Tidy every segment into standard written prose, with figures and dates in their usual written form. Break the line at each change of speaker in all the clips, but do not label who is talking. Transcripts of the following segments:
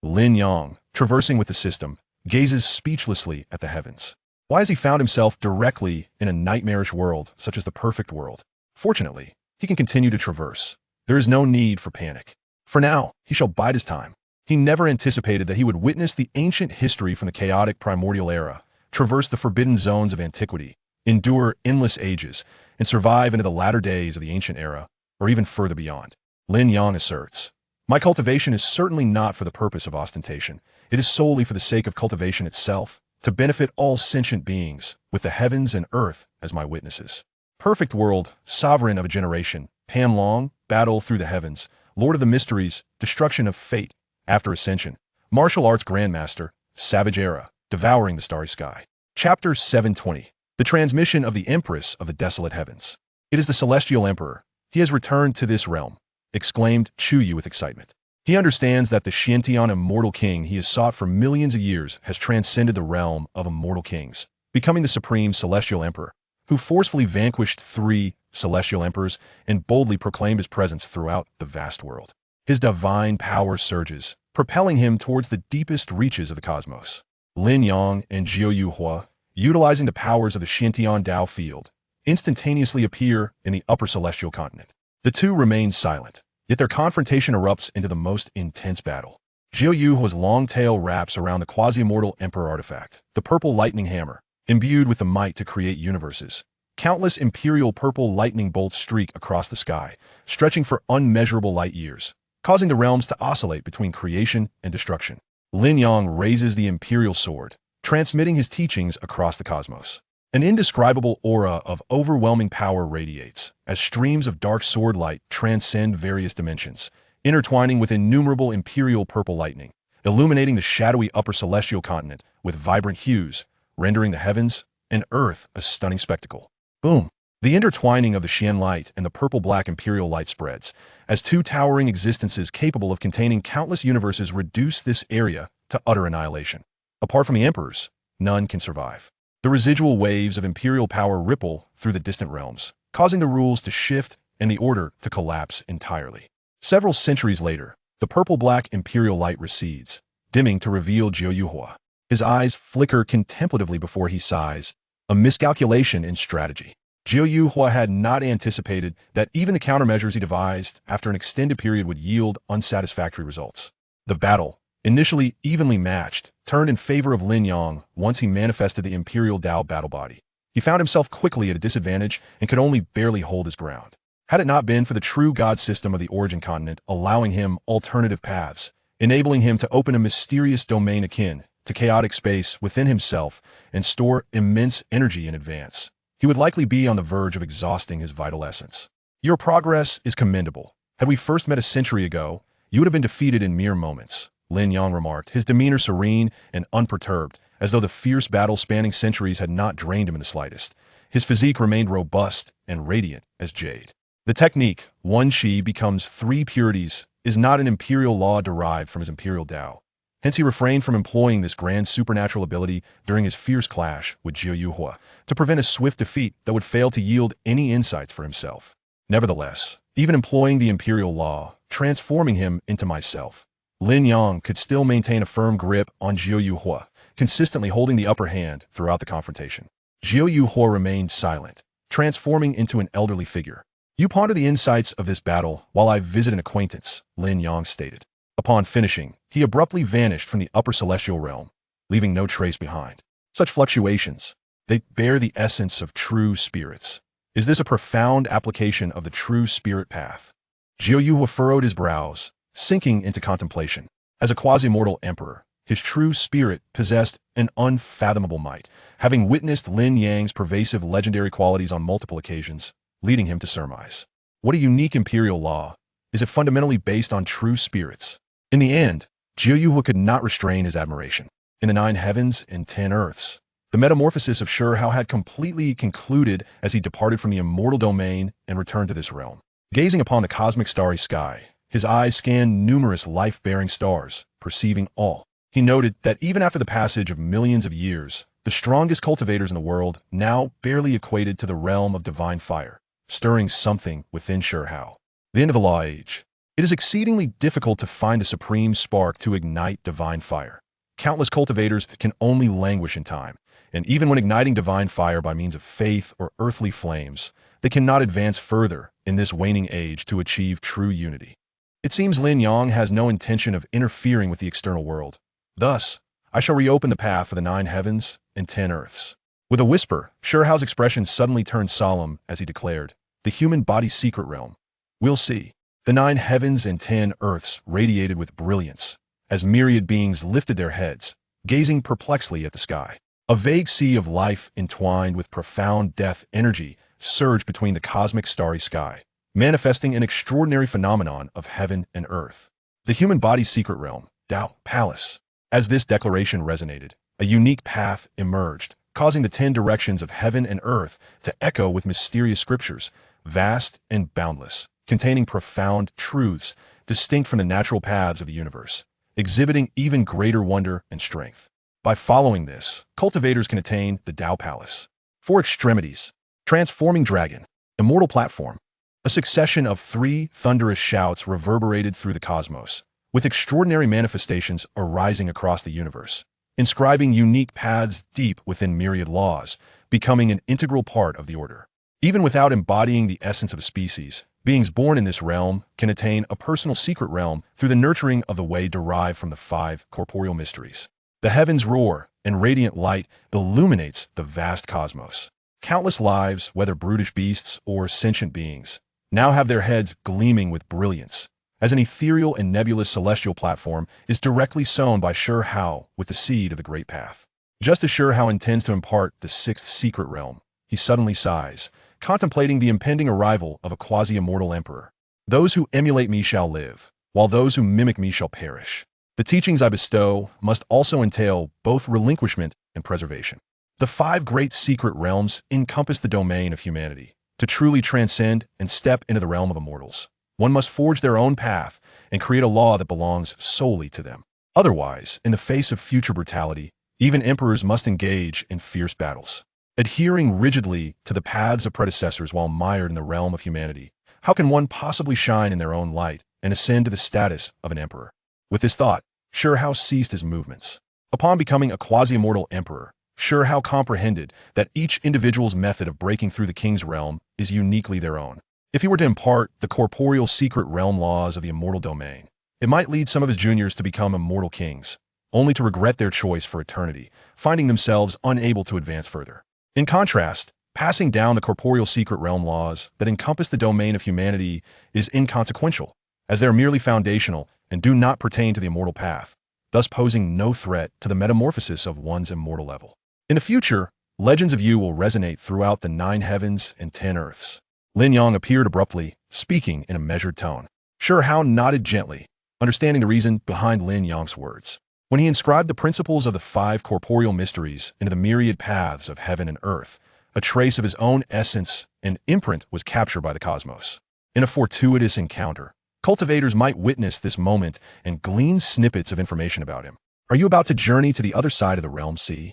Lin Yang, traversing with the system, gazes speechlessly at the heavens. Why has he found himself directly in a nightmarish world such as the perfect world? Fortunately, he can continue to traverse. There is no need for panic. For now, he shall bide his time. He never anticipated that he would witness the ancient history from the chaotic primordial era, traverse the forbidden zones of antiquity, endure endless ages, and survive into the latter days of the ancient era, or even further beyond. Lin Yang asserts, "My cultivation is certainly not for the purpose of ostentation. It is solely for the sake of cultivation itself, to benefit all sentient beings, with the heavens and earth as my witnesses. Perfect world, sovereign of a generation, Pan Long, battle through the heavens, lord of the mysteries, destruction of fate, after ascension, martial arts grandmaster, savage era, devouring the starry sky." Chapter 720. The transmission of the Empress of the Desolate Heavens. "It is the Celestial Emperor. He has returned to this realm," exclaimed Chu Yu with excitement. He understands that the Xiantian immortal king he has sought for millions of years has transcended the realm of immortal kings, becoming the supreme celestial emperor, who forcefully vanquished 3 celestial emperors and boldly proclaimed his presence throughout the vast world. His divine power surges, propelling him towards the deepest reaches of the cosmos. Lin Yang and Jiu Yu Hua, utilizing the powers of the Xiantian Dao field, instantaneously appear in the upper celestial continent. The two remain silent, yet their confrontation erupts into the most intense battle. Jiu Yu Hua's long tail wraps around the quasi-immortal Emperor artifact, the purple lightning hammer, imbued with the might to create universes. Countless imperial purple lightning bolts streak across the sky, stretching for unmeasurable light years, causing the realms to oscillate between creation and destruction. Lin Yang raises the imperial sword, transmitting his teachings across the cosmos. An indescribable aura of overwhelming power radiates, as streams of dark sword light transcend various dimensions, intertwining with innumerable imperial purple lightning, illuminating the shadowy upper celestial continent with vibrant hues, rendering the heavens and earth a stunning spectacle. Boom! The intertwining of the Xian light and the purple-black imperial light spreads, as 2 towering existences capable of containing countless universes reduce this area to utter annihilation. Apart from the emperors, none can survive. The residual waves of imperial power ripple through the distant realms, causing the rules to shift and the order to collapse entirely. Several centuries later, the purple-black imperial light recedes, dimming to reveal Jiu Yu Hua. His eyes flicker contemplatively before he sighs, a miscalculation in strategy. Jiu Yu Hua had not anticipated that even the countermeasures he devised after an extended period would yield unsatisfactory results. The battle, initially evenly matched, turned in favor of Lin Yang once he manifested the Imperial Dao battle body. He found himself quickly at a disadvantage and could only barely hold his ground. Had it not been for the true god system of the origin continent allowing him alternative paths, enabling him to open a mysterious domain akin to chaotic space within himself and store immense energy in advance, he would likely be on the verge of exhausting his vital essence. "Your progress is commendable. Had we first met a century ago, you would have been defeated in mere moments," Lin Yang remarked, his demeanor serene and unperturbed, as though the fierce battle spanning centuries had not drained him in the slightest. His physique remained robust and radiant as jade. The technique, 1 Qi becomes 3 purities, is not an imperial law derived from his imperial Dao. Hence he refrained from employing this grand supernatural ability during his fierce clash with Jiu Yu Hua, to prevent a swift defeat that would fail to yield any insights for himself. Nevertheless, even employing the imperial law, transforming him into myself, Lin Yang could still maintain a firm grip on Jiu Yu Hua, consistently holding the upper hand throughout the confrontation. Jiu Yu Hua remained silent, transforming into an elderly figure. "You ponder the insights of this battle while I visit an acquaintance," Lin Yang stated. Upon finishing, he abruptly vanished from the upper celestial realm, leaving no trace behind. Such fluctuations, they bear the essence of true spirits. Is this a profound application of the true spirit path? Jiu Yu Hua furrowed his brows, sinking into contemplation. As a quasi-mortal emperor, his true spirit possessed an unfathomable might, having witnessed Lin Yang's pervasive legendary qualities on multiple occasions, leading him to surmise. What a unique imperial law! Is it fundamentally based on true spirits? In the end, Jiu Yu Hua could not restrain his admiration. In the 9 heavens and 10 earths, the metamorphosis of Shi Hao had completely concluded as he departed from the immortal domain and returned to this realm. Gazing upon the cosmic starry sky, his eyes scanned numerous life-bearing stars, perceiving all. He noted that even after the passage of millions of years, the strongest cultivators in the world now barely equated to the realm of divine fire, stirring something within Shi Hao. The end of the Law Age. It is exceedingly difficult to find a supreme spark to ignite divine fire. Countless cultivators can only languish in time, and even when igniting divine fire by means of faith or earthly flames, they cannot advance further in this waning age to achieve true unity. It seems Lin Yang has no intention of interfering with the external world. Thus, I shall reopen the path for the 9 heavens and 10 earths. With a whisper, Shurehao's expression suddenly turned solemn as he declared, "The human body's secret realm. We'll see." The 9 heavens and 10 earths radiated with brilliance, as myriad beings lifted their heads, gazing perplexedly at the sky. A vague sea of life entwined with profound death energy surged between the cosmic starry sky, manifesting an extraordinary phenomenon of heaven and earth. The human body's secret realm, Tao Palace. As this declaration resonated, a unique path emerged, causing the 10 directions of heaven and earth to echo with mysterious scriptures, vast and boundless, containing profound truths distinct from the natural paths of the universe, exhibiting even greater wonder and strength. By following this, cultivators can attain the Tao Palace. 4 extremities. Transforming dragon. Immortal platform. A succession of 3 thunderous shouts reverberated through the cosmos, with extraordinary manifestations arising across the universe, inscribing unique paths deep within myriad laws, becoming an integral part of the order. Even without embodying the essence of a species, beings born in this realm can attain a personal secret realm through the nurturing of the way derived from the 5 corporeal mysteries. The heavens roar, and radiant light illuminates the vast cosmos. Countless lives, whether brutish beasts or sentient beings, now have their heads gleaming with brilliance, as an ethereal and nebulous celestial platform is directly sown by Shuhao with the seed of the Great Path. Just as Shuhao intends to impart the 6th secret realm, he suddenly sighs, contemplating the impending arrival of a quasi-immortal emperor. "Those who emulate me shall live, while those who mimic me shall perish. The teachings I bestow must also entail both relinquishment and preservation." The 5 great secret realms encompass the domain of humanity. To truly transcend and step into the realm of immortals, one must forge their own path and create a law that belongs solely to them. Otherwise, in the face of future brutality, even emperors must engage in fierce battles. Adhering rigidly to the paths of predecessors while mired in the realm of humanity, how can one possibly shine in their own light and ascend to the status of an emperor? With this thought, Shuhao ceased his movements. Upon becoming a quasi-immortal emperor, Shuhao comprehended that each individual's method of breaking through the king's realm is uniquely their own. If he were to impart the corporeal secret realm laws of the immortal domain, it might lead some of his juniors to become immortal kings, only to regret their choice for eternity, finding themselves unable to advance further. In contrast, passing down the corporeal secret realm laws that encompass the domain of humanity is inconsequential, as they are merely foundational and do not pertain to the immortal path, thus posing no threat to the metamorphosis of one's immortal level. In the future, legends of you will resonate throughout the 9 heavens and 10 earths. Lin Yang appeared abruptly, speaking in a measured tone. Shuhao nodded gently, understanding the reason behind Lin Yang's words. When he inscribed the principles of the 5 corporeal mysteries into the myriad paths of heaven and earth, a trace of his own essence and imprint was captured by the cosmos. In a fortuitous encounter, cultivators might witness this moment and glean snippets of information about him. "Are you about to journey to the other side of the realm sea?"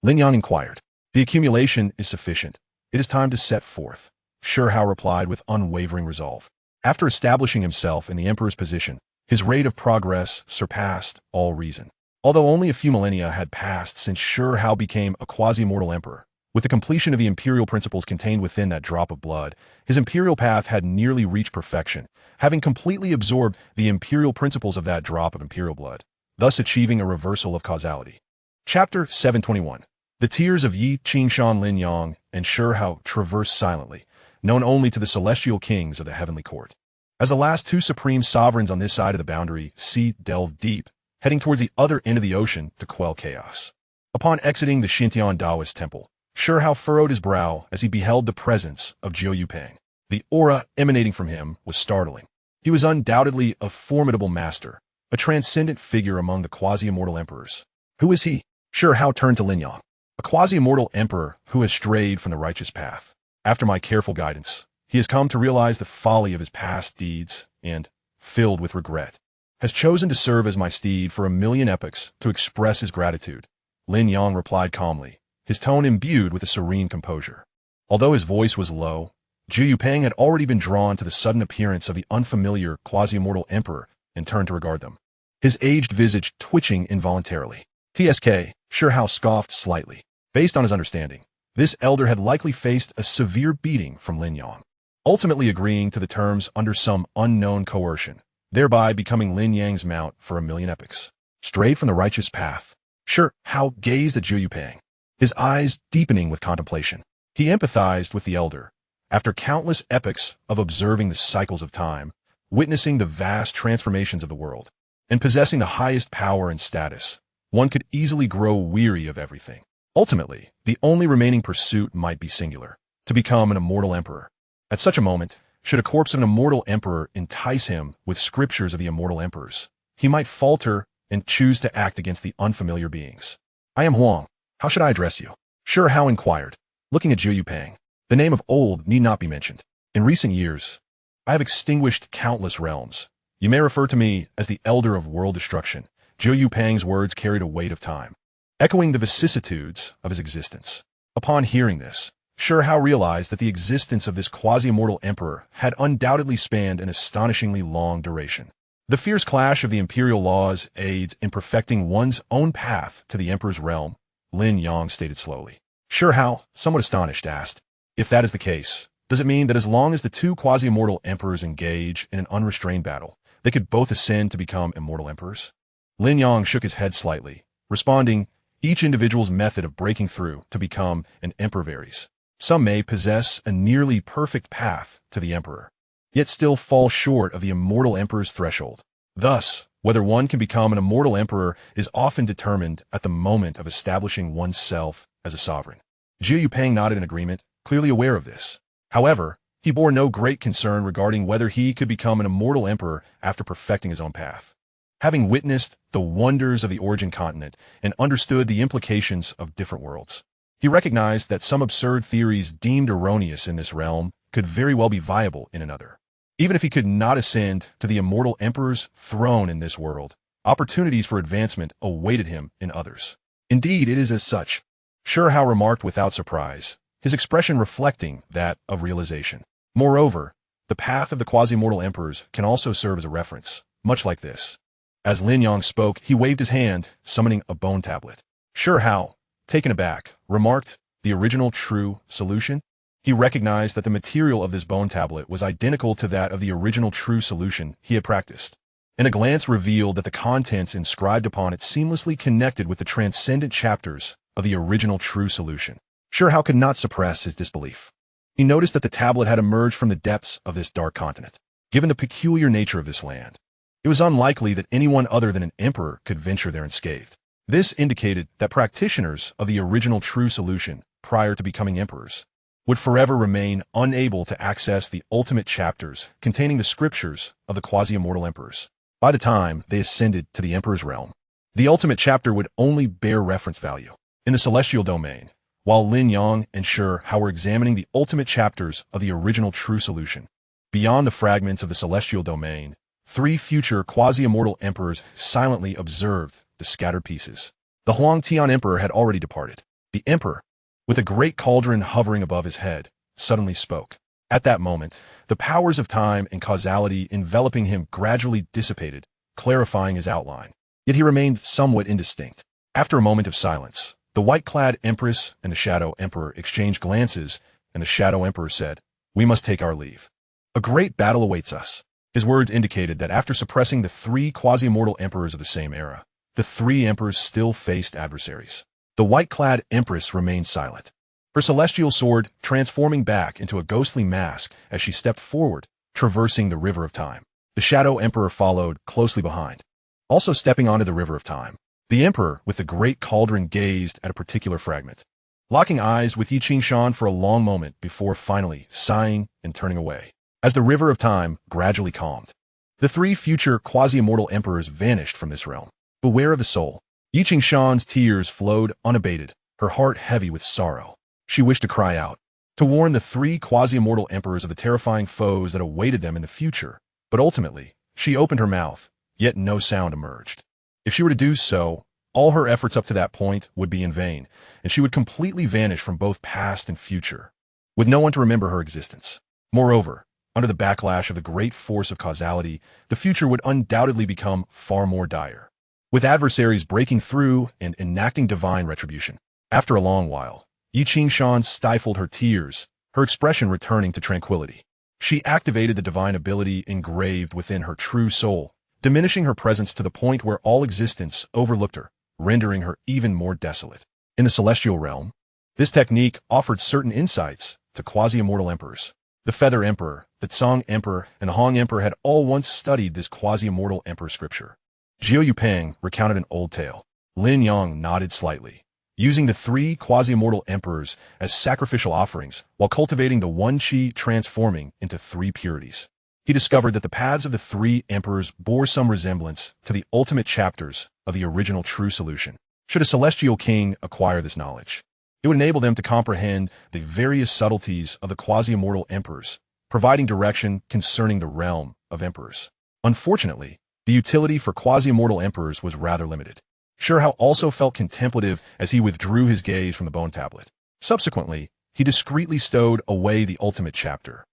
Lin Yang inquired. "The accumulation is sufficient. It is time to set forth," Shuhao replied with unwavering resolve. After establishing himself in the emperor's position, his rate of progress surpassed all reason. Although only a few millennia had passed since Shuhao became a quasi-mortal emperor, with the completion of the imperial principles contained within that drop of blood, his imperial path had nearly reached perfection, having completely absorbed the imperial principles of that drop of imperial blood, thus achieving a reversal of causality. Chapter 721. The tears of Yi Qingshan, Lin Yang, and Shuhao traversed silently, known only to the celestial kings of the heavenly court. As the last 2 supreme sovereigns on this side of the boundary sea delved deep, heading towards the other end of the ocean to quell chaos. Upon exiting the Xintian Taoist temple, Shuhao furrowed his brow as he beheld the presence of Jiu Yupeng. The aura emanating from him was startling. He was undoubtedly a formidable master, a transcendent figure among the quasi-immortal emperors. "Who is he?" Shuhao turned to Lin Yang. "A quasi-immortal emperor who has strayed from the righteous path. After my careful guidance, he has come to realize the folly of his past deeds and, filled with regret, has chosen to serve as my steed for 1,000,000 epochs to express his gratitude," Lin Yang replied calmly, his tone imbued with a serene composure. Although his voice was low, Zhu Yupeng had already been drawn to the sudden appearance of the unfamiliar quasi-immortal emperor and turned to regard them, his aged visage twitching involuntarily. TSK, Sure Hao scoffed slightly. Based on his understanding, this elder had likely faced a severe beating from Lin Yang, ultimately agreeing to the terms under some unknown coercion, thereby becoming Lin Yang's mount for 1,000,000 epics. Strayed from the righteous path, Sure Hao gazed at Zhu Yupeng, his eyes deepening with contemplation. He empathized with the elder. After countless epochs of observing the cycles of time, witnessing the vast transformations of the world, and possessing the highest power and status, one could easily grow weary of everything. Ultimately, the only remaining pursuit might be singular, to become an immortal emperor. At such a moment, should a corpse of an immortal emperor entice him with scriptures of the immortal emperors, he might falter and choose to act against the unfamiliar beings. I am Huang. How should I address you? Sure Hao inquired, looking at Zhu Yupeng. The name of old need not be mentioned. In recent years, I have extinguished countless realms. You may refer to me as the Elder of World Destruction. Zhu Yupeng's words carried a weight of time, echoing the vicissitudes of his existence. Upon hearing this, Sure Hao realized that the existence of this quasi-immortal emperor had undoubtedly spanned an astonishingly long duration. The fierce clash of the imperial laws aids in perfecting one's own path to the emperor's realm, Lin Yang stated slowly. Sure Hao, somewhat astonished, asked, if that is the case, does it mean that as long as the two quasi-immortal emperors engage in an unrestrained battle, they could both ascend to become immortal emperors? Lin Yang shook his head slightly, responding, each individual's method of breaking through to become an emperor varies. Some may possess a nearly perfect path to the emperor, yet still fall short of the immortal emperor's threshold. Thus, whether one can become an immortal emperor is often determined at the moment of establishing oneself as a sovereign. Zhu Yupeng nodded in agreement, clearly aware of this. However, he bore no great concern regarding whether he could become an immortal emperor after perfecting his own path. Having witnessed the wonders of the origin continent and understood the implications of different worlds, he recognized that some absurd theories deemed erroneous in this realm could very well be viable in another. Even if he could not ascend to the immortal emperor's throne in this world, opportunities for advancement awaited him in others. Indeed, it is as such, Sure Hao remarked without surprise, his expression reflecting that of realization. Moreover, the path of the quasi-immortal emperors can also serve as a reference, much like this. As Lin Yang spoke, he waved his hand, summoning a bone tablet. Sure Hao, taken aback, remarked, the original true solution? He recognized that the material of this bone tablet was identical to that of the original true solution he had practiced, and a glance revealed that the contents inscribed upon it seamlessly connected with the transcendent chapters of the original true solution. Sure Hao could not suppress his disbelief. He noticed that the tablet had emerged from the depths of this dark continent. Given the peculiar nature of this land, it was unlikely that anyone other than an emperor could venture there unscathed. This indicated that practitioners of the original true solution, prior to becoming emperors, would forever remain unable to access the ultimate chapters containing the scriptures of the quasi-immortal emperors. By the time they ascended to the emperor's realm, the ultimate chapter would only bear reference value. In the celestial domain, while Lin Yang and Sure Hao were examining the ultimate chapters of the original true solution, beyond the fragments of the celestial domain, 3 future quasi-immortal emperors silently observed the scattered pieces. The Huangtian emperor had already departed. The emperor, with a great cauldron hovering above his head, suddenly spoke. At that moment, the powers of time and causality enveloping him gradually dissipated, clarifying his outline. Yet he remained somewhat indistinct. After a moment of silence, the white-clad empress and the shadow emperor exchanged glances, and the shadow emperor said, "We must take our leave. A great battle awaits us." His words indicated that after suppressing the 3 quasi-immortal emperors of the same era, the 3 emperors still faced adversaries. The white-clad empress remained silent, her celestial sword transforming back into a ghostly mask as she stepped forward, traversing the river of time. The shadow emperor followed closely behind, also stepping onto the river of time. The emperor, with the great cauldron, gazed at a particular fragment, locking eyes with Yi Qingshan for a long moment before finally sighing and turning away. As the river of time gradually calmed, the 3 future quasi-immortal emperors vanished from this realm. Beware of the soul. Yi Qingshan's tears flowed unabated, her heart heavy with sorrow. She wished to cry out, to warn the 3 quasi-immortal emperors of the terrifying foes that awaited them in the future, but ultimately, she opened her mouth, yet no sound emerged. If she were to do so, all her efforts up to that point would be in vain, and she would completely vanish from both past and future, with no one to remember her existence. Moreover, under the backlash of the great force of causality, the future would undoubtedly become far more dire, with adversaries breaking through and enacting divine retribution. After a long while, Yi Qingshan stifled her tears, her expression returning to tranquility. She activated the divine ability engraved within her true soul, diminishing her presence to the point where all existence overlooked her, rendering her even more desolate. In the celestial realm, this technique offered certain insights to quasi-immortal emperors. The Feather Emperor, the Tsang Emperor, and the Hong Emperor had all once studied this quasi-immortal emperor scripture. Jiao Yupeng recounted an old tale. Lin Yang nodded slightly, using the 3 quasi-immortal emperors as sacrificial offerings while cultivating the one qi transforming into 3 purities. He discovered that the paths of the 3 emperors bore some resemblance to the ultimate chapters of the original true solution. Should a celestial king acquire this knowledge, it would enable them to comprehend the various subtleties of the quasi-immortal emperors, providing direction concerning the realm of emperors. Unfortunately, the utility for quasi-immortal emperors was rather limited. Shihao also felt contemplative as he withdrew his gaze from the bone tablet. Subsequently, he discreetly stowed away the ultimate chapter,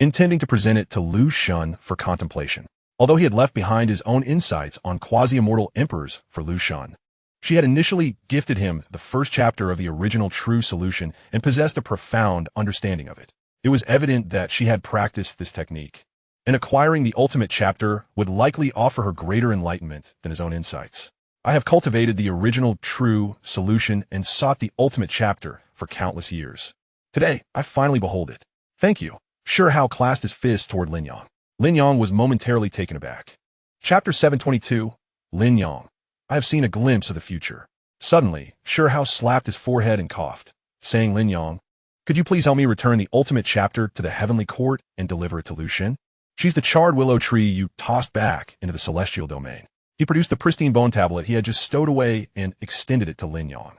intending to present it to Lu Xun for contemplation. Although he had left behind his own insights on quasi-immortal emperors for Lu Xun, she had initially gifted him the first chapter of the original true solution and possessed a profound understanding of it. It was evident that she had practiced this technique, and acquiring the ultimate chapter would likely offer her greater enlightenment than his own insights. I have cultivated the original true solution and sought the ultimate chapter for countless years. Today, I finally behold it. Thank you. Shihao clasped his fist toward Lin Yang. Lin Yang was momentarily taken aback. Chapter 722, Lin Yang. I have seen a glimpse of the future. Suddenly, Shihao slapped his forehead and coughed, saying, Lin Yang, could you please help me return the ultimate chapter to the heavenly court and deliver it to Lu Xun? She's the charred willow tree you tossed back into the celestial domain. He produced the pristine bone tablet he had just stowed away and extended it to Lin Yang.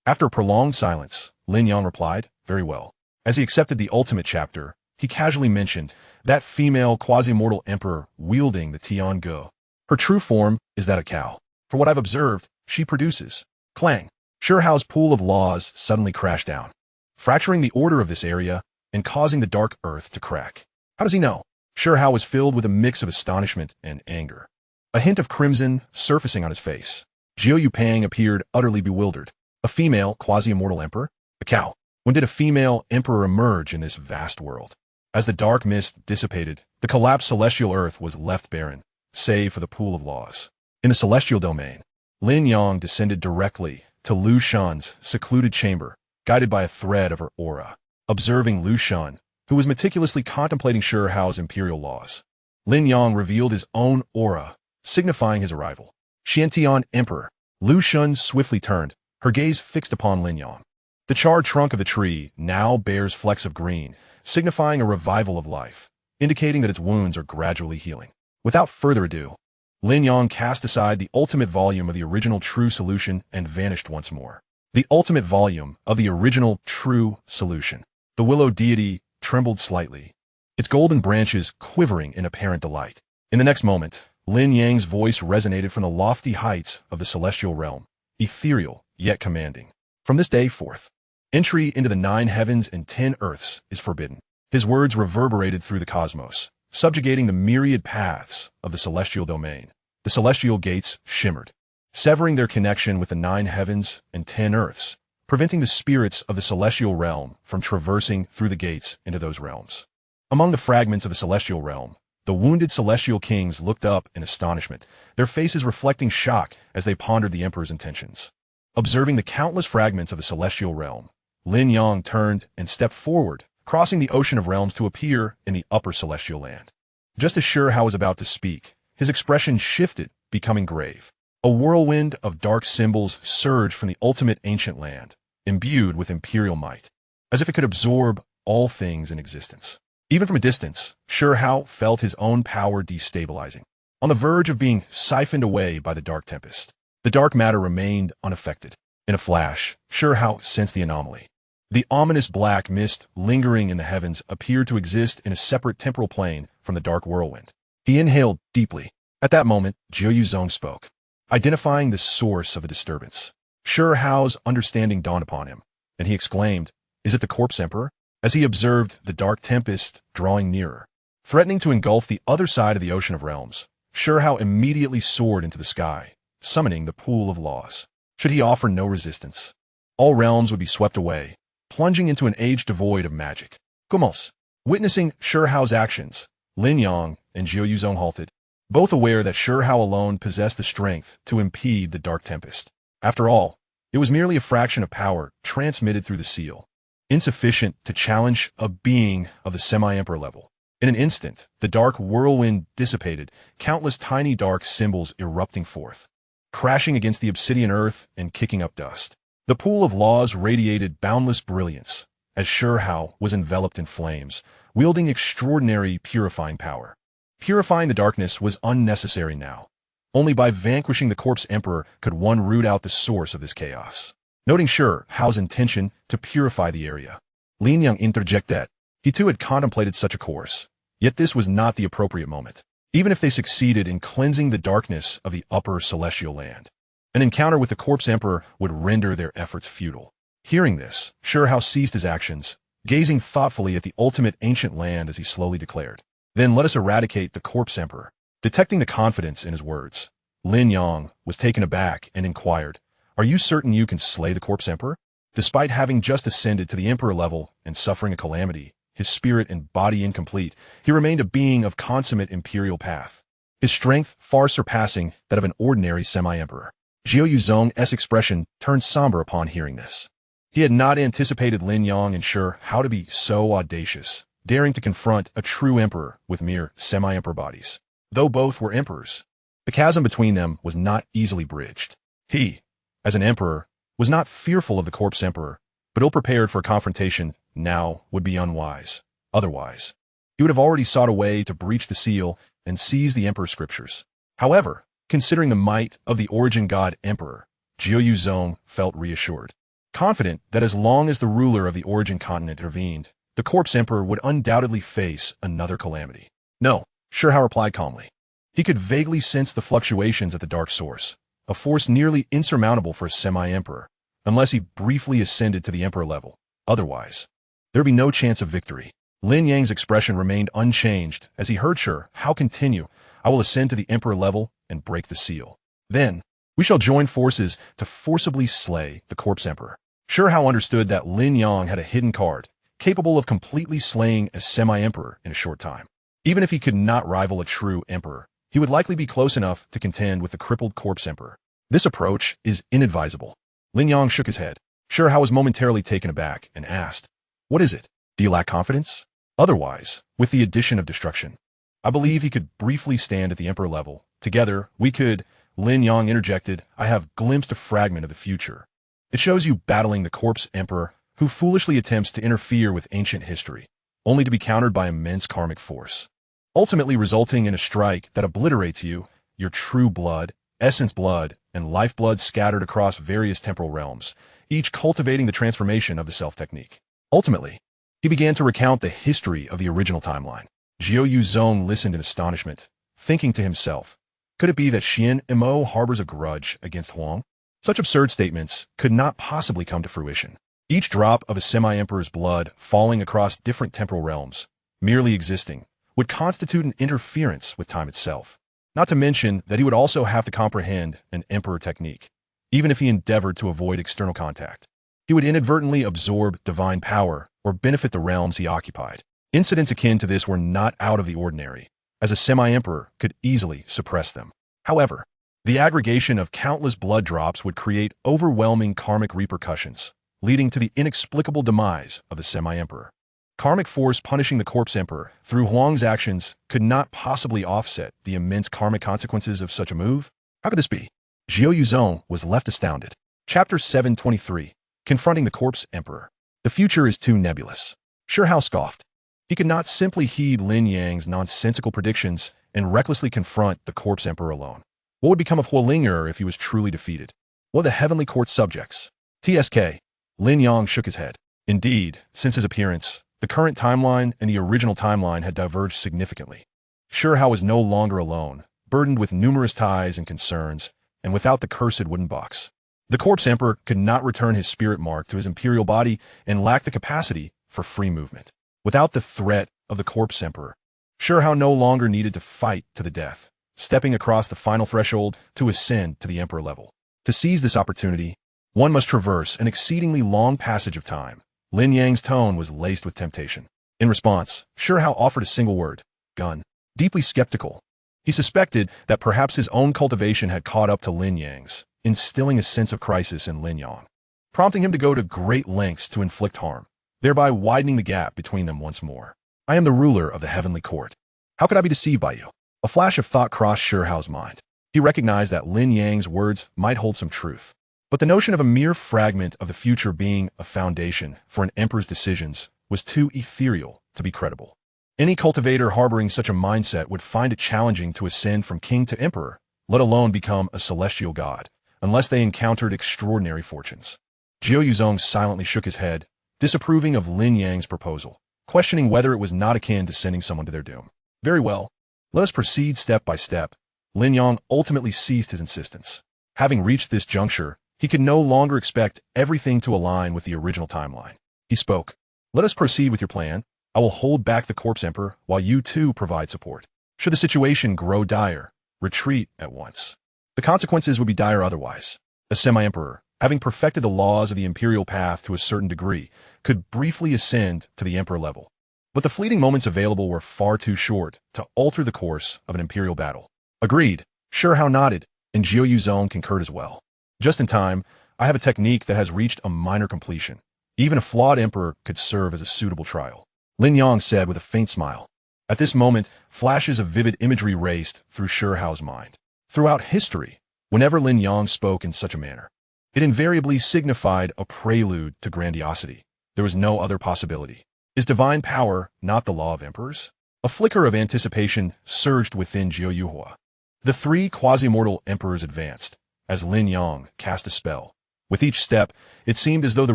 After a prolonged silence, Lin Yang replied, very well. As he accepted the ultimate chapter, he casually mentioned that female quasi-immortal emperor wielding the Tian Ge. Her true form is that of cow. For what I've observed, she produces. Clang. Shihao's pool of laws suddenly crashed down, fracturing the order of this area and causing the dark earth to crack. How does he know? Shihao was filled with a mix of astonishment and anger, a hint of crimson surfacing on his face. Jiao Yupeng appeared utterly bewildered. A female quasi-immortal emperor? A cow. When did a female emperor emerge in this vast world? As the dark mist dissipated, the collapsed celestial earth was left barren, save for the pool of laws. In the celestial domain, Lin Yang descended directly to Lu Xun's secluded chamber, guided by a thread of her aura. Observing Lu Xun, who was meticulously contemplating Shihao's imperial laws, Lin Yang revealed his own aura, signifying his arrival. Xiantian Emperor. Lu Xun swiftly turned, her gaze fixed upon Lin Yang. The charred trunk of the tree now bears flecks of green, signifying a revival of life, indicating that its wounds are gradually healing. Without further ado, Lin Yang cast aside the ultimate volume of the original true solution and vanished once more. The ultimate volume of the original true solution. The willow deity trembled slightly, its golden branches quivering in apparent delight. In the next moment, Lin Yang's voice resonated from the lofty heights of the celestial realm, ethereal yet commanding. From this day forth, entry into the 9 heavens and 10 earths is forbidden. His words reverberated through the cosmos, subjugating the myriad paths of the celestial domain. The celestial gates shimmered, severing their connection with the 9 heavens and 10 earths, preventing the spirits of the celestial realm from traversing through the gates into those realms. Among the fragments of the celestial realm, the wounded celestial kings looked up in astonishment, their faces reflecting shock as they pondered the emperor's intentions. Observing the countless fragments of the celestial realm, Lin Yang turned and stepped forward, crossing the ocean of realms to appear in the upper celestial land. Just as Shihao was about to speak, his expression shifted, becoming grave. A whirlwind of dark symbols surged from the ultimate ancient land, imbued with imperial might, as if it could absorb all things in existence. Even from a distance, Shihao felt his own power destabilizing, on the verge of being siphoned away by the dark tempest. The dark matter remained unaffected. In a flash, Shihao sensed the anomaly. The ominous black mist lingering in the heavens appeared to exist in a separate temporal plane from the dark whirlwind. He inhaled deeply. At that moment, Jiao Yuzong spoke, identifying the source of the disturbance. Shihao's understanding dawned upon him, and he exclaimed, "Is it the corpse emperor?" as he observed the dark tempest drawing nearer, threatening to engulf the other side of the ocean of realms. Shurhao immediately soared into the sky, summoning the pool of laws. Should he offer no resistance, all realms would be swept away, plunging into an age devoid of magic. Gumos. Witnessing Shurhao's actions, Lin Yang and Jiu Yuzong halted, both aware that Shurhao alone possessed the strength to impede the dark tempest. After all, it was merely a fraction of power transmitted through the seal, insufficient to challenge a being of the semi-emperor level. In an instant, the dark whirlwind dissipated, countless tiny dark symbols erupting forth, crashing against the obsidian earth and kicking up dust. The pool of laws radiated boundless brilliance, as Shurhao was enveloped in flames, wielding extraordinary purifying power. Purifying the darkness was unnecessary now. Only by vanquishing the corpse emperor could one root out the source of this chaos. Noting Shurhao's intention to purify the area, Lin Yang interjected. He too had contemplated such a course, yet this was not the appropriate moment. Even if they succeeded in cleansing the darkness of the upper celestial land, an encounter with the corpse emperor would render their efforts futile. Hearing this, Shurhao ceased his actions, gazing thoughtfully at the ultimate ancient land as he slowly declared, "Then let us eradicate the corpse emperor." Detecting the confidence in his words, Lin Yang was taken aback and inquired, "Are you certain you can slay the corpse emperor?" Despite having just ascended to the emperor level and suffering a calamity, his spirit and body incomplete, he remained a being of consummate imperial path, his strength far surpassing that of an ordinary semi-emperor. Jiu Yuzong's expression turned somber upon hearing this. He had not anticipated Lin Yang and Shurhao to be so audacious, daring to confront a true emperor with mere semi-emperor bodies. Though both were emperors, the chasm between them was not easily bridged. He, as an emperor, was not fearful of the corpse emperor, but ill-prepared for a confrontation now would be unwise. Otherwise, he would have already sought a way to breach the seal and seize the emperor's scriptures. However, considering the might of the origin god emperor, Jiu Yuzong felt reassured, confident that as long as the ruler of the origin continent intervened, the corpse emperor would undoubtedly face another calamity. No, Shurhao replied calmly. He could vaguely sense the fluctuations at the dark source, a force nearly insurmountable for a semi-emperor, unless he briefly ascended to the emperor level. Otherwise, there would be no chance of victory. Lin Yang's expression remained unchanged as he heard Shurhao continue, "I will ascend to the emperor level and break the seal. Then, we shall join forces to forcibly slay the corpse emperor." Shurhao understood that Lin Yang had a hidden card, capable of completely slaying a semi-emperor in a short time. Even if he could not rival a true emperor, he would likely be close enough to contend with the crippled corpse emperor. This approach is inadvisable. Lin Yang shook his head. Shurhao was momentarily taken aback and asked, "What is it? Do you lack confidence?" Otherwise, with the addition of destruction, I believe he could briefly stand at the emperor level. Together, we could, Lin Yang interjected, "I have glimpsed a fragment of the future. It shows you battling the corpse emperor who foolishly attempts to interfere with ancient history, only to be countered by immense karmic force, ultimately resulting in a strike that obliterates you, your true blood, essence blood, and lifeblood scattered across various temporal realms, each cultivating the transformation of the self-technique." Ultimately, he began to recount the history of the original timeline. Jiu Yuzong listened in astonishment, thinking to himself, could it be that Xian Mo harbors a grudge against Huang? Such absurd statements could not possibly come to fruition. Each drop of a semi-emperor's blood falling across different temporal realms, merely existing, would constitute an interference with time itself. Not to mention that he would also have to comprehend an emperor technique, even if he endeavored to avoid external contact. He would inadvertently absorb divine power or benefit the realms he occupied. Incidents akin to this were not out of the ordinary, as a semi-emperor could easily suppress them. However, the aggregation of countless blood drops would create overwhelming karmic repercussions, leading to the inexplicable demise of the semi-emperor. Karmic force punishing the corpse emperor through Huang's actions could not possibly offset the immense karmic consequences of such a move. How could this be? Jiu Yuzong was left astounded. Chapter 723, Confronting the Corpse Emperor. The future is too nebulous. Shurhao scoffed. He could not simply heed Lin Yang's nonsensical predictions and recklessly confront the corpse emperor alone. What would become of Coiling if he was truly defeated? What of the heavenly court subjects? TSK. Lin Yang shook his head. Indeed, since his appearance, the current timeline and the original timeline had diverged significantly. Shurhao was no longer alone, burdened with numerous ties and concerns, and without the cursed wooden box. The corpse emperor could not return his spirit mark to his imperial body and lacked the capacity for free movement. Without the threat of the corpse emperor, Shihao no longer needed to fight to the death, stepping across the final threshold to ascend to the emperor level. To seize this opportunity, one must traverse an exceedingly long passage of time. Lin Yang's tone was laced with temptation. In response, Shihao offered a single word: gun. Deeply skeptical, he suspected that perhaps his own cultivation had caught up to Lin Yang's, instilling a sense of crisis in Lin Yang, prompting him to go to great lengths to inflict harm, thereby widening the gap between them once more. I am the ruler of the heavenly court. How could I be deceived by you? A flash of thought crossed Shihao's mind. He recognized that Lin Yang's words might hold some truth, but the notion of a mere fragment of the future being a foundation for an emperor's decisions was too ethereal to be credible. Any cultivator harboring such a mindset would find it challenging to ascend from king to emperor, let alone become a celestial god, unless they encountered extraordinary fortunes. Jiu Yuzong silently shook his head, disapproving of Lin Yang's proposal, questioning whether it was not akin to sending someone to their doom. Very well, let us proceed step by step. Lin Yang ultimately ceased his insistence. Having reached this juncture, he could no longer expect everything to align with the original timeline. He spoke. Let us proceed with your plan. I will hold back the corpse emperor while you too provide support. Should the situation grow dire, retreat at once. The consequences would be dire otherwise. A semi-emperor, having perfected the laws of the imperial path to a certain degree, could briefly ascend to the emperor level. But the fleeting moments available were far too short to alter the course of an imperial battle. Agreed. Shihao nodded, and Jiu Yuzong concurred as well. Just in time, I have a technique that has reached a minor completion. Even a flawed emperor could serve as a suitable trial. Lin Yang said with a faint smile. At this moment, flashes of vivid imagery raced through Shihao's mind. Throughout history, whenever Lin Yang spoke in such a manner, it invariably signified a prelude to grandiosity. There was no other possibility. Is divine power not the law of emperors? A flicker of anticipation surged within Jiu Yuhua. The three quasi-mortal emperors advanced, as Lin Yang cast a spell. With each step, it seemed as though the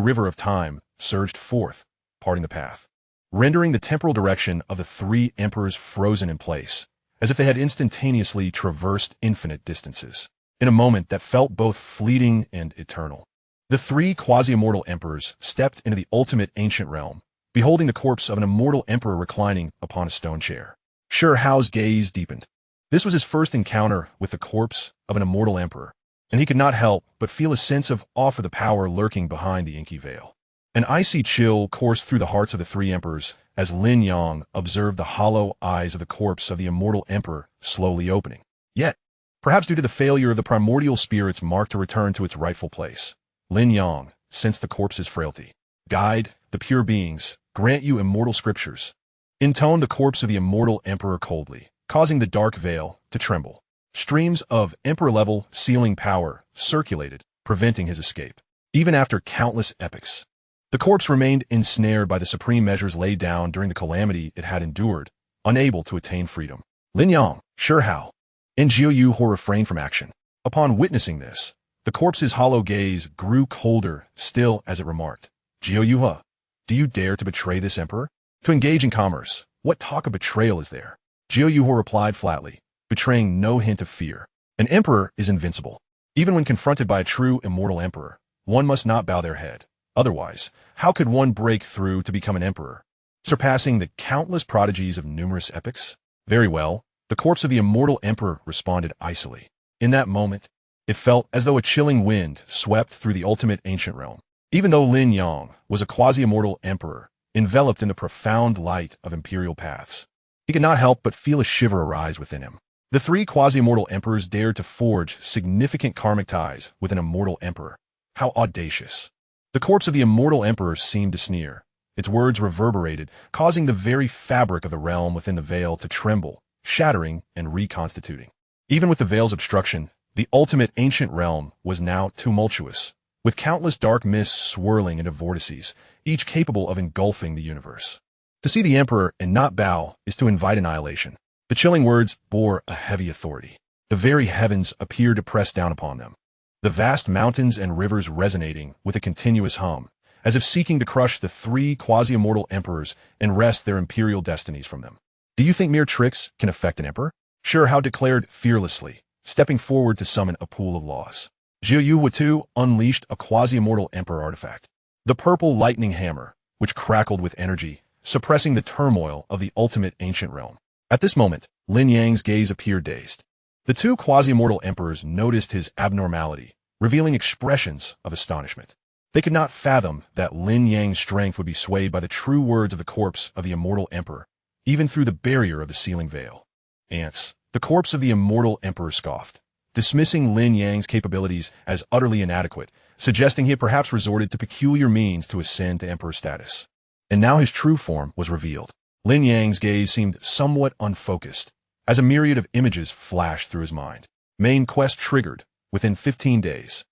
river of time surged forth, parting the path, rendering the temporal direction of the three emperors frozen in place, as if they had instantaneously traversed infinite distances, in a moment that felt both fleeting and eternal. The three quasi-immortal emperors stepped into the ultimate ancient realm, beholding the corpse of an immortal emperor reclining upon a stone chair. Shihao's gaze deepened. This was his first encounter with the corpse of an immortal emperor, and he could not help but feel a sense of awe for the power lurking behind the inky veil. An icy chill coursed through the hearts of the three emperors as Lin Yang observed the hollow eyes of the corpse of the immortal emperor slowly opening. Yet, perhaps due to the failure of the primordial spirits marked to return to its rightful place, Lin Yang sensed the corpse's frailty. Guide, the pure beings, grant you immortal scriptures, intoned the corpse of the immortal emperor coldly, causing the dark veil to tremble. Streams of emperor-level sealing power circulated, preventing his escape. Even after countless epochs, the corpse remained ensnared by the supreme measures laid down during the calamity it had endured, unable to attain freedom. Lin Yang, Shihao, and Jiu Yuhua refrained from action. Upon witnessing this, the corpse's hollow gaze grew colder still as it remarked, Jiu Yuhua, do you dare to betray this emperor? To engage in commerce, what talk of betrayal is there? Jiu Yuhua replied flatly, betraying no hint of fear. An emperor is invincible. Even when confronted by a true immortal emperor, one must not bow their head. Otherwise, how could one break through to become an emperor, surpassing the countless prodigies of numerous epochs? Very well, the corpse of the immortal emperor responded icily. In that moment, it felt as though a chilling wind swept through the ultimate ancient realm. Even though Lin Yang was a quasi-immortal emperor, enveloped in the profound light of imperial paths, he could not help but feel a shiver arise within him. The three quasi-immortal emperors dared to forge significant karmic ties with an immortal emperor. How audacious. The corpse of the immortal emperor seemed to sneer. Its words reverberated, causing the very fabric of the realm within the veil to tremble, shattering and reconstituting. Even with the veil's obstruction, the ultimate ancient realm was now tumultuous, with countless dark mists swirling into vortices, each capable of engulfing the universe. To see the emperor and not bow is to invite annihilation. The chilling words bore a heavy authority. The very heavens appeared to press down upon them, the vast mountains and rivers resonating with a continuous hum, as if seeking to crush the three quasi-immortal emperors and wrest their imperial destinies from them. Do you think mere tricks can affect an emperor? Shihao declared fearlessly, stepping forward to summon a pool of laws. Jiu Yuhua too unleashed a quasi-immortal emperor artifact. The purple lightning hammer, which crackled with energy, suppressing the turmoil of the ultimate ancient realm. At this moment, Lin Yang's gaze appeared dazed. The two quasi-immortal emperors noticed his abnormality, revealing expressions of astonishment. They could not fathom that Lin Yang's strength would be swayed by the true words of the corpse of the immortal emperor, even through the barrier of the sealing veil. Ants. The corpse of the immortal emperor scoffed, dismissing Lin Yang's capabilities as utterly inadequate, suggesting he had perhaps resorted to peculiar means to ascend to emperor status. And now his true form was revealed. Lin Yang's gaze seemed somewhat unfocused, as a myriad of images flashed through his mind. Main quest triggered within 15 days.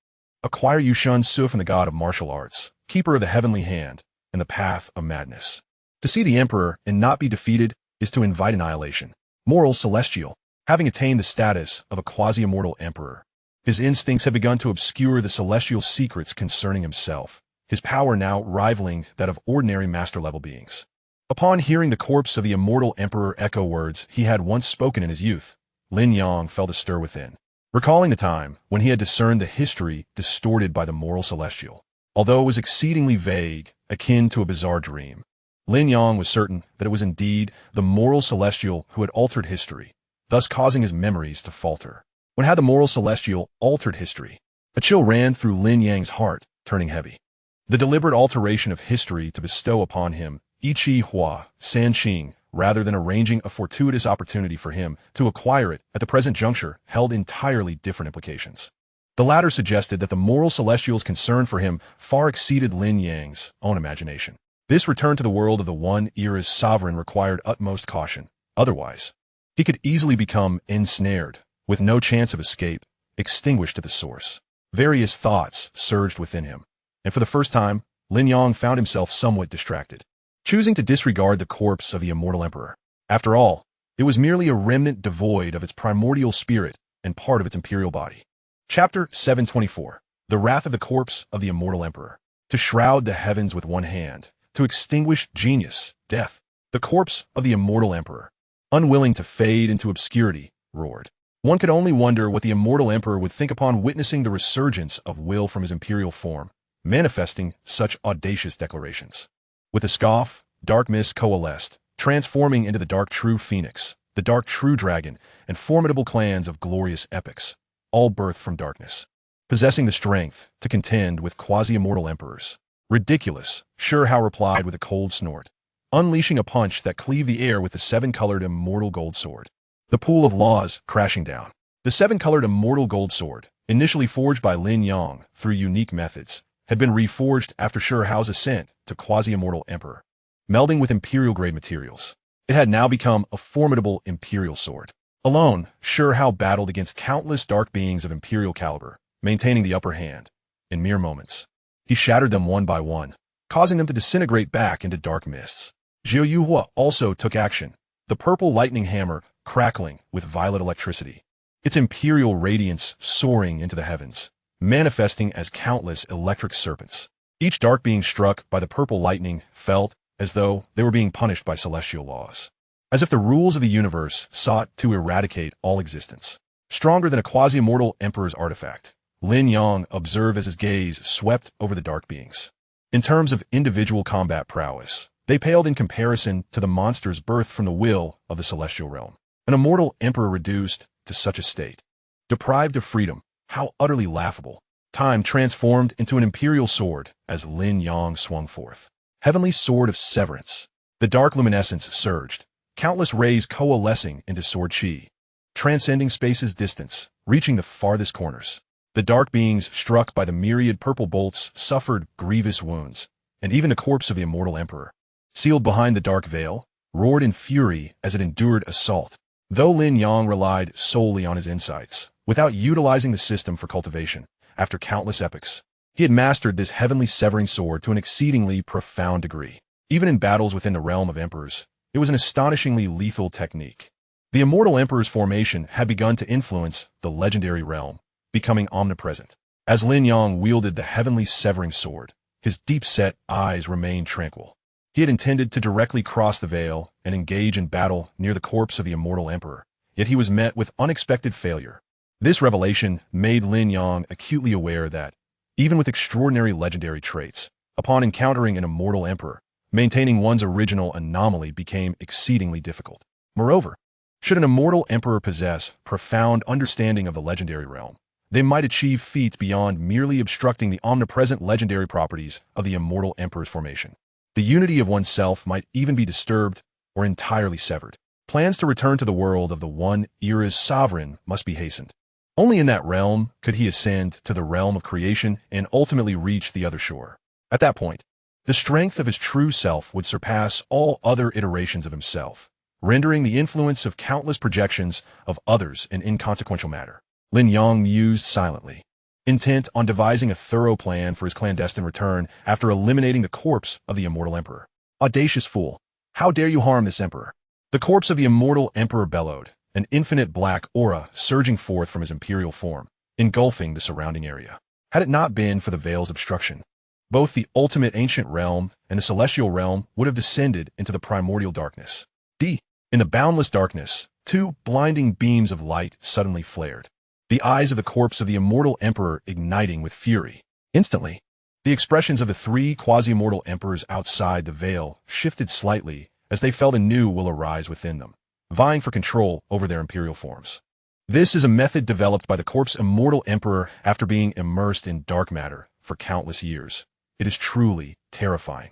Acquire Yushan Su from the god of martial arts, keeper of the heavenly hand, and the path of madness. To see the emperor and not be defeated is to invite annihilation. Moral celestial, having attained the status of a quasi-immortal emperor, his instincts have begun to obscure the celestial secrets concerning himself, his power now rivaling that of ordinary master-level beings. Upon hearing the corpse of the immortal emperor echo words he had once spoken in his youth, Lin Yang felt a stir within, recalling the time when he had discerned the history distorted by the moral celestial. Although it was exceedingly vague, akin to a bizarre dream, Lin Yang was certain that it was indeed the moral celestial who had altered history, thus causing his memories to falter. When had the moral celestial altered history? A chill ran through Lin Yang's heart, turning heavy. The deliberate alteration of history to bestow upon him Ichi Hua Sanqing, rather than arranging a fortuitous opportunity for him to acquire it at the present juncture, held entirely different implications. The latter suggested that the moral celestial's concern for him far exceeded Lin Yang's own imagination. This return to the world of the One Era's sovereign required utmost caution. Otherwise, he could easily become ensnared, with no chance of escape, extinguished at the source. Various thoughts surged within him, and for the first time, Lin Yang found himself somewhat distracted, choosing to disregard the corpse of the immortal emperor. After all, it was merely a remnant devoid of its primordial spirit and part of its imperial body. Chapter 724. The Wrath of the Corpse of the Immortal Emperor. To shroud the heavens with one hand, to extinguish genius, death, the corpse of the immortal emperor, unwilling to fade into obscurity, roared. One could only wonder what the immortal emperor would think upon witnessing the resurgence of will from his imperial form, manifesting such audacious declarations. With a scoff, dark mists coalesced, transforming into the dark true phoenix, the dark true dragon, and formidable clans of glorious epics, all birthed from darkness, possessing the strength to contend with quasi-immortal emperors. Ridiculous, Sure How replied with a cold snort, unleashing a punch that cleaved the air with the seven-colored immortal gold sword. The pool of laws crashing down. The seven-colored immortal gold sword, initially forged by Lin Yang through unique methods, had been reforged after Sure Hao's ascent to quasi-immortal emperor. Melding with imperial-grade materials, it had now become a formidable imperial sword. Alone, Sure Hao battled against countless dark beings of imperial caliber, maintaining the upper hand. In mere moments, he shattered them one by one, causing them to disintegrate back into dark mists. Zhou Yuhua also took action, the purple lightning hammer crackling with violet electricity, its imperial radiance soaring into the heavens, manifesting as countless electric serpents. Each dark being struck by the purple lightning felt as though they were being punished by celestial laws, as if the rules of the universe sought to eradicate all existence. Stronger than a quasi-immortal emperor's artifact, Lin Yang observed as his gaze swept over the dark beings. In terms of individual combat prowess, they paled in comparison to the monsters birthed from the will of the celestial realm. An immortal emperor reduced to such a state, deprived of freedom, how utterly laughable. Time transformed into an imperial sword as Lin Yang swung forth. Heavenly sword of severance. The dark luminescence surged, countless rays coalescing into sword chi, transcending space's distance, reaching the farthest corners. The dark beings struck by the myriad purple bolts suffered grievous wounds, and even the corpse of the immortal emperor, sealed behind the dark veil, roared in fury as it endured assault. Though Lin Yang relied solely on his insights, without utilizing the system for cultivation, after countless epochs, he had mastered this heavenly severing sword to an exceedingly profound degree. Even in battles within the realm of emperors, it was an astonishingly lethal technique. The immortal emperor's formation had begun to influence the legendary realm, becoming omnipresent. As Lin Yang wielded the heavenly severing sword, his deep-set eyes remained tranquil. He had intended to directly cross the veil and engage in battle near the corpse of the immortal emperor, yet he was met with unexpected failure. This revelation made Lin Yang acutely aware that, even with extraordinary legendary traits, upon encountering an immortal emperor, maintaining one's original anomaly became exceedingly difficult. Moreover, should an immortal emperor possess profound understanding of the legendary realm, they might achieve feats beyond merely obstructing the omnipresent legendary properties of the immortal emperor's formation. The unity of oneself might even be disturbed or entirely severed. Plans to return to the world of the One Era's sovereign must be hastened. Only in that realm could he ascend to the realm of creation and ultimately reach the other shore. At that point, the strength of his true self would surpass all other iterations of himself, rendering the influence of countless projections of others an inconsequential matter. Lin Yang mused silently, intent on devising a thorough plan for his clandestine return after eliminating the corpse of the immortal emperor. Audacious fool! How dare you harm this emperor? The corpse of the immortal emperor bellowed, an infinite black aura surging forth from his imperial form, engulfing the surrounding area. Had it not been for the veil's obstruction, both the ultimate ancient realm and the celestial realm would have descended into the primordial darkness. In the boundless darkness, two blinding beams of light suddenly flared, the eyes of the corpse of the immortal emperor igniting with fury. Instantly, the expressions of the three quasi-immortal emperors outside the veil shifted slightly as they felt a new will arise within them, vying for control over their imperial forms. This is a method developed by the corpse immortal emperor after being immersed in dark matter for countless years. It is truly terrifying,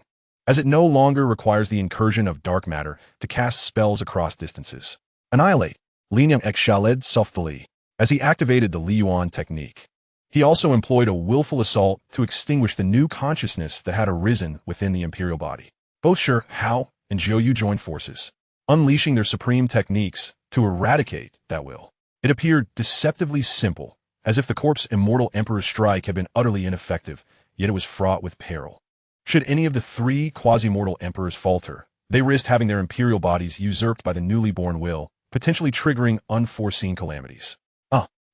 as it no longer requires the incursion of dark matter to cast spells across distances. Annihilate. Lin Yang exhaled softly as he activated the Liyuan technique. He also employed a willful assault to extinguish the new consciousness that had arisen within the imperial body. Both Shi Hao and Jiu joined forces, unleashing their supreme techniques to eradicate that will. It appeared deceptively simple, as if the corpse immortal emperor's strike had been utterly ineffective, yet it was fraught with peril. Should any of the three quasi-mortal emperors falter, they risked having their imperial bodies usurped by the newly born will, potentially triggering unforeseen calamities.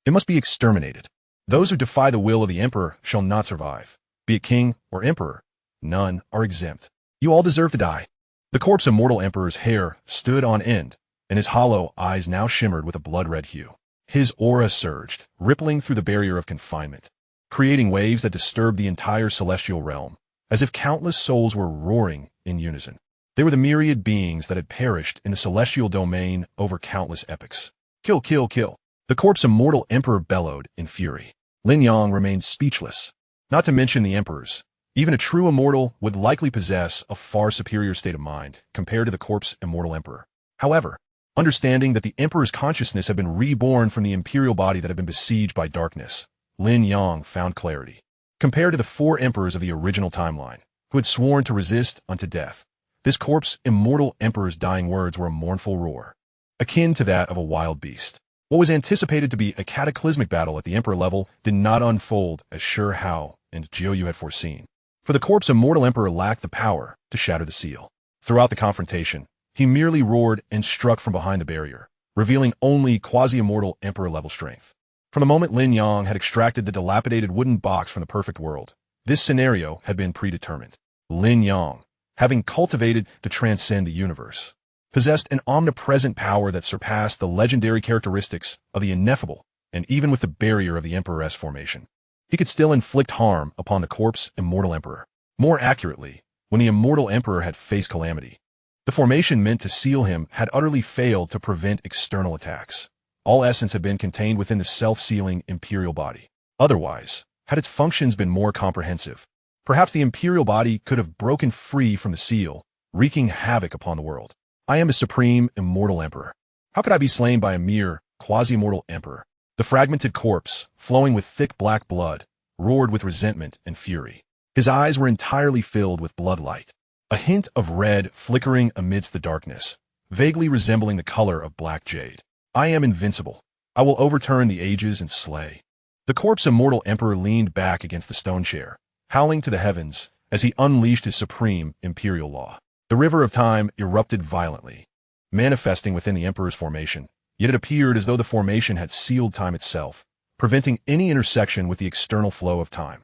It must be exterminated. Those who defy the will of the emperor shall not survive. Be it king or emperor, none are exempt. You all deserve to die. The corpse immortal emperor's hair stood on end, and his hollow eyes now shimmered with a blood-red hue. His aura surged, rippling through the barrier of confinement, creating waves that disturbed the entire celestial realm, as if countless souls were roaring in unison. They were the myriad beings that had perished in the celestial domain over countless epochs. Kill, kill, kill. The corpse immortal emperor bellowed in fury. Lin Yang remained speechless. Not to mention the emperors. Even a true immortal would likely possess a far superior state of mind compared to the corpse immortal emperor. However, understanding that the emperor's consciousness had been reborn from the imperial body that had been besieged by darkness, Lin Yang found clarity. Compared to the four emperors of the original timeline, who had sworn to resist unto death, this corpse immortal emperor's dying words were a mournful roar, akin to that of a wild beast. What was anticipated to be a cataclysmic battle at the emperor level did not unfold as Shi Hao and Jiu had foreseen, for the corpse immortal emperor lacked the power to shatter the seal. Throughout the confrontation, he merely roared and struck from behind the barrier, revealing only quasi-immortal emperor-level strength. From the moment Lin Yang had extracted the dilapidated wooden box from the perfect world, this scenario had been predetermined. Lin Yang, having cultivated to transcend the universe, possessed an omnipresent power that surpassed the legendary characteristics of the ineffable, and even with the barrier of the Emperor's formation, he could still inflict harm upon the corpse immortal emperor. More accurately, when the immortal emperor had faced calamity, the formation meant to seal him had utterly failed to prevent external attacks. All essence had been contained within the self-sealing imperial body. Otherwise, had its functions been more comprehensive, perhaps the imperial body could have broken free from the seal, wreaking havoc upon the world. I am a supreme immortal emperor. How could I be slain by a mere quasi-mortal emperor? The fragmented corpse, flowing with thick black blood, roared with resentment and fury. His eyes were entirely filled with bloodlight, a hint of red flickering amidst the darkness, vaguely resembling the color of black jade. I am invincible. I will overturn the ages and slay. The corpse immortal emperor leaned back against the stone chair, howling to the heavens as he unleashed his supreme imperial law. The river of time erupted violently, manifesting within the emperor's formation, yet it appeared as though the formation had sealed time itself, preventing any intersection with the external flow of time.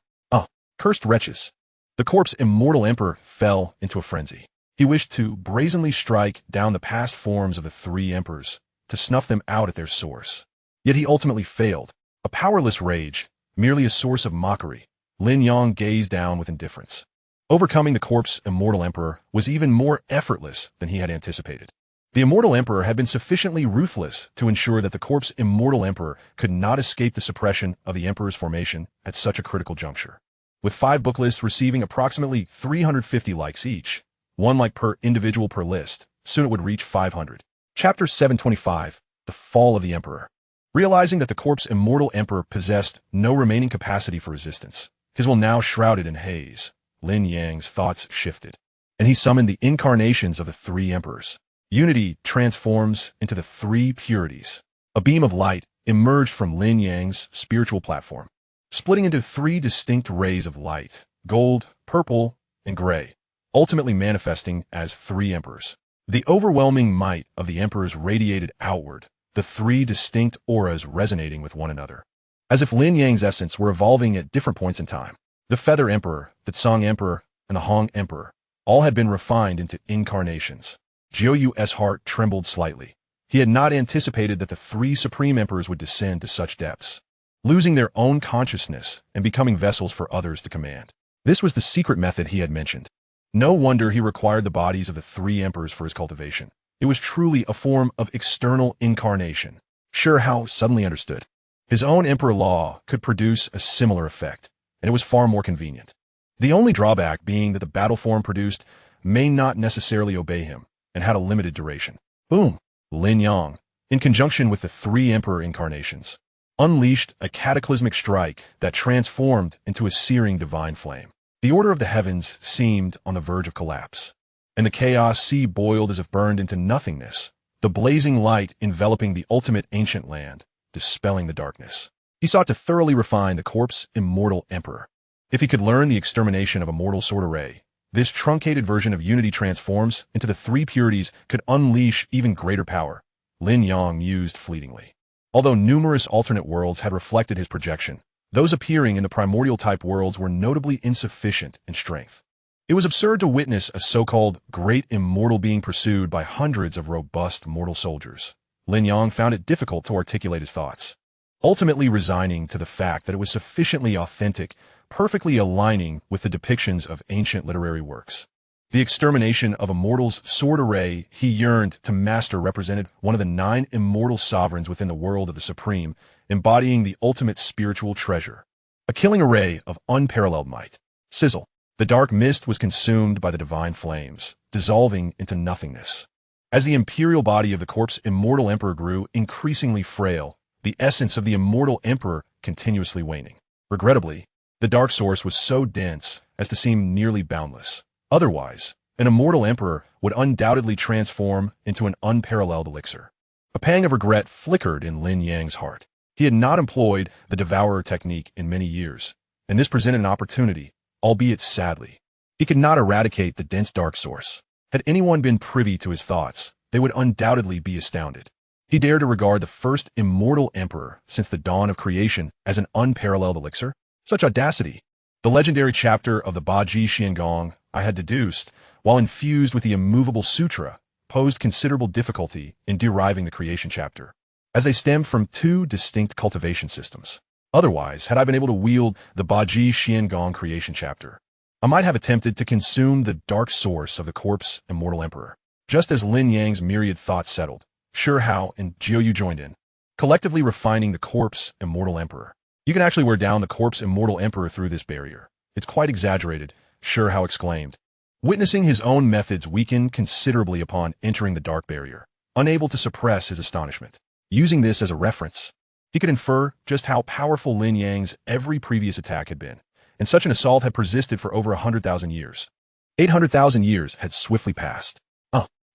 Cursed wretches! The corpse immortal emperor fell into a frenzy. He wished to brazenly strike down the past forms of the three emperors, to snuff them out at their source. Yet he ultimately failed. A powerless rage, merely a source of mockery, Lin Yang gazed down with indifference. Overcoming the corpse immortal emperor was even more effortless than he had anticipated. The immortal emperor had been sufficiently ruthless to ensure that the corpse immortal emperor could not escape the suppression of the emperor's formation at such a critical juncture. With 5 book lists receiving approximately 350 likes each, 1 like per individual per list, soon it would reach 500. Chapter 725, The Fall of the Emperor. Realizing that the corpse immortal emperor possessed no remaining capacity for resistance, his will now shrouded in haze, Lin Yang's thoughts shifted, and he summoned the incarnations of the 3 emperors. Unity transforms into the 3 purities. A beam of light emerged from Lin Yang's spiritual platform, splitting into 3 distinct rays of light, gold, purple, and gray, ultimately manifesting as 3 emperors. The overwhelming might of the emperors radiated outward, the 3 distinct auras resonating with one another, as if Lin Yang's essence were evolving at different points in time. The Feather Emperor, the Tsang Emperor, and the Hong Emperor all had been refined into incarnations. Jiuyu's heart trembled slightly. He had not anticipated that the 3 supreme emperors would descend to such depths, losing their own consciousness and becoming vessels for others to command. This was the secret method he had mentioned. No wonder he required the bodies of the 3 emperors for his cultivation. It was truly a form of external incarnation. Sure Hao suddenly understood. His own emperor law could produce a similar effect, and it was far more convenient. The only drawback being that the battle form produced may not necessarily obey him, and had a limited duration. Boom! Lin Yang, in conjunction with the 3 emperor incarnations, unleashed a cataclysmic strike that transformed into a searing divine flame. The order of the heavens seemed on the verge of collapse, and the chaos sea boiled as if burned into nothingness, the blazing light enveloping the ultimate ancient land, dispelling the darkness. He sought to thoroughly refine the corpse immortal emperor. If he could learn the extermination of a mortal sword array, this truncated version of unity transforms into the 3 purities could unleash even greater power, Lin Yang mused fleetingly. Although numerous alternate worlds had reflected his projection, those appearing in the primordial-type worlds were notably insufficient in strength. It was absurd to witness a so-called great immortal being pursued by hundreds of robust mortal soldiers. Lin Yang found it difficult to articulate his thoughts, ultimately resigning to the fact that it was sufficiently authentic, perfectly aligning with the depictions of ancient literary works. The extermination of a mortal's sword array he yearned to master represented one of the 9 immortal sovereigns within the world of the Supreme, embodying the ultimate spiritual treasure. A killing array of unparalleled might. Sizzle. The dark mist was consumed by the divine flames, dissolving into nothingness. As the imperial body of the corpse immortal emperor grew increasingly frail, the essence of the immortal emperor continuously waning. Regrettably, the dark source was so dense as to seem nearly boundless. Otherwise, an immortal emperor would undoubtedly transform into an unparalleled elixir. A pang of regret flickered in Lin Yang's heart. He had not employed the devourer technique in many years, and this presented an opportunity, albeit sadly. He could not eradicate the dense dark source. Had anyone been privy to his thoughts, they would undoubtedly be astounded. He dared to regard the first immortal emperor since the dawn of creation as an unparalleled elixir? Such audacity! The legendary chapter of the Baji Xiangong I had deduced, while infused with the immovable sutra, posed considerable difficulty in deriving the creation chapter, as they stemmed from 2 distinct cultivation systems. Otherwise, had I been able to wield the Baji Xiangong creation chapter, I might have attempted to consume the dark source of the corpse immortal emperor. Just as Lin Yang's myriad thoughts settled, Sure Hao and Jiuyu joined in, collectively refining the corpse immortal emperor. You can actually wear down the corpse immortal emperor through this barrier. It's quite exaggerated, Sure Hao exclaimed, witnessing his own methods weaken considerably upon entering the dark barrier, unable to suppress his astonishment. Using this as a reference, he could infer just how powerful Lin Yang's every previous attack had been, and such an assault had persisted for over 100,000 years. 800,000 years had swiftly passed.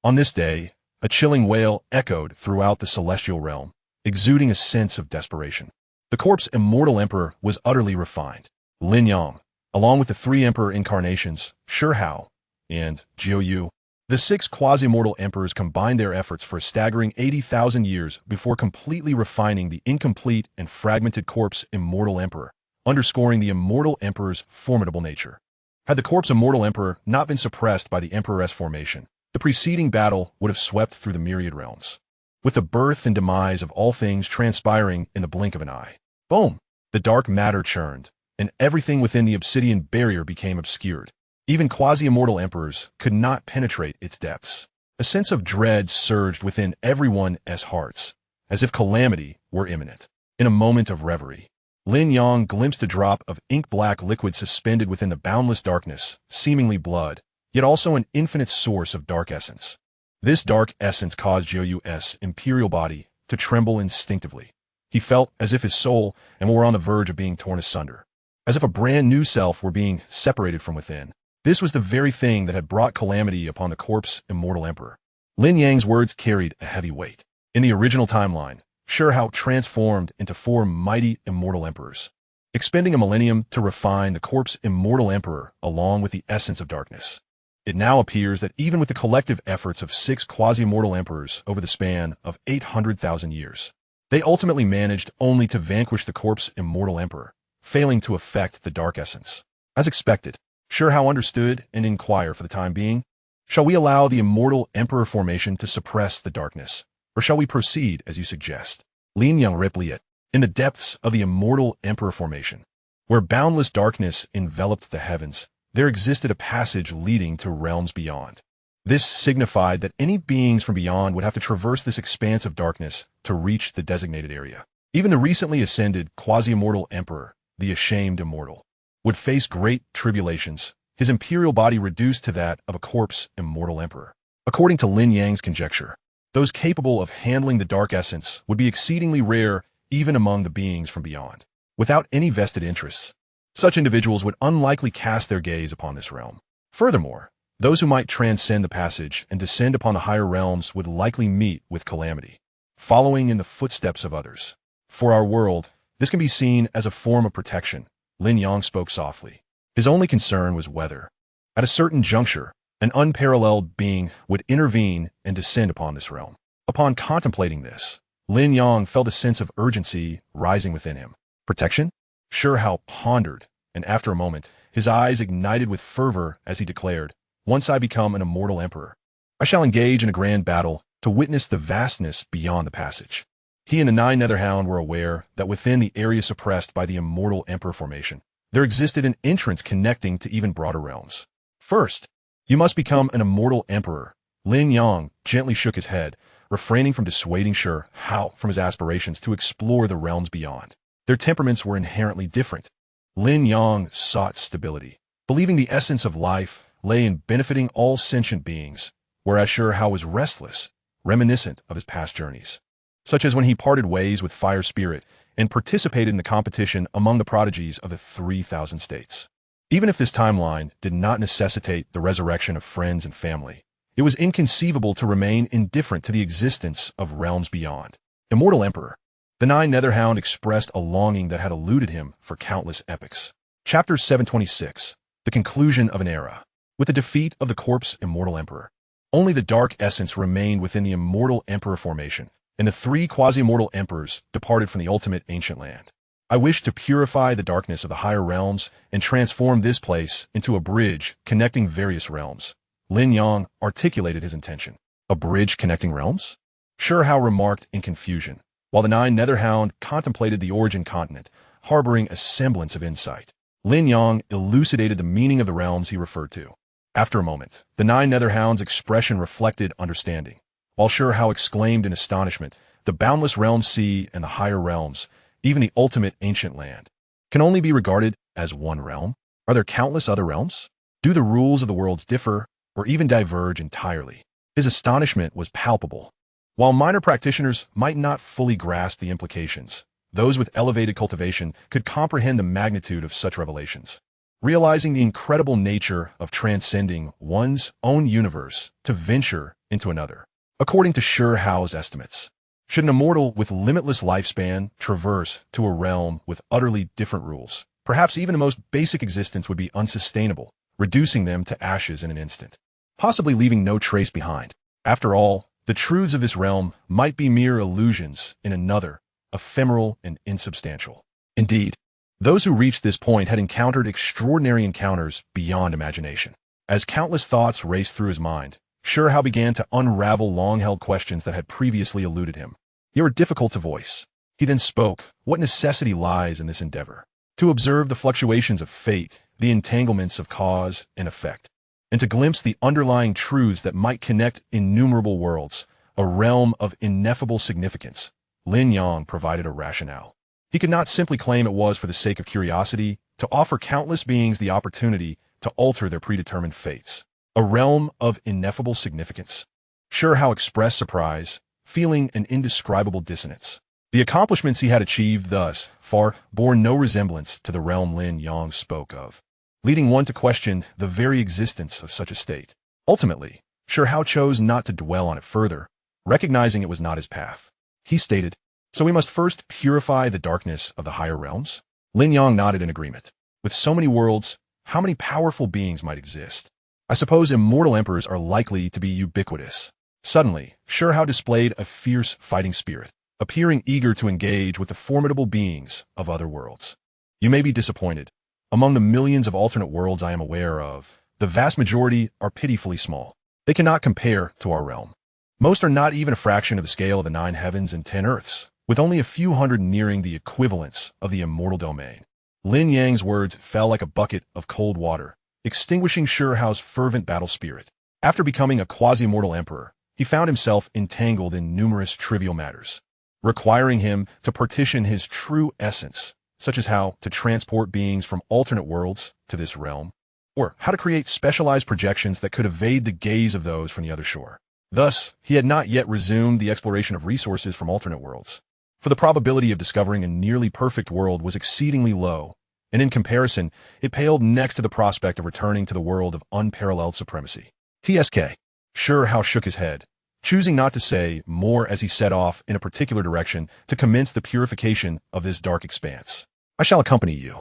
On this day, a chilling wail echoed throughout the celestial realm, exuding a sense of desperation. The corpse immortal emperor was utterly refined. Lin Yang, along with the 3 emperor incarnations, Sure Hao and Jiuyu, the 6 quasi-mortal emperors combined their efforts for a staggering 80,000 years before completely refining the incomplete and fragmented corpse immortal emperor, underscoring the immortal emperor's formidable nature. Had the corpse immortal emperor not been suppressed by the emperor's formation, the preceding battle would have swept through the myriad realms, with the birth and demise of all things transpiring in the blink of an eye. Boom! The dark matter churned, and everything within the obsidian barrier became obscured. Even quasi-immortal emperors could not penetrate its depths. A sense of dread surged within everyone's hearts, as if calamity were imminent. In a moment of reverie, Lin Yang glimpsed a drop of ink-black liquid suspended within the boundless darkness, seemingly blood, yet also an infinite source of dark essence. This dark essence caused Zhou imperial body to tremble instinctively. He felt as if his soul and were on the verge of being torn asunder, as if a brand new self were being separated from within. This was the very thing that had brought calamity upon the corpse immortal emperor. Lin Yang's words carried a heavy weight. In the original timeline, Shurhao transformed into 4 mighty immortal emperors, expending a millennium to refine the corpse immortal emperor along with the essence of darkness. It now appears that even with the collective efforts of 6 quasi-immortal emperors over the span of 800,000 years, they ultimately managed only to vanquish the corpse immortal emperor, failing to affect the dark essence. As expected, Shurhao understood and inquired for the time being, shall we allow the immortal emperor formation to suppress the darkness, or shall we proceed as you suggest? Lin Yang replied, in the depths of the immortal emperor formation, where boundless darkness enveloped the heavens, there existed a passage leading to realms beyond. This signified that any beings from beyond would have to traverse this expanse of darkness to reach the designated area. Even the recently ascended quasi-immortal emperor, the ashamed immortal, would face great tribulations, his imperial body reduced to that of a corpse immortal emperor. According to Lin Yang's conjecture, those capable of handling the dark essence would be exceedingly rare even among the beings from beyond. Without any vested interests, such individuals would unlikely cast their gaze upon this realm. Furthermore, those who might transcend the passage and descend upon the higher realms would likely meet with calamity, following in the footsteps of others. For our world, this can be seen as a form of protection. Lin Yang spoke softly. His only concern was whether, at a certain juncture, an unparalleled being would intervene and descend upon this realm. Upon contemplating this, Lin Yang felt a sense of urgency rising within him. Protection? Shurhao pondered, and after a moment, his eyes ignited with fervor as he declared, once I become an immortal emperor, I shall engage in a grand battle to witness the vastness beyond the passage. He and the 9 Netherhound were aware that within the area suppressed by the immortal emperor formation, there existed an entrance connecting to even broader realms. First, you must become an immortal emperor. Lin Yang gently shook his head, refraining from dissuading Shurhao from his aspirations to explore the realms beyond. Their temperaments were inherently different. Lin Yang sought stability, believing the essence of life lay in benefiting all sentient beings, whereas Shurhao was restless, reminiscent of his past journeys, such as when he parted ways with Fire Spirit and participated in the competition among the prodigies of the 3,000 states. Even if this timeline did not necessitate the resurrection of friends and family, it was inconceivable to remain indifferent to the existence of realms beyond. Immortal Emperor. The 9 Netherhound expressed a longing that had eluded him for countless epochs. Chapter 726. The conclusion of an era. With the defeat of the corpse Immortal Emperor, only the dark essence remained within the Immortal Emperor formation, and the 3 quasi-immortal emperors departed from the ultimate ancient land. I wish to purify the darkness of the higher realms and transform this place into a bridge connecting various realms. Lin Yang articulated his intention. A bridge connecting realms? Shurhao remarked in confusion, while the 9 Netherhound contemplated the origin continent, harboring a semblance of insight. Lin Yang elucidated the meaning of the realms he referred to. After a moment, the 9 Netherhound's expression reflected understanding, while Shurhao exclaimed in astonishment, the boundless realm sea and the higher realms, even the ultimate ancient land, can only be regarded as one realm? Are there countless other realms? Do the rules of the worlds differ, or even diverge entirely? His astonishment was palpable. While minor practitioners might not fully grasp the implications, those with elevated cultivation could comprehend the magnitude of such revelations, realizing the incredible nature of transcending one's own universe to venture into another. According to Shurhao's estimates, should an immortal with limitless lifespan traverse to a realm with utterly different rules, perhaps even the most basic existence would be unsustainable, reducing them to ashes in an instant, possibly leaving no trace behind. After all, the truths of this realm might be mere illusions in another, ephemeral and insubstantial. Indeed, those who reached this point had encountered extraordinary encounters beyond imagination. As countless thoughts raced through his mind, Shurhao began to unravel long-held questions that had previously eluded him. They were difficult to voice. He then spoke, what necessity lies in this endeavor? to observe the fluctuations of fate, the entanglements of cause and effect, and to glimpse the underlying truths that might connect innumerable worlds, a realm of ineffable significance. Lin Yang provided a rationale. He could not simply claim it was for the sake of curiosity to offer countless beings the opportunity to alter their predetermined fates. A realm of ineffable significance. Sure how express surprise, feeling an indescribable dissonance. The accomplishments he had achieved thus far bore no resemblance to the realm Lin Yang spoke of, leading one to question the very existence of such a state. Ultimately, Sure Hao chose not to dwell on it further, recognizing it was not his path. He stated, "So we must first purify the darkness of the higher realms?" Lin Yang nodded in agreement. With so many worlds, how many powerful beings might exist? I suppose immortal emperors are likely to be ubiquitous. Suddenly, Sure Hao displayed a fierce fighting spirit, appearing eager to engage with the formidable beings of other worlds. You may be disappointed. Among the millions of alternate worlds I am aware of, the vast majority are pitifully small. They cannot compare to our realm. Most are not even a fraction of the scale of the 9 heavens and 10 earths, with only a few hundred nearing the equivalence of the immortal domain. Lin Yang's words fell like a bucket of cold water, extinguishing Sure Hao's fervent battle spirit. After becoming a quasi-mortal emperor, he found himself entangled in numerous trivial matters, requiring him to partition his true essence, such as how to transport beings from alternate worlds to this realm, or how to create specialized projections that could evade the gaze of those from the other shore. Thus, he had not yet resumed the exploration of resources from alternate worlds, for the probability of discovering a nearly perfect world was exceedingly low, and in comparison, it paled next to the prospect of returning to the world of unparalleled supremacy. TSK. Sure Hao shook his head, choosing not to say more as he set off in a particular direction to commence the purification of this dark expanse. I shall accompany you.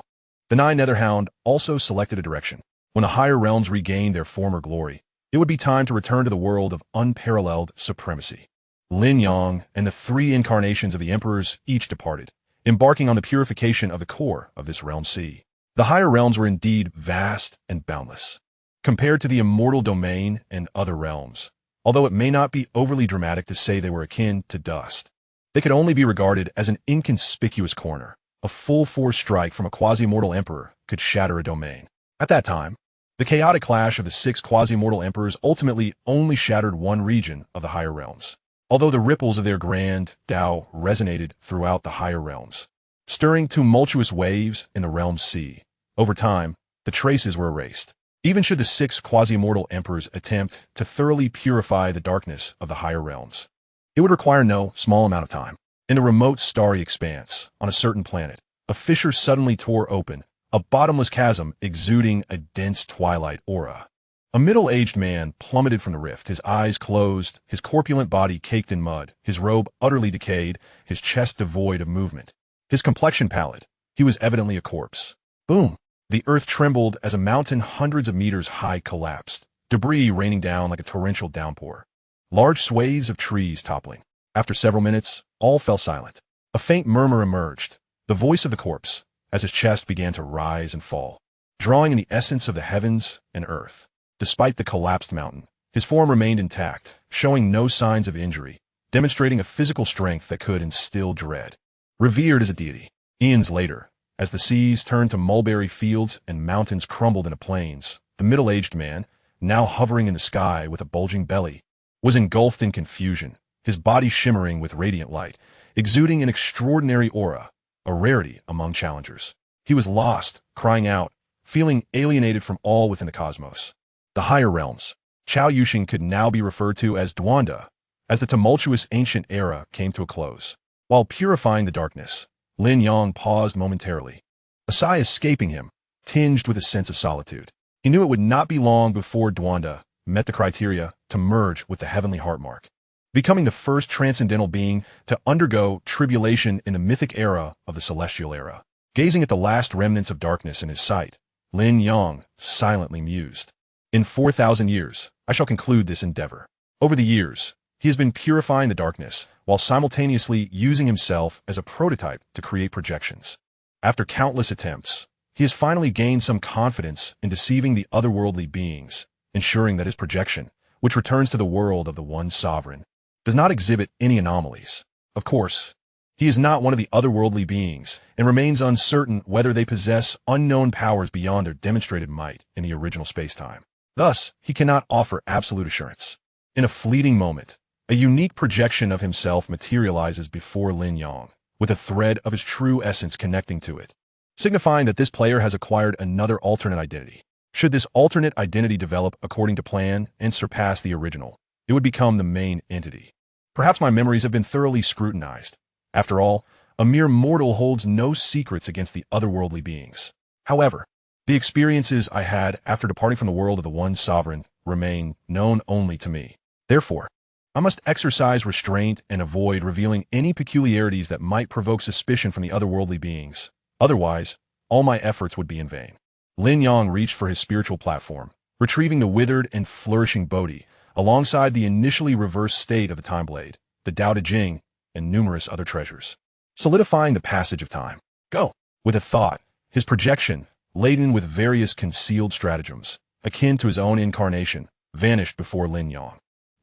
The 9 Netherhound also selected a direction. When the higher realms regained their former glory, it would be time to return to the world of unparalleled supremacy. Lin Yang and the 3 incarnations of the emperors each departed, embarking on the purification of the core of this realm sea. The higher realms were indeed vast and boundless, compared to the immortal domain and other realms. Although it may not be overly dramatic to say they were akin to dust, they could only be regarded as an inconspicuous corner. A full-force strike from a quasi-mortal emperor could shatter a domain. At that time, the chaotic clash of the 6 quasi-mortal emperors ultimately only shattered one region of the higher realms, although the ripples of their grand Tao resonated throughout the higher realms, stirring tumultuous waves in the realm's sea. Over time, the traces were erased. Even should the 6 quasi-mortal emperors attempt to thoroughly purify the darkness of the higher realms, it would require no small amount of time. In the remote starry expanse, on a certain planet, a fissure suddenly tore open, a bottomless chasm exuding a dense twilight aura. A middle-aged man plummeted from the rift, his eyes closed, his corpulent body caked in mud, his robe utterly decayed, his chest devoid of movement, his complexion pallid. He was evidently a corpse. Boom! The earth trembled as a mountain hundreds of meters high collapsed, debris raining down like a torrential downpour. Large swathes of trees toppling. After several minutes, all fell silent. A faint murmur emerged, the voice of the corpse, as his chest began to rise and fall, drawing in the essence of the heavens and earth. Despite the collapsed mountain, his form remained intact, showing no signs of injury, demonstrating a physical strength that could instill dread. Revered as a deity. Eons later, as the seas turned to mulberry fields and mountains crumbled into plains, the middle-aged man, now hovering in the sky with a bulging belly, was engulfed in confusion, his body shimmering with radiant light, exuding an extraordinary aura, a rarity among challengers. He was lost, crying out, feeling alienated from all within the cosmos. The higher realms. Chao Yuxing could now be referred to as Duanda, as the tumultuous ancient era came to a close. While purifying the darkness, Lin Yang paused momentarily, a sigh escaping him, tinged with a sense of solitude. He knew it would not be long before Duanda met the criteria to merge with the heavenly heartmark, becoming the first transcendental being to undergo tribulation in the mythic era of the celestial era. Gazing at the last remnants of darkness in his sight, Lin Yang silently mused. In 4,000 years, I shall conclude this endeavor. Over the years, he has been purifying the darkness, while simultaneously using himself as a prototype to create projections. After countless attempts, he has finally gained some confidence in deceiving the otherworldly beings, ensuring that his projection, which returns to the world of the one sovereign, does not exhibit any anomalies. Of course, He is not one of the otherworldly beings, and remains uncertain whether they possess unknown powers beyond their demonstrated might in the original spacetime. Thus, he cannot offer absolute assurance. In a fleeting moment, a unique projection of himself materializes before Lin Yang, with a thread of his true essence connecting to it, signifying that this player has acquired another alternate identity. Should this alternate identity develop according to plan and surpass the original, it would become the main entity. Perhaps my memories have been thoroughly scrutinized. After all, a mere mortal holds no secrets against the otherworldly beings. However, the experiences I had after departing from the world of the One Sovereign remain known only to me. Therefore, I must exercise restraint and avoid revealing any peculiarities that might provoke suspicion from the otherworldly beings. Otherwise, all my efforts would be in vain. Lin Yang reached for his spiritual platform, retrieving the withered and flourishing Bodhi, alongside the initially reversed state of the Time Blade, the Tao Te Ching, and numerous other treasures, solidifying the passage of time. Go! With a thought, his projection, laden with various concealed stratagems, akin to his own incarnation, vanished before Lin Yang.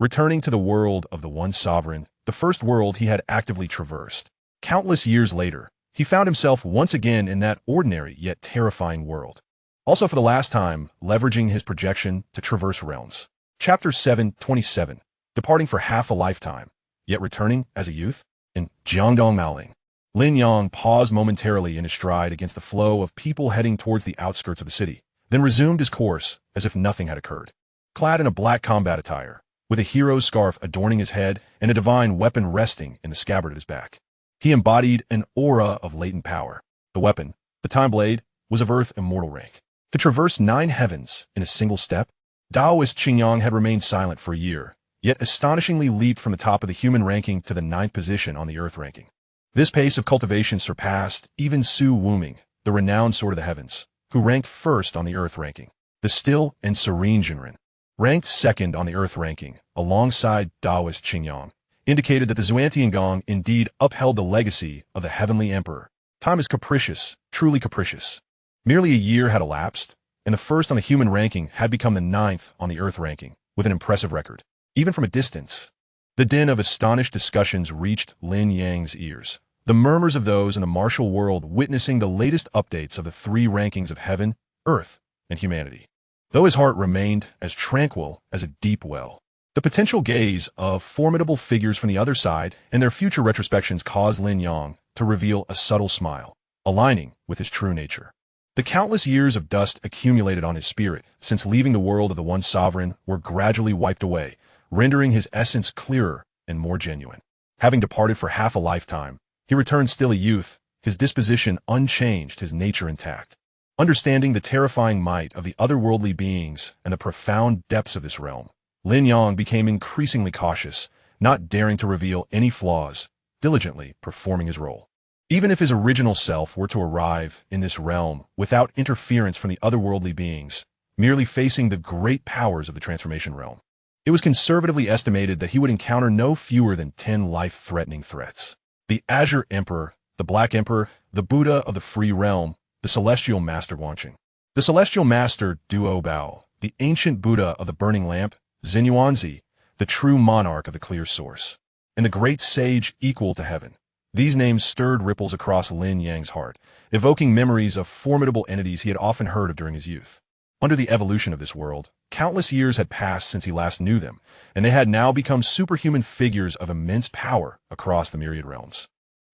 Returning to the world of the One Sovereign, the first world he had actively traversed. Countless years later, he found himself once again in that ordinary yet terrifying world. Also for the last time, leveraging his projection to traverse realms. Chapter 727, departing for half a lifetime, yet returning as a youth? In Jiangdong Maoling, Lin Yang paused momentarily in his stride against the flow of people heading towards the outskirts of the city, then resumed his course as if nothing had occurred. Clad in a black combat attire, with a hero's scarf adorning his head and a divine weapon resting in the scabbard at his back, he embodied an aura of latent power. The weapon, the Time Blade, was of Earth immortal rank. To traverse 9 heavens in a single step, Taoist Qingyang had remained silent for a year, yet astonishingly leaped from the top of the human ranking to the 9th position on the Earth ranking. This pace of cultivation surpassed even Su Wuming, the renowned Sword of the Heavens, who ranked first on the Earth ranking. The still and serene Jinren, ranked second on the Earth ranking, alongside Taoist Qingyang, indicated that the Xuantiangong indeed upheld the legacy of the Heavenly Emperor. Time is capricious, truly capricious. Merely a year had elapsed, and the first on the human ranking had become the 9th on the Earth ranking, with an impressive record. Even from a distance, the din of astonished discussions reached Lin Yang's ears, the murmurs of those in the martial world witnessing the latest updates of the 3 rankings of heaven, earth, and humanity. Though his heart remained as tranquil as a deep well, the potential gaze of formidable figures from the other side and their future retrospections caused Lin Yang to reveal a subtle smile, aligning with his true nature. The countless years of dust accumulated on his spirit since leaving the world of the One Sovereign were gradually wiped away, rendering his essence clearer and more genuine. Having departed for half a lifetime, he returned still a youth, his disposition unchanged, his nature intact. Understanding the terrifying might of the otherworldly beings and the profound depths of this realm, Lin Yang became increasingly cautious, not daring to reveal any flaws, diligently performing his role. Even if his original self were to arrive in this realm without interference from the otherworldly beings, merely facing the great powers of the transformation realm, it was conservatively estimated that he would encounter no fewer than 10 life-threatening threats. The Azure Emperor, the Black Emperor, the Buddha of the Free Realm, the Celestial Master Guanqing, the Celestial Master Duo Bao, the Ancient Buddha of the Burning Lamp, Xinyuanzi, the True Monarch of the Clear Source, and the Great Sage Equal to Heaven. These names stirred ripples across Lin Yang's heart, evoking memories of formidable entities he had often heard of during his youth. Under the evolution of this world, countless years had passed since he last knew them, and they had now become superhuman figures of immense power across the myriad realms.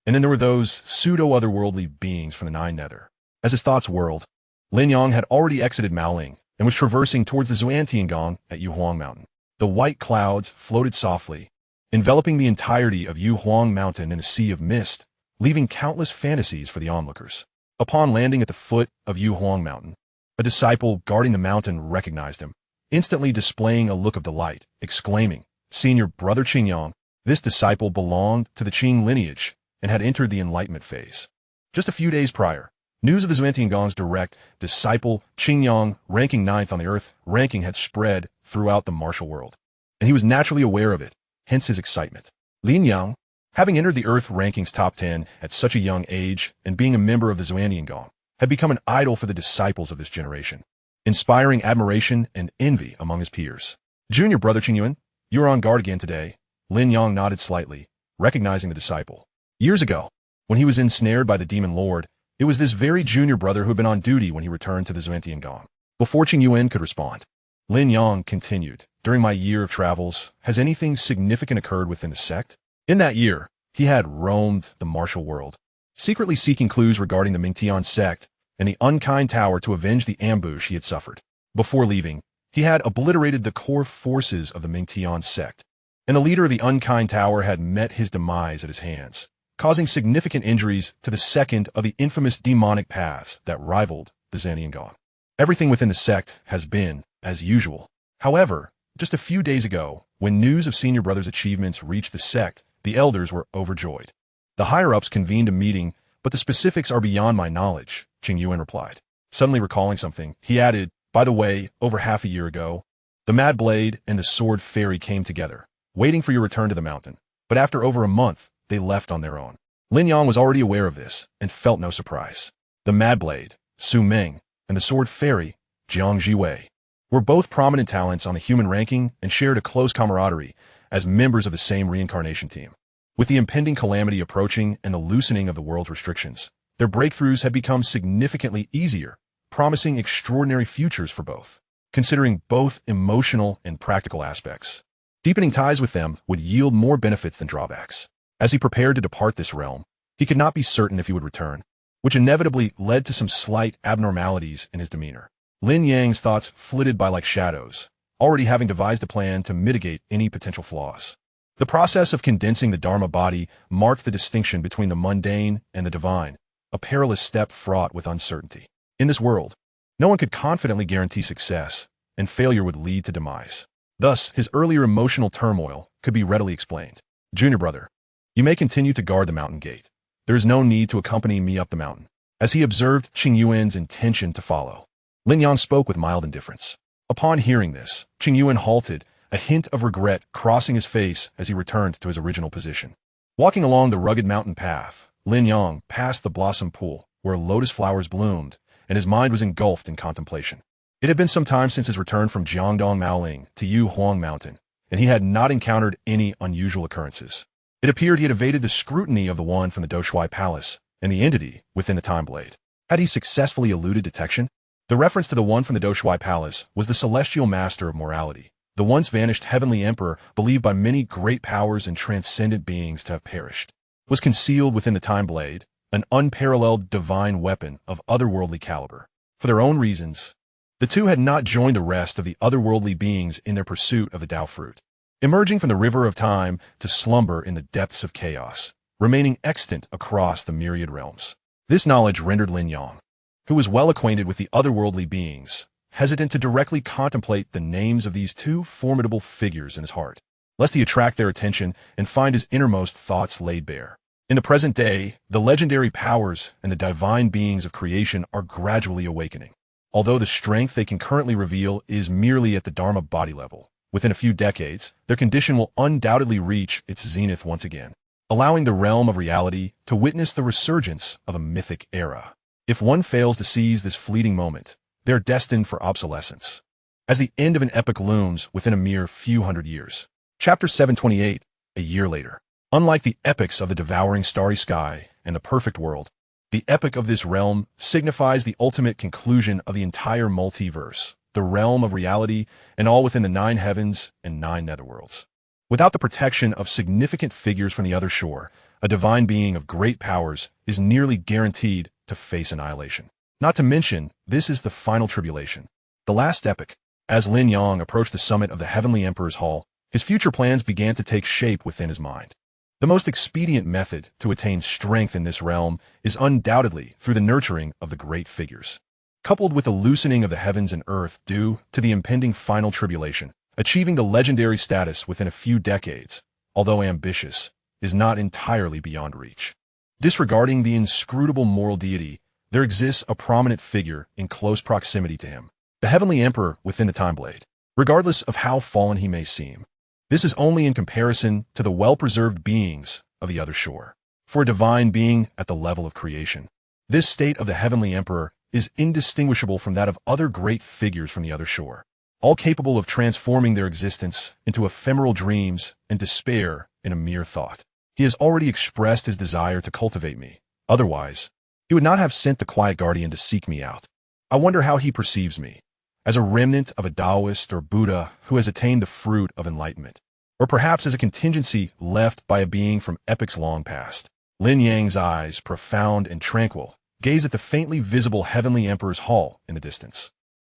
And then there were those pseudo-otherworldly beings from the 9 Nether. As his thoughts whirled, Lin Yang had already exited Maoling and was traversing towards the Xuantiangong at Yuhuang Mountain. The white clouds floated softly, enveloping the entirety of Yuhuang Mountain in a sea of mist, leaving countless fantasies for the onlookers. Upon landing at the foot of Yuhuang Mountain, a disciple guarding the mountain recognized him, instantly displaying a look of delight, exclaiming, "Senior Brother Qingyang." This disciple belonged to the Qing lineage and had entered the Enlightenment phase. Just a few days prior, news of the Xuantiangong's direct disciple Qingyang ranking 9th on the Earth ranking had spread throughout the martial world, and he was naturally aware of it, hence his excitement. Lin Yang, having entered the Earth rankings top 10 at such a young age and being a member of the Xuantiangong, had become an idol for the disciples of this generation, inspiring admiration and envy among his peers. "Junior Brother Qingyuan, you are on guard again today." Lin Yang nodded slightly, recognizing the disciple. Years ago, when he was ensnared by the demon lord, it was this very junior brother who had been on duty when he returned to the Zhuangtiangong. Before Qing Yuan could respond, Lin Yang continued, "During my year of travels, has anything significant occurred within the sect?" In that year, he had roamed the martial world, secretly seeking clues regarding the Mingtian sect and the unkind tower to avenge the ambush he had suffered. Before leaving, he had obliterated the core forces of the Mingtian sect, and the leader of the unkind tower had met his demise at his hands, causing significant injuries to the second of the infamous demonic paths that rivaled the Zhuangtiangong. Everything within the sect has been as usual. However, just a few days ago, when news of Senior Brother's achievements reached the sect, the elders were overjoyed. The higher-ups convened a meeting, but the specifics are beyond my knowledge, Qing Yuan replied. Suddenly recalling something, he added, "By the way, over half a year ago, the Mad Blade and the Sword Fairy came together, waiting for your return to the mountain. But after over a month, they left on their own." Lin Yang was already aware of this and felt no surprise. The Mad Blade, Su Meng, and the Sword Fairy, Jiang Jiwei, were both prominent talents on the human ranking and shared a close camaraderie as members of the same reincarnation team. With the impending calamity approaching and the loosening of the world's restrictions, their breakthroughs had become significantly easier, promising extraordinary futures for both, considering both emotional and practical aspects. Deepening ties with them would yield more benefits than drawbacks. As he prepared to depart this realm, he could not be certain if he would return, which inevitably led to some slight abnormalities in his demeanor. Lin Yang's thoughts flitted by like shadows, already having devised a plan to mitigate any potential flaws. The process of condensing the Dharma body marked the distinction between the mundane and the divine, a perilous step fraught with uncertainty. In this world, no one could confidently guarantee success, and failure would lead to demise. Thus, his earlier emotional turmoil could be readily explained. "Junior brother, you may continue to guard the mountain gate. There is no need to accompany me up the mountain." As he observed Qing Yuan's intention to follow, Lin Yang spoke with mild indifference. Upon hearing this, Qing Yuan halted, a hint of regret crossing his face as he returned to his original position. Walking along the rugged mountain path, Lin Yang passed the blossom pool, where lotus flowers bloomed, and his mind was engulfed in contemplation. It had been some time since his return from Jiangdong Maoling to Yu Huang Mountain, and he had not encountered any unusual occurrences. It appeared he had evaded the scrutiny of the one from the Doshui Palace and the entity within the Time Blade. Had he successfully eluded detection? The reference to the one from the Doshui Palace was the celestial master of morality, the once vanished heavenly emperor believed by many great powers and transcendent beings to have perished. Was concealed within the Time Blade, an unparalleled divine weapon of otherworldly caliber. For their own reasons, the two had not joined the rest of the otherworldly beings in their pursuit of the Tao fruit, emerging from the river of time to slumber in the depths of chaos, remaining extant across the myriad realms. This knowledge rendered Lin Yang, who was well acquainted with the otherworldly beings, hesitant to directly contemplate the names of these two formidable figures in his heart, lest he attract their attention and find his innermost thoughts laid bare. In the present day, the legendary powers and the divine beings of creation are gradually awakening. Although the strength they can currently reveal is merely at the Dharma body level, within a few decades, their condition will undoubtedly reach its zenith once again, allowing the realm of reality to witness the resurgence of a mythic era. If one fails to seize this fleeting moment, they are destined for obsolescence, as the end of an epoch looms within a mere few hundred years. Chapter 728, a year later. Unlike the epics of the devouring starry sky and the perfect world, the epic of this realm signifies the ultimate conclusion of the entire multiverse, the realm of reality, and all within the 9 heavens and 9 netherworlds. Without the protection of significant figures from the other shore, a divine being of great powers is nearly guaranteed to face annihilation. Not to mention, this is the final tribulation, the last epoch. As Lin Yang approached the summit of the Heavenly Emperor's Hall, his future plans began to take shape within his mind. The most expedient method to attain strength in this realm is undoubtedly through the nurturing of the great figures. Coupled with the loosening of the heavens and earth due to the impending final tribulation, achieving the legendary status within a few decades, although ambitious, is not entirely beyond reach. Disregarding the inscrutable moral deity, there exists a prominent figure in close proximity to him, the Heavenly Emperor within the Time Blade. Regardless of how fallen he may seem, this is only in comparison to the well-preserved beings of the other shore. For a divine being at the level of creation, this state of the Heavenly Emperor is indistinguishable from that of other great figures from the other shore, all capable of transforming their existence into ephemeral dreams and despair in a mere thought. He has already expressed his desire to cultivate me. Otherwise, he would not have sent the quiet guardian to seek me out. I wonder how he perceives me. As a remnant of a Taoist or Buddha who has attained the fruit of enlightenment. Or perhaps as a contingency left by a being from epochs long past. Lin Yang's eyes, profound and tranquil, gaze at the faintly visible Heavenly Emperor's hall in the distance.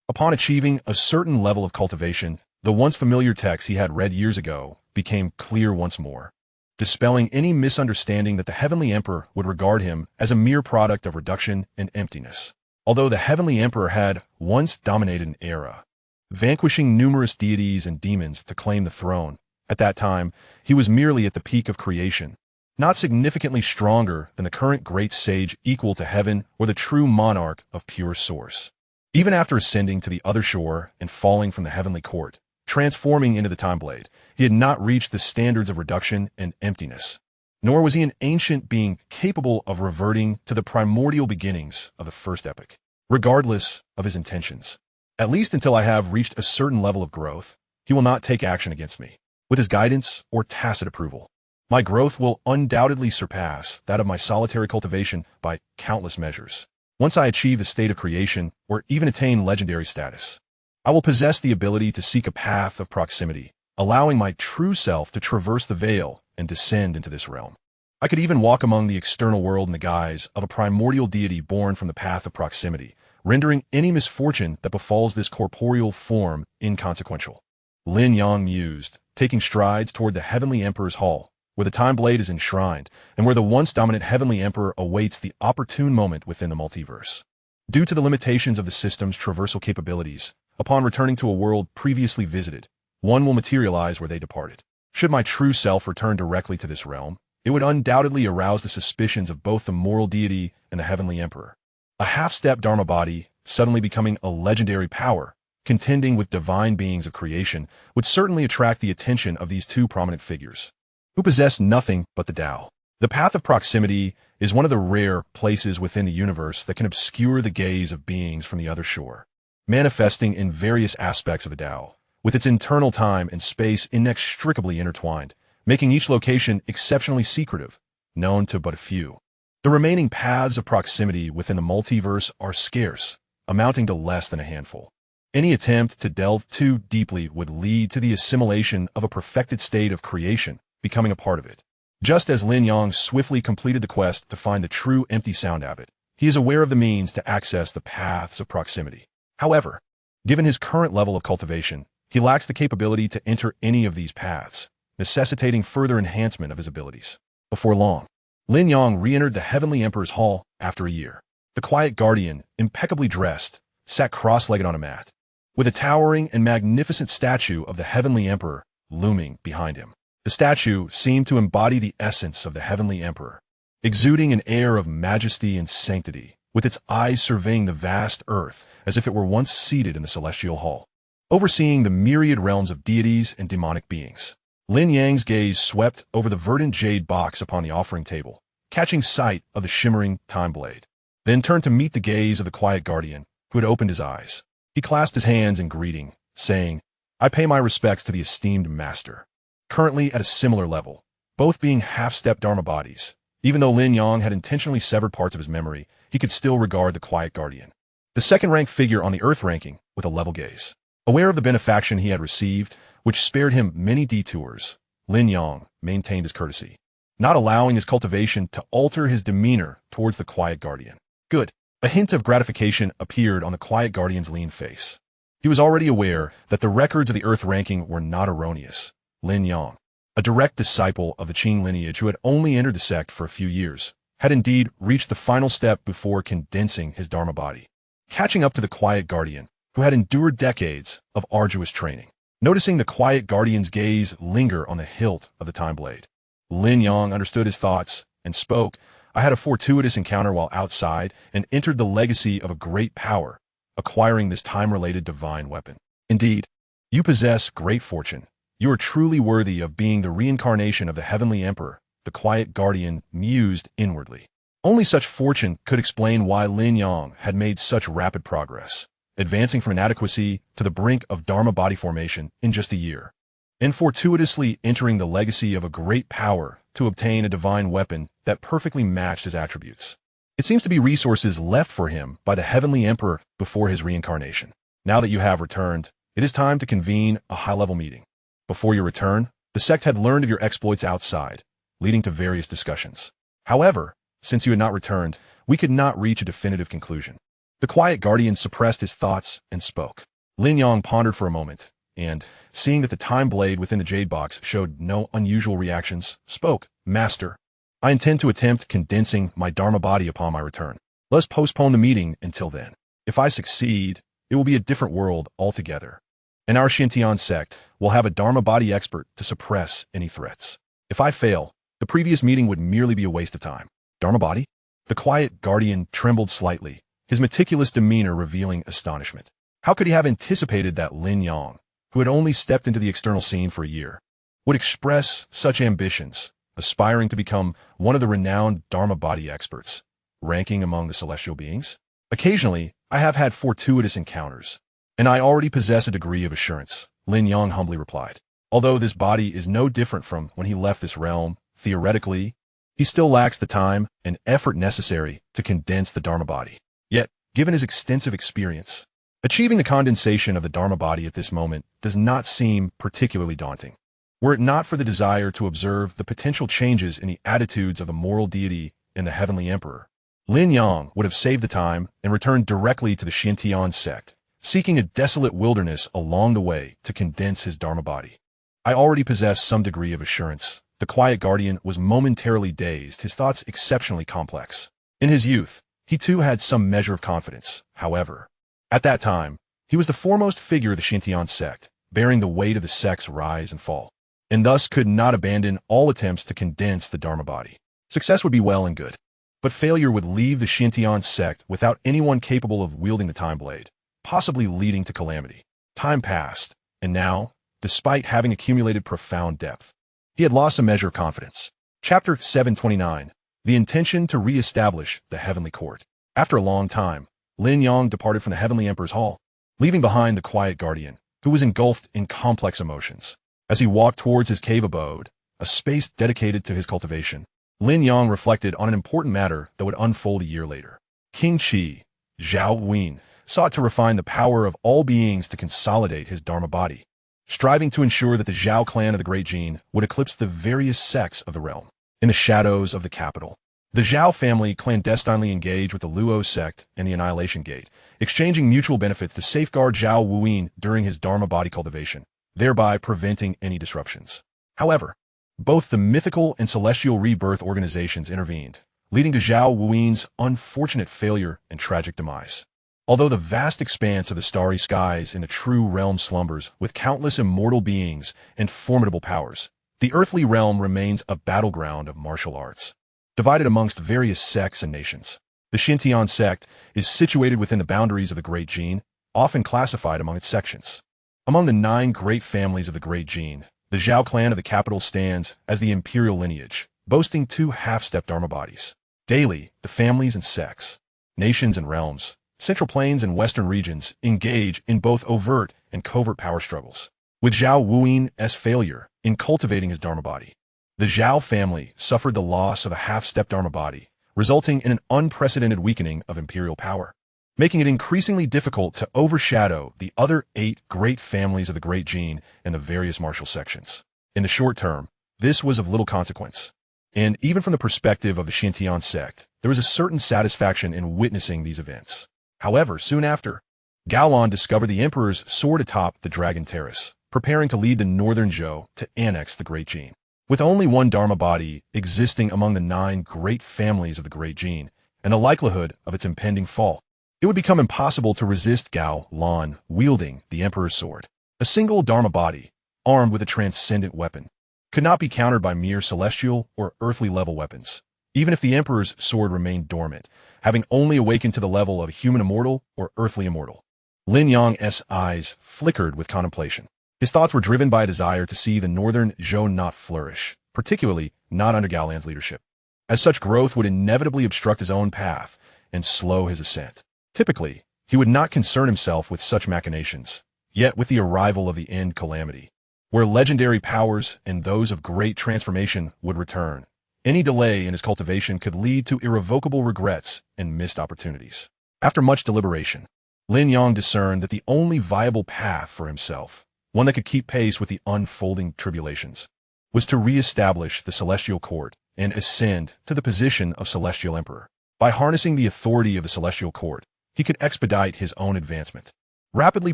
Upon achieving a certain level of cultivation, the once familiar text he had read years ago became clear once more, dispelling any misunderstanding that the Heavenly Emperor would regard him as a mere product of reduction and emptiness. Although the Heavenly Emperor had once dominated an era, vanquishing numerous deities and demons to claim the throne, at that time, he was merely at the peak of creation, not significantly stronger than the current great sage equal to heaven or the true monarch of pure source. Even after ascending to the other shore and falling from the heavenly court, transforming into the Time Blade, he had not reached the standards of reduction and emptiness. Nor was he an ancient being capable of reverting to the primordial beginnings of the first epoch, regardless of his intentions. At least until I have reached a certain level of growth, he will not take action against me, with his guidance or tacit approval. My growth will undoubtedly surpass that of my solitary cultivation by countless measures. Once I achieve the state of creation, or even attain legendary status, I will possess the ability to seek a path of proximity, allowing my true self to traverse the veil and descend into this realm. I could even walk among the external world in the guise of a primordial deity born from the path of proximity, rendering any misfortune that befalls this corporeal form inconsequential. Lin Yang mused, taking strides toward the Heavenly Emperor's hall, where the Time Blade is enshrined, and where the once dominant Heavenly Emperor awaits the opportune moment within the multiverse. Due to the limitations of the system's traversal capabilities, upon returning to a world previously visited, one will materialize where they departed. Should my true self return directly to this realm, it would undoubtedly arouse the suspicions of both the moral deity and the Heavenly Emperor. A half-step Dharma body, suddenly becoming a legendary power, contending with divine beings of creation, would certainly attract the attention of these two prominent figures, who possess nothing but the Tao. The path of proximity is one of the rare places within the universe that can obscure the gaze of beings from the other shore, manifesting in various aspects of the Tao, with its internal time and space inextricably intertwined, making each location exceptionally secretive, known to but a few. The remaining paths of proximity within the multiverse are scarce, amounting to less than a handful. Any attempt to delve too deeply would lead to the assimilation of a perfected state of creation, becoming a part of it. Just as Lin Yang swiftly completed the quest to find the true empty sound abbot, he is aware of the means to access the paths of proximity. However, given his current level of cultivation, he lacks the capability to enter any of these paths, necessitating further enhancement of his abilities. Before long, Lin Yang re-entered the Heavenly Emperor's hall after a year. The quiet guardian, impeccably dressed, sat cross-legged on a mat, with a towering and magnificent statue of the Heavenly Emperor looming behind him. The statue seemed to embody the essence of the Heavenly Emperor, exuding an air of majesty and sanctity, with its eyes surveying the vast earth as if it were once seated in the celestial hall, overseeing the myriad realms of deities and demonic beings. Lin Yang's gaze swept over the verdant jade box upon the offering table, catching sight of the shimmering Time Blade, then turned to meet the gaze of the quiet guardian, who had opened his eyes. He clasped his hands in greeting, saying, "I pay my respects to the esteemed master." Currently at a similar level, both being half-step Dharma bodies, even though Lin Yang had intentionally severed parts of his memory, he could still regard the quiet guardian, the second-ranked figure on the Earth ranking, with a level gaze. Aware of the benefaction he had received, which spared him many detours, Lin Yang maintained his courtesy, not allowing his cultivation to alter his demeanor towards the quiet guardian. Good. A hint of gratification appeared on the quiet guardian's lean face. He was already aware that the records of the Earth ranking were not erroneous. Lin Yang, a direct disciple of the Qing lineage who had only entered the sect for a few years, had indeed reached the final step before condensing his Dharma body, catching up to the quiet guardian, who had endured decades of arduous training. Noticing the quiet guardian's gaze linger on the hilt of the Time Blade, Lin Yang understood his thoughts and spoke. "I had a fortuitous encounter while outside and entered the legacy of a great power, acquiring this time-related divine weapon. Indeed, you possess great fortune. You are truly worthy of being the reincarnation of the Heavenly Emperor," the quiet guardian mused inwardly. Only such fortune could explain why Lin Yang had made such rapid progress, advancing from inadequacy to the brink of Dharma body formation in just a year, and fortuitously entering the legacy of a great power to obtain a divine weapon that perfectly matched his attributes. It seems to be resources left for him by the Heavenly Emperor before his reincarnation. Now that you have returned, it is time to convene a high-level meeting. Before your return, the sect had learned of your exploits outside, leading to various discussions. However, since you had not returned, we could not reach a definitive conclusion. The quiet guardian suppressed his thoughts and spoke. Lin Yang pondered for a moment, and, seeing that the time blade within the jade box showed no unusual reactions, spoke. Master, I intend to attempt condensing my Dharma body upon my return. Let's postpone the meeting until then. If I succeed, it will be a different world altogether. And our Xintian sect will have a Dharma body expert to suppress any threats. If I fail, the previous meeting would merely be a waste of time. Dharma body? The quiet guardian trembled slightly, his meticulous demeanor revealing astonishment. How could he have anticipated that Lin Yang, who had only stepped into the external scene for a year, would express such ambitions, aspiring to become one of the renowned Dharma body experts, ranking among the celestial beings? Occasionally, I have had fortuitous encounters, and I already possess a degree of assurance, Lin Yang humbly replied. Although this body is no different from when he left this realm, theoretically, he still lacks the time and effort necessary to condense the Dharma body. Yet, given his extensive experience, achieving the condensation of the Dharma body at this moment does not seem particularly daunting. Were it not for the desire to observe the potential changes in the attitudes of the moral deity and the Heavenly Emperor, Lin Yang would have saved the time and returned directly to the Xintian sect, seeking a desolate wilderness along the way to condense his Dharma body. I already possess some degree of assurance. The quiet guardian was momentarily dazed, his thoughts exceptionally complex. In his youth, he too had some measure of confidence, however. At that time, he was the foremost figure of the Xintian sect, bearing the weight of the sect's rise and fall, and thus could not abandon all attempts to condense the Dharma body. Success would be well and good, but failure would leave the Xintian sect without anyone capable of wielding the time blade, possibly leading to calamity. Time passed, and now, despite having accumulated profound depth, he had lost a measure of confidence. Chapter 729. The intention to re-establish the Heavenly Court. After a long time, Lin Yang departed from the Heavenly Emperor's hall, leaving behind the quiet guardian, who was engulfed in complex emotions. As he walked towards his cave abode, a space dedicated to his cultivation, Lin Yang reflected on an important matter that would unfold a year later. King Qi, Zhao Wuyin, sought to refine the power of all beings to consolidate his Dharma body, striving to ensure that the Zhao clan of the Great Gene would eclipse the various sects of the realm. In the shadows of the capital, the Zhao family clandestinely engaged with the Luo sect and the Annihilation Gate, exchanging mutual benefits to safeguard Zhao Wuyin during his Dharma body cultivation, thereby preventing any disruptions. However, both the mythical and celestial rebirth organizations intervened, leading to Zhao Wuyin's unfortunate failure and tragic demise. Although the vast expanse of the starry skies in the true realm slumbers with countless immortal beings and formidable powers, the earthly realm remains a battleground of martial arts, divided amongst various sects and nations. The Xintian sect is situated within the boundaries of the Great Gene, often classified among its sections. Among the 9 great families of the Great Gene, the Zhao clan of the capital stands as the imperial lineage, boasting 2 half-step Dharma bodies. Daily, the families and sects, nations and realms, Central Plains and Western regions engage in both overt and covert power struggles. With Zhao Wuyin's failure in cultivating his Dharma body, the Zhao family suffered the loss of a half-step Dharma body, resulting in an unprecedented weakening of imperial power, making it increasingly difficult to overshadow the other 8 great families of the Great Gene and the various martial sections. In the short term, this was of little consequence, and even from the perspective of the Xintian sect, there was a certain satisfaction in witnessing these events. However, soon after, Gaolan discovered the Emperor's sword atop the Dragon Terrace, preparing to lead the Northern Zhou to annex the Great Gene. With only one Dharma body existing among the 9 great families of the Great Gene, and the likelihood of its impending fall, it would become impossible to resist Gao Lan wielding the Emperor's sword. A single Dharma body, armed with a transcendent weapon, could not be countered by mere celestial or earthly level weapons, even if the Emperor's sword remained dormant, having only awakened to the level of a human immortal or earthly immortal. Lin Yang's eyes flickered with contemplation. His thoughts were driven by a desire to see the Northern Zhou not flourish, particularly not under Gaolan's leadership, as such growth would inevitably obstruct his own path and slow his ascent. Typically, he would not concern himself with such machinations, yet with the arrival of the end calamity, where legendary powers and those of great transformation would return. Any delay in his cultivation could lead to irrevocable regrets and missed opportunities. After much deliberation, Lin Yang discerned that the only viable path for himself, one that could keep pace with the unfolding tribulations, was to re-establish the Celestial Court and ascend to the position of Celestial Emperor. By harnessing the authority of the Celestial Court, he could expedite his own advancement, rapidly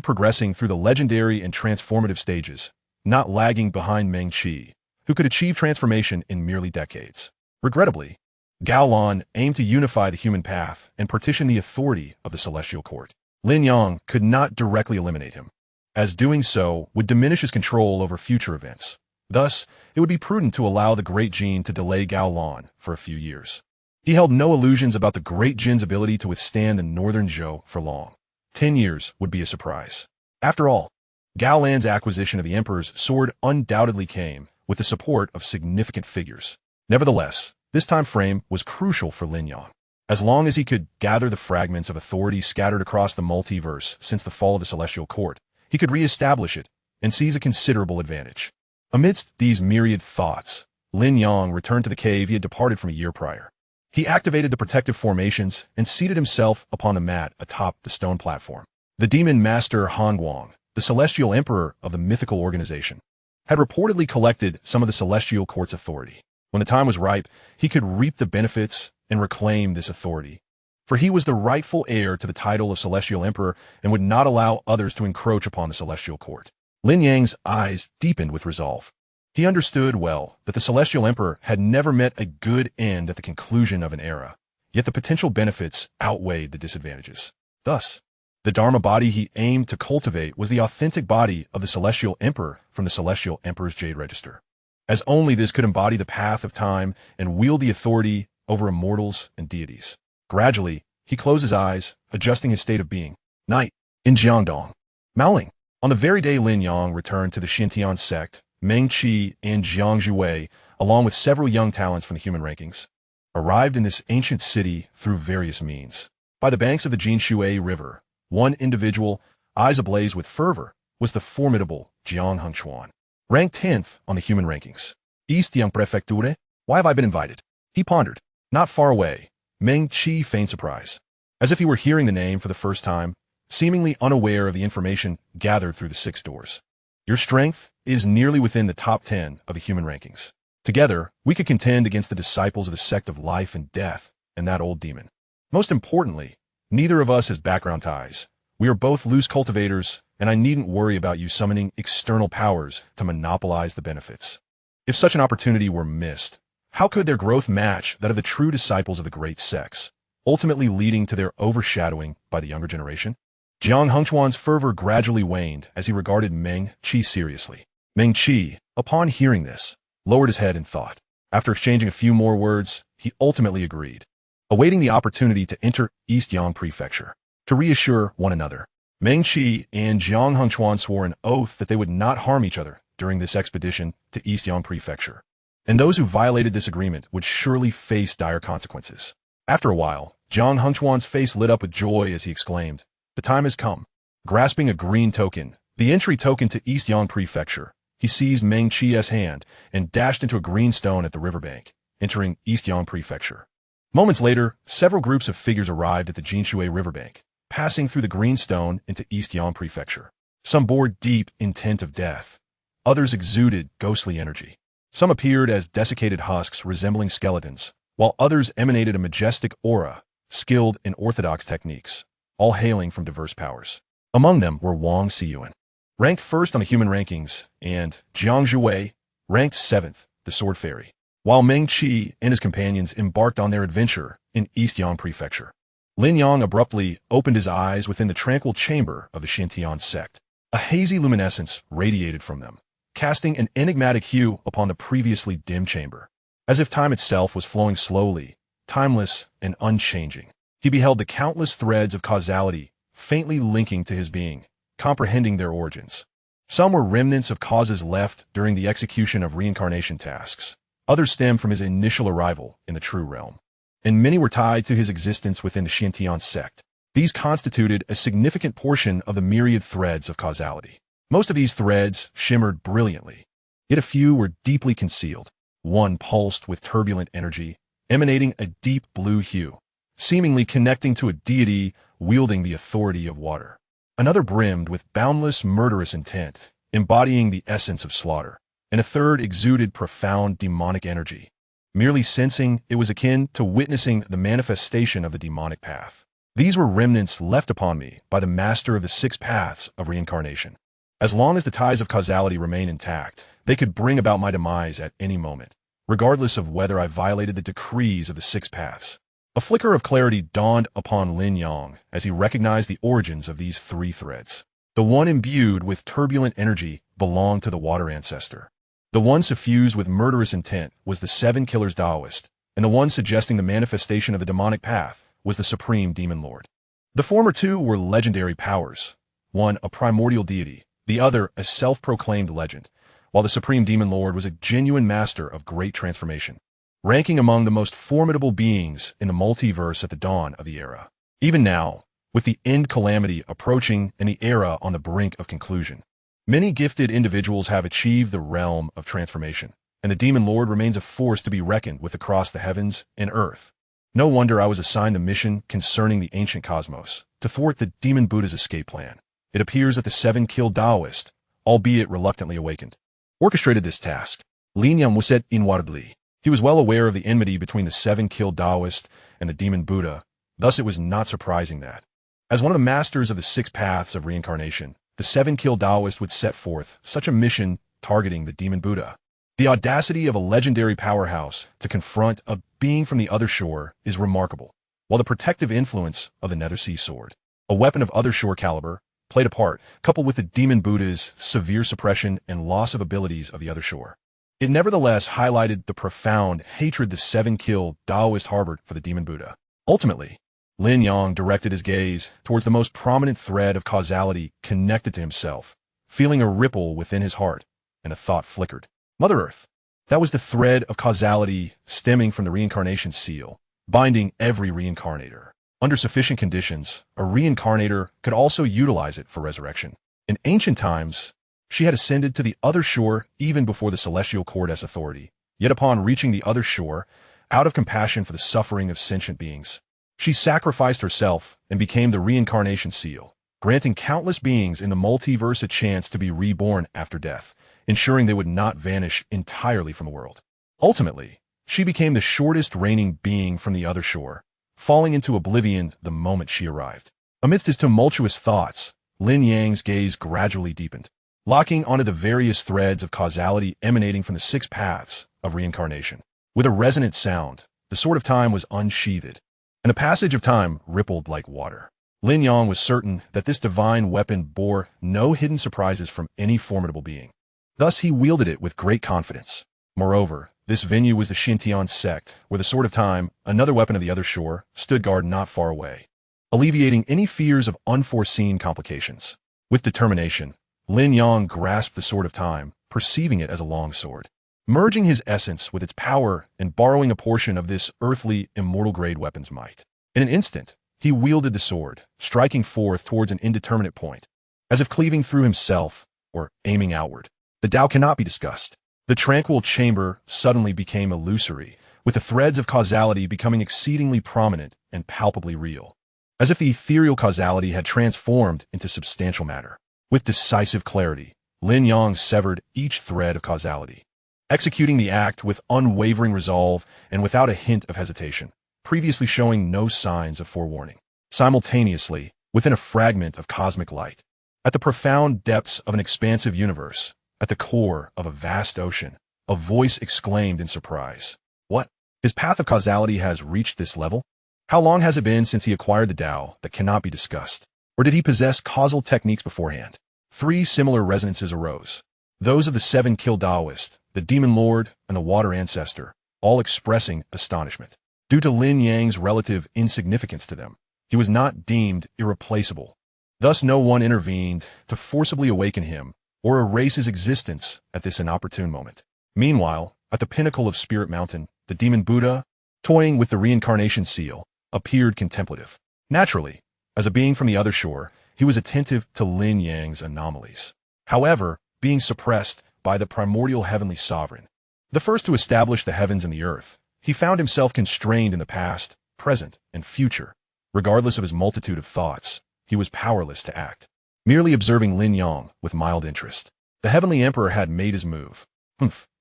progressing through the legendary and transformative stages, not lagging behind Meng Qi, who could achieve transformation in merely decades. Regrettably, Gao Lan aimed to unify the human path and partition the authority of the Celestial Court. Lin Yang could not directly eliminate him, as doing so would diminish his control over future events. Thus, it would be prudent to allow the Great Jin to delay Gao Lan for a few years. He held no illusions about the Great Jin's ability to withstand the Northern Zhou for long. 10 years would be a surprise. After all, Gao Lan's acquisition of the Emperor's sword undoubtedly came with the support of significant figures. Nevertheless, this time frame was crucial for Lin Yang. As long as he could gather the fragments of authority scattered across the multiverse since the fall of the Celestial Court, he could re-establish it and seize a considerable advantage. Amidst these myriad thoughts, Lin Yang returned to the cave he had departed from a year prior. He activated the protective formations and seated himself upon the mat atop the stone platform. The demon master Han Guang, the Celestial Emperor of the mythical organization, had reportedly collected some of the Celestial Court's authority. When the time was ripe, he could reap the benefits and reclaim this authority, for he was the rightful heir to the title of Celestial Emperor and would not allow others to encroach upon the Celestial Court. Lin Yang's eyes deepened with resolve. He understood well that the Celestial Emperor had never met a good end at the conclusion of an era, yet the potential benefits outweighed the disadvantages. Thus, the Dharma body he aimed to cultivate was the authentic body of the Celestial Emperor from the Celestial Emperor's Jade Register, as only this could embody the path of time and wield the authority over immortals and deities. Gradually, he closed his eyes, adjusting his state of being. Night, in Jiangdong. Maoling. On the very day Lin Yang returned to the Xintian sect, Meng Qi and Jiang Zhuwei, along with several young talents from the human rankings, arrived in this ancient city through various means. By the banks of the Jinshui River, one individual, eyes ablaze with fervor, was the formidable Jiang Hengchuan, ranked 10th on the human rankings. East Yang Prefecture? Why have I been invited? He pondered. Not far away, Meng Qi feigned surprise, as if he were hearing the name for the first time, seemingly unaware of the information gathered through the 6 doors. Your strength is nearly within the top 10 of the human rankings. Together, we could contend against the disciples of the sect of life and death and that old demon. Most importantly, neither of us has background ties. We are both loose cultivators, and I needn't worry about you summoning external powers to monopolize the benefits. If such an opportunity were missed, how could their growth match that of the true disciples of the great sects, ultimately leading to their overshadowing by the younger generation? Jiang Hengchuan's fervor gradually waned as he regarded Meng Qi seriously. Meng Qi, upon hearing this, lowered his head in thought. After exchanging a few more words, he ultimately agreed, awaiting the opportunity to enter East Yang Prefecture. To reassure one another, Meng Qi and Jiang Hengchuan swore an oath that they would not harm each other during this expedition to East Yang Prefecture, and those who violated this agreement would surely face dire consequences. After a while, Jiang Hengchuan's face lit up with joy as he exclaimed, "The time has come." Grasping a green token, the entry token to East Yang Prefecture, he seized Meng Qi's hand and dashed into a green stone at the riverbank, entering East Yang Prefecture. Moments later, several groups of figures arrived at the Jinshui riverbank, passing through the green stone into East Yang Prefecture. Some bore deep intent of death. Others exuded ghostly energy. Some appeared as desiccated husks resembling skeletons, while others emanated a majestic aura, skilled in orthodox techniques, all hailing from diverse powers. Among them were Wang Xiyuan, ranked first on the human rankings, and Jiang Zhuwei, ranked 7th, the Sword Fairy, while Meng Qi and his companions embarked on their adventure in East Yang Prefecture. Lin Yang abruptly opened his eyes within the tranquil chamber of the Xintian sect. A hazy luminescence radiated from them, casting an enigmatic hue upon the previously dim chamber, as if time itself was flowing slowly, timeless and unchanging. He beheld the countless threads of causality faintly linking to his being, comprehending their origins. Some were remnants of causes left during the execution of reincarnation tasks. Others stemmed from his initial arrival in the true realm, and many were tied to his existence within the Xintian sect. These constituted a significant portion of the myriad threads of causality. Most of these threads shimmered brilliantly, yet a few were deeply concealed. One pulsed with turbulent energy, emanating a deep blue hue, seemingly connecting to a deity wielding the authority of water. Another brimmed with boundless murderous intent, embodying the essence of slaughter, and a third exuded profound demonic energy. Merely sensing it was akin to witnessing the manifestation of the demonic path. These were remnants left upon me by the master of the 6 paths of reincarnation. As long as the ties of causality remain intact, they could bring about my demise at any moment, regardless of whether I violated the decrees of the 6 paths. A flicker of clarity dawned upon Lin Yang as he recognized the origins of these 3 threads. The one imbued with turbulent energy belonged to the water ancestor. The one suffused with murderous intent was the 7 Killers Taoist, and the one suggesting the manifestation of the demonic path was the supreme demon lord. The former 2 were legendary powers, one a primordial deity, the other a self-proclaimed legend, while the supreme demon lord was a genuine master of great transformation, ranking among the most formidable beings in the multiverse at the dawn of the era. Even now, with the end calamity approaching and the era on the brink of conclusion, many gifted individuals have achieved the realm of transformation, and the demon lord remains a force to be reckoned with across the heavens and earth. No wonder I was assigned the mission concerning the ancient cosmos, to thwart the demon Buddha's escape plan. It appears that the 7-killed Taoist, albeit reluctantly awakened, orchestrated this task. Lin Yang was said inwardly. He was well aware of the enmity between the 7-killed Taoist and the demon Buddha, thus it was not surprising that, as one of the masters of the 6 paths of reincarnation, the 7-killed Taoist would set forth such a mission targeting the demon Buddha. The audacity of a legendary powerhouse to confront a being from the other shore is remarkable, while the protective influence of the Nethersea sword, a weapon of other shore caliber, played a part, coupled with the demon Buddha's severe suppression and loss of abilities of the other shore. It nevertheless highlighted the profound hatred the 7-killed Taoist harbored for the demon Buddha. Ultimately, Lin Yang directed his gaze towards the most prominent thread of causality connected to himself, feeling a ripple within his heart, and a thought flickered. Mother Earth. That was the thread of causality stemming from the reincarnation seal, binding every reincarnator. Under sufficient conditions, a reincarnator could also utilize it for resurrection. In ancient times, she had ascended to the other shore even before the celestial court's authority. Yet upon reaching the other shore, out of compassion for the suffering of sentient beings, she sacrificed herself and became the reincarnation seal, granting countless beings in the multiverse a chance to be reborn after death, ensuring they would not vanish entirely from the world. Ultimately, she became the shortest reigning being from the other shore, falling into oblivion the moment she arrived. Amidst his tumultuous thoughts, Lin Yang's gaze gradually deepened, locking onto the various threads of causality emanating from the 6 paths of reincarnation. With a resonant sound, the sword of time was unsheathed, and the passage of time rippled like water. Lin Yang was certain that this divine weapon bore no hidden surprises from any formidable being. Thus he wielded it with great confidence. Moreover, this venue was the Xintian sect, where the Sword of Time, another weapon of the other shore, stood guard not far away, alleviating any fears of unforeseen complications. With determination, Lin Yang grasped the Sword of Time, perceiving it as a long sword, merging his essence with its power and borrowing a portion of this earthly, immortal-grade weapon's might. In an instant, he wielded the sword, striking forth towards an indeterminate point, as if cleaving through himself or aiming outward. The Tao cannot be discussed. The tranquil chamber suddenly became illusory, with the threads of causality becoming exceedingly prominent and palpably real, as if the ethereal causality had transformed into substantial matter. With decisive clarity, Lin Yang severed each thread of causality, executing the act with unwavering resolve and without a hint of hesitation, previously showing no signs of forewarning. Simultaneously, within a fragment of cosmic light, at the profound depths of an expansive universe, at the core of a vast ocean, a voice exclaimed in surprise. What? His path of causality has reached this level? How long has it been since he acquired the Tao that cannot be discussed? Or did he possess causal techniques beforehand? 3 similar resonances arose. Those of the 7-killed Taoist, the demon lord, and the water ancestor, all expressing astonishment. Due to Lin Yang's relative insignificance to them, he was not deemed irreplaceable. Thus no one intervened to forcibly awaken him or erase his existence at this inopportune moment. Meanwhile, at the pinnacle of Spirit Mountain, the demon Buddha, toying with the reincarnation seal, appeared contemplative. Naturally, as a being from the other shore, he was attentive to Lin Yang's anomalies. however, being suppressed by the primordial heavenly sovereign. The first to establish the heavens and the earth, he found himself constrained in the past, present, and future. Regardless of his multitude of thoughts, he was powerless to act. Merely observing Lin Yang with mild interest. The heavenly emperor had made his move.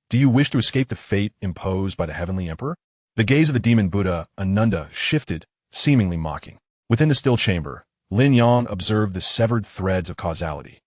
Do you wish to escape the fate imposed by the heavenly emperor? The gaze of the demon Buddha, Ananda, shifted, seemingly mocking. Within the still chamber, Lin Yang observed the severed threads of causality.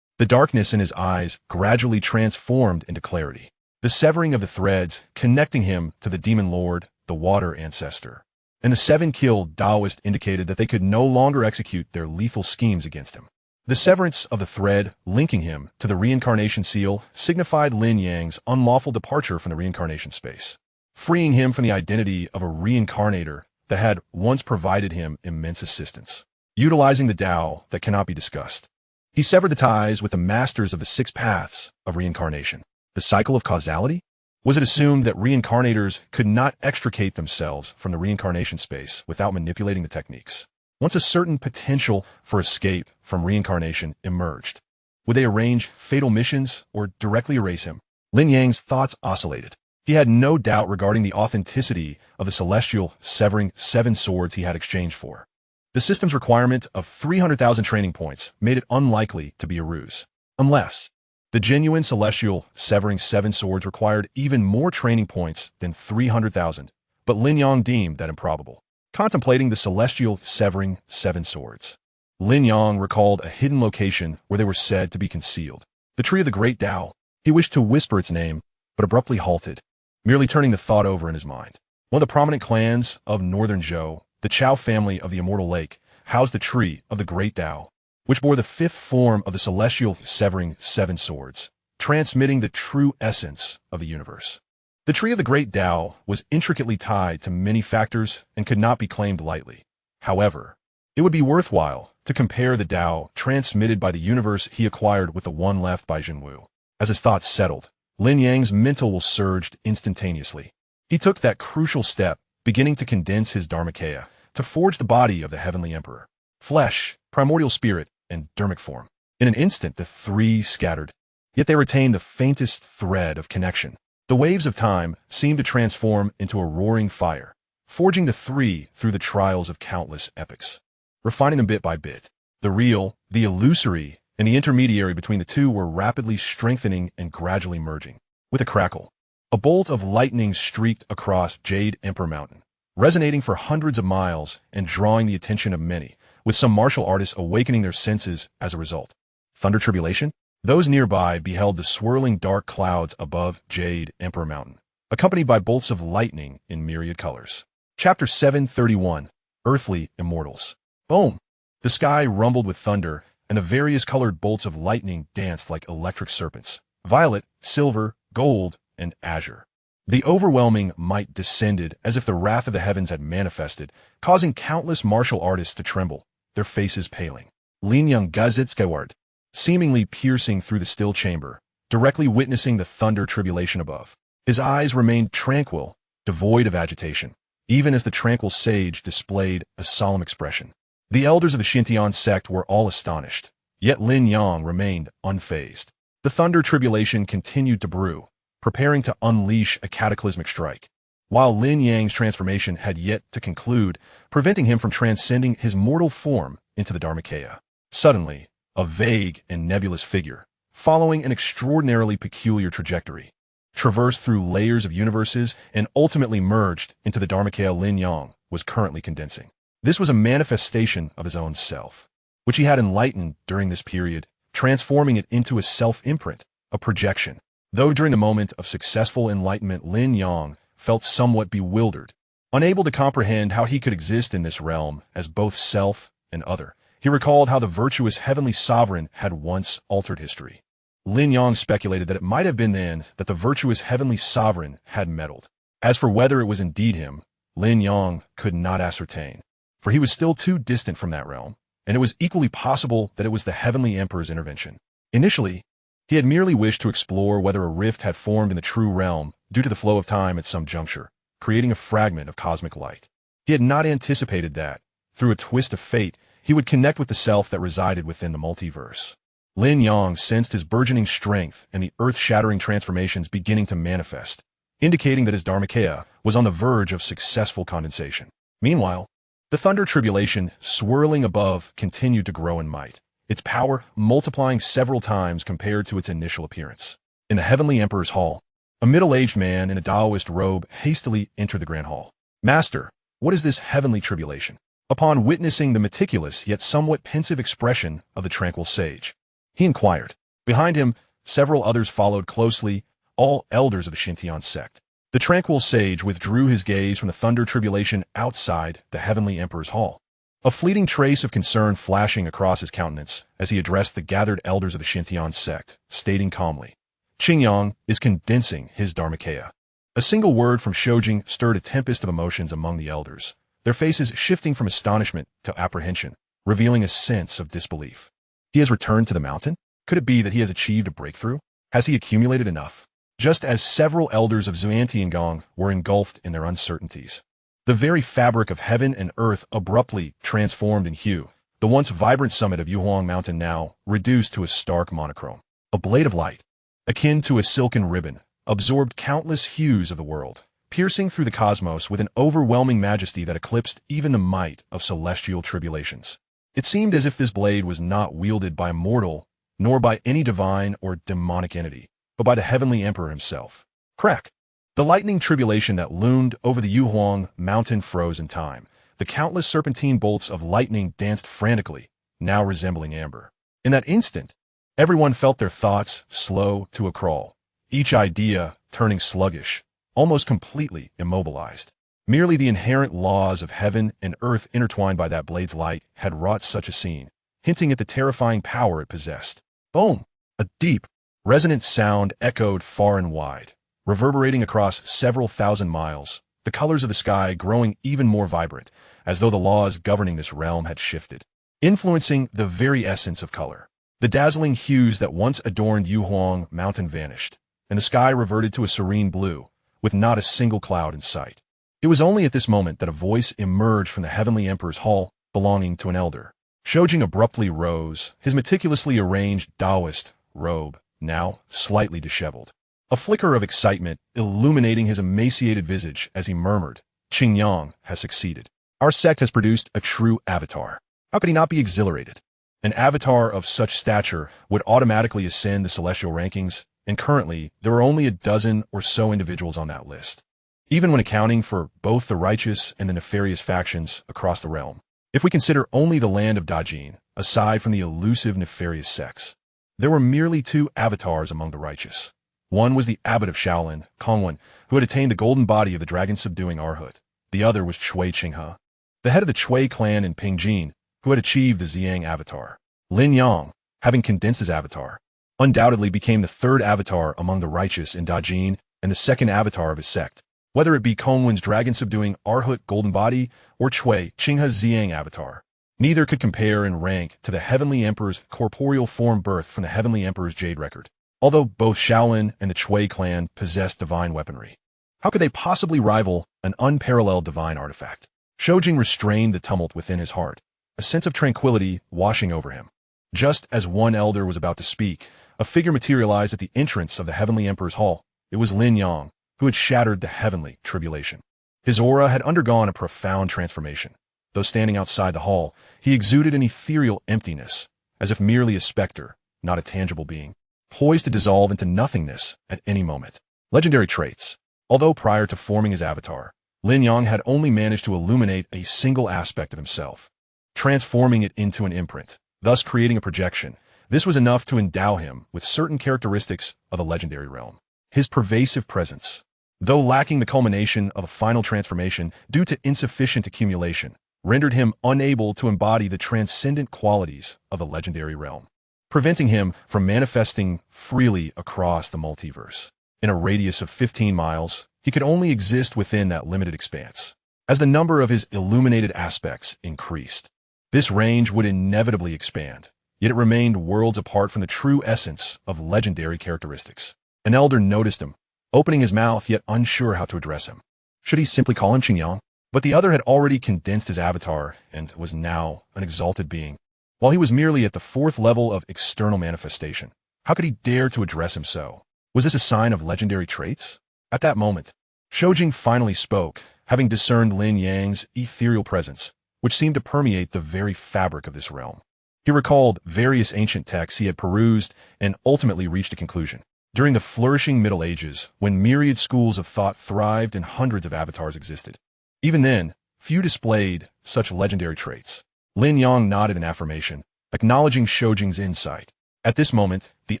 The darkness in his eyes gradually transformed into clarity. The severing of the threads connecting him to the demon lord, the water ancestor, and the 7 killed Taoist indicated that they could no longer execute their lethal schemes against him. The severance of the thread linking him to the reincarnation seal signified Lin Yang's unlawful departure from the reincarnation space, freeing him from the identity of a reincarnator that had once provided him immense assistance. Utilizing the Tao that cannot be discussed, he severed the ties with the masters of the 6 paths of reincarnation. The cycle of causality? Was it assumed that reincarnators could not extricate themselves from the reincarnation space without manipulating the techniques? Once a certain potential for escape from reincarnation emerged, would they arrange fatal missions or directly erase him? Lin Yang's thoughts oscillated. He had no doubt regarding the authenticity of the celestial severing 7 swords he had exchanged for. The system's requirement of 300,000 training points made it unlikely to be a ruse, unless the genuine celestial severing 7 swords required even more training points than 300,000, but Lin Yang deemed that improbable. Contemplating the celestial severing 7 swords, Lin Yang recalled a hidden location where they were said to be concealed. The tree of the great Tao. He wished to whisper its name, but abruptly halted, merely turning the thought over in his mind. One of the prominent clans of northern Zhou, the Chao family of the Immortal Lake, housed the tree of the great Tao, which bore the 5th form of the celestial severing 7 swords, transmitting the true essence of the universe. The tree of the great Tao was intricately tied to many factors and could not be claimed lightly. However, it would be worthwhile to compare the Tao transmitted by the universe he acquired with the one left by Jinwu. As his thoughts settled, Lin Yang's mental will surged instantaneously. He took that crucial step, beginning to condense his Dharmakaya to forge the body of the heavenly emperor. Flesh, primordial spirit, and dermic form. In an instant, the 3 scattered, yet they retained the faintest thread of connection. The waves of time seemed to transform into a roaring fire, forging the 3 through the trials of countless epochs, refining them bit by bit. The real, the illusory, and the intermediary between the 2 were rapidly strengthening and gradually merging. With a crackle, a bolt of lightning streaked across Jade Emperor Mountain, resonating for hundreds of miles and drawing the attention of many, with some martial artists awakening their senses as a result. Thunder tribulation? Those nearby beheld the swirling dark clouds above Jade Emperor Mountain, accompanied by bolts of lightning in myriad colors. Chapter 731, Earthly Immortals. Boom! The sky rumbled with thunder, and the various colored bolts of lightning danced like electric serpents. Violet, silver, gold, and azure. The overwhelming might descended as if the wrath of the heavens had manifested, causing countless martial artists to tremble, their faces paling. Lin Yang gazed skyward, seemingly piercing through the still chamber, directly witnessing the thunder tribulation above. His eyes remained tranquil, devoid of agitation, even as the tranquil sage displayed a solemn expression. The elders of the Xintian sect were all astonished, yet Lin Yang remained unfazed. The thunder tribulation continued to brew, preparing to unleash a cataclysmic strike, while Lin Yang's transformation had yet to conclude, preventing him from transcending his mortal form into the Dharmakaya. Suddenly, a vague and nebulous figure, following an extraordinarily peculiar trajectory, traversed through layers of universes and ultimately merged into the Dharmakaya Lin Yang was currently condensing. This was a manifestation of his own self, which he had enlightened during this period, transforming it into a self-imprint, a projection. Though during the moment of successful enlightenment Lin Yang felt somewhat bewildered, unable to comprehend how he could exist in this realm as both self and other. He recalled how the virtuous heavenly sovereign had once altered history. Lin Yang speculated that it might have been then that the virtuous heavenly sovereign had meddled. As for whether it was indeed him, Lin Yang could not ascertain, for he was still too distant from that realm, and it was equally possible that it was the heavenly emperor's intervention. Initially, he had merely wished to explore whether a rift had formed in the true realm due to the flow of time at some juncture, creating a fragment of cosmic light. He had not anticipated that, through a twist of fate, he would connect with the self that resided within the multiverse. Lin Yang sensed his burgeoning strength and the earth-shattering transformations beginning to manifest, indicating that his Dharmakaya was on the verge of successful condensation. Meanwhile, the thunder tribulation swirling above continued to grow in might, its power multiplying several times compared to its initial appearance. In the Heavenly Emperor's Hall, a middle-aged man in a Taoist robe hastily entered the Grand Hall. "Master, what is this heavenly tribulation?" Upon witnessing the meticulous yet somewhat pensive expression of the tranquil sage, he inquired. Behind him, several others followed closely, all elders of the Xintian sect. The tranquil sage withdrew his gaze from the thunder tribulation outside the Heavenly Emperor's Hall, a fleeting trace of concern flashing across his countenance as he addressed the gathered elders of the Xintian sect, stating calmly, "Qingyang is condensing his Dharmakaya." A single word from Shoujing stirred a tempest of emotions among the elders, their faces shifting from astonishment to apprehension, revealing a sense of disbelief. He has returned to the mountain? Could it be that he has achieved a breakthrough? Has he accumulated enough? Just as several elders of Xuantiangong were engulfed in their uncertainties, the very fabric of heaven and earth abruptly transformed in hue, the once vibrant summit of Yuhuang Mountain now reduced to a stark monochrome. A blade of light, akin to a silken ribbon, absorbed countless hues of the world, piercing through the cosmos with an overwhelming majesty that eclipsed even the might of celestial tribulations. It seemed as if this blade was not wielded by a mortal, nor by any divine or demonic entity, but by the Heavenly Emperor himself. Crack! The lightning tribulation that loomed over the Yuhuang Mountain froze in time. The countless serpentine bolts of lightning danced frantically, now resembling amber. In that instant, everyone felt their thoughts slow to a crawl, each idea turning sluggish, almost completely immobilized. Merely the inherent laws of heaven and earth intertwined by that blade's light had wrought such a scene, hinting at the terrifying power it possessed. Boom! A deep, resonant sound echoed far and wide, reverberating across several thousand miles, the colors of the sky growing even more vibrant, as though the laws governing this realm had shifted, influencing the very essence of color. The dazzling hues that once adorned Yuhuang Mountain vanished, and the sky reverted to a serene blue, with not a single cloud in sight. It was only at this moment that a voice emerged from the Heavenly Emperor's Hall belonging to an elder. Shoujing abruptly rose, his meticulously arranged Taoist robe now slightly disheveled, a flicker of excitement illuminating his emaciated visage as he murmured, "Qingyang has succeeded. Our sect has produced a true avatar. How could he not be exhilarated? An avatar of such stature would automatically ascend the celestial rankings, and currently there are only a dozen or so individuals on that list, even when accounting for both the righteous and the nefarious factions across the realm. If we consider only the land of Dajin, aside from the elusive nefarious sects, there were merely two avatars among the righteous. One was the abbot of Shaolin, Kongwen, who had attained the golden body of the dragon-subduing Arhut. The other was Chui Qinghe, the head of the Chui clan in Pingjin, who had achieved the Xiang avatar. Lin Yang, having condensed his avatar, undoubtedly became the third avatar among the righteous in Dajin and the second avatar of his sect. Whether it be Kongwen's dragon-subduing Arhut golden body or Chui Qinghe's Xiang avatar, neither could compare in rank to the Heavenly Emperor's corporeal form birthed from the Heavenly Emperor's jade record. Although both Shaolin and the Chui clan possessed divine weaponry, how could they possibly rival an unparalleled divine artifact? Shoujing restrained the tumult within his heart, a sense of tranquility washing over him. Just as one elder was about to speak, a figure materialized at the entrance of the Heavenly Emperor's Hall. It was Lin Yang, who had shattered the heavenly tribulation. His aura had undergone a profound transformation. Though standing outside the hall, he exuded an ethereal emptiness, as if merely a specter, not a tangible being, poised to dissolve into nothingness at any moment. Legendary traits. Although prior to forming his avatar, Lin Yang had only managed to illuminate a single aspect of himself, transforming it into an imprint, thus creating a projection. This was enough to endow him with certain characteristics of the legendary realm. His pervasive presence, though lacking the culmination of a final transformation due to insufficient accumulation, rendered him unable to embody the transcendent qualities of the legendary realm, preventing him from manifesting freely across the multiverse. In a radius of 15 miles, he could only exist within that limited expanse. As the number of his illuminated aspects increased, this range would inevitably expand, yet it remained worlds apart from the true essence of legendary characteristics. An elder noticed him, opening his mouth yet unsure how to address him. Should he simply call him Qingyang? But the other had already condensed his avatar and was now an exalted being. while he was merely at the fourth level of external manifestation. How could he dare to address him so? Was this a sign of legendary traits? At that moment, Shoujing finally spoke, having discerned Lin Yang's ethereal presence, which seemed to permeate the very fabric of this realm. He recalled various ancient texts he had perused and ultimately reached a conclusion. During the flourishing Middle Ages, when myriad schools of thought thrived and hundreds of avatars existed. Even then, few displayed such legendary traits. Lin Yang nodded in affirmation, acknowledging Shoujing's insight. At this moment, the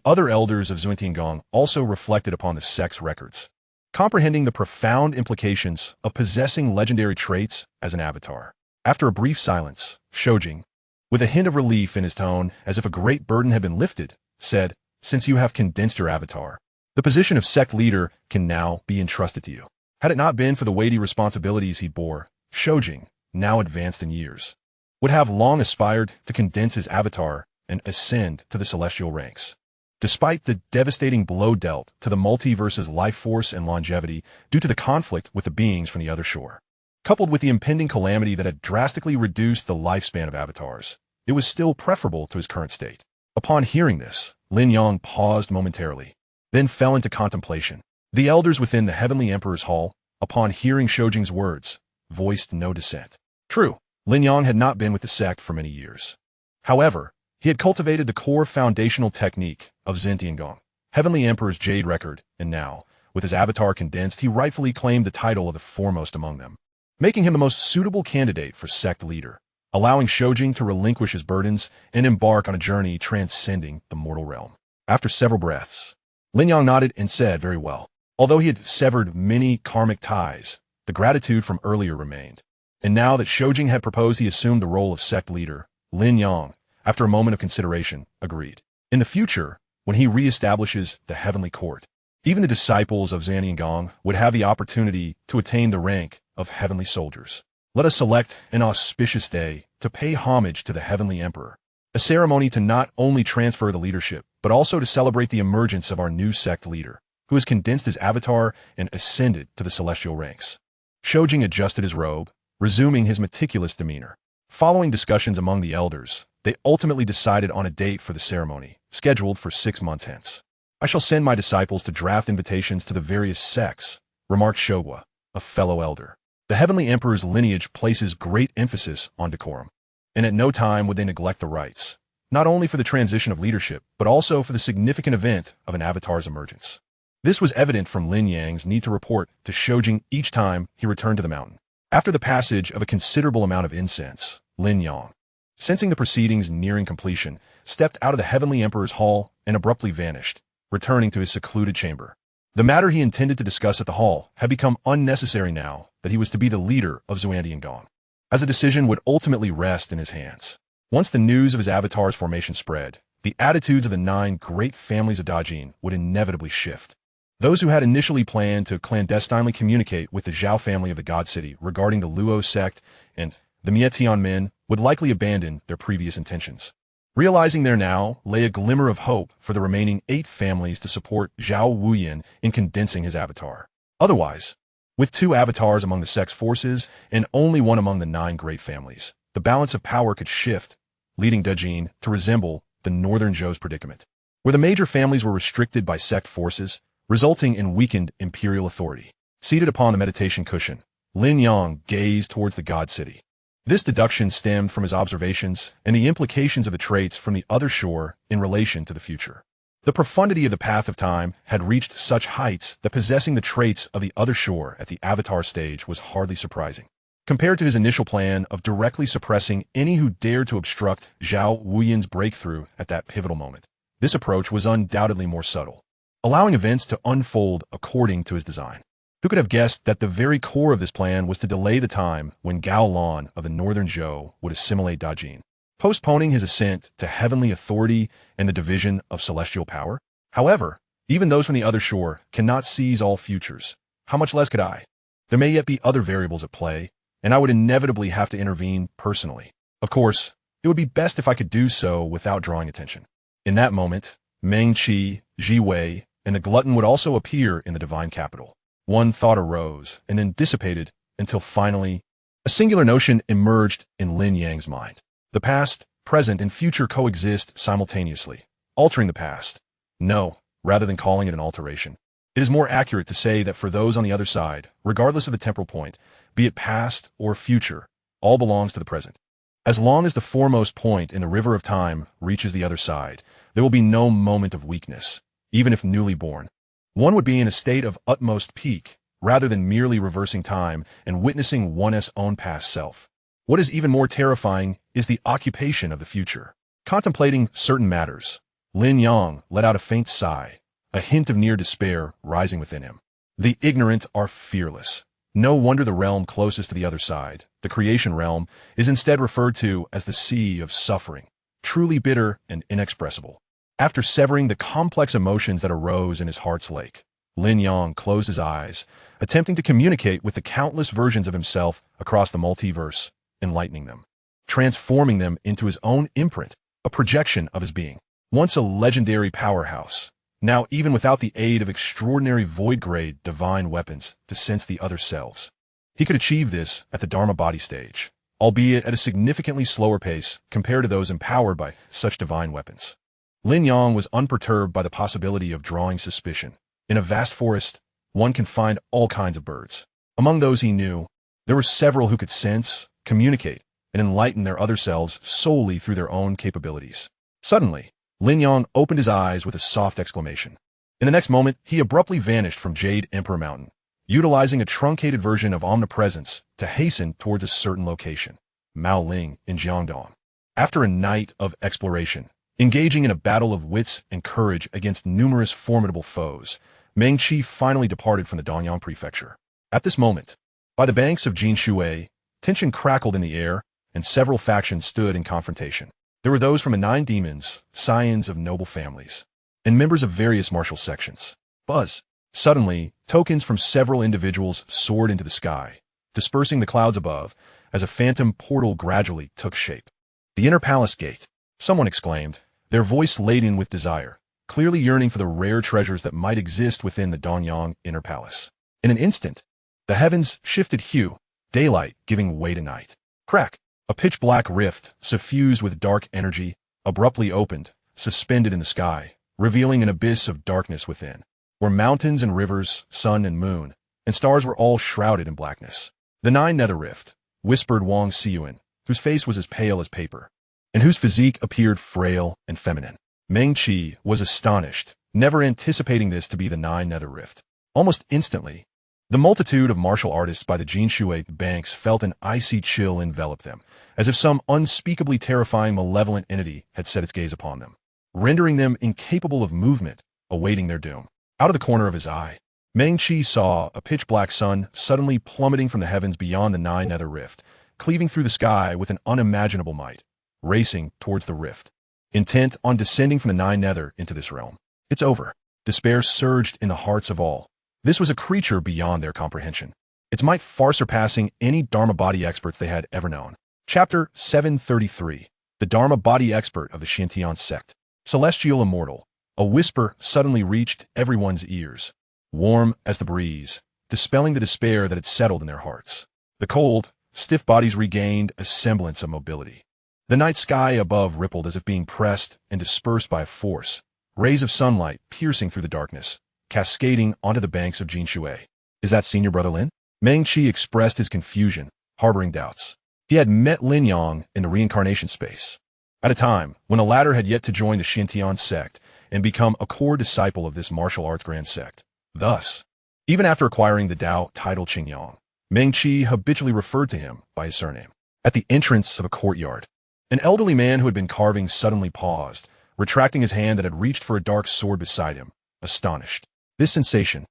other elders of Xuantiangong also reflected upon the sect's records, comprehending the profound implications of possessing legendary traits as an avatar. After a brief silence, Shoujing, with a hint of relief in his tone as if a great burden had been lifted, said, "Since you have condensed your avatar, the position of sect leader can now be entrusted to you." Had it not been for the weighty responsibilities he bore, Shoujing, now advanced in years, would have long aspired to condense his avatar and ascend to the celestial ranks. Despite the devastating blow dealt to the multiverse's life force and longevity due to the conflict with the beings from the other shore, coupled with the impending calamity that had drastically reduced the lifespan of avatars, it was still preferable to his current state. Upon hearing this, Lin Yang paused momentarily, then fell into contemplation. The elders within the Heavenly Emperor's Hall, upon hearing Shoujing's words, voiced no dissent. True, Lin Yang had not been with the sect for many years. However, he had cultivated the core foundational technique of Xuantiangong, Heavenly Emperor's Jade Record, and now, with his avatar condensed, he rightfully claimed the title of the foremost among them, making him the most suitable candidate for sect leader, allowing Shoujing to relinquish his burdens and embark on a journey transcending the mortal realm. After several breaths, Lin Yang nodded and said, "Very well." Although he had severed many karmic ties, the gratitude from earlier remained. And now that Shoujing had proposed he assumed the role of sect leader, Lin Yang, after a moment of consideration, agreed. In the future, when he reestablishes the heavenly court, even the disciples of Xuantiangong would have the opportunity to attain the rank of heavenly soldiers. Let us select an auspicious day to pay homage to the Heavenly Emperor, a ceremony to not only transfer the leadership, but also to celebrate the emergence of our new sect leader, who has condensed his avatar and ascended to the celestial ranks. Shoujing adjusted his robe, resuming his meticulous demeanor. Following discussions among the elders, they ultimately decided on a date for the ceremony, scheduled for 6 months hence. "I shall send my disciples to draft invitations to the various sects," remarked Shogwa, a fellow elder. The Heavenly Emperor's lineage places great emphasis on decorum, and at no time would they neglect the rites, not only for the transition of leadership, but also for the significant event of an avatar's emergence. This was evident from Lin Yang's need to report to Shoujing each time he returned to the mountain. After the passage of a considerable amount of incense, Lin Yang, sensing the proceedings nearing completion, stepped out of the Heavenly Emperor's hall and abruptly vanished, returning to his secluded chamber. The matter he intended to discuss at the hall had become unnecessary now that he was to be the leader of Xuantiangong, as a decision would ultimately rest in his hands. Once the news of his avatar's formation spread, the attitudes of the 9 great families of Dajin would inevitably shift. Those who had initially planned to clandestinely communicate with the Zhao family of the God City regarding the Luo sect and the Mietian men would likely abandon their previous intentions. Realizing there now lay a glimmer of hope for the remaining 8 families to support Zhao Wuyan in condensing his avatar. Otherwise, with 2 avatars among the sect's forces and only one among the 9 great families, the balance of power could shift, leading Dajin to resemble the Northern Zhou's predicament, where the major families were restricted by sect forces, resulting in weakened imperial authority. Seated upon the meditation cushion, Lin Yang gazed towards the God City. This deduction stemmed from his observations and the implications of the traits from the other shore in relation to the future. The profundity of the path of time had reached such heights that possessing the traits of the other shore at the avatar stage was hardly surprising. Compared to his initial plan of directly suppressing any who dared to obstruct Zhao Wuyan's breakthrough at that pivotal moment, this approach was undoubtedly more subtle, allowing events to unfold according to his design. Who could have guessed that the very core of this plan was to delay the time when Gao Lan of the Northern Zhou would assimilate Dajin, postponing his ascent to heavenly authority and the division of celestial power? However, even those from the other shore cannot seize all futures. How much less could I? There may yet be other variables at play, and I would inevitably have to intervene personally. Of course, it would be best if I could do so without drawing attention. In that moment, Meng Qi, Ji Wei, and the glutton would also appear in the divine capital. One thought arose and then dissipated until finally a singular notion emerged in Lin Yang's mind. The past present, and future coexist simultaneously, altering the past. No, rather than calling it an alteration. It is more accurate to say that for those on the other side, regardless of the temporal point, be it past or future, all belongs to the present. As long as the foremost point in the river of time reaches the other side, there will be no moment of weakness, even if newly born. One would be in a state of utmost peak, rather than merely reversing time and witnessing one's own past self. What is even more terrifying is the occupation of the future. Contemplating certain matters, Lin Yang let out a faint sigh, a hint of near despair rising within him. The ignorant are fearless. No wonder the realm closest to the other side, the creation realm, is instead referred to as the sea of suffering, truly bitter and inexpressible. After severing the complex emotions that arose in his heart's lake, Lin Yang closed his eyes, attempting to communicate with the countless versions of himself across the multiverse, enlightening them, transforming them into his own imprint, a projection of his being. Once a legendary powerhouse, now even without the aid of extraordinary void-grade divine weapons to sense the other selves. He could achieve this at the Dharma body stage, albeit at a significantly slower pace compared to those empowered by such divine weapons. Lin Yang was unperturbed by the possibility of drawing suspicion. In a vast forest, one can find all kinds of birds. Among those he knew, there were several who could sense, communicate, and enlighten their other selves solely through their own capabilities. Suddenly, Lin Yang opened his eyes with a soft exclamation. In the next moment, he abruptly vanished from Jade Emperor Mountain, utilizing a truncated version of omnipresence to hasten towards a certain location, Maoling in Jiangdong. After a night of exploration, engaging in a battle of wits and courage against numerous formidable foes, Meng Qi finally departed from the Dongyang prefecture. At this moment, by the banks of Jinshui, tension crackled in the air, and several factions stood in confrontation. There were those from the 9 demons, scions of noble families, and members of various martial sections. Buzz. Suddenly, tokens from several individuals soared into the sky, dispersing the clouds above, as a phantom portal gradually took shape. The inner palace gate, someone exclaimed, their voice laden with desire, clearly yearning for the rare treasures that might exist within the Dongyang inner palace. In an instant, the heavens shifted hue, daylight giving way to night. Crack! A pitch-black rift, suffused with dark energy, abruptly opened, suspended in the sky, revealing an abyss of darkness within, where mountains and rivers, sun and moon, and stars were all shrouded in blackness. The 9 nether rift, whispered Wang Xiyuan, whose face was as pale as paper, and whose physique appeared frail and feminine. Meng Qi was astonished, never anticipating this to be the 9 nether rift. Almost instantly, the multitude of martial artists by the Jinshui banks felt an icy chill envelop them, as if some unspeakably terrifying malevolent entity had set its gaze upon them, rendering them incapable of movement, awaiting their doom. Out of the corner of his eye, Meng Qi saw a pitch-black sun suddenly plummeting from the heavens beyond the 9 nether rift, cleaving through the sky with an unimaginable might, racing towards the rift, intent on descending from the 9 nether into this realm. It's over. Despair surged in the hearts of all. This was a creature beyond their comprehension, its might far surpassing any Dharma body experts they had ever known. Chapter 733. The Dharma body expert of the Xintian sect. Celestial immortal. A whisper suddenly reached everyone's ears, warm as the breeze, dispelling the despair that had settled in their hearts. The cold, stiff bodies regained a semblance of mobility. The night sky above rippled as if being pressed and dispersed by a force, rays of sunlight piercing through the darkness, cascading onto the banks of Jinshui. Is that Senior Brother Lin? Meng Qi expressed his confusion, harboring doubts. He had met Lin Yang in the reincarnation space, at a time when the latter had yet to join the Xintian sect and become a core disciple of this martial arts grand sect. Thus, even after acquiring the Dao title Qingyang, Meng Qi habitually referred to him by his surname. At the entrance of a courtyard, an elderly man who had been carving suddenly paused, retracting his hand that had reached for a dark sword beside him, astonished. This sensation.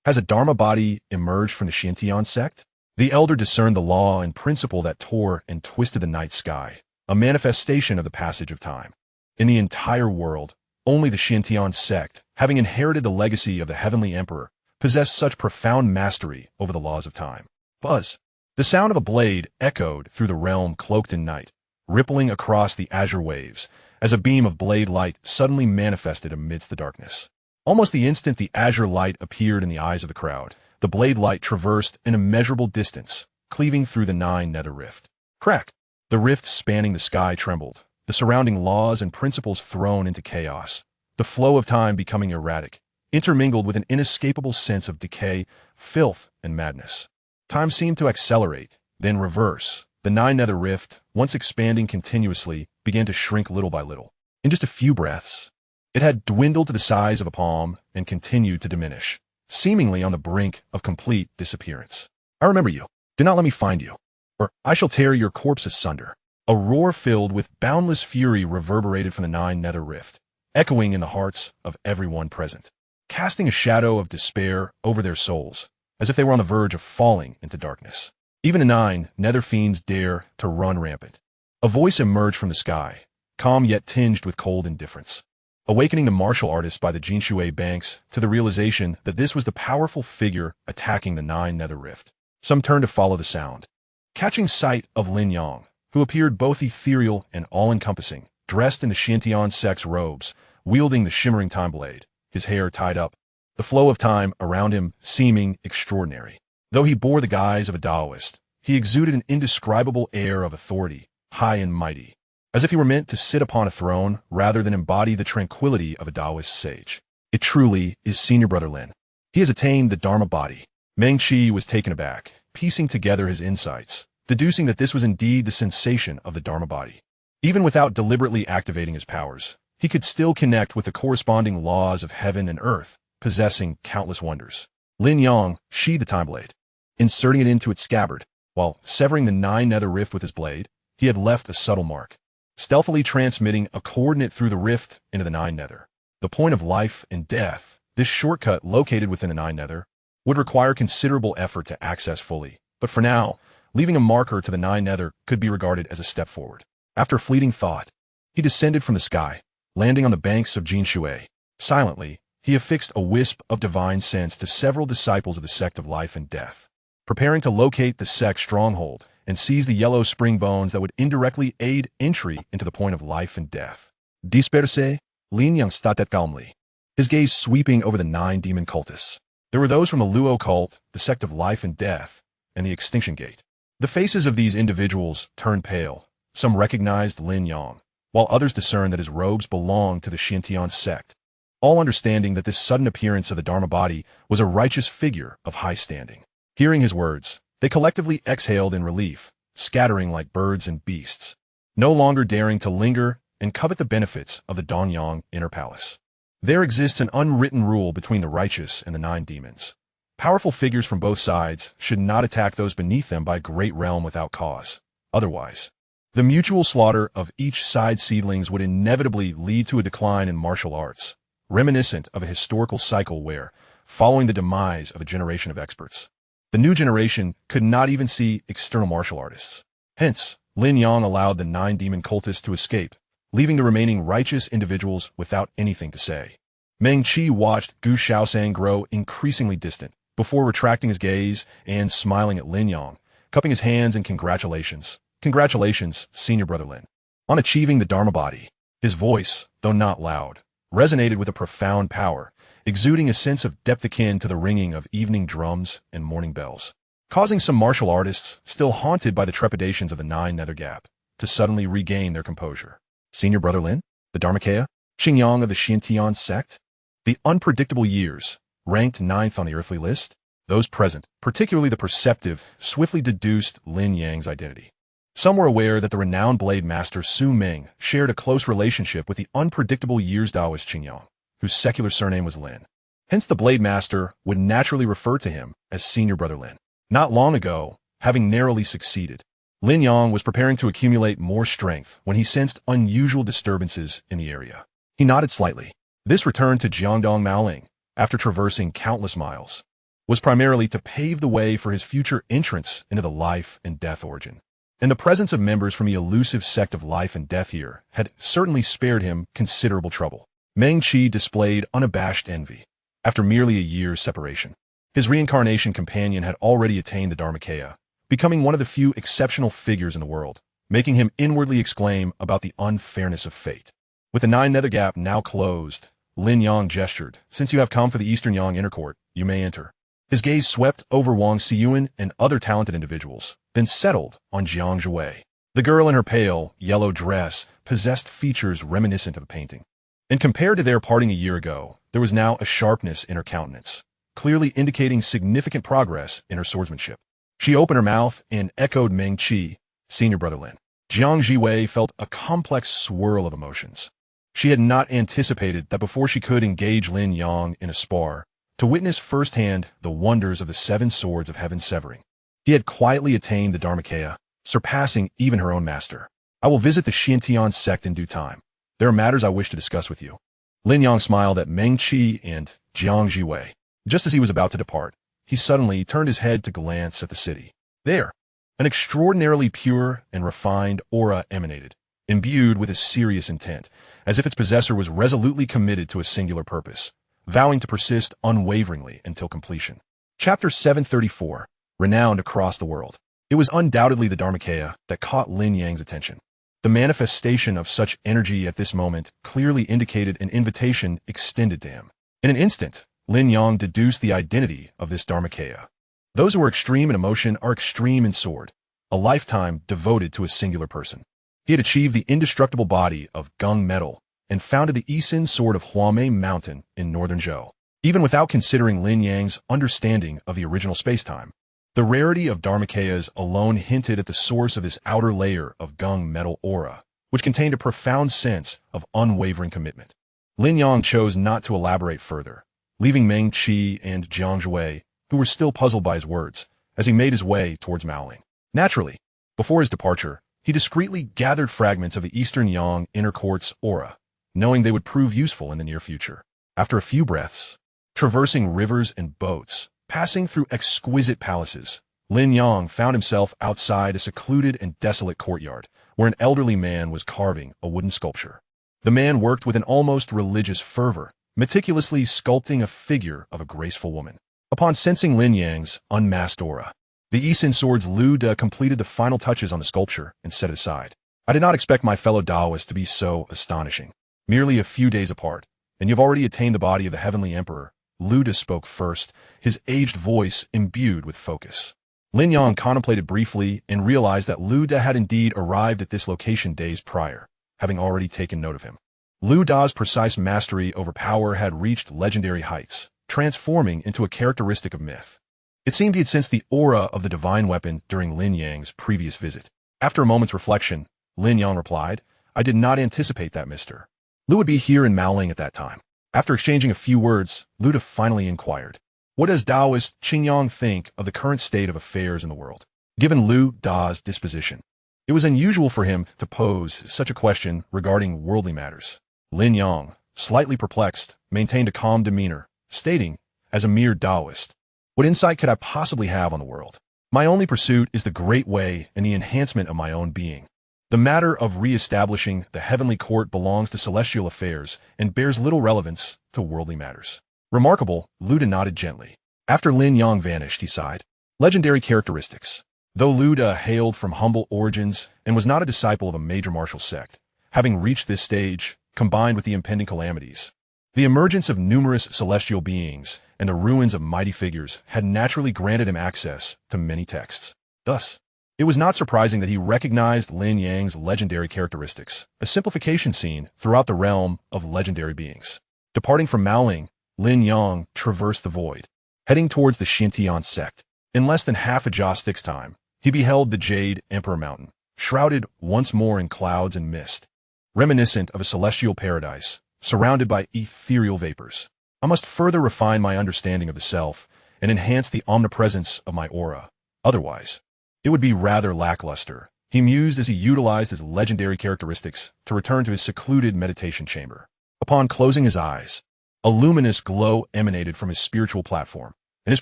Has a Dharma body emerged from the Xintian sect? The elder discerned the law and principle that tore and twisted the night sky, a manifestation of the passage of time. In the entire world, only the Xintian sect, having inherited the legacy of the Heavenly Emperor, possessed such profound mastery over the laws of time. Buzz. The sound of a blade echoed through the realm cloaked in night, rippling across the azure waves, as a beam of blade light suddenly manifested amidst the darkness. Almost the instant the azure light appeared in the eyes of the crowd, the blade light traversed an immeasurable distance, cleaving through the 9 nether rift. Crack! The rift spanning the sky trembled, the surrounding laws and principles thrown into chaos, the flow of time becoming erratic, intermingled with an inescapable sense of decay, filth, and madness. Time seemed to accelerate, then reverse. The Nine-Nether Rift, once expanding continuously, began to shrink little by little. In just a few breaths, it had dwindled to the size of a palm and continued to diminish, seemingly on the brink of complete disappearance. I remember you. Do not let me find you, or I shall tear your corpse asunder. A roar filled with boundless fury reverberated from the Nine-Nether Rift, echoing in the hearts of everyone present, casting a shadow of despair over their souls, as if they were on the verge of falling into darkness. Even the 9 nether fiends dare to run rampant. A voice emerged from the sky, calm yet tinged with cold indifference, awakening the martial artists by the Jinshui banks to the realization that this was the powerful figure attacking the 9 nether rift. Some turned to follow the sound, catching sight of Lin Yang, who appeared both ethereal and all-encompassing, dressed in the Xiantian sect's robes, wielding the shimmering time blade, his hair tied up, the flow of time around him seeming extraordinary. Though he bore the guise of a Taoist, he exuded an indescribable air of authority, high and mighty, as if he were meant to sit upon a throne rather than embody the tranquility of a Taoist sage. It truly is Senior Brother Lin. He has attained the Dharma body. Meng Qi was taken aback, piecing together his insights, deducing that this was indeed the sensation of the Dharma body. Even without deliberately activating his powers, he could still connect with the corresponding laws of heaven and earth, possessing countless wonders. Lin Yang sheathed the time blade, inserting it into its scabbard. While severing the 9 nether rift with his blade, he had left a subtle mark, stealthily transmitting a coordinate through the rift into the 9 nether. The point of life and death, this shortcut located within the 9 nether, would require considerable effort to access fully, but for now, leaving a marker to the 9 nether could be regarded as a step forward. After fleeting thought, he descended from the sky, landing on the banks of Jinshui. Silently, he affixed a wisp of divine sense to several disciples of the sect of life and death, preparing to locate the sect's stronghold and seize the yellow spring bones that would indirectly aid entry into the point of life and death. Disperse, Lin Yang stared calmly, his gaze sweeping over the 9 demon cultists. There were those from the Luo cult, the sect of life and death, and the Extinction Gate. The faces of these individuals turned pale. Some recognized Lin Yang, while others discerned that his robes belonged to the Xiantian sect, all understanding that this sudden appearance of the Dharma body was a righteous figure of high standing. Hearing his words, they collectively exhaled in relief, scattering like birds and beasts, no longer daring to linger and covet the benefits of the Danyang inner palace. There exists an unwritten rule between the righteous and the 9 demons. Powerful figures from both sides should not attack those beneath them by great realm without cause. Otherwise, the mutual slaughter of each side's seedlings would inevitably lead to a decline in martial arts, reminiscent of a historical cycle where, following the demise of a generation of experts, the new generation could not even see external martial artists. Hence, Lin Yang allowed the 9 demon cultists to escape, leaving the remaining righteous individuals without anything to say. Meng Qi watched Gu Shaosang grow increasingly distant, before retracting his gaze and smiling at Lin Yang, cupping his hands in congratulations. Congratulations, Senior Brother Lin, on achieving the Dharma body. His voice, though not loud, resonated with a profound power, exuding a sense of depth akin to the ringing of evening drums and morning bells, causing some martial artists, still haunted by the trepidations of the 9 nether gap, to suddenly regain their composure. Senior Brother Lin, the Dharmakaya, Xingyang of the Xiantian sect, the unpredictable years, ranked 9th on the earthly list. Those present, particularly the perceptive, swiftly deduced Lin Yang's identity. Some were aware that the renowned blade master Su Ming shared a close relationship with the unpredictable years Taoist Xingyang, whose secular surname was Lin. Hence the blade master would naturally refer to him as Senior Brother Lin. Not long ago, having narrowly succeeded, Lin Yang was preparing to accumulate more strength when he sensed unusual disturbances in the area. He nodded slightly. This return to Jiangdong Maoling, after traversing countless miles, was primarily to pave the way for his future entrance into the life and death origin. And the presence of members from the elusive sect of life and death here had certainly spared him considerable trouble. Meng Qi displayed unabashed envy. After merely a year's separation, his reincarnation companion had already attained the Dharmakaya, becoming one of the few exceptional figures in the world, making him inwardly exclaim about the unfairness of fate. With the 9 nether gap now closed, Lin Yang gestured. Since you have come for the Eastern Yang inner court, you may enter. His gaze swept over Wang Xiyuan and other talented individuals, then settled on Jiang Zhuwei. The girl in her pale, yellow dress possessed features reminiscent of a painting. And compared to their parting a year ago, there was now a sharpness in her countenance, clearly indicating significant progress in her swordsmanship. She opened her mouth and echoed Meng Qi, senior brother Lin. Jiang Jiwei felt a complex swirl of emotions. She had not anticipated that before she could engage Lin Yang in a spar, to witness firsthand the wonders of the 7 swords of heaven severing. He had quietly attained the Dharmakaya, surpassing even her own master. I will visit the Xintian sect in due time. There are matters I wish to discuss with you. Lin Yang smiled at Meng Qi and Jiang Jiwei. Just as he was about to depart, he suddenly turned his head to glance at the city. There, an extraordinarily pure and refined aura emanated, imbued with a serious intent, as if its possessor was resolutely committed to a singular purpose, vowing to persist unwaveringly until completion. Chapter 734, renowned across the world. It was undoubtedly the Dharmakaya that caught Lin Yang's attention. The manifestation of such energy at this moment clearly indicated an invitation extended to him. In an instant, Lin Yang deduced the identity of this Dharmakaya. Those who are extreme in emotion are extreme in sword, a lifetime devoted to a singular person. He had achieved the indestructible body of gung metal and founded the Yisin sword of Huamei Mountain in northern Zhou. Even without considering Lin Yang's understanding of the original spacetime, the rarity of Dharmakayas alone hinted at the source of this outer layer of gung metal aura, which contained a profound sense of unwavering commitment. Lin Yang chose not to elaborate further, leaving Meng Qi and Jiang Zhui, who were still puzzled by his words, as he made his way towards Maoling. Naturally, before his departure, he discreetly gathered fragments of the Eastern Yang Inner Court's aura, knowing they would prove useful in the near future. After a few breaths, traversing rivers and boats, passing through exquisite palaces, Lin Yang found himself outside a secluded and desolate courtyard, where an elderly man was carving a wooden sculpture. The man worked with an almost religious fervor, meticulously sculpting a figure of a graceful woman. Upon sensing Lin Yang's unmasked aura, the Yisin sword's Lu De completed the final touches on the sculpture and set it aside. I did not expect my fellow Taoists to be so astonishing. Merely a few days apart, and you've already attained the body of the Heavenly Emperor. Lu De spoke first, his aged voice imbued with focus. Lin Yang contemplated briefly and realized that Lu De had indeed arrived at this location days prior, having already taken note of him. Lu Da's precise mastery over power had reached legendary heights, transforming into a characteristic of myth. It seemed he had sensed the aura of the divine weapon during Lin Yang's previous visit. After a moment's reflection, Lin Yang replied, I did not anticipate that, mister. Lu would be here in Maoling at that time. After exchanging a few words, Lu De finally inquired, what does Taoist Qingyang think of the current state of affairs in the world? Given Lu Da's disposition, it was unusual for him to pose such a question regarding worldly matters. Lin Yang, slightly perplexed, maintained a calm demeanor, stating, as a mere Taoist, what insight could I possibly have on the world? My only pursuit is the great way and the enhancement of my own being. The matter of re-establishing the heavenly court belongs to celestial affairs and bears little relevance to worldly matters. Remarkable, Lu De nodded gently. After Lin Yang vanished, he sighed. Legendary characteristics. Though Lu De hailed from humble origins and was not a disciple of a major martial sect, having reached this stage, combined with the impending calamities, the emergence of numerous celestial beings and the ruins of mighty figures had naturally granted him access to many texts. Thus, it was not surprising that he recognized Lin Yang's legendary characteristics, a simplification seen throughout the realm of legendary beings. Departing from Maoling, Lin Yang traversed the void, heading towards the Xintian sect. In less than half a Jia stick's time, he beheld the Jade Emperor Mountain, shrouded once more in clouds and mist, reminiscent of a celestial paradise, surrounded by ethereal vapors. I must further refine my understanding of the self and enhance the omnipresence of my aura. Otherwise, it would be rather lackluster, he mused as he utilized his legendary characteristics to return to his secluded meditation chamber. Upon closing his eyes, a luminous glow emanated from his spiritual platform, and his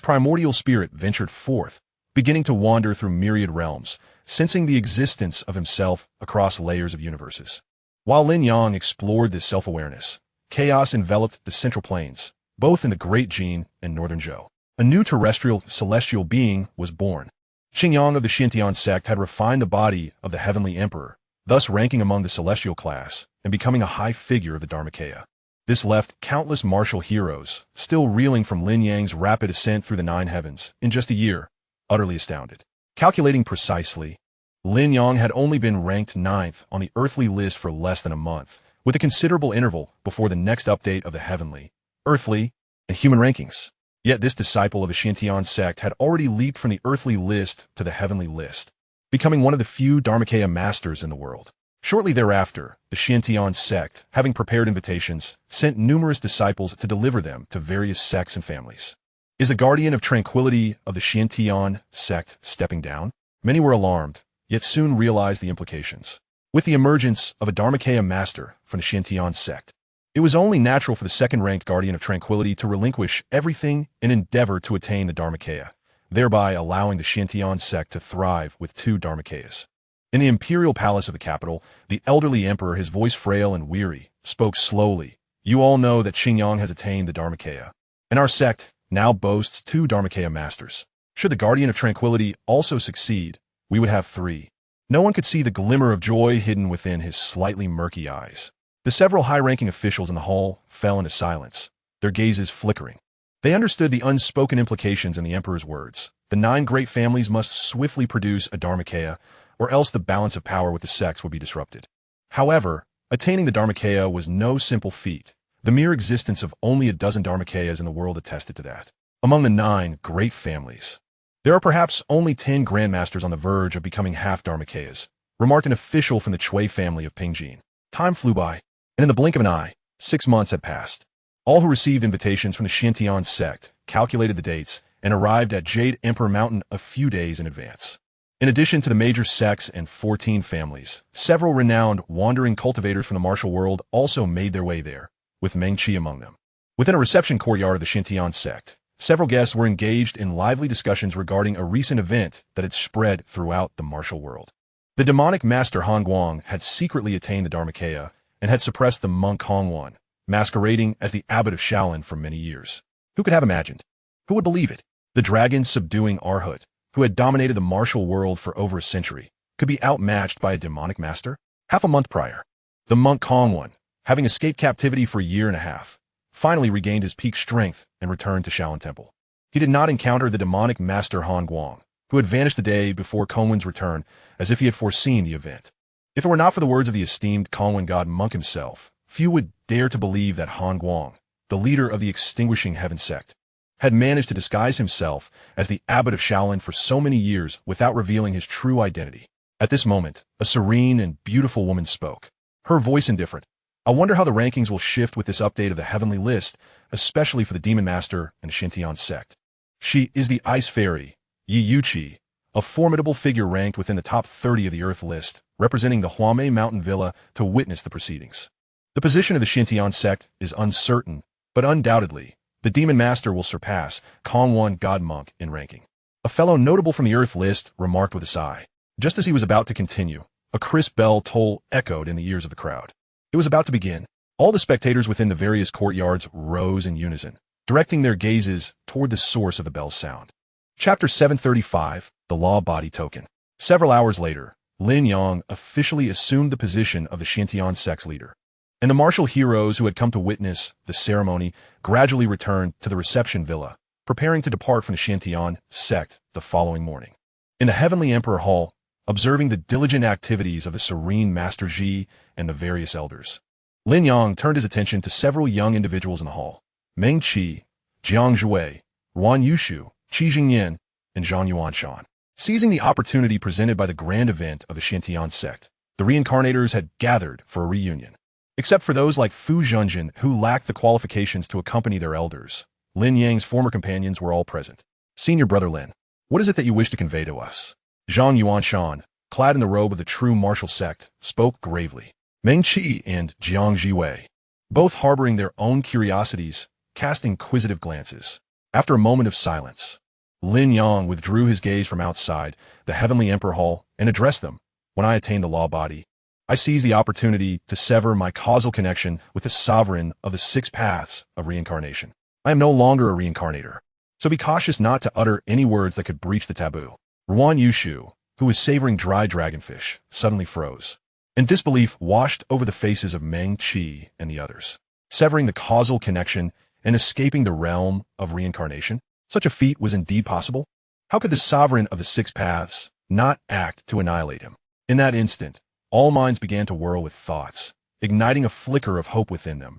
primordial spirit ventured forth, beginning to wander through myriad realms, sensing the existence of himself across layers of universes. While Lin Yang explored this self-awareness, chaos enveloped the central plains, both in the Great Jin and northern Zhou. A new terrestrial celestial being was born. Qingyang of the Xintian sect had refined the body of the Heavenly Emperor, thus ranking among the celestial class and becoming a high figure of the Dharmakaya. This left countless martial heroes, still reeling from Lin Yang's rapid ascent through the 9 heavens in just a year, utterly astounded. Calculating precisely, Lin Yang had only been ranked 9th on the earthly list for less than a month, with a considerable interval before the next update of the heavenly, earthly, and human rankings. Yet this disciple of the Shintian sect had already leaped from the earthly list to the heavenly list, becoming one of the few Dharmakaya masters in the world. Shortly thereafter, the Shintian sect, having prepared invitations, sent numerous disciples to deliver them to various sects and families. Is the guardian of tranquility of the Shintian sect stepping down? Many were alarmed, yet soon realized the implications. With the emergence of a Dharmakaya master from the Shintian sect, it was only natural for the second-ranked guardian of tranquility to relinquish everything and endeavor to attain the Dharmakaya, thereby allowing the Shintian sect to thrive with 2 Dharmakayas. In the imperial palace of the capital, the elderly emperor, his voice frail and weary, spoke slowly. You all know that Xingyang has attained the Dharmakaya, and our sect now boasts 2 Dharmakaya masters. Should the guardian of tranquility also succeed, we would have 3. No one could see the glimmer of joy hidden within his slightly murky eyes. The several high-ranking officials in the hall fell into silence, their gazes flickering. They understood the unspoken implications in the emperor's words. The 9 great families must swiftly produce a Dharmakaya, or else the balance of power with the sects would be disrupted. However, attaining the Dharmakaya was no simple feat. The mere existence of only a dozen Dharmakayas in the world attested to that. Among the 9 great families, there are perhaps only 10 grandmasters on the verge of becoming half Dharmakayas, remarked an official from the Chui family of Pingjin. Time flew by, and in the blink of an eye, 6 months had passed. All who received invitations from the Shintian sect calculated the dates and arrived at Jade Emperor Mountain a few days in advance. In addition to the major sects and 14 families, several renowned wandering cultivators from the martial world also made their way there, with Meng Qi among them. Within a reception courtyard of the Shintian sect, several guests were engaged in lively discussions regarding a recent event that had spread throughout the martial world. The demonic master Han Guang had secretly attained the Dharmakaya and had suppressed the monk Hongwan, masquerading as the abbot of Shaolin for many years. Who could have imagined? Who would believe it? The dragon subduing Arhut, who had dominated the martial world for over a century, could be outmatched by a demonic master? Half a month prior, the monk Hongwan, having escaped captivity for a year and a half, finally regained his peak strength and returned to Shaolin Temple. He did not encounter the demonic master Han Guang, who had vanished the day before Kongwen's return, as if he had foreseen the event. If it were not for the words of the esteemed Kongwen god monk himself, few would dare to believe that Han Guang, the leader of the extinguishing heaven sect, had managed to disguise himself as the abbot of Shaolin for so many years without revealing his true identity. At this moment, a serene and beautiful woman spoke, her voice indifferent. I wonder how the rankings will shift with this update of the heavenly list, especially for the Demon Master and the Shintian sect. She is the Ice Fairy, Yi Yuqi, a formidable figure ranked within the top 30 of the Earth list, representing the Huamei Mountain Villa to witness the proceedings. The position of the Shintian sect is uncertain, but undoubtedly, the Demon Master will surpass Kongwan God Monk in ranking. A fellow notable from the Earth list remarked with a sigh. Just as he was about to continue, a crisp bell toll echoed in the ears of the crowd. It was about to begin. All the spectators within the various courtyards rose in unison, directing their gazes toward the source of the bell's sound. Chapter 735, The Law Body Token. Several hours later, Lin Yang officially assumed the position of the Shintian sect's leader, and the martial heroes who had come to witness the ceremony gradually returned to the reception villa, preparing to depart from the Shintian sect the following morning. In the Heavenly Emperor Hall, observing the diligent activities of the serene Master Ji and the various elders, Lin Yang turned his attention to several young individuals in the hall: Meng Qi, Jiang Zhui, Ruan Yushu, Qi Jingyan, and Zhang Yuanshan. Seizing the opportunity presented by the grand event of the Shintian sect, the reincarnators had gathered for a reunion. Except for those like Fu Zhenjin who lacked the qualifications to accompany their elders, Lin Yang's former companions were all present. Senior Brother Lin, what is it that you wish to convey to us? Zhang Yuanshan, clad in the robe of the true martial sect, spoke gravely. Meng Qi and Jiang Zhiwei, both harboring their own curiosities, cast inquisitive glances. After a moment of silence, Lin Yang withdrew his gaze from outside the Heavenly Emperor Hall and addressed them. When I attain the law body, I seize the opportunity to sever my causal connection with the sovereign of the 6 paths of reincarnation. I am no longer a reincarnator, so be cautious not to utter any words that could breach the taboo. Ruan Yushu, who was savoring dry dragonfish, suddenly froze, and disbelief washed over the faces of Meng Qi and the others. Severing the causal connection and escaping the realm of reincarnation? Such a feat was indeed possible? How could the sovereign of the 6 paths not act to annihilate him. In that instant, all minds began to whirl with thoughts, igniting a flicker of hope within them,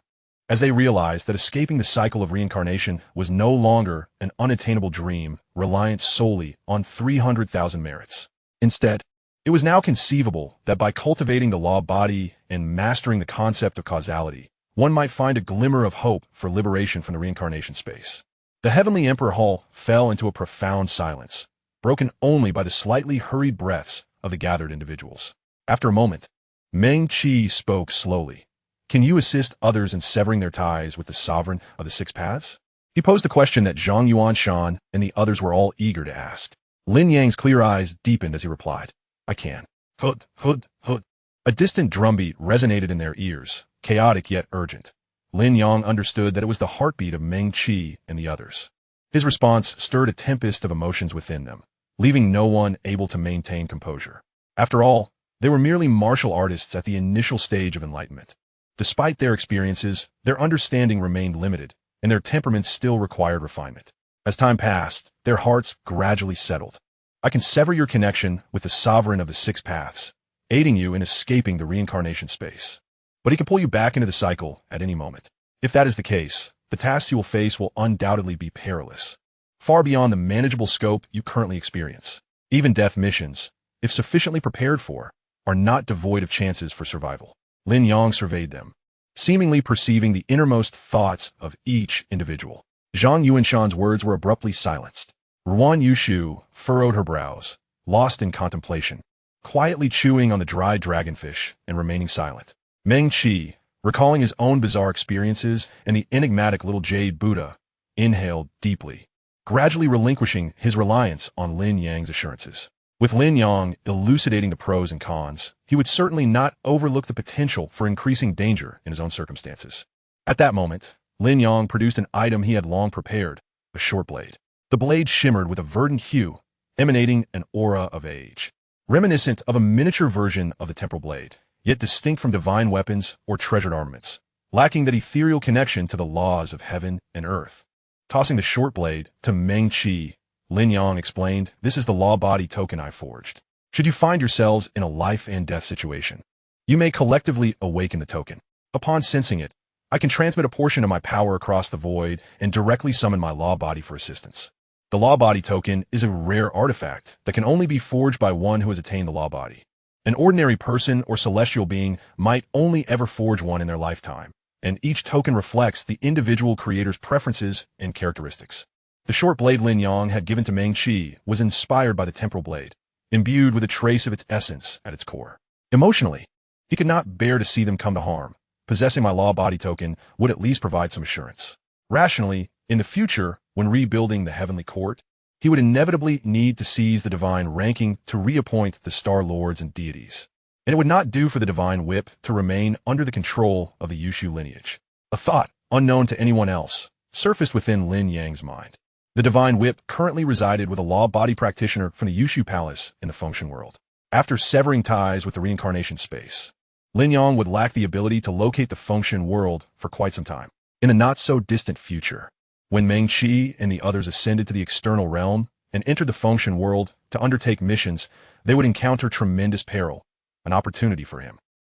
as they realized that escaping the cycle of reincarnation was no longer an unattainable dream reliant solely on 300,000 merits. Instead, it was now conceivable that by cultivating the law body and mastering the concept of causality, one might find a glimmer of hope for liberation from the reincarnation space. The Heavenly Emperor Hall fell into a profound silence, broken only by the slightly hurried breaths of the gathered individuals. After a moment, Meng Qi spoke slowly. Can you assist others in severing their ties with the sovereign of the six paths? He posed a question that Zhang Yuanshan and the others were all eager to ask. Lin Yang's clear eyes deepened as he replied, I can. Hud, hud, hud. A distant drumbeat resonated in their ears, chaotic yet urgent. Lin Yang understood that it was the heartbeat of Meng Qi and the others. His response stirred a tempest of emotions within them, leaving no one able to maintain composure. After all, they were merely martial artists at the initial stage of enlightenment. Despite their experiences, their understanding remained limited, and their temperaments still required refinement. As time passed, their hearts gradually settled. I can sever your connection with the sovereign of the six paths, aiding you in escaping the reincarnation space. But he can pull you back into the cycle at any moment. If that is the case, the tasks you will face will undoubtedly be perilous, far beyond the manageable scope you currently experience. Even death missions, if sufficiently prepared for, are not devoid of chances for survival. Lin Yang surveyed them, seemingly perceiving the innermost thoughts of each individual. Zhang Yuanshan's words were abruptly silenced. Ruan Yushu furrowed her brows, lost in contemplation, quietly chewing on the dried dragonfish and remaining silent. Meng Qi, recalling his own bizarre experiences and the enigmatic little jade Buddha, inhaled deeply, gradually relinquishing his reliance on Lin Yang's assurances. With Lin Yang elucidating the pros and cons, he would certainly not overlook the potential for increasing danger in his own circumstances. At that moment, Lin Yang produced an item he had long prepared, a short blade. The blade shimmered with a verdant hue, emanating an aura of age, reminiscent of a miniature version of the temporal blade, yet distinct from divine weapons or treasured armaments, lacking that ethereal connection to the laws of heaven and earth. Tossing the short blade to Meng Qi, Lin Yang explained, this is the law body token I forged. Should you find yourselves in a life and death situation, you may collectively awaken the token. Upon sensing it, I can transmit a portion of my power across the void and directly summon my law body for assistance. The law body token is a rare artifact that can only be forged by one who has attained the law body. An ordinary person or celestial being might only ever forge one in their lifetime, and each token reflects the individual creator's preferences and characteristics. The short blade Lin Yang had given to Meng Qi was inspired by the temporal blade, imbued with a trace of its essence at its core. Emotionally, he could not bear to see them come to harm. Possessing my law body token would at least provide some assurance. Rationally, in the future, when rebuilding the heavenly court, he would inevitably need to seize the divine ranking to reappoint the star lords and deities. And it would not do for the divine whip to remain under the control of the Yushu lineage. A thought, unknown to anyone else, surfaced within Lin Yang's mind. The divine whip currently resided with a law body practitioner from the Yushu palace in the function world. After severing ties with the reincarnation space, Lin Yang would lack the ability to locate the function world for quite some time. In the not-so-distant future, when Meng Qi and the others ascended to the external realm and entered the function world to undertake missions, they would encounter tremendous peril, an opportunity for him.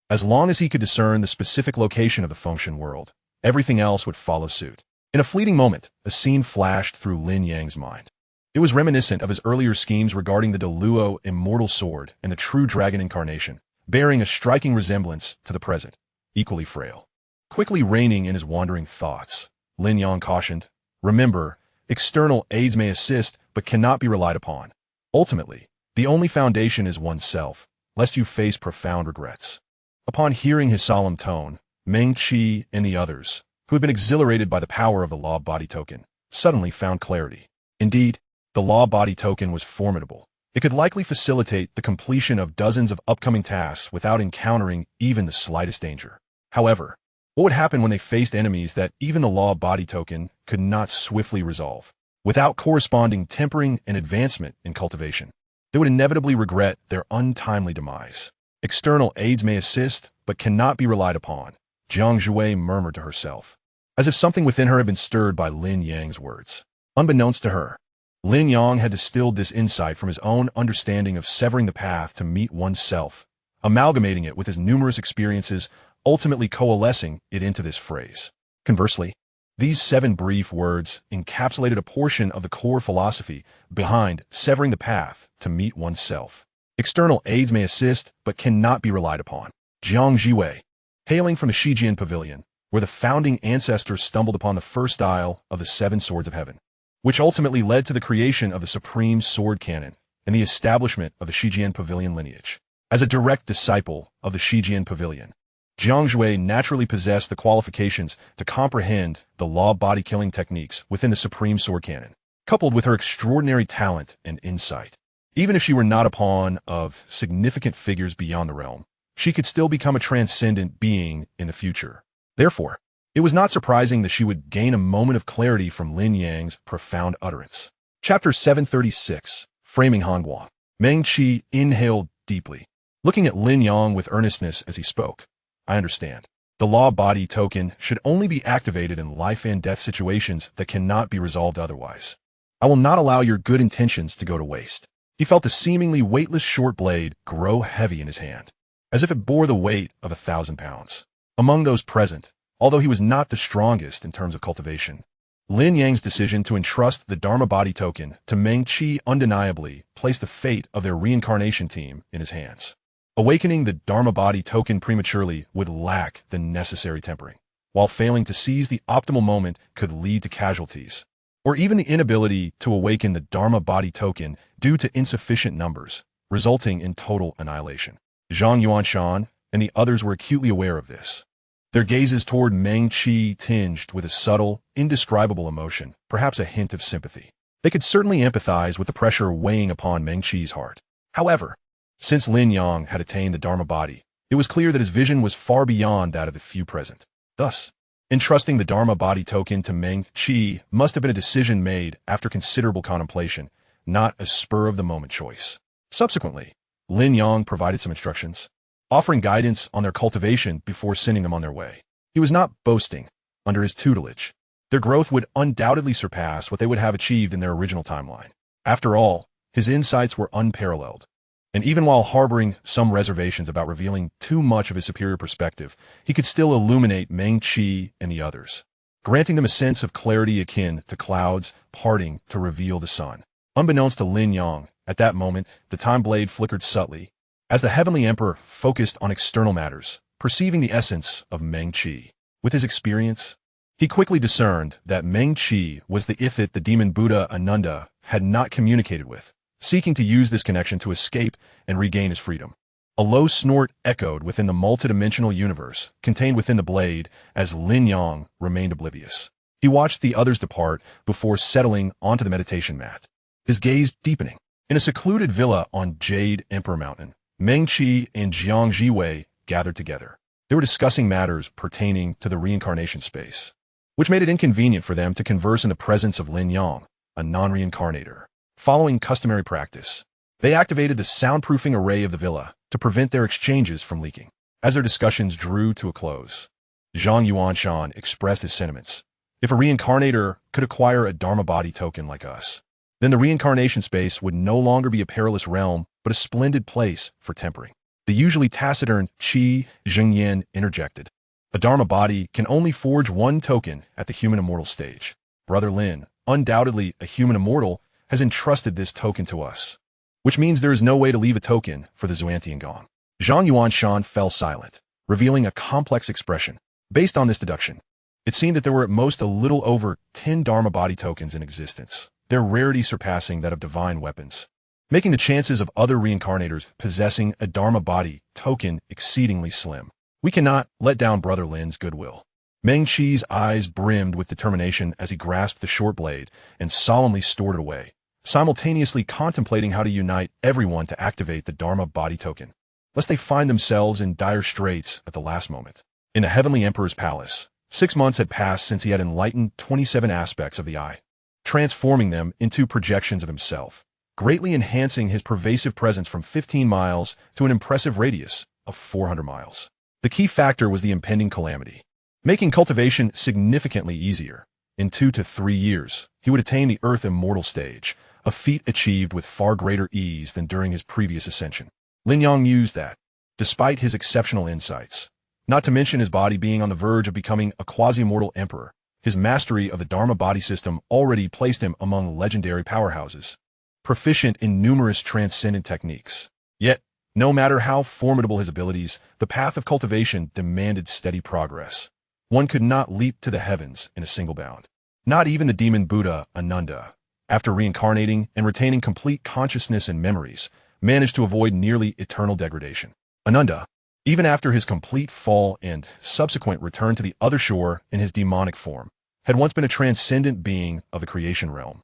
As long as he could discern the specific location of the function world, everything else would follow suit. In a fleeting moment, a scene flashed through Lin Yang's mind. It was reminiscent of his earlier schemes regarding the Deluo immortal sword and the true dragon incarnation, bearing a striking resemblance to the present, equally frail. Quickly reining in his wandering thoughts, Lin Yang cautioned, remember, external aids may assist but cannot be relied upon. Ultimately, the only foundation is oneself, lest you face profound regrets. Upon hearing his solemn tone, Meng Qi and the others, who had been exhilarated by the power of the law body token, suddenly found clarity. Indeed, the law body token was formidable. It could likely facilitate the completion of dozens of upcoming tasks without encountering even the slightest danger. However, what would happen when they faced enemies that even the law body token could not swiftly resolve? Without corresponding tempering and advancement in cultivation, they would inevitably regret their untimely demise. External aids may assist, but cannot be relied upon, Jiang Zhui murmured to herself, as if something within her had been stirred by Lin Yang's words. Unbeknownst to her, Lin Yang had distilled this insight from his own understanding of severing the path to meet oneself, amalgamating it with his numerous experiences, ultimately coalescing it into this phrase. Conversely, these 7 brief words encapsulated a portion of the core philosophy behind severing the path to meet oneself. External aids may assist, but cannot be relied upon. Jiang Jiwei, hailing from the Shijian Pavilion, where the founding ancestors stumbled upon the first style of the 7 Swords of Heaven, which ultimately led to the creation of the Supreme Sword Canon and the establishment of the Shijian Pavilion lineage. As a direct disciple of the Shijian Pavilion, Jiang Jiwei naturally possessed the qualifications to comprehend the law body-killing techniques within the Supreme Sword Canon, coupled with her extraordinary talent and insight. Even if she were not a pawn of significant figures beyond the realm, she could still become a transcendent being in the future. Therefore, it was not surprising that she would gain a moment of clarity from Lin Yang's profound utterance. Chapter 736, Framing Hanguang. Meng Qi inhaled deeply, looking at Lin Yang with earnestness as he spoke. I understand. The law body token should only be activated in life and death situations that cannot be resolved otherwise. I will not allow your good intentions to go to waste. He felt the seemingly weightless short blade grow heavy in his hand, as if it bore the weight of 1,000 pounds. Among those present, although he was not the strongest in terms of cultivation, Lin Yang's decision to entrust the Dharma body token to Meng Qi undeniably placed the fate of their reincarnation team in his hands. Awakening the Dharma body token prematurely would lack the necessary tempering, while failing to seize the optimal moment could lead to casualties, or even the inability to awaken the Dharma body token due to insufficient numbers, resulting in total annihilation. Zhang Yuanshan and the others were acutely aware of this. Their gazes toward Meng Qi tinged with a subtle, indescribable emotion, perhaps a hint of sympathy. They could certainly empathize with the pressure weighing upon Meng Qi's heart. However, since Lin Yang had attained the Dharma body, it was clear that his vision was far beyond that of the few present. Thus, entrusting the Dharma body token to Meng Qi must have been a decision made after considerable contemplation, not a spur-of-the-moment choice. Subsequently, Lin Yang provided some instructions, offering guidance on their cultivation before sending them on their way. He was not boasting. Under his tutelage, their growth would undoubtedly surpass what they would have achieved in their original timeline. After all, his insights were unparalleled. And even while harboring some reservations about revealing too much of his superior perspective, he could still illuminate Meng Qi and the others, granting them a sense of clarity akin to clouds parting to reveal the sun. Unbeknownst to Lin Yang, at that moment, the time blade flickered subtly, as the Heavenly Emperor focused on external matters, perceiving the essence of Meng Qi. With his experience, he quickly discerned that Meng Qi was the Ifrit the demon Buddha Ananda had not communicated with, seeking to use this connection to escape and regain his freedom. A low snort echoed within the multidimensional universe contained within the blade as Lin Yang remained oblivious. He watched the others depart before settling onto the meditation mat, his gaze deepening. In a secluded villa on Jade Emperor Mountain, Meng Qi and Jiang Jiwei gathered together. They were discussing matters pertaining to the reincarnation space, which made it inconvenient for them to converse in the presence of Lin Yang, a non-reincarnator. Following customary practice, they activated the soundproofing array of the villa to prevent their exchanges from leaking. As their discussions drew to a close, Zhang Yuanshan expressed his sentiments. If a reincarnator could acquire a Dharma body token like us, then the reincarnation space would no longer be a perilous realm, but a splendid place for tempering. The usually taciturn Qi Zhengyan interjected. A Dharma body can only forge one token at the human immortal stage. Brother Lin, undoubtedly a human immortal, has entrusted this token to us, which means there is no way to leave a token for the Xuantian Gong. Zhang Yuanshan fell silent, revealing a complex expression. Based on this deduction, it seemed that there were at most a little over 10 Dharma body tokens in existence, their rarity surpassing that of divine weapons, making the chances of other reincarnators possessing a Dharma body token exceedingly slim. We cannot let down Brother Lin's goodwill. Meng Qi's eyes brimmed with determination as he grasped the short blade and solemnly stored it away, simultaneously contemplating how to unite everyone to activate the Dharma body token, lest they find themselves in dire straits at the last moment. In the Heavenly Emperor's palace, 6 months had passed since he had enlightened 27 aspects of the eye, transforming them into projections of himself, greatly enhancing his pervasive presence from 15 miles to an impressive radius of 400 miles. The key factor was the impending calamity, making cultivation significantly easier. In 2 to 3 years, he would attain the Earth Immortal stage, a feat achieved with far greater ease than during his previous ascension. Lin Yang used that, despite his exceptional insights, not to mention his body being on the verge of becoming a quasi-immortal emperor. His mastery of the Dharma body system already placed him among legendary powerhouses, proficient in numerous transcendent techniques. Yet, no matter how formidable his abilities, the path of cultivation demanded steady progress. One could not leap to the heavens in a single bound. Not even the demon Buddha, Ananda, after reincarnating and retaining complete consciousness and memories, managed to avoid nearly eternal degradation. Ananda, even after his complete fall and subsequent return to the other shore in his demonic form, had once been a transcendent being of the creation realm.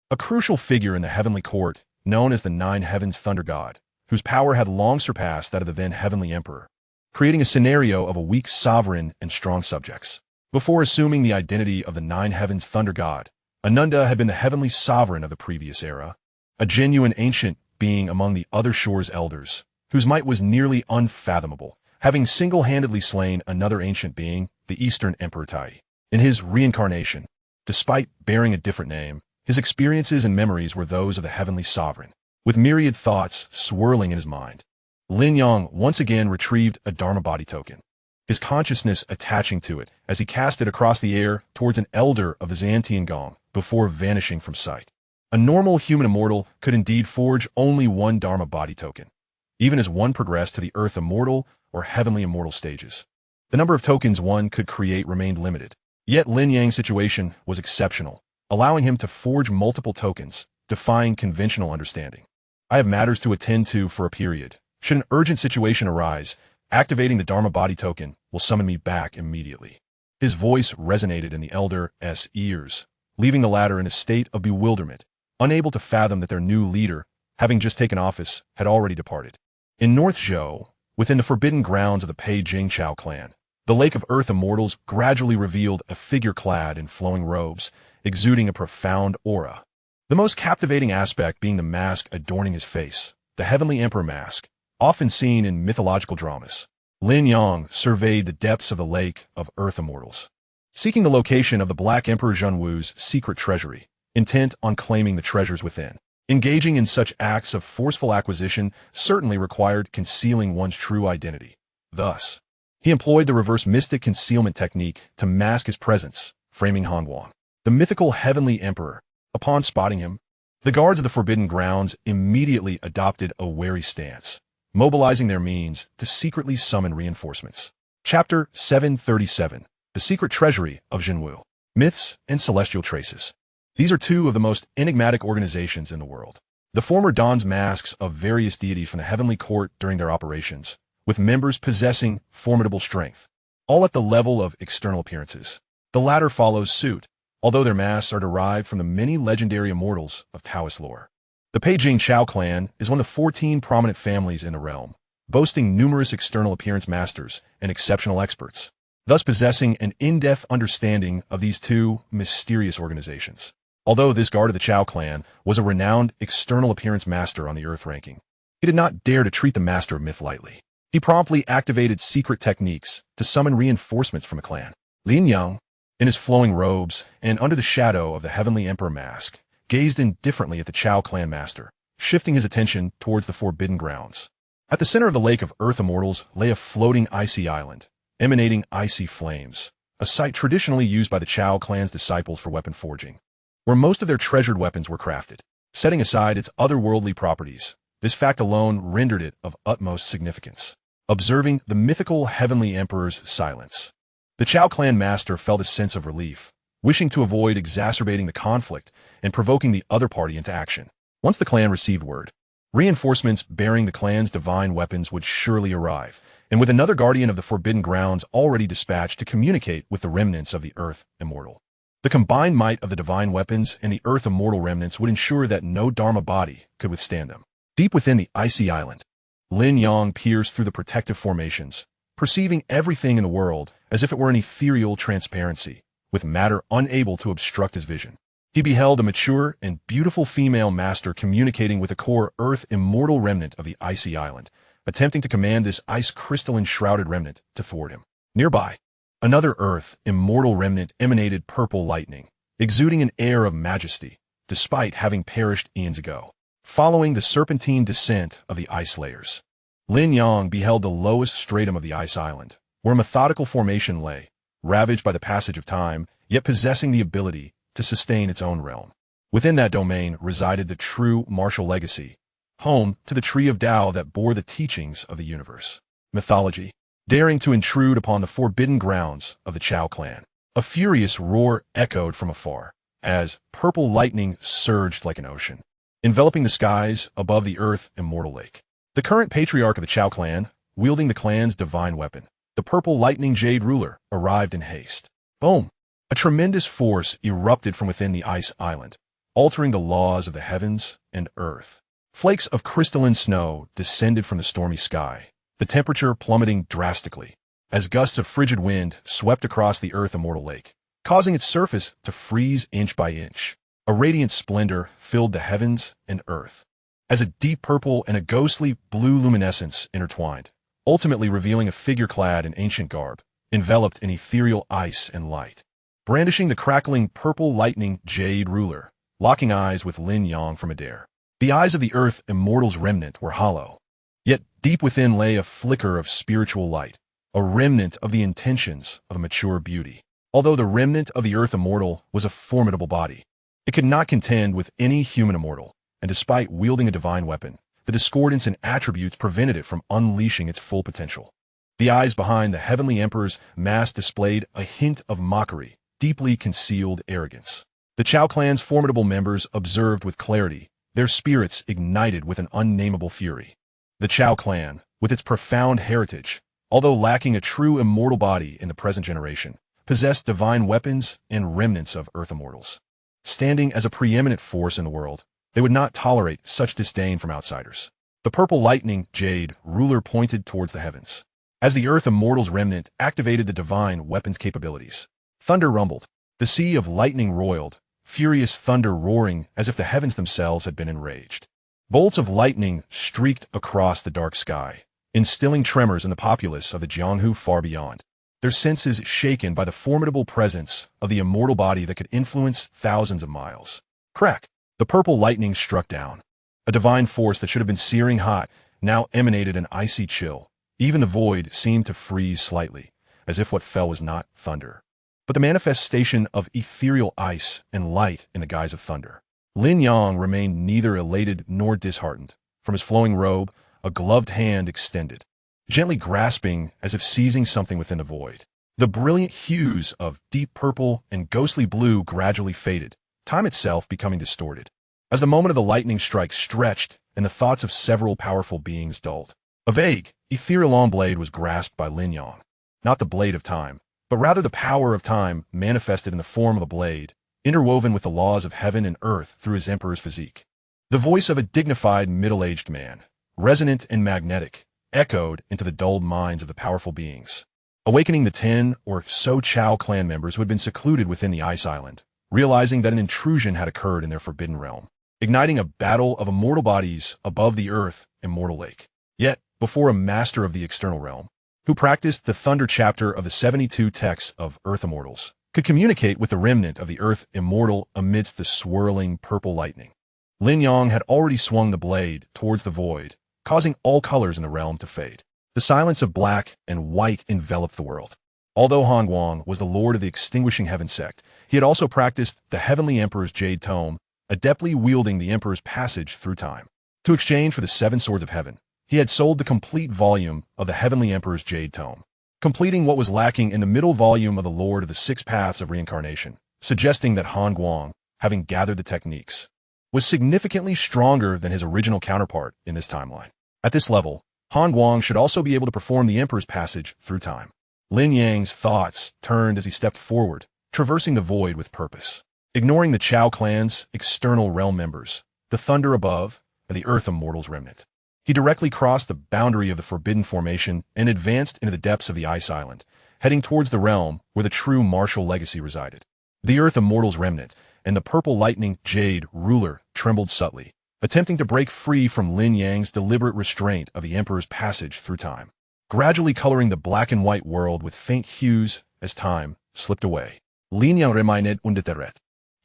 A crucial figure in the heavenly court, known as the Nine Heavens Thunder God, whose power had long surpassed that of the then heavenly emperor, creating a scenario of a weak sovereign and strong subjects. Before assuming the identity of the Nine Heavens Thunder God, Ananda had been the heavenly sovereign of the previous era, a genuine ancient being among the other shore's elders, whose might was nearly unfathomable, having single-handedly slain another ancient being, the Eastern Emperor Tai. In his reincarnation, despite bearing a different name, his experiences and memories were those of the heavenly sovereign, with myriad thoughts swirling in his mind. Lin Yang once again retrieved a Dharma body token, his consciousness attaching to it as he cast it across the air towards an elder of the Zhantian Gong before vanishing from sight. A normal human immortal could indeed forge only one Dharma body token, even as one progressed to the Earth immortal or heavenly immortal stages. The number of tokens one could create remained limited. Yet Lin Yang's situation was exceptional, allowing him to forge multiple tokens, defying conventional understanding. I have matters to attend to for a period. Should an urgent situation arise, activating the Dharma body token will summon me back immediately. His voice resonated in the elder's ears, leaving the latter in a state of bewilderment, unable to fathom that their new leader, having just taken office, had already departed. In North Zhou, within the forbidden grounds of the Pei Jingchao clan, the Lake of Earth Immortals gradually revealed a figure clad in flowing robes, exuding a profound aura. The most captivating aspect being the mask adorning his face, the Heavenly Emperor mask, often seen in mythological dramas. Lin Yang surveyed the depths of the Lake of Earth Immortals, seeking the location of the Black Emperor Zhenwu's secret treasury, intent on claiming the treasures within. Engaging in such acts of forceful acquisition certainly required concealing one's true identity. Thus, he employed the reverse mystic concealment technique to mask his presence, framing Hanguang, the mythical heavenly emperor. Upon spotting him, the guards of the Forbidden Grounds immediately adopted a wary stance, mobilizing their means to secretly summon reinforcements. Chapter 737, The Secret Treasury of Zhenwu, Myths and Celestial Traces. These are two of the most enigmatic organizations in the world. The former dons masks of various deities from the heavenly court during their operations, with members possessing formidable strength, all at the level of external appearances. The latter follows suit, although their masks are derived from the many legendary immortals of Taoist lore. The Pei Jingchao clan is one of the 14 prominent families in the realm, boasting numerous external appearance masters and exceptional experts, thus possessing an in-depth understanding of these two mysterious organizations. Although this guard of the Chao clan was a renowned external appearance master on the Earth ranking, he did not dare to treat the master of myth lightly. He promptly activated secret techniques to summon reinforcements from a clan. Lin Yang, in his flowing robes and under the shadow of the Heavenly Emperor mask, gazed indifferently at the Chao clan master, shifting his attention towards the Forbidden Grounds. At the center of the Lake of Earth Immortals lay a floating icy island, emanating icy flames, a site traditionally used by the Chao clan's disciples for weapon forging, where most of their treasured weapons were crafted. Setting aside its otherworldly properties, this fact alone rendered it of utmost significance. Observing the mythical Heavenly Emperor's silence, the Chao clan master felt a sense of relief, wishing to avoid exacerbating the conflict and provoking the other party into action. Once the clan received word, reinforcements bearing the clan's divine weapons would surely arrive, and with another guardian of the Forbidden Grounds already dispatched to communicate with the remnants of the Earth Immortal. The combined might of the divine weapons and the Earth Immortal remnants would ensure that no Dharma body could withstand them. Deep within the icy island, Lin Yang pierced through the protective formations, perceiving everything in the world as if it were an ethereal transparency, with matter unable to obstruct his vision. He beheld a mature and beautiful female master communicating with a core Earth Immortal remnant of the icy island, attempting to command this ice crystalline shrouded remnant to thwart him. Nearby, another Earth Immortal remnant emanated purple lightning, exuding an air of majesty, despite having perished eons ago. Following the serpentine descent of the ice layers, Lin Yang beheld the lowest stratum of the ice island, where a methodical formation lay, ravaged by the passage of time, yet possessing the ability to sustain its own realm. Within that domain resided the true martial legacy, home to the tree of Tao that bore the teachings of the universe. Mythology, daring to intrude upon the forbidden grounds of the Chao clan. A furious roar echoed from afar, as purple lightning surged like an ocean, enveloping the skies above the earth immortal lake. The current patriarch of the Chao clan, wielding the clan's divine weapon, the purple lightning jade ruler, arrived in haste. Boom! A tremendous force erupted from within the ice island, altering the laws of the heavens and earth. Flakes of crystalline snow descended from the stormy sky, the temperature plummeting drastically, as gusts of frigid wind swept across the earth immortal lake, causing its surface to freeze inch by inch. A radiant splendor filled the heavens and earth, as a deep purple and a ghostly blue luminescence intertwined, ultimately revealing a figure clad in ancient garb, enveloped in ethereal ice and light. Brandishing the crackling purple lightning jade ruler, locking eyes with Lin Yang from Adair. The eyes of the earth immortal's remnant were hollow, yet deep within lay a flicker of spiritual light, a remnant of the intentions of a mature beauty. Although the remnant of the earth immortal was a formidable body, it could not contend with any human immortal, and despite wielding a divine weapon, the discordance in attributes prevented it from unleashing its full potential. The eyes behind the heavenly emperor's mask displayed a hint of mockery, deeply concealed arrogance. The Chao clan's formidable members observed with clarity, their spirits ignited with an unnameable fury. The Chao clan, with its profound heritage, although lacking a true immortal body in the present generation, possessed divine weapons and remnants of earth immortals. Standing as a preeminent force in the world, they would not tolerate such disdain from outsiders. The purple lightning jade ruler pointed towards the heavens. As the earth immortal's remnant activated the divine weapons capabilities, thunder rumbled. The sea of lightning roiled, furious thunder roaring as if the heavens themselves had been enraged. Bolts of lightning streaked across the dark sky, instilling tremors in the populace of the Jianghu far beyond, their senses shaken by the formidable presence of the immortal body that could influence thousands of miles. Crack! The purple lightning struck down. A divine force that should have been searing hot now emanated an icy chill. Even the void seemed to freeze slightly, as if what fell was not thunder, but the manifestation of ethereal ice and light in the guise of thunder. Lin Yang remained neither elated nor disheartened. From his flowing robe, a gloved hand extended, gently grasping as if seizing something within the void. The brilliant hues of deep purple and ghostly blue gradually faded, time itself becoming distorted, as the moment of the lightning strike stretched and the thoughts of several powerful beings dulled. A vague, ethereal blade was grasped by Lin Yang, not the blade of time, but rather the power of time manifested in the form of a blade, interwoven with the laws of heaven and earth through his emperor's physique. The voice of a dignified middle-aged man, resonant and magnetic, echoed into the dulled minds of the powerful beings, awakening the 10 or so Chao clan members who had been secluded within the ice island, realizing that an intrusion had occurred in their forbidden realm, igniting a battle of immortal bodies above the earth immortal lake. Yet, before a master of the external realm, who practiced the thunder chapter of the 72 texts of earth immortals, could communicate with the remnant of the earth immortal amidst the swirling purple lightning. Lin Yang had already swung the blade towards the void, causing all colors in the realm to fade. The silence of black and white enveloped the world. Although Han Guang was the lord of the extinguishing heaven sect, he had also practiced the heavenly emperor's jade tome, adeptly wielding the emperor's passage through time. To exchange for the 7 swords of heaven, he had sold the complete volume of the heavenly emperor's jade tome, completing what was lacking in the middle volume of the Lord of the 6 Paths of Reincarnation, suggesting that Han Guang, having gathered the techniques, was significantly stronger than his original counterpart in this timeline. At this level, Han Guang should also be able to perform the emperor's passage through time. Lin Yang's thoughts turned as he stepped forward, traversing the void with purpose. Ignoring the Chao clan's external realm members, the thunder above, and the earth immortal's remnant, he directly crossed the boundary of the forbidden formation and advanced into the depths of the ice island, heading towards the realm where the true martial legacy resided. The earth immortal's remnant and the purple lightning jade ruler trembled subtly, attempting to break free from Lin Yang's deliberate restraint of the emperor's passage through time, gradually coloring the black and white world with faint hues as time slipped away. Lin Yang reminded undeteret.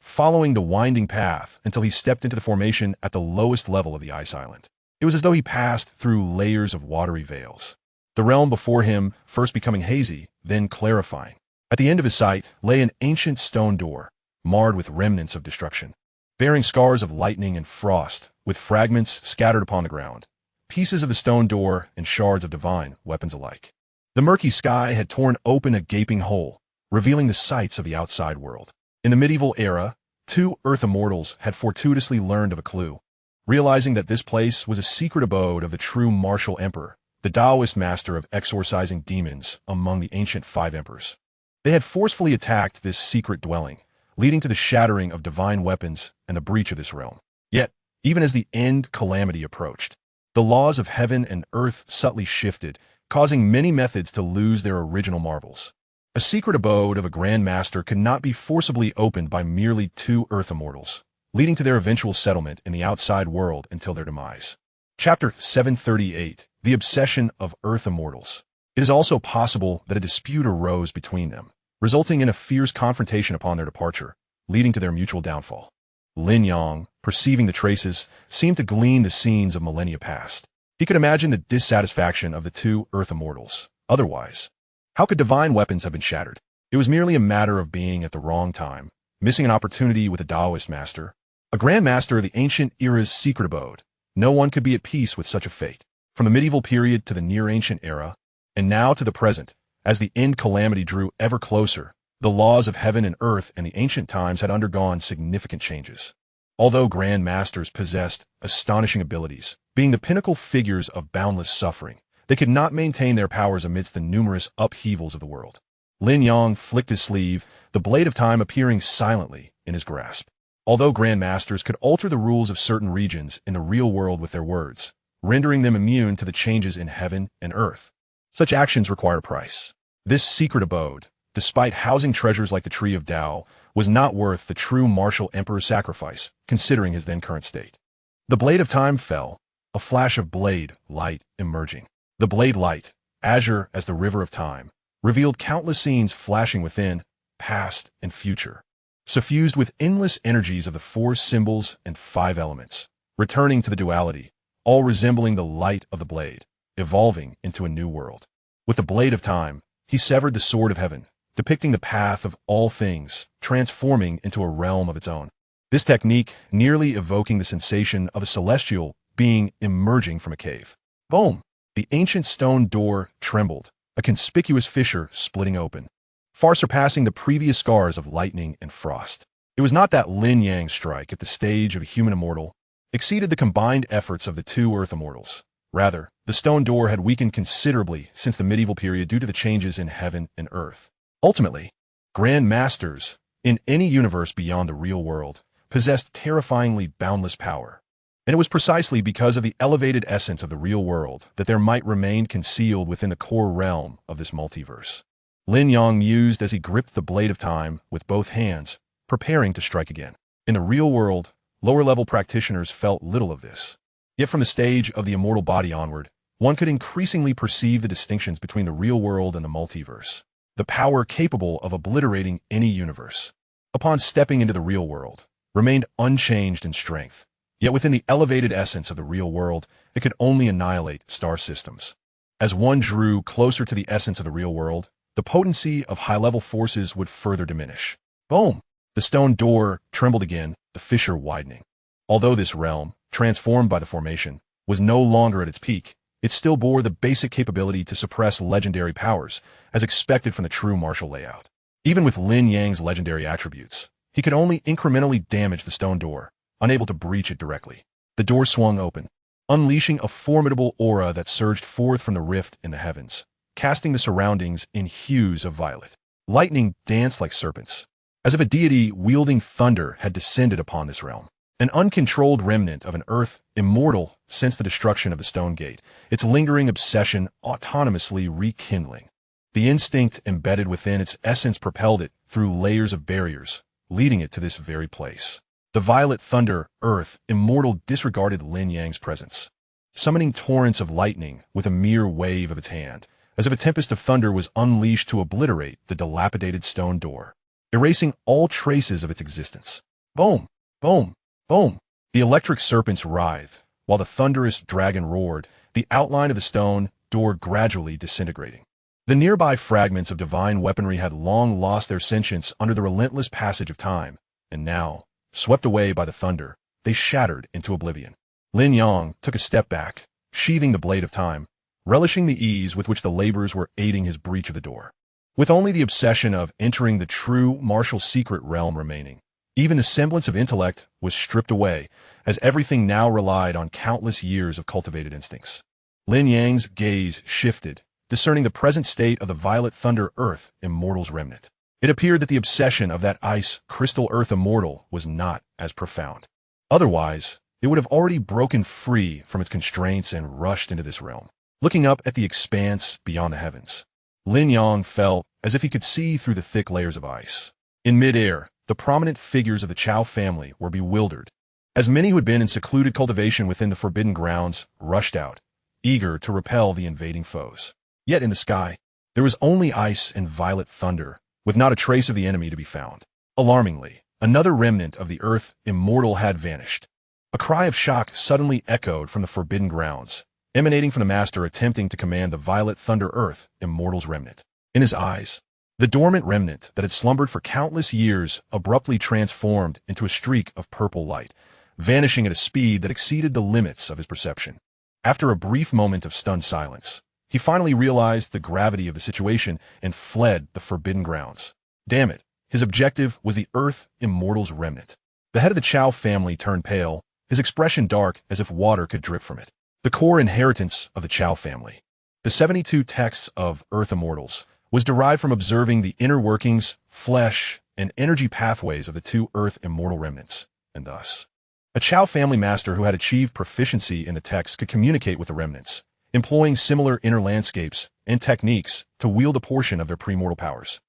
following the winding path until he stepped into the formation at the lowest level of the ice island. It was as though he passed through layers of watery veils. The realm before him first becoming hazy, then clarifying. At the end of his sight lay an ancient stone door, marred with remnants of destruction, bearing scars of lightning and frost, with fragments scattered upon the ground, pieces of the stone door and shards of divine weapons alike. The murky sky had torn open a gaping hole, revealing the sights of the outside world. In the medieval era, two Earth immortals had fortuitously learned of a clue, realizing that this place was a secret abode of the true martial emperor, the Taoist master of exorcising demons among the ancient five emperors. They had forcefully attacked this secret dwelling, leading to the shattering of divine weapons and the breach of this realm. Yet, even as the end calamity approached, the laws of heaven and earth subtly shifted, causing many methods to lose their original marvels. A secret abode of a Grand Master could not be forcibly opened by merely two Earth immortals, leading to their eventual settlement in the outside world until their demise. Chapter 738, The Obsession of Earth Immortals. It is also possible that a dispute arose between them, resulting in a fierce confrontation upon their departure, leading to their mutual downfall. Lin Yang, perceiving the traces, seemed to glean the scenes of millennia past. He could imagine the dissatisfaction of the two Earth immortals. Otherwise, how could divine weapons have been shattered? It was merely a matter of being at the wrong time, missing an opportunity with a Taoist master, a Grand Master of the ancient era's secret abode. No one could be at peace with such a fate. From the medieval period to the near-ancient era, and now to the present, as the end calamity drew ever closer, the laws of heaven and earth in the ancient times had undergone significant changes. Although Grand Masters possessed astonishing abilities, being the pinnacle figures of boundless suffering, they could not maintain their powers amidst the numerous upheavals of the world. Lin Yang flicked his sleeve, the blade of time appearing silently in his grasp. Although Grand Masters could alter the rules of certain regions in the real world with their words, rendering them immune to the changes in heaven and earth, such actions required a price. This secret abode, despite housing treasures like the Tree of Tao, was not worth the true martial emperor's sacrifice, considering his then current state. The blade of time fell, a flash of blade light emerging. The blade light, azure as the river of time, revealed countless scenes flashing within, past and future, suffused with endless energies of the four symbols and five elements, returning to the duality, all resembling the light of the blade, evolving into a new world. With the blade of time, he severed the sword of heaven, depicting the path of all things, transforming into a realm of its own. This technique nearly evoking the sensation of a celestial being emerging from a cave. Boom! The ancient stone door trembled, a conspicuous fissure splitting open, far surpassing the previous scars of lightning and frost. It was not that Lin Yang's strike at the stage of a human immortal exceeded the combined efforts of the two Earth immortals. Rather, the stone door had weakened considerably since the medieval period due to the changes in heaven and earth. Ultimately, Grand Masters, in any universe beyond the real world, possessed terrifyingly boundless power. And it was precisely because of the elevated essence of the real world that there might remain concealed within the core realm of this multiverse. Lin Yang mused as he gripped the blade of time with both hands, preparing to strike again. In the real world, lower-level practitioners felt little of this. Yet from the stage of the immortal body onward, one could increasingly perceive the distinctions between the real world and the multiverse, the power capable of obliterating any universe. Upon stepping into the real world, remained unchanged in strength. Yet within the elevated essence of the real world, it could only annihilate star systems. As one drew closer to the essence of the real world, the potency of high-level forces would further diminish. Boom! The stone door trembled again, the fissure widening. Although this realm, transformed by the formation, was no longer at its peak, it still bore the basic capability to suppress legendary powers, as expected from the true martial layout. Even with Lin Yang's legendary attributes, he could only incrementally damage the stone door, unable to breach it directly. The door swung open, unleashing a formidable aura that surged forth from the rift in the heavens, casting the surroundings in hues of violet. Lightning danced like serpents, as if a deity wielding thunder had descended upon this realm. An uncontrolled remnant of an earth immortal since the destruction of the stone gate, its lingering obsession autonomously rekindling. The instinct embedded within its essence propelled it through layers of barriers, leading it to this very place. The violet thunder, earth, immortal disregarded Lin Yang's presence, summoning torrents of lightning with a mere wave of its hand, as if a tempest of thunder was unleashed to obliterate the dilapidated stone door, erasing all traces of its existence. Boom! Boom! Boom! The electric serpents writhed, while the thunderous dragon roared, the outline of the stone door gradually disintegrating. The nearby fragments of divine weaponry had long lost their sentience under the relentless passage of time, and now, swept away by the thunder, they shattered into oblivion. Lin Yang took a step back, sheathing the blade of time, relishing the ease with which the laborers were aiding his breach of the door. With only the obsession of entering the true martial secret realm remaining, even the semblance of intellect was stripped away, as everything now relied on countless years of cultivated instincts. Lin Yang's gaze shifted, discerning the present state of the violet thunder earth immortal's remnant. It appeared that the obsession of that ice crystal earth immortal was not as profound. Otherwise, it would have already broken free from its constraints and rushed into this realm. Looking up at the expanse beyond the heavens, Lin Yang felt as if he could see through the thick layers of ice. In midair, the prominent figures of the Chao family were bewildered, as many who had been in secluded cultivation within the forbidden grounds rushed out, eager to repel the invading foes. Yet in the sky, there was only ice and violet thunder, with not a trace of the enemy to be found. Alarmingly, another remnant of the earth immortal had vanished. A cry of shock suddenly echoed from the forbidden grounds, emanating from the master attempting to command the violet thunder earth immortal's remnant. In his eyes, the dormant remnant that had slumbered for countless years abruptly transformed into a streak of purple light, vanishing at a speed that exceeded the limits of his perception. After a brief moment of stunned silence, he finally realized the gravity of the situation and fled the forbidden grounds. Damn it, his objective was the earth immortal's remnant. The head of the Chao family turned pale, his expression dark as if water could drip from it. The core inheritance of the Chao family, the 72 texts of Earth Immortals, was derived from observing the inner workings, flesh, and energy pathways of the two Earth Immortal remnants, and thus, a Chao family master who had achieved proficiency in the texts could communicate with the remnants, employing similar inner landscapes and techniques to wield a portion of their premortal powers.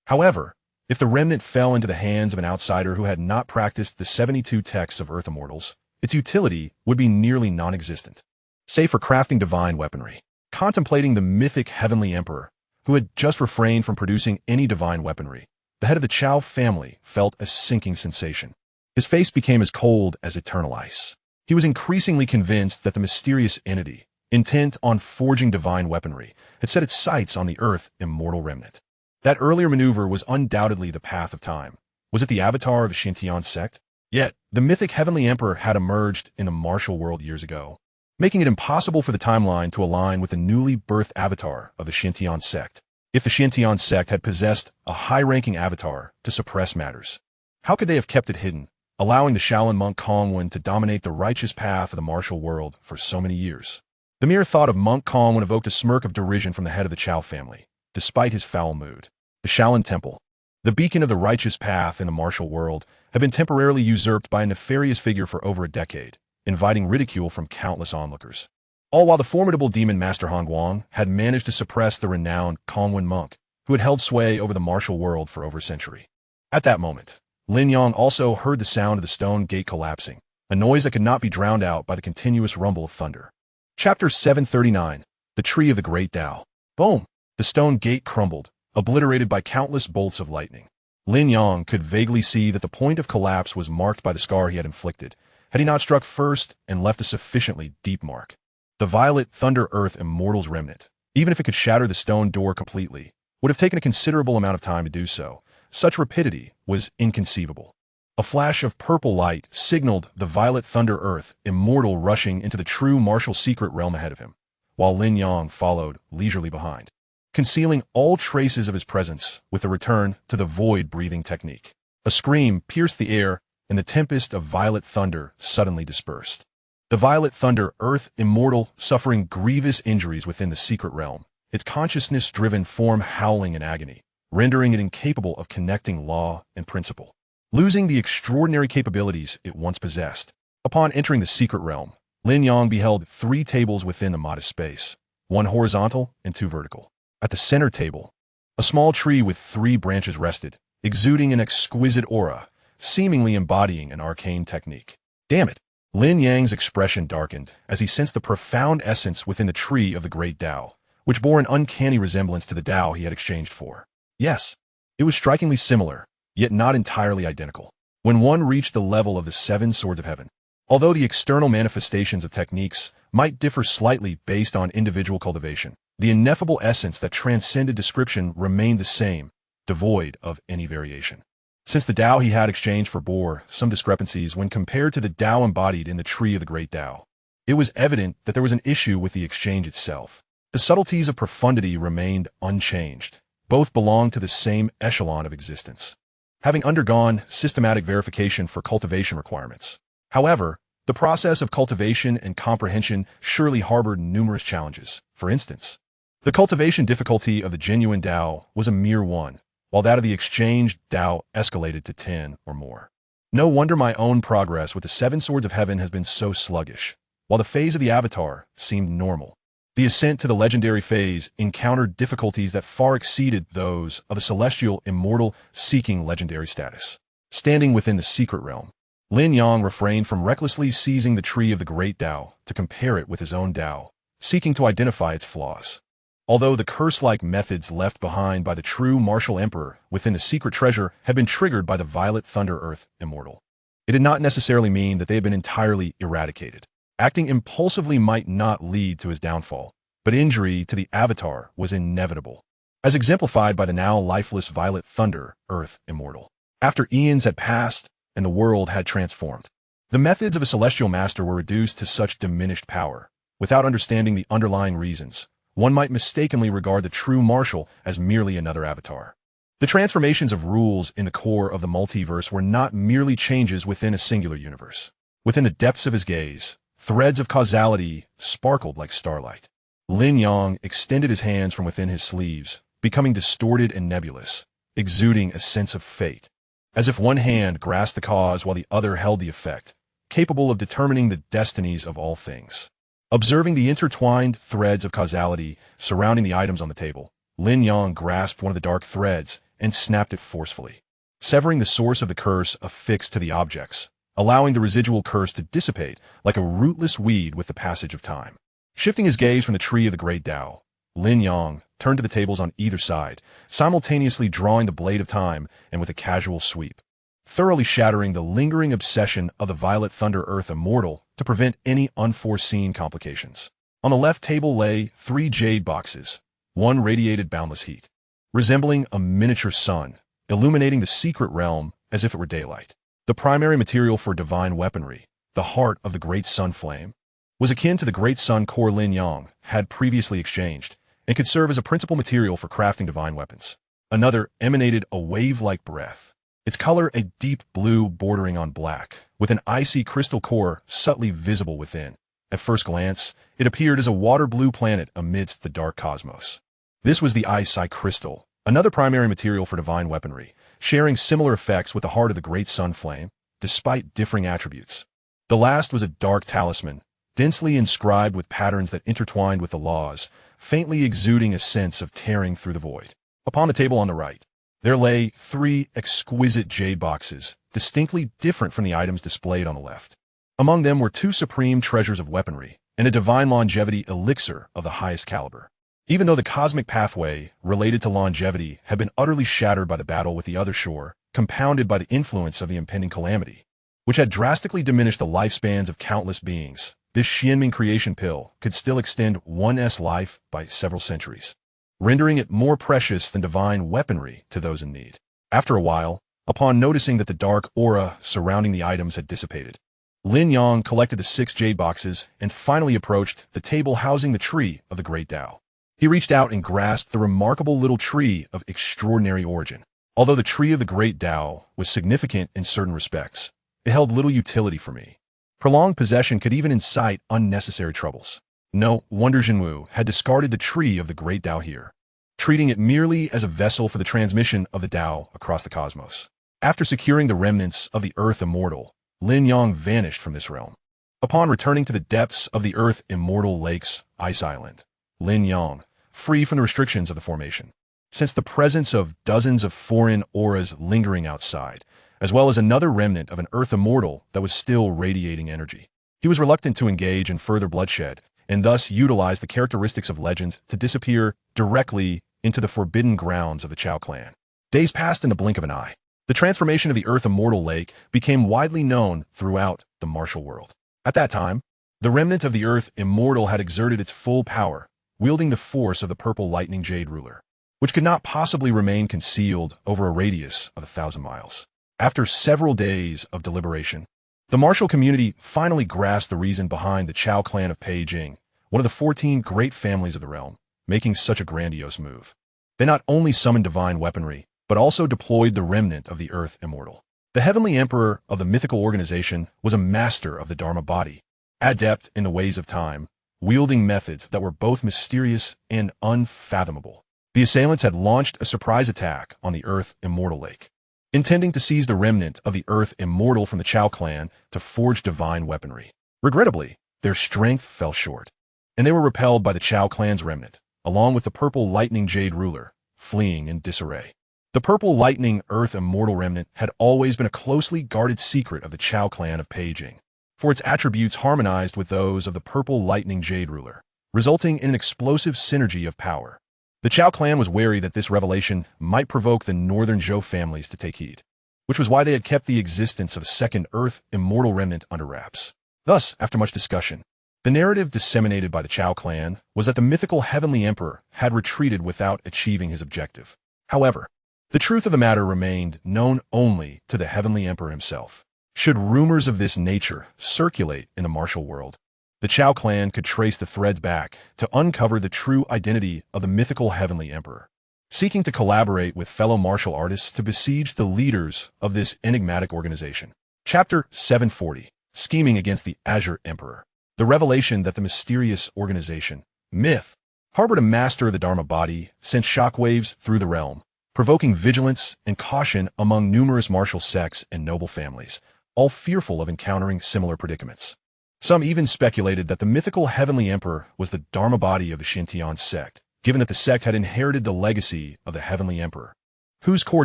However, if the remnant fell into the hands of an outsider who had not practiced the 72 texts of Earth Immortals, its utility would be nearly non-existent, save for crafting divine weaponry. Contemplating the mythic Heavenly Emperor, who had just refrained from producing any divine weaponry, the head of the Chao family felt a sinking sensation. His face became as cold as eternal ice. He was increasingly convinced that the mysterious entity, intent on forging divine weaponry, had set its sights on the Earth immortal remnant. That earlier maneuver was undoubtedly the path of time. Was it the avatar of a Xintian sect? Yet, the mythic Heavenly Emperor had emerged in the martial world years ago, making it impossible for the timeline to align with the newly birthed avatar of the Xintian sect. If the Xintian sect had possessed a high-ranking avatar to suppress matters, how could they have kept it hidden, allowing the Shaolin monk Kongwen to dominate the righteous path of the martial world for so many years? The mere thought of Monk Kongwen evoked a smirk of derision from the head of the Chao family, despite his foul mood. The Shaolin Temple, the beacon of the righteous path in the martial world, had been temporarily usurped by a nefarious figure for over a decade, inviting ridicule from countless onlookers. All while the formidable demon Master Hongguang had managed to suppress the renowned Kongwen monk, who had held sway over the martial world for over a century. At that moment, Lin Yang also heard the sound of the stone gate collapsing, a noise that could not be drowned out by the continuous rumble of thunder. Chapter 739, The Tree of the Great Tao. Boom! The stone gate crumbled, obliterated by countless bolts of lightning. Lin Yang could vaguely see that the point of collapse was marked by the scar he had inflicted, had he not struck first and left a sufficiently deep mark. The violet thunder earth immortal's remnant, even if it could shatter the stone door completely, would have taken a considerable amount of time to do so. Such rapidity was inconceivable. A flash of purple light signaled the violet thunder earth immortal rushing into the true martial secret realm ahead of him, while Lin Yang followed leisurely behind, concealing all traces of his presence with the return to the void-breathing technique. A scream pierced the air, and the tempest of violet thunder suddenly dispersed. The violet thunder earth immortal suffering grievous injuries within the secret realm, its consciousness-driven form howling in agony, rendering it incapable of connecting law and principle, losing the extraordinary capabilities it once possessed. Upon entering the secret realm, Lin Yang beheld 3 tables within the modest space, 1 horizontal and 2 vertical. At the center table, a small tree with 3 branches rested, exuding an exquisite aura, seemingly embodying an arcane technique. Damn it! Lin Yang's expression darkened as he sensed the profound essence within the tree of the great Tao, which bore an uncanny resemblance to the Tao he had exchanged for. Yes, it was strikingly similar, yet not entirely identical. when one reached the level of the 7 Swords of Heaven. Although the external manifestations of techniques might differ slightly based on individual cultivation, the ineffable essence that transcended description remained the same, devoid of any variation. Since the Tao he had exchanged bore some discrepancies when compared to the Tao embodied in the tree of the great Tao, it was evident that there was an issue with the exchange itself. The subtleties of profundity remained unchanged. Both belonged to the same echelon of existence, having undergone systematic verification for cultivation requirements. However, the process of cultivation and comprehension surely harbored numerous challenges. For instance, the cultivation difficulty of the genuine Tao was a mere 1, while that of the exchanged Tao escalated to 10 or more. No wonder my own progress with the 7 Swords of Heaven has been so sluggish. While the phase of the Avatar seemed normal, the ascent to the legendary phase encountered difficulties that far exceeded those of a celestial immortal seeking legendary status. Standing within the secret realm, Lin Yang refrained from recklessly seizing the tree of the great Tao to compare it with his own Tao, seeking to identify its flaws. Although the curse-like methods left behind by the true martial emperor within the secret treasure had been triggered by the violet thunder earth immortal, it did not necessarily mean that they had been entirely eradicated. Acting impulsively might not lead to his downfall, but injury to the Avatar was inevitable, as exemplified by the now lifeless violet thunder earth immortal. After eons had passed and the world had transformed, the methods of a celestial master were reduced to such diminished power. Without understanding the underlying reasons, one might mistakenly regard the true martial as merely another avatar. The transformations of rules in the core of the multiverse were not merely changes within a singular universe. Within the depths of his gaze, threads of causality sparkled like starlight. Lin Yang extended his hands from within his sleeves, becoming distorted and nebulous, exuding a sense of fate, as if one hand grasped the cause while the other held the effect, capable of determining the destinies of all things. Observing the intertwined threads of causality surrounding the items on the table, Lin Yang grasped one of the dark threads and snapped it forcefully, severing the source of the curse affixed to the objects, allowing the residual curse to dissipate like a rootless weed with the passage of time. Shifting his gaze from the tree of the great Tao, Lin Yang turned to the tables on either side, simultaneously drawing the blade of time and with a casual sweep, thoroughly shattering the lingering obsession of the violet thunder earth immortal to prevent any unforeseen complications. On the left table lay 3 jade boxes. One radiated boundless heat, resembling a miniature sun, illuminating the secret realm as if it were daylight. The primary material for divine weaponry, the heart of the great sun flame, was akin to the great sun core Lin Yang had previously exchanged, and could serve as a principal material for crafting divine weapons. Another emanated a wave-like breath, its color a deep blue bordering on black, with an icy crystal core subtly visible within. At first glance, it appeared as a water-blue planet amidst the dark cosmos. This was the ice crystal, another primary material for divine weaponry, sharing similar effects with the heart of the great sun flame, despite differing attributes. The last was a dark talisman, densely inscribed with patterns that intertwined with the laws, faintly exuding a sense of tearing through the void. Upon the table on the right, there lay 3 exquisite jade boxes, distinctly different from the items displayed on the left. Among them were 2 supreme treasures of weaponry, and a divine longevity elixir of the highest caliber. Even though the cosmic pathway related to longevity had been utterly shattered by the battle with the other shore, compounded by the influence of the impending calamity, which had drastically diminished the lifespans of countless beings, this Xianming creation pill could still extend one's life by several centuries, rendering it more precious than divine weaponry to those in need. After a while, upon noticing that the dark aura surrounding the items had dissipated, Lin Yang collected the 6 jade boxes and finally approached the table housing the tree of the great Tao. He reached out and grasped the remarkable little tree of extraordinary origin. Although the tree of the great Tao was significant in certain respects, it held little utility for me. Prolonged possession could even incite unnecessary troubles. No wonder Jinwu had discarded the tree of the great Tao here, treating it merely as a vessel for the transmission of the Tao across the cosmos. After securing the remnants of the earth immortal, Lin Yang vanished from this realm. Upon returning to the depths of the earth immortal lake's ice island, Lin Yang, free from the restrictions of the formation, sensed the presence of dozens of foreign auras lingering outside, as well as another remnant of an earth immortal that was still radiating energy. He was reluctant to engage in further bloodshed, and thus utilized the characteristics of legends to disappear directly into the forbidden grounds of the Chao clan. Days passed in the blink of an eye. The transformation of the Earth Immortal Lake became widely known throughout the martial world. At that time, the remnant of the Earth Immortal had exerted its full power, wielding the force of the purple lightning jade ruler, which could not possibly remain concealed over a radius of 1,000 miles. After several days of deliberation, the martial community finally grasped the reason behind the Chao clan of Peijing, one of the 14 great families of the realm, making such a grandiose move. They not only summoned divine weaponry, but also deployed the remnant of the Earth Immortal. The Heavenly Emperor of the mythical organization was a master of the Dharma body, adept in the ways of time, wielding methods that were both mysterious and unfathomable. The assailants had launched a surprise attack on the Earth Immortal Lake, intending to seize the remnant of the Earth Immortal from the Chao clan to forge divine weaponry. Regrettably, their strength fell short, and they were repelled by the Chao clan's remnant, along with the purple lightning jade ruler, fleeing in disarray. The purple lightning Earth Immortal remnant had always been a closely guarded secret of the Chao clan of Peijing, for its attributes harmonized with those of the purple lightning jade ruler, resulting in an explosive synergy of power. The Chao clan was wary that this revelation might provoke the northern Zhou families to take heed, which was why they had kept the existence of a second Earth Immortal remnant under wraps. Thus, after much discussion, the narrative disseminated by the Chao clan was that the mythical Heavenly Emperor had retreated without achieving his objective. However, the truth of the matter remained known only to the Heavenly Emperor himself. Should rumors of this nature circulate in the martial world, the Chao clan could trace the threads back to uncover the true identity of the mythical Heavenly Emperor, seeking to collaborate with fellow martial artists to besiege the leaders of this enigmatic organization. Chapter 740, Scheming Against the Azure Emperor. The revelation that the mysterious organization, Myth, harbored a master of the Dharma body sent shockwaves through the realm, provoking vigilance and caution among numerous martial sects and noble families, all fearful of encountering similar predicaments. Some even speculated that the mythical Heavenly Emperor was the Dharma body of the Xintian sect, given that the sect had inherited the legacy of the Heavenly Emperor, whose core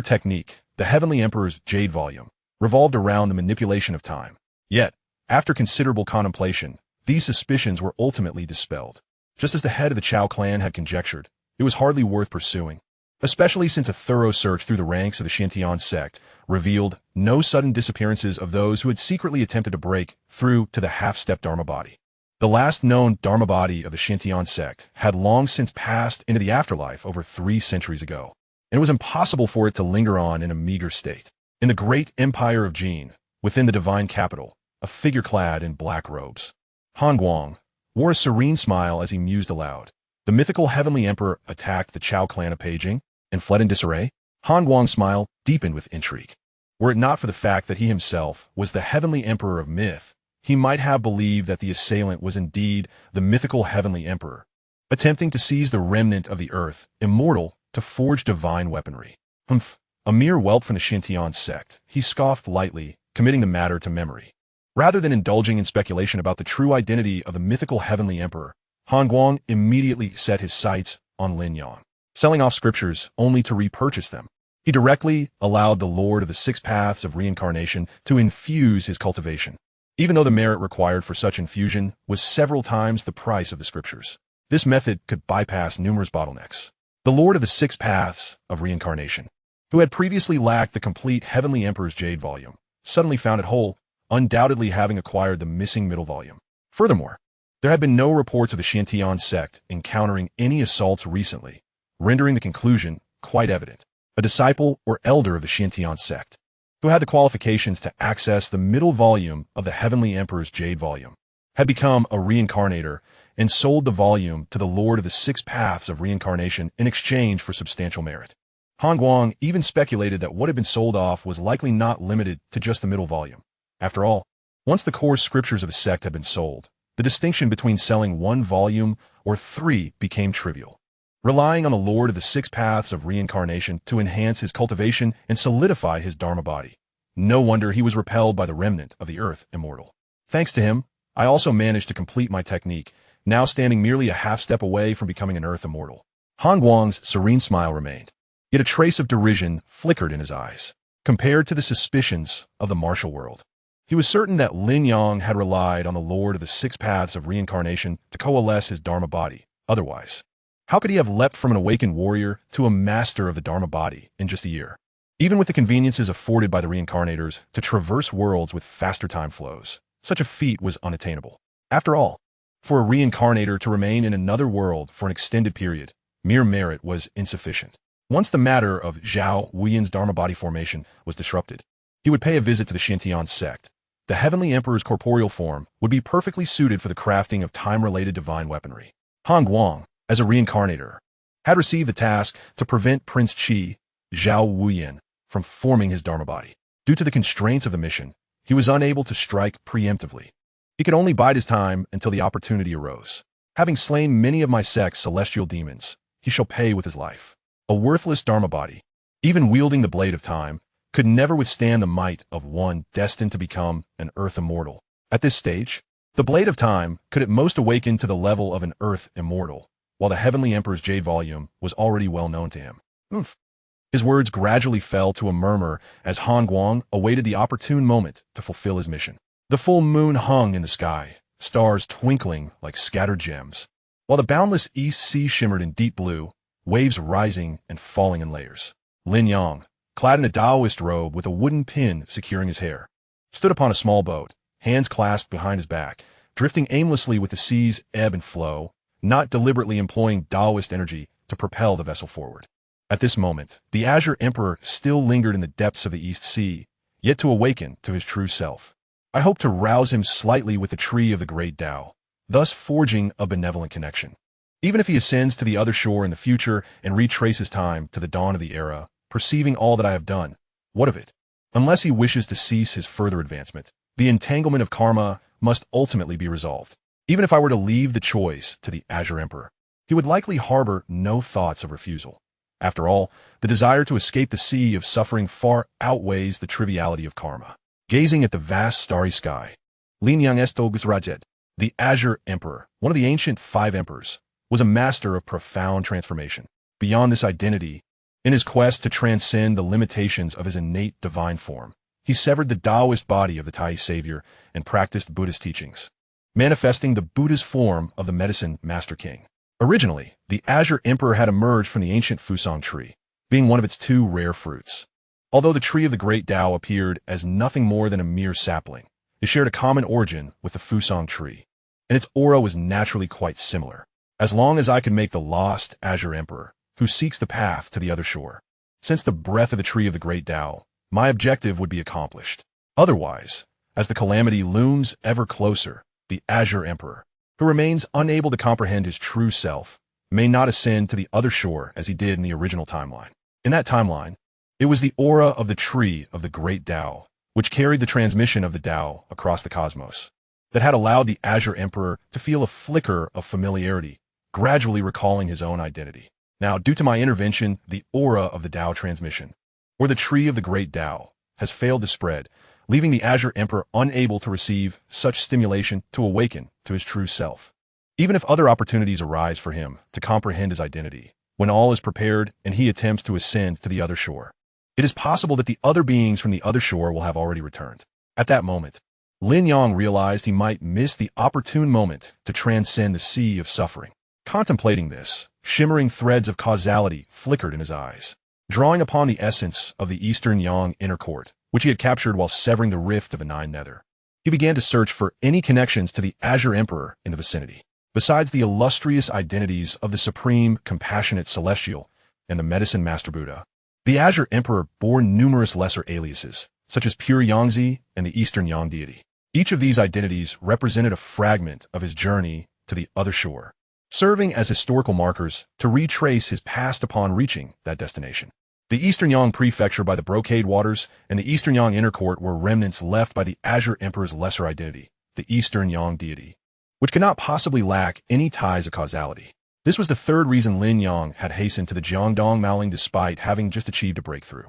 technique, the Heavenly Emperor's Jade Volume, revolved around the manipulation of time. Yet, after considerable contemplation, these suspicions were ultimately dispelled. Just as the head of the Chao clan had conjectured, it was hardly worth pursuing, especially since a thorough search through the ranks of the Xintian sect revealed no sudden disappearances of those who had secretly attempted to break through to the half-step Dharma body. The last known Dharma body of the Xintian sect had long since passed into the afterlife over 3 centuries ago, and it was impossible for it to linger on in a meager state. In the great empire of Jin, within the divine capital, a figure clad in black robes, Han Guang, wore a serene smile as he mused aloud. The mythical Heavenly Emperor attacked the Chao clan of Peijing and fled in disarray. Han Guang's smile deepened with intrigue. Were it not for the fact that he himself was the Heavenly Emperor of Myth, he might have believed that the assailant was indeed the mythical Heavenly Emperor, attempting to seize the remnant of the Earth Immortal to forge divine weaponry. Humph, a mere whelp from the Xintian sect, he scoffed lightly, committing the matter to memory. Rather than indulging in speculation about the true identity of the mythical Heavenly Emperor, Han Guang immediately set his sights on Lin Yang, selling off scriptures only to repurchase them. He directly allowed the Lord of the 6 Paths of Reincarnation to infuse his cultivation, even though the merit required for such infusion was several times the price of the scriptures. This method could bypass numerous bottlenecks. The Lord of the 6 Paths of Reincarnation, who had previously lacked the complete Heavenly Emperor's Jade Volume, suddenly found it whole, undoubtedly having acquired the missing middle volume. Furthermore, there had been no reports of the Xintian sect encountering any assaults recently, rendering the conclusion quite evident. A disciple or elder of the Xintian sect, who had the qualifications to access the middle volume of the Heavenly Emperor's Jade Volume, had become a reincarnator and sold the volume to the Lord of the 6 Paths of Reincarnation in exchange for substantial merit. Han Guang even speculated that what had been sold off was likely not limited to just the middle volume. After all, once the core scriptures of a sect had been sold, the distinction between selling 1 volume or 3 became trivial. Relying on the Lord of the 6 Paths of Reincarnation to enhance his cultivation and solidify his Dharma body, no wonder he was repelled by the remnant of the Earth Immortal. Thanks to him, I also managed to complete my technique, now standing merely a half step away from becoming an Earth Immortal. Han Guang's serene smile remained, yet a trace of derision flickered in his eyes. Compared to the suspicions of the martial world, he was certain that Lin Yang had relied on the Lord of the 6 Paths of Reincarnation to coalesce his Dharma body. Otherwise, how could he have leapt from an awakened warrior to a master of the Dharma body in just a year? Even with the conveniences afforded by the reincarnators to traverse worlds with faster time flows, such a feat was unattainable. After all, for a reincarnator to remain in another world for an extended period, mere merit was insufficient. Once the matter of Zhao Wuyan's Dharma body formation was disrupted, he would pay a visit to the Xintian sect. The Heavenly Emperor's corporeal form would be perfectly suited for the crafting of time-related divine weaponry. Han Guang, as a reincarnator, had received the task to prevent Prince Qi, Zhao Wuyan, from forming his Dharma body. Due to the constraints of the mission, he was unable to strike preemptively. He could only bide his time until the opportunity arose. Having slain many of my sect's celestial demons, he shall pay with his life. A worthless Dharma body, even wielding the blade of time, could never withstand the might of one destined to become an Earth immortal. At this stage, the blade of time could at most awaken to the level of an Earth immortal, while the Heavenly Emperor's Jade volume was already well known to him. His words gradually fell to a murmur as Han Guang awaited the opportune moment to fulfill his mission. The full moon hung in the sky, stars twinkling like scattered gems, while the boundless East Sea shimmered in deep blue, waves rising and falling in layers. Lin Yang, clad in a Taoist robe with a wooden pin securing his hair, stood upon a small boat, hands clasped behind his back, drifting aimlessly with the sea's ebb and flow, not deliberately employing Taoist energy to propel the vessel forward. At this moment, the Azure Emperor still lingered in the depths of the East Sea, yet to awaken to his true self. I hope to rouse him slightly with the tree of the great Tao, thus forging a benevolent connection. Even if he ascends to the other shore in the future and retraces time to the dawn of the era, perceiving all that I have done, what of it? Unless he wishes to cease his further advancement, the entanglement of karma must ultimately be resolved. Even if I were to leave the choice to the Azure Emperor, he would likely harbor no thoughts of refusal. After all, the desire to escape the sea of suffering far outweighs the triviality of karma. Gazing at the vast starry sky, Lin Yang Rajet, the Azure Emperor, one of the ancient 5 emperors, was a master of profound transformation. Beyond this identity, in his quest to transcend the limitations of his innate divine form, he severed the Taoist body of the Tai savior and practiced Buddhist teachings, manifesting the Buddha's form of the medicine Master King. Originally, the Azure Emperor had emerged from the ancient Fusang tree, being one of its 2 rare fruits. Although the tree of the great Tao appeared as nothing more than a mere sapling, it shared a common origin with the Fusang tree, and its aura was naturally quite similar. As long as I could make the lost Azure Emperor, who seeks the path to the other shore, sense the breath of the tree of the great Tao, my objective would be accomplished. Otherwise, as the calamity looms ever closer, the Azure Emperor, who remains unable to comprehend his true self, may not ascend to the other shore as he did in the original timeline. In that timeline, it was the aura of the tree of the great Tao, which carried the transmission of the Tao across the cosmos, that had allowed the Azure Emperor to feel a flicker of familiarity, gradually recalling his own identity. Now, due to my intervention, the aura of the Tao transmission, or the tree of the great Tao, has failed to spread, leaving the Azure Emperor unable to receive such stimulation to awaken to his true self. Even if other opportunities arise for him to comprehend his identity, when all is prepared and he attempts to ascend to the other shore, it is possible that the other beings from the other shore will have already returned. At that moment, Lin Yang realized he might miss the opportune moment to transcend the sea of suffering. Contemplating this, shimmering threads of causality flickered in his eyes, drawing upon the essence of the Eastern Yang inner court, which he had captured while severing the rift of a 9 nether. He began to search for any connections to the Azure Emperor in the vicinity. Besides the illustrious identities of the Supreme Compassionate Celestial and the Medicine Master Buddha, the Azure Emperor bore numerous lesser aliases, such as Pure Yangzi and the Eastern Yang deity. Each of these identities represented a fragment of his journey to the other shore, serving as historical markers to retrace his past upon reaching that destination. The Eastern Yang Prefecture by the Brocade Waters and the Eastern Yang Inner Court were remnants left by the Azure Emperor's lesser identity, the Eastern Yang deity, which could not possibly lack any ties of causality. This was the third reason Lin Yang had hastened to the Jiangdong Maoling despite having just achieved a breakthrough.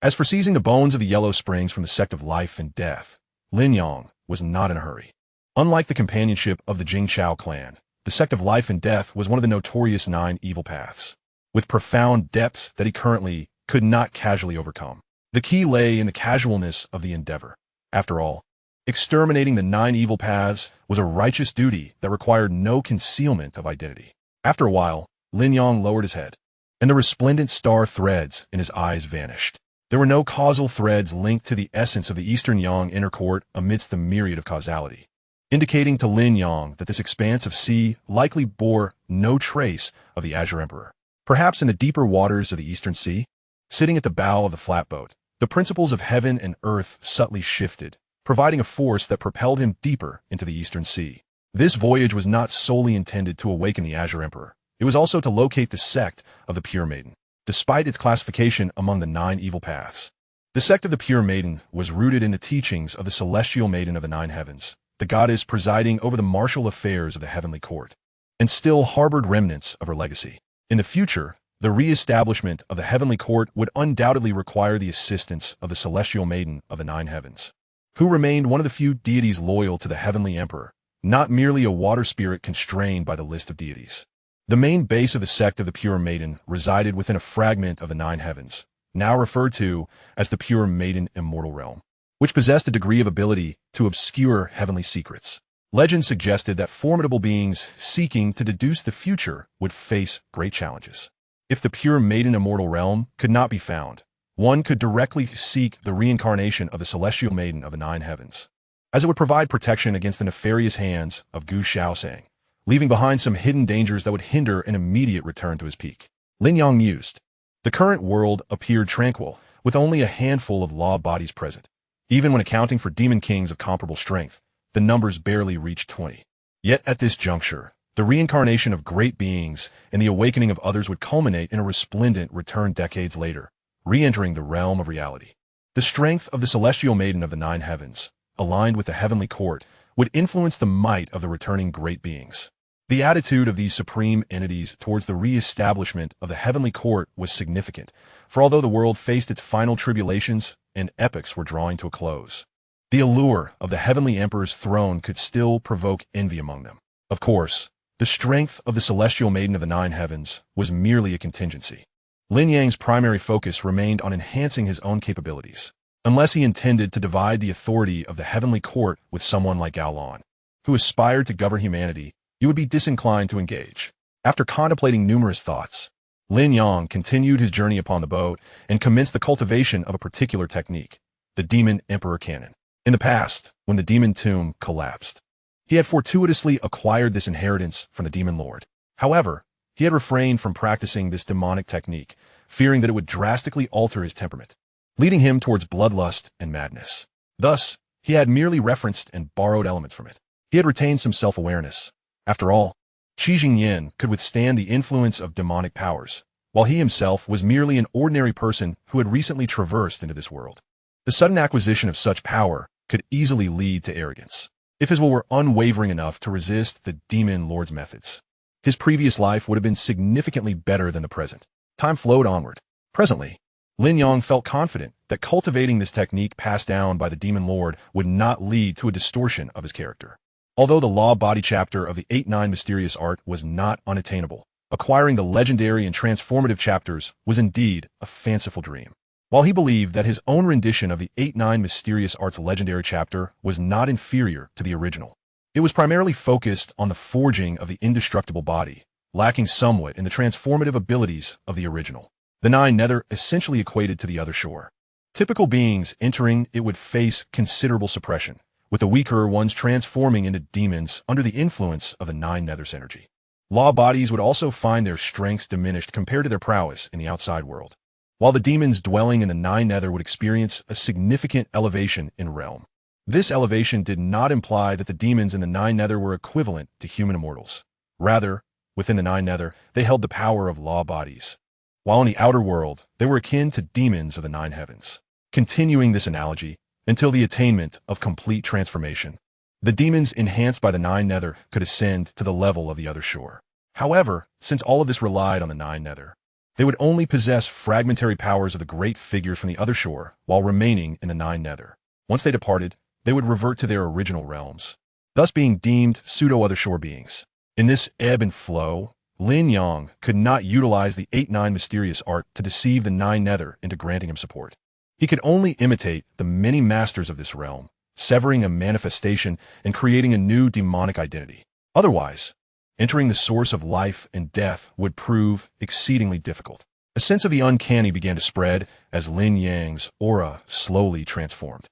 As for seizing the bones of the Yellow Springs from the sect of life and death, Lin Yang was not in a hurry. Unlike the companionship of the Jingchao clan, the sect of life and death was one of the notorious 9 evil paths, with profound depths that he currently could not casually overcome. The key lay in the casualness of the endeavor. After all, exterminating the 9 evil paths was a righteous duty that required no concealment of identity. After a while, Lin Yang lowered his head, and the resplendent star threads in his eyes vanished. There were no causal threads linked to the essence of the Eastern Yang inner court amidst the myriad of causality, indicating to Lin Yang that this expanse of sea likely bore no trace of the Azure Emperor. Perhaps in the deeper waters of the Eastern Sea, sitting at the bow of the flatboat, the principles of heaven and earth subtly shifted, providing a force that propelled him deeper into the Eastern Sea. This voyage was not solely intended to awaken the Azure Emperor. It was also to locate the sect of the Pure Maiden, despite its classification among the 9 evil paths. The sect of the Pure Maiden was rooted in the teachings of the Celestial Maiden of the 9 heavens, the goddess presiding over the martial affairs of the heavenly court, and still harbored remnants of her legacy. In the future, the re-establishment of the heavenly court would undoubtedly require the assistance of the Celestial Maiden of the 9 heavens, who remained one of the few deities loyal to the heavenly emperor, not merely a water spirit constrained by the list of deities. The main base of the sect of the Pure Maiden resided within a fragment of the 9 heavens, now referred to as the Pure Maiden Immortal Realm, which possessed a degree of ability to obscure heavenly secrets. Legend suggested that formidable beings seeking to deduce the future would face great challenges. If the Pure Maiden Immortal Realm could not be found, one could directly seek the reincarnation of the Celestial Maiden of the 9 heavens, as it would provide protection against the nefarious hands of Gu Shaosang, leaving behind some hidden dangers that would hinder an immediate return to his peak. Lin Yang mused. The current world appeared tranquil, with only a handful of law bodies present. Even when accounting for demon kings of comparable strength, the numbers barely reached 20. Yet at this juncture, the reincarnation of great beings and the awakening of others would culminate in a resplendent return decades later, re-entering the realm of reality. The strength of the Celestial Maiden of the 9 heavens, aligned with the heavenly court, would influence the might of the returning great beings. The attitude of these supreme entities towards the re-establishment of the heavenly court was significant, for although the world faced its final tribulations and epochs were drawing to a close, the allure of the heavenly emperor's throne could still provoke envy among them. Of course, the strength of the Celestial Maiden of the 9 heavens was merely a contingency. Lin Yang's primary focus remained on enhancing his own capabilities, unless he intended to divide the authority of the heavenly court with someone like Gao Lan, who aspired to govern humanity. You would be disinclined to engage. After contemplating numerous thoughts, Lin Yang continued his journey upon the boat and commenced the cultivation of a particular technique, the Demon Emperor Cannon. In the past, when the Demon Tomb collapsed, he had fortuitously acquired this inheritance from the Demon Lord. However, he had refrained from practicing this demonic technique, fearing that it would drastically alter his temperament, leading him towards bloodlust and madness. Thus, he had merely referenced and borrowed elements from it. He had retained some self-awareness. After all, Qi Jingyan could withstand the influence of demonic powers, while he himself was merely an ordinary person who had recently traversed into this world. The sudden acquisition of such power could easily lead to arrogance, if his will were unwavering enough to resist the Demon Lord's methods. His previous life would have been significantly better than the present. Time flowed onward. Presently, Lin Yang felt confident that cultivating this technique passed down by the Demon Lord would not lead to a distortion of his character. Although the law body chapter of the 8-9 mysterious art was not unattainable, acquiring the legendary and transformative chapters was indeed a fanciful dream. While he believed that his own rendition of the 8-9 mysterious art's legendary chapter was not inferior to the original, it was primarily focused on the forging of the indestructible body, lacking somewhat in the transformative abilities of the original. The 9 nether essentially equated to the other shore. Typical beings entering it would face considerable suppression, with the weaker ones transforming into demons under the influence of the 9 nether's energy. Law bodies would also find their strengths diminished compared to their prowess in the outside world, while the demons dwelling in the 9 nether would experience a significant elevation in realm. This elevation did not imply that the demons in the 9 nether were equivalent to human immortals. Rather, within the 9 nether, they held the power of law bodies, while in the outer world, they were akin to demons of the 9 heavens. Continuing this analogy, until the attainment of complete transformation, the demons enhanced by the 9 nether could ascend to the level of the other shore. However, since all of this relied on the 9 nether, they would only possess fragmentary powers of the great figures from the other shore while remaining in the 9 nether. Once they departed, they would revert to their original realms, thus being deemed pseudo-other shore beings. In this ebb and flow, Lin Yang could not utilize the 8-9 mysterious art to deceive the 9 nether into granting him support. He could only imitate the many masters of this realm, severing a manifestation and creating a new demonic identity. Otherwise, entering the source of life and death would prove exceedingly difficult. A sense of the uncanny began to spread as Lin Yang's aura slowly transformed.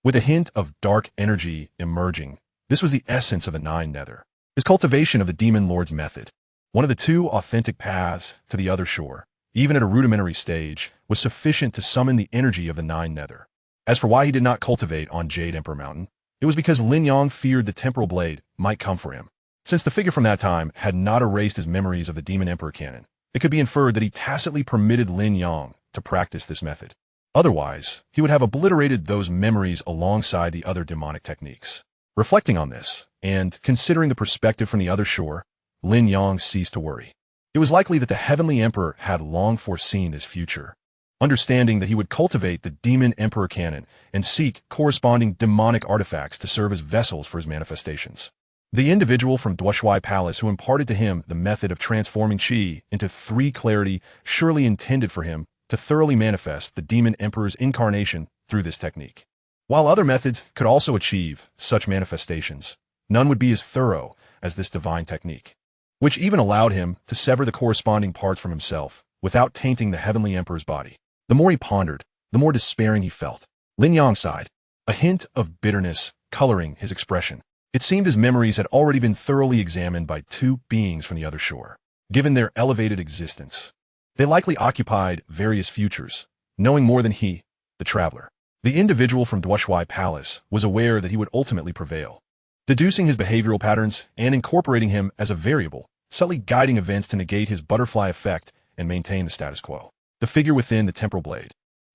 With a hint of dark energy emerging, this was the essence of the Nine Nether. His cultivation of the Demon Lord's method, one of the two authentic paths to the other shore, even at a rudimentary stage, was sufficient to summon the energy of the Nine Nether. As for why he did not cultivate on Jade Emperor Mountain, it was because Lin Yang feared the temporal blade might come for him. Since the figure from that time had not erased his memories of the Demon Emperor canon, it could be inferred that he tacitly permitted Lin Yang to practice this method. Otherwise, he would have obliterated those memories alongside the other demonic techniques. Reflecting on this, and considering the perspective from the other shore, Lin Yang ceased to worry. It was likely that the Heavenly Emperor had long foreseen this future, understanding that he would cultivate the Demon Emperor canon and seek corresponding demonic artifacts to serve as vessels for his manifestations. The individual from Duoshui Palace who imparted to him the method of transforming Qi into 3 clarity surely intended for him to thoroughly manifest the Demon Emperor's incarnation through this technique. While other methods could also achieve such manifestations, none would be as thorough as this divine technique, which even allowed him to sever the corresponding parts from himself without tainting the Heavenly Emperor's body. The more he pondered, the more despairing he felt. Lin Yang sighed, a hint of bitterness coloring his expression. It seemed his memories had already been thoroughly examined by 2 beings from the other shore. Given their elevated existence, they likely occupied various futures, knowing more than he, the traveler. The individual from Duoshui Palace was aware that he would ultimately prevail, deducing his behavioral patterns and incorporating him as a variable, subtly guiding events to negate his butterfly effect and maintain the status quo. The figure within the temporal blade,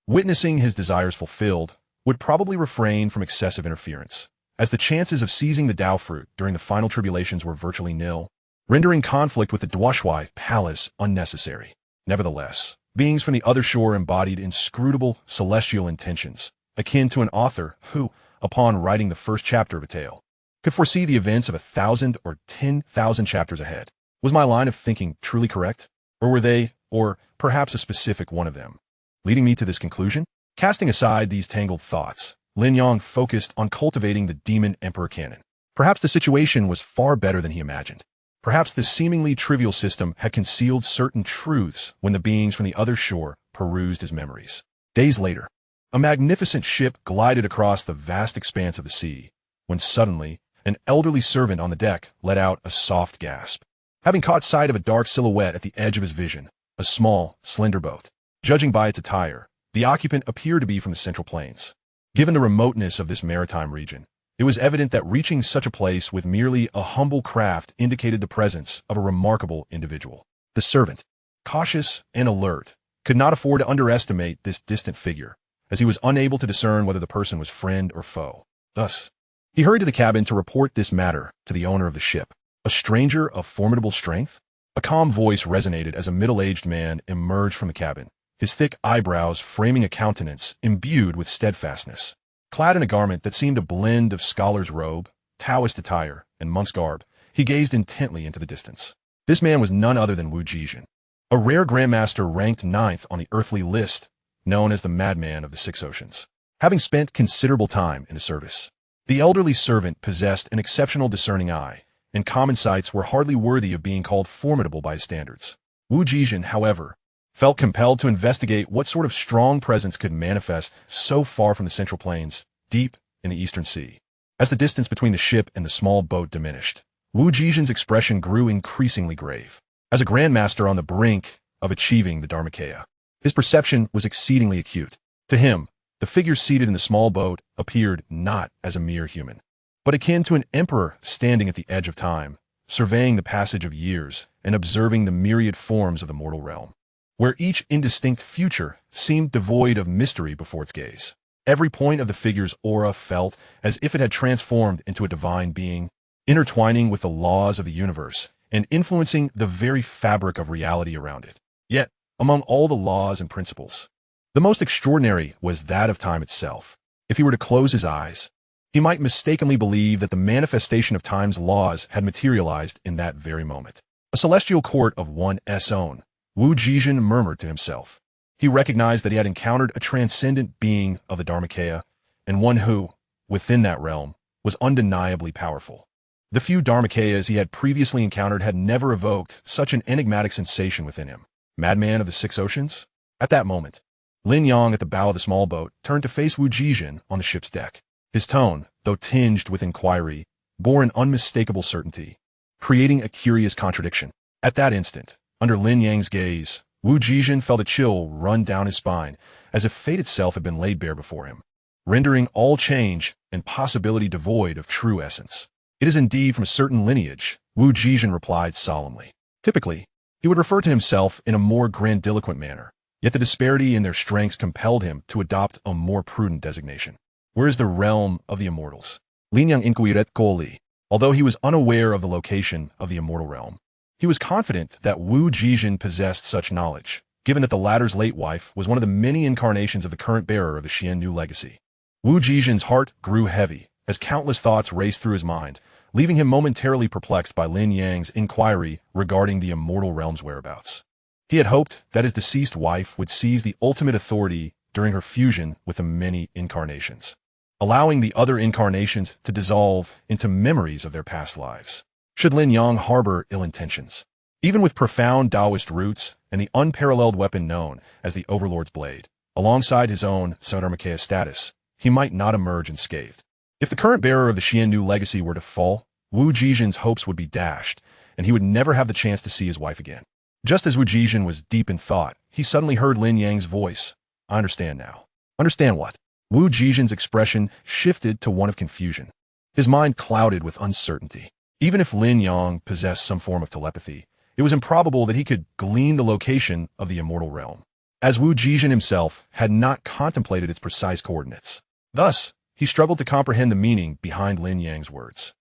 witnessing his desires fulfilled, would probably refrain from excessive interference, as the chances of seizing the Tao fruit during the final tribulations were virtually nil, rendering conflict with the Duoshui Palace unnecessary. Nevertheless, beings from the other shore embodied inscrutable celestial intentions, akin to an author who, upon writing the first chapter of a tale, could foresee the events of 1,000 or 10,000 chapters ahead. Was my line of thinking truly correct? Or were they, or perhaps a specific one of them, leading me to this conclusion? Casting aside these tangled thoughts, Lin Yang focused on cultivating the Demon Emperor canon. Perhaps the situation was far better than he imagined. Perhaps this seemingly trivial system had concealed certain truths when the beings from the other shore perused his memories. Days later, a magnificent ship glided across the vast expanse of the sea, when suddenly, an elderly servant on the deck let out a soft gasp. Having caught sight of a dark silhouette at the edge of his vision, a small, slender boat. Judging by its attire, the occupant appeared to be from the Central Plains. Given the remoteness of this maritime region, it was evident that reaching such a place with merely a humble craft indicated the presence of a remarkable individual. The servant, cautious and alert, could not afford to underestimate this distant figure, as he was unable to discern whether the person was friend or foe. Thus, he hurried to the cabin to report this matter to the owner of the ship. A stranger of formidable strength? A calm voice resonated as a middle-aged man emerged from the cabin, his thick eyebrows framing a countenance imbued with steadfastness. Clad in a garment that seemed a blend of scholar's robe, Taoist attire, and monk's garb, he gazed intently into the distance. This man was none other than Wu Jijin, a rare grandmaster ranked 9th on the earthly list, known as the Madman of the Six Oceans. Having spent considerable time in his service, the elderly servant possessed an exceptional discerning eye, and common sights were hardly worthy of being called formidable by his standards. Wu Jijin, however, felt compelled to investigate what sort of strong presence could manifest so far from the Central Plains, deep in the Eastern Sea. As the distance between the ship and the small boat diminished, Wu Jijin's expression grew increasingly grave. As a grandmaster on the brink of achieving the Dharmakaya, his perception was exceedingly acute. To him, the figure seated in the small boat appeared not as a mere human, but akin to an emperor standing at the edge of time, surveying the passage of years and observing the myriad forms of the mortal realm, where each indistinct future seemed devoid of mystery before its gaze. Every point of the figure's aura felt as if it had transformed into a divine being, intertwining with the laws of the universe and influencing the very fabric of reality around it. Yet, among all the laws and principles, the most extraordinary was that of time itself. If he were to close his eyes, he might mistakenly believe that the manifestation of time's laws had materialized in that very moment. A celestial court of one's own, Wu Jijin murmured to himself. He recognized that he had encountered a transcendent being of the Dharmakaya, and one who, within that realm, was undeniably powerful. The few Dharmakayas he had previously encountered had never evoked such an enigmatic sensation within him. Madman of the Six Oceans? At that moment, Lin Yang at the bow of the small boat turned to face Wu Jijin on the ship's deck. His tone, though tinged with inquiry, bore an unmistakable certainty, creating a curious contradiction. At that instant, under Lin Yang's gaze, Wu Jijin felt a chill run down his spine, as if fate itself had been laid bare before him, rendering all change and possibility devoid of true essence. It is indeed from a certain lineage, Wu Jijin replied solemnly. Typically, he would refer to himself in a more grandiloquent manner, yet the disparity in their strengths compelled him to adopt a more prudent designation. Where is the realm of the immortals? Lin Yang inquired coldly. Although he was unaware of the location of the immortal realm, he was confident that Wu Jijin possessed such knowledge, given that the latter's late wife was one of the many incarnations of the current bearer of the Xiannu legacy. Wu Jijin's heart grew heavy as countless thoughts raced through his mind, leaving him momentarily perplexed by Lin Yang's inquiry regarding the immortal realm's whereabouts. He had hoped that his deceased wife would seize the ultimate authority during her fusion with the many incarnations, allowing the other incarnations to dissolve into memories of their past lives. Should Lin Yang harbor ill intentions? Even with profound Taoist roots and the unparalleled weapon known as the Overlord's Blade, alongside his own Dharmakaya status, he might not emerge unscathed. If the current bearer of the Xiannu legacy were to fall, Wu Jijin's hopes would be dashed, and he would never have the chance to see his wife again. Just as Wu Jijin was deep in thought, he suddenly heard Lin Yang's voice. I understand now. Understand what? Wu Jijin's expression shifted to one of confusion. His mind clouded with uncertainty. Even if Lin Yang possessed some form of telepathy, it was improbable that he could glean the location of the immortal realm, as Wu Jijin himself had not contemplated its precise coordinates. Thus, he struggled to comprehend the meaning behind Lin Yang's words.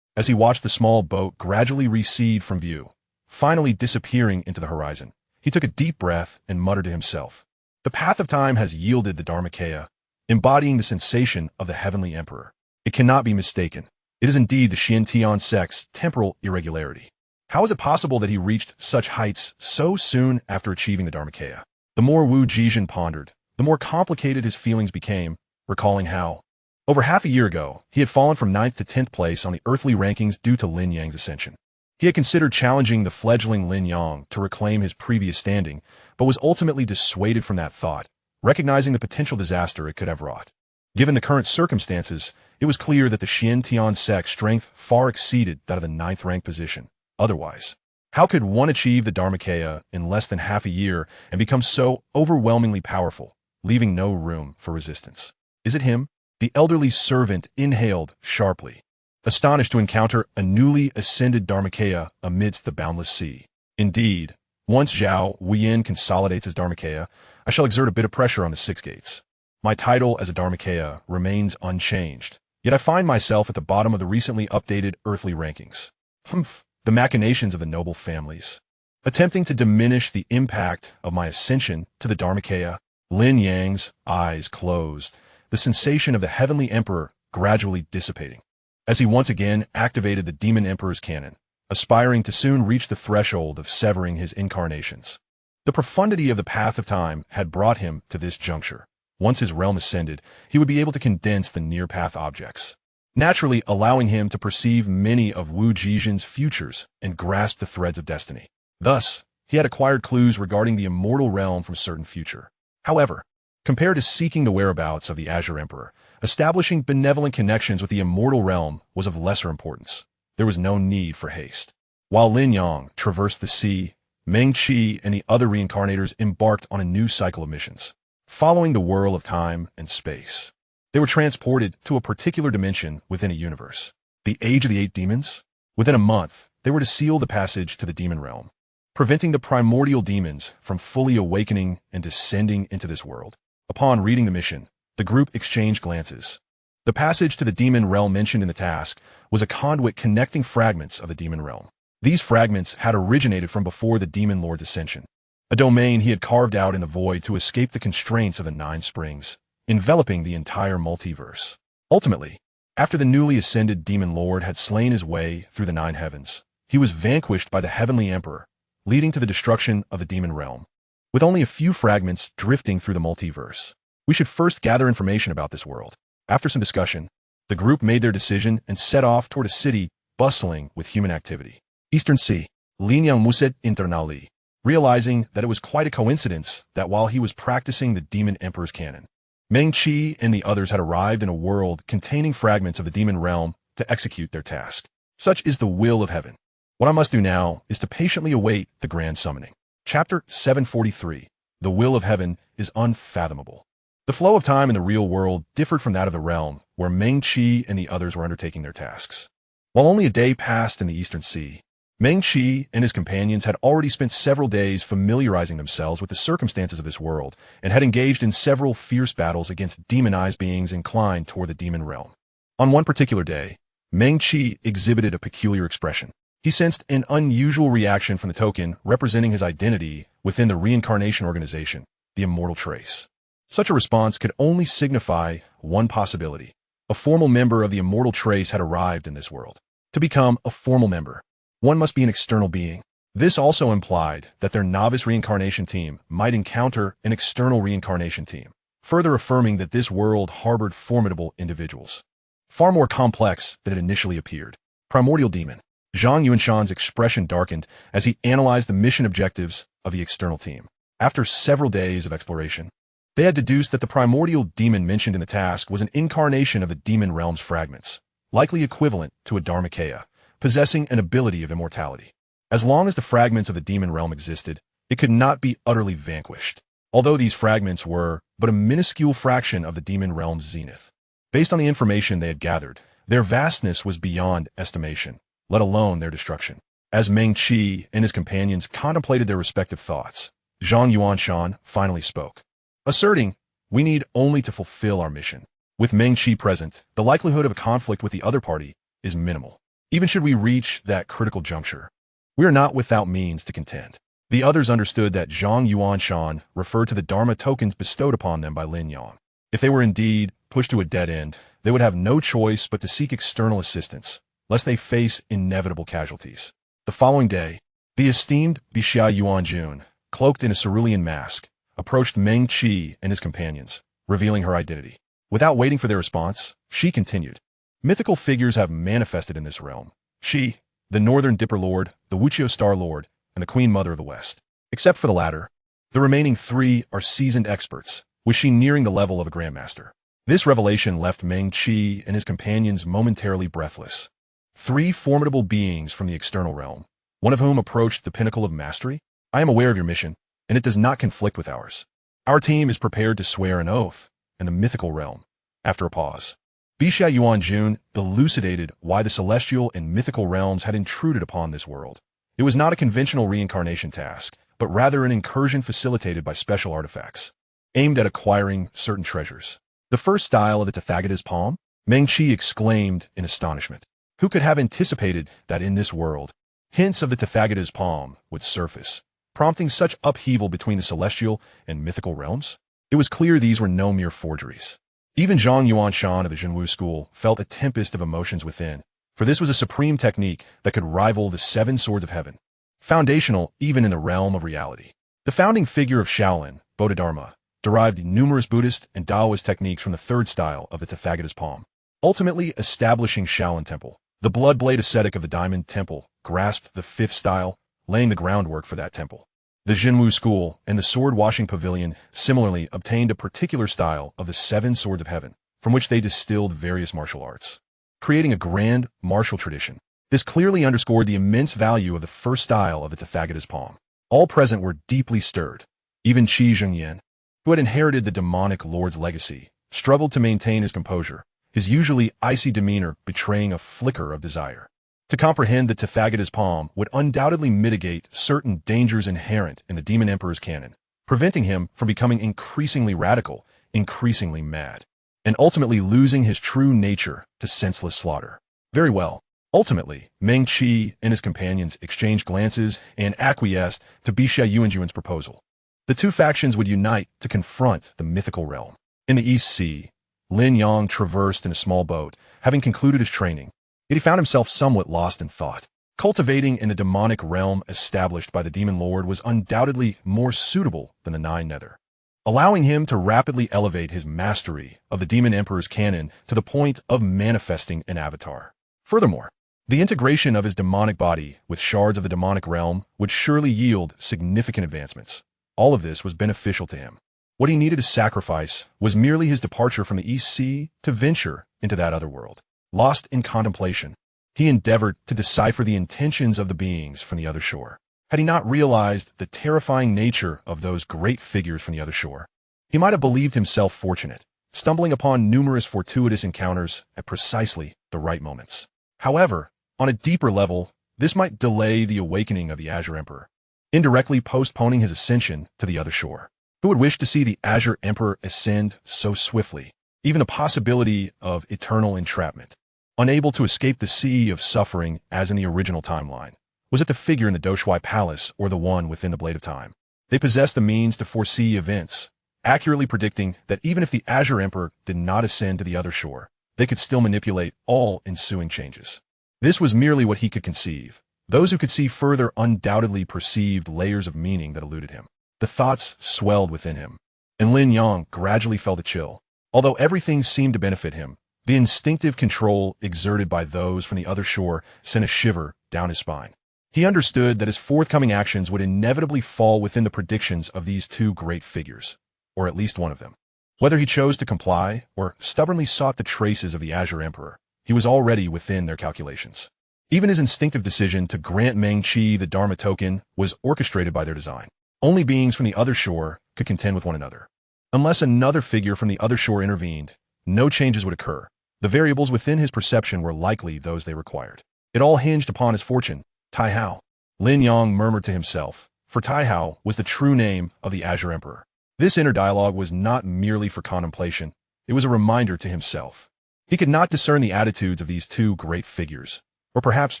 As he watched the small boat gradually recede from view, finally disappearing into the horizon, he took a deep breath and muttered to himself, the path of time has yielded the Dharmakaya, embodying the sensation of the Heavenly Emperor. It cannot be mistaken. It is indeed the Xiantian sect's temporal irregularity. How is it possible that he reached such heights so soon after achieving the Dharmakaya? The more Wu Jijin pondered, the more complicated his feelings became, recalling how, over half a year ago, he had fallen from 9th to 10th place on the earthly rankings due to Lin Yang's ascension. He had considered challenging the fledgling Lin Yang to reclaim his previous standing, but was ultimately dissuaded from that thought, recognizing the potential disaster it could have wrought. Given the current circumstances, it was clear that the Xiantian sect's strength far exceeded that of the 9th rank position. Otherwise, how could one achieve the Dharmakaya in less than half a year and become so overwhelmingly powerful, leaving no room for resistance? Is it him? The elderly servant inhaled sharply, astonished to encounter a newly ascended Dharmakaya amidst the boundless sea. Indeed, once Zhao Huiyin consolidates his Dharmakaya, I shall exert a bit of pressure on the Six Gates. My title as a Dharmakaya remains unchanged, yet I find myself at the bottom of the recently updated earthly rankings. Humph, the machinations of the noble families. Attempting to diminish the impact of my ascension to the Dharmakaya, Lin Yang's eyes closed, the sensation of the Heavenly Emperor gradually dissipating, as he once again activated the Demon Emperor's cannon, aspiring to soon reach the threshold of severing his incarnations. The profundity of the path of time had brought him to this juncture. Once his realm ascended, he would be able to condense the near-path objects, naturally allowing him to perceive many of Wu Jijin's futures and grasp the threads of destiny. Thus, he had acquired clues regarding the immortal realm from certain future. However, compared to seeking the whereabouts of the Azure Emperor, establishing benevolent connections with the immortal realm was of lesser importance. There was no need for haste. While Lin Yang traversed the sea, Meng Qi and the other reincarnators embarked on a new cycle of missions, following the whirl of time and space. They were transported to a particular dimension within a universe, the Age of the Eight Demons. Within a month, they were to seal the passage to the demon realm, preventing the primordial demons from fully awakening and descending into this world. Upon reading the mission, the group exchanged glances. The passage to the demon realm mentioned in the task was a conduit connecting fragments of the demon realm. These fragments had originated from before the demon lord's ascension, a domain he had carved out in the void to escape the constraints of the 9 springs, enveloping the entire multiverse. Ultimately, after the newly ascended demon lord had slain his way through the 9 heavens, he was vanquished by the Heavenly Emperor, leading to the destruction of the demon realm. With only a few fragments drifting through the multiverse, we should first gather information about this world. After some discussion, the group made their decision and set off toward a city bustling with human activity. Eastern Sea, Lin Yang Muset Internali. realizing that it was quite a coincidence that while he was practicing the Demon Emperor's canon, Meng Qi and the others had arrived in a world containing fragments of the demon realm to execute their task. Such is the will of heaven. What I must do now is to patiently await the grand summoning. Chapter 743. The will of heaven is unfathomable. The flow of time in the real world differed from that of the realm, where Meng Qi and the others were undertaking their tasks. While only a day passed in the Eastern Sea, Meng Qi and his companions had already spent several days familiarizing themselves with the circumstances of this world and had engaged in several fierce battles against demonized beings inclined toward the demon realm. On one particular day, Meng Qi exhibited a peculiar expression. He sensed an unusual reaction from the token representing his identity within the reincarnation organization, the Immortal Trace. Such a response could only signify one possibility. A formal member of the Immortal Trace had arrived in this world. To become a formal member, one must be an external being. This also implied that their novice reincarnation team might encounter an external reincarnation team, further affirming that this world harbored formidable individuals. Far more complex than it initially appeared. Primordial Demon. Zhang Yuanshan's expression darkened as he analyzed the mission objectives of the external team. After several days of exploration, they had deduced that the primordial demon mentioned in the task was an incarnation of the demon realm's fragments, likely equivalent to a Dharmakaya, possessing an ability of immortality. As long as the fragments of the demon realm existed, it could not be utterly vanquished, although these fragments were but a minuscule fraction of the demon realm's zenith. Based on the information they had gathered, their vastness was beyond estimation, let alone their destruction. As Meng Qi and his companions contemplated their respective thoughts, Zhang Yuanshan finally spoke, asserting, "We need only to fulfill our mission. With Meng Qi present, the likelihood of a conflict with the other party is minimal. Even should we reach that critical juncture, we are not without means to contend." The others understood that Zhang Yuanshan referred to the Dharma tokens bestowed upon them by Lin Yang. If they were indeed pushed to a dead end, they would have no choice but to seek external assistance, lest they face inevitable casualties. The following day, the esteemed Bixia Yuanjun, cloaked in a cerulean mask, approached Meng Qi and his companions, revealing her identity. Without waiting for their response, she continued, "Mythical figures have manifested in this realm. She, the Northern Dipper Lord, the Wuchio Star Lord, and the Queen Mother of the West. Except for the latter, the remaining three are seasoned experts, with she nearing the level of a Grandmaster." This revelation left Meng Qi and his companions momentarily breathless. Three formidable beings from the external realm, one of whom approached the pinnacle of mastery? "I am aware of your mission, and it does not conflict with ours. Our team is prepared to swear an oath in the mythical realm." After a pause, Bixia Yuanjun elucidated why the celestial and mythical realms had intruded upon this world. It was not a conventional reincarnation task, but rather an incursion facilitated by special artifacts, aimed at acquiring certain treasures. "The first style of the Tathagata's palm?" Meng Qi exclaimed in astonishment. Who could have anticipated that in this world, hints of the Tathagata's palm would surface, prompting such upheaval between the celestial and mythical realms? It was clear these were no mere forgeries. Even Zhang Yuanshan of the Zhenwu school felt a tempest of emotions within, for this was a supreme technique that could rival the seven swords of heaven, foundational even in the realm of reality. The founding figure of Shaolin, Bodhidharma, derived numerous Buddhist and Taoist techniques from the third style of the Tathagata's palm, ultimately establishing Shaolin Temple. The Bloodblade ascetic of the Diamond Temple grasped the fifth style, laying the groundwork for that temple. The Zhenwu school and the Sword-Washing Pavilion similarly obtained a particular style of the seven swords of heaven, from which they distilled various martial arts, creating a grand martial tradition. This clearly underscored the immense value of the first style of the Tathagata's palm. All present were deeply stirred. Even Qi Zhengyan, who had inherited the demonic lord's legacy, struggled to maintain his composure, his usually icy demeanor betraying a flicker of desire. To comprehend the Tathagata's palm would undoubtedly mitigate certain dangers inherent in the Demon Emperor's canon, preventing him from becoming increasingly radical, increasingly mad, and ultimately losing his true nature to senseless slaughter. Very well. Ultimately, Meng Qi and his companions exchanged glances and acquiesced to Bixia Yuanjun's proposal. The two factions would unite to confront the mythical realm. In the East Sea, Lin Yang traversed in a small boat, having concluded his training, yet he found himself somewhat lost in thought. Cultivating in the demonic realm established by the Demon Lord was undoubtedly more suitable than the Nine Nether, allowing him to rapidly elevate his mastery of the Demon Emperor's canon to the point of manifesting an avatar. Furthermore, The integration of his demonic body with shards of the demonic realm would surely yield significant advancements. All of this was beneficial to him. What he needed to sacrifice was merely his departure from the East Sea to venture into that other world. Lost in contemplation, he endeavored to decipher the intentions of the beings from the other shore. Had he not realized the terrifying nature of those great figures from the other shore, he might have believed himself fortunate, stumbling upon numerous fortuitous encounters at precisely the right moments. However, on a deeper level, this might delay the awakening of the Azure Emperor, indirectly postponing his ascension to the other shore. Who would wish to see the Azure Emperor ascend so swiftly? Even the possibility of eternal entrapment, unable to escape the sea of suffering as in the original timeline. Was it the figure in the Doshuai Palace or the one within the Blade of Time? They possessed the means to foresee events, accurately predicting that even if the Azure Emperor did not ascend to the other shore, they could still manipulate all ensuing changes. This was merely what he could conceive. Those who could see further undoubtedly perceived layers of meaning that eluded him. The thoughts swelled within him, and Lin Yang gradually felt a chill. Although everything seemed to benefit him, the instinctive control exerted by those from the other shore sent a shiver down his spine. He understood that his forthcoming actions would inevitably fall within the predictions of these two great figures, or at least one of them. Whether he chose to comply or stubbornly sought the traces of the Azure Emperor, he was already within their calculations. Even his instinctive decision to grant Meng-Chi the Dharma token was orchestrated by their design. Only beings from the other shore could contend with one another. Unless another figure from the other shore intervened, no changes would occur. The variables within his perception were likely those they required. It all hinged upon his fortune, Tai Hao. Lin Yang murmured to himself, for Tai Hao was the true name of the Azure Emperor. This inner dialogue was not merely for contemplation, it was a reminder to himself. He could not discern the attitudes of these two great figures, or perhaps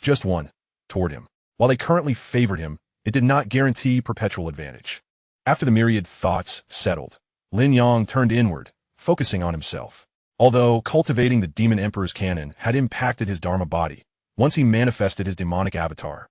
just one, toward him. While they currently favored him, it did not guarantee perpetual advantage. After the myriad thoughts settled, Lin Yang turned inward, focusing on himself. Although cultivating the Demon Emperor's canon had impacted his Dharma body, once he manifested his demonic avatar,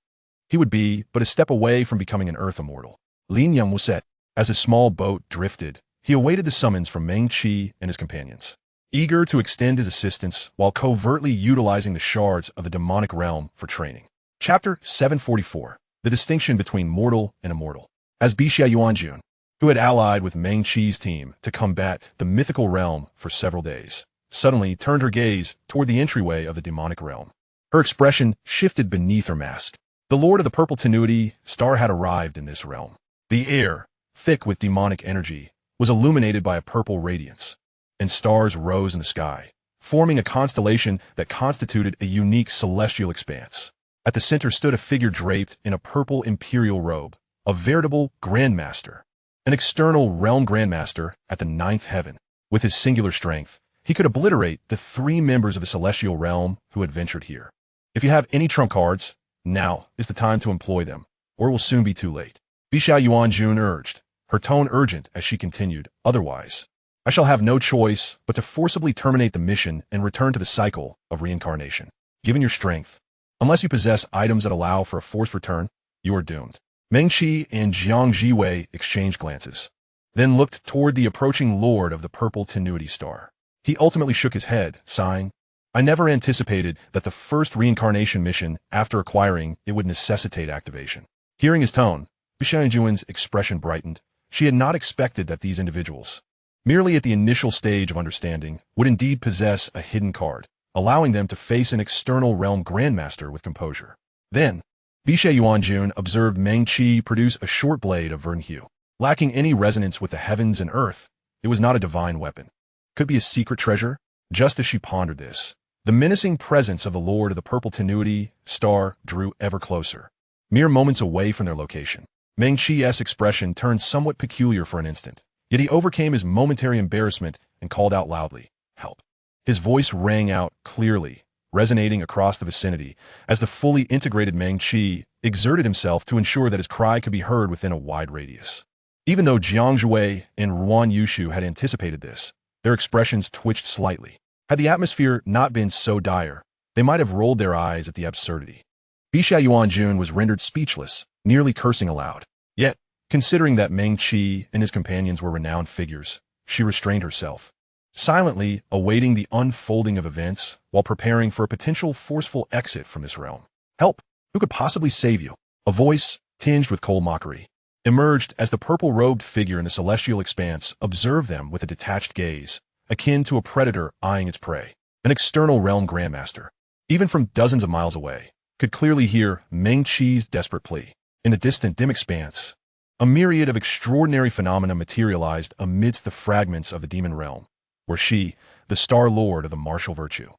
he would be but a step away from becoming an Earth immortal. Lin Yang was set. As his small boat drifted, he awaited the summons from Meng-Chi and his companions, eager to extend his assistance while covertly utilizing the shards of the demonic realm for training. Chapter 744. The distinction between mortal and immortal. As Bixia Yuanjun, who had allied with Meng-Chi's team to combat the mythical realm for several days, suddenly turned her gaze toward the entryway of the demonic realm. Her expression shifted beneath her mask. The Lord of the Purple Tenuity Star had arrived in this realm. The air, thick with demonic energy, was illuminated by a purple radiance, and stars rose in the sky, forming a constellation that constituted a unique celestial expanse. At the center stood a figure draped in a purple imperial robe, a veritable Grandmaster, an external realm Grandmaster at the ninth heaven. With his singular strength, he could obliterate the three members of the celestial realm who had ventured here. If you have any trump cards, now is the time to employ them, or it will soon be too late. Bixia Yuanjun urged, her tone urgent as she continued, otherwise, I shall have no choice but to forcibly terminate the mission and return to the cycle of reincarnation. Given your strength, unless you possess items that allow for a forced return, you are doomed. Meng-Chi and Jiang Jiwei exchanged glances, then looked toward the approaching Lord of the Purple Tenuity Star. He ultimately shook his head, sighing, I never anticipated that the first reincarnation mission after acquiring it would necessitate activation. Hearing his tone, Bixia Yuanjun's expression brightened. She had not expected that these individuals, merely at the initial stage of understanding, would indeed possess a hidden card, allowing them to face an external realm Grandmaster with composure. Then, Bixia Yuanjun observed Meng-Chi produce a short blade of verdant hue. Lacking any resonance with the heavens and earth, it was not a divine weapon. Could be a secret treasure? Just as she pondered this, the menacing presence of the Lord of the Purple Tenuity Star drew ever closer. Mere moments away from their location, Meng-Chi's expression turned somewhat peculiar for an instant, yet he overcame his momentary embarrassment and called out loudly, help. His voice rang out clearly, resonating across the vicinity, as the fully integrated Meng-Chi exerted himself to ensure that his cry could be heard within a wide radius. Even though Jiang Jiwei and Ruan Yushu had anticipated this, their expressions twitched slightly. Had the atmosphere not been so dire, they might have rolled their eyes at the absurdity. Bixia Yuanjun was rendered speechless, nearly cursing aloud. Yet, considering that Meng-Chi and his companions were renowned figures, she restrained herself. silently awaiting the unfolding of events while preparing for a potential forceful exit from this realm. Help! Who could possibly save you? A voice, tinged with cold mockery, emerged as the purple-robed figure in the celestial expanse observed them with a detached gaze, akin to a predator eyeing its prey. An external realm grandmaster, even from dozens of miles away, could clearly hear Meng Qi's desperate plea. In the distant dim expanse, a myriad of extraordinary phenomena materialized amidst the fragments of the demon realm, where she, the Star Lord of the martial virtue,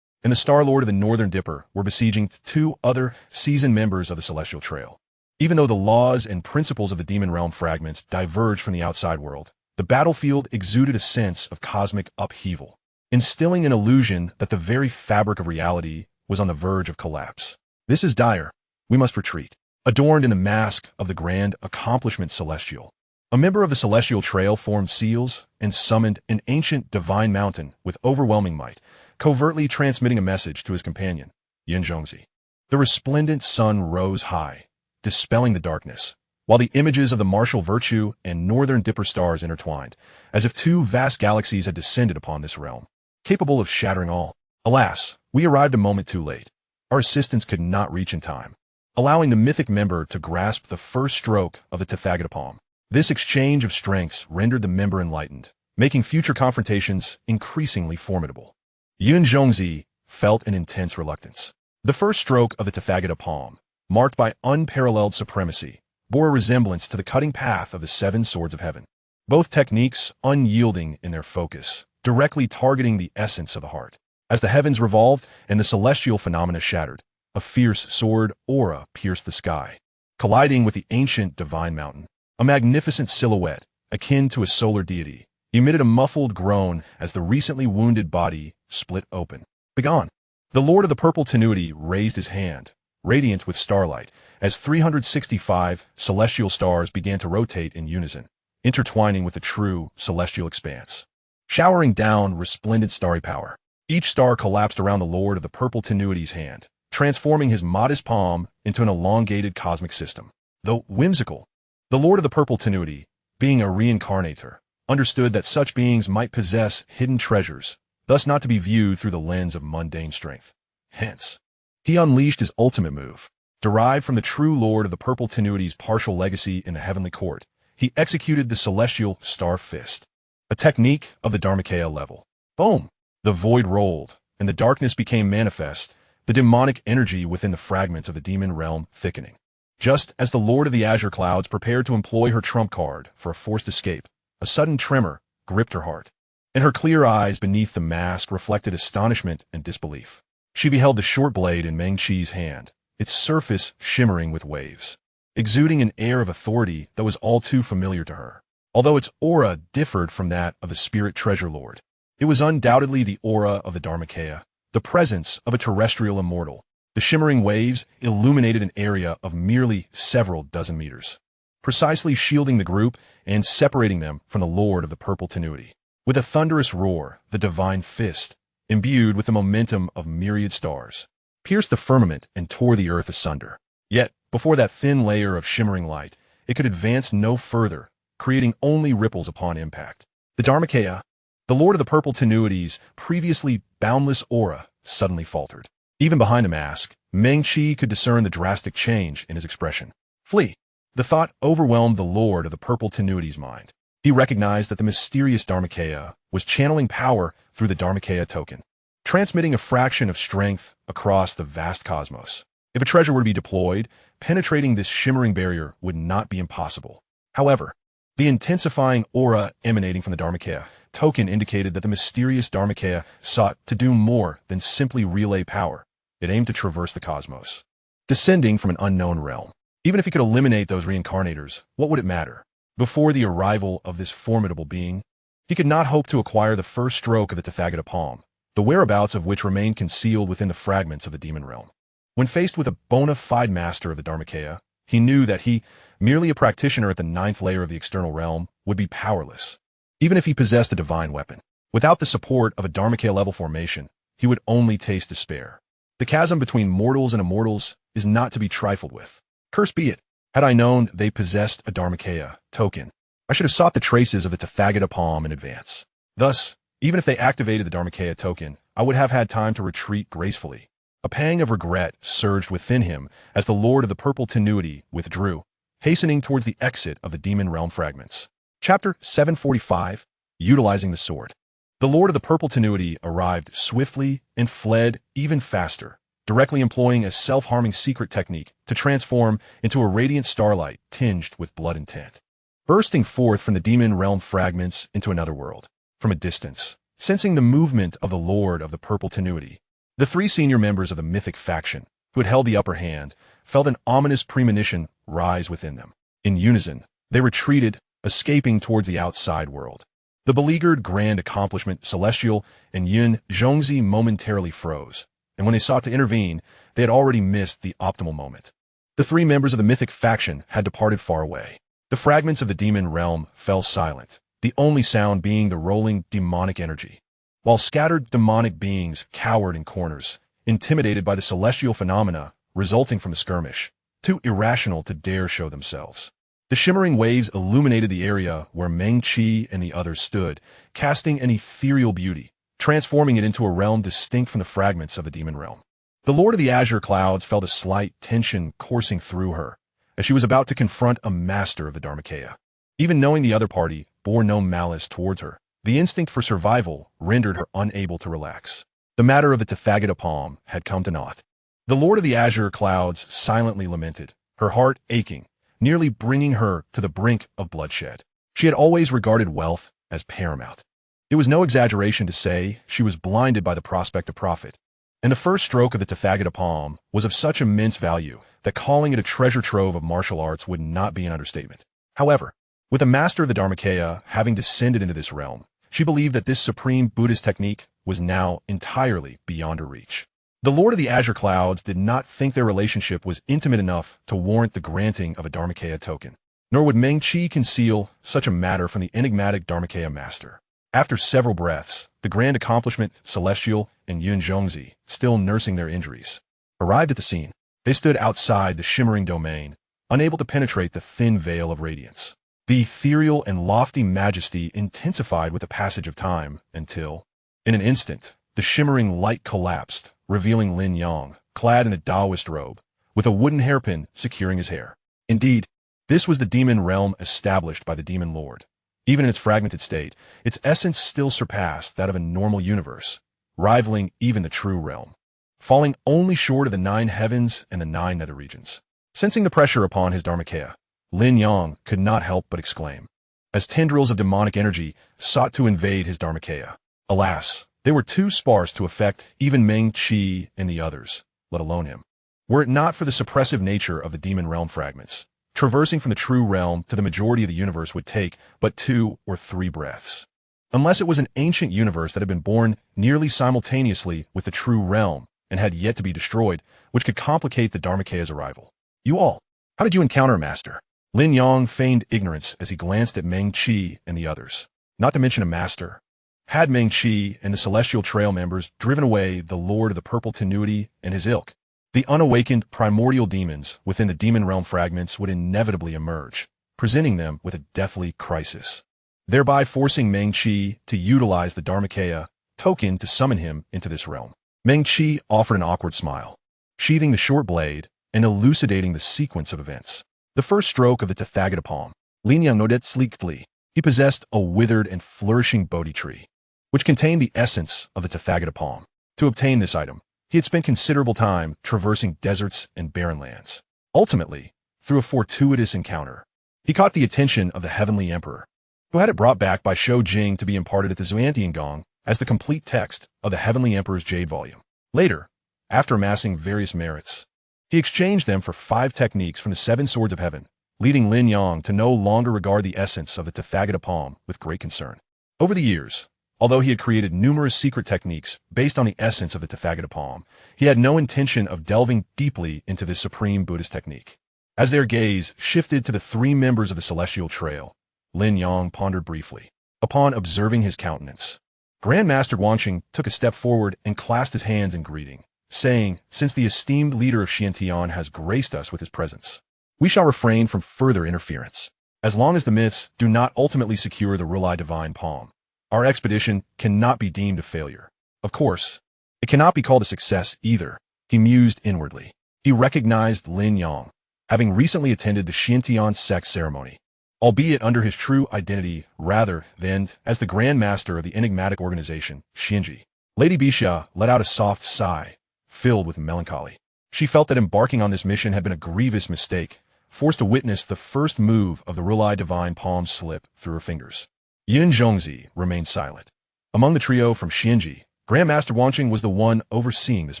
and the Star Lord of the Northern Dipper were besieging two other seasoned members of the Celestial Trail. Even though the laws and principles of the demon realm fragments diverged from the outside world, the battlefield exuded a sense of cosmic upheaval, instilling an illusion that the very fabric of reality was on the verge of collapse. This is dire. We must retreat. Adorned in the mask of the grand accomplishment celestial, a member of the Celestial Trail formed seals and summoned an ancient divine mountain with overwhelming might, covertly transmitting a message to his companion, Yin Zhongzi. The resplendent sun rose high, dispelling the darkness, while the images of the martial virtue and Northern Dipper stars intertwined, as if two vast galaxies had descended upon this realm, capable of shattering all. Alas, we arrived a moment too late. Our assistance could not reach in time, allowing the mythic member to grasp the first stroke of the Tathagata palm. This exchange of strengths rendered the member enlightened, making future confrontations increasingly formidable. Yun Zhongzi felt an intense reluctance. The first stroke of the Tathagata palm, marked by unparalleled supremacy, bore a resemblance to the cutting path of the seven swords of heaven. Both techniques unyielding in their focus, directly targeting the essence of the heart. As the heavens revolved and the celestial phenomena shattered, a fierce sword aura pierced the sky, colliding with the ancient divine mountain. A magnificent silhouette, akin to a solar deity, emitted a muffled groan as the recently wounded body split open. Begone! The Lord of the Purple Tenuity raised his hand, radiant with starlight, as 365 celestial stars began to rotate in unison, intertwining with the true celestial expanse, showering down resplendent starry power. Each star collapsed around the Lord of the Purple Tenuity's hand, transforming his modest palm into an elongated cosmic system. Though whimsical, the Lord of the Purple Tenuity, being a reincarnator, understood that such beings might possess hidden treasures, thus not to be viewed through the lens of mundane strength. Hence, he unleashed his ultimate move. Derived from the true Lord of the Purple Tenuity's partial legacy in the heavenly court, he executed the celestial star fist, a technique of the Dharmakaya level. Boom! The void rolled, and the darkness became manifest, the demonic energy within the fragments of the demon realm thickening. Just as the Lord of the Azure Clouds prepared to employ her trump card for a forced escape, a sudden tremor gripped her heart, and her clear eyes beneath the mask reflected astonishment and disbelief. She beheld the short blade in Meng Qi's hand, its surface shimmering with waves, exuding an air of authority that was all too familiar to her. Although its aura differed from that of the Spirit Treasure Lord, it was undoubtedly the aura of the Dharmakaya, the presence of a terrestrial immortal. The shimmering waves illuminated an area of merely several dozen meters, precisely shielding the group and separating them from the Lord of the Purple Tenuity. With a thunderous roar, the divine fist, imbued with the momentum of myriad stars, pierced the firmament and tore the earth asunder. Yet, before that thin layer of shimmering light, it could advance no further, creating only ripples upon impact. The Dharmakaya, the Lord of the Purple Tenuity's previously boundless aura, suddenly faltered. Even behind the mask, Meng Qi could discern the drastic change in his expression. Flee! The thought overwhelmed the Lord of the Purple Tenuity's mind. He recognized that the mysterious Dharmakaya was channeling power through the Dharmakaya token, transmitting a fraction of strength across the vast cosmos. If a treasure were to be deployed, penetrating this shimmering barrier would not be impossible. However, the intensifying aura emanating from the Dharmakaya token indicated that the mysterious Dharmakaya sought to do more than simply relay power. It aimed to traverse the cosmos, descending from an unknown realm. Even if he could eliminate those reincarnators, what would it matter? Before the arrival of this formidable being, he could not hope to acquire the first stroke of the Tathagata palm, the whereabouts of which remained concealed within the fragments of the demon realm. When faced with a bona fide master of the Dharmakaya, he knew that he, merely a practitioner at the ninth layer of the external realm, would be powerless. Even if he possessed a divine weapon, without the support of a Dharmakaya-level formation, he would only taste despair. The chasm between mortals and immortals is not to be trifled with. Cursed be it. Had I known they possessed a Dharmakaya token, I should have sought the traces of the Tathagata palm in advance. Thus, Even if they activated the Dharmakaya token, I would have had time to retreat gracefully. A pang of regret surged within him as the Lord of the Purple Tenuity withdrew, hastening towards the exit of the Demon Realm fragments. Chapter 745, Utilizing the Sword. The Lord of the Purple Tenuity arrived swiftly and fled even faster, directly employing a self-harming secret technique to transform into a radiant starlight tinged with blood intent. Bursting forth from the Demon Realm fragments into another world, from a distance, sensing the movement of the Lord of the Purple Tenuity, the three senior members of the mythic faction, who had held the upper hand, felt an ominous premonition rise within them. In unison, they retreated, escaping towards the outside world. The beleaguered Grand Accomplishment Celestial and Yun Zhongzi momentarily froze, and when they sought to intervene, they had already missed the optimal moment. The three members of the mythic faction had departed far away. The fragments of the demon realm fell silent, the only sound being the rolling demonic energy, while scattered demonic beings cowered in corners, intimidated by the celestial phenomena resulting from the skirmish, too irrational to dare show themselves. The shimmering waves illuminated the area where Meng-Chi and the others stood, casting an ethereal beauty, transforming it into a realm distinct from the fragments of the demon realm. The Lord of the Azure Clouds felt a slight tension coursing through her, as she was about to confront a master of the Dharmakaya. Even knowing the other party bore no malice towards her, the instinct for survival rendered her unable to relax. The matter of the Tathagata palm had come to naught. The Lord of the Azure Clouds silently lamented, her heart aching, nearly bringing her to the brink of bloodshed. She had always regarded wealth as paramount. It was no exaggeration to say she was blinded by the prospect of profit, and the first stroke of the Tathagata palm was of such immense value that calling it a treasure trove of martial arts would not be an understatement. However, with the master of the Dharmakaya having descended into this realm, she believed that this supreme Buddhist technique was now entirely beyond her reach. The Lord of the Azure Clouds did not think their relationship was intimate enough to warrant the granting of a Dharmakaya token, nor would Meng-Chi conceal such a matter from the enigmatic Dharmakaya master. After several breaths, the Grand Accomplishment Celestial and Yun Zhongzi, still nursing their injuries, arrived at the scene. They stood outside the shimmering domain, unable to penetrate the thin veil of radiance. The ethereal and lofty majesty intensified with the passage of time until, in an instant, the shimmering light collapsed, revealing Lin Yang, clad in a Taoist robe, with a wooden hairpin securing his hair. Indeed, this was the demon realm established by the demon lord. Even in its fragmented state, its essence still surpassed that of a normal universe, rivaling even the true realm, falling only short of the 9 heavens and the 9 nether regions. Sensing the pressure upon his Dharmakaya, Lin Yang could not help but exclaim, as tendrils of demonic energy sought to invade his Dharmakaya. Alas, they were too sparse to affect even Meng-Chi and the others, let alone him. Were it not for the suppressive nature of the demon realm fragments, traversing from the true realm to the majority of the universe would take but 2 or 3 breaths. Unless it was an ancient universe that had been born nearly simultaneously with the true realm and had yet to be destroyed, which could complicate the Dharmakaya's arrival. You all, how did you encounter Master? Lin Yang feigned ignorance as he glanced at Meng-Chi and the others, not to mention a master. Had Meng-Chi and the Celestial Trail members driven away the Lord of the Purple Tenuity and his ilk, the unawakened primordial demons within the demon realm fragments would inevitably emerge, presenting them with a deathly crisis, thereby forcing Meng-Chi to utilize the Dharmakaya token to summon him into this realm. Meng-Chi offered an awkward smile, sheathing the short blade and elucidating the sequence of events. The first stroke of the Tathagata palm, Lin Yang noted sleekly. He possessed a withered and flourishing Bodhi tree, which contained the essence of the Tathagata palm. To obtain this item, he had spent considerable time traversing deserts and barren lands. Ultimately, through a fortuitous encounter, he caught the attention of the Heavenly Emperor, who had it brought back by Shou Jing to be imparted at the Xuantiangong as the complete text of the Heavenly Emperor's Jade Volume. Later, after amassing various merits, he exchanged them for 5 techniques from the 7 Swords of Heaven, leading Lin Yang to no longer regard the essence of the Tathagata palm with great concern. Over the years, although he had created numerous secret techniques based on the essence of the Tathagata palm, he had no intention of delving deeply into this supreme Buddhist technique. As their gaze shifted to the 3 members of the Celestial Trail, Lin Yang pondered briefly. Upon observing his countenance, Grand Master Guanxing took a step forward and clasped his hands in greeting, saying, "Since the esteemed leader of Xiantian has graced us with his presence, we shall refrain from further interference. As long as the myths do not ultimately secure the Rulai Divine Palm, Our expedition cannot be deemed a failure. Of course, it cannot be called a success either, he mused inwardly. He recognized Lin Yang, having recently attended the Xintian sect ceremony, albeit under his true identity rather than as the Grand Master of the enigmatic organization, Xinji. Lady Bisha let out a soft sigh, filled with melancholy. She felt that embarking on this mission had been a grievous mistake, forced to witness the first move of the Rulai divine palm slip through her fingers. Yun Zhongzi remained silent. Among the trio from Xinji, Grandmaster Guanqing was the one overseeing this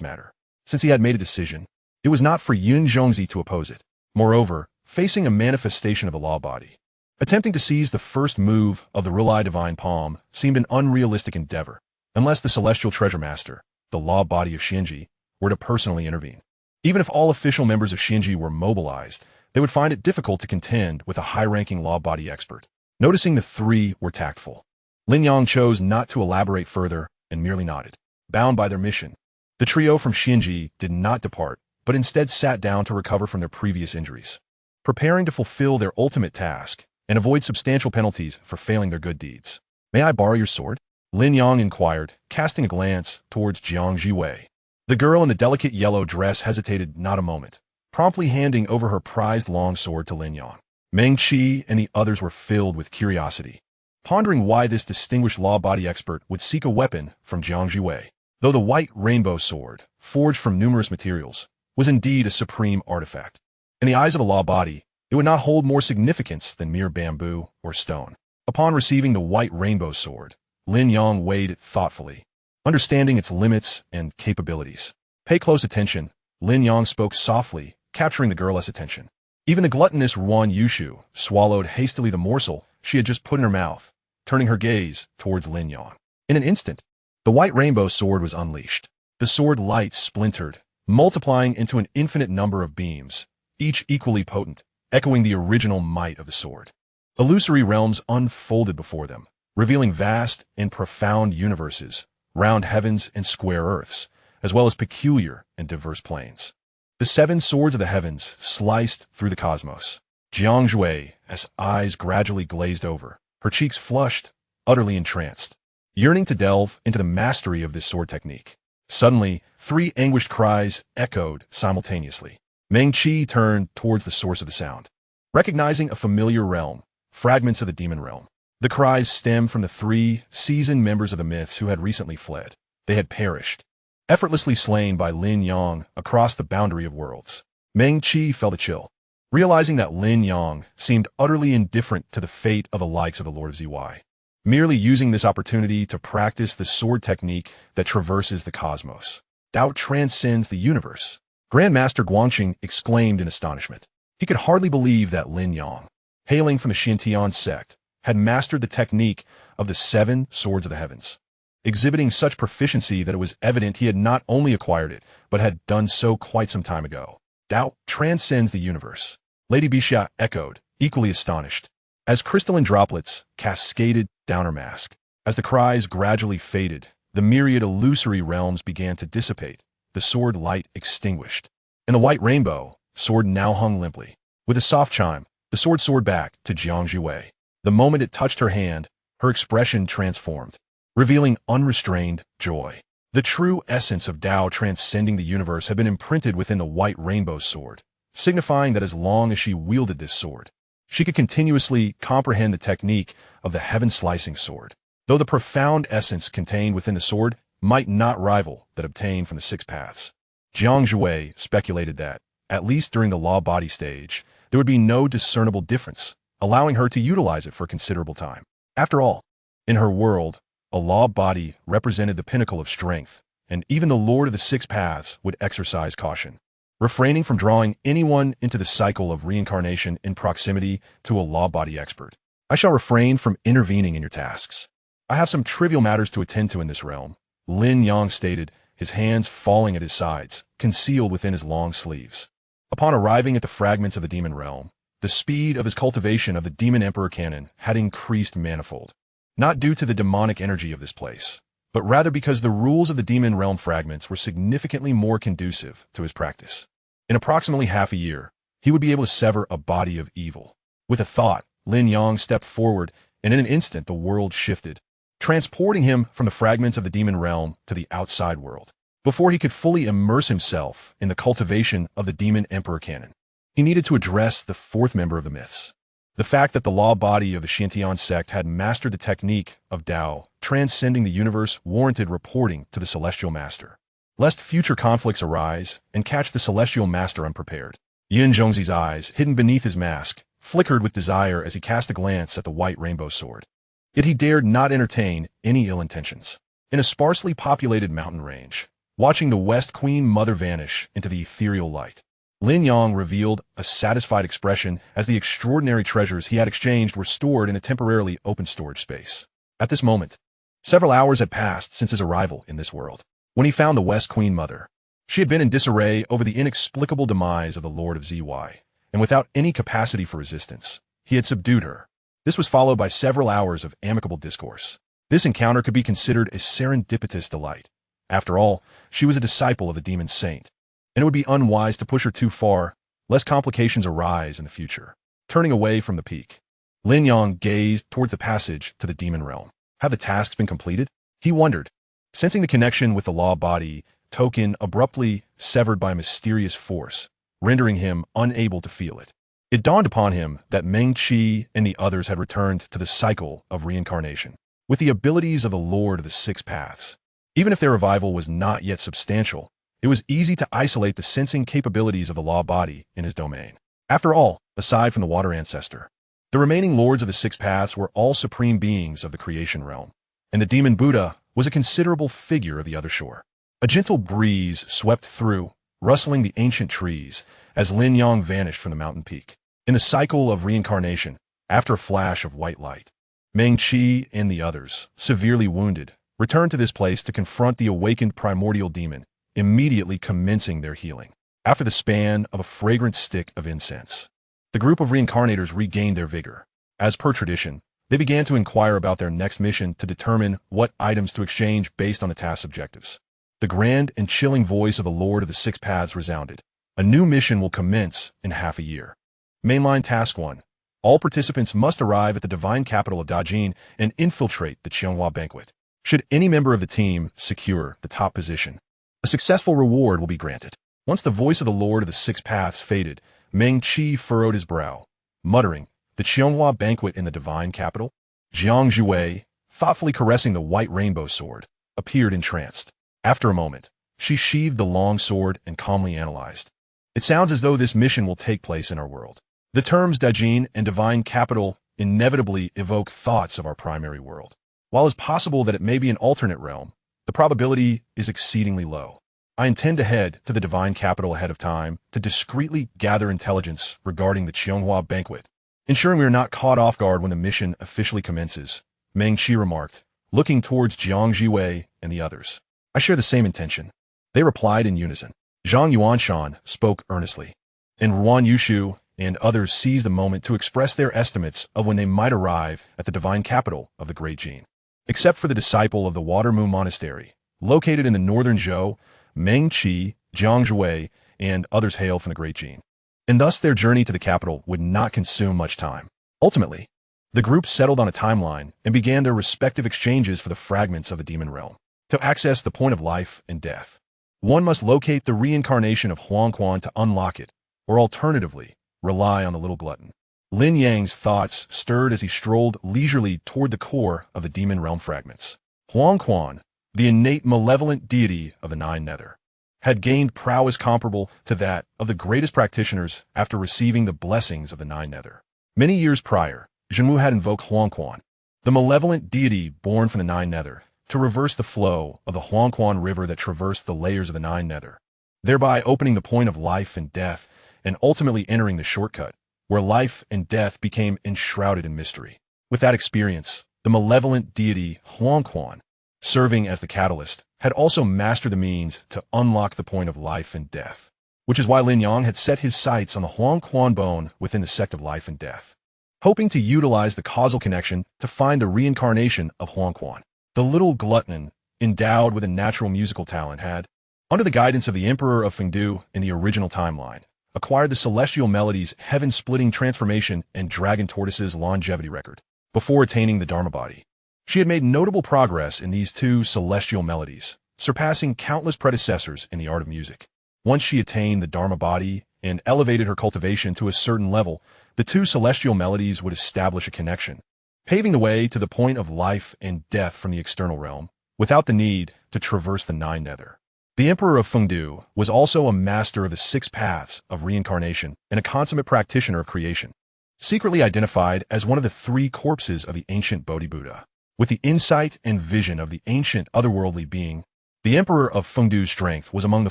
matter. Since he had made a decision, it was not for Yun Zhongzi to oppose it. Moreover, facing a manifestation of the law body, attempting to seize the first move of the Rulai divine palm seemed an unrealistic endeavor, unless the celestial treasure master, the law body of Xinji, were to personally intervene. Even if all official members of Xinji were mobilized, they would find it difficult to contend with a high-ranking law body expert. Noticing the three were tactful, Lin Yang chose not to elaborate further and merely nodded. Bound by their mission, the trio from Xinji did not depart, but instead sat down to recover from their previous injuries, preparing to fulfill their ultimate task and avoid substantial penalties for failing their good deeds. "May I borrow your sword?" Lin Yang inquired, casting a glance towards Jiang Jiwei. The girl in the delicate yellow dress hesitated not a moment, promptly handing over her prized long sword to Lin Yang. Meng Qi and the others were filled with curiosity, pondering why this distinguished law body expert would seek a weapon from Jiang Jiwei. Though the white rainbow sword, forged from numerous materials, was indeed a supreme artifact, in the eyes of a law body, it would not hold more significance than mere bamboo or stone. Upon receiving the white rainbow sword, Lin Yang weighed it thoughtfully, understanding its limits and capabilities. "Pay close attention," Lin Yang spoke softly, capturing the girl's attention. Even the gluttonous Ruan Yushu swallowed hastily the morsel she had just put in her mouth, turning her gaze towards Lin Yang. In an instant, the white rainbow sword was unleashed. The sword light splintered, multiplying into an infinite number of beams, each equally potent, echoing the original might of the sword. Illusory realms unfolded before them, revealing vast and profound universes, round heavens and square earths, as well as peculiar and diverse planes. The seven swords of the heavens sliced through the cosmos. Jiang Jue, as eyes gradually glazed over, her cheeks flushed, utterly entranced, yearning to delve into the mastery of this sword technique. Suddenly, three anguished cries echoed simultaneously. Meng Qi turned towards the source of the sound, recognizing a familiar realm, fragments of the demon realm. The cries stemmed from the three seasoned members of the myths who had recently fled. They had perished, effortlessly slain by Lin Yang across the boundary of worlds. Meng Qi felt a chill, realizing that Lin Yang seemed utterly indifferent to the fate of the likes of the Lord of ZY, merely using this opportunity to practice the sword technique that traverses the cosmos. Doubt transcends the universe, Grandmaster Guanqing exclaimed in astonishment. He could hardly believe that Lin Yang, hailing from the Xintian sect, had mastered the technique of the seven swords of the heavens, exhibiting such proficiency that it was evident he had not only acquired it, but had done so quite some time ago. Doubt transcends the universe, Lady Bisha echoed, equally astonished, as crystalline droplets cascaded down her mask. As the cries gradually faded, the myriad illusory realms began to dissipate, the sword light extinguished. In the white rainbow, sword now hung limply. With a soft chime, the sword soared back to Jiang Jiwei. The moment it touched her hand, her expression transformed, revealing unrestrained joy. The true essence of Tao transcending the universe had been imprinted within the white rainbow sword, signifying that as long as she wielded this sword, she could continuously comprehend the technique of the heaven-slicing sword, though the profound essence contained within the sword might not rival that obtained from the six paths. Jiang Jue speculated that, at least during the law body stage, there would be no discernible difference, allowing her to utilize it for considerable time. After all, in her world, a law body represented the pinnacle of strength, and even the Lord of the Six Paths would exercise caution, refraining from drawing anyone into the cycle of reincarnation in proximity to a law body expert. "I shall refrain from intervening in your tasks. I have some trivial matters to attend to in this realm," Lin Yang stated, his hands falling at his sides, concealed within his long sleeves. Upon arriving at the fragments of the demon realm, the speed of his cultivation of the Demon Emperor Canon had increased manifold, not due to the demonic energy of this place, but rather because the rules of the demon realm fragments were significantly more conducive to his practice. In approximately half a year, he would be able to sever a body of evil. With a thought, Lin Yang stepped forward, and in an instant the world shifted, transporting him from the fragments of the demon realm to the outside world. Before he could fully immerse himself in the cultivation of the demon emperor canon, he needed to address the fourth member of the myths. The fact that the law body of the Xiantian sect had mastered the technique of Tao, transcending the universe, warranted reporting to the Celestial Master, lest future conflicts arise and catch the Celestial Master unprepared. Yin Zhongzi's eyes, hidden beneath his mask, flickered with desire as he cast a glance at the white rainbow sword. Yet he dared not entertain any ill intentions. In a sparsely populated mountain range, watching the West Queen Mother vanish into the ethereal light, Lin Yang revealed a satisfied expression as the extraordinary treasures he had exchanged were stored in a temporarily open storage space. At this moment, several hours had passed since his arrival in this world. When he found the West Queen Mother, she had been in disarray over the inexplicable demise of the Lord of ZY, and without any capacity for resistance, he had subdued her. This was followed by several hours of amicable discourse. This encounter could be considered a serendipitous delight. After all, she was a disciple of the demon saint, and it would be unwise to push her too far, lest complications arise in the future. Turning away from the peak, Lin Yang gazed towards the passage to the demon realm. Have the tasks been completed? He wondered, sensing the connection with the law body token abruptly severed by a mysterious force, rendering him unable to feel it. It dawned upon him that Meng Qi and the others had returned to the cycle of reincarnation, with the abilities of the Lord of the Six Paths. Even if their revival was not yet substantial, it was easy to isolate the sensing capabilities of the law body in his domain. After all, aside from the water ancestor, the remaining lords of the Six Paths were all supreme beings of the creation realm, and the demon Buddha was a considerable figure of the other shore. A gentle breeze swept through, rustling the ancient trees, as Lin Yang vanished from the mountain peak. In the cycle of reincarnation, after a flash of white light, Meng Qi and the others, severely wounded, returned to this place to confront the awakened primordial demon, immediately commencing their healing. After the span of a fragrant stick of incense, the group of reincarnators regained their vigor. As per tradition, they began to inquire about their next mission to determine what items to exchange based on the task's objectives. The grand and chilling voice of the Lord of the Six Paths resounded. A new mission will commence in half a year. Mainline Task 1. All participants must arrive at the divine capital of Dajin and infiltrate the Qianghua banquet. Should any member of the team secure the top position, a successful reward will be granted. Once the voice of the Lord of the Six Paths faded, Meng Qi furrowed his brow, muttering, "The Qianghua banquet in the divine capital?" Jiang Zhuwei, thoughtfully caressing the white rainbow sword, appeared entranced. After a moment, she sheathed the long sword and calmly analyzed. "It sounds as though this mission will take place in our world. The terms Dajin and divine capital inevitably evoke thoughts of our primary world. While it's possible that it may be an alternate realm, the probability is exceedingly low. I intend to head to the divine capital ahead of time to discreetly gather intelligence regarding the Qianghua banquet, ensuring we are not caught off guard when the mission officially commences," Meng Qi remarked, looking towards Jiang Zhiwei and the others. "I share the same intention," they replied in unison. Zhang Yuanshan spoke earnestly, and Ruan Yushu and others seized the moment to express their estimates of when they might arrive at the divine capital of the Great Jin. Except for the disciple of the Water Moon Monastery, located in the northern Zhou, Meng Qi, Jiang Zhuwei, and others hail from the Great Jin, and thus their journey to the capital would not consume much time. Ultimately, the group settled on a timeline and began their respective exchanges for the fragments of the demon realm. To access the point of life and death, one must locate the reincarnation of Huangquan to unlock it, or alternatively, rely on the little glutton. Lin Yang's thoughts stirred as he strolled leisurely toward the core of the demon realm fragments. Huangquan, the innate malevolent deity of the Nine Nether, had gained prowess comparable to that of the greatest practitioners after receiving the blessings of the Nine Nether. Many years prior, Zhenwu had invoked Huangquan, the malevolent deity born from the Nine Nether, to reverse the flow of the Huangquan River that traversed the layers of the Nine Nether, thereby opening the point of life and death and ultimately entering the shortcut, where life and death became enshrouded in mystery. With that experience, the malevolent deity Huangquan, serving as the catalyst, had also mastered the means to unlock the point of life and death, which is why Lin Yang had set his sights on the Huangquan bone within the sect of life and death, hoping to utilize the causal connection to find the reincarnation of Huangquan. The little glutton, endowed with a natural musical talent, had, under the guidance of the Emperor of Fengdu in the original timeline, acquired the Celestial Melody's heaven-splitting transformation and Dragon Tortoise's longevity record. Before attaining the Dharma body, She had made notable progress in these two celestial melodies, surpassing countless predecessors in the art of music. Once she attained the Dharma body and elevated her cultivation to a certain level, the two celestial melodies would establish a connection, paving the way to the point of life and death from the external realm, without the need to traverse the nine nether. The Emperor of Fengdu was also a master of the six paths of reincarnation and a consummate practitioner of creation, secretly identified as one of the three corpses of the ancient Bodhibuddha. With the insight and vision of the ancient otherworldly being, the Emperor of Fengdu's strength was among the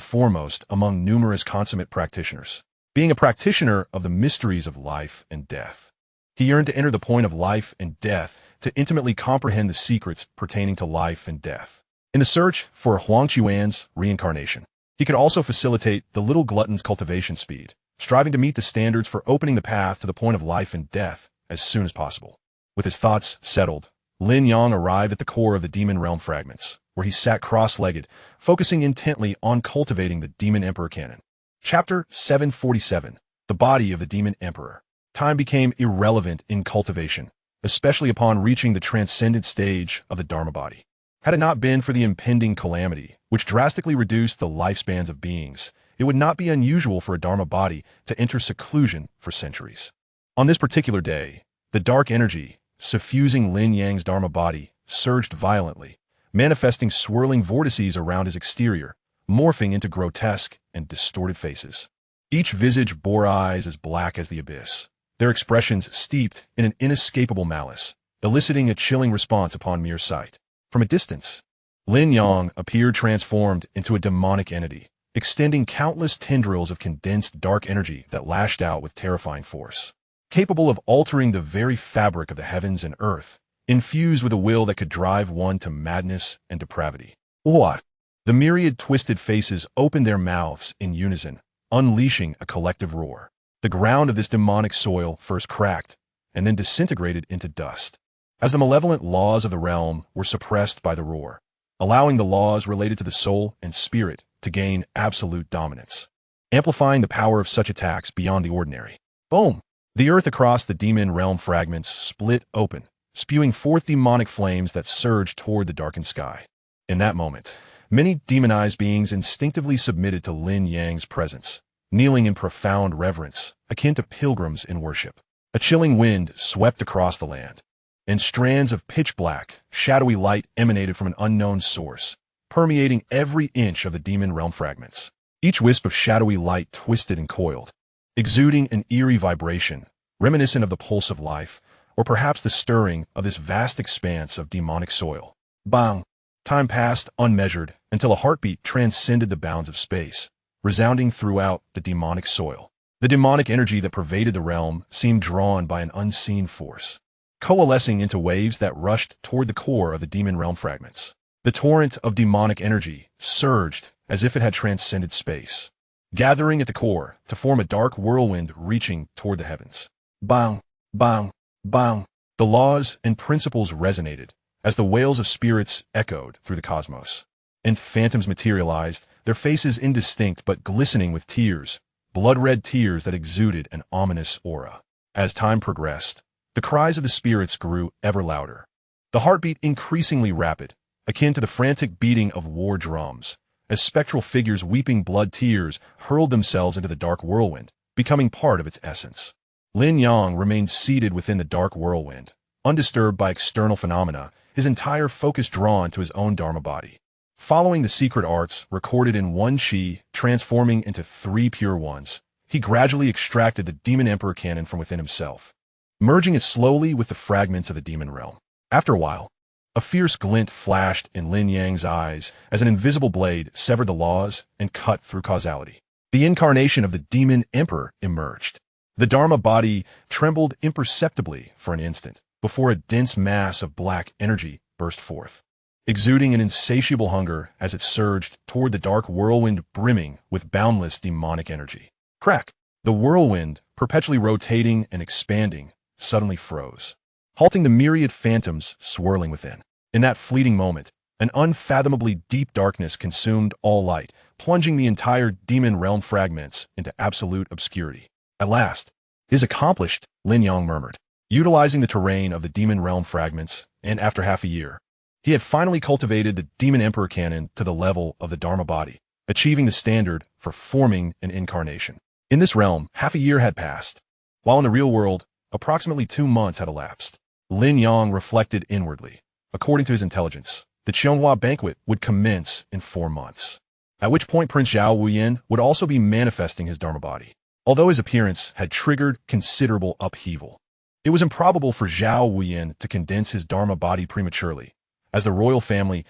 foremost among numerous consummate practitioners. Being a practitioner of the mysteries of life and death, he yearned to enter the point of life and death to intimately comprehend the secrets pertaining to life and death. In the search for Huang Chuan's reincarnation, he could also facilitate the little glutton's cultivation speed, striving to meet the standards for opening the path to the point of life and death as soon as possible. With his thoughts settled, Lin Yang arrived at the core of the demon realm fragments, where he sat cross-legged, focusing intently on cultivating the Demon Emperor canon. Chapter 747, The Body of the Demon Emperor. Time became irrelevant in cultivation, especially upon reaching the transcendent stage of the Dharma body. Had it not been for the impending calamity, which drastically reduced the lifespans of beings, it would not be unusual for a Dharma body to enter seclusion for centuries. On this particular day, the dark energy, suffusing Lin Yang's Dharma body, surged violently, manifesting swirling vortices around his exterior, morphing into grotesque and distorted faces. Each visage bore eyes as black as the abyss, their expressions steeped in an inescapable malice, eliciting a chilling response upon mere sight. From a distance, Lin Yang appeared transformed into a demonic entity, extending countless tendrils of condensed dark energy that lashed out with terrifying force. Capable of altering the very fabric of the heavens and earth, infused with a will that could drive one to madness and depravity. What? The myriad twisted faces opened their mouths in unison, unleashing a collective roar. The ground of this demonic soil first cracked, and then disintegrated into dust, as the malevolent laws of the realm were suppressed by the roar, allowing the laws related to the soul and spirit to gain absolute dominance, amplifying the power of such attacks beyond the ordinary. Boom! The earth across the demon realm fragments split open, spewing forth demonic flames that surged toward the darkened sky. In that moment, many demonized beings instinctively submitted to Lin Yang's presence, kneeling in profound reverence, akin to pilgrims in worship. A chilling wind swept across the land, and strands of pitch-black, shadowy light emanated from an unknown source, permeating every inch of the demon realm fragments. Each wisp of shadowy light twisted and coiled, exuding an eerie vibration, reminiscent of the pulse of life, or perhaps the stirring of this vast expanse of demonic soil. Bang! Time passed unmeasured until a heartbeat transcended the bounds of space, resounding throughout the demonic soil. The demonic energy that pervaded the realm seemed drawn by an unseen force, coalescing into waves that rushed toward the core of the demon realm fragments. The torrent of demonic energy surged as if it had transcended space, gathering at the core to form a dark whirlwind reaching toward the heavens. Bang! Bang! Bang! The laws and principles resonated as the wails of spirits echoed through the cosmos, and phantoms materialized, their faces indistinct but glistening with tears, blood-red tears that exuded an ominous aura. As time progressed, the cries of the spirits grew ever louder, the heartbeat increasingly rapid, akin to the frantic beating of war drums, as spectral figures weeping blood tears hurled themselves into the dark whirlwind, becoming part of its essence. Lin Yang remained seated within the dark whirlwind, undisturbed by external phenomena, his entire focus drawn to his own Dharma body. Following the secret arts recorded in one chi transforming into three pure ones, he gradually extracted the Demon Emperor canon from within himself, merging it slowly with the fragments of the demon realm. After a while, a fierce glint flashed in Lin Yang's eyes as an invisible blade severed the laws and cut through causality. The incarnation of the Demon Emperor emerged. The Dharma body trembled imperceptibly for an instant before a dense mass of black energy burst forth, exuding an insatiable hunger as it surged toward the dark whirlwind brimming with boundless demonic energy. Crack! The whirlwind, perpetually rotating and expanding, suddenly froze, halting the myriad phantoms swirling within. In that fleeting moment, an unfathomably deep darkness consumed all light, plunging the entire demon realm fragments into absolute obscurity. At last, "It is accomplished," Lin Yang murmured. utilizing the terrain of the demon realm fragments, and after half a year, he had finally cultivated the Demon Emperor canon to the level of the Dharma body, achieving the standard for forming an incarnation. In this realm, half a year had passed, while in the real world, approximately 2 months had elapsed. Lin Yang reflected inwardly. According to his intelligence, the Qianhua banquet would commence in 4 months, at which point Prince Zhao Wuyin would also be manifesting his Dharma body. Although his appearance had triggered considerable upheaval, it was improbable for Zhao Wuyin to condense his Dharma body prematurely, as the royal family's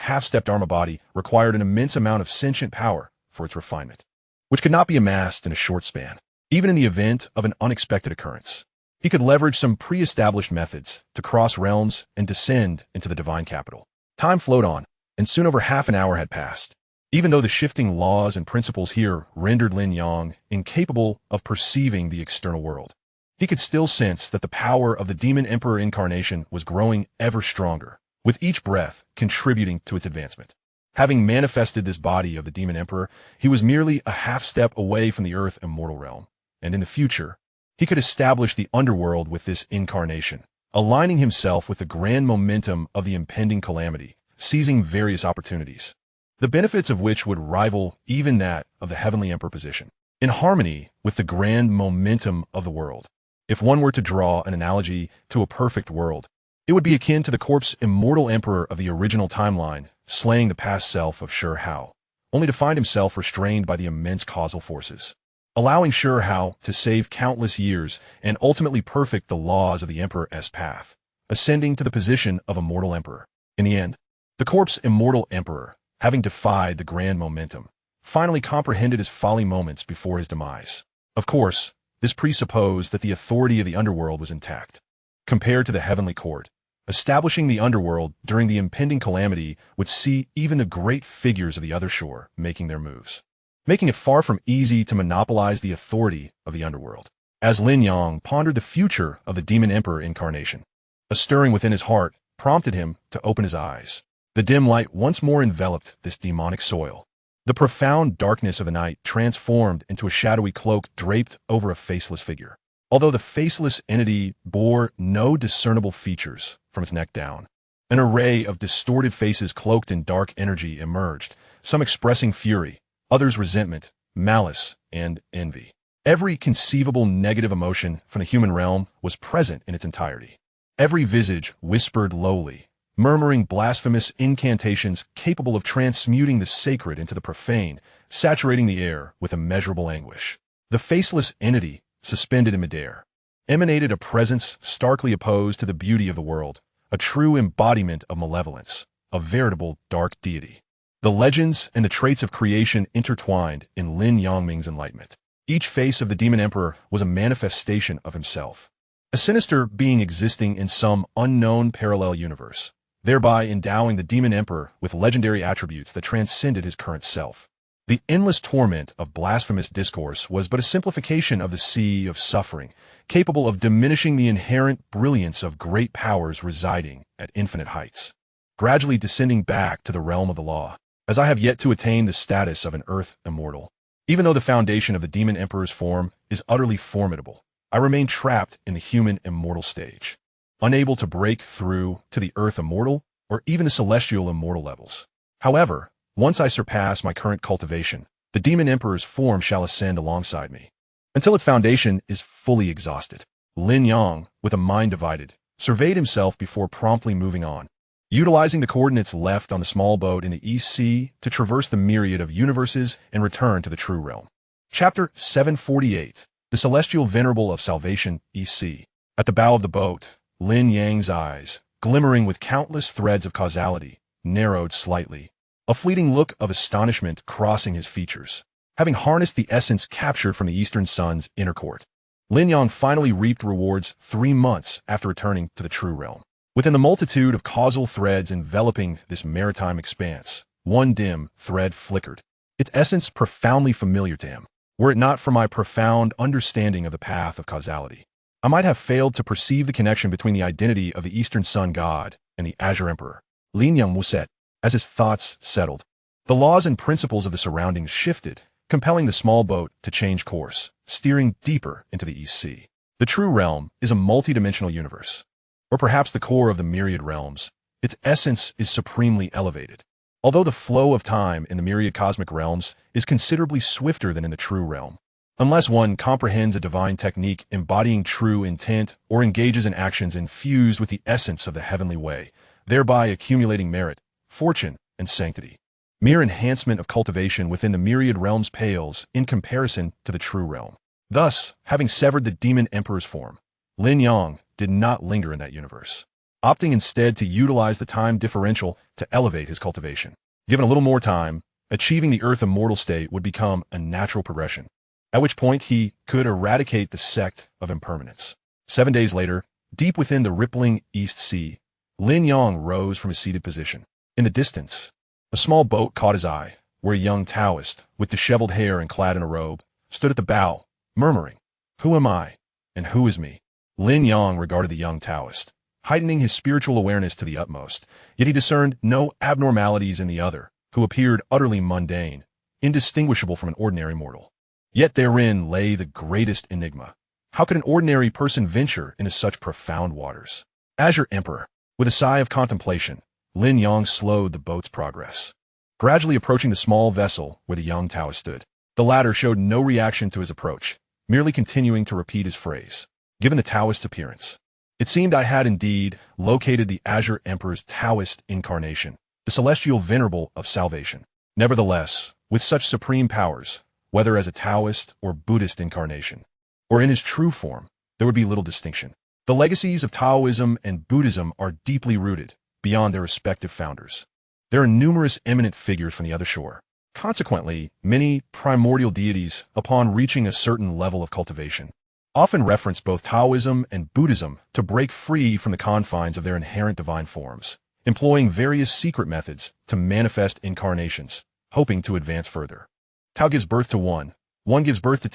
half-step Dharma body required an immense amount of sentient power for its refinement, which could not be amassed in a short span. Even in the event of an unexpected occurrence, he could leverage some pre-established methods to cross realms and descend into the divine capital. Time flowed on, and soon over half an hour had passed. Even though the shifting laws and principles here rendered Lin Yang incapable of perceiving the external world, he could still sense that the power of the Demon Emperor incarnation was growing ever stronger, with each breath contributing to its advancement. Having manifested this body of the Demon Emperor, he was merely a half-step away from the Earth immortal realm, and in the future, he could establish the underworld with this incarnation, aligning himself with the grand momentum of the impending calamity, seizing various opportunities, the benefits of which would rival even that of the Heavenly Emperor position, in harmony with the grand momentum of the world. If one were to draw an analogy to a perfect world, it would be akin to the corpse immortal emperor of the original timeline, slaying the past self of Shi Hao, only to find himself restrained by the immense causal forces, allowing Shi Hao to save countless years and ultimately perfect the laws of the emperor's path, ascending to the position of immortal emperor. In the end, the corpse immortal emperor, having defied the grand momentum, finally comprehended his folly moments before his demise. Of course, this presupposed that the authority of the underworld was intact. Compared to the heavenly court, establishing the underworld during the impending calamity would see even the great figures of the other shore making their moves, making it far from easy to monopolize the authority of the underworld. As Lin Yang pondered the future of the Demon Emperor incarnation, a stirring within his heart prompted him to open his eyes. The dim light once more enveloped this demonic soil. The profound darkness of the night transformed into a shadowy cloak draped over a faceless figure. Although the faceless entity bore no discernible features from its neck down, an array of distorted faces cloaked in dark energy emerged, some expressing fury, others resentment, malice, and envy. Every conceivable negative emotion from the human realm was present in its entirety. Every visage whispered lowly, murmuring blasphemous incantations capable of transmuting the sacred into the profane, saturating the air with immeasurable anguish. The faceless entity, suspended in midair, emanated a presence starkly opposed to the beauty of the world, a true embodiment of malevolence, a veritable dark deity. The legends and the traits of creation intertwined in Lin Yangming's enlightenment. Each face of the Demon Emperor was a manifestation of himself, a sinister being existing in some unknown parallel universe, thereby endowing the Demon Emperor with legendary attributes that transcended his current self. The endless torment of blasphemous discourse was but a simplification of the sea of suffering, capable of diminishing the inherent brilliance of great powers residing at infinite heights, gradually descending back to the realm of the law, as I have yet to attain the status of an earth immortal. Even though the foundation of the Demon Emperor's form is utterly formidable, I remain trapped in the human immortal stage, unable to break through to the earth immortal or even the celestial immortal levels. However, once I surpass my current cultivation, the Demon Emperor's form shall ascend alongside me, until its foundation is fully exhausted. Lin Yang, with a mind divided, surveyed himself before promptly moving on, utilizing the coordinates left on the small boat in the East Sea to traverse the myriad of universes and return to the true realm. Chapter 748, The Celestial Venerable of Salvation, East Sea. At the bow of the boat, Lin Yang's eyes, glimmering with countless threads of causality, narrowed slightly, a fleeting look of astonishment crossing his features. Having harnessed the essence captured from the Eastern Sun's inner court, Lin Yang finally reaped rewards 3 months after returning to the true realm. Within the multitude of causal threads enveloping this maritime expanse, one dim thread flickered, its essence profoundly familiar to him. Were it not for my profound understanding of the path of causality, I might have failed to perceive the connection between the identity of the Eastern Sun God and the Azure Emperor. Lin Yang said, as his thoughts settled. The laws and principles of the surroundings shifted, compelling the small boat to change course, steering deeper into the East Sea. The true realm is a multidimensional universe, or perhaps the core of the myriad realms. Its essence is supremely elevated. Although the flow of time in the myriad cosmic realms is considerably swifter than in the true realm, unless one comprehends a divine technique embodying true intent or engages in actions infused with the essence of the heavenly way, thereby accumulating merit, fortune, and sanctity. Mere enhancement of cultivation within the myriad realms pales in comparison to the true realm. Thus, having severed the demon emperor's form, Lin Yang did not linger in that universe, opting instead to utilize the time differential to elevate his cultivation. Given a little more time, achieving the earth immortal state would become a natural progression, at which point he could eradicate the sect of impermanence. 7 days later, deep within the rippling East Sea, Lin Yang rose from his seated position. In the distance, a small boat caught his eye, where a young Taoist, with disheveled hair and clad in a robe, stood at the bow, murmuring, "Who am I, and who is me?" Lin Yang regarded the young Taoist, heightening his spiritual awareness to the utmost, yet he discerned no abnormalities in the other, who appeared utterly mundane, indistinguishable from an ordinary mortal. Yet therein lay the greatest enigma. How could an ordinary person venture into such profound waters? Azure Emperor. With a sigh of contemplation, Lin Yang slowed the boat's progress, gradually approaching the small vessel where the young Taoist stood. The latter showed no reaction to his approach, merely continuing to repeat his phrase. Given the Taoist's appearance, it seemed I had indeed located the Azure Emperor's Taoist incarnation, the celestial venerable of salvation. Nevertheless, with such supreme powers, whether as a Taoist or Buddhist incarnation, or in his true form, there would be little distinction. The legacies of Taoism and Buddhism are deeply rooted, beyond their respective founders. There are numerous eminent figures from the other shore. Consequently, many primordial deities, upon reaching a certain level of cultivation, often reference both Taoism and Buddhism to break free from the confines of their inherent divine forms, employing various secret methods to manifest incarnations, hoping to advance further. Tao gives birth to one gives birth to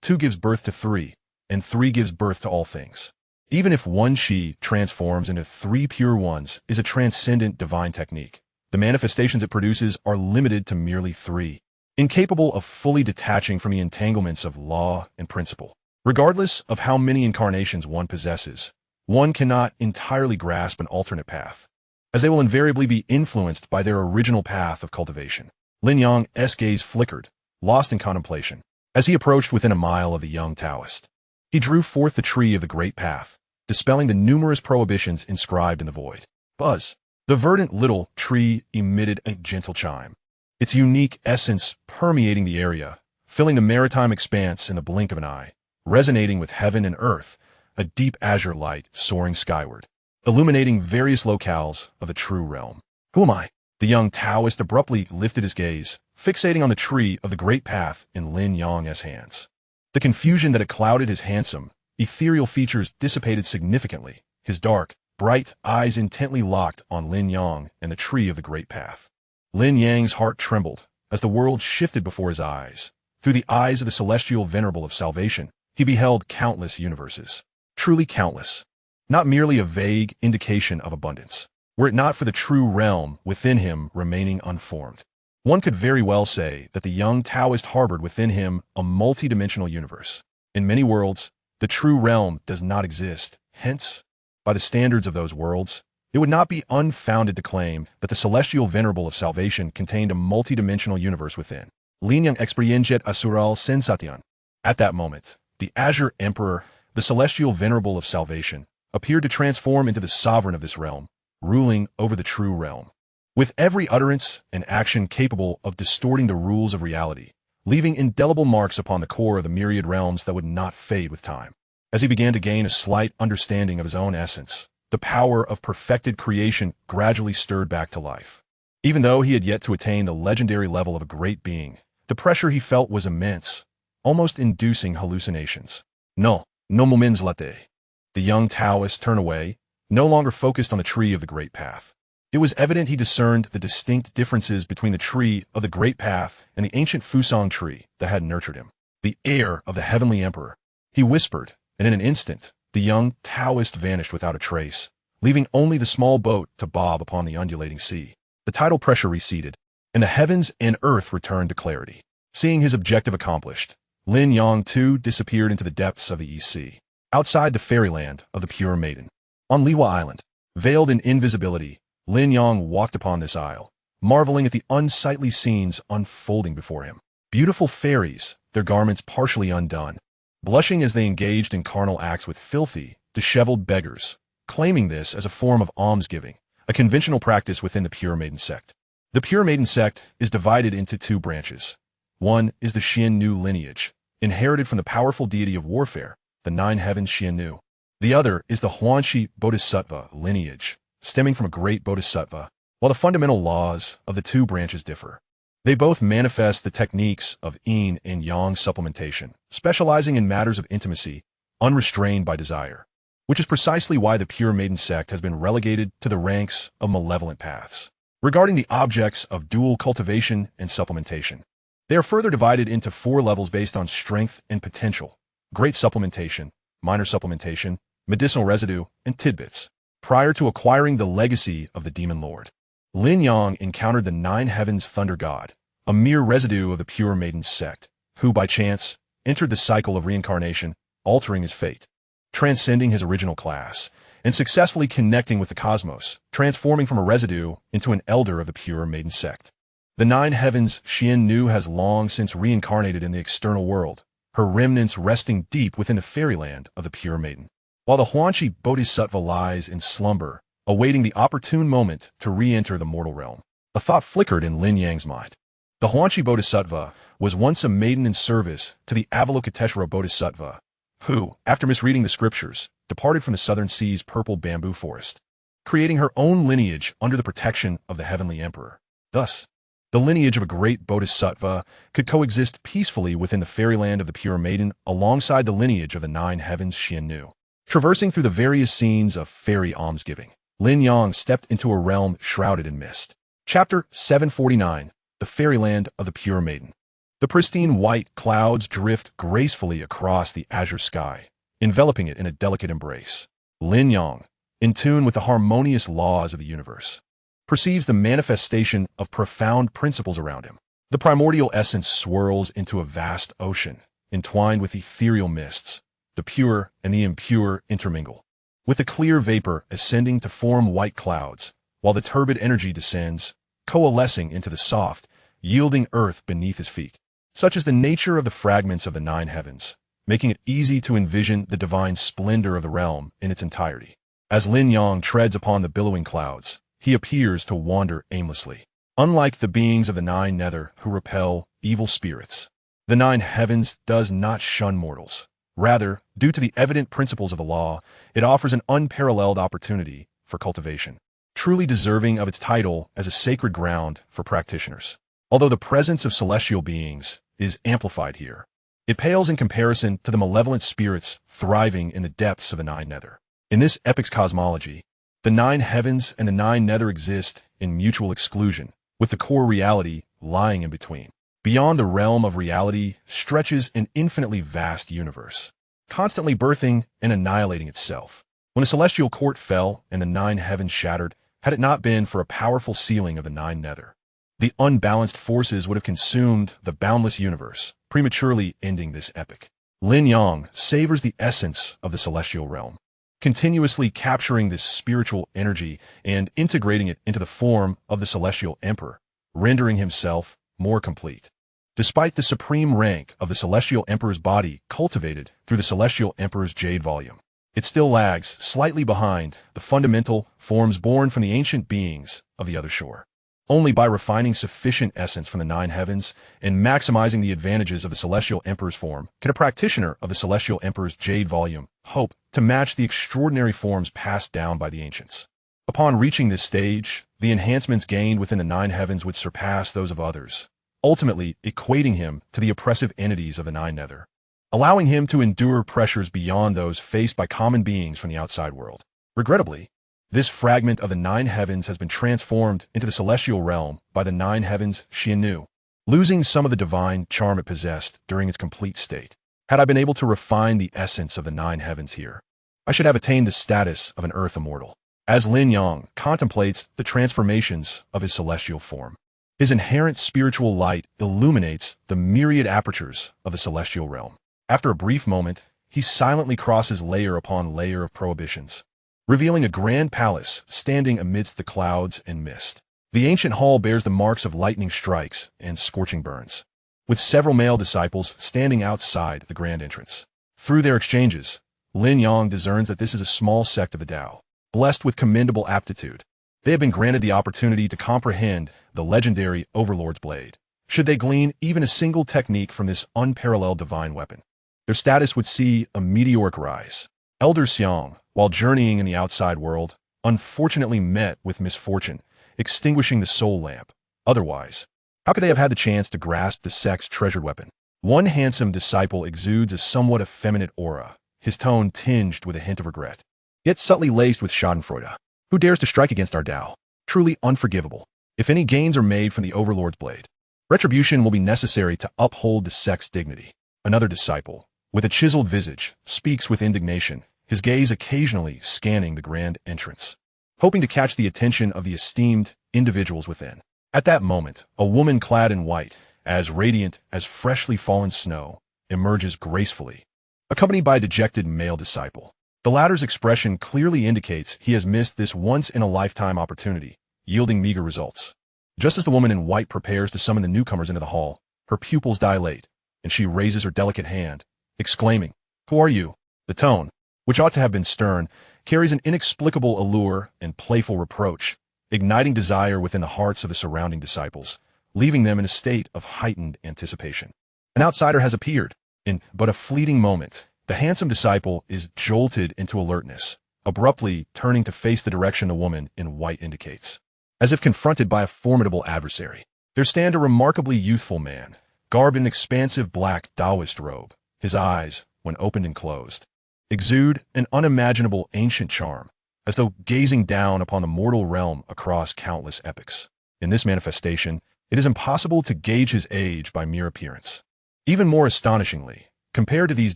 two gives birth to three, and three gives birth to all things. Even if one Shi transforms into three pure ones is a transcendent divine technique, the manifestations it produces are limited to merely three, incapable of fully detaching from the entanglements of law and principle. Regardless of how many incarnations one possesses, one cannot entirely grasp an alternate path, as they will invariably be influenced by their original path of cultivation. Lin Yang's gaze flickered, lost in contemplation, as he approached within a mile of the young Taoist. He drew forth the tree of the great path, dispelling the numerous prohibitions inscribed in the void. Buzz. The verdant little tree emitted a gentle chime, its unique essence permeating the area, filling the maritime expanse in the blink of an eye, resonating with heaven and earth, a deep azure light soaring skyward, illuminating various locales of the true realm. Who am I? The young Taoist abruptly lifted his gaze, fixating on the tree of the great path in Lin Yang's hands. The confusion that had clouded his handsome, ethereal features dissipated significantly, his dark, bright eyes intently locked on Lin Yang and the tree of the great path. Lin Yang's heart trembled as the world shifted before his eyes. Through the eyes of the celestial venerable of salvation, he beheld countless universes. Truly countless. Not merely a vague indication of abundance. Were it not for the true realm within him remaining unformed, one could very well say that the young Taoist harbored within him a multidimensional universe. In many worlds, the true realm does not exist. Hence, by the standards of those worlds, it would not be unfounded to claim that the celestial venerable of salvation contained a multidimensional universe within. Lin Yang experienciat asural sensation. At that moment, the Azure Emperor, the celestial venerable of salvation, appeared to transform into the sovereign of this realm, ruling over the true realm, with every utterance and action capable of distorting the rules of reality, leaving indelible marks upon the core of the myriad realms that would not fade with time. As he began to gain a slight understanding of his own essence, the power of perfected creation gradually stirred back to life. Even though he had yet to attain the legendary level of a great being, the pressure he felt was immense, almost inducing hallucinations. No moments latte. The young Taoist turned away, no longer focused on the tree of the great path. It was evident he discerned the distinct differences between the tree of the great path and the ancient Fusang tree that had nurtured him, the heir of the heavenly emperor. He whispered, and in an instant, the young Taoist vanished without a trace, leaving only the small boat to bob upon the undulating sea. The tidal pressure receded, and the heavens and earth returned to clarity. Seeing his objective accomplished, Lin Yang too disappeared into the depths of the East Sea. outside the fairyland of the pure maiden. On Liwa Island, veiled in invisibility, Lin Yang walked upon this isle, marveling at the unsightly scenes unfolding before him. Beautiful fairies, their garments partially undone, blushing as they engaged in carnal acts with filthy, disheveled beggars, claiming this as a form of almsgiving, a conventional practice within the Pure Maiden sect. The Pure Maiden sect is divided into two branches. One is the Xian-Nu lineage, inherited from the powerful deity of warfare, the Nine Heavens Xian-Nu. The other is the Huanxi Bodhisattva lineage, stemming from a great bodhisattva. While the fundamental laws of the two branches differ, they both manifest the techniques of yin and yang supplementation, specializing in matters of intimacy, unrestrained by desire, which is precisely why the Pure Maiden sect has been relegated to the ranks of malevolent paths. Regarding the objects of dual cultivation and supplementation, they are further divided into 4 levels based on strength and potential: great supplementation, minor supplementation, medicinal residue, and tidbits. Prior to acquiring the legacy of the Demon Lord, Lin Yang encountered the Nine Heavens Thunder God, a mere residue of the Pure Maiden sect, who by chance entered the cycle of reincarnation, altering his fate, transcending his original class, and successfully connecting with the cosmos, transforming from a residue into an elder of the Pure Maiden sect. The Nine Heavens Xian-Nu has long since reincarnated in the external world, her remnants resting deep within the fairyland of the Pure Maiden, while the Huanxi Bodhisattva lies in slumber, awaiting the opportune moment to re-enter the mortal realm. A thought flickered in Lin Yang's mind. The Huanxi Bodhisattva was once a maiden in service to the Avalokiteshvara Bodhisattva, who, after misreading the scriptures, departed from the southern sea's purple bamboo forest, creating her own lineage under the protection of the Heavenly Emperor. Thus, the lineage of a great bodhisattva could coexist peacefully within the fairyland of the Pure Maiden alongside the lineage of the Nine Heavens Xian-Nu. Traversing through the various scenes of fairy almsgiving, Lin Yang stepped into a realm shrouded in mist. Chapter 749, The Fairyland of the Pure Maiden. The pristine white clouds drift gracefully across the azure sky, enveloping it in a delicate embrace. Lin Yang, in tune with the harmonious laws of the universe, perceives the manifestation of profound principles around him. The primordial essence swirls into a vast ocean, entwined with ethereal mists. The pure and the impure intermingle, with the clear vapor ascending to form white clouds, while the turbid energy descends, coalescing into the soft, yielding earth beneath his feet. Such is the nature of the fragments of the Nine Heavens, making it easy to envision the divine splendor of the realm in its entirety. As Lin Yang treads upon the billowing clouds, he appears to wander aimlessly. Unlike the beings of the Nine Nether who repel evil spirits, the Nine Heavens does not shun mortals. Rather, due to the evident principles of the law, it offers an unparalleled opportunity for cultivation, truly deserving of its title as a sacred ground for practitioners. Although the presence of celestial beings is amplified here, it pales in comparison to the malevolent spirits thriving in the depths of the Nine Nether. In this epic's cosmology, the Nine Heavens and the Nine Nether exist in mutual exclusion, with the core reality lying in between. Beyond the realm of reality stretches an infinitely vast universe, constantly birthing and annihilating itself. When a celestial court fell and the Nine Heavens shattered, had it not been for a powerful sealing of the Nine Nether, the unbalanced forces would have consumed the boundless universe, prematurely ending this epic. Lin Yang savors the essence of the celestial realm, continuously capturing this spiritual energy and integrating it into the form of the celestial emperor, rendering himself more complete. Despite the supreme rank of the Celestial Emperor's body cultivated through the Celestial Emperor's Jade Volume, it still lags slightly behind the fundamental forms born from the ancient beings of the other shore. Only by refining sufficient essence from the Nine Heavens and maximizing the advantages of the Celestial Emperor's form can a practitioner of the Celestial Emperor's Jade Volume hope to match the extraordinary forms passed down by the ancients. Upon reaching this stage, the enhancements gained within the Nine Heavens would surpass those of others, ultimately equating him to the oppressive entities of the Nine Nether, allowing him to endure pressures beyond those faced by common beings from the outside world. Regrettably, this fragment of the Nine Heavens has been transformed into the celestial realm by the Nine Heavens Xian-Nu, losing some of the divine charm it possessed during its complete state. Had I been able to refine the essence of the Nine Heavens here, I should have attained the status of an earth immortal. As Lin Yang contemplates the transformations of his celestial form, his inherent spiritual light illuminates the myriad apertures of the celestial realm. After a brief moment, he silently crosses layer upon layer of prohibitions, revealing a grand palace standing amidst the clouds and mist. The ancient hall bears the marks of lightning strikes and scorching burns, with several male disciples standing outside the grand entrance. Through their exchanges, Lin Yang discerns that this is a small sect of the Tao, blessed with commendable aptitude. They have been granted the opportunity to comprehend the legendary Overlord's blade. Should they glean even a single technique from this unparalleled divine weapon, their status would see a meteoric rise. Elder Xiang, while journeying in the outside world, unfortunately met with misfortune, extinguishing the soul lamp. Otherwise, how could they have had the chance to grasp the sect's treasured weapon? One handsome disciple exudes a somewhat effeminate aura, his tone tinged with a hint of regret, yet subtly laced with schadenfreude. Who dares to strike against our Tao? Truly unforgivable. If any gains are made from the Overlord's blade, retribution will be necessary to uphold the sect's dignity. Another disciple, with a chiseled visage, speaks with indignation, his gaze occasionally scanning the grand entrance, hoping to catch the attention of the esteemed individuals within. At that moment, a woman clad in white, as radiant as freshly fallen snow, emerges gracefully, accompanied by a dejected male disciple. The latter's expression clearly indicates he has missed this once-in-a-lifetime opportunity, yielding meager results. Just as the woman in white prepares to summon the newcomers into the hall, her pupils dilate, and she raises her delicate hand, exclaiming, "Who are you?" The tone, which ought to have been stern, carries an inexplicable allure and playful reproach, igniting desire within the hearts of the surrounding disciples, leaving them in a state of heightened anticipation. An outsider has appeared. In but a fleeting moment, the handsome disciple is jolted into alertness, abruptly turning to face the direction the woman in white indicates. As if confronted by a formidable adversary, there stand a remarkably youthful man, garbed in expansive black Taoist robe. His eyes, when opened and closed, exude an unimaginable ancient charm, as though gazing down upon the mortal realm across countless epochs. In this manifestation, it is impossible to gauge his age by mere appearance. Even more astonishingly, compared to these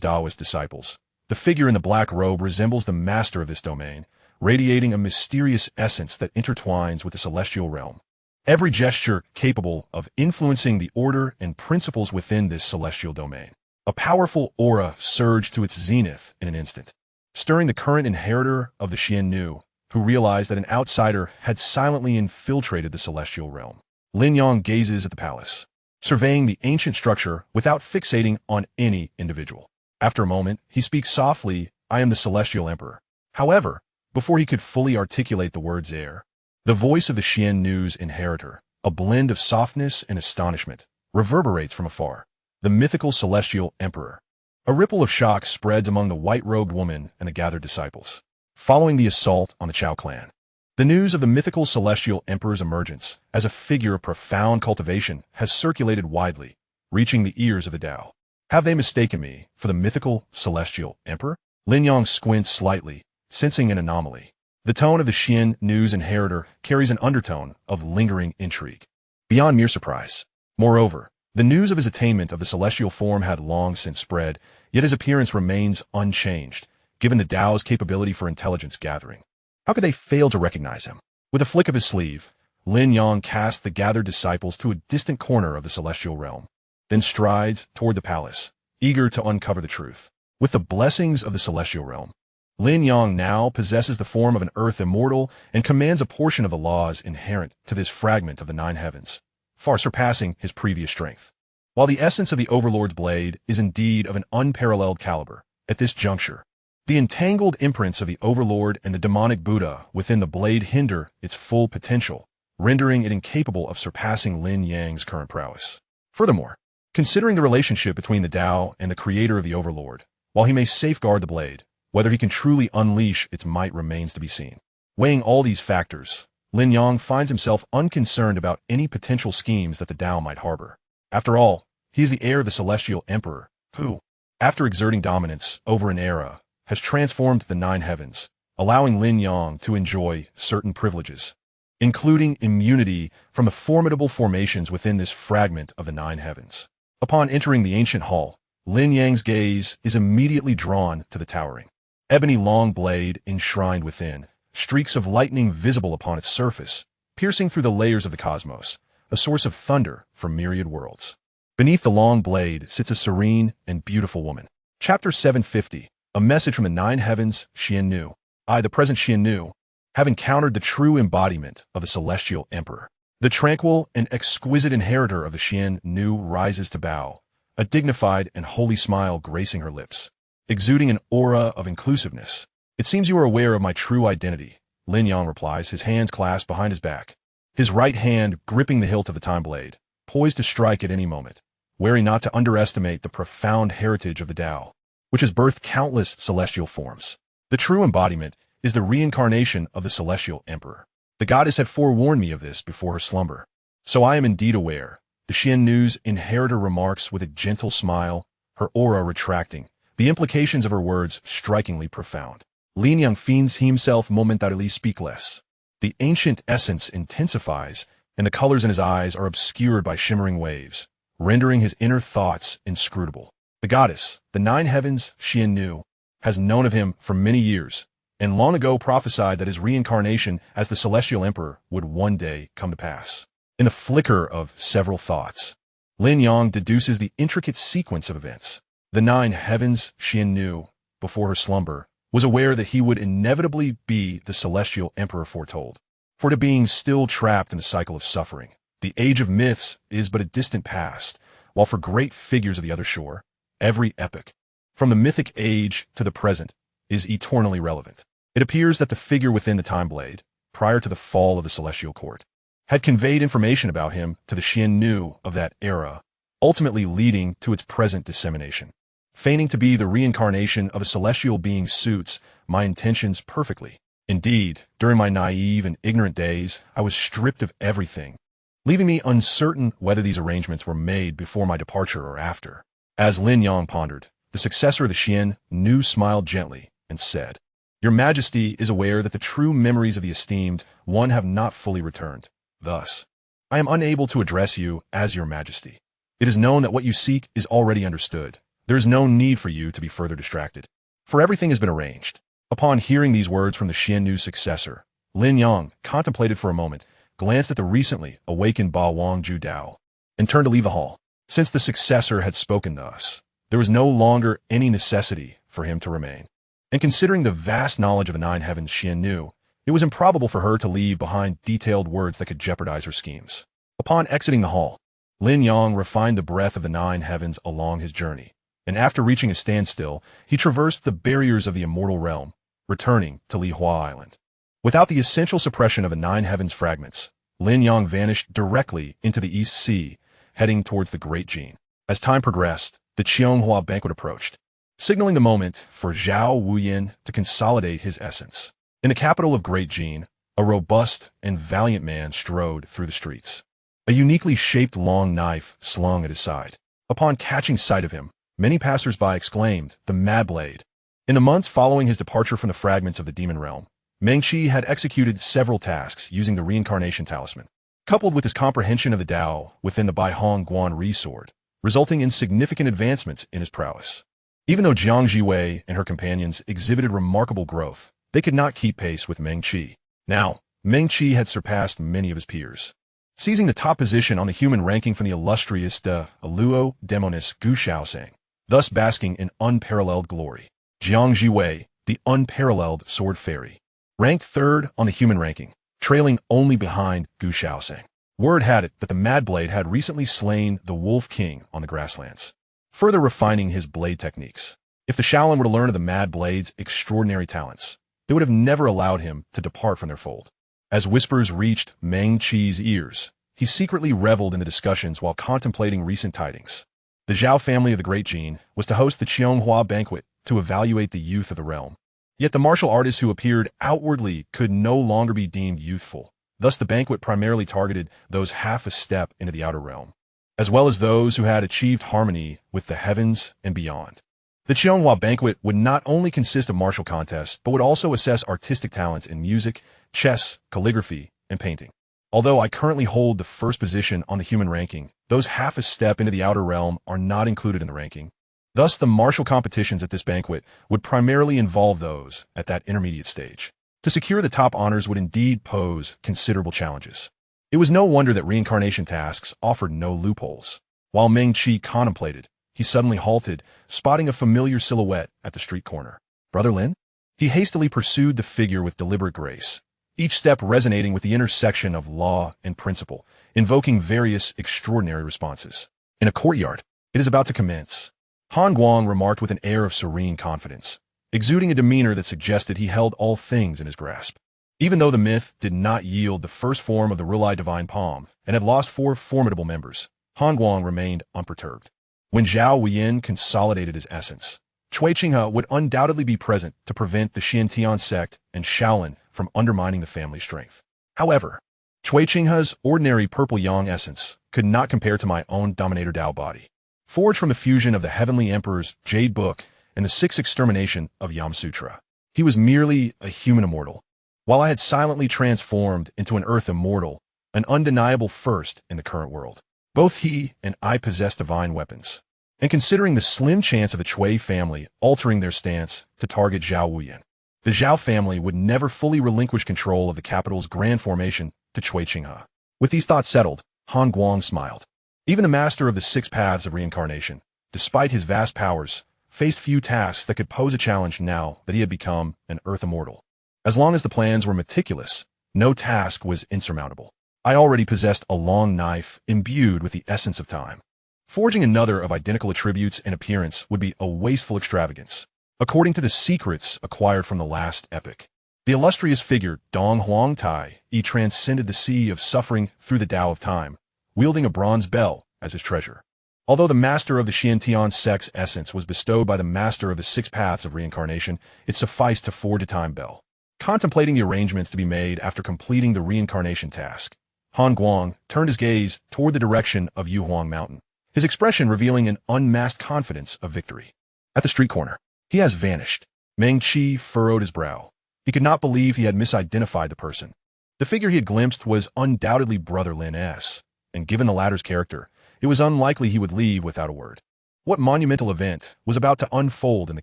Taoist disciples, the figure in the black robe resembles the master of this domain, radiating a mysterious essence that intertwines with the celestial realm. Every gesture capable of influencing the order and principles within this celestial domain. A powerful aura surged to its zenith in an instant, stirring the current inheritor of the Xian, who realized that an outsider had silently infiltrated the celestial realm. Lin Yang gazes at the palace, surveying the ancient structure without fixating on any individual. After a moment, he speaks softly, "I am the Celestial Emperor." However, before he could fully articulate the words the voice of the Xian's inheritor, a blend of softness and astonishment, reverberates from afar. The mythical Celestial Emperor. A ripple of shock spreads among the white-robed woman and the gathered disciples. Following the assault on the Chao clan, the news of the mythical Celestial Emperor's emergence as a figure of profound cultivation has circulated widely, reaching the ears of the Tao. Have they mistaken me for the mythical Celestial Emperor? Lin Yang squints slightly, sensing an anomaly. The tone of the Xian's inheritor carries an undertone of lingering intrigue, beyond mere surprise. Moreover, the news of his attainment of the celestial form had long since spread, yet his appearance remains unchanged, given the Tao's capability for intelligence gathering. How could they fail to recognize him? With a flick of his sleeve, Lin Yang casts the gathered disciples to a distant corner of the celestial realm, then strides toward the palace, eager to uncover the truth. With the blessings of the celestial realm, Lin Yang now possesses the form of an earth immortal and commands a portion of the laws inherent to this fragment of the nine heavens, far surpassing his previous strength. While the essence of the Overlord's blade is indeed of an unparalleled caliber, at this juncture, the entangled imprints of the Overlord and the demonic Buddha within the blade hinder its full potential, rendering it incapable of surpassing Lin Yang's current prowess. Furthermore, considering the relationship between the Tao and the creator of the Overlord, while he may safeguard the blade, whether he can truly unleash its might remains to be seen. Weighing all these factors, Lin Yang finds himself unconcerned about any potential schemes that the Tao might harbor. After all, he is the heir of the Celestial Emperor, who, after exerting dominance over an era, has transformed the nine heavens, allowing Lin Yang to enjoy certain privileges, including immunity from the formidable formations within this fragment of the nine heavens. Upon entering the ancient hall, Lin Yang's gaze is immediately drawn to the towering, ebony long blade enshrined within, streaks of lightning visible upon its surface, piercing through the layers of the cosmos, a source of thunder from myriad worlds. Beneath the long blade sits a serene and beautiful woman, Chapter 750. A message from the nine heavens, Xian Nu. I, the present Xian Nu, have encountered the true embodiment of the celestial emperor. The tranquil and exquisite inheritor of the Xian Nu rises to bow, a dignified and holy smile gracing her lips, exuding an aura of inclusiveness. It seems you are aware of my true identity, Lin Yang replies, his hands clasped behind his back, his right hand gripping the hilt of the time blade, poised to strike at any moment, wary not to underestimate the profound heritage of the Tao, which has birthed countless celestial forms. The true embodiment is the reincarnation of the celestial emperor. The goddess had forewarned me of this before her slumber. So I am indeed aware, the Xian Nu's inheritor remarks with a gentle smile, her aura retracting, the implications of her words strikingly profound. Lin Yang feigns himself momentarily speechless. The ancient essence intensifies, and the colors in his eyes are obscured by shimmering waves, rendering his inner thoughts inscrutable. The goddess, the nine heavens, Xian Nu, has known of him for many years, and long ago prophesied that his reincarnation as the celestial emperor would one day come to pass. In a flicker of several thoughts, Lin Yang deduces the intricate sequence of events. The nine heavens, Xian Nu, before her slumber, was aware that he would inevitably be the celestial emperor foretold. For to being still trapped in the cycle of suffering, the age of myths is but a distant past, while for great figures of the other shore, every epoch, from the mythic age to the present, is eternally relevant. It appears that the figure within the time blade, prior to the fall of the celestial court, had conveyed information about him to the Xian Nu of that era, ultimately leading to its present dissemination. Feigning to be the reincarnation of a celestial being suits my intentions perfectly. Indeed, during my naive and ignorant days, I was stripped of everything, leaving me uncertain whether these arrangements were made before my departure or after. As Lin Yang pondered, the successor of the Xian Nu smiled gently and said, "Your Majesty is aware that the true memories of the esteemed one have not fully returned. Thus, I am unable to address you as Your Majesty. It is known that what you seek is already understood. There is no need for you to be further distracted, for everything has been arranged." Upon hearing these words from the Xian Nu's successor, Lin Yang contemplated for a moment, glanced at the recently awakened Ba Wang Ju Dao, and turned to leave the hall. Since the successor had spoken thus, there was no longer any necessity for him to remain. And considering the vast knowledge of the nine heavens Xian Nu, it was improbable for her to leave behind detailed words that could jeopardize her schemes. Upon exiting the hall, Lin Yang refined the breath of the nine heavens along his journey, and after reaching a standstill, he traversed the barriers of the immortal realm, returning to Li Hua Island. Without the essential suppression of the nine heavens fragments, Lin Yang vanished directly into the East Sea, heading towards the Great Jin. As time progressed, the Qianghua banquet approached, signaling the moment for Zhao Wuyin to consolidate his essence. In the capital of Great Jin, a robust and valiant man strode through the streets, a uniquely shaped long knife slung at his side. Upon catching sight of him, many passers-by exclaimed, "The Mad Blade." In the months following his departure from the fragments of the demon realm, Meng Qi had executed several tasks using the reincarnation talisman, coupled with his comprehension of the Tao within the Baihong Guan Ri sword, resulting in significant advancements in his prowess. Even though Jiang Jiwei and her companions exhibited remarkable growth, they could not keep pace with Meng Qi. Now, Meng Qi had surpassed many of his peers, seizing the top position on the human ranking from the illustrious de Aluo Demonis Gu Shaoxing, thus basking in unparalleled glory. Jiang Jiwei, the unparalleled sword fairy, ranked third on the human ranking, trailing only behind Gu Shaoxing. Word had it that the Mad Blade had recently slain the Wolf King on the grasslands, further refining his blade techniques. If the Shaolin were to learn of the Mad Blade's extraordinary talents, they would have never allowed him to depart from their fold. As whispers reached Meng Qi's ears, he secretly reveled in the discussions while contemplating recent tidings. The Zhao family of the Great Jin was to host the Qianghua banquet to evaluate the youth of the realm. Yet the martial artists who appeared outwardly could no longer be deemed youthful. Thus the banquet primarily targeted those half a step into the outer realm, as well as those who had achieved harmony with the heavens and beyond. The Qianghua banquet would not only consist of martial contests, but would also assess artistic talents in music, chess, calligraphy, and painting. Although I currently hold the first position on the human ranking, those half a step into the outer realm are not included in the ranking. Thus, the martial competitions at this banquet would primarily involve those at that intermediate stage. To secure the top honors would indeed pose considerable challenges. It was no wonder that reincarnation tasks offered no loopholes. While Meng Qi contemplated, he suddenly halted, spotting a familiar silhouette at the street corner. Brother Lin? He hastily pursued the figure with deliberate grace, each step resonating with the intersection of law and principle, invoking various extraordinary responses. In a courtyard, it is about to commence, Han Guang remarked with an air of serene confidence, exuding a demeanor that suggested he held all things in his grasp. Even though the myth did not yield the first form of the R'lyeh divine palm and had lost 4 formidable members, Han Guang remained unperturbed. When Zhao Huiyin consolidated his essence, Cui Qinghe would undoubtedly be present to prevent the Xiantian sect and Shaolin from undermining the family strength. However, Cui Qinghe's ordinary purple yang essence could not compare to my own Dominator Dao body, forged from the fusion of the Heavenly Emperor's Jade Book and the 6th extermination of Yam Sutra. He was merely a human immortal, while I had silently transformed into an earth immortal, an undeniable first in the current world. Both he and I possessed divine weapons, and considering the slim chance of the Cui family altering their stance to target Zhao Huiyin, the Zhao family would never fully relinquish control of the capital's grand formation to Cui Qinghe. With these thoughts settled, Han Guang smiled. Even the master of the 6 paths of reincarnation, despite his vast powers, faced few tasks that could pose a challenge now that he had become an earth immortal. As long as the plans were meticulous, no task was insurmountable. I already possessed a long knife imbued with the essence of time. Forging another of identical attributes and appearance would be a wasteful extravagance. According to the secrets acquired from the last epic, the illustrious figure Dong Huangtai transcended the sea of suffering through the Tao of time, wielding a bronze bell as his treasure. Although the master of the Xiantian sect's essence was bestowed by the master of the 6 paths of reincarnation, it sufficed to forge a time bell. Contemplating the arrangements to be made after completing the reincarnation task, Han Guang turned his gaze toward the direction of Yuhuang Mountain, his expression revealing an unmasked confidence of victory. At the street corner, he has vanished. Meng Qi furrowed his brow. He could not believe he had misidentified the person. The figure he had glimpsed was undoubtedly Brother Lin S, and given the latter's character, it was unlikely he would leave without a word. What monumental event was about to unfold in the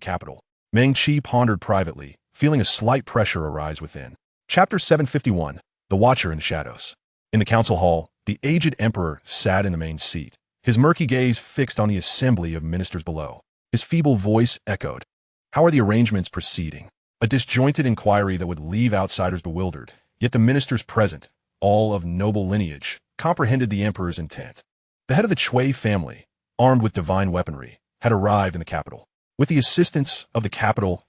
capital? Meng Qi pondered privately, feeling a slight pressure arise within. Chapter 751, The Watcher in the Shadows. In the council hall, the aged emperor sat in the main seat, his murky gaze fixed on the assembly of ministers below. His feeble voice echoed. How are the arrangements proceeding? A disjointed inquiry that would leave outsiders bewildered, yet the ministers present, all of noble lineage, comprehended the emperor's intent. The head of the Cui family, armed with divine weaponry, had arrived in the capital. With the assistance of the capital's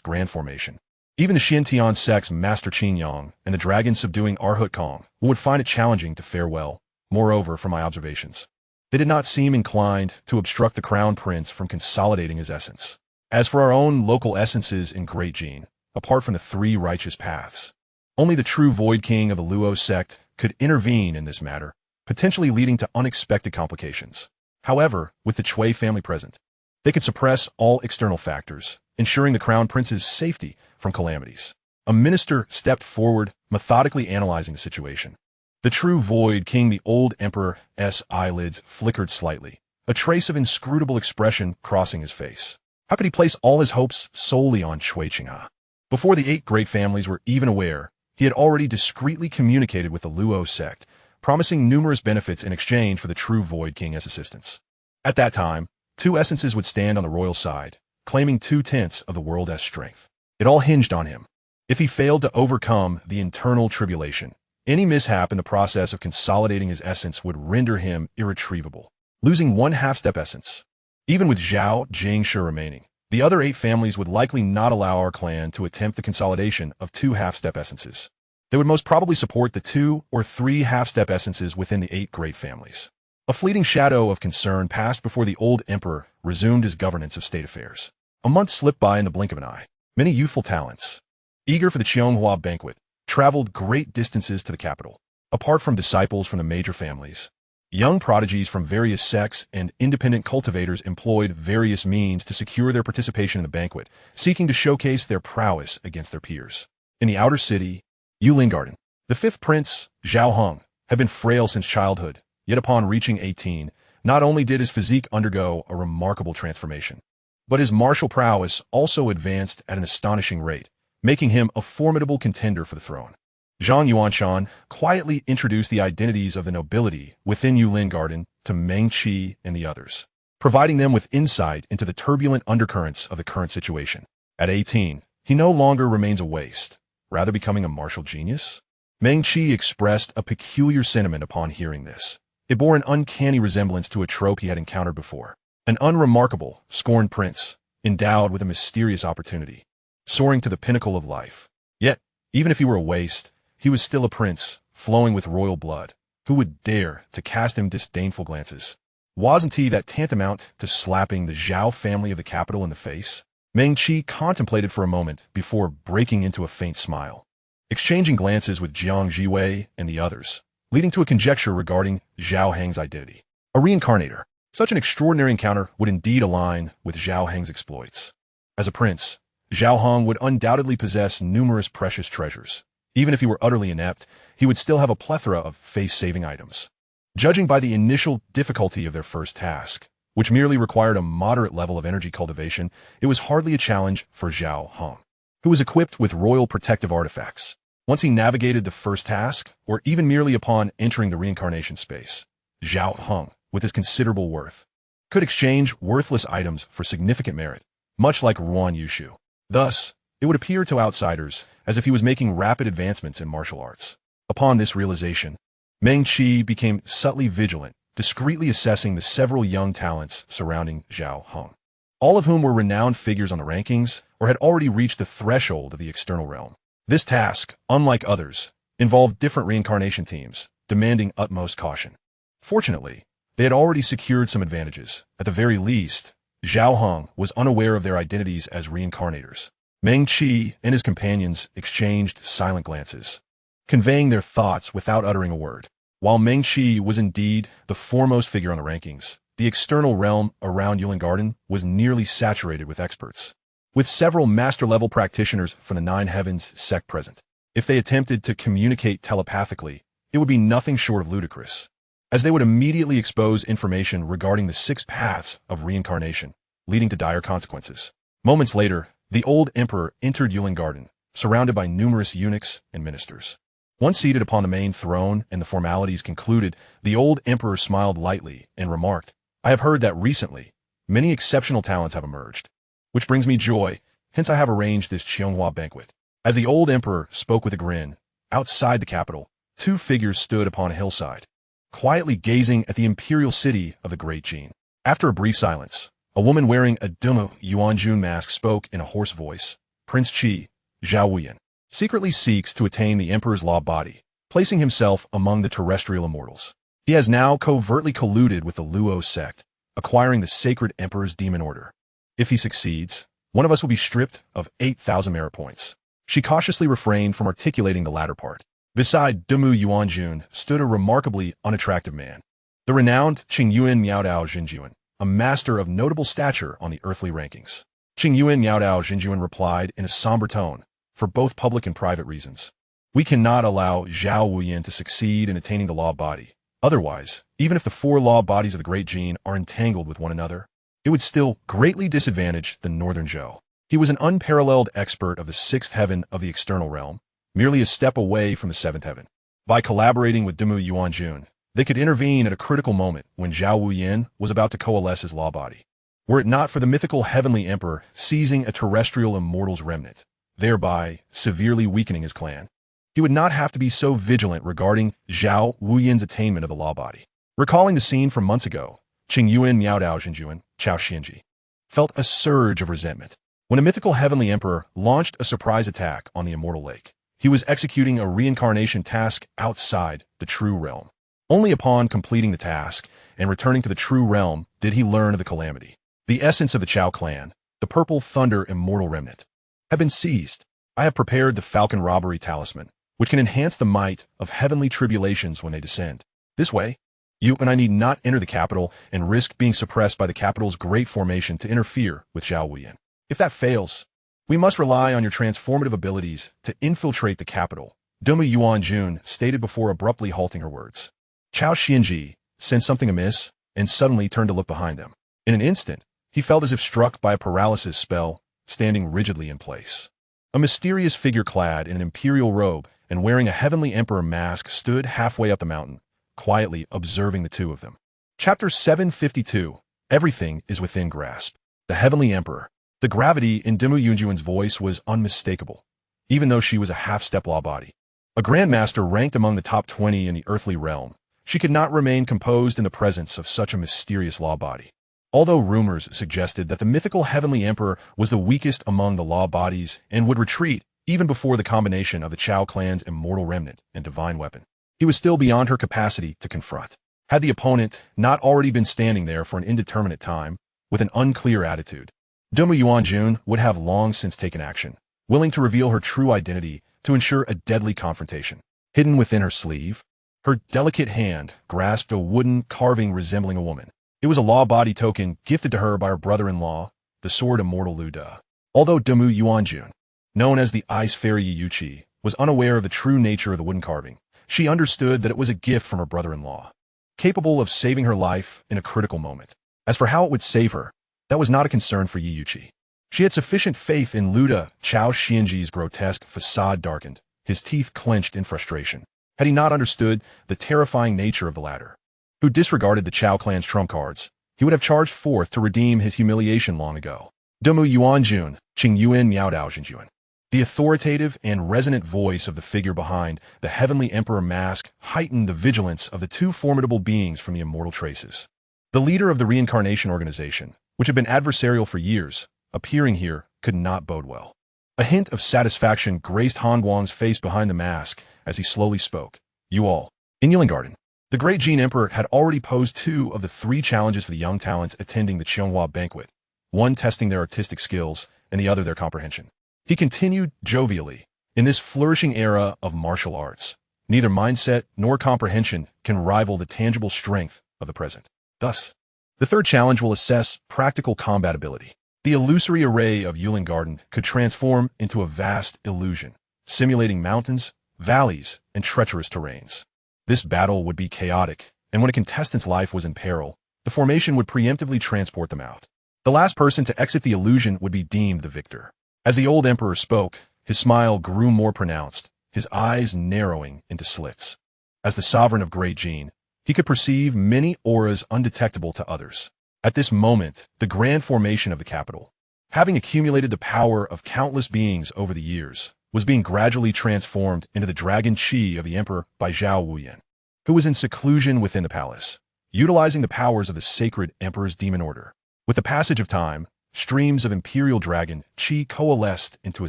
grand formation, even the Xiantian sect's Master Qin Yang and the dragon subduing Arhut Kong would find it challenging to fare well. Moreover, from my observations, they did not seem inclined to obstruct the crown prince from consolidating his essence. As for our own local essences in Great Gene, apart from the 3 righteous paths, only the true Void King of the Luo sect could intervene in this matter, potentially leading to unexpected complications. However, with the Cui family present, they could suppress all external factors, ensuring the crown prince's safety from calamities. A minister stepped forward, methodically analyzing the situation. The true Void King, the old emperor's eyelids flickered slightly, a trace of inscrutable expression crossing his face. How could he place all his hopes solely on Cui Qinghe? Before the 8 great families were even aware, he had already discreetly communicated with the Luo sect, promising numerous benefits in exchange for the true Void King as assistance. At that time, 2 essences would stand on the royal side, claiming 2/10 of the world's strength. It all hinged on him. If he failed to overcome the internal tribulation, any mishap in the process of consolidating his essence would render him irretrievable, losing 1 half-step essence. Even with Zhao Jingshe remaining, the other 8 families would likely not allow our clan to attempt the consolidation of 2 half-step essences. They would most probably support the 2 or 3 half-step essences within the 8 great families. A fleeting shadow of concern passed before the old emperor resumed his governance of state affairs. A month slipped by in the blink of an eye. Many youthful talents, eager for the Qianghua banquet, traveled great distances to the capital. Apart from disciples from the major families, young prodigies from various sects and independent cultivators employed various means to secure their participation in the banquet, seeking to showcase their prowess against their peers. In the outer city, Yulin Garden, the 5th prince, Zhao Heng, had been frail since childhood, yet upon reaching 18, not only did his physique undergo a remarkable transformation, but his martial prowess also advanced at an astonishing rate, making him a formidable contender for the throne. Zhang Yuanshan quietly introduced the identities of the nobility within Yulin Garden to Meng Qi and the others. providing them with insight into the turbulent undercurrents of the current situation. At 18, he no longer remains a waste, rather becoming a martial genius? Meng Qi expressed a peculiar sentiment upon hearing this. It bore an uncanny resemblance to a trope he had encountered before. An unremarkable, scorned prince, endowed with a mysterious opportunity, soaring to the pinnacle of life. Yet, even if he were a waste, he was still a prince, flowing with royal blood. Who would dare to cast him disdainful glances? Wasn't he that tantamount to slapping the Zhao family of the capital in the face? Meng Qi contemplated for a moment before breaking into a faint smile, exchanging glances with Jiang Jiwei and the others, leading to a conjecture regarding Zhao Heng's identity. A reincarnator. Such an extraordinary encounter would indeed align with Zhao Heng's exploits. As a prince, Zhao Heng would undoubtedly possess numerous precious treasures. Even if he were utterly inept, he would still have a plethora of face-saving items. Judging by the initial difficulty of their first task, which merely required a moderate level of energy cultivation, it was hardly a challenge for Zhao Heng, who was equipped with royal protective artifacts. Once he navigated the first task, or even merely upon entering the reincarnation space, Zhao Heng, with his considerable worth, could exchange worthless items for significant merit, much like Ruan Yushu. Thus, it would appear to outsiders as if he was making rapid advancements in martial arts. Upon this realization, Meng Qi became subtly vigilant, discreetly assessing the several young talents surrounding Zhao Heng, all of whom were renowned figures on the rankings or had already reached the threshold of the external realm. This task, unlike others, involved different reincarnation teams, demanding utmost caution. Fortunately, they had already secured some advantages. At the very least, Zhao Heng was unaware of their identities as reincarnators. Meng Qi and his companions exchanged silent glances, conveying their thoughts without uttering a word. While Meng Qi was indeed the foremost figure on the rankings, the external realm around Yulin Garden was nearly saturated with experts, with several master-level practitioners from the Nine Heavens sect present. If they attempted to communicate telepathically, it would be nothing short of ludicrous, as they would immediately expose information regarding the 6 paths of reincarnation, leading to dire consequences. Moments later, the old emperor entered Yulin Garden, surrounded by numerous eunuchs and ministers. Once seated upon the main throne and the formalities concluded, the old emperor smiled lightly and remarked, "I have heard that recently, many exceptional talents have emerged, which brings me joy, hence I have arranged this Qianghua banquet." As the old emperor spoke with a grin, outside the capital, 2 figures stood upon a hillside, quietly gazing at the imperial city of the Great Jin. After a brief silence, a woman wearing a Dumu Yuanjun mask spoke in a hoarse voice. "Prince Qi, Zhao Wuyan, secretly seeks to attain the emperor's law body, placing himself among the terrestrial immortals. He has now covertly colluded with the Luo sect, acquiring the sacred emperor's demon order. If he succeeds, one of us will be stripped of 8,000 merit points." She cautiously refrained from articulating the latter part. Beside Dumu Yuanjun stood a remarkably unattractive man, the renowned Qingyuan Miaodao Xinjuan, a master of notable stature on the earthly rankings. Qingyuan Miaodao Xinjuan replied in a somber tone, "For both public and private reasons, we cannot allow Zhao Wuyan to succeed in attaining the law body. Otherwise, even if the 4 law bodies of the Great Jin are entangled with one another, it would still greatly disadvantage the Northern Zhou." He was an unparalleled expert of the 6th heaven of the external realm, merely a step away from the 7th heaven. By collaborating with Dumu Yuanjun, they could intervene at a critical moment when Zhao Wuyan was about to coalesce his law body. Were it not for the mythical heavenly emperor seizing a terrestrial immortal's remnant, thereby severely weakening his clan, he would not have to be so vigilant regarding Zhao Wuyan's attainment of the law body. Recalling the scene from months ago, Qingyuan Miaodao Xinjuan, Chao Xianji, felt a surge of resentment. When a mythical heavenly emperor launched a surprise attack on the immortal lake, he was executing a reincarnation task outside the true realm. Only upon completing the task and returning to the true realm did he learn of the calamity. The essence of the Chao clan, the Purple Thunder immortal remnant, had been seized. I have prepared the Falcon Robbery Talisman, which can enhance the might of heavenly tribulations when they descend. This way, you and I need not enter the capital and risk being suppressed by the capital's great formation to interfere with Zhao Wuyan. If that fails, we must rely on your transformative abilities to infiltrate the capital, Dumu Yuanjun stated before abruptly halting her words. Chao Xianji sensed something amiss and suddenly turned to look behind them. In an instant, he felt as if struck by a paralysis spell, standing rigidly in place. A mysterious figure clad in an imperial robe and wearing a heavenly emperor mask stood halfway up the mountain, quietly observing the 2 of them. Chapter 752, Everything is within grasp. The Heavenly Emperor. The gravity in Demu Yunjuan's voice was unmistakable, even though she was a half-step law body. A grandmaster ranked among the top 20 in the earthly realm, she could not remain composed in the presence of such a mysterious law body. Although rumors suggested that the mythical Heavenly Emperor was the weakest among the law bodies and would retreat even before the combination of the Chao clan's immortal remnant and divine weapon, he was still beyond her capacity to confront. Had the opponent not already been standing there for an indeterminate time, with an unclear attitude, Demu Yuanjun would have long since taken action, willing to reveal her true identity to ensure a deadly confrontation. Hidden within her sleeve, her delicate hand grasped a wooden carving resembling a woman. It was a law body token gifted to her by her brother-in-law, the sword immortal Lu De. Although Demu Yuanjun, known as the Ice Fairy Yuchi, was unaware of the true nature of the wooden carving, she understood that it was a gift from her brother-in-law, capable of saving her life in a critical moment. As for how it would save her, that was not a concern for Yi Yuchi. She had sufficient faith in Lu De. Chao Xianji's grotesque facade darkened, his teeth clenched in frustration. Had he not understood the terrifying nature of the latter, who disregarded the Chao clan's trump cards, he would have charged forth to redeem his humiliation long ago. Demu Yuanjun, Qing Yuan Miao Dao Zhenjuan. The authoritative and resonant voice of the figure behind the Heavenly Emperor mask heightened the vigilance of the two formidable beings from the immortal traces. The leader of the reincarnation organization, which had been adversarial for years, appearing here could not bode well. A hint of satisfaction graced Han Guang's face behind the mask as he slowly spoke. You all. In Yulin the great Jin Emperor had already posed 2 of the 3 challenges for the young talents attending the Qianghua banquet, one testing their artistic skills and the other their comprehension. He continued jovially, in this flourishing era of martial arts, neither mindset nor comprehension can rival the tangible strength of the present. Thus, the 3rd challenge will assess practical combat ability. The illusory array of Yulin Garden could transform into a vast illusion, simulating mountains, valleys, and treacherous terrains. This battle would be chaotic, and when a contestant's life was in peril, the formation would preemptively transport them out. The last person to exit the illusion would be deemed the victor. As the old emperor spoke, his smile grew more pronounced, his eyes narrowing into slits. As the sovereign of Great Jin, he could perceive many auras undetectable to others. At this moment, the grand formation of the capital, having accumulated the power of countless beings over the years, was being gradually transformed into the dragon Qi of the emperor by Zhao Wuyan, who was in seclusion within the palace, utilizing the powers of the sacred emperor's demon order. With the passage of time, streams of imperial dragon Qi coalesced into a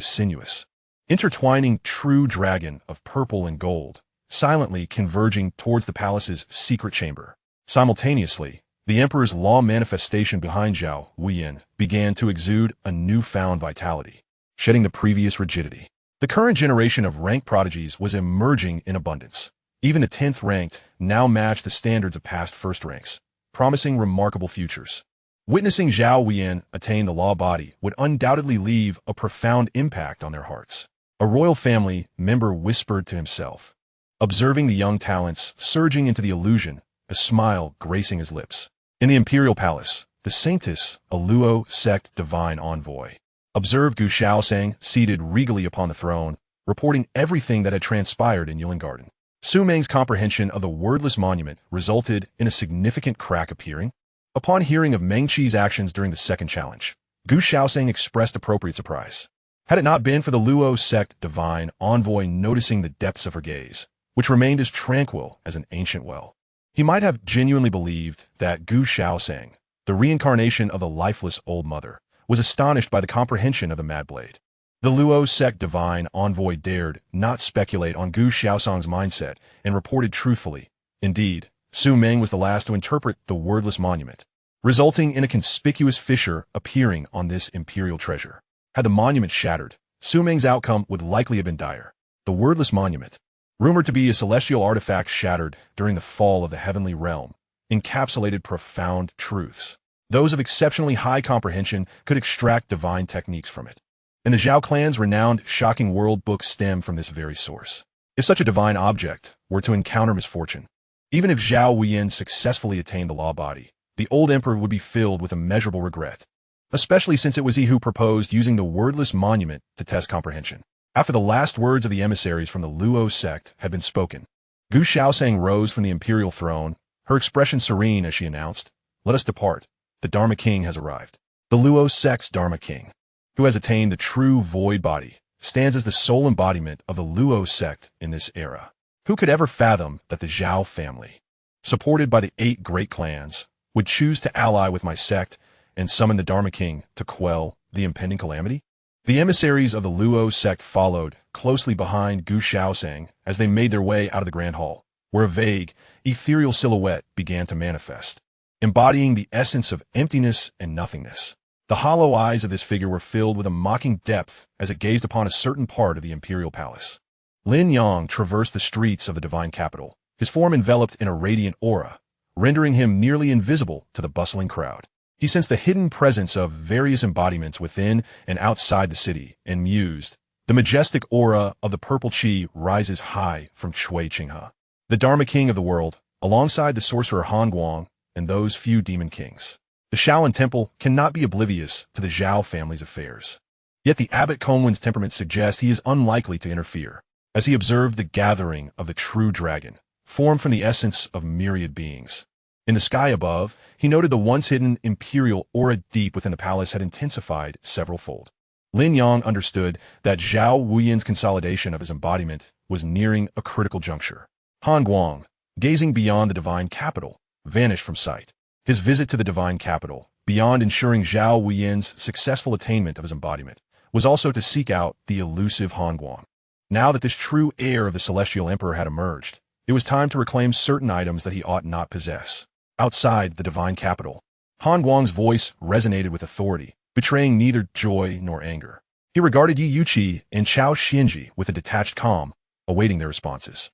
sinuous, intertwining true dragon of purple and gold, silently converging towards the palace's secret chamber. Simultaneously, the emperor's law manifestation behind Zhao Wuyan began to exude a newfound vitality, shedding the previous rigidity. The current generation of rank prodigies was emerging in abundance. Even the 10th ranked now matched the standards of past first ranks, promising remarkable futures. Witnessing Zhao Wuyan attain the law body would undoubtedly leave a profound impact on their hearts. A royal family member whispered to himself, observing the young talents surging into the illusion, a smile gracing his lips. In the imperial palace, the saintess, a Luo sect divine envoy, observed Gu Shaosang seated regally upon the throne, reporting everything that had transpired in Yulin Garden. Su Meng's comprehension of the wordless monument resulted in a significant crack appearing. Upon hearing of Meng Qi's actions during the 2nd challenge, Gu Shaosang expressed appropriate surprise. Had it not been for the Luo sect divine envoy noticing the depths of her gaze, which remained as tranquil as an ancient well, he might have genuinely believed that Gu Shaosang, the reincarnation of the lifeless old mother, was astonished by the comprehension of the Mad Blade. The Luo sect divine envoy dared not speculate on Gu Shaosang's mindset and reported truthfully. Indeed, Su Meng was the last to interpret the wordless monument, resulting in a conspicuous fissure appearing on this imperial treasure. Had the monument shattered, Su Meng's outcome would likely have been dire. The wordless monument, rumored to be a celestial artifact shattered during the fall of the heavenly realm, encapsulated profound truths. Those of exceptionally high comprehension could extract divine techniques from it. And the Zhao clan's renowned shocking world books stem from this very source. If such a divine object were to encounter misfortune, even if Zhao Wuyan successfully attained the law body, the old emperor would be filled with immeasurable regret, especially since it was he who proposed using the wordless monument to test comprehension. After the last words of the emissaries from the Luo sect had been spoken, Gu Shaosang rose from the imperial throne, her expression serene as she announced, "Let us depart. the Dharma King has arrived. The Luo sect's Dharma King, who has attained the true void body, stands as the sole embodiment of the Luo sect in this era. Who could ever fathom that the Zhao family, supported by the 8 great clans, would choose to ally with my sect and summon the Dharma King to quell the impending calamity? The emissaries of the Luo sect followed closely behind Gu Shaosang as they made their way out of the Grand Hall, where a vague, ethereal silhouette began to manifest, embodying the essence of emptiness and nothingness. The hollow eyes of this figure were filled with a mocking depth as it gazed upon a certain part of the imperial palace. Lin Yang traversed the streets of the divine capital, his form enveloped in a radiant aura, rendering him nearly invisible to the bustling crowd. He sensed the hidden presence of various embodiments within and outside the city, and mused, the majestic aura of the purple chi rises high from Chui Qinghe, the Dharma King of the world, alongside the sorcerer Han Guang and those few demon kings. The Shaolin Temple cannot be oblivious to the Zhao family's affairs. Yet the abbot Conlin's temperament suggests he is unlikely to interfere, as he observed the gathering of the true dragon, formed from the essence of myriad beings. In the sky above, he noted the once-hidden imperial aura deep within the palace had intensified several-fold. Lin Yang understood that Zhao Wuyin's consolidation of his embodiment was nearing a critical juncture. Han Guang, gazing beyond the divine capital, vanished from sight. His visit to the divine capital, beyond ensuring Zhao Wuyin's successful attainment of his embodiment, was also to seek out the elusive Han Guang. Now that this true heir of the Celestial Emperor had emerged, it was time to reclaim certain items that he ought not possess. Outside the divine capital, Han Guang's voice resonated with authority, betraying neither joy nor anger. He regarded Yi Yuqi and Chao Xinji with a detached calm, awaiting their responses.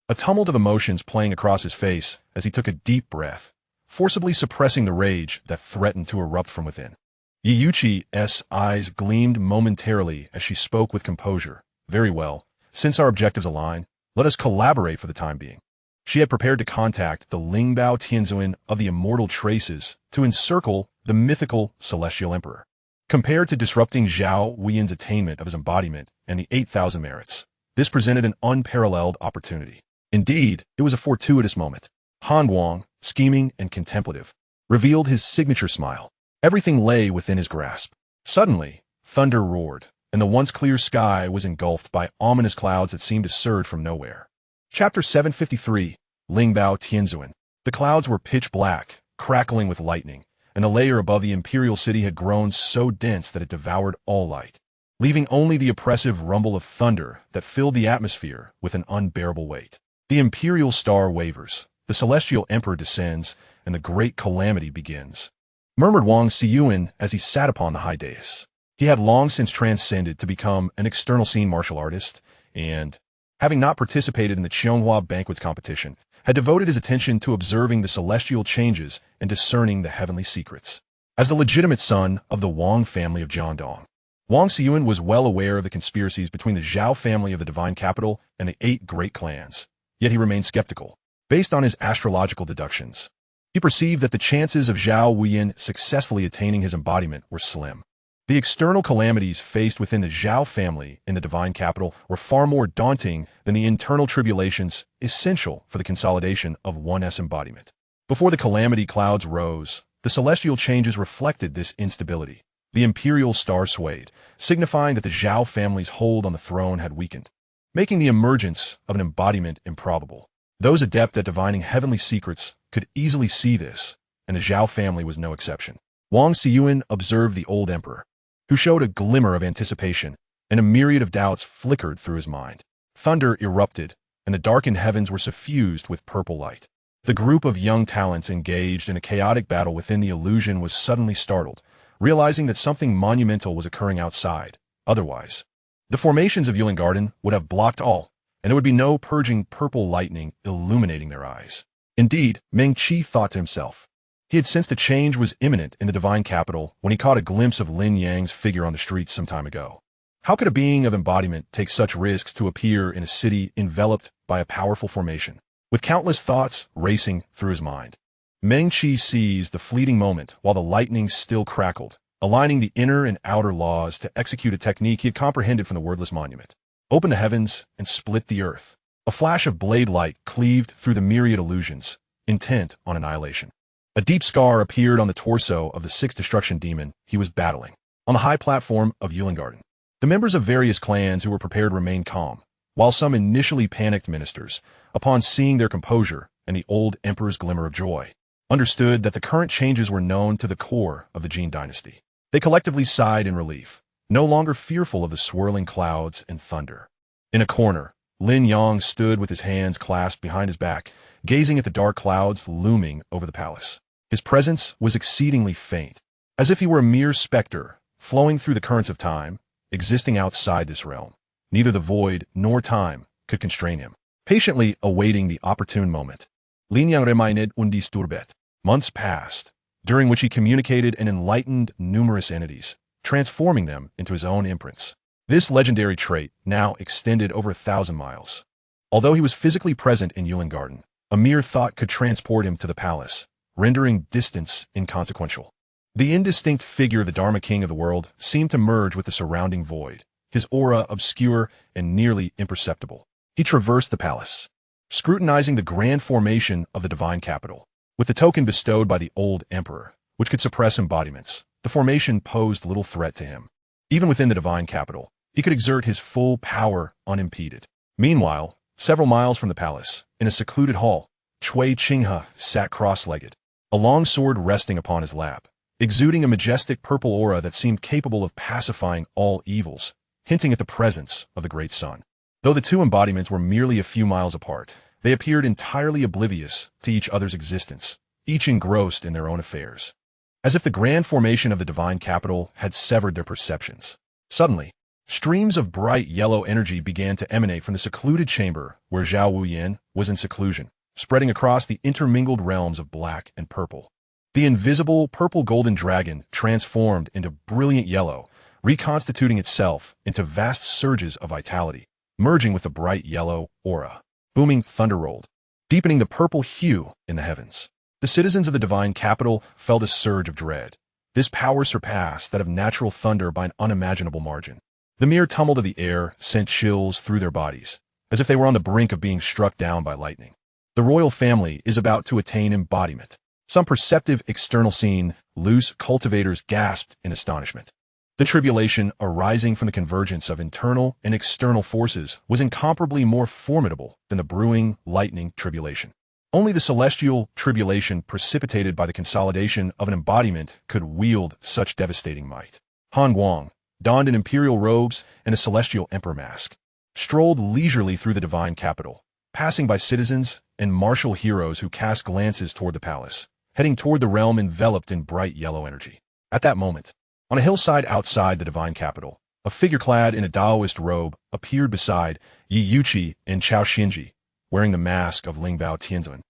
A tumult of emotions playing across his face as he took a deep breath, forcibly suppressing the rage that threatened to erupt from within. Yi Yuqi's eyes gleamed momentarily as she spoke with composure. Very well, since our objectives align, let us collaborate for the time being. She had prepared to contact the Lingbao Tianzuan of the Immortal Traces to encircle the mythical Celestial Emperor. Compared to disrupting Zhao Wuyin's attainment of his embodiment and the 8,000 merits, this presented an unparalleled opportunity. Indeed, it was a fortuitous moment. Han Guang, scheming and contemplative, revealed his signature smile. Everything lay within his grasp. Suddenly, thunder roared, and the once clear sky was engulfed by ominous clouds that seemed to surge from nowhere. Chapter 753, Lingbao Tianzuan. The clouds were pitch black, crackling with lightning, and the layer above the imperial city had grown so dense that it devoured all light, leaving only the oppressive rumble of thunder that filled the atmosphere with an unbearable weight. The imperial star wavers, the celestial emperor descends, and the great calamity begins, murmured Wang Xiyuan as he sat upon the high dais. He had long since transcended to become an external scene martial artist, and, having not participated in the Qianghua banquets competition, had devoted his attention to observing the celestial changes and discerning the heavenly secrets. As the legitimate son of the Wang family of Jiangdong, Wang Xiyuan was well aware of the conspiracies between the Zhao family of the divine capital and the 8 great clans, yet he remained skeptical. Based on his astrological deductions, he perceived that the chances of Zhao Wuyin successfully attaining his embodiment were slim. The external calamities faced within the Zhao family in the divine capital were far more daunting than the internal tribulations essential for the consolidation of 1S embodiment. Before the calamity clouds rose, the celestial changes reflected this instability. The imperial star swayed, signifying that the Zhao family's hold on the throne had weakened, making the emergence of an embodiment improbable. Those adept at divining heavenly secrets could easily see this, and the Zhao family was no exception. Wang Xiyuan observed the old emperor, who showed a glimmer of anticipation, and a myriad of doubts flickered through his mind. Thunder erupted, and the darkened heavens were suffused with purple light. The group of young talents engaged in a chaotic battle within the illusion was suddenly startled, realizing that something monumental was occurring outside. Otherwise, the formations of Yulin Garden would have blocked all, and there would be no purging purple lightning illuminating their eyes. Indeed, Meng Qi thought to himself. He had sensed a change was imminent in the divine capital when he caught a glimpse of Lin Yang's figure on the streets some time ago. How could a being of embodiment take such risks to appear in a city enveloped by a powerful formation? With countless thoughts racing through his mind, Meng Qi seized the fleeting moment while the lightning still crackled, aligning the inner and outer laws to execute a technique he had comprehended from the wordless monument. Open the heavens and split the earth. A flash of blade light cleaved through the myriad illusions, intent on annihilation. A deep scar appeared on the torso of the sixth destruction demon he was battling. On the high platform of Eulengarten, the members of various clans who were prepared remained calm, while some initially panicked ministers, upon seeing their composure and the old emperor's glimmer of joy, understood that the current changes were known to the core of the Jin dynasty. They collectively sighed in relief, no longer fearful of the swirling clouds and thunder. In a corner, Lin Yang stood with his hands clasped behind his back, gazing at the dark clouds looming over the palace. His presence was exceedingly faint, as if he were a mere specter, flowing through the currents of time, existing outside this realm. Neither the void nor time could constrain him. Patiently awaiting the opportune moment, Lin Yang remained undisturbed. Months passed, during which he communicated and enlightened numerous entities, transforming them into his own imprints. This legendary trait now extended over 1,000 miles. Although he was physically present in Eulengarten, a mere thought could transport him to the palace, rendering distance inconsequential. The indistinct figure of the Dharma King of the world seemed to merge with the surrounding void, his aura obscure and nearly imperceptible. He traversed the palace, scrutinizing the grand formation of the divine capital. With the token bestowed by the old emperor, which could suppress embodiments, the formation posed little threat to him. Even within the divine capital, he could exert his full power unimpeded. Meanwhile, several miles from the palace, in a secluded hall, Cui Qinghe sat cross-legged, a long sword resting upon his lap, exuding a majestic purple aura that seemed capable of pacifying all evils, hinting at the presence of the great sun. Though the two embodiments were merely a few miles apart, they appeared entirely oblivious to each other's existence, each engrossed in their own affairs, as if the grand formation of the divine capital had severed their perceptions. Suddenly, streams of bright yellow energy began to emanate from the secluded chamber where Zhao Wuyan was in seclusion, spreading across the intermingled realms of black and purple. The invisible purple-golden dragon transformed into brilliant yellow, reconstituting itself into vast surges of vitality, merging with the bright yellow aura. Booming thunder rolled, deepening the purple hue in the heavens. The citizens of the divine capital felt a surge of dread. This power surpassed that of natural thunder by an unimaginable margin. The mere tumult of the air sent chills through their bodies, as if they were on the brink of being struck down by lightning. The royal family is about to attain embodiment. Some perceptive external scene, loose cultivators gasped in astonishment. The tribulation arising from the convergence of internal and external forces was incomparably more formidable than the brewing lightning tribulation. Only the celestial tribulation precipitated by the consolidation of an embodiment could wield such devastating might. Han Guang, donned in imperial robes and a celestial emperor mask, strolled leisurely through the divine capital, passing by citizens and martial heroes who cast glances toward the palace, heading toward the realm enveloped in bright yellow energy. At that moment, on a hillside outside the divine capital, a figure clad in a Taoist robe appeared beside Yi Yuqi and Chao Xinji, wearing the mask of Lingbao Tianzun,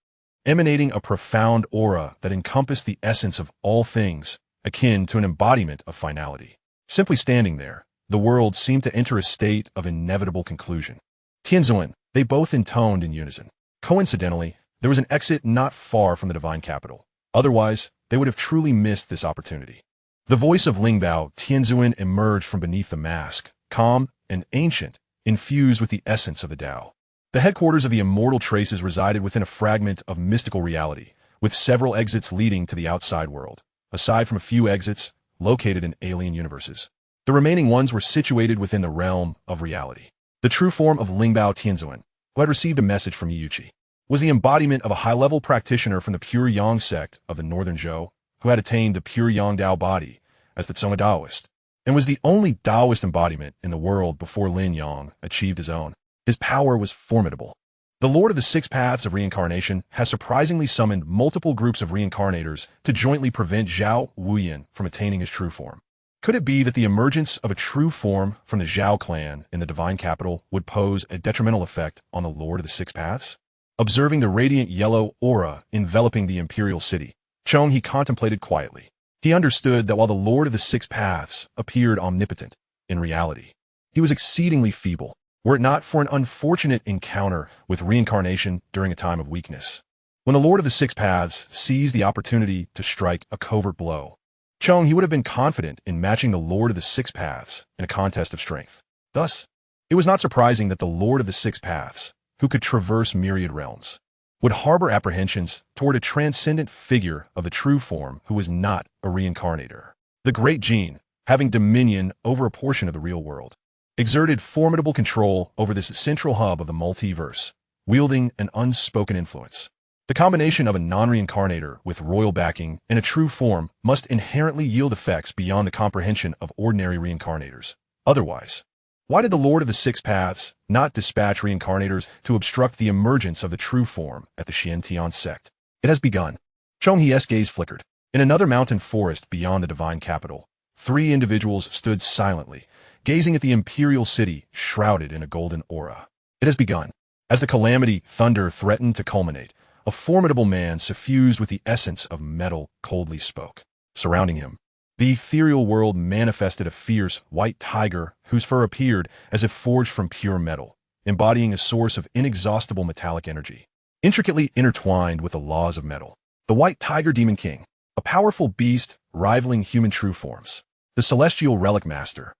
emanating a profound aura that encompassed the essence of all things, akin to an embodiment of finality. Simply standing there, the world seemed to enter a state of inevitable conclusion. Tianzun, they both intoned in unison. Coincidentally, there was an exit not far from the divine capital. Otherwise, they would have truly missed this opportunity. The voice of Lingbao Tianzun emerged from beneath the mask, calm and ancient, infused with the essence of the Tao. The headquarters of the immortal traces resided within a fragment of mystical reality, with several exits leading to the outside world, aside from a few exits located in alien universes. The remaining ones were situated within the realm of reality. The true form of Lingbao Tianzun, who had received a message from Yi Yuqi, was the embodiment of a high-level practitioner from the Pure Yang sect of the Northern Zhou, who had attained the Pure Yang Dao body as the Tsonga Taoist, and was the only Taoist embodiment in the world before Lin Yang achieved his own. His power was formidable. The Lord of the Six Paths of Reincarnation has surprisingly summoned multiple groups of reincarnators to jointly prevent Zhao Wuyan from attaining his true form. Could it be that the emergence of a true form from the Zhao clan in the divine capital would pose a detrimental effect on the Lord of the Six Paths? Observing the radiant yellow aura enveloping the imperial city, Chong he contemplated quietly. He understood that while the Lord of the Six Paths appeared omnipotent, in reality, he was exceedingly feeble, were it not for an unfortunate encounter with reincarnation during a time of weakness. When the Lord of the Six Paths seized the opportunity to strike a covert blow, Chong he would have been confident in matching the Lord of the Six Paths in a contest of strength. Thus, it was not surprising that the Lord of the Six Paths, who could traverse myriad realms, would harbor apprehensions toward a transcendent figure of the true form who was not a reincarnator. The great Jin, having dominion over a portion of the real world, exerted formidable control over this central hub of the multiverse, wielding an unspoken influence. The combination of a non-reincarnator with royal backing and a true form must inherently yield effects beyond the comprehension of ordinary reincarnators. Otherwise, why did the Lord of the Six Paths not dispatch reincarnators to obstruct the emergence of the true form at the Xiantian sect? It has begun. Chong-Hie's gaze flickered. In another mountain forest beyond the divine capital, 3 individuals stood silently, gazing at the imperial city shrouded in a golden aura. It has begun. As the calamity thunder threatened to culminate, a formidable man suffused with the essence of metal coldly spoke. Surrounding him, the ethereal world manifested a fierce white tiger whose fur appeared as if forged from pure metal, embodying a source of inexhaustible metallic energy, intricately intertwined with the laws of metal. The white tiger demon king, a powerful beast rivaling human true forms. The celestial relic master,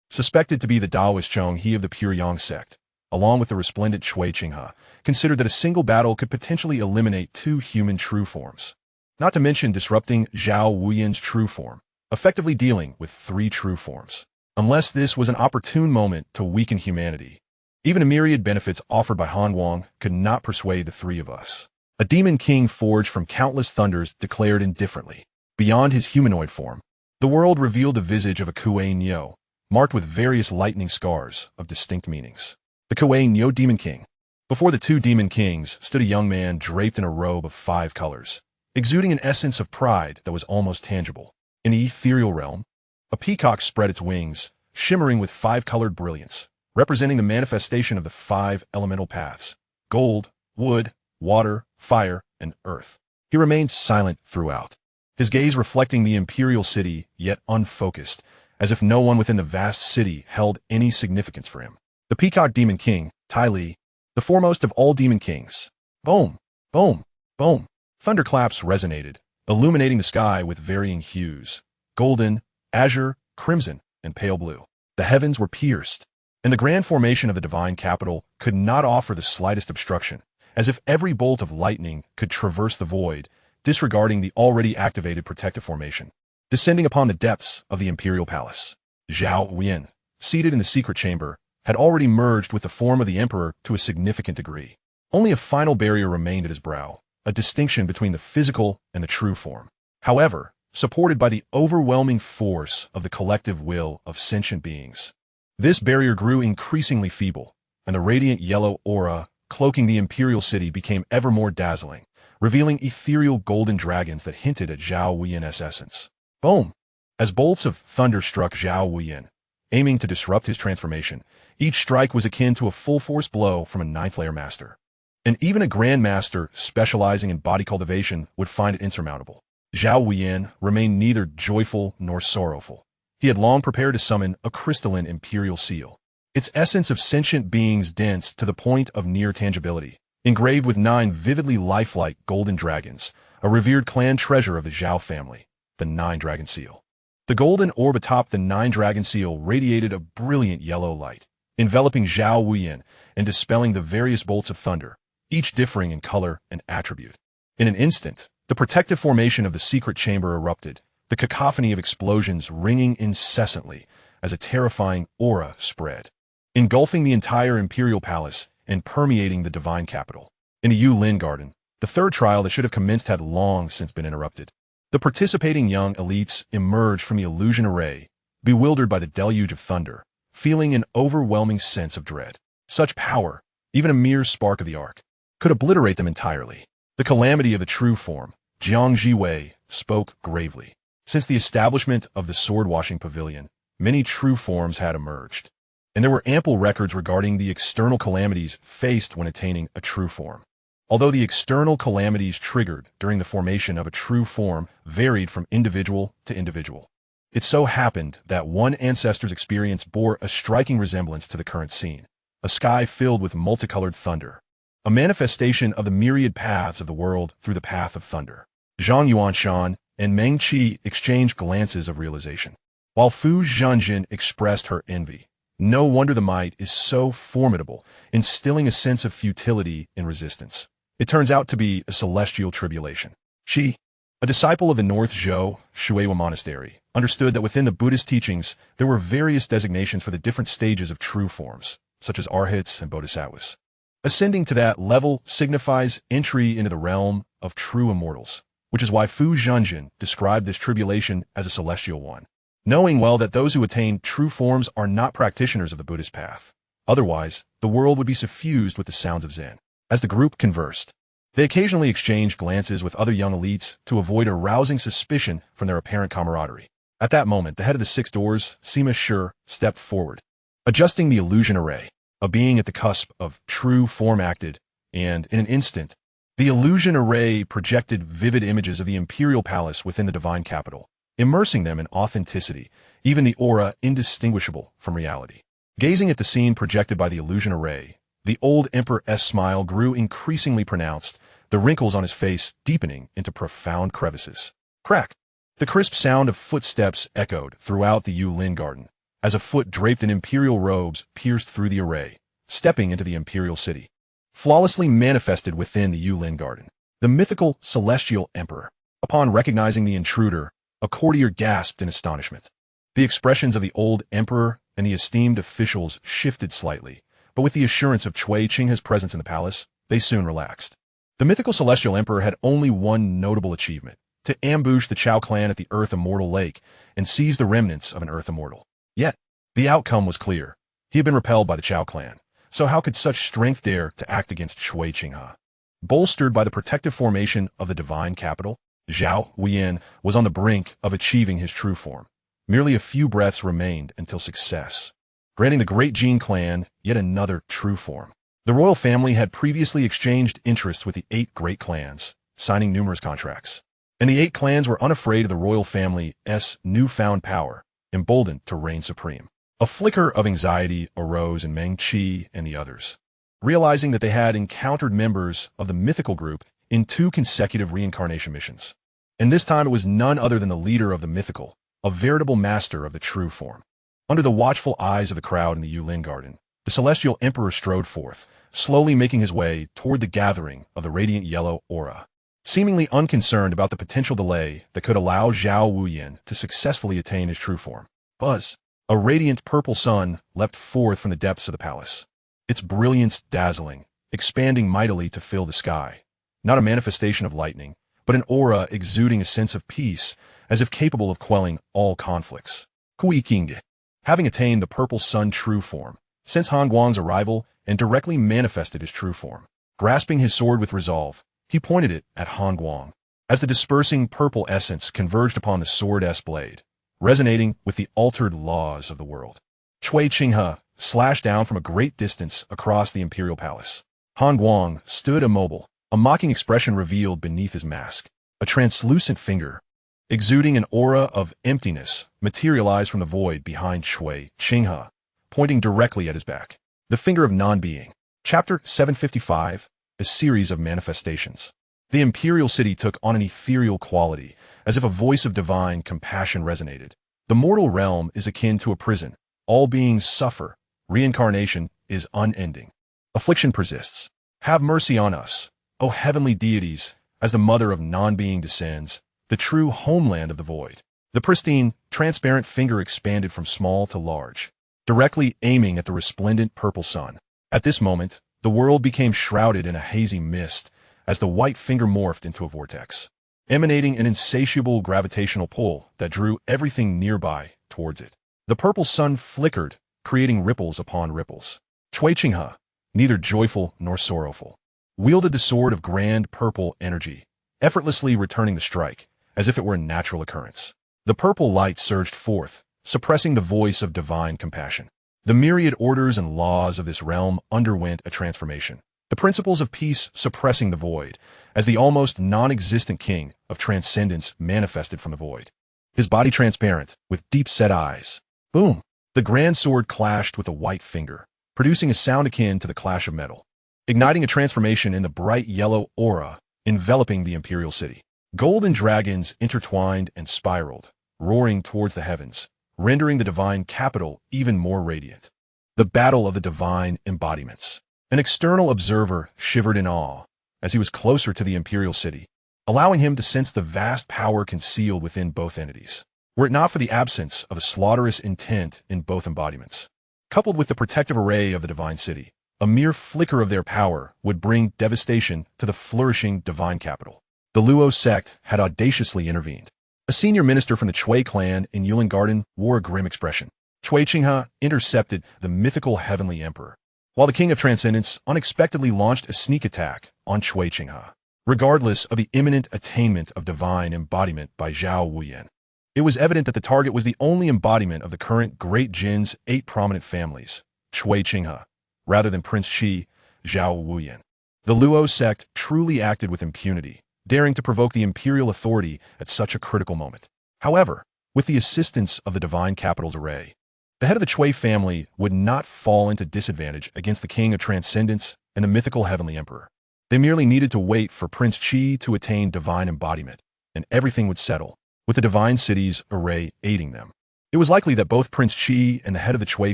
suspected to be the Taoist Chong-Hie of the Pure Yang sect, along with the resplendent Shui Qinghe, considered that a single battle could potentially eliminate 2 human true forms, not to mention disrupting Zhao Wuyan's true form, effectively dealing with 3 true forms. Unless this was an opportune moment to weaken humanity, even a myriad benefits offered by Han Wang could not persuade the 3 of us. A demon king forged from countless thunders declared indifferently. Beyond his humanoid form, the world revealed the visage of a Kuei Nyo, marked with various lightning scars of distinct meanings. The Kuei Nyo Demon King. Before the 2 demon kings stood a young man draped in a robe of 5 colors, exuding an essence of pride that was almost tangible. In the ethereal realm, a peacock spread its wings, shimmering with 5-colored brilliance, representing the manifestation of the 5 elemental paths: gold, wood, water, fire, and earth. He remained silent throughout, his gaze reflecting the imperial city, yet unfocused, as if no one within the vast city held any significance for him. The Peacock Demon King, Tai Li, the foremost of all demon kings. Boom, boom, boom. Thunderclaps resonated, illuminating the sky with varying hues: golden, azure, crimson, and pale blue. The heavens were pierced, and the grand formation of the divine capital could not offer the slightest obstruction, as if every bolt of lightning could traverse the void, disregarding the already activated protective formation. Descending upon the depths of the imperial palace, Zhao Wuyan, seated in the secret chamber, had already merged with the form of the emperor to a significant degree. Only a final barrier remained at his brow, a distinction between the physical and the true form. However, supported by the overwhelming force of the collective will of sentient beings, this barrier grew increasingly feeble, and the radiant yellow aura cloaking the imperial city became ever more dazzling, revealing ethereal golden dragons that hinted at Zhao Wuyan's essence. Boom! As bolts of thunder struck Zhao Wuyan, aiming to disrupt his transformation, each strike was akin to a full-force blow from a 9th-layer master. And even a Grand Master specializing in body cultivation would find it insurmountable. Zhao Wuyan remained neither joyful nor sorrowful. He had long prepared to summon a crystalline imperial seal, its essence of sentient beings dense to the point of near tangibility, engraved with 9 vividly lifelike golden dragons, a revered clan treasure of the Zhao family, the 9-dragon seal. The golden orb atop the 9-dragon seal radiated a brilliant yellow light, enveloping Zhao Wuyan and dispelling the various bolts of thunder, each differing in color and attribute. In an instant, the protective formation of the secret chamber erupted, the cacophony of explosions ringing incessantly as a terrifying aura spread, engulfing the entire imperial palace and permeating the divine capital. In the Yulin Garden, the 3rd trial that should have commenced had long since been interrupted. The participating young elites emerged from the illusion array, bewildered by the deluge of thunder, feeling an overwhelming sense of dread. Such power, even a mere spark of the arc, could obliterate them entirely. The calamity of the true form, Jiang Jiwei, spoke gravely. Since the establishment of the sword-washing pavilion, many true forms had emerged, and there were ample records regarding the external calamities faced when attaining a true form. Although the external calamities triggered during the formation of a true form varied from individual to individual, it so happened that one ancestor's experience bore a striking resemblance to the current scene: a sky filled with multicolored thunder, a manifestation of the myriad paths of the world through the path of thunder. Zhang Yuanshan and Meng Qi exchanged glances of realization, while Fu Zhanjin expressed her envy. No wonder the might is so formidable, instilling a sense of futility in resistance. It turns out to be a celestial tribulation. She, a disciple of the North Zhou Shuewa Monastery, understood that within the Buddhist teachings there were various designations for the different stages of true forms, such as arhats and bodhisattvas. Ascending to that level signifies entry into the realm of true immortals, which is why Fu Zhenjin described this tribulation as a celestial one, knowing well that those who attain true forms are not practitioners of the Buddhist path. Otherwise, the world would be suffused with the sounds of Zen. As the group conversed, they occasionally exchanged glances with other young elites to avoid arousing suspicion from their apparent camaraderie. At that moment, the head of the six doors, Sima Shi, stepped forward, adjusting the illusion array. A being at the cusp of true form acted, and in an instant, the illusion array projected vivid images of the imperial palace within the divine capital, immersing them in authenticity, even the aura indistinguishable from reality. Gazing at the scene projected by the illusion array, the old emperor's smile grew increasingly pronounced, the wrinkles on his face deepening into profound crevices. Crack! The crisp sound of footsteps echoed throughout the Yulin garden, as a foot draped in imperial robes pierced through the array, stepping into the imperial city. Flawlessly manifested within the Yulin garden, the mythical celestial emperor. Upon recognizing the intruder, a courtier gasped in astonishment. The expressions of the old emperor and the esteemed officials shifted slightly, but with the assurance of Cui Qinghe's presence in the palace, they soon relaxed. The mythical celestial emperor had only one notable achievement: to ambush the Chao clan at the Earth Immortal Lake and seize the remnants of an Earth Immortal. Yet, the outcome was clear. He had been repelled by the Chao clan, so how could such strength dare to act against Cui Qinghe? Bolstered by the protective formation of the divine capital, Zhao Huiyan was on the brink of achieving his true form. Merely a few breaths remained until success, granting the Great Jin clan yet another true form. The royal family had previously exchanged interests with the 8 great clans, signing numerous contracts. And the 8 clans were unafraid of the royal family's newfound power, emboldened to reign supreme. A flicker of anxiety arose in Meng Qi and the others, realizing that they had encountered members of the mythical group in 2 consecutive reincarnation missions. And this time it was none other than the leader of the mythical, a veritable master of the true form. Under the watchful eyes of the crowd in the Yulin garden, the celestial emperor strode forth, slowly making his way toward the gathering of the radiant yellow aura, seemingly unconcerned about the potential delay that could allow Zhao Huiyan to successfully attain his true form. Buzz! A radiant purple sun leapt forth from the depths of the palace, its brilliance dazzling, expanding mightily to fill the sky. Not a manifestation of lightning, but an aura exuding a sense of peace, as if capable of quelling all conflicts. Coiling, having attained the purple sun true form, since Han Guang's arrival and directly manifested his true form. Grasping his sword with resolve, he pointed it at Han Guang. As the dispersing purple essence converged upon the sword's blade, resonating with the altered laws of the world, Cui Qinghe slashed down from a great distance across the imperial palace. Han Guang stood immobile, a mocking expression revealed beneath his mask. A translucent finger, exuding an aura of emptiness, materialized from the void behind Cui Qinghe, pointing directly at his back. The finger of non-being. Chapter 755, a series of manifestations. The imperial city took on an ethereal quality, as if a voice of divine compassion resonated. The mortal realm is akin to a prison. All beings suffer. Reincarnation is unending. Affliction persists. Have mercy on us, O heavenly deities, as the mother of non-being descends, the true homeland of the void. The pristine, transparent finger expanded from small to large, directly aiming at the resplendent purple sun. At this moment, the world became shrouded in a hazy mist as the white finger morphed into a vortex, emanating an insatiable gravitational pull that drew everything nearby towards it. The purple sun flickered, creating ripples upon ripples. Cui Qinghe, neither joyful nor sorrowful, wielded the sword of grand purple energy, effortlessly returning the strike, as if it were a natural occurrence. The purple light surged forth, suppressing the voice of divine compassion. The myriad orders and laws of this realm underwent a transformation, the principles of peace suppressing the void, as the almost non-existent king of transcendence manifested from the void. His body transparent, with deep-set eyes. Boom! The grand sword clashed with a white finger, producing a sound akin to the clash of metal, igniting a transformation in the bright yellow aura enveloping the imperial city. Golden dragons intertwined and spiraled, roaring towards the heavens, rendering the divine capital even more radiant. The battle of the divine embodiments. An external observer shivered in awe, as he was closer to the imperial city, allowing him to sense the vast power concealed within both entities. Were it not for the absence of a slaughterous intent in both embodiments, coupled with the protective array of the divine city, a mere flicker of their power would bring devastation to the flourishing divine capital. The Luo sect had audaciously intervened. A senior minister from the Chui clan in Yulin Garden wore a grim expression. Chui Qinghe intercepted the mythical heavenly emperor, while the king of transcendence unexpectedly launched a sneak attack on Chui Qinghe. Regardless of the imminent attainment of divine embodiment by Zhao Wuyan, it was evident that the target was the only embodiment of the current Great Jin's 8 prominent families, Chui Qinghe, rather than Prince Qi, Zhao Wuyan. The Luo sect truly acted with impunity, daring to provoke the imperial authority at such a critical moment. However, with the assistance of the divine capital's array, the head of the Chui family would not fall into disadvantage against the king of transcendence and the mythical heavenly emperor. They merely needed to wait for Prince Qi to attain divine embodiment, and everything would settle, with the divine city's array aiding them. It was likely that both Prince Qi and the head of the Chui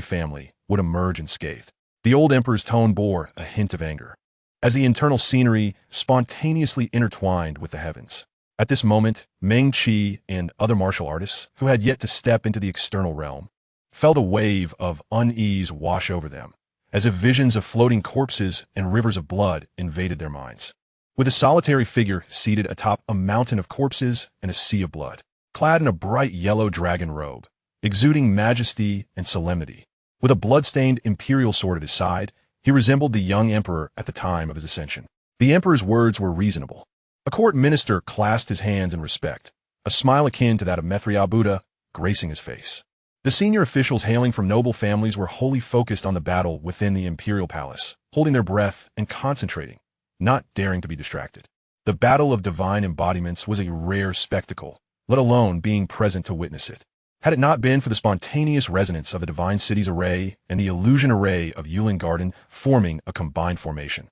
family would emerge unscathed. The old emperor's tone bore a hint of anger, as the internal scenery spontaneously intertwined with the heavens. At this moment, Meng Qi and other martial artists, who had yet to step into the external realm, felt a wave of unease wash over them, as if visions of floating corpses and rivers of blood invaded their minds. With a solitary figure seated atop a mountain of corpses and a sea of blood, clad in a bright yellow dragon robe, exuding majesty and solemnity, with a blood-stained imperial sword at his side, he resembled the young emperor at the time of his ascension. The emperor's words were reasonable. A court minister clasped his hands in respect, a smile akin to that of Methria Buddha gracing his face. The senior officials hailing from noble families were wholly focused on the battle within the imperial palace, holding their breath and concentrating, not daring to be distracted. The battle of divine embodiments was a rare spectacle, let alone being present to witness it. Had it not been for the spontaneous resonance of the divine city's array and the illusion array of Yulin Garden forming a combined formation,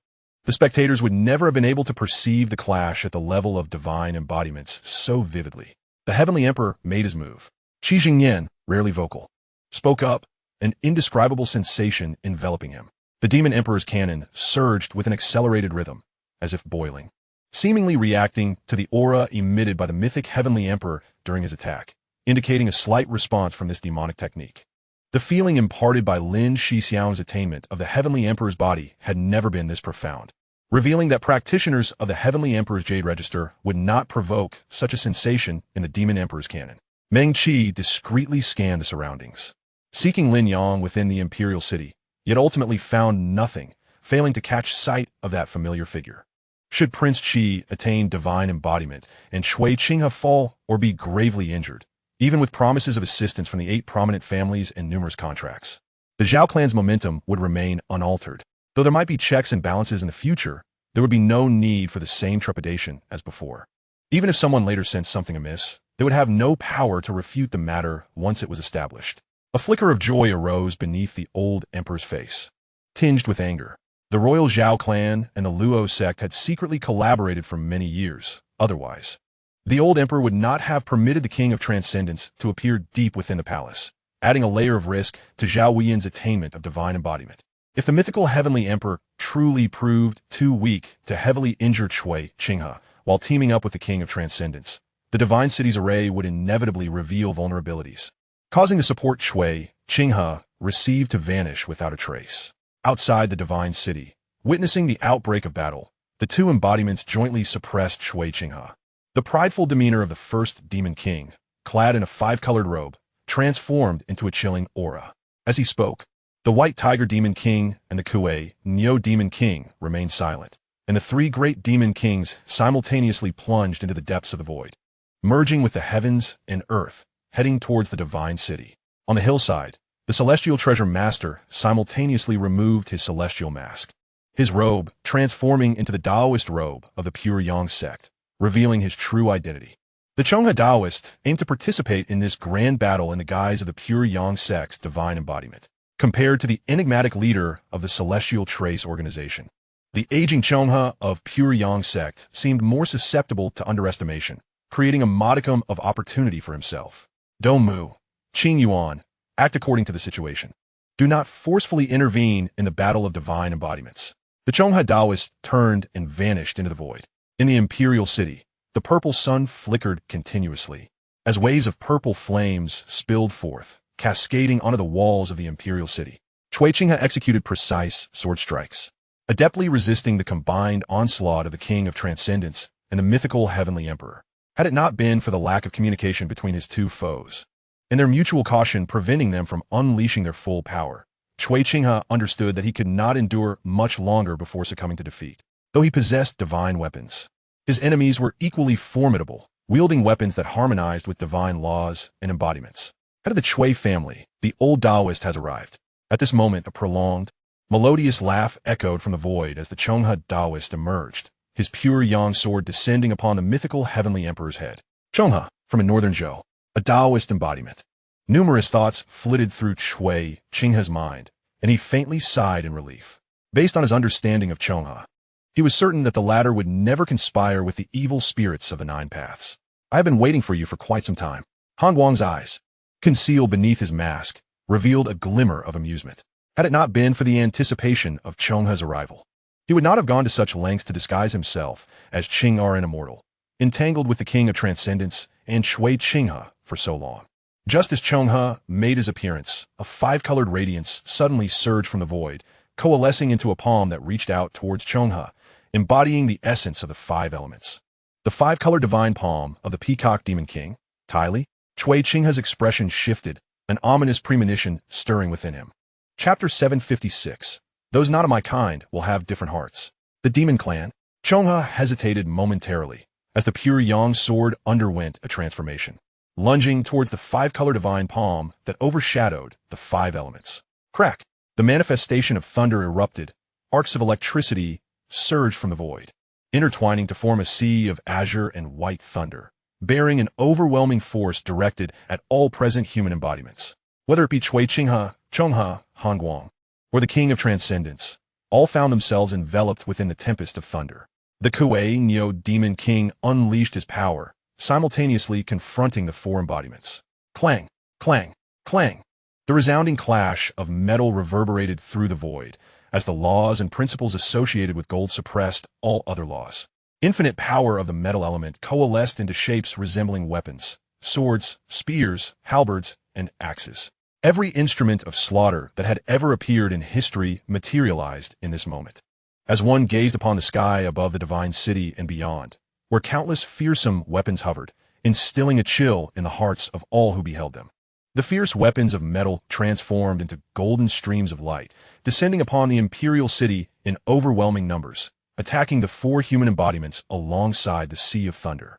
the spectators would never have been able to perceive the clash at the level of divine embodiments so vividly. The heavenly emperor made his move. Qi Jingyan, rarely vocal, spoke up, an indescribable sensation enveloping him. The demon emperor's cannon surged with an accelerated rhythm, as if boiling, seemingly reacting to the aura emitted by the mythic heavenly emperor during his attack, indicating a slight response from this demonic technique. The feeling imparted by Lin Shixiang's attainment of the heavenly emperor's body had never been this profound, revealing that practitioners of the heavenly emperor's jade register would not provoke such a sensation in the demon emperor's cannon. Meng Qi discreetly scanned the surroundings, seeking Lin Yang within the imperial city, yet ultimately found nothing, failing to catch sight of that familiar figure. Should Prince Qi attain divine embodiment and Chui Qinghe fall or be gravely injured, even with promises of assistance from the 8 prominent families and numerous contracts, the Zhao clan's momentum would remain unaltered. Though there might be checks and balances in the future, there would be no need for the same trepidation as before. Even if someone later sensed something amiss, they would have no power to refute the matter once it was established. A flicker of joy arose beneath the old emperor's face, tinged with anger. The royal Zhao clan and the Luo sect had secretly collaborated for many years. Otherwise, the old emperor would not have permitted the king of transcendence to appear deep within the palace, adding a layer of risk to Zhao Wuyan's attainment of divine embodiment. If the mythical heavenly emperor truly proved too weak to heavily injure Chui Qinghe while teaming up with the king of transcendence, the divine city's array would inevitably reveal vulnerabilities, causing the support Chui Qinghe received to vanish without a trace. Outside the divine city, witnessing the outbreak of battle, the 2 embodiments jointly suppressed Chui Qinghe. The prideful demeanor of the first demon king, clad in a 5-colored robe, transformed into a chilling aura. As he spoke, the white tiger demon king and the Kuei Neo demon king remained silent, and the 3 great demon kings simultaneously plunged into the depths of the void, merging with the heavens and earth, heading towards the divine city. On the hillside, the celestial treasure master simultaneously removed his celestial mask, his robe transforming into the Taoist robe of the pure Yang sect, revealing his true identity. The Chonghe Taoist aimed to participate in this grand battle in the guise of the pure Yang sect's divine embodiment, compared to the enigmatic leader of the Celestial Trace organization. The aging Chonghe of pure Yang sect seemed more susceptible to underestimation, creating a modicum of opportunity for himself. Dongmu, Qing Yuan, act according to the situation. Do not forcefully intervene in the battle of divine embodiments. The Chongha Taoist turned and vanished into the void. In the imperial city, the purple sun flickered continuously, as waves of purple flames spilled forth, cascading onto the walls of the imperial city. Cui Qinghe executed precise sword strikes, adeptly resisting the combined onslaught of the King of Transcendence and the mythical Heavenly Emperor. Had it not been for the lack of communication between his two foes, and their mutual caution preventing them from unleashing their full power, Cui Qinghe understood that he could not endure much longer before succumbing to defeat. Though he possessed divine weapons, his enemies were equally formidable, wielding weapons that harmonized with divine laws and embodiments. Head of the Cui family, the old Taoist has arrived. At this moment, a prolonged, melodious laugh echoed from the void as the Chongha Taoist emerged, his pure yang sword descending upon the mythical Heavenly Emperor's head. Chongha, from a northern Zhou, a Taoist embodiment. Numerous thoughts flitted through Cui Qinghe's mind, and he faintly sighed in relief. Based on his understanding of Chongha, he was certain that the latter would never conspire with the evil spirits of the Nine Paths. I have been waiting for you for quite some time. Han Guang's eyes, concealed beneath his mask, revealed a glimmer of amusement. Had it not been for the anticipation of Chongha's arrival, he would not have gone to such lengths to disguise himself as Qing'er an immortal, entangled with the King of Transcendence and Cui Qinghe for so long. Just as Chongha made his appearance, a five-colored radiance suddenly surged from the void, coalescing into a palm that reached out towards Chongha, embodying the essence of the five elements. The five-colored divine palm of the Peacock Demon King, Tai Li. Cui Qinghe's expression shifted, an ominous premonition stirring within him. Chapter 756. Those not of my kind will have different hearts. The Demon Clan. Chongha hesitated momentarily as the pure yang sword underwent a transformation, lunging towards the five-color divine palm that overshadowed the five elements. Crack! The manifestation of thunder erupted. Arcs of electricity surged from the void, intertwining to form a sea of azure and white thunder, bearing an overwhelming force directed at all present human embodiments. Whether it be Cui Qinghe, Chongha, Han Guang, or the King of Transcendence, all found themselves enveloped within the tempest of thunder. The Coiling Demon King unleashed his power, simultaneously confronting the four embodiments. Clang, clang, clang. The resounding clash of metal reverberated through the void, as the laws and principles associated with gold suppressed all other laws. Infinite power of the metal element coalesced into shapes resembling weapons, swords, spears, halberds, and axes. Every instrument of slaughter that had ever appeared in history materialized in this moment. As one gazed upon the sky above the divine city and beyond, where countless fearsome weapons hovered, instilling a chill in the hearts of all who beheld them. The fierce weapons of metal transformed into golden streams of light, descending upon the imperial city in overwhelming numbers, attacking the four human embodiments alongside the sea of thunder.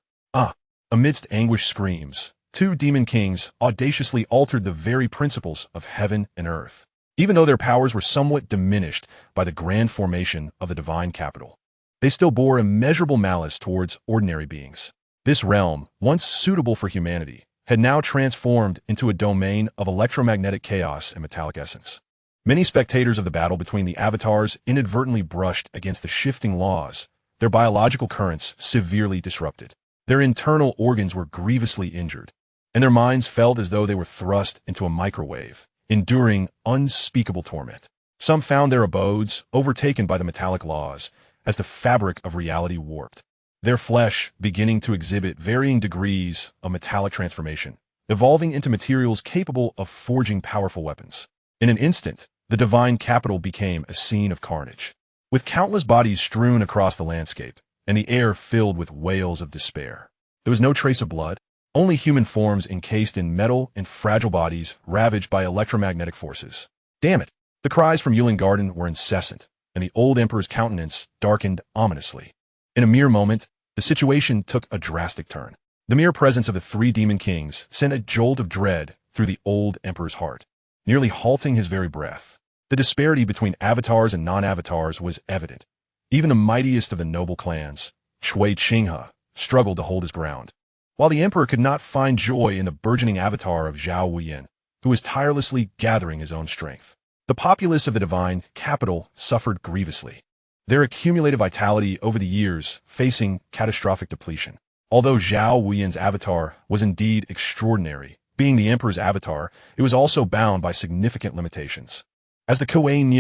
Amidst anguished screams, two demon kings audaciously altered the very principles of heaven and earth, even though their powers were somewhat diminished by the grand formation of the divine capital. They still bore immeasurable malice towards ordinary beings. This realm, once suitable for humanity, had now transformed into a domain of electromagnetic chaos and metallic essence. Many spectators of the battle between the avatars inadvertently brushed against the shifting laws, their biological currents severely disrupted. Their internal organs were grievously injured, and their minds felt as though they were thrust into a microwave, enduring unspeakable torment. Some found their abodes overtaken by the metallic laws, as the fabric of reality warped, their flesh beginning to exhibit varying degrees of metallic transformation, evolving into materials capable of forging powerful weapons. In an instant, the divine capital became a scene of carnage, with countless bodies strewn across the landscape, and the air filled with wails of despair. There was no trace of blood, only human forms encased in metal and fragile bodies ravaged by electromagnetic forces. Damn it! The cries from Yulin Garden were incessant, and the old emperor's countenance darkened ominously. In a mere moment, the situation took a drastic turn. The mere presence of the three demon kings sent a jolt of dread through the old emperor's heart, nearly halting his very breath. The disparity between avatars and non-avatars was evident. Even the mightiest of the noble clans, Cui Qinghe, struggled to hold his ground, while the emperor could not find joy in the burgeoning avatar of Zhao Wuyin, who was tirelessly gathering his own strength. The populace of the divine capital suffered grievously, their accumulated vitality over the years facing catastrophic depletion. Although Zhao Wuyin's avatar was indeed extraordinary, being the emperor's avatar, it was also bound by significant limitations. As the Coiling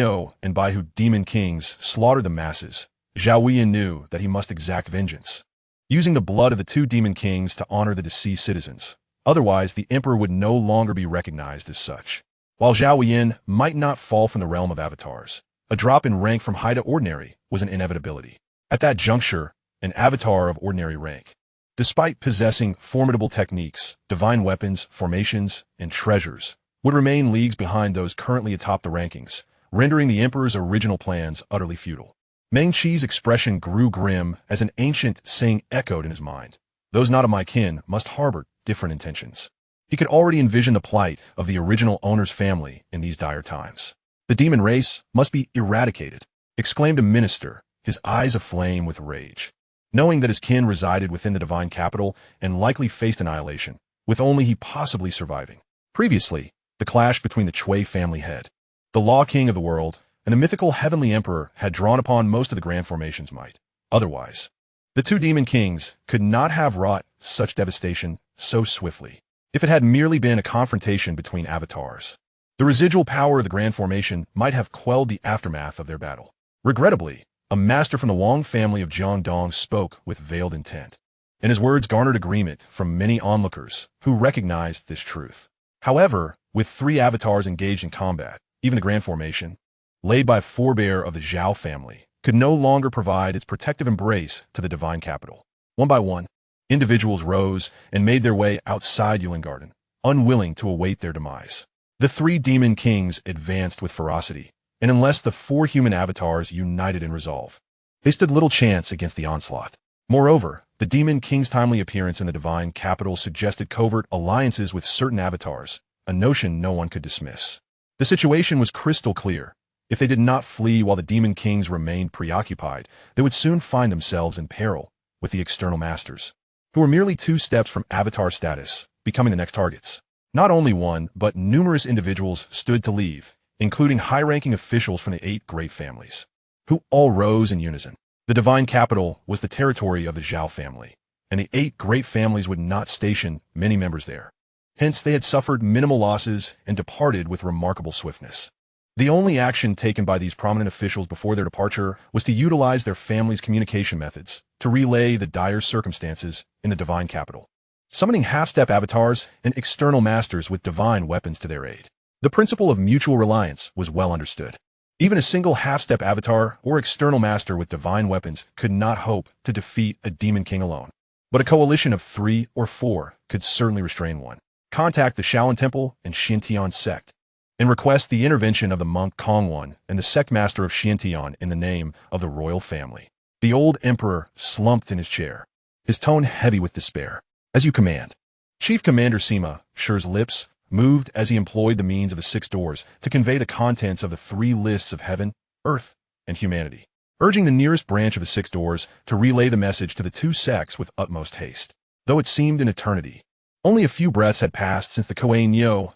and Baihu demon kings slaughtered the masses, Zhao Huiyan knew that he must exact vengeance, using the blood of the two demon kings to honor the deceased citizens. Otherwise, the emperor would no longer be recognized as such. While Zhao Huiyan might not fall from the realm of avatars, a drop in rank from high to ordinary was an inevitability. At that juncture, an avatar of ordinary rank, despite possessing formidable techniques, divine weapons, formations, and treasures, would remain leagues behind those currently atop the rankings, rendering the emperor's original plans utterly futile. Meng Qi's expression grew grim as an ancient saying echoed in his mind. Those not of my kin must harbor different intentions. He could already envision the plight of the original owner's family in these dire times. The demon race must be eradicated, exclaimed a minister, his eyes aflame with rage. Knowing that his kin resided within the divine capital and likely faced annihilation, with only he possibly surviving. Previously, the clash between the Chui family head, the Law King of the world, and the mythical heavenly emperor had drawn upon most of the grand formation's might. Otherwise, the two demon kings could not have wrought such devastation so swiftly. If it had merely been a confrontation between avatars, the residual power of the grand formation might have quelled the aftermath of their battle. Regrettably, a master from the Wang family of Jiangdong spoke with veiled intent, and his words garnered agreement from many onlookers who recognized this truth. However, with three avatars engaged in combat, even the grand formation, laid by a forebear of the Zhao family, could no longer provide its protective embrace to the divine capital. One by one, individuals rose and made their way outside Yulin Garden, unwilling to await their demise. The three demon kings advanced with ferocity, and unless the four human avatars united in resolve, they stood little chance against the onslaught. Moreover, the demon king's timely appearance in the divine capital suggested covert alliances with certain avatars, a notion no one could dismiss. The situation was crystal clear. If they did not flee while the demon kings remained preoccupied, they would soon find themselves in peril with the external masters, who were merely 2 steps from avatar status, becoming the next targets. Not only one, but numerous individuals stood to leave, including high-ranking officials from the 8 great families, who all rose in unison. The divine capital was the territory of the Zhao family, and the 8 great families would not station many members there. Hence, they had suffered minimal losses and departed with remarkable swiftness. The only action taken by these prominent officials before their departure was to utilize their family's communication methods to relay the dire circumstances in the divine capital, summoning half-step avatars and external masters with divine weapons to their aid. The principle of mutual reliance was well understood. Even a single half-step avatar or external master with divine weapons could not hope to defeat a demon king alone. But a coalition of 3 or 4 could certainly restrain one. Contact the Shaolin Temple and Xintian sect, and request the intervention of the monk Kongwan and the sect master of Xintian in the name of the royal family. The old emperor slumped in his chair, his tone heavy with despair. As you command. Chief Commander Sima Shi's lips moved as he employed the means of the 6 doors to convey the contents of the 3 lists of heaven, earth, and humanity, urging the nearest branch of the 6 doors to relay the message to the 2 sects with utmost haste. Though it seemed an eternity, only a few breaths had passed since the Coiling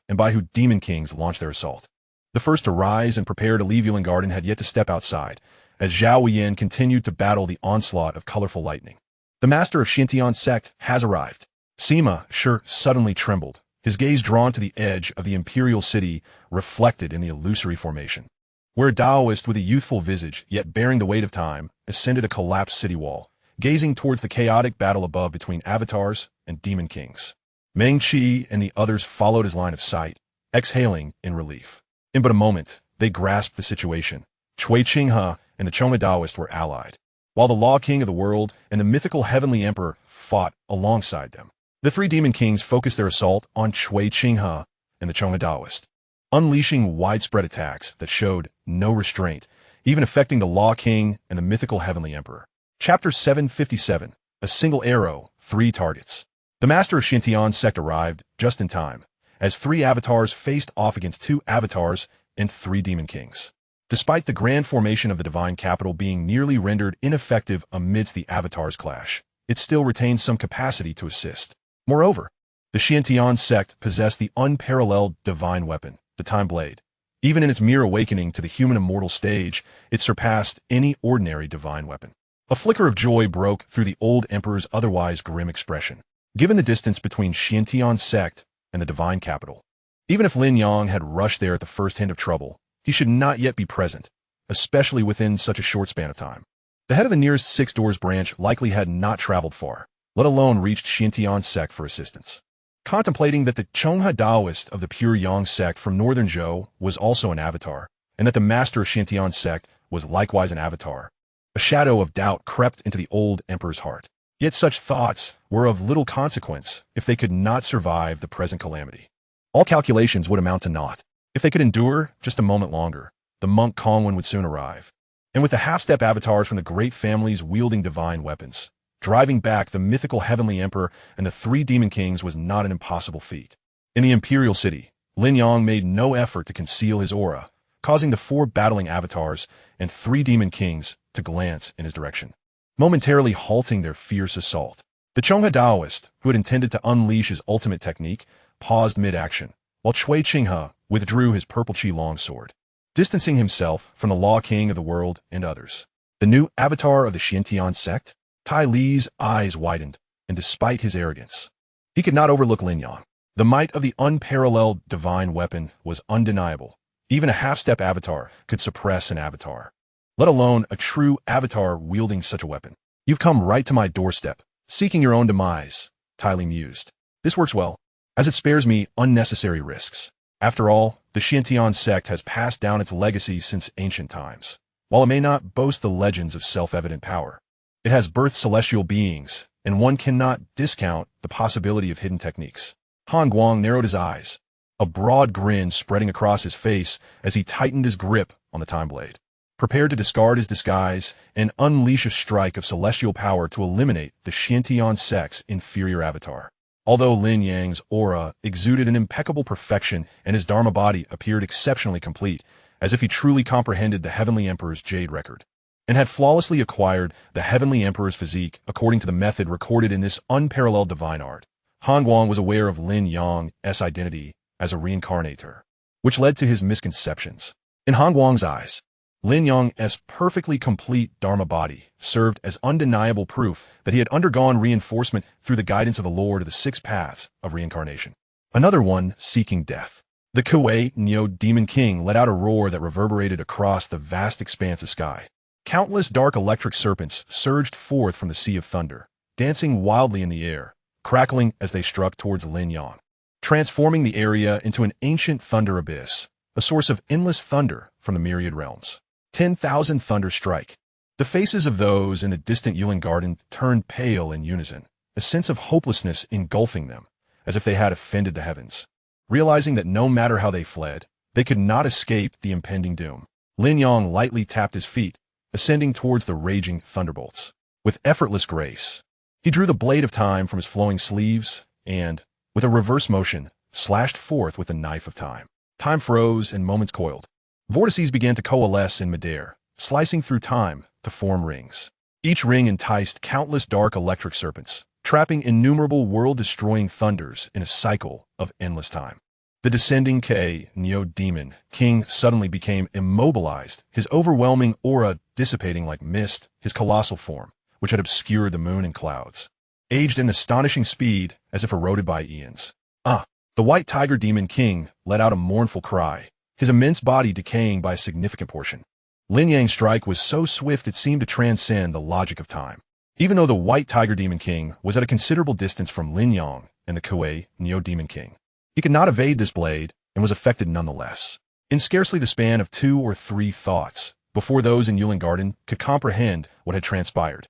and Baihu demon kings launched their assault. The first to rise and prepare to leave Yulin Garden had yet to step outside, as Zhao Huiyan continued to battle the onslaught of colorful lightning. The master of Xintian sect has arrived. Sima Shi suddenly trembled, his gaze drawn to the edge of the imperial city reflected in the illusory formation, where a Taoist with a youthful visage yet bearing the weight of time ascended a collapsed city wall, gazing towards the chaotic battle above between avatars and demon kings. Meng Qi and the others followed his line of sight, exhaling in relief. In but a moment, they grasped the situation. Cui Qinghe and the Chongma Taoist were allied, while the Law King of the world and the mythical heavenly emperor fought alongside them. The 3 demon kings focused their assault on Cui Qinghe and the Chongma Taoist, unleashing widespread attacks that showed no restraint, even affecting the Law King and the mythical heavenly emperor. Chapter 757, A Single Arrow, 3 Targets. The master of Xintian sect arrived just in time, as 3 avatars faced off against 2 avatars and 3 demon kings. Despite the grand formation of the divine capital being nearly rendered ineffective amidst the avatars' clash, it still retained some capacity to assist. Moreover, the Xintian sect possessed the unparalleled divine weapon, the Time Blade. Even in its mere awakening to the human immortal stage, it surpassed any ordinary divine weapon. A flicker of joy broke through the old emperor's otherwise grim expression. Given the distance between Xintian sect and the divine capital, even if Lin Yang had rushed there at the first hint of trouble, he should not yet be present, especially within such a short span of time. The head of the nearest Six Doors branch likely had not traveled far, let alone reached Xintian sect for assistance. Contemplating that the Chongha Taoist of the pure Yang sect from northern Zhou was also an avatar, and that the master of Xintian sect was likewise an avatar, a shadow of doubt crept into the old emperor's heart. Yet such thoughts were of little consequence if they could not survive the present calamity. All calculations would amount to naught. If they could endure just a moment longer, the monk Kongwen would soon arrive. And with the half-step avatars from the great families wielding divine weapons, driving back the mythical heavenly emperor and the three demon kings was not an impossible feat. In the imperial city, Lin Yang made no effort to conceal his aura, causing the four battling avatars and three demon kings to glance in his direction, momentarily halting their fierce assault. The Chongha Taoist, who had intended to unleash his ultimate technique, paused mid-action, while Cui Qinghe withdrew his purple qi longsword, distancing himself from the Law King of the world and others. The new avatar of the Xintian sect? Tai Li's eyes widened, and despite his arrogance, he could not overlook Lin Yang. The might of the unparalleled divine weapon was undeniable. Even a half-step avatar could suppress an avatar, let alone a true avatar wielding such a weapon. You've come right to my doorstep, seeking your own demise, Tai Li mused. This works well, as it spares me unnecessary risks. After all, the Xintian sect has passed down its legacy since ancient times. While it may not boast the legends of self-evident power, it has birthed celestial beings, and one cannot discount the possibility of hidden techniques. Han Guang narrowed his eyes, a broad grin spreading across his face as he tightened his grip on the time blade, prepared to discard his disguise and unleash a strike of celestial power to eliminate the Xintian sect's inferior avatar. Although Lin Yang's aura exuded an impeccable perfection and his Dharma body appeared exceptionally complete, as if he truly comprehended the Heavenly Emperor's jade record, and had flawlessly acquired the Heavenly Emperor's physique according to the method recorded in this unparalleled divine art, Han Guang was aware of Lin Yang's identity as a reincarnator, which led to his misconceptions. In Han Guang's eyes, Lin Yang's perfectly complete Dharma body served as undeniable proof that he had undergone reinforcement through the guidance of the Lord of the Six Paths of Reincarnation. Another one seeking death. The Coiling Demon King let out a roar that reverberated across the vast expanse of sky. Countless dark electric serpents surged forth from the sea of thunder, dancing wildly in the air, crackling as they struck towards Lin Yang, transforming the area into an ancient thunder abyss, a source of endless thunder from the myriad realms. 10,000 thunder strike. The faces of those in the distant Yuling garden turned pale in unison, a sense of hopelessness engulfing them, as if they had offended the heavens. Realizing that no matter how they fled, they could not escape the impending doom, Lin Yang lightly tapped his feet, ascending towards the raging thunderbolts. With effortless grace, he drew the blade of time from his flowing sleeves and, with a reverse motion, slashed forth with the knife of time. Time froze and moments coiled. Vortices began to coalesce in midair, slicing through time to form rings. Each ring enticed countless dark electric serpents, trapping innumerable world-destroying thunders in a cycle of endless time. The descending Demon King suddenly became immobilized, his overwhelming aura dissipating like mist, his colossal form, which had obscured the moon and clouds, aged in astonishing speed as if eroded by eons. The White Tiger Demon King let out a mournful cry, his immense body decaying by a significant portion. Lin Yang's strike was so swift it seemed to transcend the logic of time. Even though the White Tiger Demon King was at a considerable distance from Lin Yang and the Coiling Demon King, he could not evade this blade and was affected nonetheless. In scarcely the span of 2 or 3 thoughts, before those in Yuling Garden could comprehend what had transpired,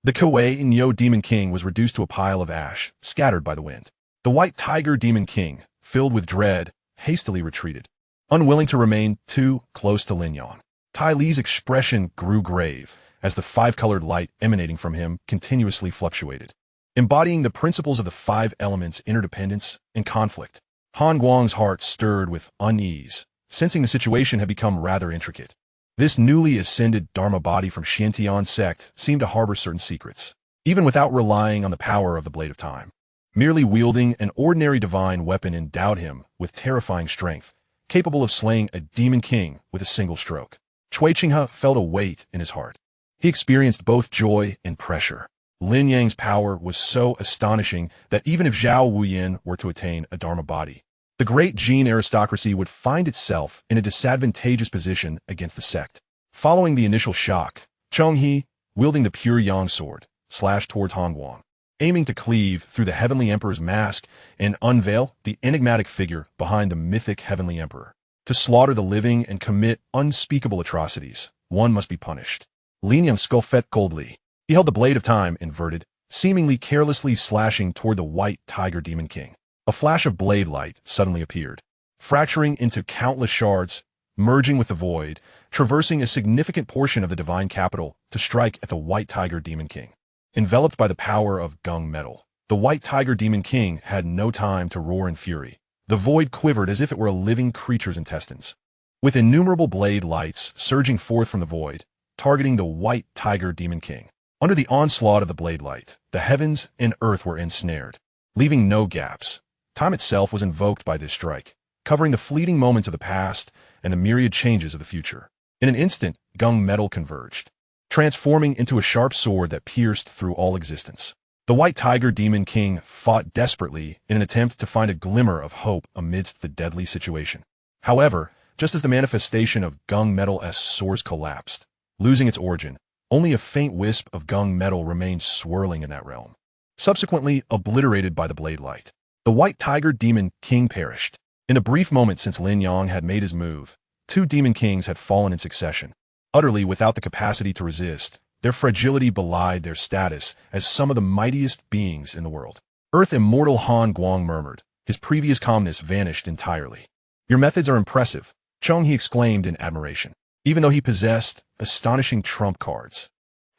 the Coiling Demon King was reduced to a pile of ash, scattered by the wind. The White Tiger Demon King, filled with dread, hastily retreated, unwilling to remain too close to Lin Yang. Tai Li's expression grew grave as the 5-colored light emanating from him continuously fluctuated, embodying the principles of the 5 elements' interdependence and conflict. Han Guang's heart stirred with unease, sensing the situation had become rather intricate. This newly ascended Dharma body from Xintian sect seemed to harbor certain secrets, even without relying on the power of the Blade of Time. Merely wielding an ordinary divine weapon endowed him with terrifying strength, capable of slaying a demon king with a single stroke. Cui Qinghe felt a weight in his heart. He experienced both joy and pressure. Lin Yang's power was so astonishing that even if Zhao Wuyin were to attain a Dharma body, The great Jin aristocracy would find itself in a disadvantageous position against the sect. Following the initial shock, Chonghe, wielding the pure Yang sword, slashed towards Han Guang, aiming to cleave through the Heavenly Emperor's mask and unveil the enigmatic figure behind the mythic Heavenly Emperor. To slaughter the living and commit unspeakable atrocities, one must be punished. Lin Yang scoffed coldly. He held the blade of time inverted, seemingly carelessly slashing toward the white tiger demon king. A flash of blade light suddenly appeared, fracturing into countless shards, merging with the void, traversing a significant portion of the divine capital to strike at the white tiger demon king. Enveloped by the power of gung metal, the white tiger demon king had no time to roar in fury. The void quivered as if it were a living creature's intestines, with innumerable blade lights surging forth from the void, targeting the white tiger demon king. Under the onslaught of the blade light, the heavens and earth were ensnared, leaving no gaps. Time itself was invoked by this strike, covering the fleeting moments of the past and the myriad changes of the future. In an instant, gung metal converged, transforming into a sharp sword that pierced through all existence. The white tiger demon king fought desperately in an attempt to find a glimmer of hope amidst the deadly situation. However, just as the manifestation of gung metal's source collapsed, losing its origin, only a faint wisp of gung metal remained swirling in that realm, subsequently obliterated by the blade light. The white tiger demon king perished. In the brief moment since Lin Yang had made his move, two demon kings had fallen in succession, utterly without the capacity to resist. Their fragility belied their status as some of the mightiest beings in the world. Earth immortal Han Guang murmured. His previous calmness vanished entirely. Your methods are impressive, Chonghe exclaimed in admiration, even though he possessed astonishing trump cards.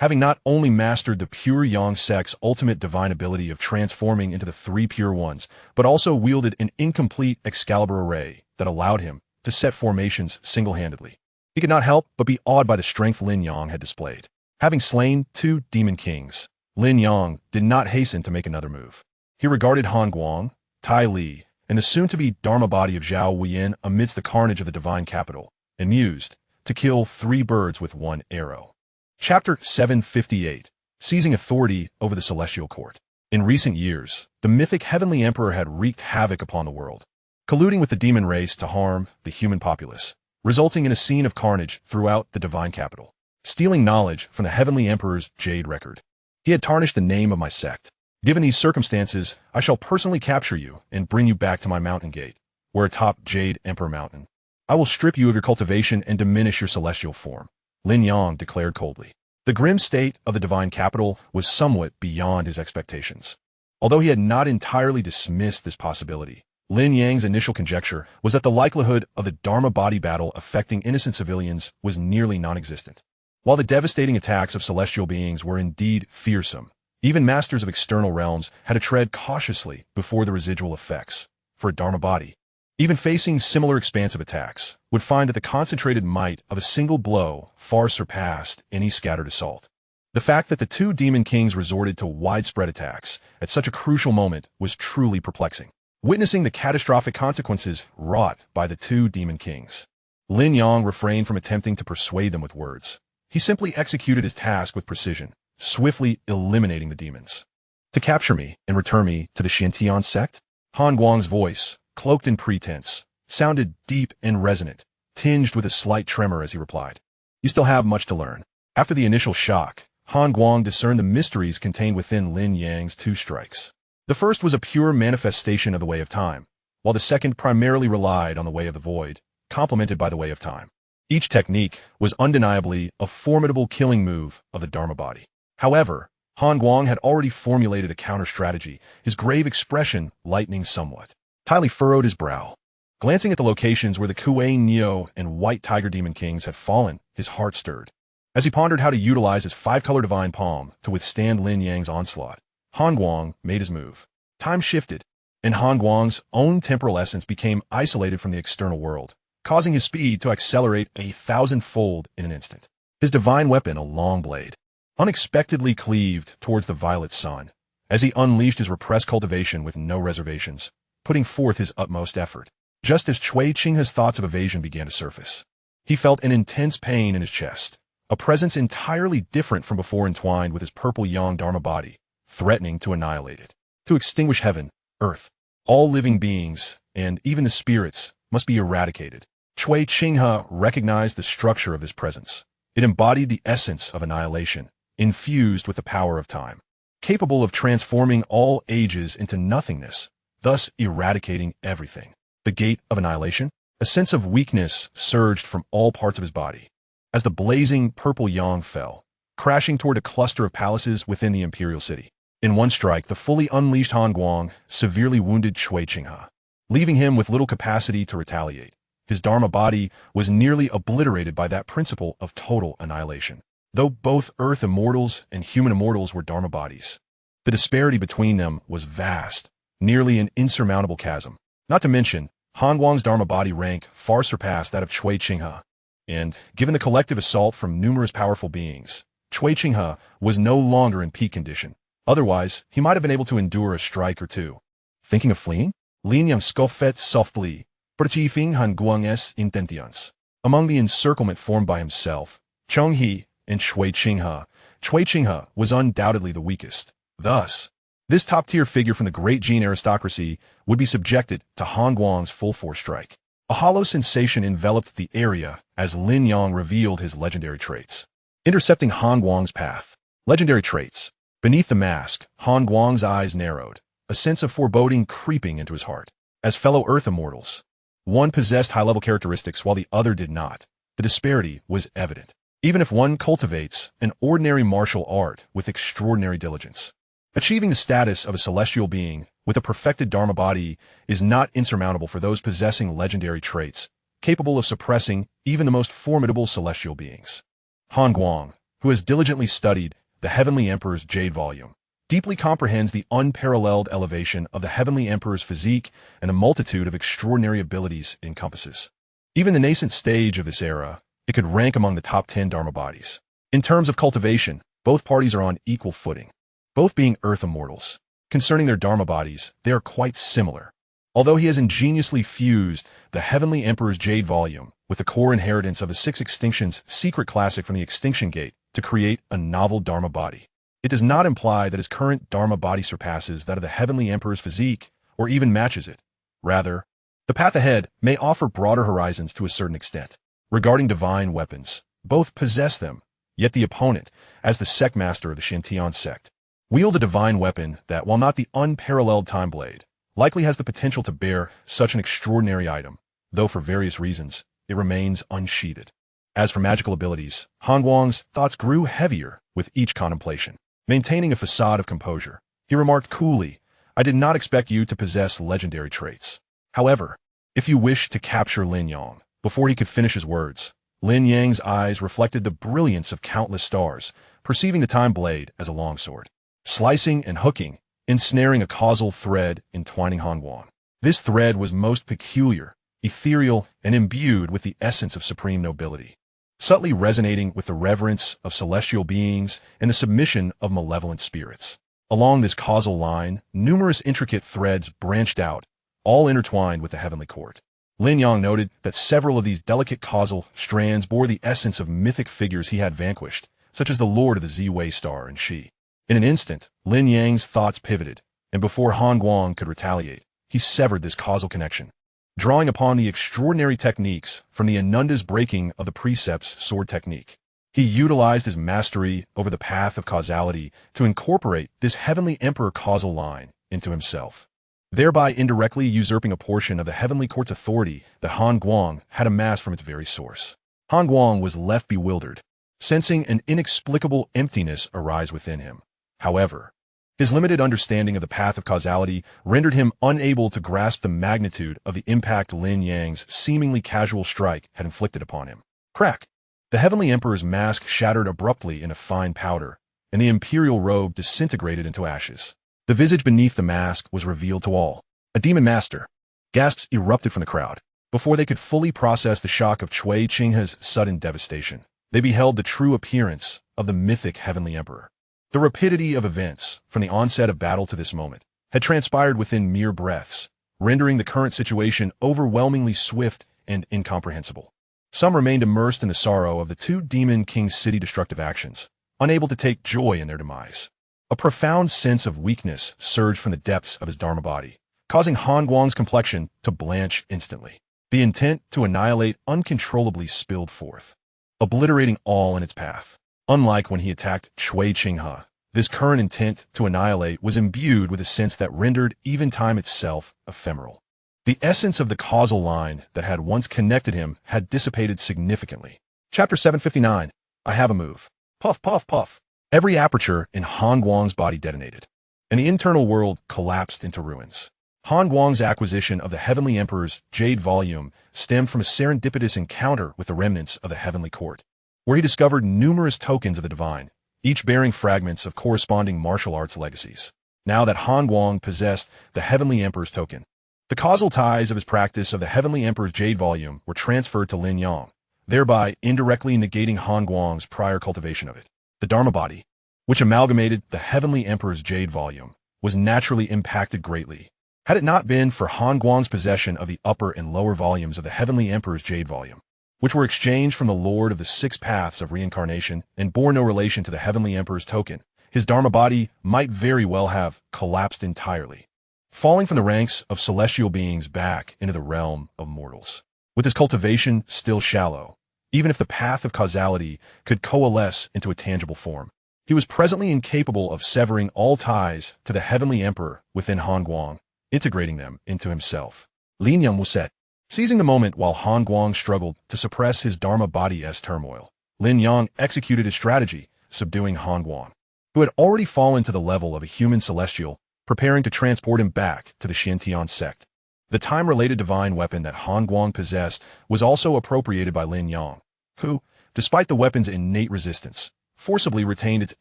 Having not only mastered the pure Yang sect's ultimate divine ability of transforming into the three pure ones, but also wielded an incomplete Excalibur array that allowed him to set formations single-handedly. He could not help but be awed by the strength Lin Yang had displayed. Having slain two demon kings, Lin Yang did not hasten to make another move. He regarded Han Guang, Tai Li, and the soon-to-be Dharma body of Zhao Wuyin amidst the carnage of the divine capital, and mused, to kill three birds with one arrow. Chapter 758, Seizing Authority over the Celestial Court. In recent years, the mythic Heavenly Emperor had wreaked havoc upon the world, colluding with the demon race to harm the human populace, resulting in a scene of carnage throughout the divine capital. Stealing knowledge from the Heavenly Emperor's jade record, he had tarnished the name of my sect. Given these circumstances, I shall personally capture you and bring you back to my mountain gate, where atop Jade Emperor Mountain. I will strip you of your cultivation and diminish your celestial form, Lin Yang declared coldly. The grim state of the divine capital was somewhat beyond his expectations. Although he had not entirely dismissed this possibility, Lin Yang's initial conjecture was that the likelihood of the Dharma body battle affecting innocent civilians was nearly non-existent. While the devastating attacks of celestial beings were indeed fearsome, even masters of external realms had to tread cautiously before the residual effects. For a Dharma body, even facing similar expansive attacks, would find that the concentrated might of a single blow far surpassed any scattered assault. The fact that the two demon kings resorted to widespread attacks at such a crucial moment was truly perplexing. Witnessing the catastrophic consequences wrought by the two demon kings, Lin Yang refrained from attempting to persuade them with words. He simply executed his task with precision, swiftly eliminating the demons. To capture me and return me to the Shantian sect? Han Guang's voice, cloaked in pretense, sounded deep and resonant, tinged with a slight tremor as he replied. You still have much to learn. After the initial shock, Han Guang discerned the mysteries contained within Lin Yang's two strikes. The first was a pure manifestation of the way of time, while the second primarily relied on the way of the void, complemented by the way of time. Each technique was undeniably a formidable killing move of the Dharma body. However, Han Guang had already formulated a counter-strategy, his grave expression lightening somewhat. Tai Li furrowed his brow. Glancing at the locations where the Coiling Neo and White Tiger Demon Kings had fallen, his heart stirred. As he pondered how to utilize his five-color divine palm to withstand Lin Yang's onslaught, Han Guang made his move. Time shifted, and Han Guang's own temporal essence became isolated from the external world, causing his speed to accelerate 1,000-fold in an instant. His divine weapon, a long blade, unexpectedly cleaved towards the violet sun, as he unleashed his repressed cultivation with no reservations, putting forth his utmost effort. Just as Cui Qinghe's thoughts of evasion began to surface, he felt an intense pain in his chest, a presence entirely different from before entwined with his purple Yang Dharma body, threatening to annihilate it, to extinguish heaven, earth, all living beings, and even the spirits, must be eradicated. Cui Qinghe recognized the structure of this presence. It embodied the essence of annihilation, infused with the power of time, capable of transforming all ages into nothingness, thus eradicating everything. The gate of annihilation? A sense of weakness surged from all parts of his body. As the blazing purple yang fell, crashing toward a cluster of palaces within the imperial city. In one strike, the fully unleashed Han Guang severely wounded Cui Qinghe, leaving him with little capacity to retaliate. His Dharma body was nearly obliterated by that principle of total annihilation. Though both Earth immortals and human immortals were Dharma bodies, the disparity between them was vast, nearly an insurmountable chasm. Not to mention, Han Guang's Dharma body rank far surpassed that of Cui Qinghe, and given the collective assault from numerous powerful beings, Cui Qinghe was no longer in peak condition. Otherwise, he might have been able to endure a strike or two. Thinking of fleeing? Lin Yang scoffed softly, perceiving Han Guang's intentions. Among the encirclement formed by himself, Cheng He, and Cui Qinghe was undoubtedly the weakest. Thus, this top-tier figure from the great Jin aristocracy would be subjected to Han Guang's full-force strike. A hollow sensation enveloped the area as Lin Yang revealed his legendary traits. Intercepting Han Guang's path. Legendary traits. Beneath the mask, Han Guang's eyes narrowed, a sense of foreboding creeping into his heart. As fellow Earth immortals, one possessed high-level characteristics while the other did not. The disparity was evident. Even if one cultivates an ordinary martial art with extraordinary diligence, achieving the status of a celestial being with a perfected Dharma body is not insurmountable for those possessing legendary traits, capable of suppressing even the most formidable celestial beings. Han Guang, who has diligently studied the Heavenly Emperor's Jade Volume, deeply comprehends the unparalleled elevation of the Heavenly Emperor's physique and the multitude of extraordinary abilities it encompasses. Even the nascent stage of this era, it could rank among the top 10 Dharma bodies. In terms of cultivation, both parties are on equal footing, both being Earth immortals. Concerning their Dharma bodies, they are quite similar. Although he has ingeniously fused the Heavenly Emperor's Jade Volume with the core inheritance of the Six Extinctions secret classic from the Extinction Gate to create a novel Dharma body, it does not imply that his current Dharma body surpasses that of the Heavenly Emperor's physique or even matches it. Rather, the path ahead may offer broader horizons to a certain extent. Regarding divine weapons, both possess them, yet the opponent, as the sect master of the Shintian sect, wield a divine weapon that, while not the unparalleled Time Blade, likely has the potential to bear such an extraordinary item, though for various reasons, it remains unsheathed. As for magical abilities, Han Guang's thoughts grew heavier with each contemplation. Maintaining a facade of composure, he remarked coolly, "I did not expect you to possess legendary traits. However, if you wish to capture Lin Yang..." Before he could finish his words, Lin Yang's eyes reflected the brilliance of countless stars, perceiving the Time Blade as a longsword, slicing and hooking, ensnaring a causal thread entwining Han Guang. This thread was most peculiar, ethereal, and imbued with the essence of supreme nobility, subtly resonating with the reverence of celestial beings and the submission of malevolent spirits. Along this causal line, numerous intricate threads branched out, all intertwined with the heavenly court. Lin Yang noted that several of these delicate causal strands bore the essence of mythic figures he had vanquished, such as the Lord of the Z-Way Star and Shi. In an instant, Lin Yang's thoughts pivoted, and before Han Guang could retaliate, he severed this causal connection. Drawing upon the extraordinary techniques from the Anunda's breaking of the precepts sword technique, he utilized his mastery over the path of causality to incorporate this Heavenly Emperor causal line into himself, thereby indirectly usurping a portion of the Heavenly Court's authority that Han Guang had amassed from its very source. Han Guang was left bewildered, sensing an inexplicable emptiness arise within him. However, his limited understanding of the path of causality rendered him unable to grasp the magnitude of the impact Lin Yang's seemingly casual strike had inflicted upon him. Crack! The Heavenly Emperor's mask shattered abruptly into fine powder, and the imperial robe disintegrated into ashes. The visage beneath the mask was revealed to all. A demon master. Gasps erupted from the crowd. Before they could fully process the shock of Cui Qinghe's sudden devastation, they beheld the true appearance of the mythic Heavenly Emperor. The rapidity of events, from the onset of battle to this moment, had transpired within mere breaths, rendering the current situation overwhelmingly swift and incomprehensible. Some remained immersed in the sorrow of the two Demon King's city destructive actions, unable to take joy in their demise. A profound sense of weakness surged from the depths of his Dharma body, causing Han Guang's complexion to blanch instantly. The intent to annihilate uncontrollably spilled forth, obliterating all in its path. Unlike when he attacked Cui Qinghe, this current intent to annihilate was imbued with a sense that rendered even time itself ephemeral. The essence of the causal line that had once connected him had dissipated significantly. Chapter 759. I have a move. Puff, puff, puff. Every aperture in Han Guang's body detonated, and the internal world collapsed into ruins. Han Guang's acquisition of the Heavenly Emperor's Jade Volume stemmed from a serendipitous encounter with the remnants of the Heavenly Court, where he discovered numerous tokens of the divine, each bearing fragments of corresponding martial arts legacies. Now that Han Guang possessed the Heavenly Emperor's token, the causal ties of his practice of the Heavenly Emperor's Jade Volume were transferred to Lin Yang, thereby indirectly negating Han Guang's prior cultivation of it. The Dharma body, which amalgamated the Heavenly Emperor's Jade Volume, was naturally impacted greatly. Had it not been for Han Guang's possession of the upper and lower volumes of the Heavenly Emperor's Jade Volume, which were exchanged from the Lord of the Six Paths of Reincarnation and bore no relation to the Heavenly Emperor's token, his Dharma body might very well have collapsed entirely, falling from the ranks of celestial beings back into the realm of mortals. With his cultivation still shallow, even if the path of causality could coalesce into a tangible form, he was presently incapable of severing all ties to the Heavenly Emperor within Han Guang, integrating them into himself. Lin Yang was set. Seizing the moment while Han Guang struggled to suppress his Dharma body's turmoil, Lin Yang executed his strategy, subduing Han Guang, who had already fallen to the level of a human celestial, preparing to transport him back to the Xiantian sect. The time-related divine weapon that Han Guang possessed was also appropriated by Lin Yang, who, despite the weapon's innate resistance, forcibly retained its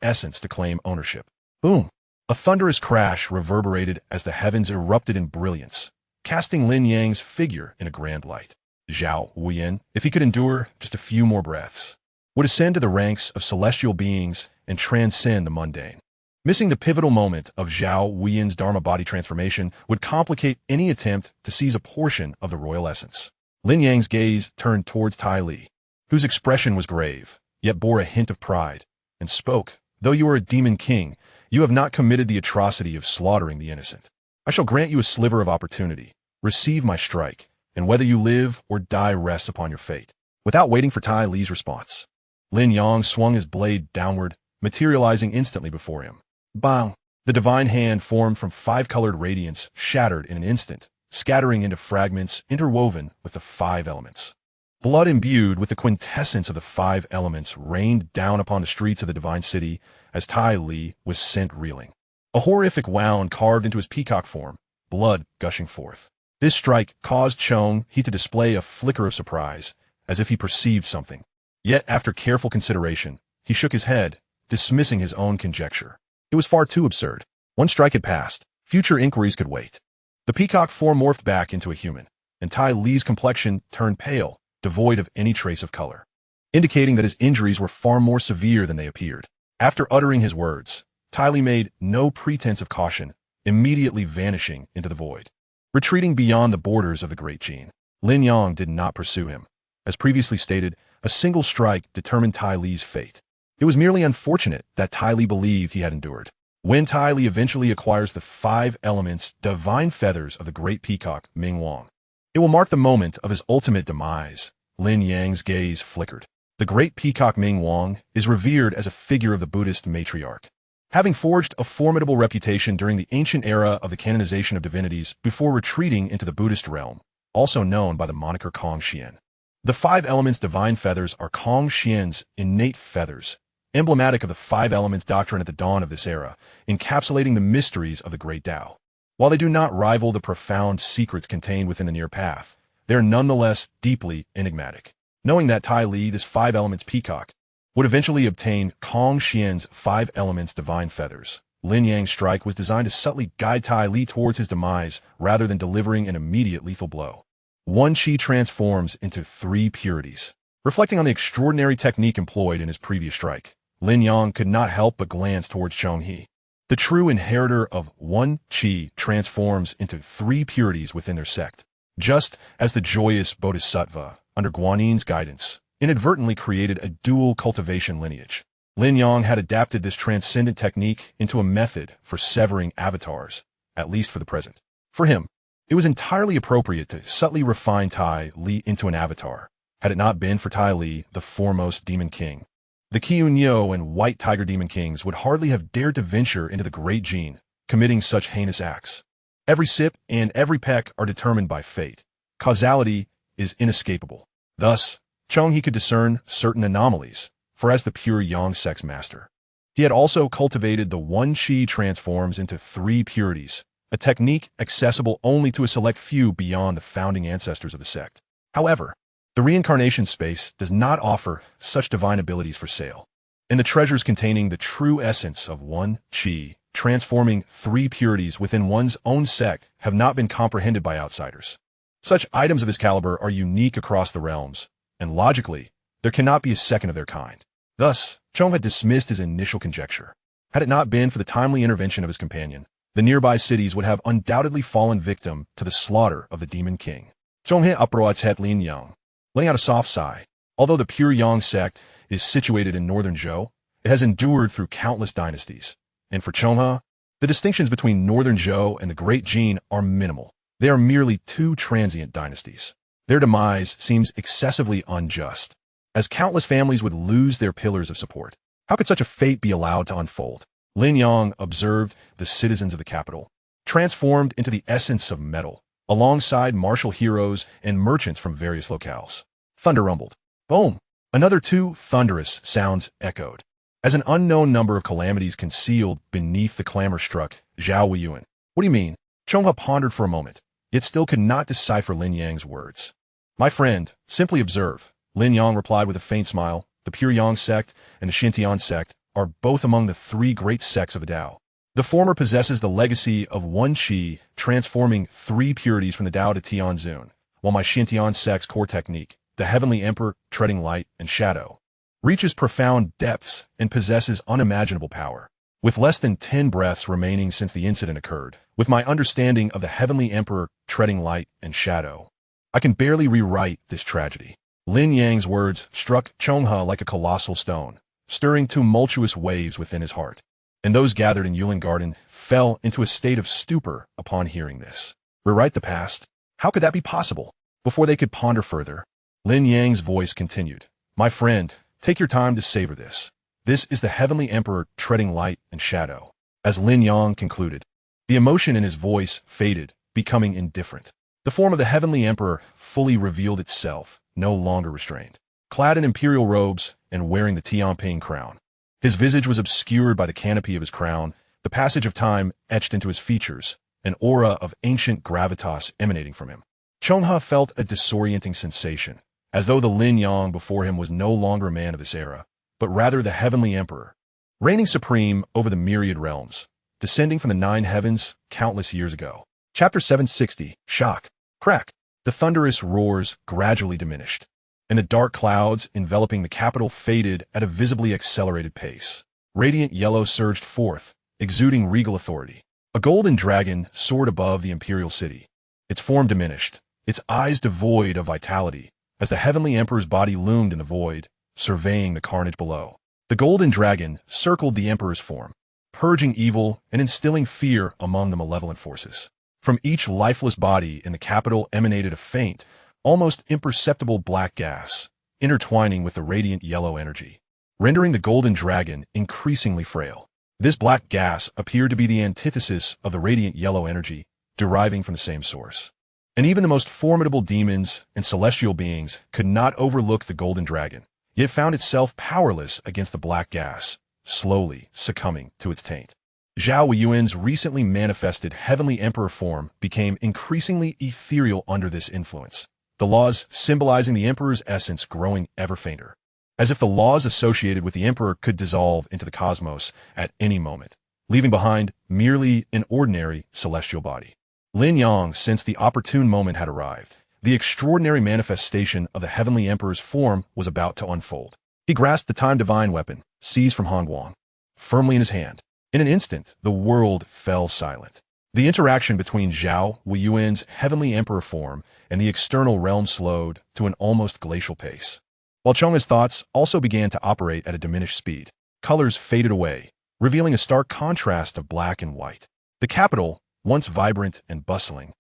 essence to claim ownership. Boom! A thunderous crash reverberated as the heavens erupted in brilliance, casting Lin Yang's figure in a grand light. Zhao Wuyan, if he could endure just a few more breaths, would ascend to the ranks of celestial beings and transcend the mundane. Missing the pivotal moment of Zhao Wuyan's Dharma body transformation would complicate any attempt to seize a portion of the royal essence. Lin Yang's gaze turned towards Tai Li, whose expression was grave, yet bore a hint of pride, and spoke, "Though you are a demon king, you have not committed the atrocity of slaughtering the innocent. I shall grant you a sliver of opportunity. Receive my strike, and whether you live or die rests upon your fate." Without waiting for Tai Li's response, Lin Yang swung his blade downward, materializing instantly before him. Bang! The divine hand formed from five-colored radiance shattered in an instant, scattering into fragments interwoven with the five elements. Blood imbued with the quintessence of the five elements rained down upon the streets of the divine city as Tai Li was sent reeling. A horrific wound carved into his peacock form, blood gushing forth. This strike caused Chong He to display a flicker of surprise, as if he perceived something. Yet, after careful consideration, he shook his head, dismissing his own conjecture. It was far too absurd. One strike had passed. Future inquiries could wait. The peacock form morphed back into a human, and Tai Li's complexion turned pale, devoid of any trace of color, indicating that his injuries were far more severe than they appeared. After uttering his words, Tai Li made no pretense of caution, immediately vanishing into the void. Retreating beyond the borders of the Great Gene, Lin Yang did not pursue him. As previously stated, a single strike determined Tai Li's fate. It was merely unfortunate that Tai Li believed he had endured. When Tai Li eventually acquires the five elements divine feathers of the great peacock Ming Wang, it will mark the moment of his ultimate demise. Lin Yang's gaze flickered. The great peacock Ming Wang is revered as a figure of the Buddhist matriarch, having forged a formidable reputation during the ancient era of the canonization of divinities before retreating into the Buddhist realm, also known by the moniker Kong Xian. The five elements divine feathers are Kong Xian's innate feathers, emblematic of the five elements doctrine at the dawn of this era, encapsulating the mysteries of the great Tao. While they do not rival the profound secrets contained within the near path, they are nonetheless deeply enigmatic. Knowing that Tai Li, this five elements peacock, would eventually obtain Kong Xian's five elements divine feathers, Lin Yang's strike was designed to subtly guide Tai Li towards his demise rather than delivering an immediate lethal blow. One chi transforms into three purities. Reflecting on the extraordinary technique employed in his previous strike, Lin Yang could not help but glance towards Chong He. The true inheritor of one chi transforms into three purities within their sect, just as the joyous Bodhisattva, under Guanin's guidance, inadvertently created a dual cultivation lineage. Lin Yang had adapted this transcendent technique into a method for severing avatars, at least for the present. For him, It was entirely appropriate to subtly refine Tai Li into an avatar, had it not been for Tai Li, the foremost demon king. The Qiunyo and White Tiger Demon Kings would hardly have dared to venture into the Great Gene, committing such heinous acts. Every sip and every peck are determined by fate. Causality is inescapable. Thus, Chonghe could discern certain anomalies, for as the pure yang sex master, he had also cultivated the one qi transforms into 3 purities, a technique accessible only to a select few beyond the founding ancestors of the sect. However, the reincarnation space does not offer such divine abilities for sale, and the treasures containing the true essence of one qi, transforming 3 purities within one's own sect, have not been comprehended by outsiders. Such items of this caliber are unique across the realms, and logically, there cannot be a second of their kind. Thus, Chong had dismissed his initial conjecture. Had it not been for the timely intervention of his companion, the nearby cities would have undoubtedly fallen victim to the slaughter of the Demon King. Chonghe approached Lin Yang, letting out a soft sigh. Although the pure Yang sect is situated in northern Zhou, it has endured through countless dynasties. And for Chonghe, the distinctions between northern Zhou and the Great Gene are minimal. They are merely 2 transient dynasties. Their demise seems excessively unjust, as countless families would lose their pillars of support. How could such a fate be allowed to unfold? Lin Yang observed the citizens of the capital, transformed into the essence of metal, alongside martial heroes and merchants from various locales. Thunder rumbled. Boom! Another 2 thunderous sounds echoed, as an unknown number of calamities concealed beneath the clamor struck Zhao Weiyuan. What do you mean? Chonghe pondered for a moment, yet still could not decipher Lin Yang's words. My friend, simply observe, Lin Yang replied with a faint smile. The pure Yang sect and the Xintian sect are both among the 3 great sects of the Tao. The former possesses the legacy of one qi, transforming 3 purities from the Tao to Tianzun, while my Xintian sect's core technique, the Heavenly Emperor treading light and shadow, reaches profound depths and possesses unimaginable power. With less than 10 breaths remaining since the incident occurred, with my understanding of the Heavenly Emperor treading light and shadow, I can barely rewrite this tragedy. Lin Yang's words struck Chonghe like a colossal stone, stirring tumultuous waves within his heart, and those gathered in Yulin Garden fell into a state of stupor upon hearing this. Rewrite the past? How could that be possible? Before they could ponder further, Lin Yang's voice continued. My friend, take your time to savor this. This is the Heavenly Emperor treading light and shadow. As Lin Yang concluded, the emotion in his voice faded, becoming indifferent. The form of the Heavenly Emperor fully revealed itself, no longer restrained. Clad in imperial robes and wearing the Tianping crown, his visage was obscured by the canopy of his crown, the passage of time etched into his features, an aura of ancient gravitas emanating from him. Chonghe felt a disorienting sensation, as though the Lin Yang before him was no longer a man of this era, but rather the Heavenly Emperor, reigning supreme over the myriad realms, descending from the 9 heavens countless years ago. Chapter 760, Shock. Crack. The thunderous roars gradually diminished, and the dark clouds enveloping the capital faded at a visibly accelerated pace. Radiant yellow surged forth, exuding regal authority. A golden dragon soared above the imperial city. Its form diminished, its eyes devoid of vitality, as the Heavenly Emperor's body loomed in the void, surveying the carnage below. The golden dragon circled the Emperor's form, purging evil and instilling fear among the malevolent forces. From each lifeless body in the capital emanated a faint, almost imperceptible black gas, intertwining with the radiant yellow energy, rendering the golden dragon increasingly frail. This black gas appeared to be the antithesis of the radiant yellow energy, deriving from the same source. And even the most formidable demons and celestial beings could not overlook the golden dragon, yet found itself powerless against the black gas, slowly succumbing to its taint. Zhao Weiyuan's recently manifested Heavenly Emperor form became increasingly ethereal under this influence, the laws symbolizing the Emperor's essence growing ever fainter, as if the laws associated with the Emperor could dissolve into the cosmos at any moment, leaving behind merely an ordinary celestial body. Lin Yang sensed the opportune moment had arrived. The extraordinary manifestation of the Heavenly Emperor's form was about to unfold. He grasped the Time Divine weapon, seized from Hongguang, firmly in his hand. In an instant, the world fell silent. The interaction between Zhao Weiyuan's Heavenly Emperor form and the external realm slowed to an almost glacial pace, while Chonghe's thoughts also began to operate at a diminished speed. Colors faded away, revealing a stark contrast of black and white. The capital, once vibrant and bustling,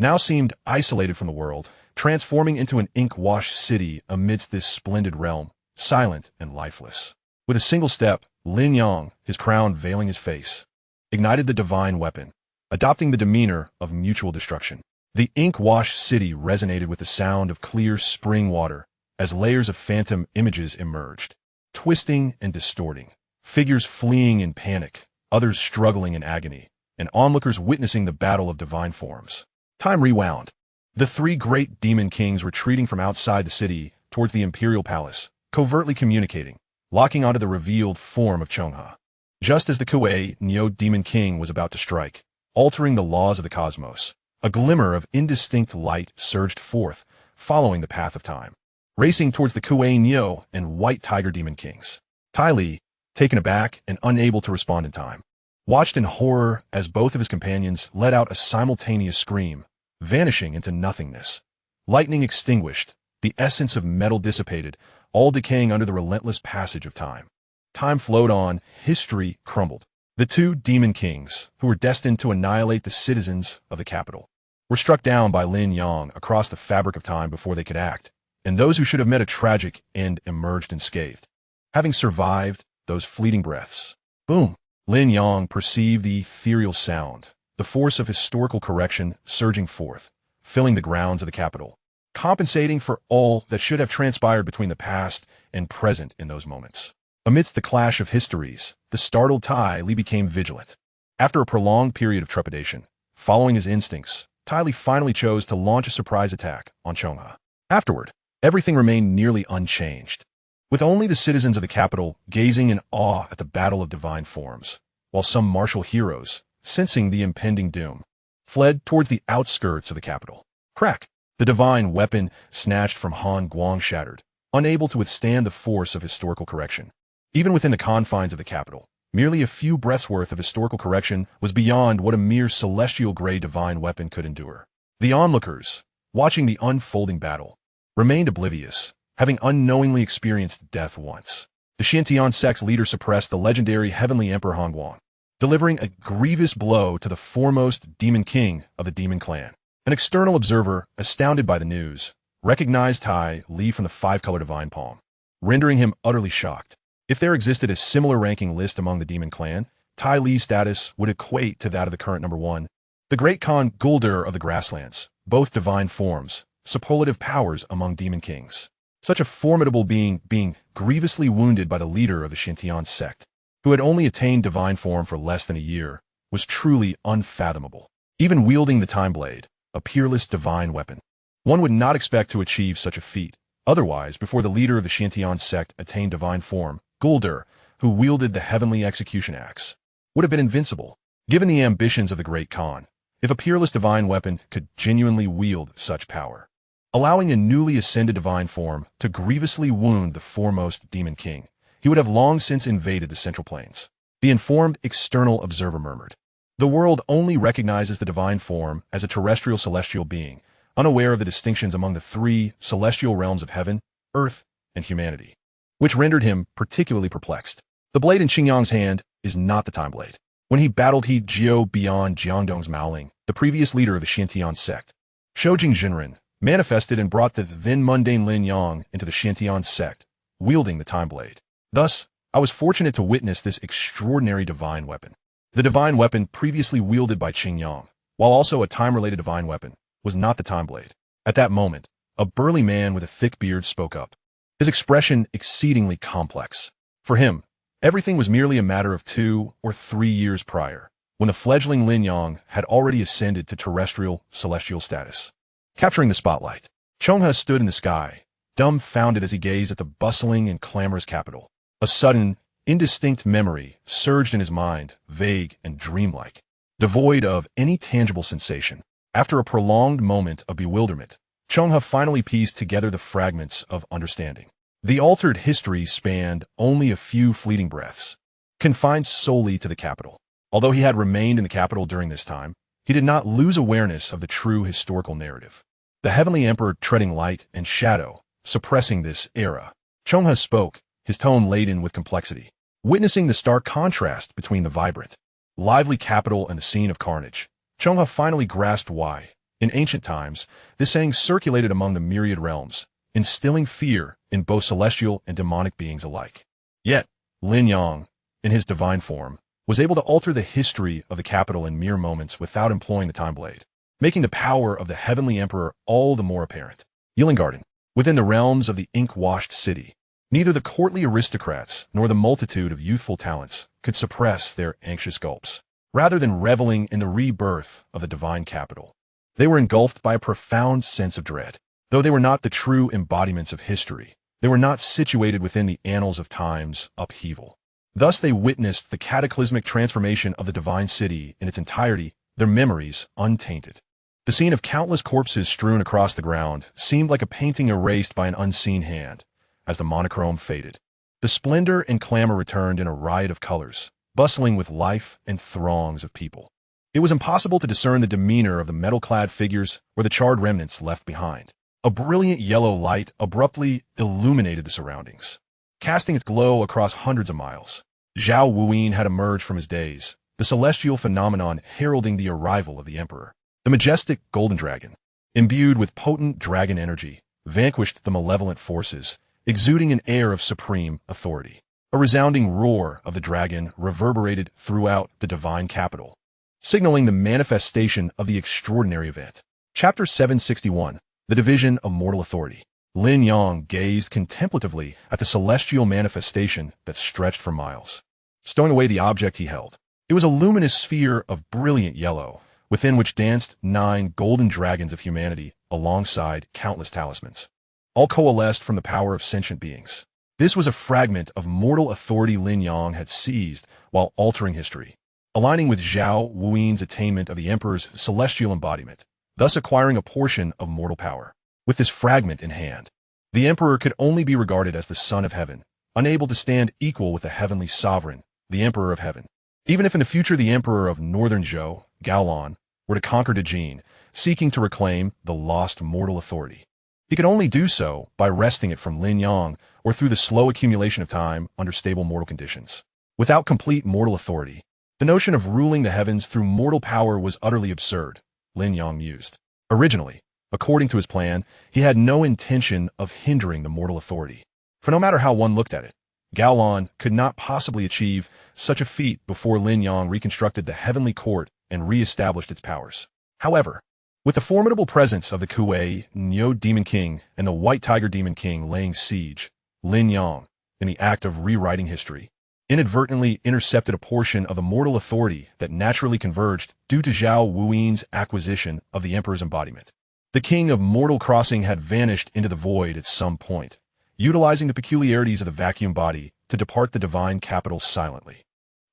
now seemed isolated from the world, transforming into an ink-washed city amidst this splendid realm, silent and lifeless. With a single step, Lin Yang, his crown veiling his face, ignited the divine weapon, adopting the demeanor of mutual destruction. The ink-washed city resonated with the sound of clear spring water as layers of phantom images emerged, twisting and distorting, figures fleeing in panic, others struggling in agony, and onlookers witnessing the battle of divine forms. Time rewound. The three great demon kings retreating from outside the city towards the imperial palace, covertly communicating, locking onto the revealed form of Chongha. Just as the Kuei Neo demon king was about to strike, altering the laws of the cosmos, a glimmer of indistinct light surged forth, following the path of time, racing towards the Kuei Neo and white tiger demon kings. Tai Li, taken aback and unable to respond in time, watched in horror as both of his companions let out a simultaneous scream, vanishing into nothingness. Lightning extinguished, the essence of metal dissipated, all decaying under the relentless passage of time. Time flowed on, history crumbled. The two demon kings, who were destined to annihilate the citizens of the capital, were struck down by Lin Yang across the fabric of time before they could act, and those who should have met a tragic end emerged unscathed. Having survived those fleeting breaths, boom! Lin Yang perceived the ethereal sound, the force of historical correction surging forth, filling the grounds of the capital, compensating for all that should have transpired between the past and present in those moments. Amidst the clash of histories, the startled Tai Li became vigilant. After a prolonged period of trepidation, following his instincts, Tai Li finally chose to launch a surprise attack on Chongha. Afterward, everything remained nearly unchanged, with only the citizens of the capital gazing in awe at the battle of divine forms, while some martial heroes, sensing the impending doom, fled towards the outskirts of the capital. Crack! The divine weapon snatched from Han Guang shattered, unable to withstand the force of historical correction. Even within the confines of the capital, merely a few breaths' worth of historical correction was beyond what a mere celestial gray divine weapon could endure. The onlookers, watching the unfolding battle, remained oblivious, having unknowingly experienced death once. The Xintian sect's leader suppressed the legendary Heavenly Emperor Han Guang, delivering a grievous blow to the foremost demon king of the demon clan. An external observer, astounded by the news, recognized Tai Li from the five-color divine palm, rendering him utterly shocked. If there existed a similar ranking list among the demon clan, Tai Li's status would equate to that of the current number one, the great Khan Guldur of the grasslands, both divine forms, superlative powers among demon kings. Such a formidable being grievously wounded by the leader of the Xintian sect, who had only attained divine form for less than a year, was truly unfathomable. Even wielding the Time Blade, a peerless divine weapon, one would not expect to achieve such a feat. Otherwise, before the leader of the Xintian sect attained divine form, Guldur, who wielded the heavenly execution axe, would have been invincible. Given the ambitions of the great Khan, if a peerless divine weapon could genuinely wield such power, allowing a newly ascended divine form to grievously wound the foremost demon king, he would have long since invaded the Central Plains. The informed external observer murmured, "The world only recognizes the divine form as a terrestrial celestial being, unaware of the distinctions among the three celestial realms of heaven, earth, and humanity," which rendered him particularly perplexed. The blade in Qingyang's hand is not the Time Blade. When he battled He Jiao beyond Jiangdong's Maoling, the previous leader of the Xintian sect, Shoujing Jinren, manifested and brought the then mundane Lin Yang into the Xintian sect, wielding the Time Blade. Thus, I was fortunate to witness this extraordinary divine weapon. The divine weapon previously wielded by Qingyang, while also a time-related divine weapon, was not the Time Blade. At that moment, a burly man with a thick beard spoke up, his expression exceedingly complex. For him, everything was merely a matter of 2 or 3 years prior, when the fledgling Lin Yang had already ascended to terrestrial celestial status. Capturing the spotlight, Chongha stood in the sky, dumbfounded as he gazed at the bustling and clamorous capital. A sudden, indistinct memory surged in his mind, vague and dreamlike, devoid of any tangible sensation. After a prolonged moment of bewilderment, Chongha finally pieced together the fragments of understanding. The altered history spanned only a few fleeting breaths, confined solely to the capital. Although he had remained in the capital during this time, he did not lose awareness of the true historical narrative. The Heavenly Emperor treading light and shadow, suppressing this era. Chongha spoke, his tone laden with complexity. Witnessing the stark contrast between the vibrant, lively capital and the scene of carnage, Chongha finally grasped why, In ancient times, this saying circulated among the myriad realms, instilling fear in both celestial and demonic beings alike. Yet, Lin Yang, in his divine form, was able to alter the history of the capital in mere moments without employing the time blade, making the power of the heavenly emperor all the more apparent. Garden. Within the realms of the ink-washed city, neither the courtly aristocrats nor the multitude of youthful talents could suppress their anxious gulps. Rather than reveling in the rebirth of the divine capital, they were engulfed by a profound sense of dread. Though they were not the true embodiments of history, they were not situated within the annals of time's upheaval. Thus they witnessed the cataclysmic transformation of the divine city in its entirety, their memories untainted. The scene of countless corpses strewn across the ground seemed like a painting erased by an unseen hand, as the monochrome faded. The splendor and clamor returned in a riot of colors, bustling with life and throngs of people. It was impossible to discern the demeanor of the metal-clad figures or the charred remnants left behind. A brilliant yellow light abruptly illuminated the surroundings, casting its glow across hundreds of miles. Zhao Wuyin had emerged from his daze, the celestial phenomenon heralding the arrival of the emperor. The majestic golden dragon, imbued with potent dragon energy, vanquished the malevolent forces, exuding an air of supreme authority. A resounding roar of the dragon reverberated throughout the divine capital, signaling the manifestation of the extraordinary event. Chapter 761, The Division of Mortal Authority. Lin Yang gazed contemplatively at the celestial manifestation that stretched for miles, stowing away the object he held. It was a luminous sphere of brilliant yellow, within which danced 9 golden dragons of humanity alongside countless talismans, all coalesced from the power of sentient beings. This was a fragment of mortal authority Lin Yang had seized while altering history, aligning with Zhao Wuyin's attainment of the emperor's celestial embodiment, thus acquiring a portion of mortal power. With this fragment in hand, the emperor could only be regarded as the son of heaven, unable to stand equal with the heavenly sovereign, the emperor of heaven. Even if in the future the emperor of northern Zhou, Gaolan, were to conquer Dejin, seeking to reclaim the lost mortal authority, he could only do so by wresting it from Lin Yang or through the slow accumulation of time under stable mortal conditions. Without complete mortal authority, the notion of ruling the heavens through mortal power was utterly absurd, Lin Yang mused. Originally, according to his plan, he had no intention of hindering the mortal authority. For no matter how one looked at it, Gaolan could not possibly achieve such a feat before Lin Yang reconstructed the heavenly court and re-established its powers. However, with the formidable presence of the Kuei Nyo Demon King and the White Tiger Demon King laying siege, Lin Yang, in the act of rewriting history, inadvertently intercepted a portion of the mortal authority that naturally converged due to Zhao Wuyin's acquisition of the emperor's embodiment. The king of mortal crossing had vanished into the void at some point, utilizing the peculiarities of the vacuum body to depart the divine capital silently.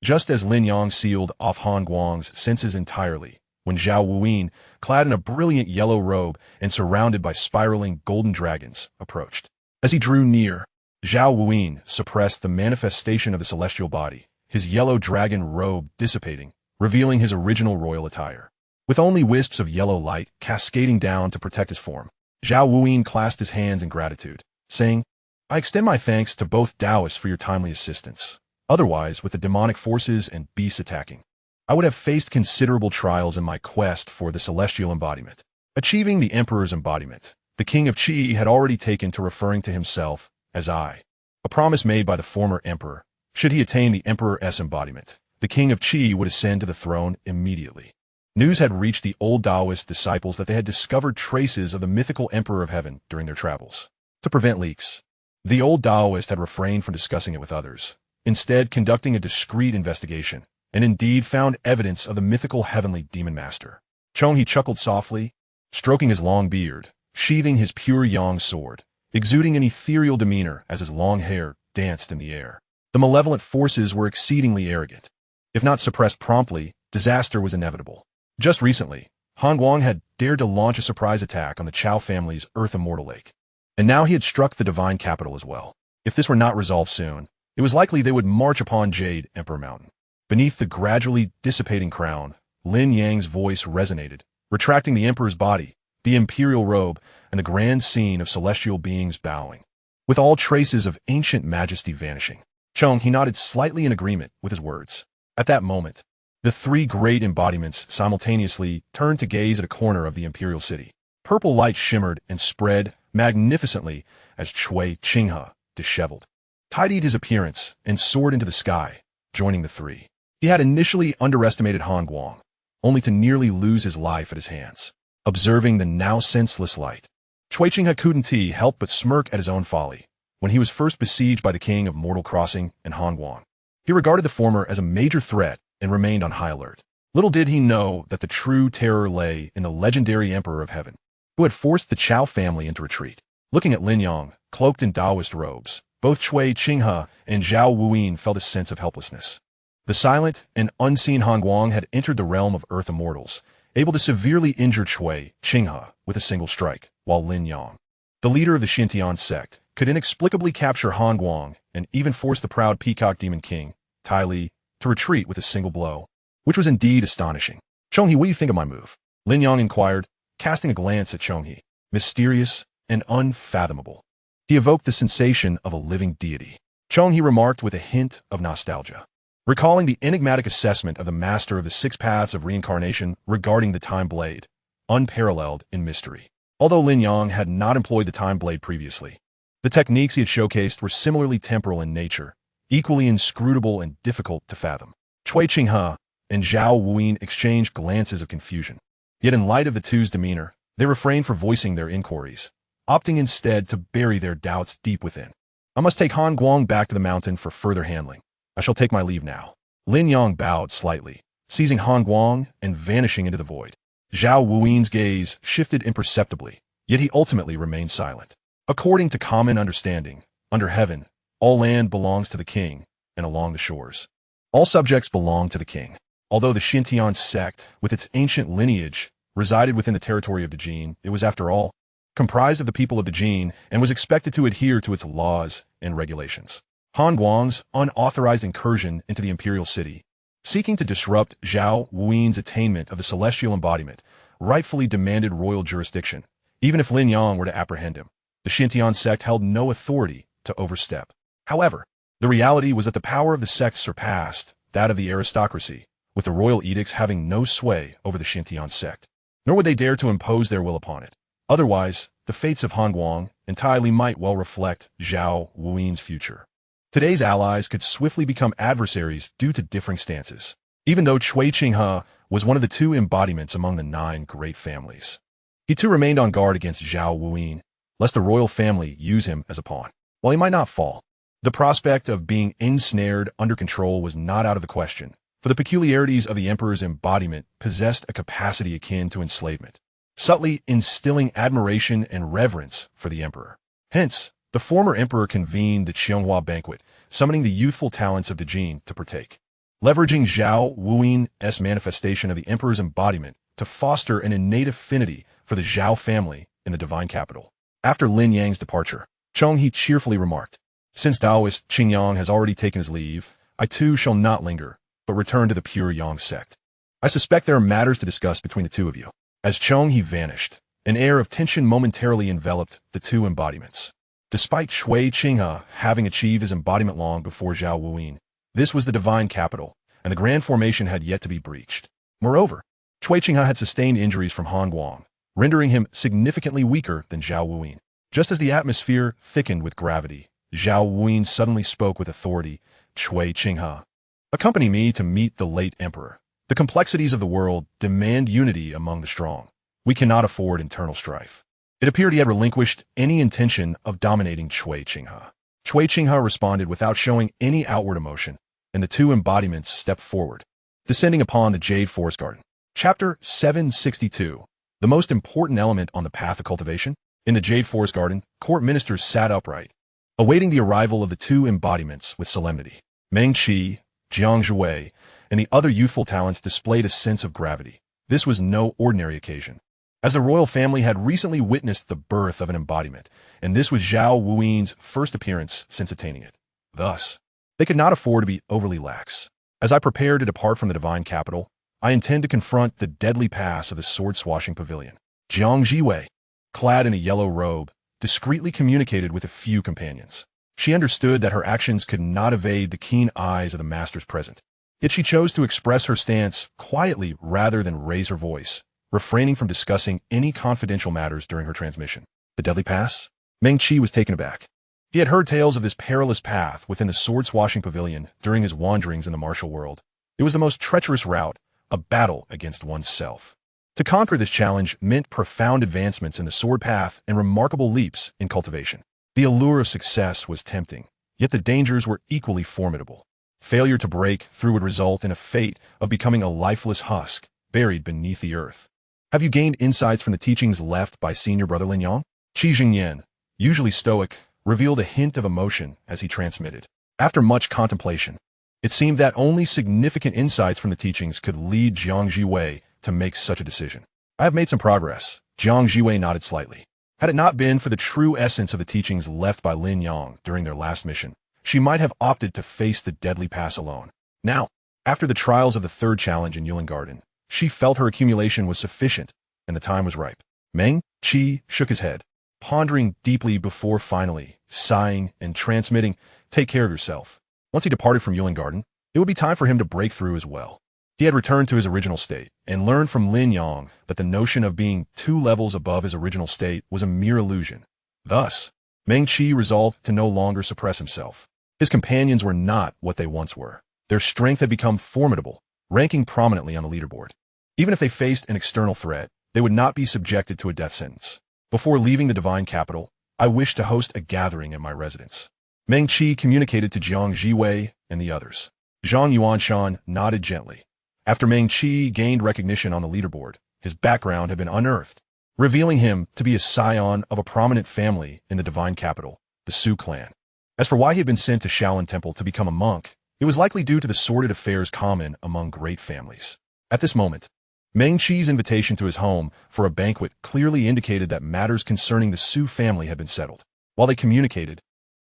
Just as Lin Yang sealed off Han Guang's senses entirely, when Zhao Wuyin, clad in a brilliant yellow robe and surrounded by spiraling golden dragons, approached. As he drew near, Zhao Wuyin suppressed the manifestation of the celestial body, his yellow dragon robe dissipating, revealing his original royal attire. With only wisps of yellow light cascading down to protect his form, Zhao Wuyin clasped his hands in gratitude, saying, "I extend my thanks to both Taoists for your timely assistance. Otherwise, with the demonic forces and beasts attacking, I would have faced considerable trials in my quest for the celestial embodiment." Achieving the emperor's embodiment, the king of Qi had already taken to referring to himself as I, a promise made by the former emperor. Should he attain the emperor's embodiment, the king of Qi would ascend to the throne immediately. News had reached the old Taoist disciples that they had discovered traces of the mythical emperor of heaven during their travels. To prevent leaks, the old Taoist had refrained from discussing it with others, instead conducting a discreet investigation, and indeed found evidence of the mythical heavenly demon master. He chuckled softly, stroking his long beard, sheathing his pure yang sword, exuding an ethereal demeanor as his long hair danced in the air. The malevolent forces were exceedingly arrogant. If not suppressed promptly, disaster was inevitable. Just recently, Han Guang had dared to launch a surprise attack on the Chao family's Earth Immortal Lake. And now he had struck the divine capital as well. If this were not resolved soon, it was likely they would march upon Jade Emperor Mountain. Beneath the gradually dissipating crown, Lin Yang's voice resonated, retracting the emperor's body, the imperial robe, and the grand scene of celestial beings bowing, with all traces of ancient majesty vanishing. He nodded slightly in agreement with his words. At that moment, The three great embodiments simultaneously turned to gaze at a corner of the imperial city. Purple light shimmered and spread magnificently as Cui Qinghe, disheveled, tidied his appearance and soared into the sky, joining the three. He had initially underestimated Han Guang, only to nearly lose his life at his hands. Observing the now senseless light, Cui Qinghe couldn't help but smirk at his own folly. When he was first besieged by the king of Mortal Crossing and Han Guang, he regarded the former as a major threat and remained on high alert. Little did he know that the true terror lay in the legendary Emperor of Heaven, who had forced the Chao family into retreat. Looking at Lin Yang, cloaked in Taoist robes, both Cui Qinghe and Zhao Wuyin felt a sense of helplessness. The silent and unseen Han Guang had entered the realm of Earth Immortals, able to severely injure Cui Qinghe with a single strike, while Lin Yang, the leader of the Xintian sect, could inexplicably capture Han Guang and even force the proud Peacock Demon King, Tai Li, to retreat with a single blow, which was indeed astonishing. Chonghe, what do you think of my move? Lin Yang inquired, casting a glance at Chonghe. Mysterious and unfathomable. He evoked the sensation of a living deity. Chonghe remarked with a hint of nostalgia, recalling the enigmatic assessment of the master of the six paths of reincarnation regarding the time blade, unparalleled in mystery. Although Lin Yang had not employed the time blade previously, the techniques he had showcased were similarly temporal in nature, equally inscrutable and difficult to fathom. Cui Qinghe and Zhao Wuyin exchanged glances of confusion. Yet in light of the two's demeanor, they refrained from voicing their inquiries, opting instead to bury their doubts deep within. I must take Han Guang back to the mountain for further handling. I shall take my leave now. Lin Yang bowed slightly, seizing Han Guang and vanishing into the void. Zhao Wuyin's gaze shifted imperceptibly, yet he ultimately remained silent. According to common understanding, under heaven, all land belongs to the king, and along the shores, all subjects belong to the king. Although the Xintian sect, with its ancient lineage, resided within the territory of Dejin, it was, after all, comprised of the people of Dejin and was expected to adhere to its laws and regulations. Han Guang's unauthorized incursion into the imperial city, seeking to disrupt Zhao Wuyin's attainment of the celestial embodiment, rightfully demanded royal jurisdiction. Even if Lin Yang were to apprehend him, the Xintian sect held no authority to overstep. However, the reality was that the power of the sect surpassed that of the aristocracy, with the royal edicts having no sway over the Xintian sect, nor would they dare to impose their will upon it. Otherwise, the fates of Han Guang and Tai Li might well reflect Zhao Wuyin's future. Today's allies could swiftly become adversaries due to differing stances, even though Cui Qinghe was one of the two embodiments among the 9 great families. He too remained on guard against Zhao Wuyin, lest the royal family use him as a pawn. While he might not fall, the prospect of being ensnared under control was not out of the question, for the peculiarities of the emperor's embodiment possessed a capacity akin to enslavement, subtly instilling admiration and reverence for the emperor. Hence, the former emperor convened the Qianghua banquet, summoning the youthful talents of Dejin to partake, leveraging Zhao Wuyin's manifestation of the emperor's embodiment to foster an innate affinity for the Zhao family in the divine capital. After Lin Yang's departure, Chonghe cheerfully remarked, "Since Taoist Qing Yang has already taken his leave, I too shall not linger, but return to the pure Yang sect. I suspect there are matters to discuss between the two of you." As Chonghe vanished, an air of tension momentarily enveloped the two embodiments. Despite Cui Qinghe having achieved his embodiment long before Zhao Wuyin, this was the divine capital, and the grand formation had yet to be breached. Moreover, Cui Qinghe had sustained injuries from Han Guang, rendering him significantly weaker than Zhao Wuyin. Just as the atmosphere thickened with gravity, Zhao Wuyin suddenly spoke with authority. "Cui Qinghe, accompany me to meet the late emperor. The complexities of the world demand unity among the strong. We cannot afford internal strife." It appeared he had relinquished any intention of dominating Cui Qinghe. Cui Qinghe responded without showing any outward emotion, and the two embodiments stepped forward, descending upon the Jade Forest Garden. Chapter 762. The most important element on the path of cultivation? In the Jade Forest Garden, court ministers sat upright, awaiting the arrival of the two embodiments with solemnity. Meng Qi, Jiang Zhui, and the other youthful talents displayed a sense of gravity. This was no ordinary occasion, as the royal family had recently witnessed the birth of an embodiment, and this was Zhao Wuyin's first appearance since attaining it. Thus, they could not afford to be overly lax. As I prepare to depart from the divine capital, I intend to confront the deadly pass of the sword-swashing pavilion. Jiang Zhiwei, clad in a yellow robe, discreetly communicated with a few companions. She understood that her actions could not evade the keen eyes of the masters present. Yet she chose to express her stance quietly rather than raise her voice, refraining from discussing any confidential matters during her transmission. The deadly pass? Meng Qi was taken aback. He had heard tales of this perilous path within the sword-swashing pavilion during his wanderings in the martial world. It was the most treacherous route, a battle against oneself. To conquer this challenge meant profound advancements in the sword path and remarkable leaps in cultivation. The allure of success was tempting, yet the dangers were equally formidable. Failure to break through would result in a fate of becoming a lifeless husk, buried beneath the earth. Have you gained insights from the teachings left by senior brother Lin Yang? Qi Jingyan, usually stoic, revealed a hint of emotion as he transmitted. After much contemplation, it seemed that only significant insights from the teachings could lead Jiang Jiwei to make such a decision. I have made some progress. Jiang Jiwei nodded slightly. Had it not been for the true essence of the teachings left by Lin Yang during their last mission, she might have opted to face the deadly pass alone. Now, after the trials of the third challenge in Yulin Garden, she felt her accumulation was sufficient, and the time was ripe. Meng Qi shook his head, pondering deeply before finally, sighing and transmitting, "Take care of yourself." Once he departed from Yulin Garden, it would be time for him to break through as well. He had returned to his original state and learned from Lin Yang that the notion of being 2 levels above his original state was a mere illusion. Thus, Meng Qi resolved to no longer suppress himself. His companions were not what they once were. Their strength had become formidable, ranking prominently on the leaderboard. Even if they faced an external threat, they would not be subjected to a death sentence. Before leaving the divine capital, I wish to host a gathering at my residence. Meng Qi communicated to Jiang Jiwei and the others. Zhang Yuanshan nodded gently. After Meng Qi gained recognition on the leaderboard, his background had been unearthed, revealing him to be a scion of a prominent family in the divine capital, the Su clan. As for why he had been sent to Shaolin Temple to become a monk, it was likely due to the sordid affairs common among great families. At this moment, Meng Qi's invitation to his home for a banquet clearly indicated that matters concerning the Su family had been settled. While they communicated,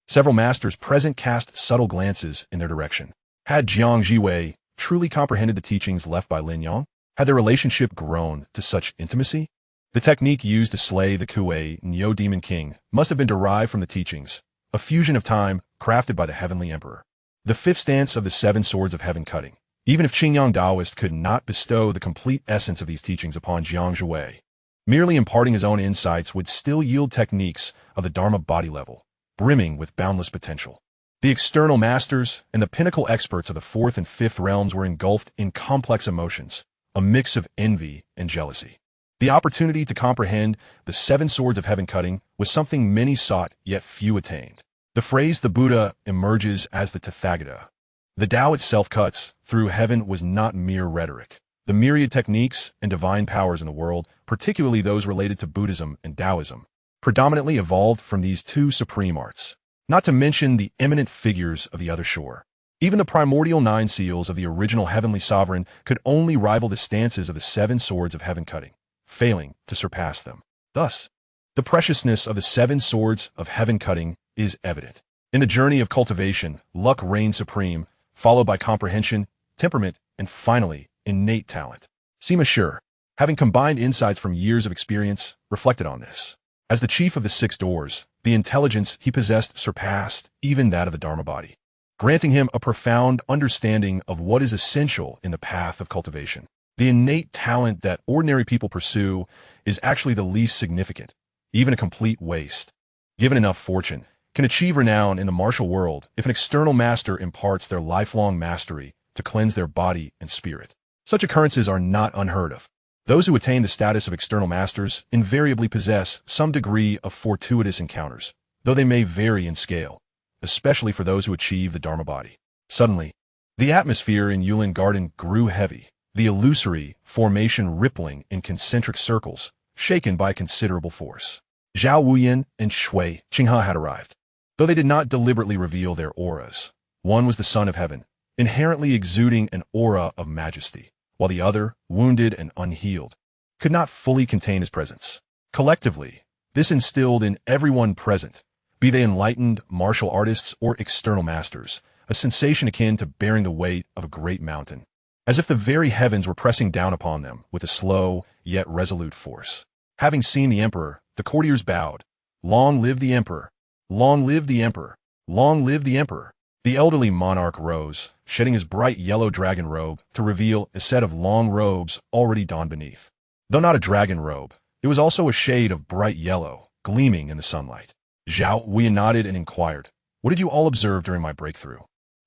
several masters present cast subtle glances in their direction. Had Jiang Jiwei truly comprehended the teachings left by Lin Yang? Had their relationship grown to such intimacy? The technique used to slay the Kuei Neo Demon King must have been derived from the teachings, a fusion of time crafted by the Heavenly Emperor. The fifth stance of the 7 swords of heaven cutting. Even if Qingyang Taoist could not bestow the complete essence of these teachings upon Jiang Jiwei, merely imparting his own insights would still yield techniques of the Dharma body level, brimming with boundless potential. The external masters and the pinnacle experts of the 4th and 5th realms were engulfed in complex emotions, a mix of envy and jealousy. The opportunity to comprehend the 7 swords of heaven cutting was something many sought yet few attained. The phrase "the Buddha emerges as the Tathagata." The Tao itself cuts through heaven was not mere rhetoric. The myriad techniques and divine powers in the world, particularly those related to Buddhism and Taoism, predominantly evolved from these 2 supreme arts, not to mention the eminent figures of the other shore. Even the primordial 9 seals of the original heavenly sovereign could only rival the stances of the 7 swords of heaven cutting, failing to surpass them. Thus, the preciousness of the 7 swords of heaven cutting is evident. In the journey of cultivation, luck reigns supreme, followed by comprehension, temperament, and finally, innate talent. Sima Shi, having combined insights from years of experience, reflected on this. As the chief of the 6 doors, the intelligence he possessed surpassed even that of the Dharma body, granting him a profound understanding of what is essential in the path of cultivation. The innate talent that ordinary people pursue is actually the least significant, even a complete waste. Given enough fortune, can achieve renown in the martial world if an external master imparts their lifelong mastery to cleanse their body and spirit. Such occurrences are not unheard of. Those who attain the status of external masters invariably possess some degree of fortuitous encounters, though they may vary in scale, especially for those who achieve the Dharma body. Suddenly, the atmosphere in Yulin Garden grew heavy, the illusory formation rippling in concentric circles, shaken by considerable force. Zhao Wuyan and Shui Qinghe had arrived. Though they did not deliberately reveal their auras, one was the son of heaven, inherently exuding an aura of majesty, while the other, wounded and unhealed, could not fully contain his presence. Collectively, this instilled in everyone present, be they enlightened martial artists or external masters, a sensation akin to bearing the weight of a great mountain, as if the very heavens were pressing down upon them with a slow yet resolute force. Having seen the emperor, the courtiers bowed. "Long live the emperor! Long live the emperor! Long live the emperor!" The elderly monarch rose, shedding his bright yellow dragon robe to reveal a set of long robes already donned beneath. Though not a dragon robe, it was also a shade of bright yellow, gleaming in the sunlight. Zhao Wuyan nodded and inquired, "What did you all observe during my breakthrough?"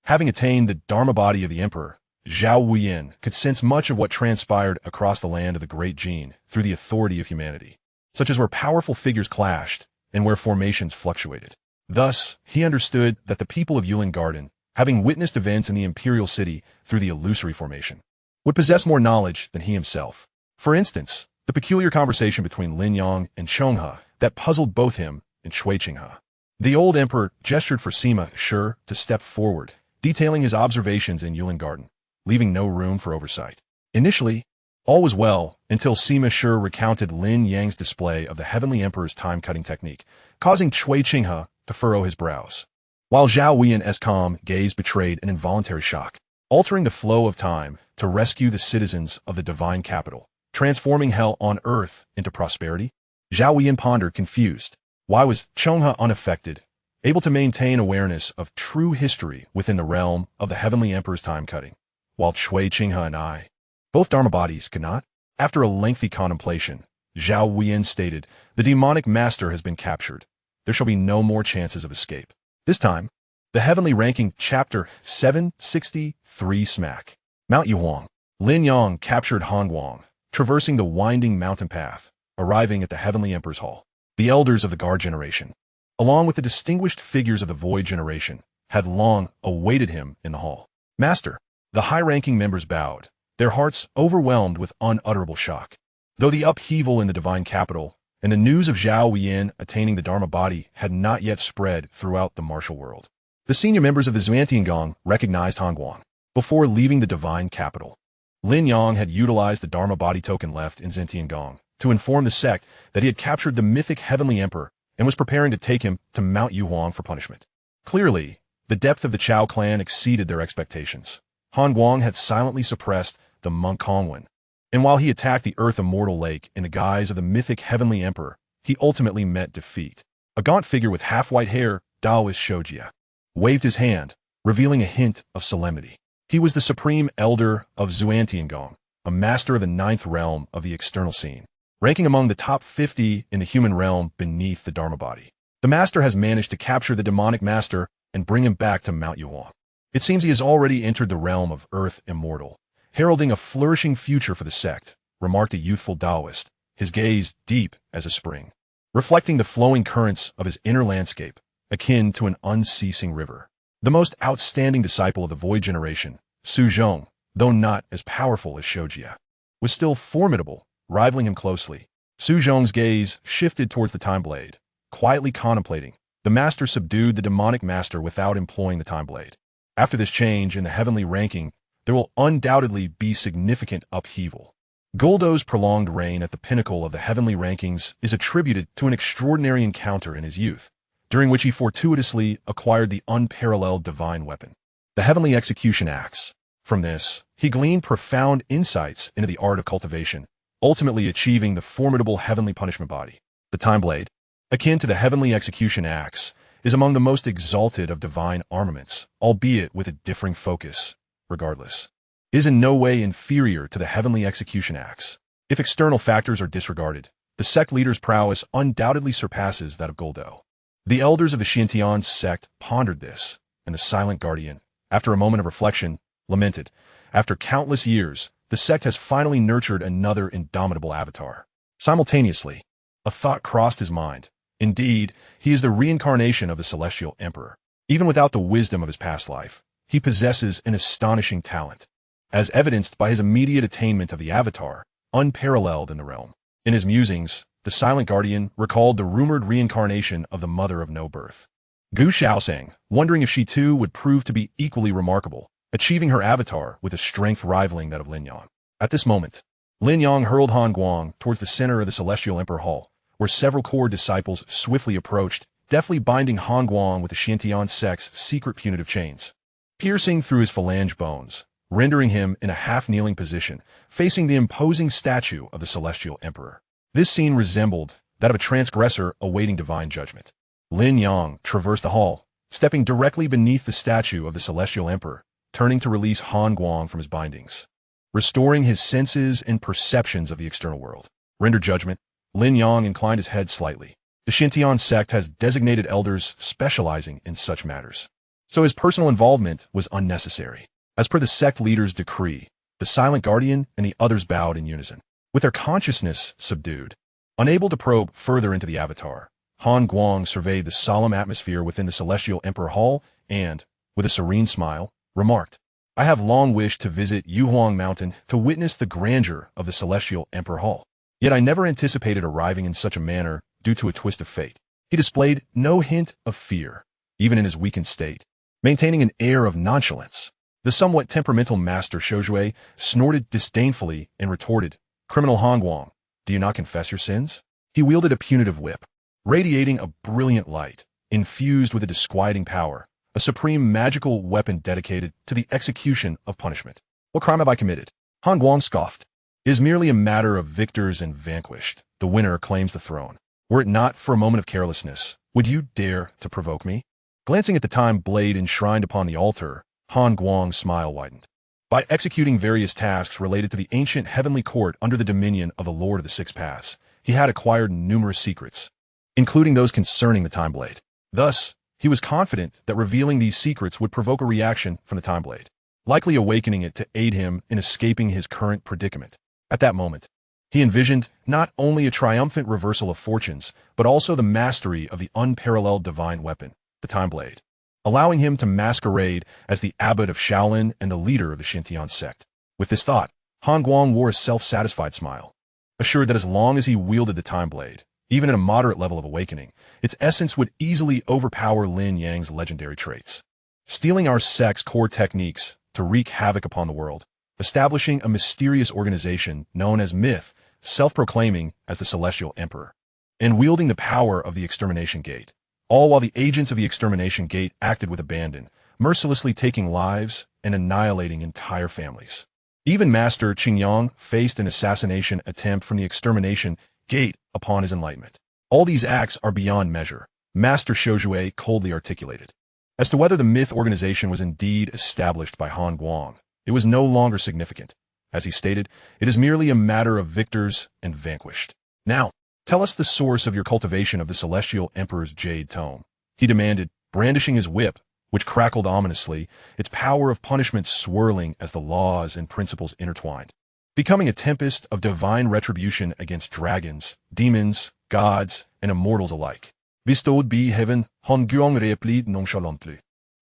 Having attained the Dharma body of the emperor, Zhao Wuyan could sense much of what transpired across the land of the Great Jin through the authority of humanity, such as where powerful figures clashed and where formations fluctuated. Thus, he understood that the people of Yulin Garden, having witnessed events in the imperial city through the illusory formation, would possess more knowledge than he himself. For instance, the peculiar conversation between Lin Yang and Chonghe that puzzled both him and Shui Qinghe. The old emperor gestured for Sima Shi to step forward, detailing his observations in Yulin Garden, leaving no room for oversight. Initially, all was well until Sima Shi recounted Lin Yang's display of the Heavenly Emperor's time-cutting technique, causing Shui Qinghe to furrow his brows. While Zhao Wuyan's calm gaze betrayed an involuntary shock, altering the flow of time to rescue the citizens of the divine capital, transforming hell on earth into prosperity. Zhao Wuyan pondered, confused. Why was Chonghe unaffected, able to maintain awareness of true history within the realm of the Heavenly Emperor's time-cutting, while Shui Qinghe and I, both Dharma bodies, could not? After a lengthy contemplation, Zhao Wuyan stated, "The demonic master has been captured. There shall be no more chances of escape." This time, the heavenly ranking chapter 763 smack. Mount Yuhuang. Lin Yang captured Hongguang, traversing the winding mountain path, arriving at the Heavenly Emperor's Hall. The elders of the Guard generation, along with the distinguished figures of the Void generation, had long awaited him in the hall. "Master," the high-ranking members bowed, their hearts overwhelmed with unutterable shock. Though the upheaval in the divine capital and the news of Zhao Wuyan attaining the Dharma body had not yet spread throughout the martial world, the senior members of the Xuantiangong recognized Hongguang. Before leaving the divine capital, Lin Yang had utilized the Dharma body token left in Xuantiangong to inform the sect that he had captured the mythic Heavenly Emperor and was preparing to take him to Mount Yuhuang for punishment. Clearly, the depth of the Chao clan exceeded their expectations. Hongguang had silently suppressed the monk Hongwen, and while he attacked the Earth Immortal Lake in the guise of the mythic Heavenly Emperor, he ultimately met defeat. A gaunt figure with half-white hair, Daoist Shojia, waved his hand, revealing a hint of solemnity. He was the supreme elder of Xuantiangong, a master of the ninth realm of the external scene, ranking among the top 50 in the human realm beneath the Dharma body. The master has managed to capture the demonic master and bring him back to Mount Yuhuang. It seems he has already entered the realm of Earth Immortal, heralding a flourishing future for the sect, remarked a youthful Taoist, his gaze deep as a spring, reflecting the flowing currents of his inner landscape, akin to an unceasing river. The most outstanding disciple of the Void generation, Su Zhong, though not as powerful as Shojia, was still formidable, rivaling him closely. Su Zhong's gaze shifted towards the Time Blade, quietly contemplating. The master subdued the demonic master without employing the Time Blade. After this change in the heavenly ranking, there will undoubtedly be significant upheaval. Goldo's prolonged reign at the pinnacle of the heavenly rankings is attributed to an extraordinary encounter in his youth, during which he fortuitously acquired the unparalleled divine weapon, the Heavenly Execution Axe. From this, he gleaned profound insights into the art of cultivation, ultimately achieving the formidable heavenly punishment body. The Time Blade, akin to the Heavenly Execution Axe, is among the most exalted of divine armaments, albeit with a differing focus. Regardless, it is in no way inferior to the Heavenly Execution Axe. If external factors are disregarded, the sect leader's prowess undoubtedly surpasses that of Goldo. The elders of the Xintian sect pondered this, and the silent guardian, after a moment of reflection, lamented, "After countless years, the sect has finally nurtured another indomitable avatar." Simultaneously, a thought crossed his mind. Indeed, he is the reincarnation of the Celestial Emperor. Even without the wisdom of his past life, he possesses an astonishing talent, as evidenced by his immediate attainment of the avatar, unparalleled in the realm. In his musings, the silent guardian recalled the rumored reincarnation of the Mother of No Birth, Gu Shaoxing, wondering if she too would prove to be equally remarkable, achieving her avatar with a strength rivaling that of Lin Yang. At this moment, Lin Yang hurled Hongguang towards the center of the Celestial Emperor Hall, where several core disciples swiftly approached, deftly binding Hongguang with the Xintian sect's secret punitive chains, piercing through his phalange bones, rendering him in a half-kneeling position, facing the imposing statue of the Celestial Emperor. This scene resembled that of a transgressor awaiting divine judgment. Lin Yang traversed the hall, stepping directly beneath the statue of the Celestial Emperor, turning to release Han Guang from his bindings. Restoring his senses and perceptions of the external world. Render judgment, Lin Yang inclined his head slightly. The Xintian sect has designated elders specializing in such matters, so his personal involvement was unnecessary. As per the sect leader's decree, the Silent Guardian and the others bowed in unison, with their consciousness subdued. Unable to probe further into the avatar, Han Guang surveyed the solemn atmosphere within the Celestial Emperor Hall and, with a serene smile, remarked, "I have long wished to visit Yuhuang Mountain to witness the grandeur of the Celestial Emperor Hall. Yet I never anticipated arriving in such a manner due to a twist of fate." He displayed no hint of fear, even in his weakened state, maintaining an air of nonchalance. The somewhat temperamental Master Shojue snorted disdainfully and retorted, "Criminal Han Guang, do you not confess your sins?" He wielded a punitive whip, radiating a brilliant light, infused with a disquieting power, a supreme magical weapon dedicated to the execution of punishment. "What crime have I committed?" Han Guang scoffed. "It is merely a matter of victors and vanquished. The winner claims the throne. Were it not for a moment of carelessness, would you dare to provoke me?" Glancing at the time blade enshrined upon the altar, Han Guang's smile widened. By executing various tasks related to the ancient heavenly court under the dominion of the Lord of the Six Paths, he had acquired numerous secrets, including those concerning the time blade. Thus, he was confident that revealing these secrets would provoke a reaction from the time blade, likely awakening it to aid him in escaping his current predicament. At that moment, he envisioned not only a triumphant reversal of fortunes, but also the mastery of the unparalleled divine weapon, the time blade, allowing him to masquerade as the abbot of Shaolin and the leader of the Xintian sect. With this thought, Han Guang wore a self-satisfied smile, assured that as long as he wielded the time blade, even at a moderate level of awakening, its essence would easily overpower Lin Yang's legendary traits. Stealing our sect's core techniques to wreak havoc upon the world, establishing a mysterious organization known as Myth, self-proclaiming as the Celestial Emperor, and wielding the power of the Extermination Gate, all while the agents of the Extermination Gate acted with abandon, mercilessly taking lives and annihilating entire families. Even Master Qingyang faced an assassination attempt from the Extermination Gate upon his enlightenment. All these acts are beyond measure, Master Shojue coldly articulated. As to whether the Myth organization was indeed established by Han Guang, it was no longer significant. As he stated, it is merely a matter of victors and vanquished. "Now, tell us the source of your cultivation of the Celestial Emperor's Jade Tome," he demanded, brandishing his whip, which crackled ominously, its power of punishment swirling as the laws and principles intertwined, becoming a tempest of divine retribution against dragons, demons, gods, and immortals alike. "Bestowed be heaven, Han Guang replied nonchalantly."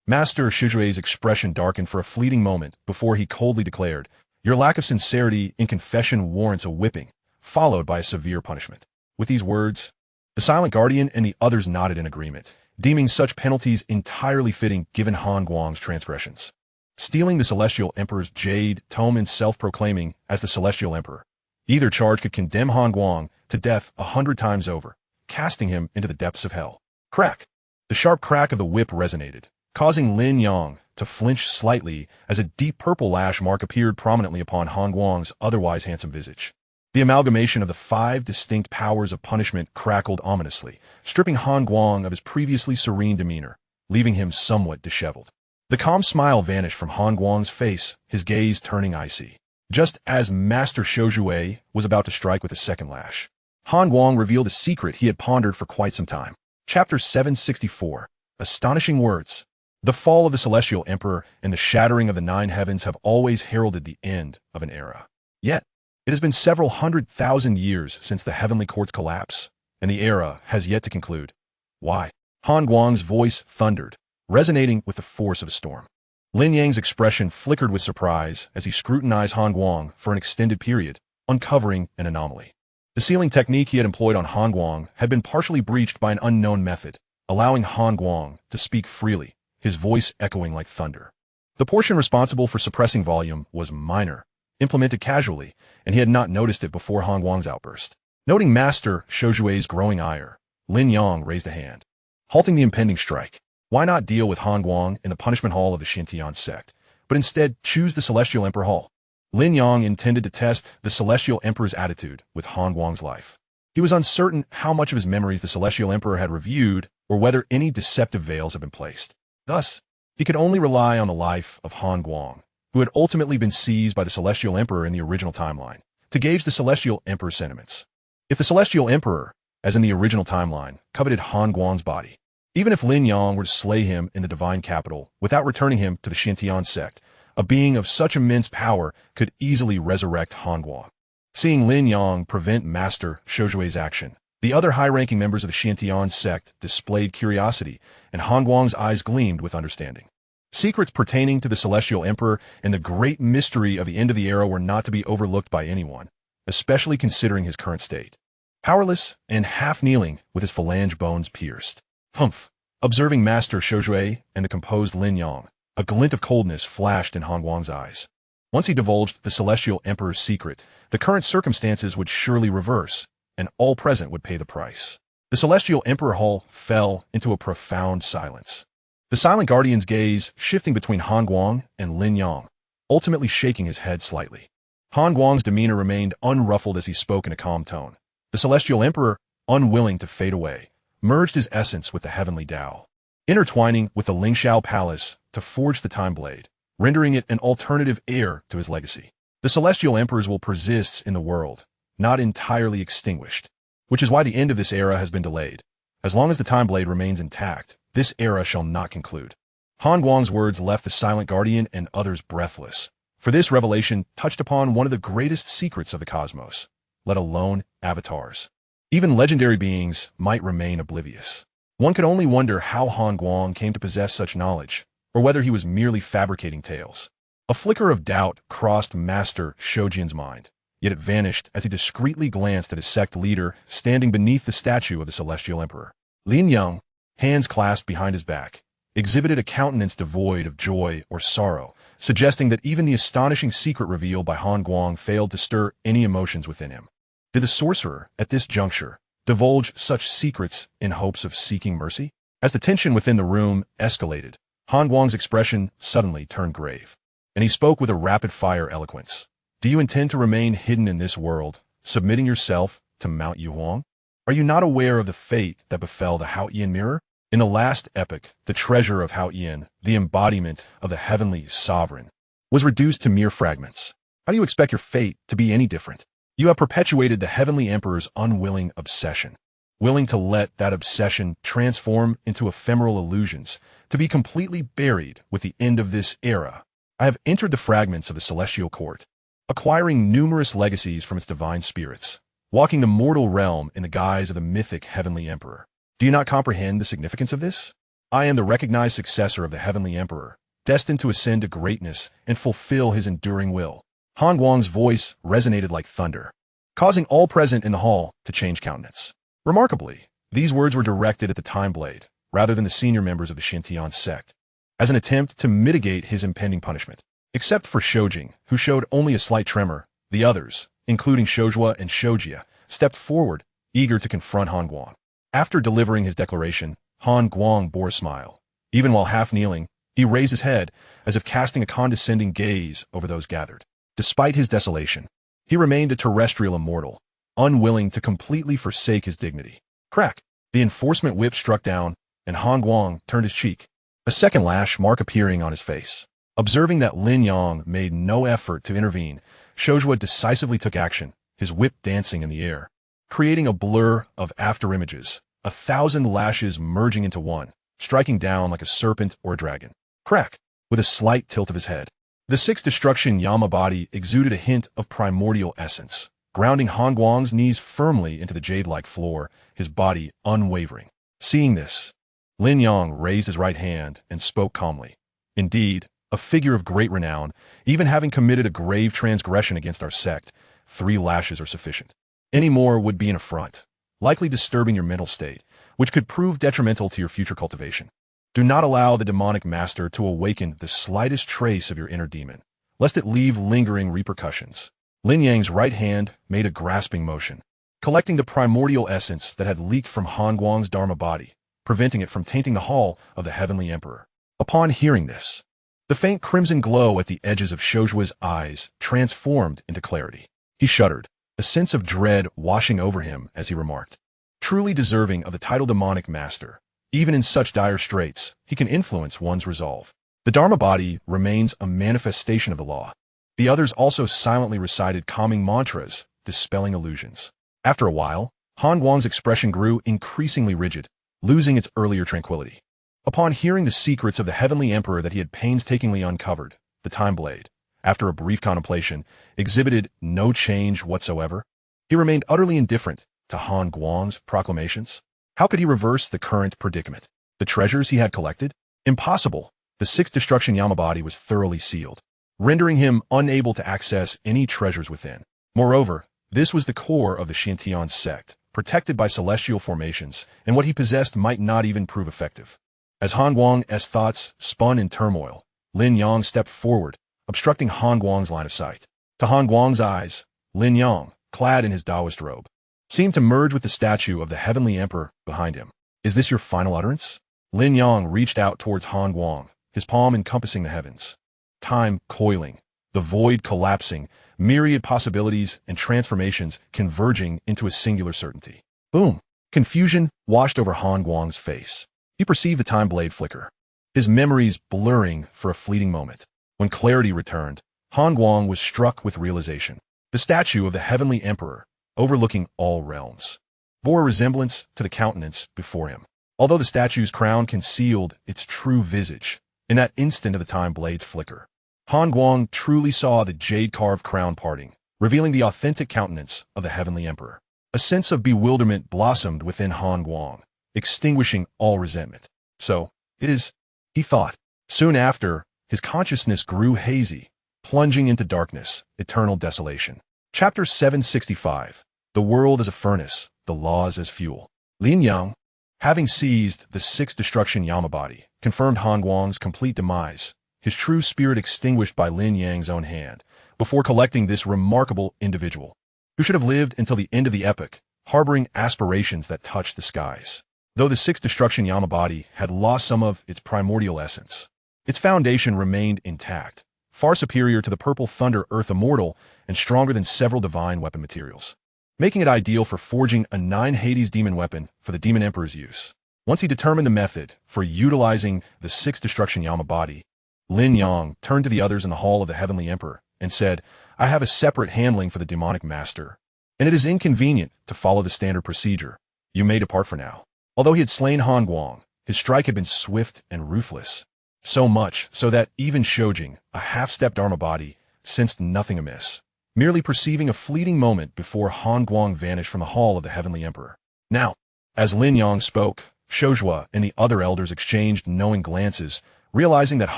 Master Shijue's expression darkened for a fleeting moment before he coldly declared, "Your lack of sincerity in confession warrants a whipping, followed by a severe punishment." With these words, the Silent Guardian and the others nodded in agreement, deeming such penalties entirely fitting given Han Guang's transgressions. Stealing the Celestial Emperor's Jade Tome and self-proclaiming as the Celestial Emperor, either charge could condemn Han Guang to death 100 times over, casting him into the depths of hell. Crack! The sharp crack of the whip resonated, causing Lin Yang to flinch slightly as a deep purple lash mark appeared prominently upon Han Guang's otherwise handsome visage. The amalgamation of the 5 distinct powers of punishment crackled ominously, stripping Han Guang of his previously serene demeanor, leaving him somewhat disheveled. The calm smile vanished from Han Guang's face, his gaze turning icy. Just as Master Shojue was about to strike with a second lash, Han Guang revealed a secret he had pondered for quite some time. Chapter 764. Astonishing Words. The fall of the Celestial Emperor and the shattering of the 9 heavens have always heralded the end of an era. Yet, it has been several 100,000 years since the heavenly court's collapse, and the era has yet to conclude. Why? Han Guang's voice thundered, resonating with the force of a storm. Lin Yang's expression flickered with surprise as he scrutinized Han Guang for an extended period, uncovering an anomaly. The sealing technique he had employed on Han Guang had been partially breached by an unknown method, allowing Han Guang to speak freely, his voice echoing like thunder. The portion responsible for suppressing volume was minor, implemented casually, and he had not noticed it before Han Guang's outburst. Noting Master Shojue's growing ire, Lin Yang raised a hand, halting the impending strike. Why not deal with Han Guang in the punishment hall of the Xintian sect, but instead choose the Celestial Emperor Hall? Lin Yang intended to test the Celestial Emperor's attitude with Han Guang's life. He was uncertain how much of his memories the Celestial Emperor had reviewed or whether any deceptive veils have been placed. Thus, he could only rely on the life of Han Guang, who had ultimately been seized by the Celestial Emperor in the original timeline, to gauge the Celestial Emperor's sentiments. If the Celestial Emperor, as in the original timeline, coveted Han Guang's body, even if Lin Yang were to slay him in the divine capital without returning him to the Xintian sect, a being of such immense power could easily resurrect Han Guang. Seeing Lin Yang prevent Master Shoujue's action, the other high-ranking members of the Xintian sect displayed curiosity, and Han Guang's eyes gleamed with understanding. Secrets pertaining to the Celestial Emperor and the great mystery of the end of the era were not to be overlooked by anyone, especially considering his current state. Powerless and half-kneeling with his phalange bones pierced. Humph! Observing Master Shoujue and the composed Lin Yang, a glint of coldness flashed in Han Guang's eyes. Once he divulged the Celestial Emperor's secret, the current circumstances would surely reverse, and all present would pay the price. The Celestial Emperor Hall fell into a profound silence. The Silent Guardian's gaze shifting between Han Guang and Lin Yang, ultimately shaking his head slightly. Han Guang's demeanor remained unruffled as he spoke in a calm tone. The Celestial Emperor, unwilling to fade away, merged his essence with the heavenly Tao, intertwining with the Lingxiao Palace to forge the Time Blade, rendering it an alternative heir to his legacy. The Celestial Emperors will persist in the world, not entirely extinguished, which is why the end of this era has been delayed. As long as the Time Blade remains intact, this era shall not conclude. Han Guang's words left the Silent Guardian and others breathless, for this revelation touched upon one of the greatest secrets of the cosmos, let alone avatars. Even legendary beings might remain oblivious. One could only wonder how Han Guang came to possess such knowledge, or whether he was merely fabricating tales. A flicker of doubt crossed Master Shoujian's mind, yet it vanished as he discreetly glanced at his sect leader standing beneath the statue of the Celestial Emperor. Lin Yang, hands clasped behind his back, exhibited a countenance devoid of joy or sorrow, suggesting that even the astonishing secret revealed by Han Guang failed to stir any emotions within him. Did the sorcerer, at this juncture, divulge such secrets in hopes of seeking mercy? As the tension within the room escalated, Han Guang's expression suddenly turned grave, and he spoke with a rapid-fire eloquence. Do you intend to remain hidden in this world, submitting yourself to Mount Yuhuang? Are you not aware of the fate that befell the Haotian mirror? In the last epoch, the treasure of Haotian, the embodiment of the heavenly sovereign, was reduced to mere fragments. How do you expect your fate to be any different? You have perpetuated the heavenly emperor's unwilling obsession, willing to let that obsession transform into ephemeral illusions, to be completely buried with the end of this era. I have entered the fragments of the celestial court, acquiring numerous legacies from its divine spirits, walking the mortal realm in the guise of the mythic heavenly emperor. Do you not comprehend the significance of this? I am the recognized successor of the heavenly emperor, destined to ascend to greatness and fulfill his enduring will. Han Guang's voice resonated like thunder, causing all present in the hall to change countenance. Remarkably, these words were directed at the Time Blade, rather than the senior members of the Xintian sect, as an attempt to mitigate his impending punishment. Except for Shoujing, who showed only a slight tremor, the others, including Shoujua and Shoujia, stepped forward, eager to confront Han Guang. After delivering his declaration, Han Guang bore a smile. Even while half-kneeling, he raised his head, as if casting a condescending gaze over those gathered. Despite his desolation, he remained a terrestrial immortal, unwilling to completely forsake his dignity. Crack! The enforcement whip struck down, and Han Guang turned his cheek, a second lash mark appearing on his face. Observing that Lin Yang made no effort to intervene, Shoujua decisively took action, his whip dancing in the air, creating a blur of afterimages, 1,000 lashes merging into one, striking down like a serpent or a dragon. Crack! With a slight tilt of his head. The sixth destruction Yama body exuded a hint of primordial essence, grounding Han Guang's knees firmly into the jade-like floor, his body unwavering. Seeing this, Lin Yang raised his right hand and spoke calmly. Indeed, a figure of great renown, even having committed a grave transgression against our sect, 3 lashes are sufficient. Any more would be an affront, likely disturbing your mental state, which could prove detrimental to your future cultivation. Do not allow the demonic master to awaken the slightest trace of your inner demon, lest it leave lingering repercussions. Lin Yang's right hand made a grasping motion, collecting the primordial essence that had leaked from Han Guang's Dharma body, preventing it from tainting the hall of the heavenly emperor. Upon hearing this, the faint crimson glow at the edges of Shoujua's eyes transformed into clarity. He shuddered, a sense of dread washing over him as he remarked, truly deserving of the title demonic master, Even in such dire straits, he can influence one's resolve. The Dharma body remains a manifestation of the law. The others also silently recited calming mantras, dispelling illusions. After a while, Han Guang's expression grew increasingly rigid, losing its earlier tranquility. Upon hearing the secrets of the Heavenly Emperor that he had painstakingly uncovered, the Time Blade, after a brief contemplation, exhibited no change whatsoever. He remained utterly indifferent to Han Guang's proclamations. How could he reverse the current predicament? The treasures he had collected? Impossible. The sixth destruction Yamabody was thoroughly sealed, rendering him unable to access any treasures within. Moreover, this was the core of the Shintian sect, protected by celestial formations, and what he possessed might not even prove effective. As Han Guang's thoughts spun in turmoil, Lin Yang stepped forward, obstructing Han Guang's line of sight. To Han Guang's eyes, Lin Yang, clad in his Taoist robe, seemed to merge with the statue of the Heavenly Emperor behind him. Is this your final utterance? Lin Yang reached out towards Han Guang, his palm encompassing the heavens. Time coiling, the void collapsing, myriad possibilities and transformations converging into a singular certainty. Boom! Confusion washed over Han Guang's face. He perceived the time blade flicker, his memories blurring for a fleeting moment. When clarity returned, Han Guang was struck with realization. The statue of the Heavenly Emperor, overlooking all realms, bore a resemblance to the countenance before him. Although the statue's crown concealed its true visage, in that instant of the time blade's flicker, Han Guang truly saw the jade-carved crown parting, revealing the authentic countenance of the Heavenly Emperor. A sense of bewilderment blossomed within Han Guang, extinguishing all resentment. So, it is, he thought. Soon after, his consciousness grew hazy, plunging into darkness, eternal desolation. Chapter 765. The world as a furnace, the laws as fuel. Lin Yang, having seized the sixth destruction Yamabody, confirmed Han Guang's complete demise, his true spirit extinguished by Lin Yang's own hand, before collecting this remarkable individual, who should have lived until the end of the epoch, harboring aspirations that touched the skies. Though the sixth destruction Yamabody had lost some of its primordial essence, its foundation remained intact, far superior to the purple thunder earth immortal and stronger than several divine weapon materials, making it ideal for forging a 9 Hades demon weapon for the Demon Emperor's use. Once he determined the method for utilizing the sixth destruction Yamabody, Lin Yang turned to the others in the hall of the Heavenly Emperor and said, I have a separate handling for the demonic master, and it is inconvenient to follow the standard procedure. You may depart for now. Although he had slain Han Guang, his strike had been swift and ruthless. So much so that even Shojing, a half-stepped Dharmabody, sensed nothing amiss, merely perceiving a fleeting moment before Han Guang vanished from the hall of the Heavenly Emperor. Now, as Lin Yang spoke, Shojua and the other elders exchanged knowing glances, realizing that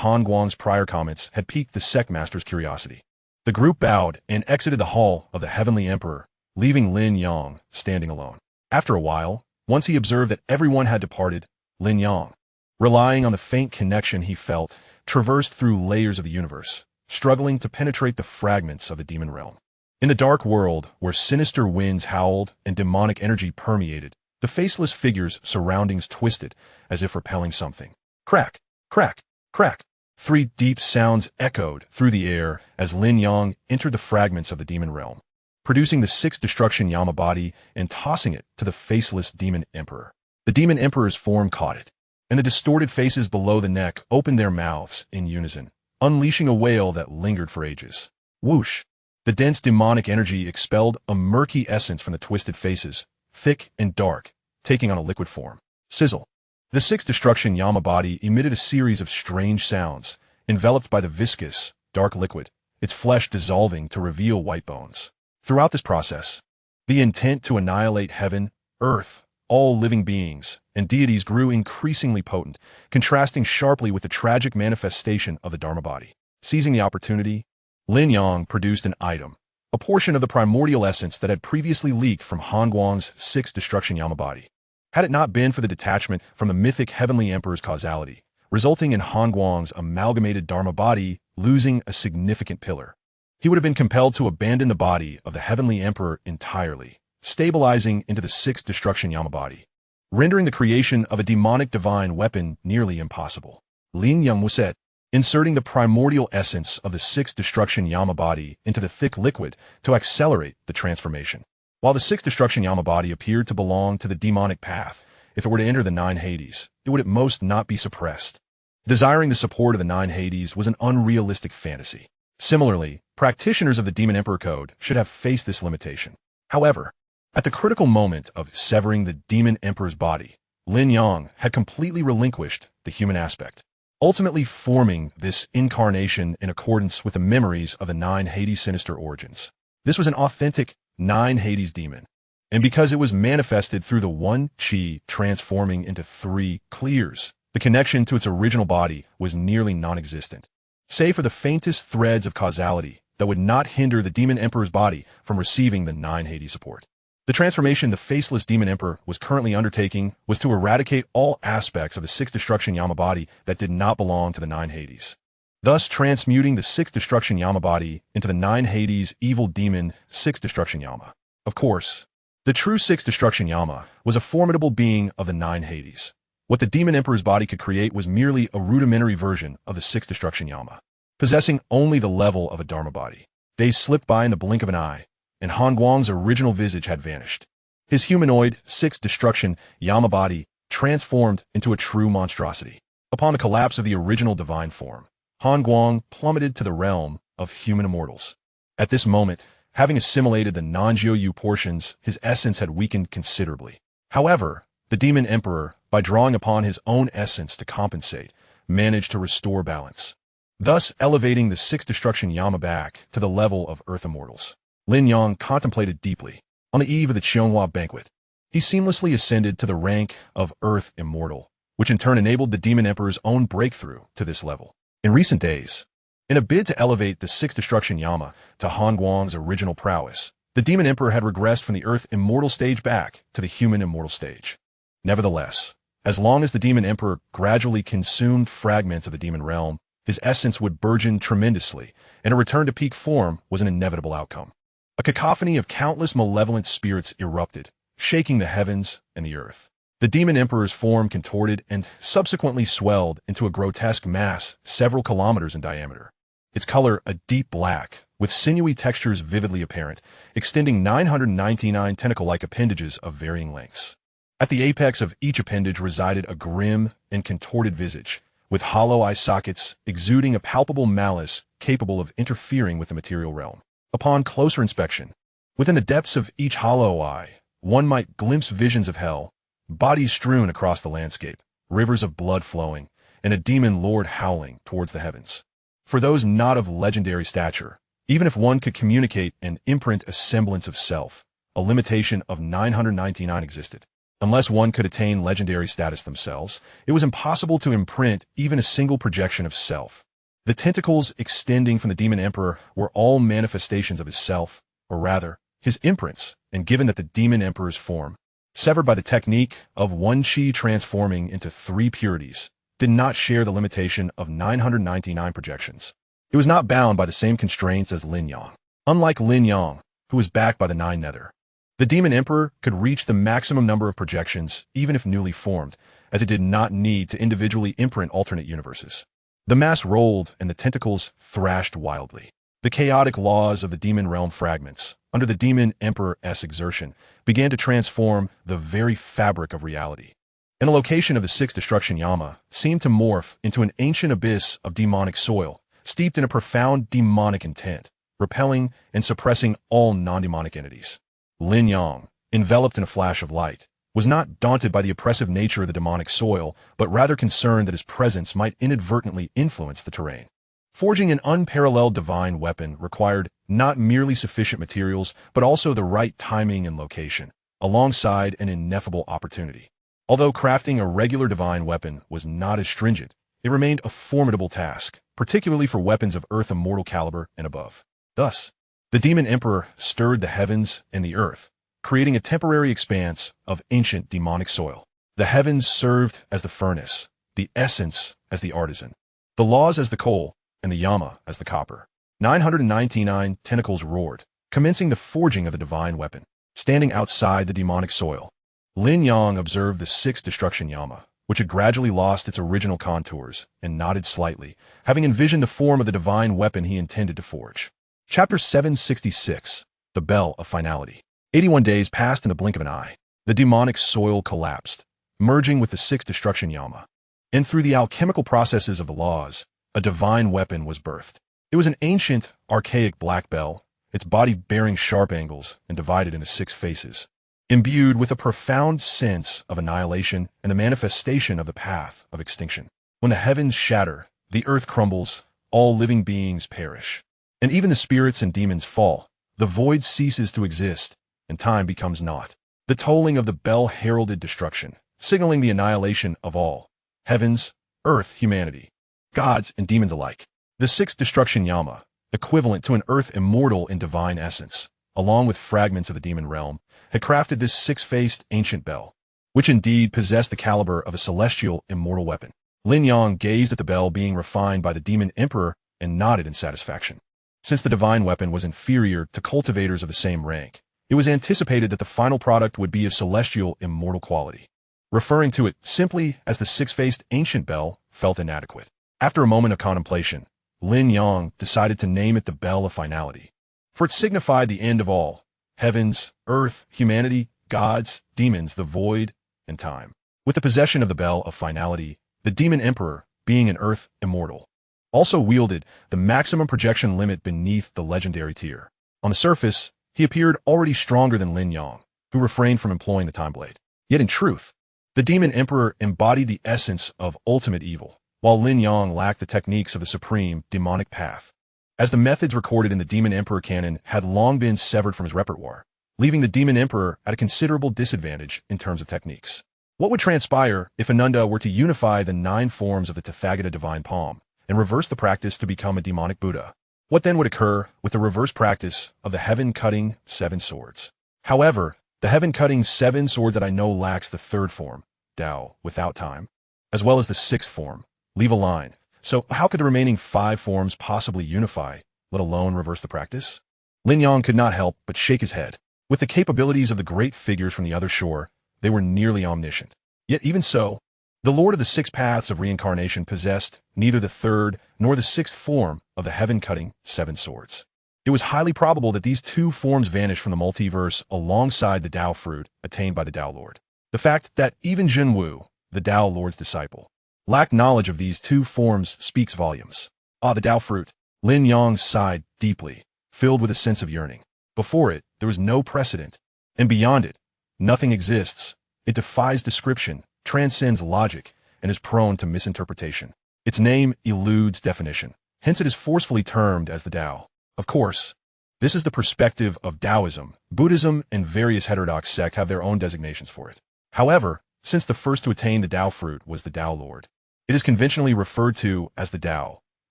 Han Guang's prior comments had piqued the sect master's curiosity. The group bowed and exited the hall of the Heavenly Emperor, leaving Lin Yang standing alone. After a while, once he observed that everyone had departed, Lin Yang, relying on the faint connection he felt, traversed through layers of the universe, struggling to penetrate the fragments of the demon realm. In the dark world, where sinister winds howled and demonic energy permeated, the faceless figure's surroundings twisted as if repelling something. Crack, crack, crack. 3 deep sounds echoed through the air as Lin Yang entered the fragments of the demon realm, producing the sixth destruction Yamabody and tossing it to the faceless Demon Emperor. The Demon Emperor's form caught it, and the distorted faces below the neck opened their mouths in unison, unleashing a wail that lingered for ages. Whoosh! The dense demonic energy expelled a murky essence from the twisted faces, thick and dark, taking on a liquid form. Sizzle! The sixth destruction Yamabody emitted a series of strange sounds, enveloped by the viscous, dark liquid, its flesh dissolving to reveal white bones. Throughout this process, the intent to annihilate heaven, earth, all living beings, and deities grew increasingly potent, contrasting sharply with the tragic manifestation of the Dharma body. Seizing the opportunity, Lin Yang produced an item, a portion of the primordial essence that had previously leaked from Han Guang's sixth destruction Yamabody. Had it not been for the detachment from the mythic Heavenly Emperor's causality, resulting in Han Guang's amalgamated Dharma body losing a significant pillar, he would have been compelled to abandon the body of the Heavenly Emperor entirely, stabilizing into the sixth destruction Yamabody, rendering the creation of a demonic divine weapon nearly impossible. Lin Yang was said, inserting the primordial essence of the sixth destruction Yamabody into the thick liquid to accelerate the transformation. While the sixth destruction Yamabody appeared to belong to the demonic path, if it were to enter the nine Hades, it would at most not be suppressed. Desiring the support of the nine Hades was an unrealistic fantasy. Similarly, practitioners of the Demon Emperor Code should have faced this limitation. However, at the critical moment of severing the Demon Emperor's body, Lin Yang had completely relinquished the human aspect, ultimately forming this incarnation in accordance with the memories of the nine Hades' sinister origins. This was an authentic nine Hades demon, and because it was manifested through the one chi transforming into three clears, the connection to its original body was nearly non-existent, save for the faintest threads of causality that would not hinder the Demon Emperor's body from receiving the nine Hades support. The transformation the faceless Demon Emperor was currently undertaking was to eradicate all aspects of the sixth destruction Yama body that did not belong to the nine Hades, thus transmuting the sixth destruction Yama body into the nine Hades evil demon sixth destruction Yama. Of course, the true sixth destruction Yama was a formidable being of the nine Hades. What the Demon Emperor's body could create was merely a rudimentary version of the sixth destruction Yama, possessing only the level of a Dharma body. Days slipped by in the blink of an eye, and Han Guang's original visage had vanished. His humanoid, sixth destruction Yama body transformed into a true monstrosity. Upon the collapse of the original divine form, Han Guang plummeted to the realm of human immortals. At this moment, having assimilated the non-Jiu portions, his essence had weakened considerably. However, the Demon Emperor, by drawing upon his own essence to compensate, managed to restore balance, thus elevating the sixth destruction Yama back to the level of Earth immortals. Lin Yang contemplated deeply. On the eve of the Qianghua banquet, he seamlessly ascended to the rank of Earth Immortal, which in turn enabled the Demon Emperor's own breakthrough to this level. In recent days, in a bid to elevate the sixth destruction Yama to Han Guang's original prowess, the Demon Emperor had regressed from the Earth Immortal stage back to the Human Immortal stage. Nevertheless, as long as the Demon Emperor gradually consumed fragments of the demon realm, his essence would burgeon tremendously, and a return to peak form was an inevitable outcome. A cacophony of countless malevolent spirits erupted, shaking the heavens and the earth. The Demon Emperor's form contorted and subsequently swelled into a grotesque mass several kilometers in diameter. Its color a deep black, with sinewy textures vividly apparent, extending 999 tentacle-like appendages of varying lengths. At the apex of each appendage resided a grim and contorted visage, with hollow eye sockets exuding a palpable malice capable of interfering with the material realm. Upon closer inspection, within the depths of each hollow eye, one might glimpse visions of hell, bodies strewn across the landscape, rivers of blood flowing, and a demon lord howling towards the heavens. For those not of legendary stature, even if one could communicate and imprint a semblance of self, a limitation of 999 existed. Unless one could attain legendary status themselves, it was impossible to imprint even a single projection of self. The tentacles extending from the Demon Emperor were all manifestations of his self, or rather, his imprints, and given that the Demon Emperor's form, severed by the technique of one chi transforming into three purities, did not share the limitation of 999 projections, it was not bound by the same constraints as Lin Yang. Unlike Lin Yang, who was backed by the Nine Nether, the Demon Emperor could reach the maximum number of projections even if newly formed, as it did not need to individually imprint alternate universes. The mass rolled and the tentacles thrashed wildly. The chaotic laws of the demon realm fragments, under the Demon Emperor's exertion, began to transform the very fabric of reality. And a location of the sixth destruction Yama seemed to morph into an ancient abyss of demonic soil, steeped in a profound demonic intent, repelling and suppressing all non-demonic entities. Lin Yang, enveloped in a flash of light, was not daunted by the oppressive nature of the demonic soil, but rather concerned that his presence might inadvertently influence the terrain. Forging an unparalleled divine weapon required not merely sufficient materials, but also the right timing and location, alongside an ineffable opportunity. Although crafting a regular divine weapon was not as stringent, it remained a formidable task, particularly for weapons of Earth Immortal caliber and above. Thus, the Demon Emperor stirred the heavens and the earth, creating a temporary expanse of ancient demonic soil. The heavens served as the furnace, the essence as the artisan, the laws as the coal, and the Yama as the copper. 999 tentacles roared, commencing the forging of the divine weapon. Standing outside the demonic soil, Lin Yang observed the sixth destruction Yama, which had gradually lost its original contours, and nodded slightly, having envisioned the form of the divine weapon he intended to forge. Chapter 766, The Bell of Finality. 81 days passed in the blink of an eye. The demonic soil collapsed, merging with the sixth destruction Yama. And through the alchemical processes of the laws, a divine weapon was birthed. It was an ancient, archaic black bell, its body bearing sharp angles and divided into 6 faces, imbued with a profound sense of annihilation and the manifestation of the path of extinction. When the heavens shatter, the earth crumbles, all living beings perish, and even the spirits and demons fall. The void ceases to exist, and time becomes naught. The tolling of the bell heralded destruction, signaling the annihilation of all, heavens, earth, humanity, gods, and demons alike. The sixth destruction Yama, equivalent to an earth immortal in divine essence, along with fragments of the demon realm, had crafted this 6-faced ancient bell, which indeed possessed the caliber of a celestial immortal weapon. Lin Yang gazed at the bell being refined by the demon emperor and nodded in satisfaction. Since the divine weapon was inferior to cultivators of the same rank, it was anticipated that the final product would be of celestial immortal quality. Referring to it simply as the 6-faced ancient bell felt inadequate. After a moment of contemplation, Lin Yang decided to name it the Bell of Finality, for it signified the end of all, heavens, earth, humanity, gods, demons, the void, and time. With the possession of the Bell of Finality, the demon emperor, being an earth immortal, also wielded the maximum projection limit beneath the legendary tier. On the surface, he appeared already stronger than Lin Yang, who refrained from employing the time blade. Yet in truth, the demon emperor embodied the essence of ultimate evil, while Lin Yang lacked the techniques of the supreme demonic path, as the methods recorded in the Demon Emperor canon had long been severed from his repertoire, leaving the Demon Emperor at a considerable disadvantage in terms of techniques. What would transpire if Ananda were to unify the 9 forms of the Tathagata divine palm and reverse the practice to become a demonic Buddha? What then would occur with the reverse practice of the heaven-cutting 7 swords? However, the heaven-cutting 7 swords that I know lacks the 3rd form, Tao, without time, as well as the 6th form, leave a line. So how could the remaining 5 forms possibly unify, let alone reverse the practice? Lin Yang could not help but shake his head. With the capabilities of the great figures from the other shore, they were nearly omniscient. Yet even so, the Lord of the 6 paths of reincarnation possessed neither the 3rd nor the 6th form of the heaven-cutting 7 swords. It was highly probable that these 2 forms vanished from the multiverse alongside the Tao fruit attained by the Tao Lord. The fact that even Jin Wu, the Tao Lord's disciple, lacked knowledge of these 2 forms speaks volumes. Ah, the Tao fruit. Lin Yang sighed deeply, filled with a sense of yearning. Before it, there was no precedent, and beyond it, nothing exists. It defies description, transcends logic, and is prone to misinterpretation. Its name eludes definition. Hence it is forcefully termed as the Tao. Of course, this is the perspective of Taoism. Buddhism and various heterodox sects have their own designations for it. However, since the first to attain the Tao fruit was the Tao Lord, it is conventionally referred to as the Tao,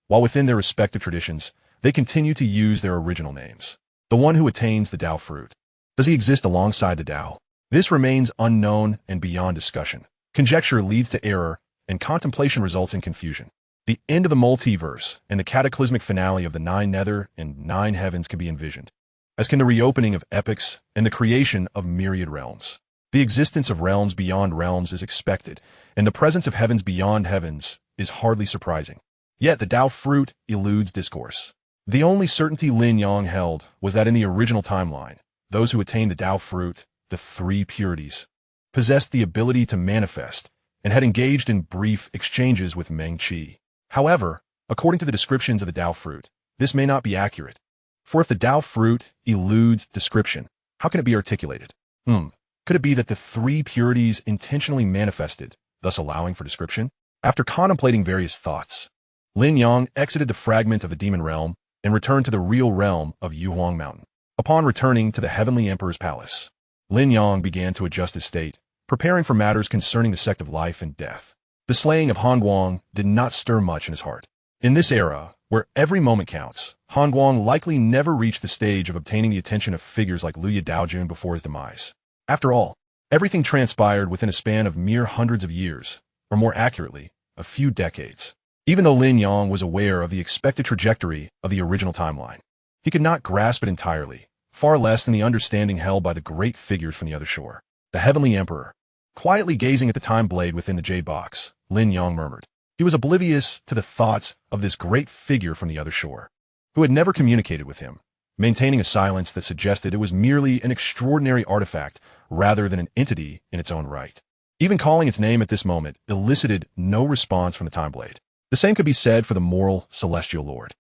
while within their respective traditions, they continue to use their original names. The one who attains the Tao fruit. Does he exist alongside the Tao? This remains unknown and beyond discussion. Conjecture leads to error, and contemplation results in confusion. The end of the multiverse and the cataclysmic finale of the 9 nether and 9 heavens can be envisioned, as can the reopening of epics and the creation of myriad realms. The existence of realms beyond realms is expected, and the presence of heavens beyond heavens is hardly surprising. Yet the Tao fruit eludes discourse. The only certainty Lin Yang held was that in the original timeline, those who attained the Tao fruit, the 3 purities, possessed the ability to manifest and had engaged in brief exchanges with Meng Qi. However, according to the descriptions of the Tao fruit, this may not be accurate. For if the Tao fruit eludes description, how can it be articulated? Could it be that the 3 purities intentionally manifested, thus allowing for description? After contemplating various thoughts, Lin Yang exited the fragment of the demon realm and returned to the real realm of Yuhuang Mountain. Upon returning to the Heavenly Emperor's palace, Lin Yang began to adjust his state, preparing for matters concerning the sect of life and death. The slaying of Han Guang did not stir much in his heart. In this era, where every moment counts, Han Guang likely never reached the stage of obtaining the attention of figures like Liu Daojun before his demise. After all, everything transpired within a span of mere hundreds of years, or more accurately, a few decades. Even though Lin Yang was aware of the expected trajectory of the original timeline, he could not grasp it entirely, far less than the understanding held by the great figures from the other shore. The Heavenly Emperor. Quietly gazing at the time blade within the jade box, Lin Yang murmured. He was oblivious to the thoughts of this great figure from the other shore, who had never communicated with him, maintaining a silence that suggested it was merely an extraordinary artifact rather than an entity in its own right. Even calling its name at this moment elicited no response from the Time Blade. The same could be said for the moral celestial lord.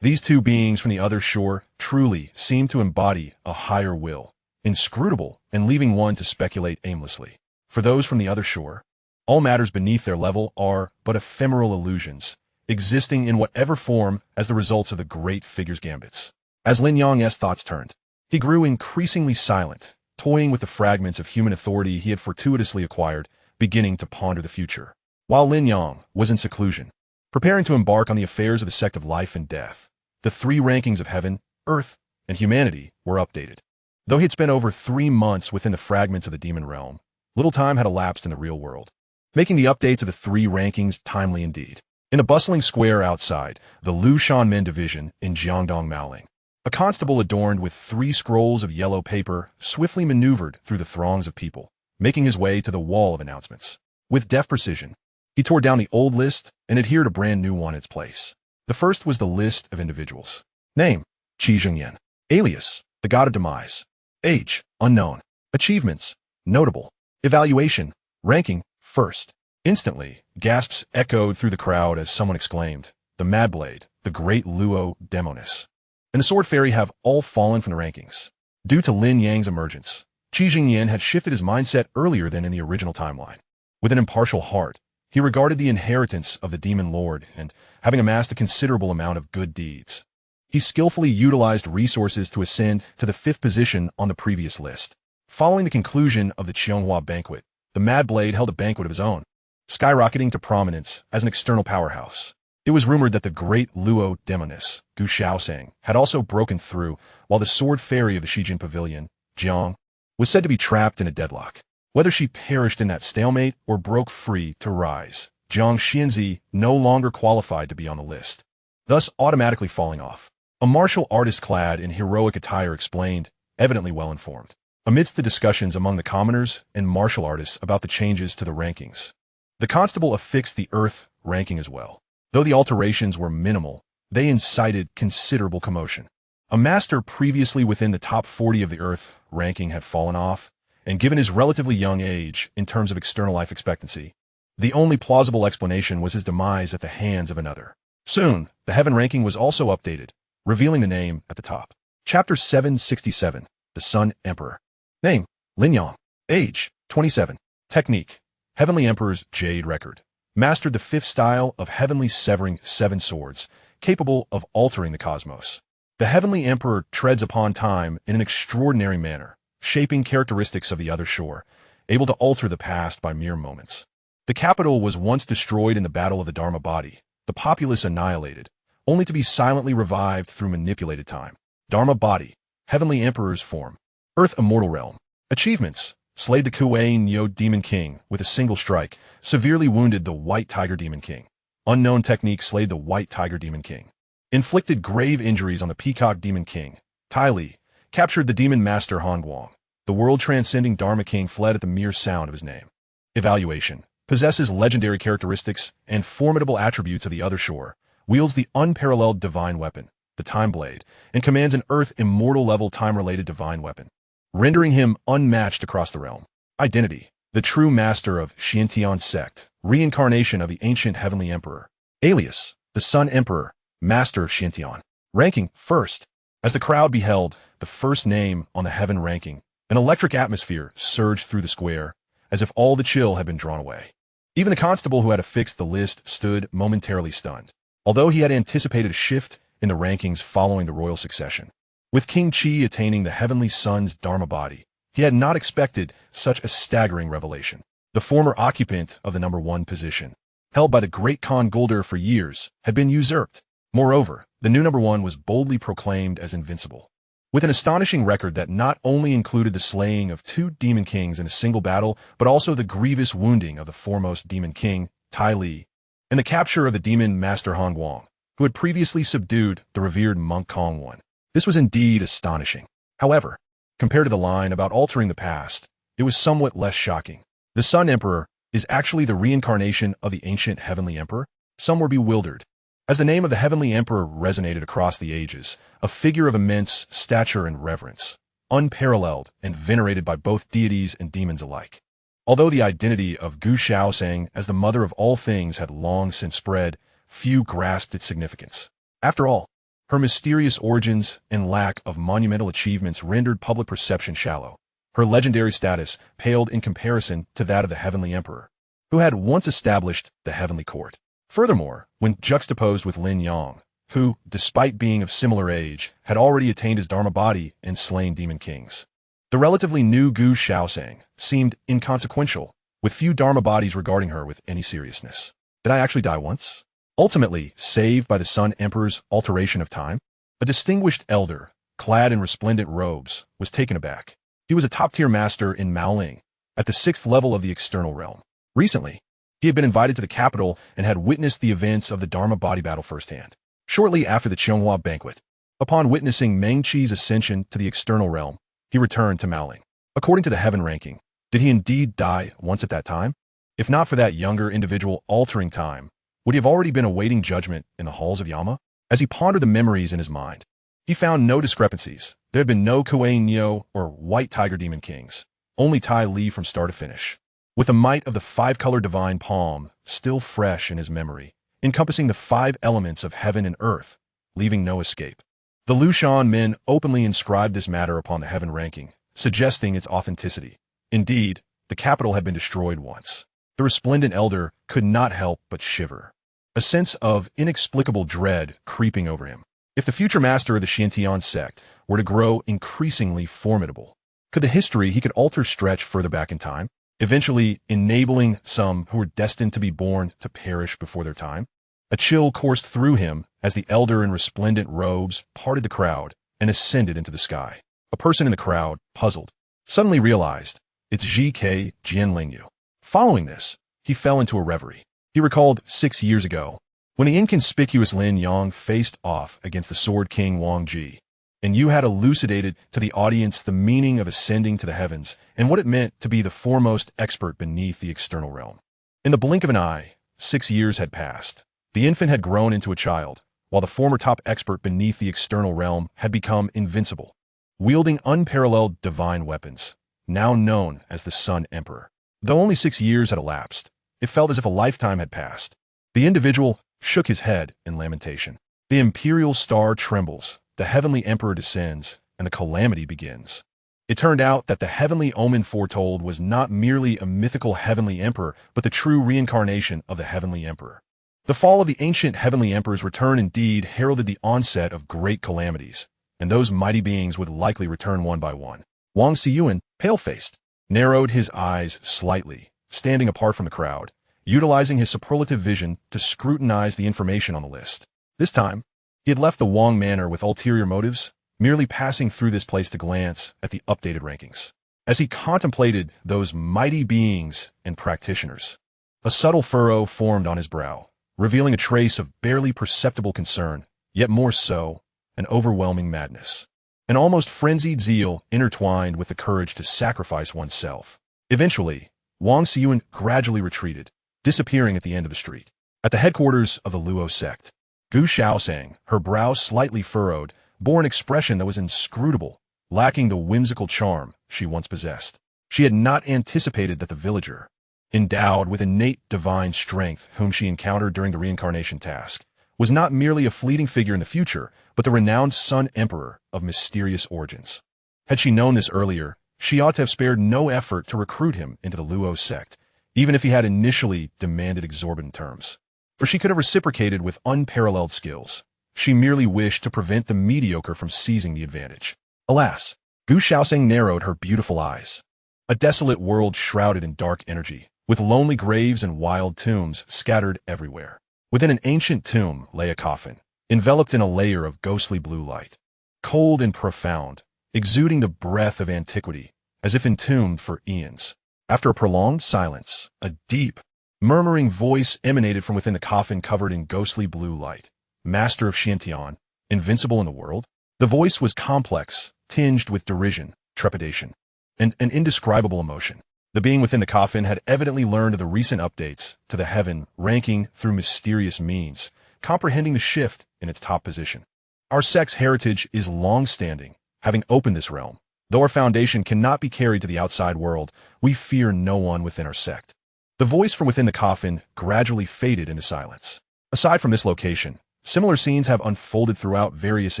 These two beings from the other shore truly seemed to embody a higher will, inscrutable and leaving one to speculate aimlessly. For those from the other shore, all matters beneath their level are but ephemeral illusions, existing in whatever form as the results of the great figure's gambits. As Lin Yang's thoughts turned, he grew increasingly silent, toying with the fragments of human authority he had fortuitously acquired, beginning to ponder the future. While Lin Yang was in seclusion, preparing to embark on the affairs of the sect of life and death, the three rankings of heaven, earth, and humanity were updated. Though he had spent over 3 months within the fragments of the demon realm, little time had elapsed in the real world, making the updates of the 3 rankings timely indeed. In the bustling square outside the Lu Shanmen division in Jiangdong Maoling, a constable adorned with 3 scrolls of yellow paper swiftly maneuvered through the throngs of people, making his way to the wall of announcements. With deft precision, he tore down the old list and adhered a brand new one in its place. The first was the list of individuals. Name, Qi Zhengyan. Alias, the god of demise. Age, unknown. Achievements, notable. Evaluation, ranking, first. Instantly, gasps echoed through the crowd as someone exclaimed, "The Mad Blade, the great Luo Demonis, and the Sword Fairy have all fallen from the rankings." Due to Lin Yang's emergence, Qi Zhengyan had shifted his mindset earlier than in the original timeline. With an impartial heart, he regarded the inheritance of the Demon Lord and, having amassed a considerable amount of good deeds, he skillfully utilized resources to ascend to the 5th position on the previous list. Following the conclusion of the Qianghua banquet, the Mad Blade held a banquet of his own, skyrocketing to prominence as an external powerhouse. It was rumored that the great Luo Demonis, Gu Shaosang, had also broken through, while the Sword Fairy of the Shijin Pavilion, Jiang, was said to be trapped in a deadlock. Whether she perished in that stalemate or broke free to rise, Jiang Xianzi no longer qualified to be on the list, thus automatically falling off. A martial artist clad in heroic attire explained, evidently well informed, amidst the discussions among the commoners and martial artists about the changes to the rankings. The constable affixed the Earth ranking as well. Though the alterations were minimal, they incited considerable commotion. A master previously within the top 40 of the Earth ranking had fallen off, and given his relatively young age in terms of external life expectancy, the only plausible explanation was his demise at the hands of another. Soon, the Heaven ranking was also updated, revealing the name at the top. Chapter 767, The Sun Emperor. Name, Lin Yang. Age, 27. Technique, Heavenly Emperor's Jade Record. Mastered the 5th style of heavenly severing 7 swords, capable of altering the cosmos. The Heavenly Emperor treads upon time in an extraordinary manner, shaping characteristics of the other shore, able to alter the past by mere moments. The capital was once destroyed in the Battle of the Dharma Body, the populace annihilated, only to be silently revived through manipulated time. Dharma Body, Heavenly Emperor's form. Earth Immortal Realm. Achievements, slayed the Coiling Neo Demon King with a single strike, severely wounded the White Tiger Demon King. Unknown technique slayed the White Tiger Demon King. Inflicted grave injuries on the Peacock Demon King. Tai Li, captured the Demon Master Han Guang. The world-transcending Dharma King fled at the mere sound of his name. Evaluation, possesses legendary characteristics and formidable attributes of the other shore, wields the unparalleled divine weapon, the Time Blade, and commands an Earth Immortal level time-related divine weapon, rendering him unmatched across the realm. Identity, the true master of Xiantian sect, reincarnation of the ancient Heavenly Emperor. Alias, the Sun Emperor, master of Xiantian. Ranking, first. As the crowd beheld the first name on the Heaven ranking, an electric atmosphere surged through the square, as if all the chill had been drawn away. Even the constable who had affixed the list stood momentarily stunned, although he had anticipated a shift in the rankings following the royal succession. With King Qi attaining the Heavenly Sun's Dharma Body, he had not expected such a staggering revelation. The former occupant of the number 1 position, held by the great Khan Guldur for years, had been usurped. Moreover, the new number 1 was boldly proclaimed as invincible, with an astonishing record that not only included the slaying of 2 demon kings in a single battle, but also the grievous wounding of the foremost demon king, Tai Li, and the capture of the demon master Han Guang, who had previously subdued the revered monk Kong One. This was indeed astonishing. However, compared to the line about altering the past, it was somewhat less shocking. The Sun Emperor is actually the reincarnation of the ancient Heavenly Emperor. Some were bewildered. As the name of the Heavenly Emperor resonated across the ages, a figure of immense stature and reverence, unparalleled and venerated by both deities and demons alike. Although the identity of Gu Shaoxing as the mother of all things had long since spread, few grasped its significance. After all, her mysterious origins and lack of monumental achievements rendered public perception shallow. Her legendary status paled in comparison to that of the Heavenly Emperor, who had once established the Heavenly Court. Furthermore, when juxtaposed with Lin Yang, who, despite being of similar age, had already attained his Dharma body and slain demon kings, the relatively new Gu Shaoxing seemed inconsequential, with few Dharma bodies regarding her with any seriousness. Did I actually die once? Ultimately, saved by the Sun Emperor's alteration of time, a distinguished elder, clad in resplendent robes, was taken aback. He was a top-tier master in Coiling, at the 6th level of the external realm. Recently, he had been invited to the capital and had witnessed the events of the Dharma body battle firsthand. Shortly after the Qionghua banquet, upon witnessing Meng Qi's ascension to the external realm, he returned to Coiling. According to the heaven ranking, did he indeed die once at that time? If not for that younger individual altering time, would he have already been awaiting judgment in the halls of Yama? As he pondered the memories in his mind, he found no discrepancies. There had been no Coiling Neo or White Tiger Demon Kings, only Tai Li from start to finish. With the might of the 5-color divine palm still fresh in his memory, encompassing the 5 elements of heaven and earth, leaving no escape. The Lushan men openly inscribed this matter upon the heaven ranking, suggesting its authenticity. Indeed, the capital had been destroyed once. The resplendent elder could not help but shiver, a sense of inexplicable dread creeping over him. If the future master of the Xiantian sect were to grow increasingly formidable, could the history he could alter stretch further back in time, eventually enabling some who were destined to be born to perish before their time? A chill coursed through him as the elder in resplendent robes parted the crowd and ascended into the sky. A person in the crowd, puzzled, suddenly realized it's G.K. Jianlingyu. Following this, he fell into a reverie. He recalled 6 years ago, when the inconspicuous Lin Yang faced off against the Sword King Wang Ji, and you had elucidated to the audience the meaning of ascending to the heavens and what it meant to be the foremost expert beneath the external realm. In the blink of an eye, 6 years had passed. The infant had grown into a child, while the former top expert beneath the external realm had become invincible, wielding unparalleled divine weapons, now known as the Sun Emperor. Though only 6 years had elapsed, it felt as if a lifetime had passed. The individual shook his head in lamentation. The imperial star trembles, the heavenly emperor descends, and the calamity begins. It turned out that the heavenly omen foretold was not merely a mythical heavenly emperor, but the true reincarnation of the heavenly emperor. The fall of the ancient heavenly emperor's return indeed heralded the onset of great calamities, and those mighty beings would likely return one by one. Wang Xiyuan, pale-faced, narrowed his eyes slightly, standing apart from the crowd, utilizing his superlative vision to scrutinize the information on the list. This time, he had left the Wang Manor with ulterior motives, merely passing through this place to glance at the updated rankings. As he contemplated those mighty beings and practitioners, a subtle furrow formed on his brow, revealing a trace of barely perceptible concern, yet more so, an overwhelming madness. An almost frenzied zeal intertwined with the courage to sacrifice oneself. Eventually, Wang Xiyuan gradually retreated, disappearing at the end of the street. At the headquarters of the Luo sect, Gu Shaoxing, her brow slightly furrowed, bore an expression that was inscrutable, lacking the whimsical charm she once possessed. She had not anticipated that the villager, endowed with innate divine strength whom she encountered during the reincarnation task, was not merely a fleeting figure in the future, but the renowned Sun Emperor of mysterious origins. Had she known this earlier, she ought to have spared no effort to recruit him into the Luo sect, even if he had initially demanded exorbitant terms. For she could have reciprocated with unparalleled skills. She merely wished to prevent the mediocre from seizing the advantage. Alas, Gu Shaoxing narrowed her beautiful eyes. A desolate world shrouded in dark energy, with lonely graves and wild tombs scattered everywhere. Within an ancient tomb lay a coffin, enveloped in a layer of ghostly blue light, cold and profound, exuding the breath of antiquity, as if entombed for eons. After a prolonged silence, a deep, murmuring voice emanated from within the coffin covered in ghostly blue light. Master of Xiantian, invincible in the world? The voice was complex, tinged with derision, trepidation, and an indescribable emotion. The being within the coffin had evidently learned of the recent updates to the heaven ranking through mysterious means, comprehending the shift in its top position. Our sect's heritage is long-standing, having opened this realm, Though our foundation cannot be carried to the outside world, we fear no one within our sect. The voice from within the coffin gradually faded into silence. Aside from this location, similar scenes have unfolded throughout various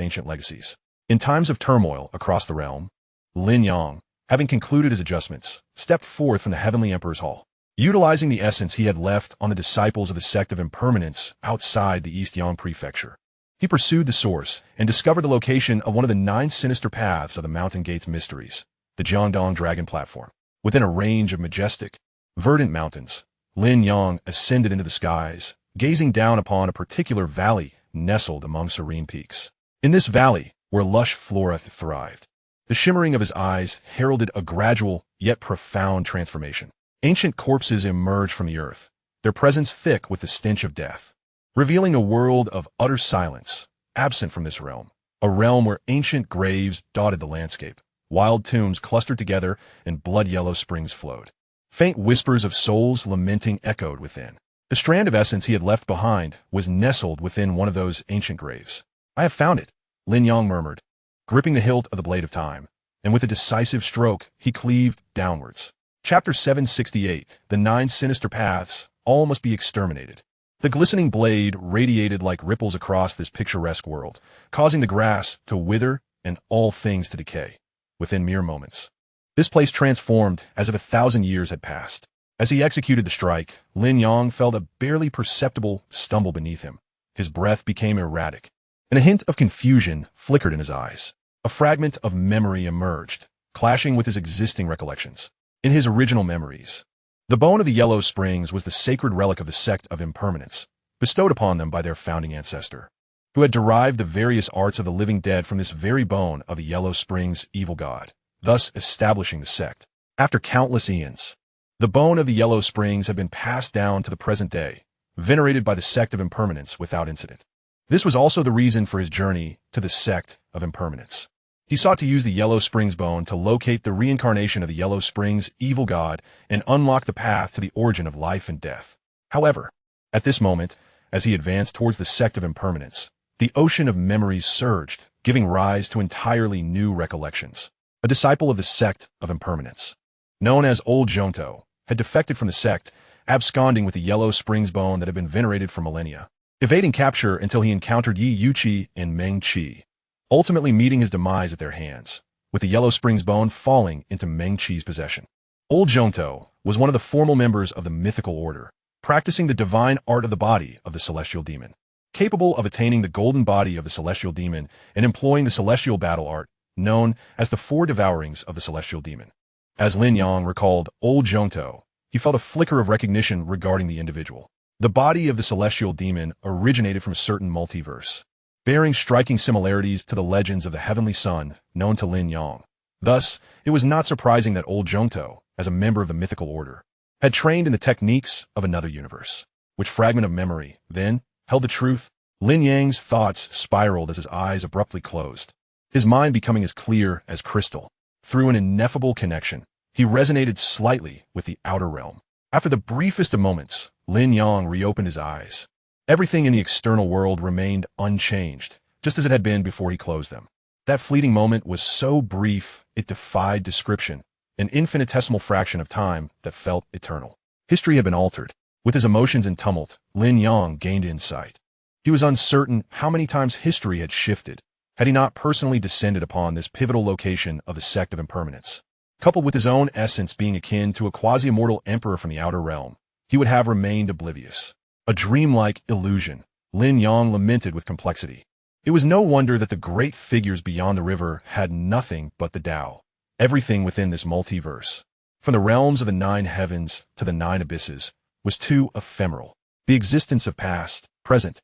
ancient legacies. In times of turmoil across the realm, Lin Yang, having concluded his adjustments, stepped forth from the Heavenly Emperor's Hall. Utilizing the essence he had left on the disciples of the sect of impermanence outside the East Yang Prefecture, he pursued the source and discovered the location of one of the 9 sinister paths of the Mountain Gate's mysteries, the Jiangdong Dragon Platform. Within a range of majestic, verdant mountains, Lin Yang ascended into the skies, gazing down upon a particular valley nestled among serene peaks. In this valley, where lush flora thrived, the shimmering of his eyes heralded a gradual yet profound transformation. Ancient corpses emerged from the earth, their presence thick with the stench of death, revealing a world of utter silence, absent from this realm, a realm where ancient graves dotted the landscape, wild tombs clustered together, and blood-yellow springs flowed. Faint whispers of souls lamenting echoed within. The strand of essence he had left behind was nestled within one of those ancient graves. "I have found it," Lin Yang murmured, gripping the hilt of the blade of time, and with a decisive stroke, he cleaved downwards. Chapter 768, The 9 Sinister Paths, All Must Be Exterminated. The glistening blade radiated like ripples across this picturesque world, causing the grass to wither and all things to decay within mere moments. This place transformed as if 1,000 years had passed. As he executed the strike, Lin Yang felt a barely perceptible stumble beneath him. His breath became erratic, and a hint of confusion flickered in his eyes. A fragment of memory emerged, clashing with his existing recollections. In his original memories, the bone of the Yellow Springs was the sacred relic of the sect of impermanence, bestowed upon them by their founding ancestor, who had derived the various arts of the living dead from this very bone of the Yellow Springs evil god, thus establishing the sect. After countless eons, the bone of the Yellow Springs had been passed down to the present day, venerated by the sect of impermanence without incident. This was also the reason for his journey to the sect of impermanence. He sought to use the Yellow Springs bone to locate the reincarnation of the Yellow Springs evil god and unlock the path to the origin of life and death. However, at this moment, as he advanced towards the sect of impermanence, the ocean of memories surged, giving rise to entirely new recollections. A disciple of the sect of impermanence, known as Old Jonto, had defected from the sect, absconding with the Yellow Springs bone that had been venerated for millennia, evading capture until he encountered Yi Yuqi and Meng Qi, ultimately meeting his demise at their hands, with the Yellow Springs bone falling into Meng Qi's possession. Old Jonto was one of the formal members of the mythical order, practicing the divine art of the body of the celestial demon, capable of attaining the golden body of the celestial demon and employing the celestial battle art, known as the 4 devourings of the celestial demon. As Lin Yang recalled Old Jonto, he felt a flicker of recognition regarding the individual. The body of the celestial demon originated from a certain multiverse, bearing striking similarities to the legends of the Heavenly Sun known to Lin Yang. Thus, it was not surprising that Old Jonto, as a member of the mythical order, had trained in the techniques of another universe. Which fragment of memory, then, held the truth? Lin Yang's thoughts spiraled as his eyes abruptly closed, his mind becoming as clear as crystal. Through an ineffable connection, he resonated slightly with the outer realm. After the briefest of moments, Lin Yang reopened his eyes. Everything in the external world remained unchanged, just as it had been before he closed them. That fleeting moment was so brief it defied description, an infinitesimal fraction of time that felt eternal. History had been altered. With his emotions in tumult, Lin Yang gained insight. He was uncertain how many times history had shifted, had he not personally descended upon this pivotal location of the sect of impermanence. Coupled with his own essence being akin to a quasi-immortal emperor from the outer realm, he would have remained oblivious. A dreamlike illusion, Lin Yang lamented with complexity. It was no wonder that the great figures beyond the river had nothing but the Tao, everything within this multiverse, from the realms of the 9 heavens to the 9 abysses, was too ephemeral. The existence of past, present,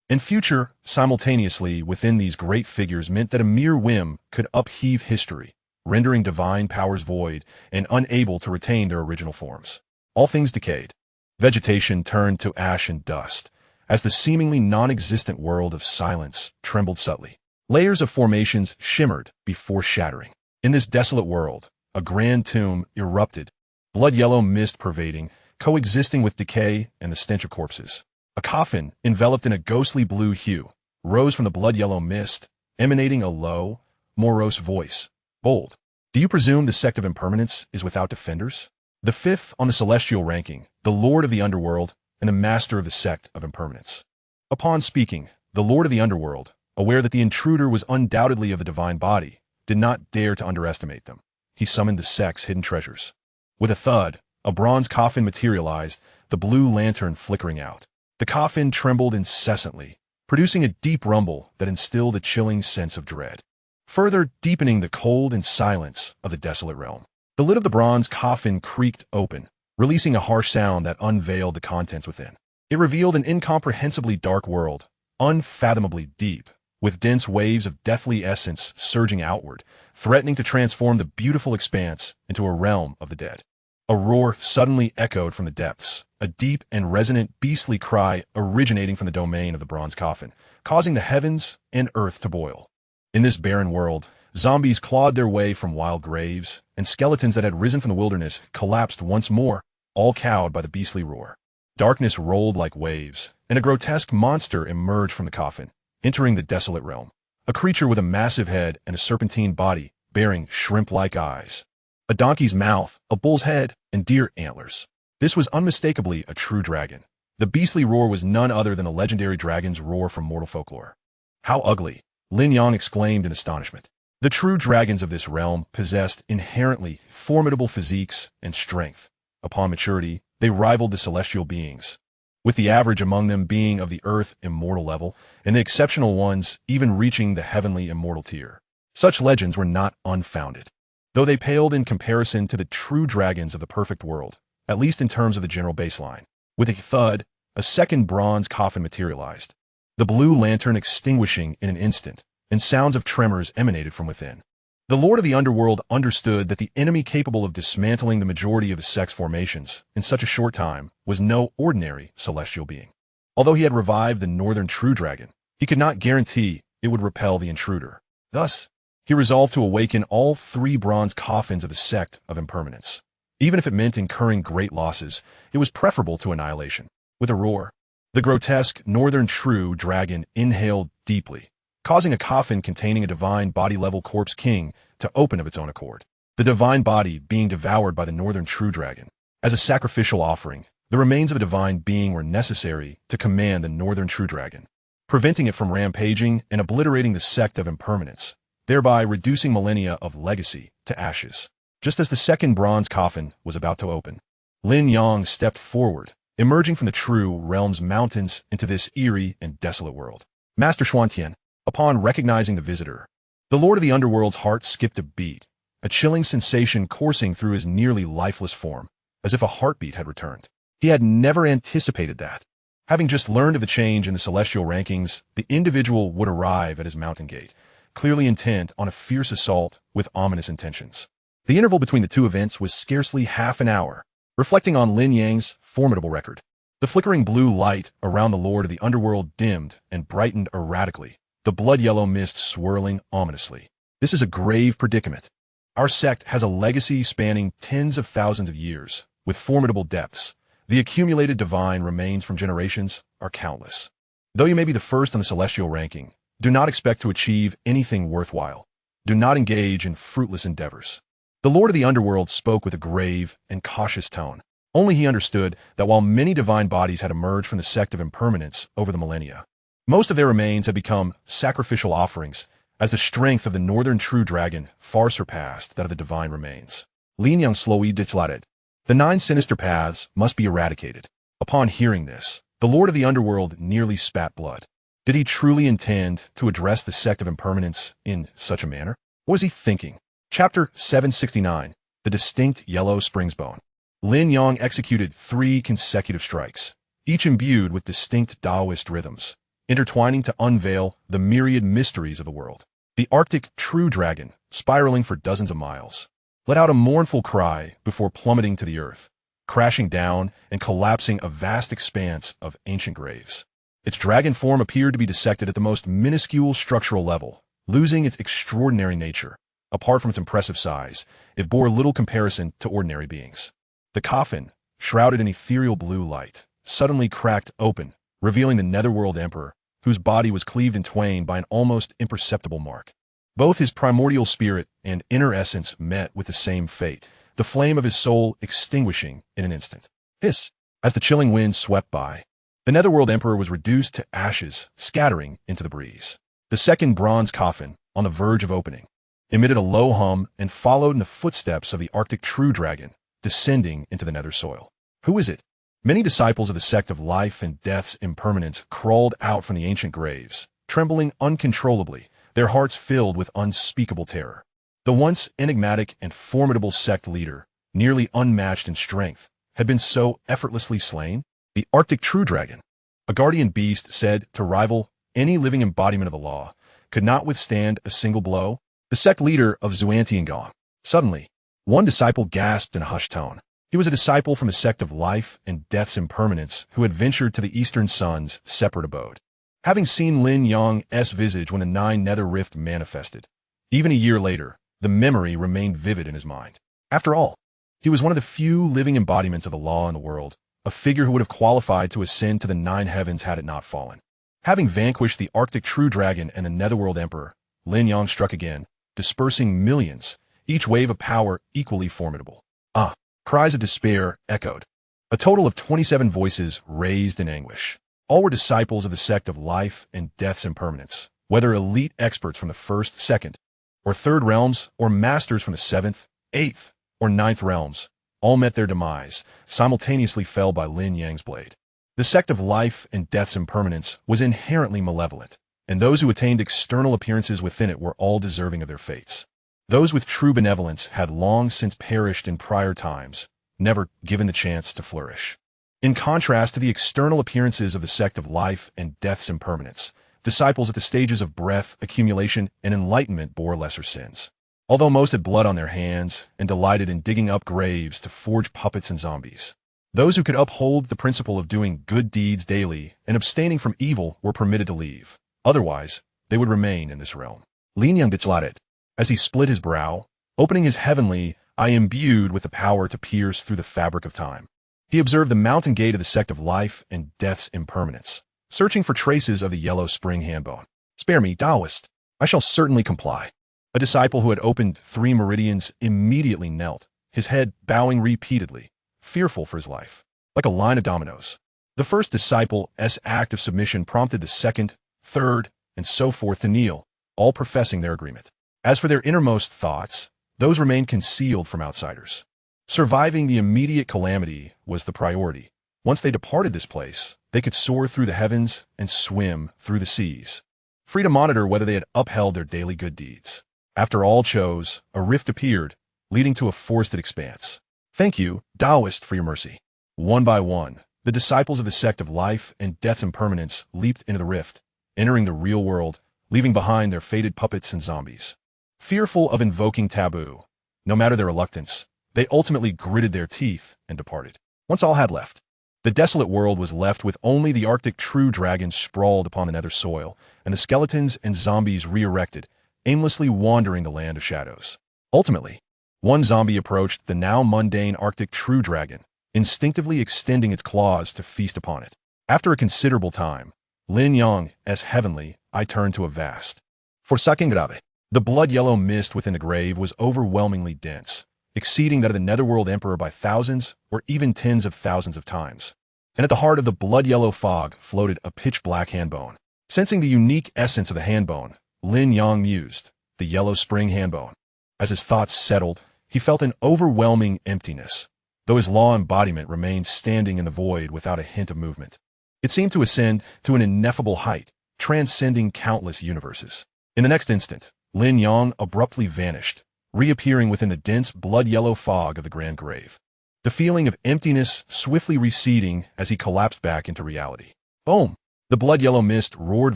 and future simultaneously within these great figures meant that a mere whim could upheave history, rendering divine powers void and unable to retain their original forms. All things decayed. Vegetation turned to ash and dust, as the seemingly non-existent world of silence trembled subtly. Layers of formations shimmered before shattering. In this desolate world, a grand tomb erupted, blood-yellow mist pervading, coexisting with decay and the stench of corpses. A coffin, enveloped in a ghostly blue hue, rose from the blood-yellow mist, emanating a low, morose voice, bold, Do you presume the sect of impermanence is without defenders? The fifth on the celestial ranking, the Lord of the Underworld, and the master of the sect of impermanence. Upon speaking, the Lord of the Underworld, aware that the intruder was undoubtedly of the divine body, did not dare to underestimate them. He summoned the sect's hidden treasures. With a thud, a bronze coffin materialized, the blue lantern flickering out. The coffin trembled incessantly, producing a deep rumble that instilled a chilling sense of dread, further deepening the cold and silence of the desolate realm. The lid of the bronze coffin creaked open, releasing a harsh sound that unveiled the contents within. It revealed an incomprehensibly dark world, unfathomably deep, with dense waves of deathly essence surging outward, threatening to transform the beautiful expanse into a realm of the dead. A roar suddenly echoed from the depths, a deep and resonant beastly cry originating from the domain of the bronze coffin, causing the heavens and earth to boil. In this barren world, zombies clawed their way from wild graves, and skeletons that had risen from the wilderness collapsed once more, all cowed by the beastly roar. Darkness rolled like waves, and a grotesque monster emerged from the coffin, entering the desolate realm. A creature with a massive head and a serpentine body, bearing shrimp-like eyes. A donkey's mouth, a bull's head, and deer antlers. This was unmistakably a true dragon. The beastly roar was none other than a legendary dragon's roar from mortal folklore. How ugly! Lin Yang exclaimed in astonishment. The true dragons of this realm possessed inherently formidable physiques and strength. Upon maturity, they rivaled the celestial beings, with the average among them being of the earth immortal level, and the exceptional ones even reaching the heavenly immortal tier. Such legends were not unfounded, though they paled in comparison to the true dragons of the perfect world, at least in terms of the general baseline. With a thud, a second bronze coffin materialized, the blue lantern extinguishing in an instant, and sounds of tremors emanated from within. The Lord of the Underworld understood that the enemy capable of dismantling the majority of the sect's formations in such a short time was no ordinary celestial being. Although he had revived the northern true dragon, he could not guarantee it would repel the intruder. Thus, he resolved to awaken all three bronze coffins of the sect of impermanence. Even if it meant incurring great losses, it was preferable to annihilation. With a roar, the grotesque northern true dragon inhaled deeply, causing a coffin containing a divine body-level corpse king to open of its own accord. The divine body being devoured by the northern true dragon. As a sacrificial offering, the remains of a divine being were necessary to command the northern true dragon, preventing it from rampaging and obliterating the sect of impermanence, thereby reducing millennia of legacy to ashes. Just as the second bronze coffin was about to open, Lin Yang stepped forward, emerging from the true realm's mountains into this eerie and desolate world. Master Xuantian, upon recognizing the visitor, the Lord of the Underworld's heart skipped a beat, a chilling sensation coursing through his nearly lifeless form, as if a heartbeat had returned. He had never anticipated that. Having just learned of the change in the celestial rankings, the individual would arrive at his mountain gate, clearly intent on a fierce assault with ominous intentions. The interval between the two events was scarcely half an hour, reflecting on Lin Yang's formidable record. The flickering blue light around the Lord of the Underworld dimmed and brightened erratically, the blood-yellow mist swirling ominously. This is a grave predicament. Our sect has a legacy spanning tens of thousands of years, with formidable depths. The accumulated divine remains from generations are countless. Though you may be the first on the celestial ranking, do not expect to achieve anything worthwhile. Do not engage in fruitless endeavors. The Lord of the Underworld spoke with a grave and cautious tone. Only he understood that while many divine bodies had emerged from the sect of impermanence over the millennia, most of their remains had become sacrificial offerings, as the strength of the northern true dragon far surpassed that of the divine remains. Lin Yang slowly desolate. The 9 sinister paths must be eradicated. Upon hearing this, the Lord of the Underworld nearly spat blood. Did he truly intend to address the sect of impermanence in such a manner? What was he thinking? Chapter 769, The Distinct Yellow Springsbone. Lin Yang executed 3 consecutive strikes, each imbued with distinct Taoist rhythms, intertwining to unveil the myriad mysteries of the world. The Arctic true dragon, spiraling for dozens of miles, let out a mournful cry before plummeting to the earth, crashing down and collapsing a vast expanse of ancient graves. Its dragon form appeared to be dissected at the most minuscule structural level, losing its extraordinary nature. Apart from its impressive size, it bore little comparison to ordinary beings. The coffin, shrouded in ethereal blue light, suddenly cracked open, revealing the netherworld emperor, whose body was cleaved in twain by an almost imperceptible mark. Both his primordial spirit and inner essence met with the same fate, the flame of his soul extinguishing in an instant. Hiss! As the chilling wind swept by, the Netherworld Emperor was reduced to ashes, scattering into the breeze. The second bronze coffin, on the verge of opening, emitted a low hum and followed in the footsteps of the Arctic True Dragon, descending into the nether soil. Who is it? Many disciples of the sect of life and death's impermanence crawled out from the ancient graves, trembling uncontrollably, their hearts filled with unspeakable terror. The once enigmatic and formidable sect leader, nearly unmatched in strength, had been so effortlessly slain. The Arctic True Dragon, a guardian beast said to rival any living embodiment of the law, could not withstand a single blow. The sect leader of Xuantiangong. Suddenly, one disciple gasped in a hushed tone. He was a disciple from the sect of life and death's impermanence who had ventured to the Eastern Sun's separate abode. Having seen Lin Yang's visage when the Nine Nether Rift manifested, even a year later, the memory remained vivid in his mind. After all, he was one of the few living embodiments of the law in the world, a figure who would have qualified to ascend to the nine heavens had it not fallen. Having vanquished the Arctic True Dragon and the Netherworld Emperor, Lin Yang struck again, dispersing millions, each wave of power equally formidable. Ah! Cries of despair echoed. A total of 27 voices raised in anguish. All were disciples of the sect of life and death's impermanence, whether elite experts from the first, second, or third realms, or masters from the seventh, eighth, or ninth realms, all met their demise, simultaneously fell by Lin Yang's blade. The sect of life and death's impermanence was inherently malevolent, and those who attained external appearances within it were all deserving of their fates. Those with true benevolence had long since perished in prior times, never given the chance to flourish. In contrast to the external appearances of the sect of life and death's impermanence, disciples at the stages of breath, accumulation, and enlightenment bore lesser sins. Although most had blood on their hands and delighted in digging up graves to forge puppets and zombies, those who could uphold the principle of doing good deeds daily and abstaining from evil were permitted to leave. Otherwise, they would remain in this realm. Lin Yang Desolate, as he split his brow, opening his heavenly eye imbued with the power to pierce through the fabric of time. He observed the mountain gate of the sect of life and death's impermanence, searching for traces of the yellow spring handbone. Spare me, Taoist. I shall certainly comply. A disciple who had opened 3 meridians immediately knelt, his head bowing repeatedly, fearful for his life. Like a line of dominoes, the first disciple's act of submission prompted the second, third, and so forth to kneel, all professing their agreement. As for their innermost thoughts, those remained concealed from outsiders. Surviving the immediate calamity was the priority. Once they departed this place, they could soar through the heavens and swim through the seas, free to monitor whether they had upheld their daily good deeds. After all chose, a rift appeared, leading to a forested expanse. Thank you, Taoist, for your mercy. One by one, the disciples of the sect of life and death's impermanence leaped into the rift, entering the real world, leaving behind their fated puppets and zombies. Fearful of invoking taboo, no matter their reluctance, they ultimately gritted their teeth and departed. Once all had left, the desolate world was left with only the Arctic True Dragon sprawled upon the nether soil, and the skeletons and zombies re-erected, aimlessly wandering the land of shadows. Ultimately, one zombie approached the now mundane Arctic True Dragon, instinctively extending its claws to feast upon it. After a considerable time, Lin Yang's heavenly eye turned to a vast, forsaken grave. The blood-yellow mist within the grave was overwhelmingly dense, exceeding that of the Netherworld Emperor by thousands or even tens of thousands of times. And at the heart of the blood-yellow fog floated a pitch-black handbone. Sensing the unique essence of the handbone, Lin Yang mused, the yellow spring handbone. As his thoughts settled, he felt an overwhelming emptiness, though his law embodiment remained standing in the void without a hint of movement. It seemed to ascend to an ineffable height, transcending countless universes. In the next instant, Lin Yang abruptly vanished, reappearing within the dense blood-yellow fog of the grand grave. The feeling of emptiness swiftly receding as he collapsed back into reality. Boom! The blood-yellow mist roared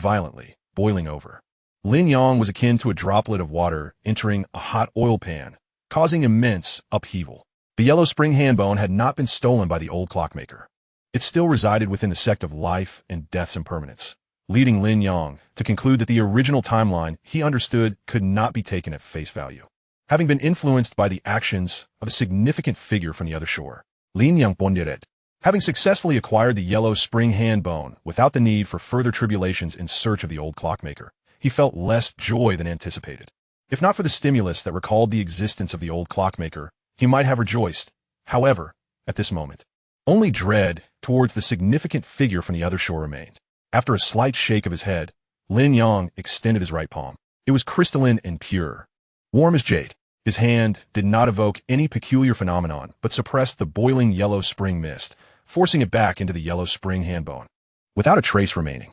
violently, boiling over. Lin Yang was akin to a droplet of water entering a hot oil pan, causing immense upheaval. The yellow spring handbone had not been stolen by the old clockmaker. It still resided within the sect of life and death's impermanence, leading Lin Yang to conclude that the original timeline he understood could not be taken at face value. Having been influenced by the actions of a significant figure from the other shore, Lin Yang pondered. Having successfully acquired the yellow spring handbone without the need for further tribulations in search of the old clockmaker, he felt less joy than anticipated. If not for the stimulus that recalled the existence of the old clockmaker, he might have rejoiced. However, at this moment, only dread towards the significant figure from the other shore remained. After a slight shake of his head, Lin Yang extended his right palm. It was crystalline and pure, warm as jade. His hand did not evoke any peculiar phenomenon, but suppressed the boiling yellow spring mist, forcing it back into the yellow spring hand bone, without a trace remaining.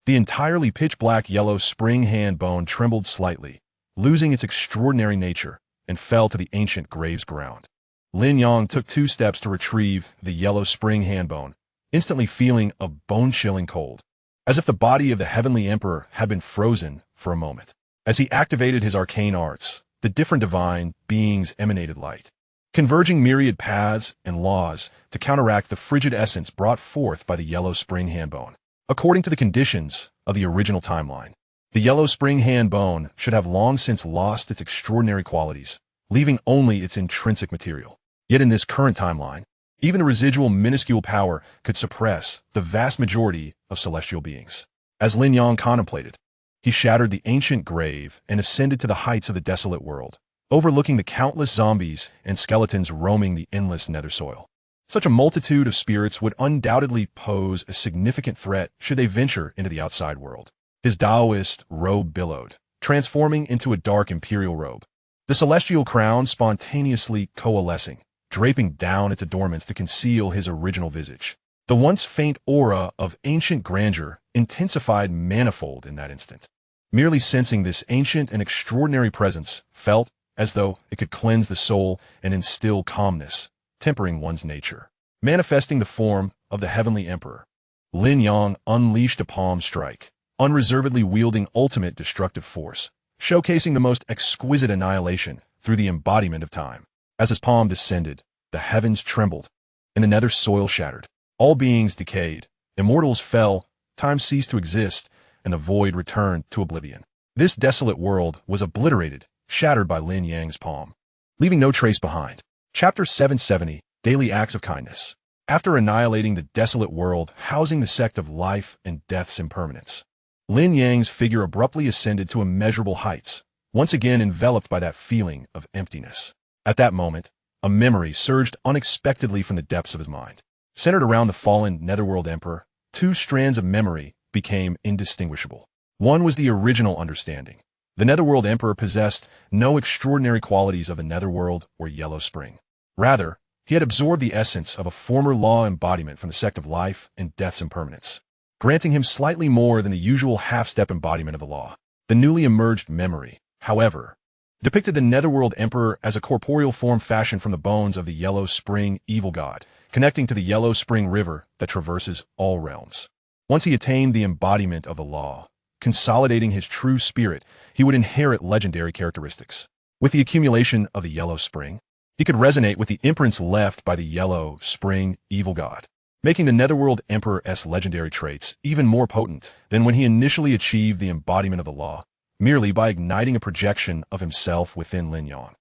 The entirely pitch-black yellow spring hand bone trembled slightly, losing its extraordinary nature, and fell to the ancient grave's ground. Lin Yang took 2 steps to retrieve the yellow spring hand bone, instantly feeling a bone-chilling cold, as if the body of the heavenly emperor had been frozen for a moment. As he activated his arcane arts, the different divine beings emanated light, converging myriad paths and laws to counteract the frigid essence brought forth by the yellow spring hand bone. According to the conditions of the original timeline, the yellow spring hand bone should have long since lost its extraordinary qualities, leaving only its intrinsic material. Yet in this current timeline, even the residual minuscule power could suppress the vast majority of celestial beings. As Lin Yang contemplated, he shattered the ancient grave and ascended to the heights of the desolate world, overlooking the countless zombies and skeletons roaming the endless nether soil. Such a multitude of spirits would undoubtedly pose a significant threat should they venture into the outside world. His Taoist robe billowed, transforming into a dark imperial robe, the celestial crown spontaneously coalescing, draping down its adornments to conceal his original visage. The once faint aura of ancient grandeur intensified manifold in that instant. Merely sensing this ancient and extraordinary presence felt as though it could cleanse the soul and instill calmness, tempering one's nature. Manifesting the form of the heavenly emperor, Lin Yang unleashed a palm strike, unreservedly wielding ultimate destructive force, showcasing the most exquisite annihilation through the embodiment of time. As his palm descended, the heavens trembled, and the nether soil shattered. All beings decayed, immortals fell, time ceased to exist, and the void returned to oblivion. This desolate world was obliterated, shattered by Lin Yang's palm, leaving no trace behind. Chapter 770, Daily Acts of Kindness. After annihilating the desolate world housing the sect of life and death's impermanence, Lin Yang's figure abruptly ascended to immeasurable heights, once again enveloped by that feeling of emptiness. At that moment, a memory surged unexpectedly from the depths of his mind. Centered around the fallen Netherworld Emperor, 2 strands of memory became indistinguishable. One was the original understanding. The Netherworld Emperor possessed no extraordinary qualities of the Netherworld or Yellow Spring. Rather, he had absorbed the essence of a former law embodiment from the sect of life and death's impermanence, granting him slightly more than the usual half-step embodiment of the law. The newly emerged memory, however, depicted the Netherworld Emperor as a corporeal form fashioned from the bones of the Yellow Spring evil god, connecting to the Yellow Spring River that traverses all realms. Once he attained the embodiment of the law, consolidating his true spirit, he would inherit legendary characteristics. With the accumulation of the Yellow Spring, he could resonate with the imprints left by the Yellow Spring evil god, making the Netherworld Emperor's legendary traits even more potent than when he initially achieved the embodiment of the law, merely by igniting a projection of himself within Lin Yang.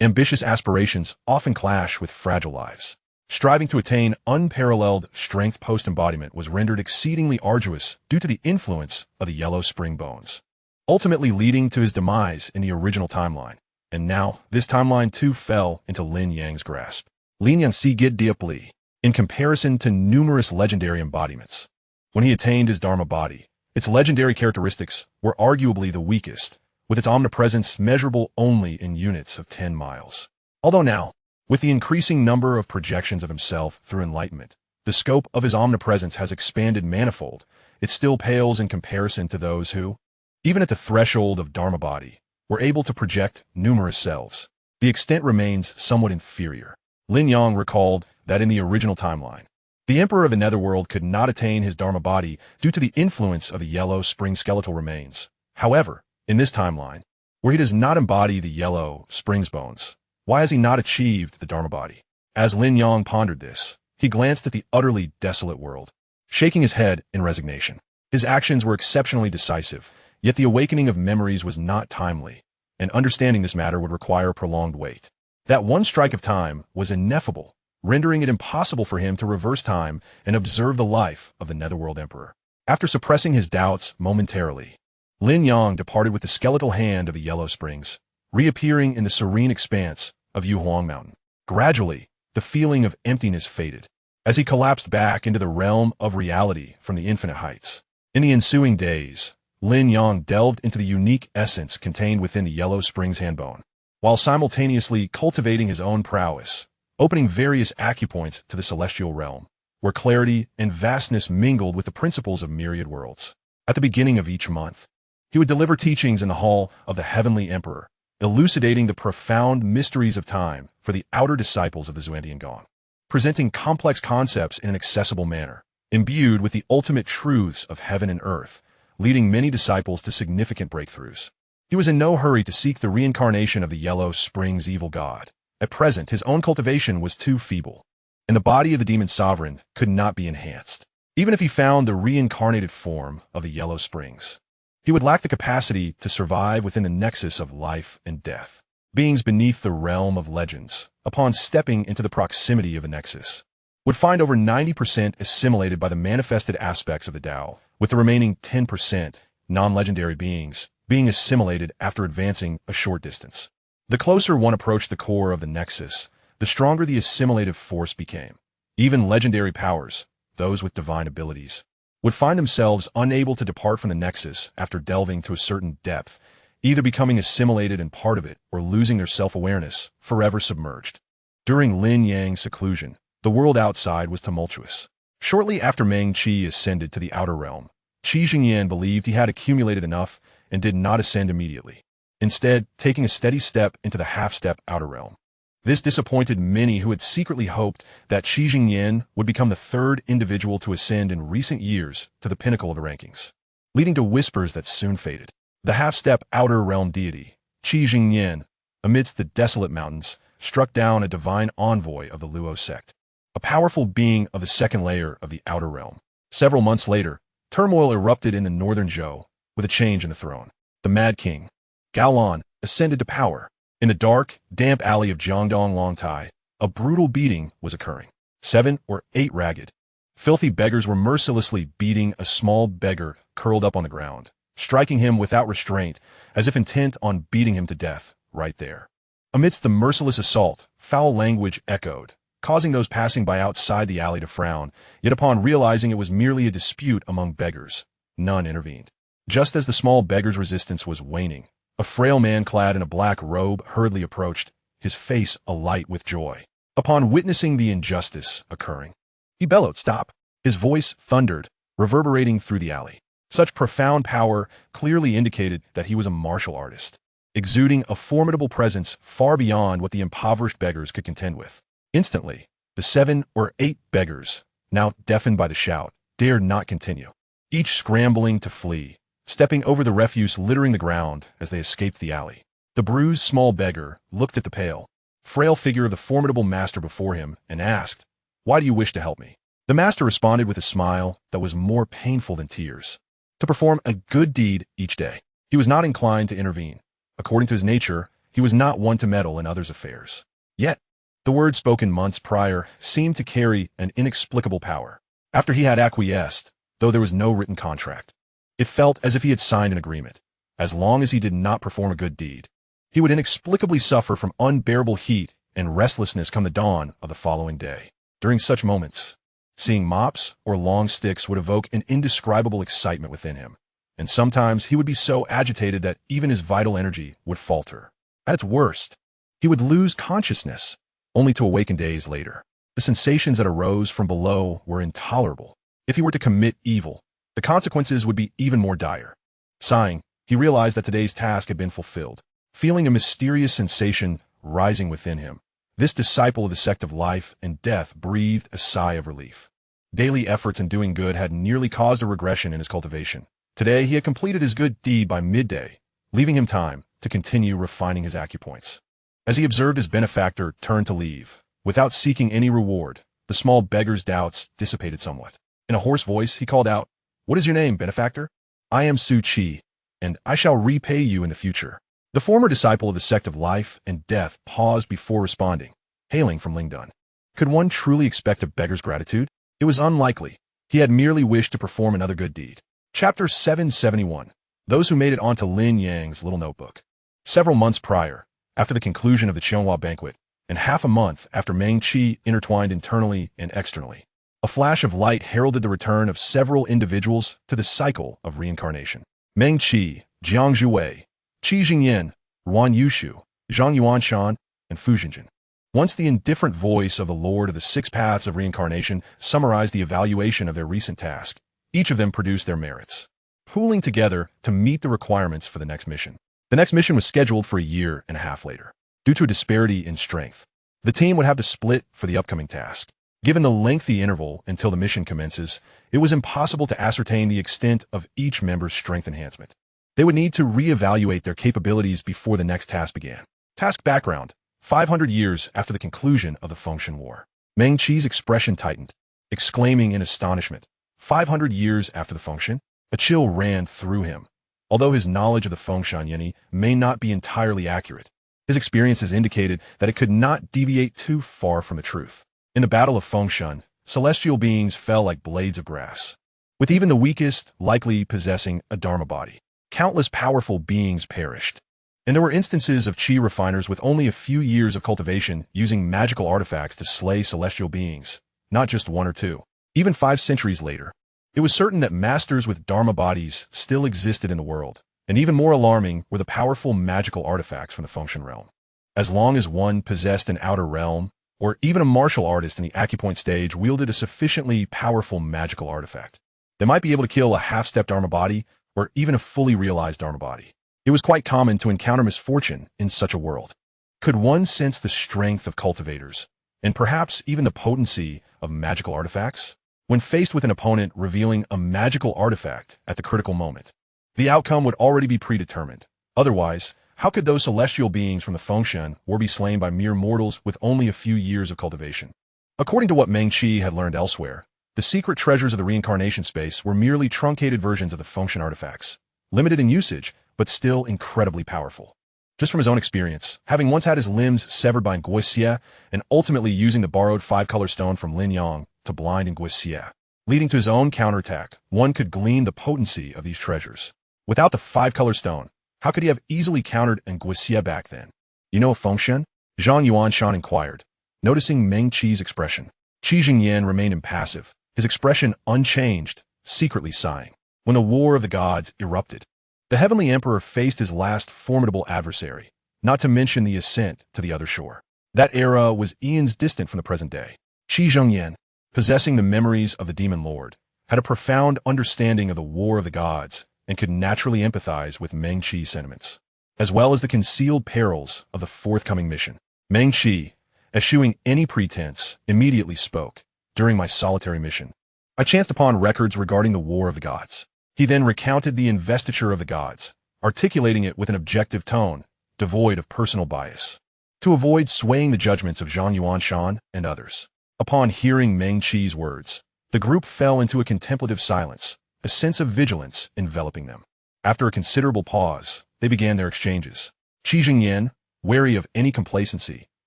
Ambitious aspirations often clash with fragile lives. Striving to attain unparalleled strength post-embodiment was rendered exceedingly arduous due to the influence of the Yellow Spring bones, ultimately leading to his demise in the original timeline. And now, this timeline too fell into Lin Yang's grasp. Lin Yang si get deeply, in comparison to numerous legendary embodiments. When he attained his Dharma body, its legendary characteristics were arguably the weakest, with its omnipresence measurable only in units of 10 miles. Although now, with the increasing number of projections of himself through enlightenment, the scope of his omnipresence has expanded manifold, it still pales in comparison to those who, even at the threshold of Dharma body, were able to project numerous selves. The extent remains somewhat inferior. Lin Yang recalled that in the original timeline, the Emperor of the Netherworld could not attain his Dharma body due to the influence of the Yellow Spring skeletal remains. However, in this timeline, where he does not embody the Yellow Spring's bones, why has he not achieved the Dharma body? As Lin Yang pondered this, he glanced at the utterly desolate world, shaking his head in resignation. His actions were exceptionally decisive, yet the awakening of memories was not timely, and understanding this matter would require prolonged wait. That one strike of time was ineffable, rendering it impossible for him to reverse time and observe the life of the Netherworld Emperor. After suppressing his doubts momentarily, Lin Yang departed with the skeletal hand of the Yellow Springs, reappearing in the serene expanse of Yuhuang Mountain. Gradually, the feeling of emptiness faded, as he collapsed back into the realm of reality from the infinite heights. In the ensuing days, Lin Yang delved into the unique essence contained within the Yellow Springs handbone, while simultaneously cultivating his own prowess, opening various acupoints to the celestial realm, where clarity and vastness mingled with the principles of myriad worlds. At the beginning of each month, he would deliver teachings in the hall of the Heavenly Emperor, elucidating the profound mysteries of time for the outer disciples of the Xuandian Gong, presenting complex concepts in an accessible manner, imbued with the ultimate truths of heaven and earth, leading many disciples to significant breakthroughs. He was in no hurry to seek the reincarnation of the Yellow Springs evil god. At present, his own cultivation was too feeble, and the body of the demon sovereign could not be enhanced. Even if he found the reincarnated form of the Yellow Springs, he would lack the capacity to survive within the nexus of life and death. Beings beneath the realm of legends, upon stepping into the proximity of a nexus, would find over 90% assimilated by the manifested aspects of the Tao, with the remaining 10% non-legendary beings being assimilated after advancing a short distance. The closer one approached the core of the nexus, the stronger the assimilative force became. Even legendary powers, those with divine abilities, would find themselves unable to depart from the nexus after delving to a certain depth, either becoming assimilated and part of it or losing their self-awareness, forever submerged. During Lin Yang's seclusion, the world outside was tumultuous. Shortly after Meng Qi ascended to the outer realm, Qi Jingyan believed he had accumulated enough and did not ascend immediately, instead taking a steady step into the half-step outer realm. This disappointed many who had secretly hoped that Qi Jingyan would become the third individual to ascend in recent years to the pinnacle of the rankings, leading to whispers that soon faded. The half-step outer realm deity, Qi Jingyan, amidst the desolate mountains, struck down a divine envoy of the Luo sect, a powerful being of the second layer of the outer realm. Several months later, turmoil erupted in the northern Zhou, with a change in the throne. The Mad King, Gao Lan, ascended to power. In the dark, damp alley of Jiangdong Longtai, a brutal beating was occurring. 7 or 8 ragged, filthy beggars were mercilessly beating a small beggar curled up on the ground, striking him without restraint, as if intent on beating him to death right there. Amidst the merciless assault, foul language echoed, causing those passing by outside the alley to frown, yet upon realizing it was merely a dispute among beggars, none intervened. Just as the small beggar's resistance was waning, a frail man clad in a black robe hurriedly approached, his face alight with joy. Upon witnessing the injustice occurring, he bellowed, "Stop!" His voice thundered, reverberating through the alley. Such profound power clearly indicated that he was a martial artist, exuding a formidable presence far beyond what the impoverished beggars could contend with. Instantly, the 7 or 8 beggars, now deafened by the shout, dared not continue, each scrambling to flee, stepping over the refuse littering the ground as they escaped the alley. The bruised small beggar looked at the pale, frail figure of the formidable master before him and asked, "Why do you wish to help me?" The master responded with a smile that was more painful than tears. To perform a good deed each day. He was not inclined to intervene. According to his nature, he was not one to meddle in others' affairs. Yet, the words spoken months prior seemed to carry an inexplicable power. After he had acquiesced, though there was no written contract, it felt as if he had signed an agreement. As long as he did not perform a good deed, he would inexplicably suffer from unbearable heat and restlessness come the dawn of the following day. During such moments, seeing mops or long sticks would evoke an indescribable excitement within him, and sometimes he would be so agitated that even his vital energy would falter. At its worst, he would lose consciousness, only to awaken days later. The sensations that arose from below were intolerable. If he were to commit evil, the consequences would be even more dire. Sighing, he realized that today's task had been fulfilled. Feeling a mysterious sensation rising within him, this disciple of the sect of life and death breathed a sigh of relief. Daily efforts in doing good had nearly caused a regression in his cultivation. Today he had completed his good deed by midday, leaving him time to continue refining his acupoints. As he observed his benefactor turn to leave, without seeking any reward, the small beggar's doubts dissipated somewhat. In a hoarse voice, he called out, "What is your name, benefactor?" "I am Su Qi, and I shall repay you in the future." The former disciple of the sect of life and death paused before responding, hailing from Lingdun. Could one truly expect a beggar's gratitude? It was unlikely. He had merely wished to perform another good deed. Chapter 771. those who made it onto Lin Yang's little notebook. Several months prior, after the conclusion of the Qianhua banquet, and half a month after Meng Qi intertwined internally and externally, a flash of light heralded the return of several individuals to the cycle of reincarnation. Meng Qi, Jiang Zhuwei, Qi Jingyan, Ruan Yushu, Zhang Yuanshan, and Fu Jinjin. Once the indifferent voice of the Lord of the Six Paths of Reincarnation summarized the evaluation of their recent task, each of them produced their merits, pooling together to meet the requirements for the next mission. The next mission was scheduled for a year and a half later. Due to a disparity in strength, the team would have to split for the upcoming task. Given the lengthy interval until the mission commences, it was impossible to ascertain the extent of each member's strength enhancement. They would need to re-evaluate their capabilities before the next task began. Task background: 500 years after the conclusion of the Fengshan War. Meng Qi's expression tightened, exclaiming in astonishment, 500 years after the Fengshan? A chill ran through him. Although his knowledge of the Fengshan Yeni may not be entirely accurate, his experiences indicated that it could not deviate too far from the truth. In the Battle of Fengshan, celestial beings fell like blades of grass, with even the weakest likely possessing a Dharma body. Countless powerful beings perished, and there were instances of Qi refiners with only a few years of cultivation using magical artifacts to slay celestial beings, not just one or two. Even 5 centuries later, it was certain that masters with Dharma bodies still existed in the world, and even more alarming were the powerful magical artifacts from the Fengshan realm. As long as one possessed an outer realm, or even a martial artist in the acupoint stage wielded a sufficiently powerful magical artifact, they might be able to kill a half-step Dharma body or even a fully realized Dharma body. It was quite common to encounter misfortune in such a world. Could one sense the strength of cultivators, and perhaps even the potency of magical artifacts, when faced with an opponent revealing a magical artifact at the critical moment? The outcome would already be predetermined. Otherwise, how could those celestial beings from the Fengshan War be slain by mere mortals with only a few years of cultivation? According to what Meng Qi had learned elsewhere, the secret treasures of the reincarnation space were merely truncated versions of the Fengshan artifacts, limited in usage, but still incredibly powerful. Just from his own experience, having once had his limbs severed by Nguixia and ultimately using the borrowed 5-color stone from Lin Yang to blind Nguixia, leading to his own counterattack, one could glean the potency of these treasures. Without the 5-color stone, how could he have easily countered Nguixia back then? You know Fengshan? Zhang Yuanshan inquired, noticing Meng Qi's expression. Qi Jingyan remained impassive, his expression unchanged, secretly sighing. When the War of the Gods erupted, the Heavenly Emperor faced his last formidable adversary, not to mention the ascent to the other shore. That era was eons distant from the present day. Qi Jingyan, possessing the memories of the Demon Lord, had a profound understanding of the War of the Gods and could naturally empathize with Meng Qi's sentiments, as well as the concealed perils of the forthcoming mission. Meng Qi, eschewing any pretense, immediately spoke. During my solitary mission, I chanced upon records regarding the War of the Gods. He then recounted the investiture of the gods, articulating it with an objective tone, devoid of personal bias, to avoid swaying the judgments of Zhang Yuanshan and others. Upon hearing Meng Qi's words, the group fell into a contemplative silence, a sense of vigilance enveloping them. After a considerable pause, they began their exchanges. Qi Jingyan, wary of any complacency,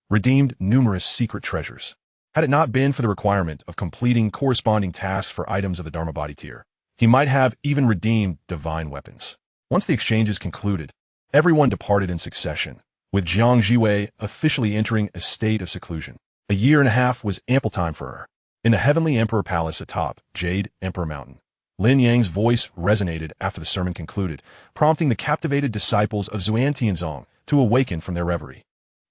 redeemed numerous secret treasures. Had it not been for the requirement of completing corresponding tasks for items of the Dharma body tier, he might have even redeemed divine weapons. Once the exchanges concluded, everyone departed in succession, with Jiang Zhiwei officially entering a state of seclusion. A year and a half was ample time for her. In the Heavenly Emperor Palace atop Jade Emperor Mountain, Lin Yang's voice resonated after the sermon concluded, prompting the captivated disciples of Zuan Tianzong to awaken from their reverie.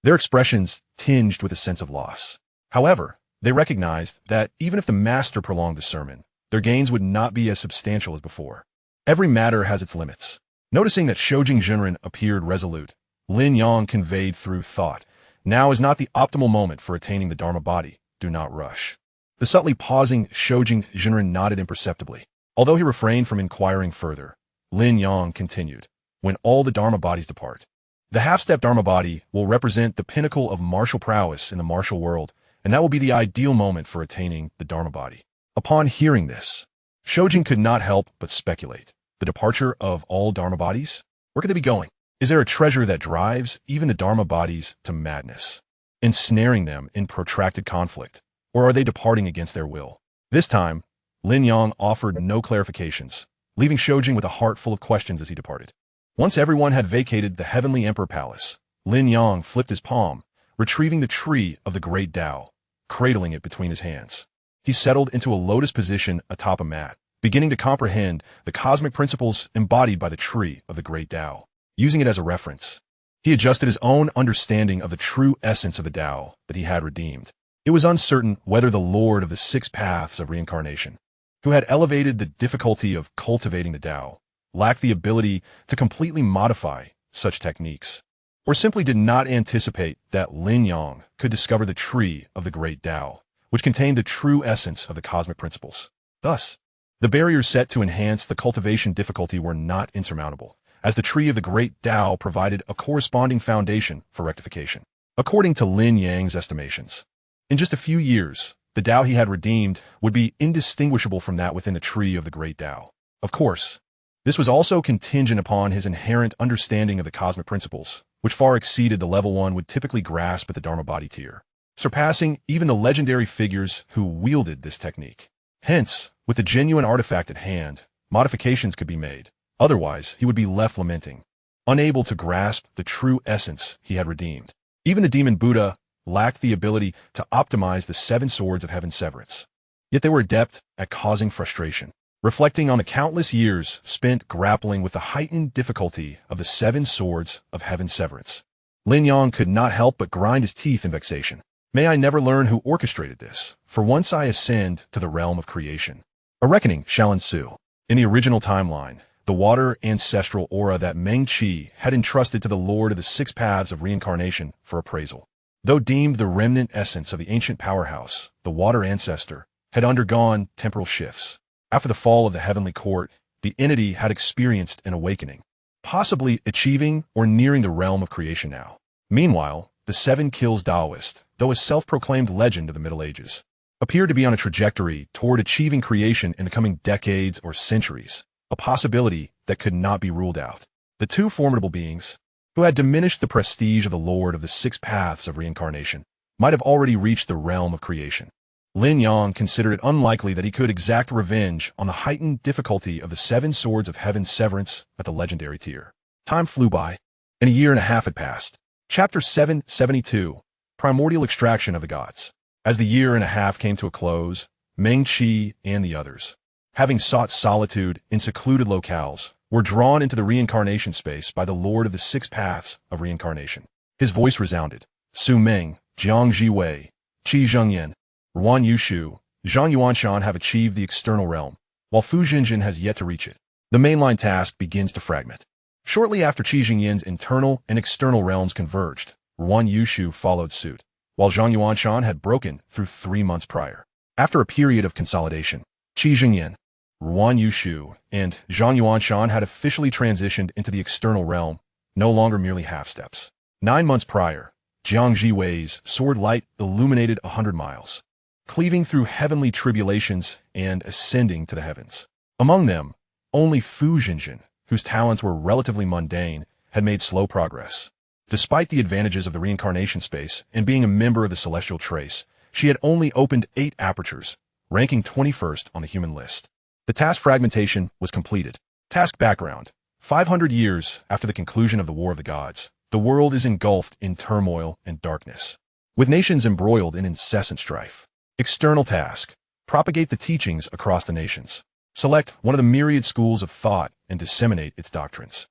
Their expressions tinged with a sense of loss. However, they recognized that even if the master prolonged the sermon, their gains would not be as substantial as before. Every matter has its limits. Noticing that Shoujing Jinren appeared resolute, Lin Yang conveyed through thought, now is not the optimal moment for attaining the Dharma body. Do not rush. The subtly pausing Shoujing Jinren nodded imperceptibly. Although he refrained from inquiring further, Lin Yang continued, when all the Dharma bodies depart, the half-step Dharma body will represent the pinnacle of martial prowess in the martial world, and that will be the ideal moment for attaining the Dharma body. Upon hearing this, Shoujing could not help but speculate. The departure of all Dharma bodies? Where could they be going? Is there a treasure that drives even the Dharma bodies to madness, ensnaring them in protracted conflict, or are they departing against their will? This time, Lin Yang offered no clarifications, leaving Shoujing with a heart full of questions as he departed. Once everyone had vacated the Heavenly Emperor Palace, Lin Yang flipped his palm, retrieving the tree of the Great Tao, cradling it between his hands. He settled into a lotus position atop a mat, beginning to comprehend the cosmic principles embodied by the tree of the Great Tao. Using it as a reference, he adjusted his own understanding of the true essence of the Tao that he had redeemed. It was uncertain whether the Lord of the Six Paths of Reincarnation, who had elevated the difficulty of cultivating the Tao, lacked the ability to completely modify such techniques, or simply did not anticipate that Lin Yang could discover the tree of the Great Tao, which contained the true essence of the cosmic principles. Thus, the barriers set to enhance the cultivation difficulty were not insurmountable, as the tree of the Great Tao provided a corresponding foundation for rectification. According to Lin Yang's estimations, in just a few years, the Tao he had redeemed would be indistinguishable from that within the tree of the Great Tao. Of course, this was also contingent upon his inherent understanding of the cosmic principles, which far exceeded the level one would typically grasp at the Dharma body tier, surpassing even the legendary figures who wielded this technique. Hence, with the genuine artifact at hand, modifications could be made. Otherwise, he would be left lamenting, unable to grasp the true essence he had redeemed. Even the demon Buddha lacked the ability to optimize the seven swords of heaven severance. Yet they were adept at causing frustration. Reflecting on the countless years spent grappling with the heightened difficulty of the seven swords of heaven severance, Lin Yang could not help but grind his teeth in vexation. May I never learn who orchestrated this, for once I ascend to the realm of creation. A reckoning shall ensue. In the original timeline, the water ancestral aura that Meng Qi had entrusted to the Lord of the Six Paths of Reincarnation for appraisal. Though deemed the remnant essence of the ancient powerhouse, the water ancestor had undergone temporal shifts. After the fall of the heavenly court, the entity had experienced an awakening, possibly achieving or nearing the realm of creation now. Meanwhile, the Seven Kills Taoist, though a self-proclaimed legend of the Middle Ages, appeared to be on a trajectory toward achieving creation in the coming decades or centuries, a possibility that could not be ruled out. The two formidable beings, who had diminished the prestige of the Lord of the Six Paths of Reincarnation, might have already reached the realm of creation. Lin Yang considered it unlikely that he could exact revenge on the heightened difficulty of the seven swords of heaven severance at the legendary tier. Time flew by, and a year and a half had passed. Chapter 772, Primordial Extraction of the Gods. As the year and a half came to a close, Meng Qi and the others, having sought solitude in secluded locales, were drawn into the reincarnation space by the Lord of the Six Paths of Reincarnation. His voice resounded. Su Meng, Jiang Jiwei, Qi Zhengyan, Ruan Yushu, Zhang Yuanshan have achieved the external realm, while Fu Jinjin has yet to reach it. The mainline task begins to fragment. Shortly after Qi Jingyan's internal and external realms converged, Ruan Yushu followed suit, while Zhang Yuanshan had broken through 3 months prior. After a period of consolidation, Qi Jingyan, Ruan Yushu, and Zhang Yuanshan had officially transitioned into the external realm, no longer merely half-steps. 9 months prior, Jiang Jiwei's sword light illuminated 100 miles, cleaving through heavenly tribulations and ascending to the heavens. Among them, only Fu Jinjin, whose talents were relatively mundane, had made slow progress. Despite the advantages of the reincarnation space and being a member of the Celestial Trace, she had only opened 8 apertures, ranking 21st on the human list. The task fragmentation was completed. Task background. 500 years after the conclusion of the War of the Gods, the world is engulfed in turmoil and darkness, with nations embroiled in incessant strife. External task. Propagate the teachings across the nations. Select one of the myriad schools of thought and disseminate its doctrines.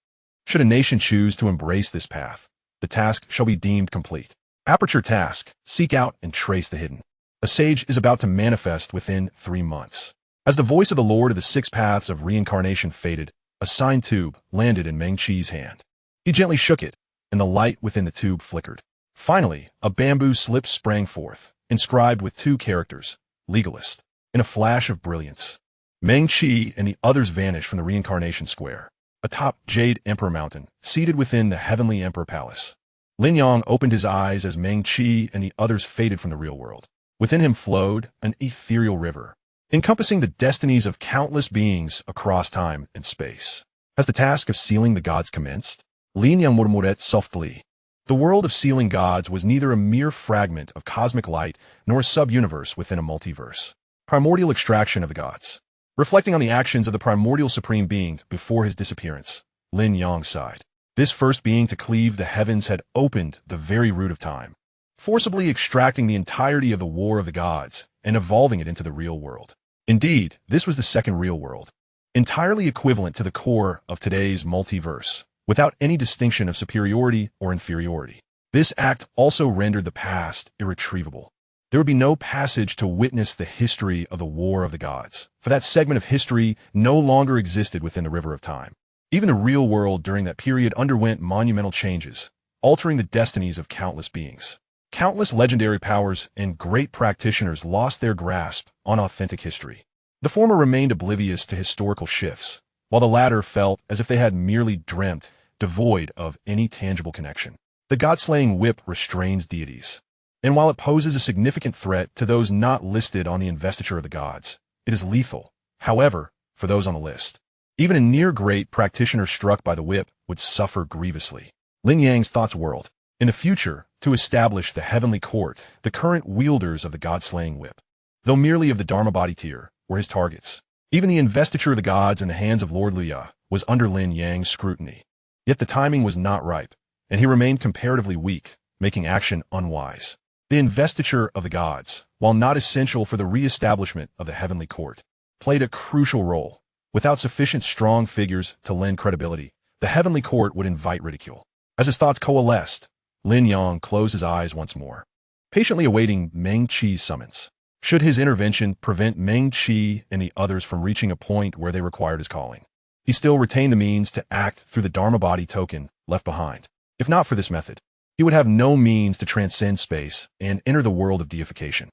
Should a nation choose to embrace this path, the task shall be deemed complete. Aperture task. Seek out and trace the hidden. A sage is about to manifest within 3 months. As the voice of the Lord of the Six Paths of Reincarnation faded, a sign tube landed in Meng Qi's hand. He gently shook it, and the light within the tube flickered. Finally, a bamboo slip sprang forth, inscribed with 2 characters, Legalist. In a flash of brilliance, Meng Qi and the others vanished from the reincarnation square, atop Jade Emperor Mountain, seated within the Heavenly Emperor Palace. Lin Yang opened his eyes as Meng Qi and the others faded from the real world. Within him flowed an ethereal river, encompassing the destinies of countless beings across time and space. As the task of sealing the gods commenced, Lin Yang murmured softly. The world of sealing gods was neither a mere fragment of cosmic light nor a sub-universe within a multiverse. Primordial extraction of the gods. Reflecting on the actions of the primordial supreme being before his disappearance, Lin Yang sighed. This first being to cleave the heavens had opened the very root of time, forcibly extracting the entirety of the war of the gods and evolving it into the real world. Indeed, this was the second real world, entirely equivalent to the core of today's multiverse, without any distinction of superiority or inferiority. This act also rendered the past irretrievable. There would be no passage to witness the history of the War of the Gods, for that segment of history no longer existed within the river of time. Even the real world during that period underwent monumental changes, altering the destinies of countless beings. Countless legendary powers and great practitioners lost their grasp on authentic history. The former remained oblivious to historical shifts, while the latter felt as if they had merely dreamt, devoid of any tangible connection. The god-slaying whip restrains deities, and while it poses a significant threat to those not listed on the investiture of the gods, it is lethal, however, for those on the list. Even a near-great practitioner struck by the whip would suffer grievously. Lin Yang's thoughts whirled. In the future, to establish the heavenly court, the current wielders of the god-slaying whip, though merely of the Dharma body tier, were his targets. Even the investiture of the gods in the hands of Lord Liya was under Lin Yang's scrutiny. Yet the timing was not ripe, and he remained comparatively weak, making action unwise. The investiture of the gods, while not essential for the re-establishment of the heavenly court, played a crucial role. Without sufficient strong figures to lend credibility, the heavenly court would invite ridicule. As his thoughts coalesced, Lin Yang closed his eyes once more, patiently awaiting Meng Qi's summons. Should his intervention prevent Meng Qi and the others from reaching a point where they required his calling, he still retained the means to act through the Dharma body token left behind. If not for this method, he would have no means to transcend space and enter the world of deification.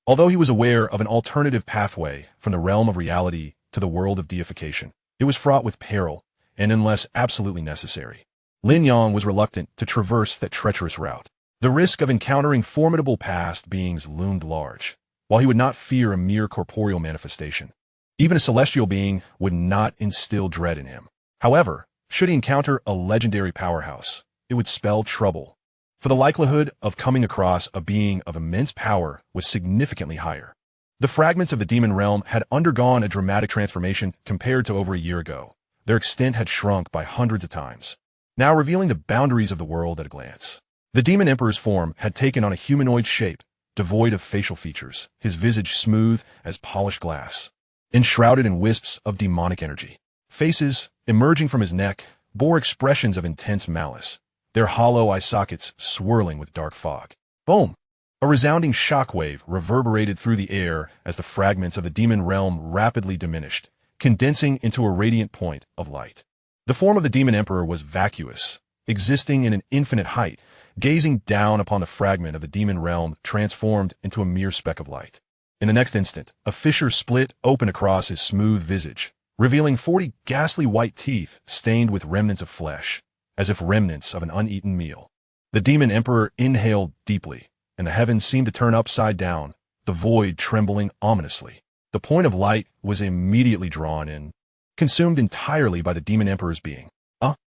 Although he was aware of an alternative pathway from the realm of reality to the world of deification, it was fraught with peril, and unless absolutely necessary, Lin Yang was reluctant to traverse that treacherous route. The risk of encountering formidable past beings loomed large, while he would not fear a mere corporeal manifestation. Even a celestial being would not instill dread in him. However, should he encounter a legendary powerhouse, it would spell trouble, for the likelihood of coming across a being of immense power was significantly higher. The fragments of the demon realm had undergone a dramatic transformation compared to over a year ago. Their extent had shrunk by hundreds of times, now revealing the boundaries of the world at a glance. The demon emperor's form had taken on a humanoid shape, devoid of facial features, his visage smooth as polished glass, enshrouded in wisps of demonic energy. Faces, emerging from his neck, bore expressions of intense malice, their hollow eye sockets swirling with dark fog. Boom! A resounding shockwave reverberated through the air as the fragments of the demon realm rapidly diminished, condensing into a radiant point of light. The form of the demon emperor was vacuous, existing in an infinite height, gazing down upon the fragment of the demon realm transformed into a mere speck of light. In the next instant, a fissure split open across his smooth visage, revealing 40 ghastly white teeth stained with remnants of flesh, as if remnants of an uneaten meal. The demon emperor inhaled deeply, and the heavens seemed to turn upside down, the void trembling ominously. The point of light was immediately drawn in, consumed entirely by the demon emperor's being.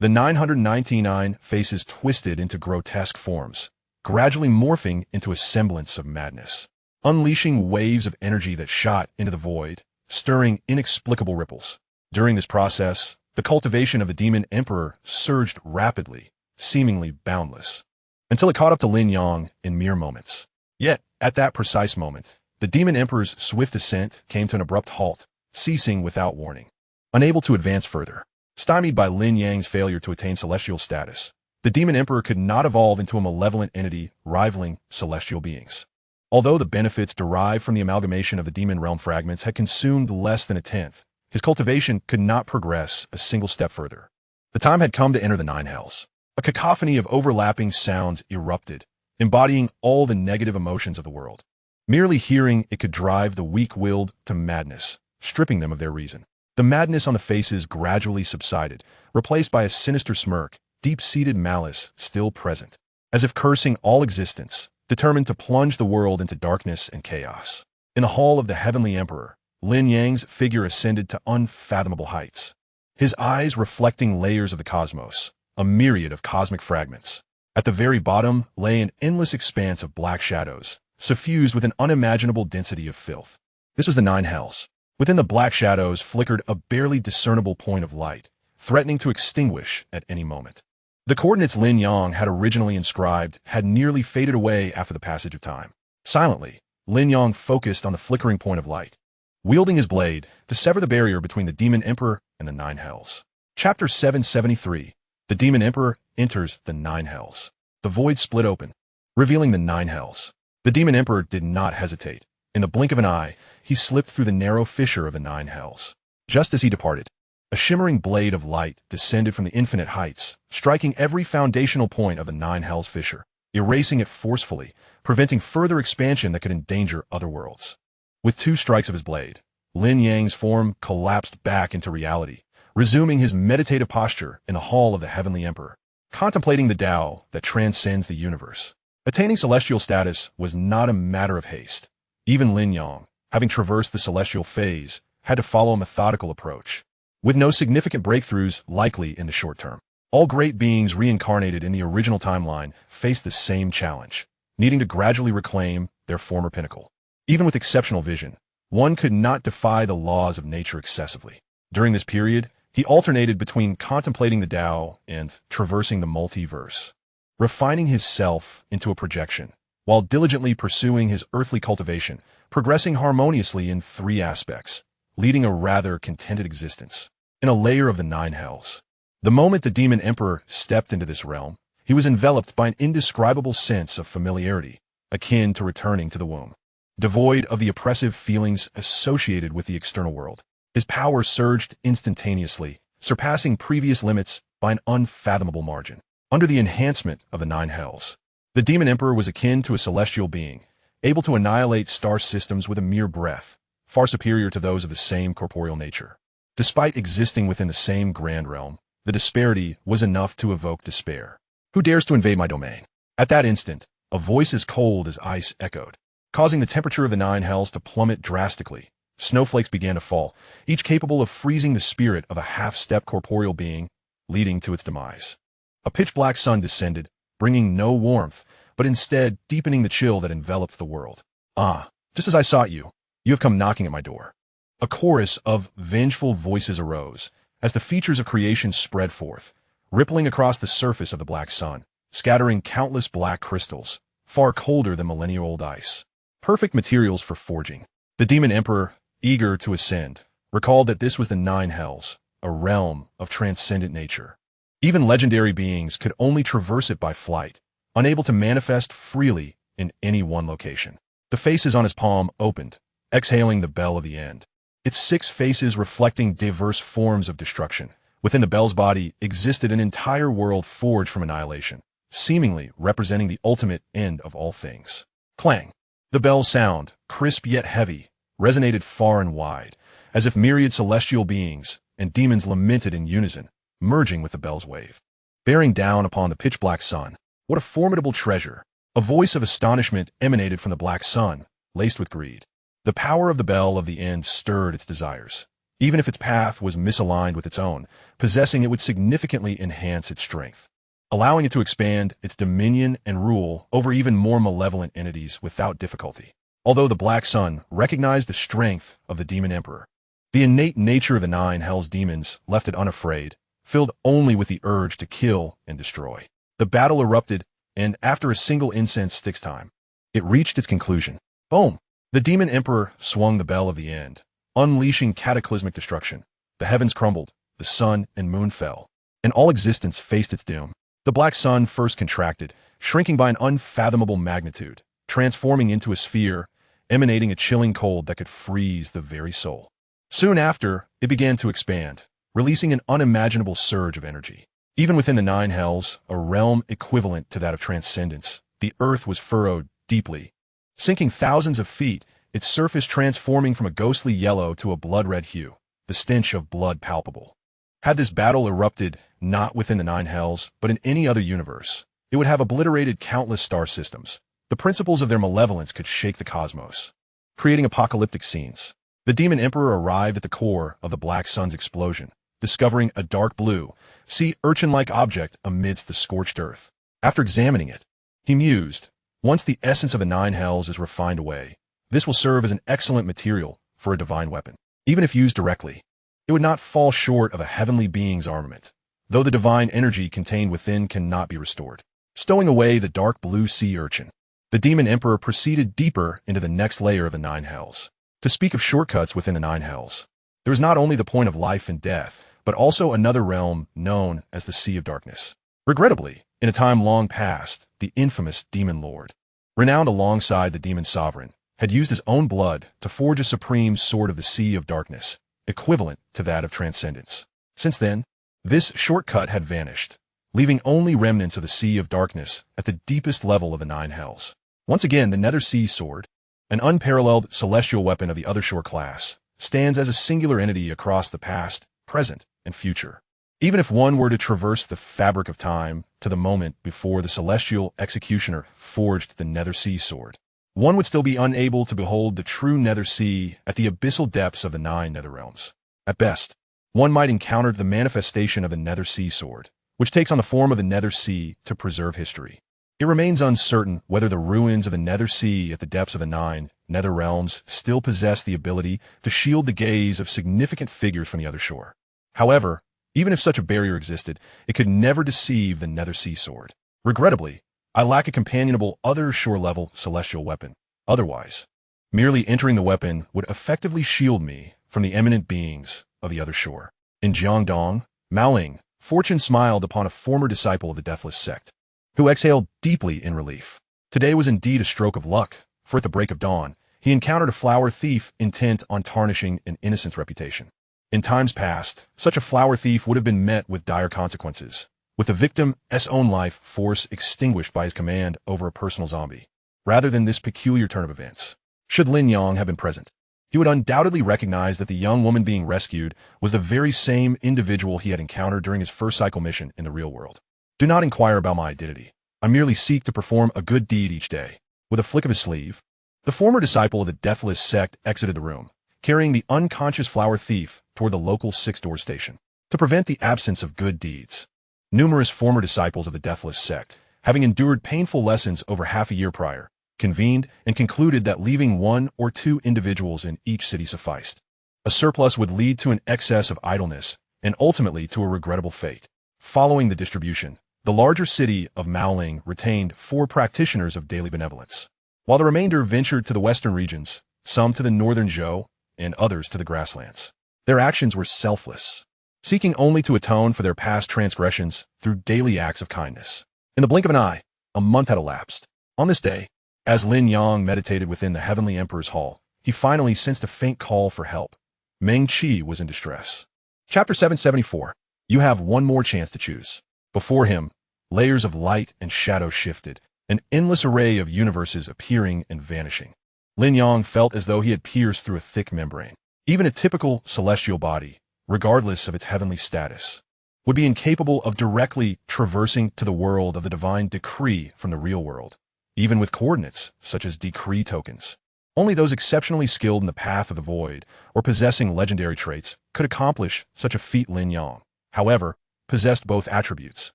The 999 faces twisted into grotesque forms, gradually morphing into a semblance of madness, unleashing waves of energy that shot into the void, stirring inexplicable ripples. During this process, the cultivation of the demon emperor surged rapidly, seemingly boundless, until it caught up to Lin Yang in mere moments. Yet, at that precise moment, the demon emperor's swift ascent came to an abrupt halt, ceasing without warning. Unable to advance further, stymied by Lin Yang's failure to attain celestial status, the demon emperor could not evolve into a malevolent entity rivaling celestial beings. Although the benefits derived from the amalgamation of the demon realm fragments had consumed less than a tenth, his cultivation could not progress a single step further. The time had come to enter the nine hells. A cacophony of overlapping sounds erupted, embodying all the negative emotions of the world. Merely hearing it could drive the weak-willed to madness, stripping them of their reason. The madness on the faces gradually subsided, replaced by a sinister smirk, deep-seated malice still present, as if cursing all existence, determined to plunge the world into darkness and chaos. In the hall of the heavenly emperor, Lin Yang's figure ascended to unfathomable heights, his eyes reflecting layers of the cosmos, a myriad of cosmic fragments. At the very bottom lay an endless expanse of black shadows, suffused with an unimaginable density of filth. This was the nine hells. Within the black shadows flickered a barely discernible point of light, threatening to extinguish at any moment. The coordinates Lin Yang had originally inscribed had nearly faded away after the passage of time. Silently, Lin Yang focused on the flickering point of light, wielding his blade to sever the barrier between the Demon Emperor and the Nine Hells. Chapter 773. The Demon Emperor enters the Nine Hells. The void split open, revealing the Nine Hells. The Demon Emperor did not hesitate. In the blink of an eye, he slipped through the narrow fissure of the Nine Hells. Just as he departed, a shimmering blade of light descended from the infinite heights, striking every foundational point of the Nine Hells fissure, erasing it forcefully, preventing further expansion that could endanger other worlds. With 2 strikes of his blade, Lin Yang's form collapsed back into reality, resuming his meditative posture in the hall of the Heavenly Emperor, contemplating the Tao that transcends the universe. Attaining celestial status was not a matter of haste. Even Lin Yang, having traversed the celestial phase, had to follow a methodical approach, with no significant breakthroughs likely in the short term. All great beings reincarnated in the original timeline faced the same challenge, needing to gradually reclaim their former pinnacle. Even with exceptional vision, one could not defy the laws of nature excessively. During this period, he alternated between contemplating the Tao and traversing the multiverse, refining his self into a projection, while diligently pursuing his earthly cultivation, progressing harmoniously in 3 aspects, leading a rather contented existence in a layer of the Nine Hells. The moment the Demon Emperor stepped into this realm, he was enveloped by an indescribable sense of familiarity, akin to returning to the womb. Devoid of the oppressive feelings associated with the external world, his power surged instantaneously, surpassing previous limits by an unfathomable margin. Under the enhancement of the Nine Hells, the Demon Emperor was akin to a celestial being, able to annihilate star systems with a mere breath, far superior to those of the same corporeal nature. Despite existing within the same grand realm, the disparity was enough to evoke despair. Who dares to invade my domain? At that instant, a voice as cold as ice echoed, causing the temperature of the Nine Hells to plummet drastically. Snowflakes began to fall, each capable of freezing the spirit of a half-step corporeal being, leading to its demise. A pitch-black sun descended, bringing no warmth, but instead deepening the chill that enveloped the world. Ah, just as I sought you, you have come knocking at my door. A chorus of vengeful voices arose, as the features of creation spread forth, rippling across the surface of the black sun, scattering countless black crystals, far colder than millennia-old ice. Perfect materials for forging. The Demon Emperor, eager to ascend, recalled that this was the Nine Hells, a realm of transcendent nature. Even legendary beings could only traverse it by flight, unable to manifest freely in any one location. The faces on his palm opened, exhaling the bell of the end, its 6 faces reflecting diverse forms of destruction. Within the bell's body existed an entire world forged from annihilation, seemingly representing the ultimate end of all things. Clang! The bell's sound, crisp yet heavy, resonated far and wide, as if myriad celestial beings and demons lamented in unison, merging with the bell's wave. Bearing down upon the pitch-black sun, what a formidable treasure! A voice of astonishment emanated from the black sun, laced with greed. The power of the bell of the end stirred its desires. Even if its path was misaligned with its own, possessing it would significantly enhance its strength, allowing it to expand its dominion and rule over even more malevolent entities without difficulty. Although the Black Sun recognized the strength of the Demon Emperor, the innate nature of the Nine Hells demons left it unafraid, filled only with the urge to kill and destroy. The battle erupted, and after a single incense stick's time, it reached its conclusion. Boom! The Demon Emperor swung the bell of the end, unleashing cataclysmic destruction. The heavens crumbled, the sun and moon fell, and all existence faced its doom. The Black Sun first contracted, shrinking by an unfathomable magnitude, transforming into a sphere, emanating a chilling cold that could freeze the very soul. Soon after, it began to expand, releasing an unimaginable surge of energy. Even within the Nine Hells, a realm equivalent to that of transcendence, the earth was furrowed deeply, sinking thousands of feet, its surface transforming from a ghostly yellow to a blood-red hue, the stench of blood palpable. Had this battle erupted not within the Nine Hells, but in any other universe, it would have obliterated countless star systems. The principles of their malevolence could shake the cosmos, creating apocalyptic scenes. The Demon Emperor arrived at the core of the Black Sun's explosion, discovering a dark blue, sea urchin-like object amidst the scorched earth. After examining it, he mused, once the essence of the Nine Hells is refined away, this will serve as an excellent material for a divine weapon. Even if used directly, it would not fall short of a heavenly being's armament, though the divine energy contained within cannot be restored. Stowing away the dark blue sea urchin, the demon emperor proceeded deeper into the next layer of the nine hells. To speak of shortcuts within the nine hells, there is not only the point of life and death, but also another realm known as the Sea of Darkness. Regrettably, in a time long past, the infamous Demon Lord, renowned alongside the Demon Sovereign, had used his own blood to forge a supreme sword of the Sea of Darkness, equivalent to that of Transcendence. Since then, this shortcut had vanished, leaving only remnants of the Sea of Darkness at the deepest level of the nine hells. Once again, the Nether Sea Sword, an unparalleled celestial weapon of the Othershore class, stands as a singular entity across the past, present, and future. Even if one were to traverse the fabric of time to the moment before the celestial executioner forged the Nether Sea Sword, one would still be unable to behold the true Nether Sea at the abyssal depths of the nine Nether Realms. At best, one might encounter the manifestation of the Nether Sea Sword, which takes on the form of the Nether Sea to preserve history. It remains uncertain whether the ruins of the Nether Sea at the depths of the nine Nether Realms still possess the ability to shield the gaze of significant figures from the other shore. However, even if such a barrier existed, it could never deceive the Nether Sea Sword. Regrettably, I lack a companionable other shore-level celestial weapon. Otherwise, merely entering the weapon would effectively shield me from the eminent beings of the other shore. In Jiangdong, Maoling, fortune smiled upon a former disciple of the Deathless Sect, who exhaled deeply in relief. Today was indeed a stroke of luck, for at the break of dawn, he encountered a flower thief intent on tarnishing an innocent's reputation. In times past, such a flower thief would have been met with dire consequences, with the victim's own life force extinguished by his command over a personal zombie. Rather than this peculiar turn of events, should Lin Yang have been present, he would undoubtedly recognize that the young woman being rescued was the very same individual he had encountered during his first cycle mission in the real world. Do not inquire about my identity. I merely seek to perform a good deed each day. With a flick of his sleeve, the former disciple of the Deathless Sect exited the room, carrying the unconscious flower thief toward the local six-door station. To prevent the absence of good deeds, numerous former disciples of the Deathless Sect, having endured painful lessons over half a year prior, convened and concluded that leaving one or two individuals in each city sufficed. A surplus would lead to an excess of idleness and ultimately to a regrettable fate. Following the distribution, the larger city of Maoling retained 4 practitioners of daily benevolence, while the remainder ventured to the western regions, some to the northern Zhou, and others to the grasslands. Their actions were selfless, seeking only to atone for their past transgressions through daily acts of kindness. In the blink of an eye, a month had elapsed. On this day, as Lin Yang meditated within the Heavenly Emperor's hall, he finally sensed a faint call for help. Meng Qi was in distress. Chapter 774. You have one more chance to choose. Before him, layers of light and shadow shifted, an endless array of universes appearing and vanishing. Lin Yang felt as though he had pierced through a thick membrane. Even a typical celestial body, regardless of its heavenly status, would be incapable of directly traversing to the world of the divine decree from the real world, even with coordinates such as decree tokens. Only those exceptionally skilled in the path of the void or possessing legendary traits could accomplish such a feat. Lin Yang, however, possessed both attributes,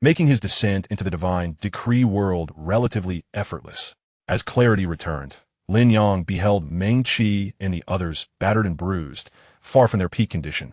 making his descent into the divine decree world relatively effortless. As clarity returned, Lin Yang beheld Meng Qi and the others battered and bruised, far from their peak condition,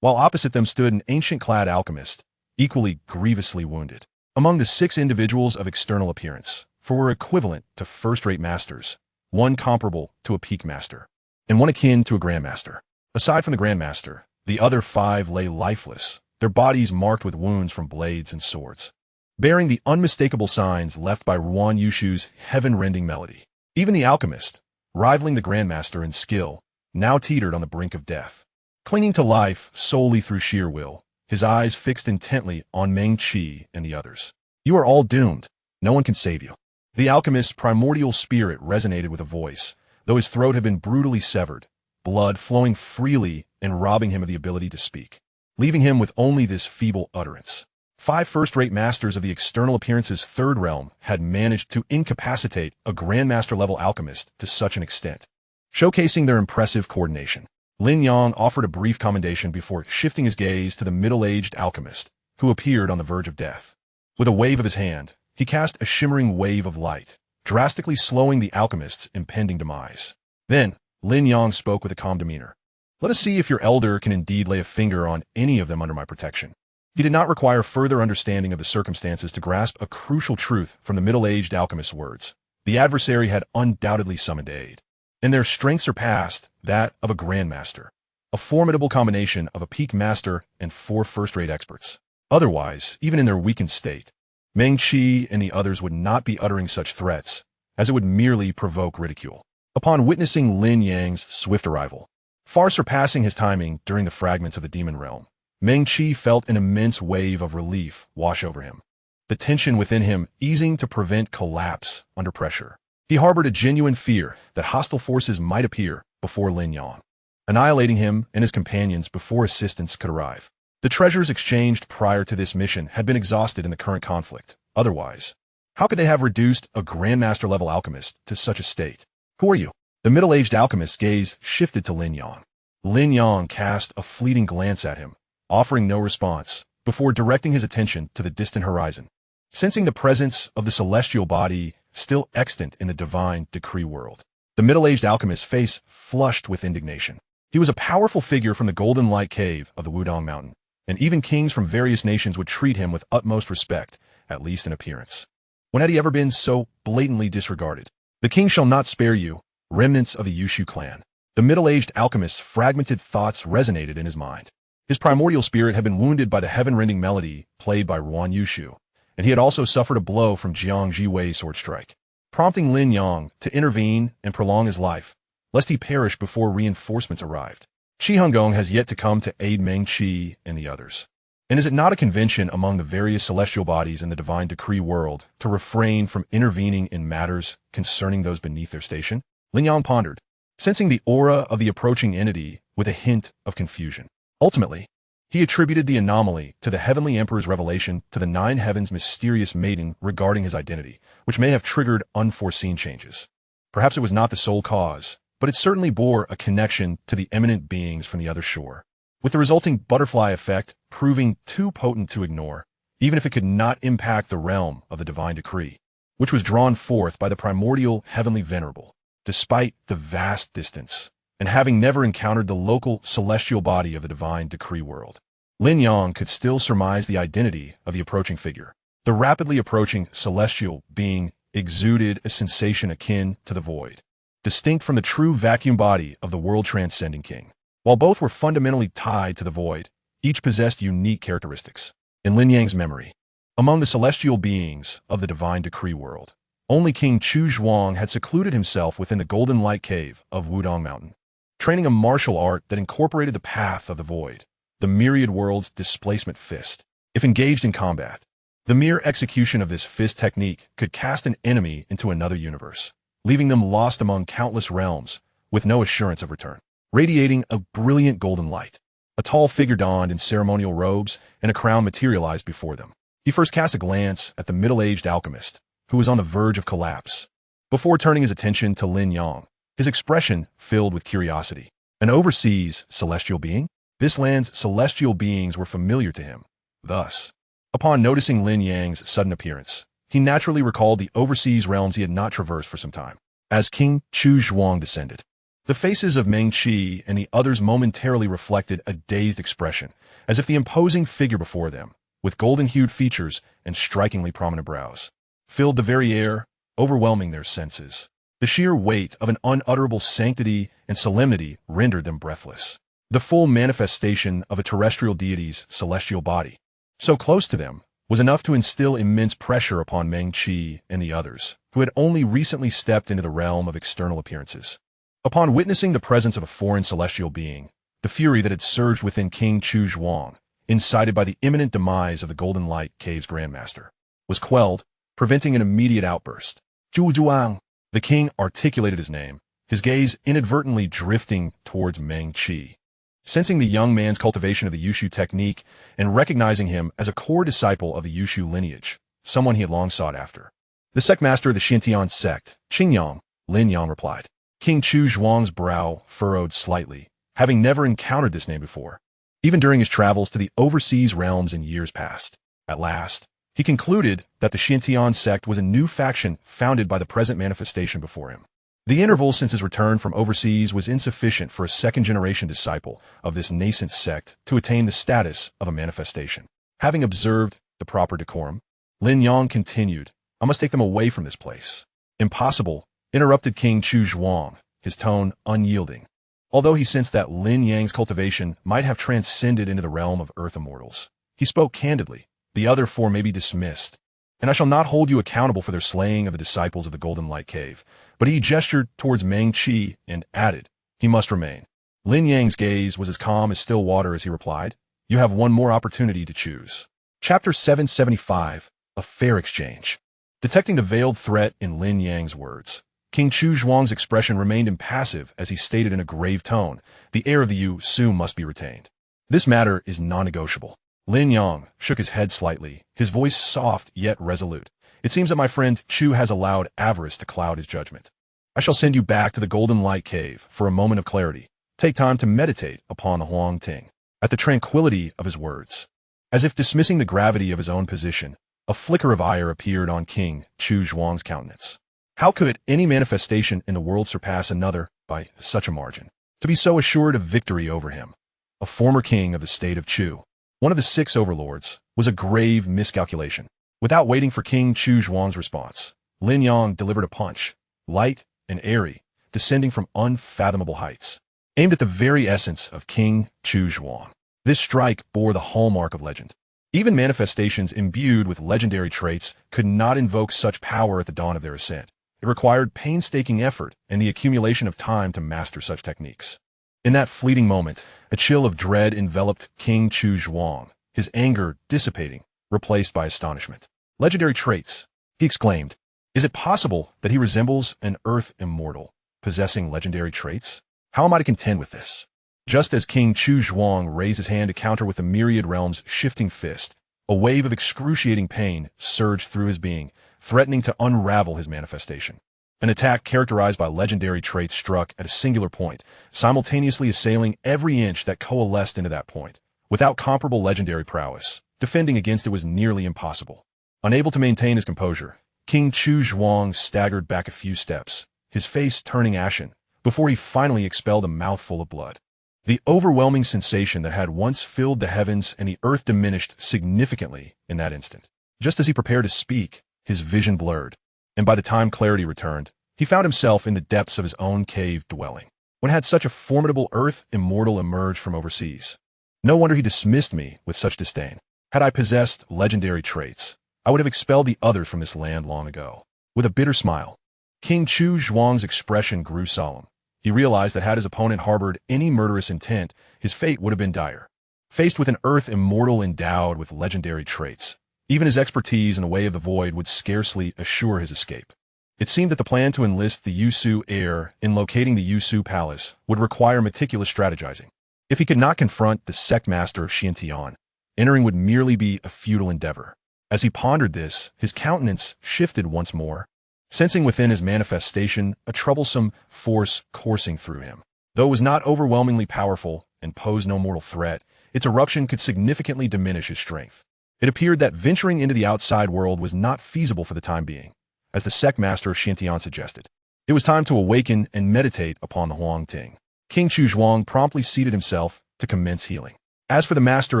while opposite them stood an ancient-clad alchemist, equally grievously wounded. Among the 6 individuals of external appearance, 4 were equivalent to first-rate masters, 1 comparable to a peak master, and 1 akin to a grandmaster. Aside from the grandmaster, the other 5 lay lifeless, their bodies marked with wounds from blades and swords, bearing the unmistakable signs left by Ruan Yushu's heaven-rending melody. Even the alchemist, rivaling the grandmaster in skill, now teetered on the brink of death. Clinging to life solely through sheer will, his eyes fixed intently on Meng Qi and the others. You are all doomed. No one can save you. The alchemist's primordial spirit resonated with a voice, though his throat had been brutally severed, blood flowing freely and robbing him of the ability to speak, leaving him with only this feeble utterance. 5 first-rate masters of the external appearance's 3rd realm had managed to incapacitate a grandmaster-level alchemist to such an extent, showcasing their impressive coordination. Lin Yang offered a brief commendation before shifting his gaze to the middle-aged alchemist, who appeared on the verge of death. With a wave of his hand, he cast a shimmering wave of light, drastically slowing the alchemist's impending demise. Then, Lin Yang spoke with a calm demeanor. Let us see if your elder can indeed lay a finger on any of them under my protection. He did not require further understanding of the circumstances to grasp a crucial truth from the middle-aged alchemist's words. The adversary had undoubtedly summoned aid, and their strength surpassed that of a grandmaster, a formidable combination of a peak master and 4 first-rate experts. Otherwise, even in their weakened state, Meng Qi and the others would not be uttering such threats, as it would merely provoke ridicule. Upon witnessing Lin Yang's swift arrival, far surpassing his timing during the fragments of the demon realm, Meng Qi felt an immense wave of relief wash over him, the tension within him easing to prevent collapse under pressure. He harbored a genuine fear that hostile forces might appear before Lin Yang, annihilating him and his companions before assistance could arrive. The treasures exchanged prior to this mission had been exhausted in the current conflict. Otherwise, how could they have reduced a grandmaster-level alchemist to such a state? Who are you? The middle-aged alchemist's gaze shifted to Lin Yang. Lin Yang cast a fleeting glance at him, offering no response, before directing his attention to the distant horizon. Sensing the presence of the celestial body still extant in the divine decree world, the middle-aged alchemist's face flushed with indignation. He was a powerful figure from the golden light cave of the Wudong Mountain, and even kings from various nations would treat him with utmost respect, at least in appearance. When had he ever been so blatantly disregarded? The king shall not spare you, remnants of the Yushu clan. The middle-aged alchemist's fragmented thoughts resonated in his mind. His primordial spirit had been wounded by the heaven-rending melody played by Ruan Yushu, and he had also suffered a blow from Jiang Jiwei's sword strike, prompting Lin Yang to intervene and prolong his life, lest he perish before reinforcements arrived. Qi Hongong has yet to come to aid Meng Qi and the others. And is it not a convention among the various celestial bodies in the divine decree world to refrain from intervening in matters concerning those beneath their station? Lin Yang pondered, sensing the aura of the approaching entity with a hint of confusion. Ultimately, he attributed the anomaly to the Heavenly Emperor's revelation to the 9 Heavens' mysterious maiden regarding his identity, which may have triggered unforeseen changes. Perhaps it was not the sole cause, but it certainly bore a connection to the eminent beings from the other shore, with the resulting butterfly effect proving too potent to ignore, even if it could not impact the realm of the divine decree, which was drawn forth by the primordial heavenly venerable, despite the vast distance, and having never encountered the local celestial body of the divine decree world. Lin Yang could still surmise the identity of the approaching figure. The rapidly approaching celestial being exuded a sensation akin to the void, distinct from the true vacuum body of the world-transcending king. While both were fundamentally tied to the void, each possessed unique characteristics. In Lin Yang's memory, among the celestial beings of the divine decree world, only King Chu Zhuang had secluded himself within the golden light cave of Wudong Mountain, training a martial art that incorporated the path of the void, the myriad world's displacement fist. If engaged in combat, the mere execution of this fist technique could cast an enemy into another universe, leaving them lost among countless realms with no assurance of return. Radiating a brilliant golden light, a tall figure donned in ceremonial robes and a crown materialized before them. He first cast a glance at the middle-aged alchemist, who was on the verge of collapse, before turning his attention to Lin Yang, his expression filled with curiosity. An overseas celestial being? This land's celestial beings were familiar to him. Thus, upon noticing Lin Yang's sudden appearance, he naturally recalled the overseas realms he had not traversed for some time. As King Chu Zhuang descended, the faces of Meng Qi and the others momentarily reflected a dazed expression, as if the imposing figure before them, with golden-hued features and strikingly prominent brows, filled the very air, overwhelming their senses. The sheer weight of an unutterable sanctity and solemnity rendered them breathless. The full manifestation of a terrestrial deity's celestial body, so close to them, was enough to instill immense pressure upon Meng Qi and the others, who had only recently stepped into the realm of external appearances. Upon witnessing the presence of a foreign celestial being, the fury that had surged within King Chu Zhuang, incited by the imminent demise of the Golden Light Cave's Grandmaster, was quelled, preventing an immediate outburst. Zhu Zhuang. The king articulated his name, his gaze inadvertently drifting towards Meng Qi. Sensing the young man's cultivation of the Yushu technique and recognizing him as a core disciple of the Yushu lineage, someone he had long sought after. The sect master of the Xintian sect, Qingyang, Lin Yang replied. King Chu Zhuang's brow furrowed slightly, having never encountered this name before, even during his travels to the overseas realms in years past. At last, he concluded that the Xintian sect was a new faction founded by the present manifestation before him. The interval since his return from overseas was insufficient for a second-generation disciple of this nascent sect to attain the status of a manifestation. Having observed the proper decorum, Lin Yang continued, "I must take them away from this place." "Impossible," interrupted King Chu Zhuang, his tone unyielding. Although he sensed that Lin Yang's cultivation might have transcended into the realm of earth immortals, he spoke candidly. "The other four may be dismissed, and I shall not hold you accountable for their slaying of the disciples of the Golden Light Cave." But he gestured towards Meng Qi and added, "He must remain." Lin Yang's gaze was as calm as still water as he replied, "You have one more opportunity to choose." Chapter 775, A Fair Exchange. Detecting the veiled threat in Lin Yang's words, King Chu Zhuang's expression remained impassive as he stated in a grave tone, "The heir of the Yu Su must be retained. This matter is non-negotiable." Lin Yang shook his head slightly, his voice soft yet resolute. "It seems that my friend Chu has allowed avarice to cloud his judgment. I shall send you back to the Golden Light Cave for a moment of clarity. Take time to meditate upon the Huang Ting." At the tranquility of his words, as if dismissing the gravity of his own position, a flicker of ire appeared on King Chu Zhuang's countenance. How could any manifestation in the world surpass another by such a margin? To be so assured of victory over him, a former king of the state of Chu, one of the 6 overlords, was a grave miscalculation. Without waiting for King Chu Zhuang's response, Lin Yang delivered a punch, light and airy, descending from unfathomable heights, aimed at the very essence of King Chu Zhuang. This strike bore the hallmark of legend. Even manifestations imbued with legendary traits could not invoke such power at the dawn of their ascent. It required painstaking effort and the accumulation of time to master such techniques. In that fleeting moment, a chill of dread enveloped King Chu Zhuang, his anger dissipating, replaced by astonishment. "Legendary traits," he exclaimed. "Is it possible that he resembles an earth immortal, possessing legendary traits? How am I to contend with this?" Just as King Chu Zhuang raised his hand to counter with the myriad realm's shifting fist, a wave of excruciating pain surged through his being, threatening to unravel his manifestation. An attack characterized by legendary traits struck at a singular point, simultaneously assailing every inch that coalesced into that point. Without comparable legendary prowess, defending against it was nearly impossible. Unable to maintain his composure, King Chu Zhuang staggered back a few steps, his face turning ashen, before he finally expelled a mouthful of blood. The overwhelming sensation that had once filled the heavens and the earth diminished significantly in that instant. Just as he prepared to speak, his vision blurred, and by the time clarity returned, he found himself in the depths of his own cave dwelling. When had such a formidable earth immortal emerged from overseas? No wonder he dismissed me with such disdain. Had I possessed legendary traits, I would have expelled the others from this land long ago. With a bitter smile, King Chu Zhuang's expression grew solemn. He realized that had his opponent harbored any murderous intent, his fate would have been dire. Faced with an earth immortal endowed with legendary traits, even his expertise in the way of the void would scarcely assure his escape. It seemed that the plan to enlist the Yusu heir in locating the Yusu palace would require meticulous strategizing. If he could not confront the sect master of Xiantian, entering would merely be a futile endeavor. As he pondered this, his countenance shifted once more, sensing within his manifestation a troublesome force coursing through him. Though it was not overwhelmingly powerful and posed no mortal threat, its eruption could significantly diminish his strength. It appeared that venturing into the outside world was not feasible for the time being, as the sect master of Xiantian suggested. It was time to awaken and meditate upon the Huang Ting. King Chu Zhuang promptly seated himself to commence healing. As for the master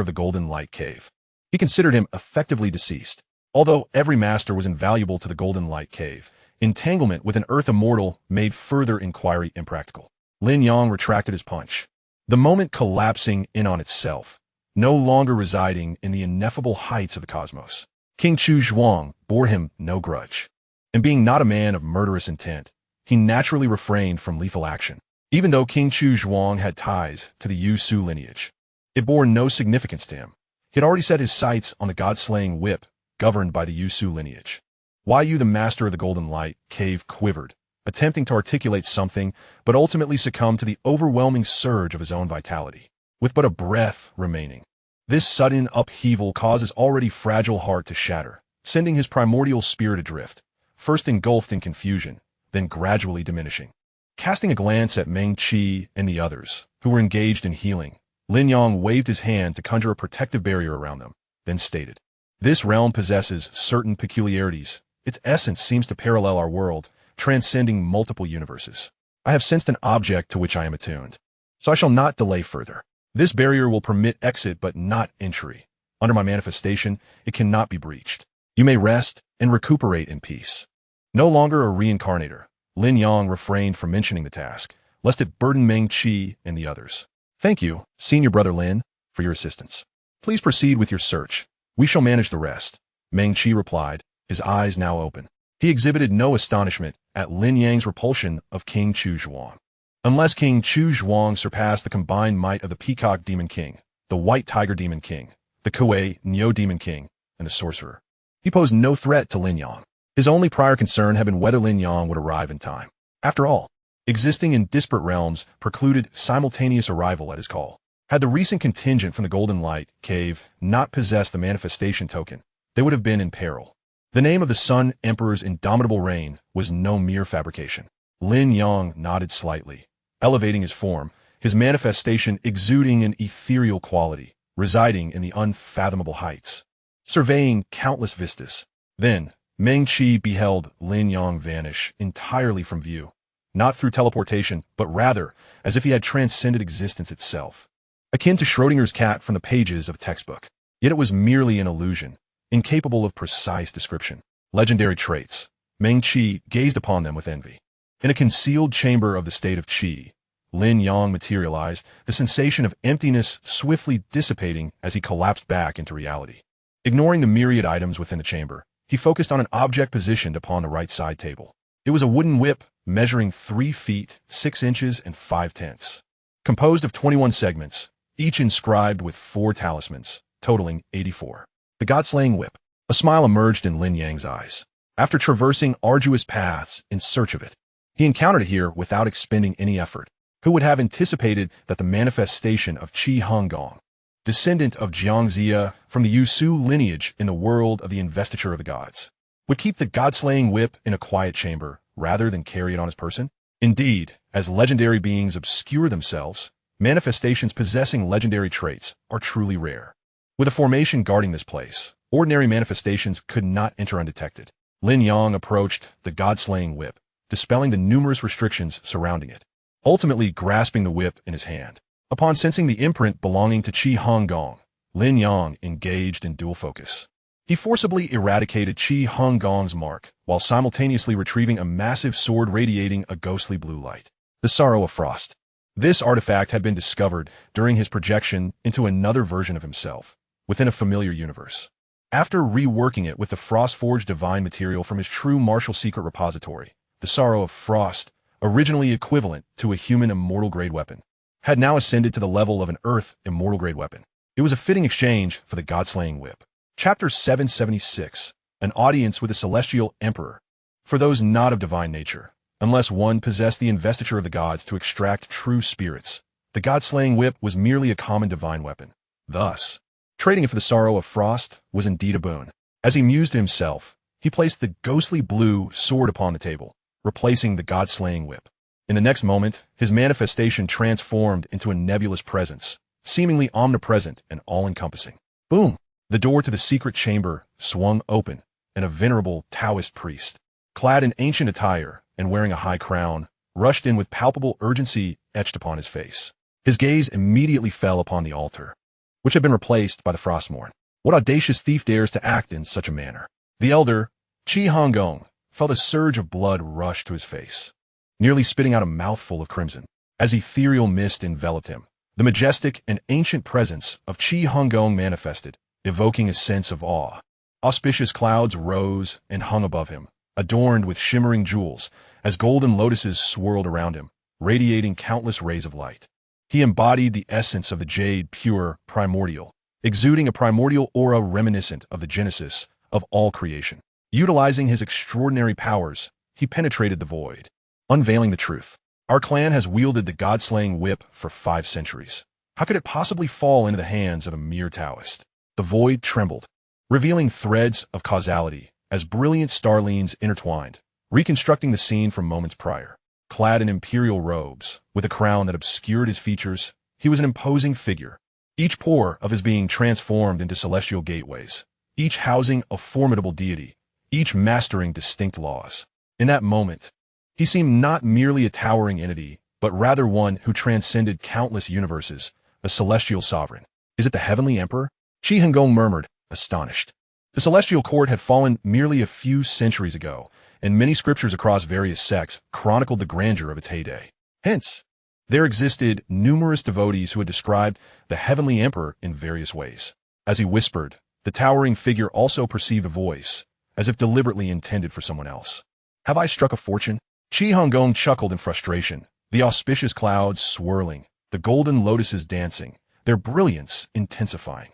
of the Golden Light Cave, he considered him effectively deceased. Although every master was invaluable to the Golden Light Cave, entanglement with an earth immortal made further inquiry impractical. Lin Yang retracted his punch, the moment collapsing in on itself, no longer residing in the ineffable heights of the cosmos. King Chu Zhuang bore him no grudge, and being not a man of murderous intent, he naturally refrained from lethal action. Even though King Chu Zhuang had ties to the Yu Su lineage, it bore no significance to him. He had already set his sights on the god-slaying whip governed by the Yu Su lineage. Yu, the master of the Golden Light Cave, quivered, attempting to articulate something, but ultimately succumbed to the overwhelming surge of his own vitality. With but a breath remaining, this sudden upheaval caused his already fragile heart to shatter, sending his primordial spirit adrift, first engulfed in confusion, then gradually diminishing. Casting a glance at Meng Qi and the others, who were engaged in healing, Lin Yang waved his hand to conjure a protective barrier around them, then stated, "This realm possesses certain peculiarities. Its essence seems to parallel our world, transcending multiple universes. I have sensed an object to which I am attuned, so I shall not delay further. This barrier will permit exit but not entry. Under my manifestation, it cannot be breached. You may rest and recuperate in peace. No longer a reincarnator, Lin Yang refrained from mentioning the task, lest it burden Meng Qi and the others. Thank you, Senior Brother Lin, for your assistance. Please proceed with your search. We shall manage the rest, Meng Qi replied, his eyes now open. He exhibited no astonishment at Lin Yang's repulsion of King Chu Zhuang. Unless King Chu Zhuang surpassed the combined might of the Peacock Demon King, the White Tiger Demon King, the Kuei Neo Demon King, and the Sorcerer, he posed no threat to Lin Yang. His only prior concern had been whether Lin Yang would arrive in time. After all, existing in disparate realms precluded simultaneous arrival at his call. Had the recent contingent from the Golden Light Cave not possessed the manifestation token, they would have been in peril. The name of the Sun Emperor's indomitable reign was no mere fabrication. Lin Yang nodded slightly, elevating his form, his manifestation exuding an ethereal quality, residing in the unfathomable heights, surveying countless vistas. Then, Meng Qi beheld Lin Yang vanish entirely from view, not through teleportation, but rather as if he had transcended existence itself, akin to Schrodinger's cat from the pages of a textbook. Yet it was merely an illusion, incapable of precise description. Legendary traits. Meng Qi gazed upon them with envy. In a concealed chamber of the state of Qi, Lin Yang materialized, the sensation of emptiness swiftly dissipating as he collapsed back into reality. Ignoring the myriad items within the chamber, he focused on an object positioned upon the right side table. It was a wooden whip measuring 3 feet, 6 inches, and 5/10, composed of 21 segments, each inscribed with 4 talismans, totaling 84. The God-slaying whip. A smile emerged in Lin Yang's eyes. After traversing arduous paths in search of it, he encountered it here without expending any effort. Who would have anticipated that the manifestation of Qi Honggong, descendant of Jiangxia from the Yusu lineage in the world of the investiture of the gods, would keep the God-slaying whip in a quiet chamber rather than carry it on his person? Indeed, as legendary beings obscure themselves, manifestations possessing legendary traits are truly rare. With a formation guarding this place, ordinary manifestations could not enter undetected. Lin Yang approached the God-slaying whip, dispelling the numerous restrictions surrounding it, ultimately grasping the whip in his hand. Upon sensing the imprint belonging to Qi Honggong, Lin Yang engaged in dual focus. He forcibly eradicated Qi Honggong's mark, while simultaneously retrieving a massive sword radiating a ghostly blue light. The Sorrow of Frost. This artifact had been discovered during his projection into another version of himself, within a familiar universe. After reworking it with the Frost-forged divine material from his true martial secret repository, the Sorrow of Frost, originally equivalent to a human immortal-grade weapon, had now ascended to the level of an Earth immortal-grade weapon. It was a fitting exchange for the God-slaying whip. Chapter 776, An Audience with the Celestial Emperor. For those not of divine nature, unless one possessed the investiture of the gods to extract true spirits, the God-slaying whip was merely a common divine weapon. Thus, trading it for the Sorrow of Frost was indeed a boon. As he mused to himself, he placed the ghostly blue sword upon the table, replacing the God-slaying whip. In the next moment, his manifestation transformed into a nebulous presence, seemingly omnipresent and all-encompassing. Boom! The door to the secret chamber swung open, and a venerable Taoist priest, clad in ancient attire and wearing a high crown, rushed in with palpable urgency etched upon his face. His gaze immediately fell upon the altar, which had been replaced by the Frostmourne. What audacious thief dares to act in such a manner? The elder, Qi Honggong, felt a surge of blood rush to his face, nearly spitting out a mouthful of crimson. As ethereal mist enveloped him, the majestic and ancient presence of Qi Honggong manifested, evoking a sense of awe. Auspicious clouds rose and hung above him, adorned with shimmering jewels, as golden lotuses swirled around him, radiating countless rays of light. He embodied the essence of the jade, pure, primordial, exuding a primordial aura reminiscent of the genesis of all creation. Utilizing his extraordinary powers, he penetrated the void, unveiling the truth. Our clan has wielded the God-slaying whip for 5 centuries. How could it possibly fall into the hands of a mere Taoist? The void trembled, revealing threads of causality as brilliant starlines intertwined, reconstructing the scene from moments prior. Clad in imperial robes, with a crown that obscured his features, he was an imposing figure, each pore of his being transformed into celestial gateways, each housing a formidable deity, each mastering distinct laws. In that moment, He seemed not merely a towering entity, but rather one who transcended countless universes, a celestial sovereign. Is it the Heavenly Emperor? Qi Hengong murmured, astonished. The celestial court had fallen merely a few centuries ago, and many scriptures across various sects chronicled the grandeur of its heyday. Hence, there existed numerous devotees who had described the Heavenly Emperor in various ways. As he whispered, the towering figure also perceived a voice, as if deliberately intended for someone else. Have I struck a fortune? Qi Hengong chuckled in frustration, the auspicious clouds swirling, the golden lotuses dancing, their brilliance intensifying.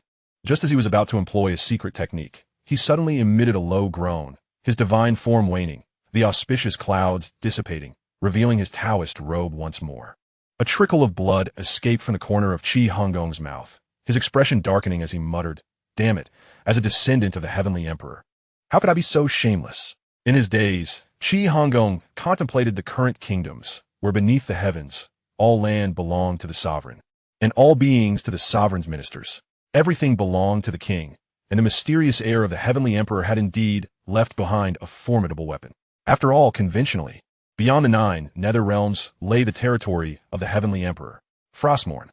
Just as he was about to employ a secret technique, he suddenly emitted a low groan, his divine form waning, the auspicious clouds dissipating, revealing his Taoist robe once more. A trickle of blood escaped from the corner of Qi Hengong's mouth, his expression darkening as he muttered, "Damn it, as a descendant of the Heavenly Emperor. How could I be so shameless?" In his daze, Qi Hengong contemplated the current kingdoms, where beneath the heavens, all land belonged to the sovereign, and all beings to the sovereign's ministers. Everything belonged to the king, and the mysterious heir of the Heavenly Emperor had indeed left behind a formidable weapon. After all, conventionally, beyond the 9 nether realms lay the territory of the Heavenly Emperor, Frostmourne.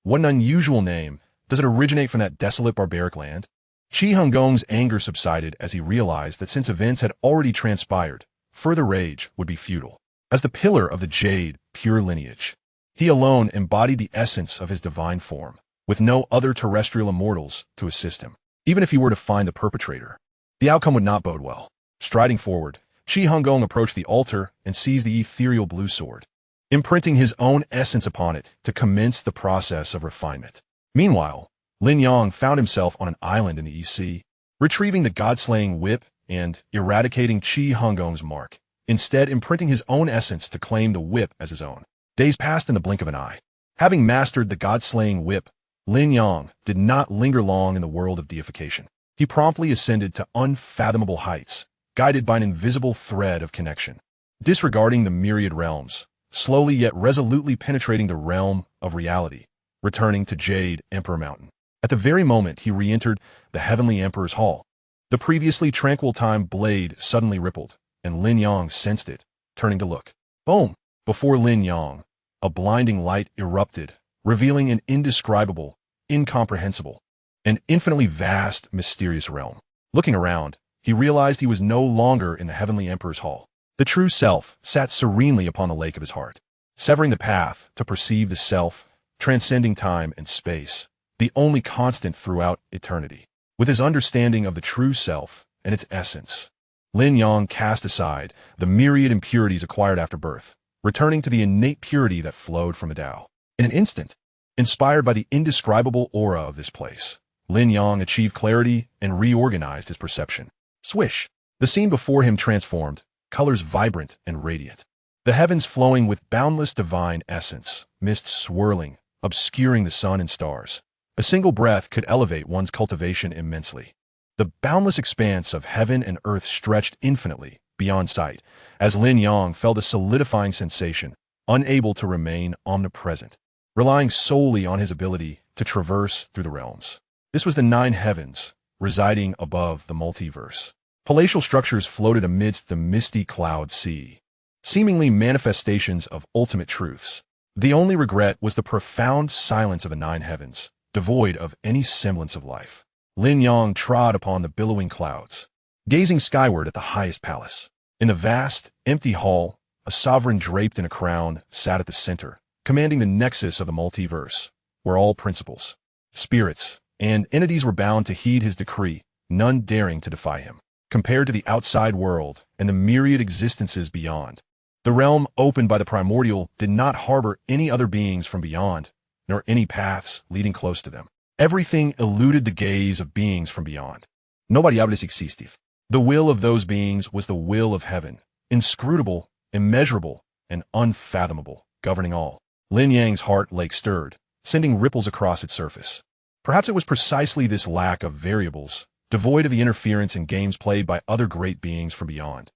What an unusual name. Does it originate from that desolate barbaric land? Qi Hengong's anger subsided as he realized that since events had already transpired, further rage would be futile. As the pillar of the Jade, pure lineage, he alone embodied the essence of his divine form, with no other terrestrial immortals to assist him. Even if he were to find the perpetrator, the outcome would not bode well. Striding forward, Qi Hengong approached the altar and seized the ethereal blue sword, imprinting his own essence upon it to commence the process of refinement. Meanwhile, Lin Yang found himself on an island in the East Sea, retrieving the god-slaying whip and eradicating Qi Hengong's mark, instead imprinting his own essence to claim the whip as his own. Days passed in the blink of an eye. Having mastered the god-slaying whip, Lin Yang did not linger long in the world of deification. He promptly ascended to unfathomable heights, guided by an invisible thread of connection. Disregarding the myriad realms, slowly yet resolutely penetrating the realm of reality, returning to Jade Emperor Mountain. At the very moment he re-entered the Heavenly Emperor's hall, the previously tranquil time blade suddenly rippled, and Lin Yang sensed it, turning to look. Boom! Before Lin Yang, a blinding light erupted, revealing an indescribable, incomprehensible, and infinitely vast, mysterious realm. Looking around, he realized he was no longer in the Heavenly Emperor's hall. The true self sat serenely upon the lake of his heart, severing the path to perceive the self, transcending time and space, the only constant throughout eternity. With his understanding of the true self and its essence, Lin Yang cast aside the myriad impurities acquired after birth, returning to the innate purity that flowed from the Tao. In an instant, inspired by the indescribable aura of this place, Lin Yang achieved clarity and reorganized his perception. Swish! The scene before him transformed, colors vibrant and radiant. The heavens flowing with boundless divine essence, mist swirling, obscuring the sun and stars. A single breath could elevate one's cultivation immensely. The boundless expanse of heaven and earth stretched infinitely beyond sight, as Lin Yang felt a solidifying sensation, unable to remain omnipresent, relying solely on his ability to traverse through the realms. This was the 9 heavens, residing above the multiverse. Palatial structures floated amidst the misty cloud sea, seemingly manifestations of ultimate truths. The only regret was the profound silence of the 9 heavens, devoid of any semblance of life. Lin Yang trod upon the billowing clouds, gazing skyward at the highest palace. In the vast, empty hall, a sovereign draped in a crown sat at the center, commanding the nexus of the multiverse, where all principles, spirits, and entities were bound to heed his decree, none daring to defy him. Compared to the outside world and the myriad existences beyond, the realm opened by the primordial did not harbor any other beings from beyond, nor any paths leading close to them. Everything eluded the gaze of beings from beyond. Nobody hables existif. The will of those beings was the will of heaven, inscrutable, immeasurable, and unfathomable, governing all. Lin Yang's heart lake stirred, sending ripples across its surface. Perhaps it was precisely this lack of variables, devoid of the interference and games played by other great beings from beyond,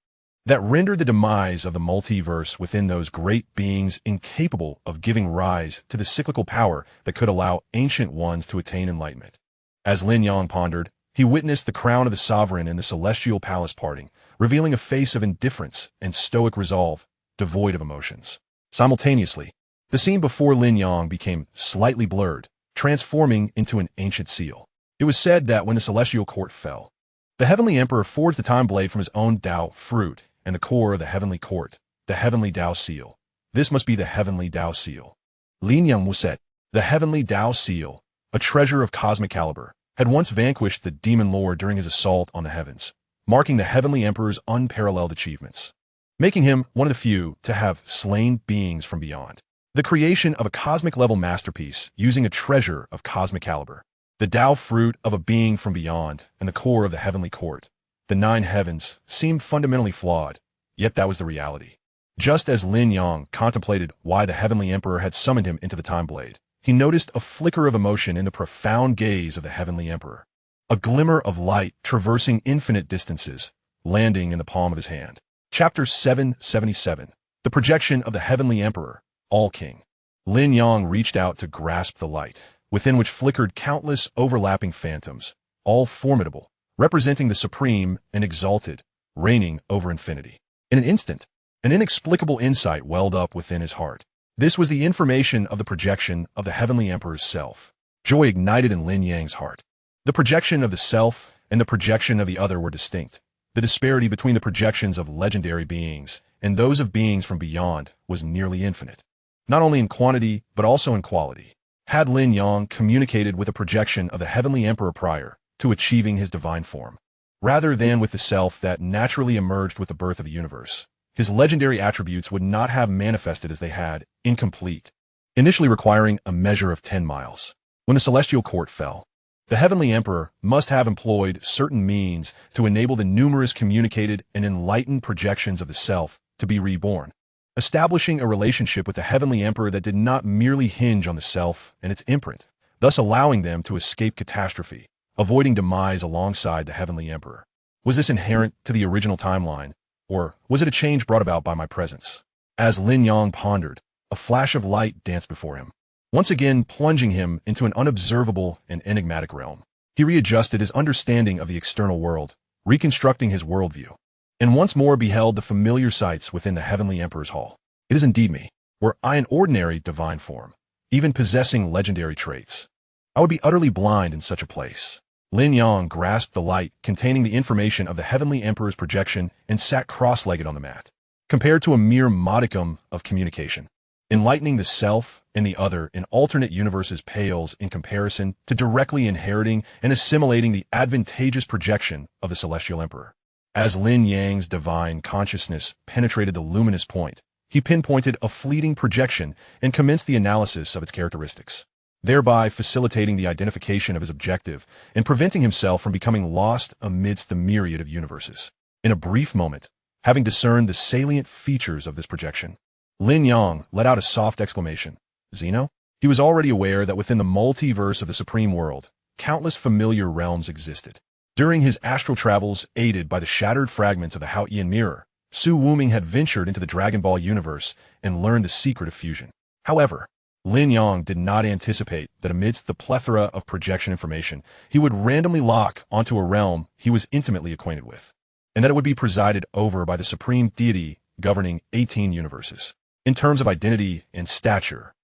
that rendered the demise of the multiverse within those great beings incapable of giving rise to the cyclical power that could allow ancient ones to attain enlightenment. As Lin Yang pondered, he witnessed the crown of the sovereign in the celestial palace parting, revealing a face of indifference and stoic resolve, devoid of emotions. Simultaneously, the scene before Lin Yang became slightly blurred, transforming into an ancient seal. It was said that when the celestial court fell, the heavenly emperor forged the time blade from his own Tao fruit and the core of the heavenly court, the heavenly Tao seal. This must be the heavenly Tao seal. Lin Yang said, the heavenly Tao seal, a treasure of cosmic caliber, had once vanquished the demon lord during his assault on the heavens, marking the heavenly emperor's unparalleled achievements, making him one of the few to have slain beings from beyond. The creation of a cosmic-level masterpiece using a treasure of cosmic caliber, the Tao fruit of a being from beyond, and the core of the heavenly court, the nine heavens, seemed fundamentally flawed, yet that was the reality. Just as Lin Yang contemplated why the heavenly emperor had summoned him into the time blade, he noticed a flicker of emotion in the profound gaze of the heavenly emperor, a glimmer of light traversing infinite distances, landing in the palm of his hand. Chapter 777, The Projection of the Heavenly Emperor, All-King. Lin Yang reached out to grasp the light, within which flickered countless overlapping phantoms, all formidable, representing the supreme and exalted, reigning over infinity. In an instant, an inexplicable insight welled up within his heart. This was the information of the projection of the heavenly emperor's self. Joy ignited in Lin Yang's heart. The projection of the self and the projection of the other were distinct. The disparity between the projections of legendary beings and those of beings from beyond was nearly infinite, not only in quantity but also in quality. Had Lin Yang communicated with a projection of the heavenly emperor prior to achieving his divine form, rather than with the self that naturally emerged with the birth of the universe, his legendary attributes would not have manifested as they had, incomplete, initially requiring a measure of 10 miles. When the celestial court fell, the heavenly emperor must have employed certain means to enable the numerous communicated and enlightened projections of the self to be reborn, establishing a relationship with the heavenly emperor that did not merely hinge on the self and its imprint, thus allowing them to escape catastrophe, avoiding demise alongside the heavenly emperor. Was this inherent to the original timeline, or was it a change brought about by my presence? As Lin Yang pondered, a flash of light danced before him, once again plunging him into an unobservable and enigmatic realm. He readjusted his understanding of the external world, reconstructing his worldview, and once more beheld the familiar sights within the heavenly emperor's hall. It is indeed me. Were I in ordinary divine form, even possessing legendary traits, I would be utterly blind in such a place. Lin Yang grasped the light containing the information of the heavenly emperor's projection and sat cross-legged on the mat, compared to a mere modicum of communication. Enlightening the self and the other in alternate universes pales in comparison to directly inheriting and assimilating the advantageous projection of the celestial emperor. As Lin Yang's divine consciousness penetrated the luminous point, he pinpointed a fleeting projection and commenced the analysis of its characteristics, thereby facilitating the identification of his objective and preventing himself from becoming lost amidst the myriad of universes. In a brief moment, having discerned the salient features of this projection, Lin Yang let out a soft exclamation. Zeno? He was already aware that within the multiverse of the supreme world, countless familiar realms existed. During his astral travels aided by the shattered fragments of the Haotian mirror, Su Wuming had ventured into the Dragon Ball universe and learned the secret of fusion. However, Lin Yang did not anticipate that amidst the plethora of projection information, he would randomly lock onto a realm he was intimately acquainted with, and that it would be presided over by the supreme deity governing 18 universes. In terms of identity and stature,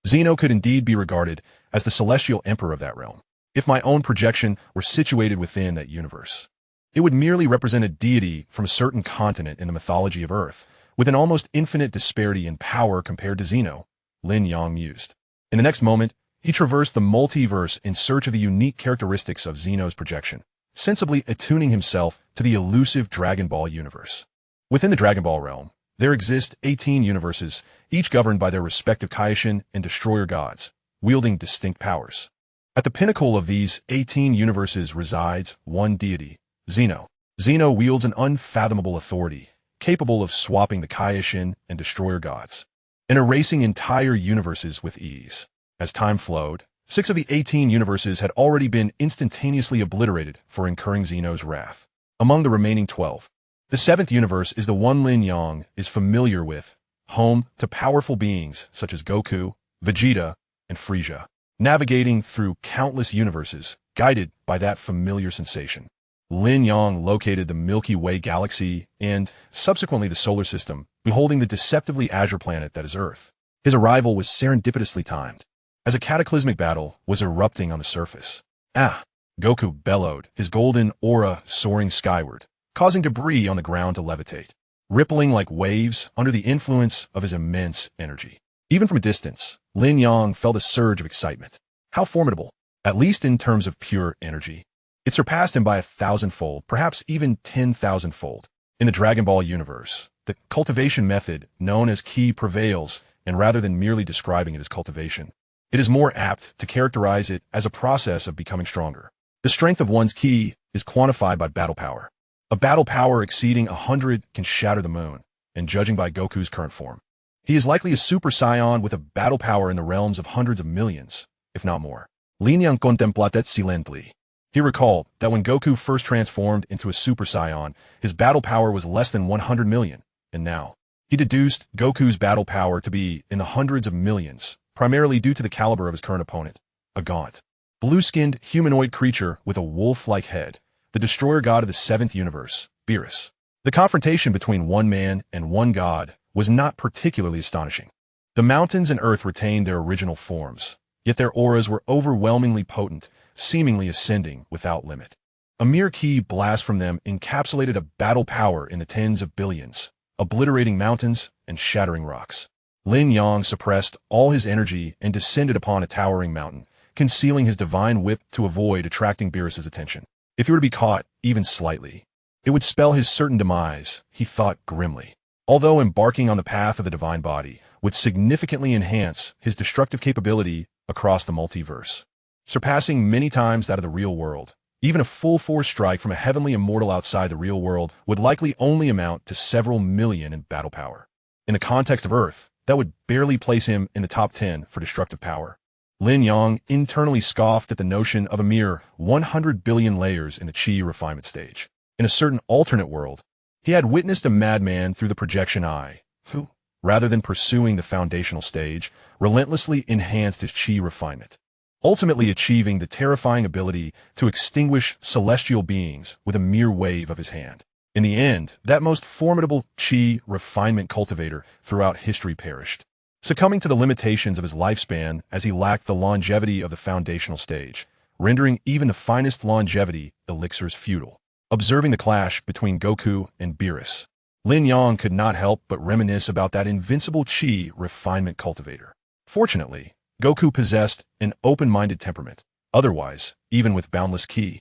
Zeno could indeed be regarded as the celestial emperor of that realm. If my own projection were situated within that universe, it would merely represent a deity from a certain continent in the mythology of Earth, with an almost infinite disparity in power compared to Zeno, Lin Yang mused. In the next moment, he traversed the multiverse in search of the unique characteristics of Zeno's projection, sensibly attuning himself to the elusive Dragon Ball universe. Within the Dragon Ball realm, there exist 18 universes, each governed by their respective Kaioshin and Destroyer gods, wielding distinct powers. At the pinnacle of these 18 universes resides one deity, Zeno. Zeno wields an unfathomable authority, capable of swapping the Kaioshin and Destroyer gods, and erasing entire universes with ease. As time flowed, 6 of the 18 universes had already been instantaneously obliterated for incurring Zeno's wrath. Among the remaining 12, the 7th universe is the one Lin Yang is familiar with, home to powerful beings such as Goku, Vegeta, and Frieza, navigating through countless universes, guided by that familiar sensation. Lin Yang located the Milky Way galaxy and, subsequently, the solar system, beholding the deceptively azure planet that is Earth. His arrival was serendipitously timed, as a cataclysmic battle was erupting on the surface. Ah! Goku bellowed, his golden aura soaring skyward, causing debris on the ground to levitate, rippling like waves under the influence of his immense energy. Even from a distance, Lin Yang felt a surge of excitement. How formidable, at least in terms of pure energy. It surpassed him by 1,000-fold, perhaps even 10,000-fold. In the Dragon Ball universe, the cultivation method known as Ki prevails, and rather than merely describing it as cultivation, it is more apt to characterize it as a process of becoming stronger. The strength of one's Ki is quantified by battle power. A battle power exceeding 100 can shatter the moon, and judging by Goku's current form, he is likely a Super Saiyan with a battle power in the realms of hundreds of millions, if not more. Lin Yang contemplated silently. He recalled that when Goku first transformed into a Super Saiyan, his battle power was less than 100 million, and now, he deduced Goku's battle power to be in the hundreds of millions, primarily due to the caliber of his current opponent, a gaunt, blue-skinned humanoid creature with a wolf-like head, the destroyer god of the seventh universe, Beerus. The confrontation between one man and one god was not particularly astonishing. The mountains and earth retained their original forms, yet their auras were overwhelmingly potent, seemingly ascending without limit. A mere Ki blast from them encapsulated a battle power in the tens of billions, obliterating mountains and shattering rocks. Lin Yang suppressed all his energy and descended upon a towering mountain, concealing his divine whip to avoid attracting Beerus's attention. If he were to be caught, even slightly, it would spell his certain demise, he thought grimly. Although embarking on the path of the divine body would significantly enhance his destructive capability across the multiverse, surpassing many times that of the real world, even a full-force strike from a heavenly immortal outside the real world would likely only amount to several million in battle power. In the context of Earth, that would barely place him in the top 10 for destructive power. Lin Yang internally scoffed at the notion of a mere 100 billion layers in the Qi refinement stage. In a certain alternate world, he had witnessed a madman through the projection eye, who, rather than pursuing the foundational stage, relentlessly enhanced his Qi refinement, ultimately achieving the terrifying ability to extinguish celestial beings with a mere wave of his hand. In the end, that most formidable Qi refinement cultivator throughout history perished, succumbing to the limitations of his lifespan as he lacked the longevity of the foundational stage, rendering even the finest longevity elixirs futile. Observing the clash between Goku and Beerus, Lin Yang could not help but reminisce about that invincible Qi refinement cultivator. Fortunately, Goku possessed an open-minded temperament. Otherwise, even with boundless Qi,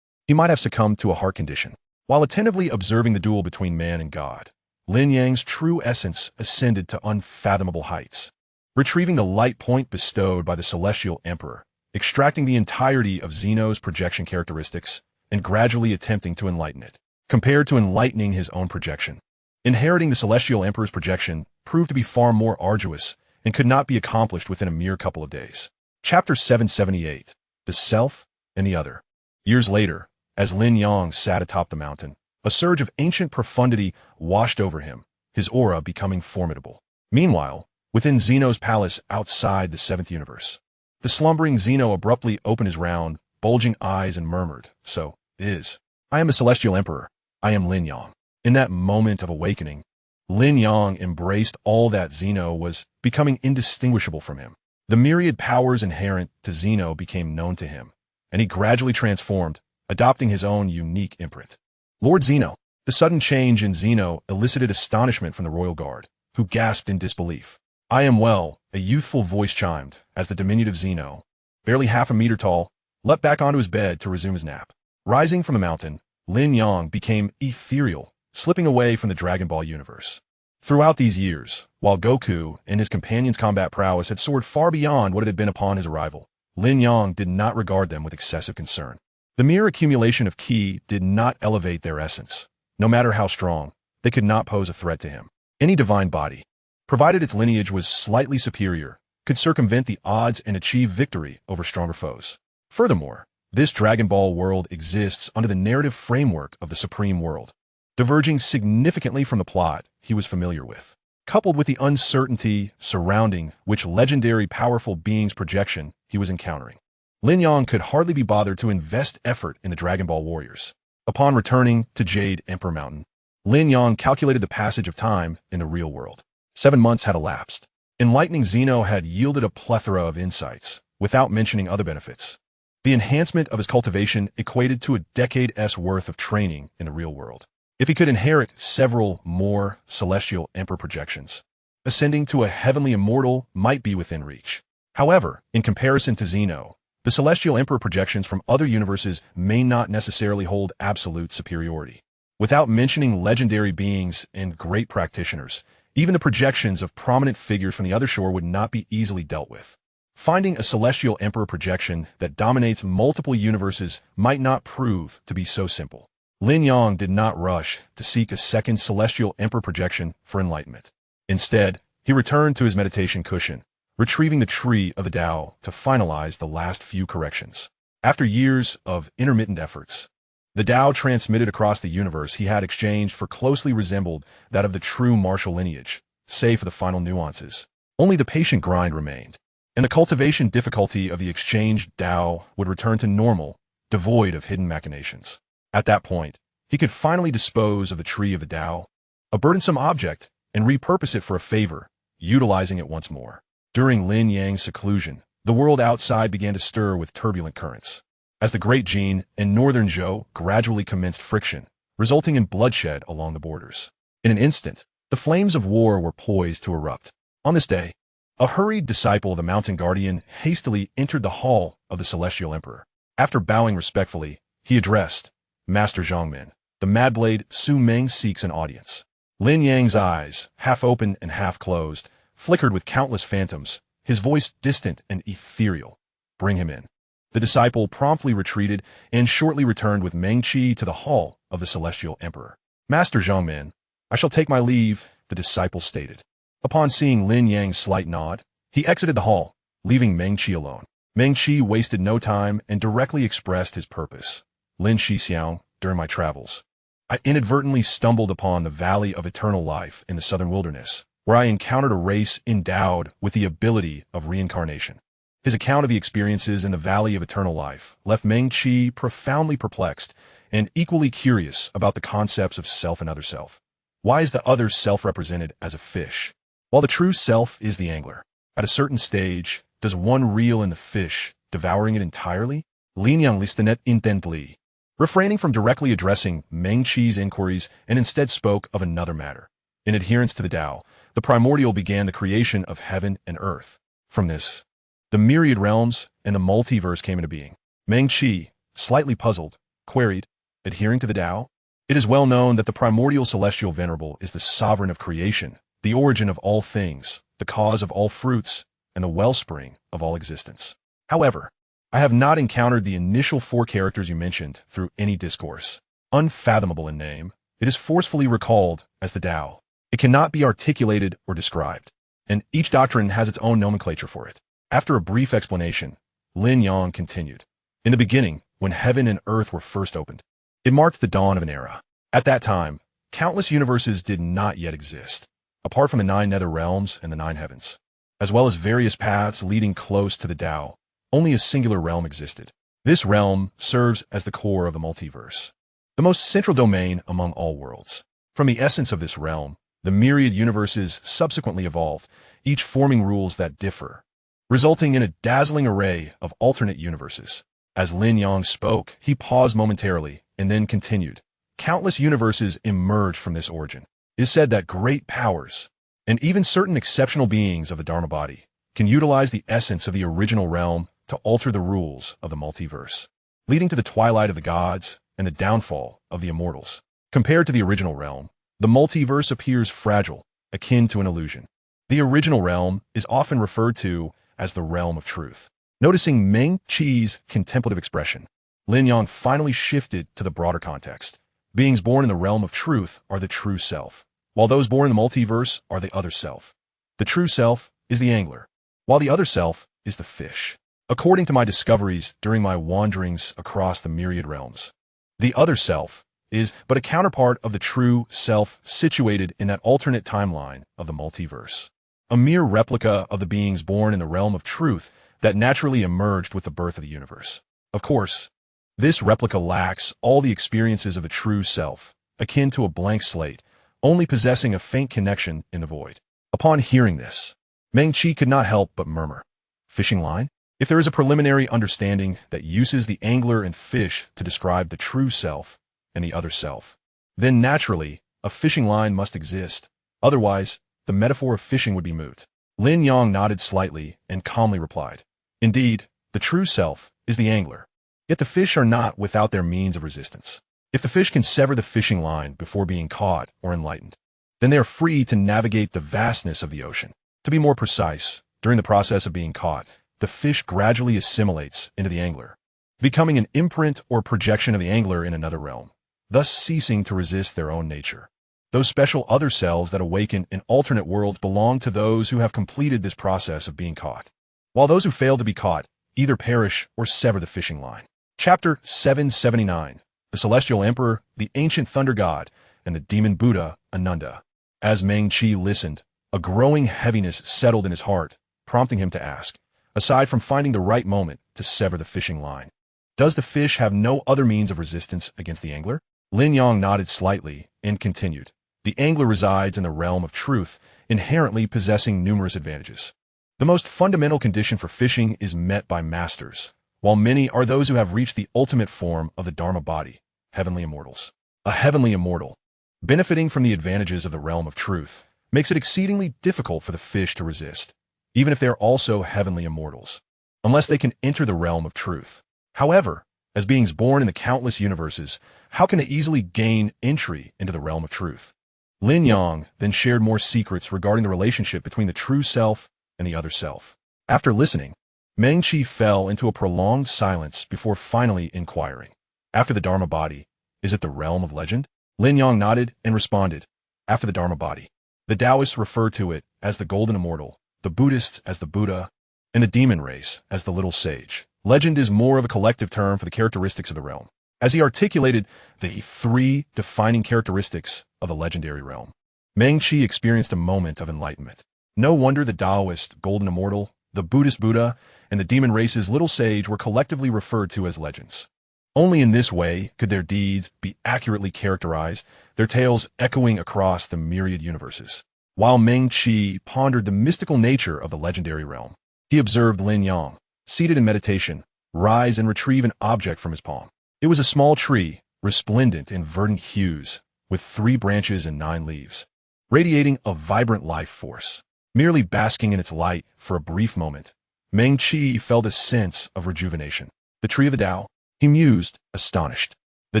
he might have succumbed to a heart condition. While attentively observing the duel between man and God, Lin Yang's true essence ascended to unfathomable heights, retrieving the light point bestowed by the Celestial Emperor, extracting the entirety of Zeno's projection characteristics, and gradually attempting to enlighten it, compared to enlightening his own projection. Inheriting the Celestial Emperor's projection proved to be far more arduous and could not be accomplished within a mere couple of days. Chapter 778, The Self and the Other. Years later, as Lin Yang sat atop the mountain, a surge of ancient profundity washed over him, his aura becoming formidable. Meanwhile, within Zeno's palace outside the seventh universe, the slumbering Zeno abruptly opened his round, bulging eyes and murmured, "So, I am the Celestial Emperor. I am Lin Yang." In that moment of awakening, Lin Yang embraced all that Zeno was becoming indistinguishable from him. The myriad powers inherent to Zeno became known to him, and he gradually transformed, adopting his own unique imprint. Lord Zeno. The sudden change in Zeno elicited astonishment from the royal guard, who gasped in disbelief. "I am well," a youthful voice chimed, as the diminutive Zeno, barely half a meter tall, leapt back onto his bed to resume his nap. Rising from the mountain, Lin Yang became ethereal, slipping away from the Dragon Ball universe. Throughout these years, while Goku and his companions' combat prowess had soared far beyond what it had been upon his arrival, Lin Yang did not regard them with excessive concern. The mere accumulation of Qi did not elevate their essence. No matter how strong, they could not pose a threat to him. Any divine body, provided its lineage was slightly superior, could circumvent the odds and achieve victory over stronger foes. Furthermore, this Dragon Ball world exists under the narrative framework of the Supreme World, diverging significantly from the plot he was familiar with, coupled with the uncertainty surrounding which legendary powerful being's projection he was encountering. Lin Yang could hardly be bothered to invest effort in the Dragon Ball warriors. Upon returning to Jade Emperor Mountain, Lin Yang calculated the passage of time in the real world. 7 months had elapsed. Enlightening Zeno had yielded a plethora of insights, without mentioning other benefits. The enhancement of his cultivation equated to a decade's worth of training in the real world. If he could inherit several more celestial emperor projections, ascending to a heavenly immortal might be within reach. However, in comparison to Zeno, the celestial emperor projections from other universes may not necessarily hold absolute superiority. Without mentioning legendary beings and great practitioners, even the projections of prominent figures from the other shore would not be easily dealt with. Finding a celestial emperor projection that dominates multiple universes might not prove to be so simple. Lin Yang did not rush to seek a second celestial emperor projection for enlightenment. Instead, he returned to his meditation cushion, retrieving the tree of the Tao to finalize the last few corrections. After years of intermittent efforts, the Tao transmitted across the universe he had exchanged for closely resembled that of the true martial lineage, save for the final nuances. Only the patient grind remained, and the cultivation difficulty of the exchanged Tao would return to normal, devoid of hidden machinations. At that point, he could finally dispose of the tree of the Tao, a burdensome object, and repurpose it for a favor, utilizing it once more. During Lin Yang's seclusion, the world outside began to stir with turbulent currents. As the Great Jin and Northern Zhou gradually commenced friction, resulting in bloodshed along the borders. In an instant, the flames of war were poised to erupt. On this day, a hurried disciple of the Mountain Guardian hastily entered the hall of the Celestial Emperor. After bowing respectfully, he addressed, Master Zhongmin, the Madblade Su Meng seeks an audience. Lin Yang's eyes, half open and half closed, flickered with countless phantoms, his voice distant and ethereal. Bring him in. The disciple promptly retreated and shortly returned with Meng Qi to the hall of the Celestial Emperor. Master Zhongmin, I shall take my leave, the disciple stated. Upon seeing Lin Yang's slight nod, he exited the hall, leaving Meng Qi alone. Meng Qi wasted no time and directly expressed his purpose. Lin Shixiang, during my travels, I inadvertently stumbled upon the Valley of Eternal Life in the southern wilderness, where I encountered a race endowed with the ability of reincarnation. His account of the experiences in the Valley of Eternal Life left Meng Qi profoundly perplexed and equally curious about the concepts of self and other self. Why is the other self represented as a fish, while the true self is the angler? At a certain stage, does one reel in the fish, devouring it entirely? Lin Yang listened intently, refraining from directly addressing Meng Qi's inquiries and instead spoke of another matter. In adherence to the Tao, the primordial began the creation of heaven and earth. From this, the myriad realms and the multiverse came into being. Meng Qi, slightly puzzled, queried, adhering to the Tao? It is well known that the primordial celestial venerable is the sovereign of creation, the origin of all things, the cause of all fruits, and the wellspring of all existence. However, I have not encountered the initial 4 characters you mentioned through any discourse. Unfathomable in name, it is forcefully recalled as the Tao. It cannot be articulated or described, and each doctrine has its own nomenclature for it. After a brief explanation, Lin Yang continued. In the beginning, when heaven and earth were first opened, it marked the dawn of an era. At that time, countless universes did not yet exist, apart from the 9 nether realms and the 9 heavens, as well as various paths leading close to the Tao. Only a singular realm existed. This realm serves as the core of the multiverse, the most central domain among all worlds. From the essence of this realm, the myriad universes subsequently evolved, each forming rules that differ, resulting in a dazzling array of alternate universes. As Lin Yang spoke, he paused momentarily and then continued. Countless universes emerged from this origin. It is said that great powers, and even certain exceptional beings of the Dharma body, can utilize the essence of the original realm to alter the rules of the multiverse, leading to the twilight of the gods and the downfall of the immortals. Compared to the original realm, the multiverse appears fragile, akin to an illusion. The original realm is often referred to as the realm of truth. Noticing Meng Qi's contemplative expression, Lin Yang finally shifted to the broader context. Beings born in the realm of truth are the true self, while those born in the multiverse are the other self. The true self is the angler, while the other self is the fish. According to my discoveries during my wanderings across the myriad realms, the other self is but a counterpart of the true self situated in that alternate timeline of the multiverse, a mere replica of the beings born in the realm of truth that naturally emerged with the birth of the universe. Of course, This replica lacks all the experiences of a true self, akin to a blank slate, only possessing a faint connection in the void. Upon hearing this, Meng Qi could not help but murmur, "Fishing line?" If there is a preliminary understanding that uses the angler and fish to describe the true self and the other self, then naturally, a fishing line must exist. Otherwise, the metaphor of fishing would be moot. Lin Yang nodded slightly and calmly replied, "Indeed, the true self is the angler. Yet the fish are not without their means of resistance. If the fish can sever the fishing line before being caught or enlightened, then they are free to navigate the vastness of the ocean. To be more precise, during the process of being caught, the fish gradually assimilates into the angler, becoming an imprint or projection of the angler in another realm, thus ceasing to resist their own nature. Those special other selves that awaken in alternate worlds belong to those who have completed this process of being caught, while those who fail to be caught either perish or sever the fishing line." Chapter 779, The Celestial Emperor, the Ancient Thunder God, and the Demon Buddha, Ananda. As Meng Qi listened, a growing heaviness settled in his heart, prompting him to ask, aside from finding the right moment to sever the fishing line, does the fish have no other means of resistance against the angler? Lin Yang nodded slightly and continued, "The angler resides in the realm of truth, inherently possessing numerous advantages. The most fundamental condition for fishing is met by masters, while many are those who have reached the ultimate form of the Dharma body, heavenly immortals. A heavenly immortal, benefiting from the advantages of the realm of truth, makes it exceedingly difficult for the fish to resist, even if they are also heavenly immortals, unless they can enter the realm of truth. However, as beings born in the countless universes, how can they easily gain entry into the realm of truth?" Lin Yang then shared more secrets regarding the relationship between the true self and the other self. After listening, Meng Qi fell into a prolonged silence before finally inquiring, "After the Dharma body, is it the realm of legend?" Lin Yang nodded and responded, "After the Dharma body. The Taoists refer to it as the golden immortal, the Buddhists as the Buddha, and the demon race as the little sage. Legend is more of a collective term for the characteristics of the realm." As he articulated the three defining characteristics of the legendary realm, Meng Qi experienced a moment of enlightenment. No wonder the Taoist golden immortal, the Buddhist Buddha, and the demon race's little sage were collectively referred to as legends. Only in this way could their deeds be accurately characterized, their tales echoing across the myriad universes. While Meng Qi pondered the mystical nature of the legendary realm, he observed Lin Yang, seated in meditation, rise and retrieve an object from his palm. It was a small tree, resplendent in verdant hues, with 3 branches and 9 leaves, radiating a vibrant life force. Merely basking in its light for a brief moment, Meng Qi felt a sense of rejuvenation. The tree of the Tao, he mused, astonished. The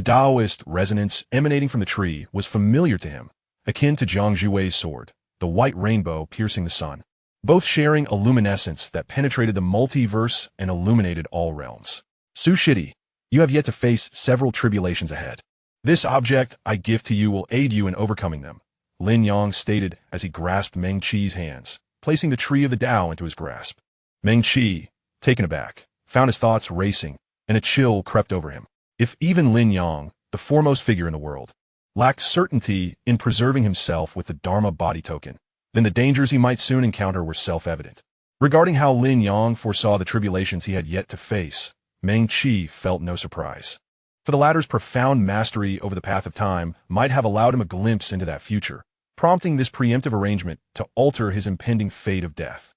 Taoist resonance emanating from the tree was familiar to him, akin to Zhang Zhuwei's sword, the white rainbow piercing the sun, both sharing a luminescence that penetrated the multiverse and illuminated all realms. "Su Shidi, you have yet to face several tribulations ahead. This object I give to you will aid you in overcoming them," Lin Yang stated as he grasped Meng Qi's hands, placing the tree of the Tao into his grasp. Meng Qi, taken aback, found his thoughts racing, and a chill crept over him. If even Lin Yang, the foremost figure in the world, lacked certainty in preserving himself with the Dharma body token, then the dangers he might soon encounter were self-evident. Regarding how Lin Yang foresaw the tribulations he had yet to face, Meng Qi felt no surprise. For the latter's profound mastery over the path of time might have allowed him a glimpse into that future, prompting this preemptive arrangement to alter his impending fate of death.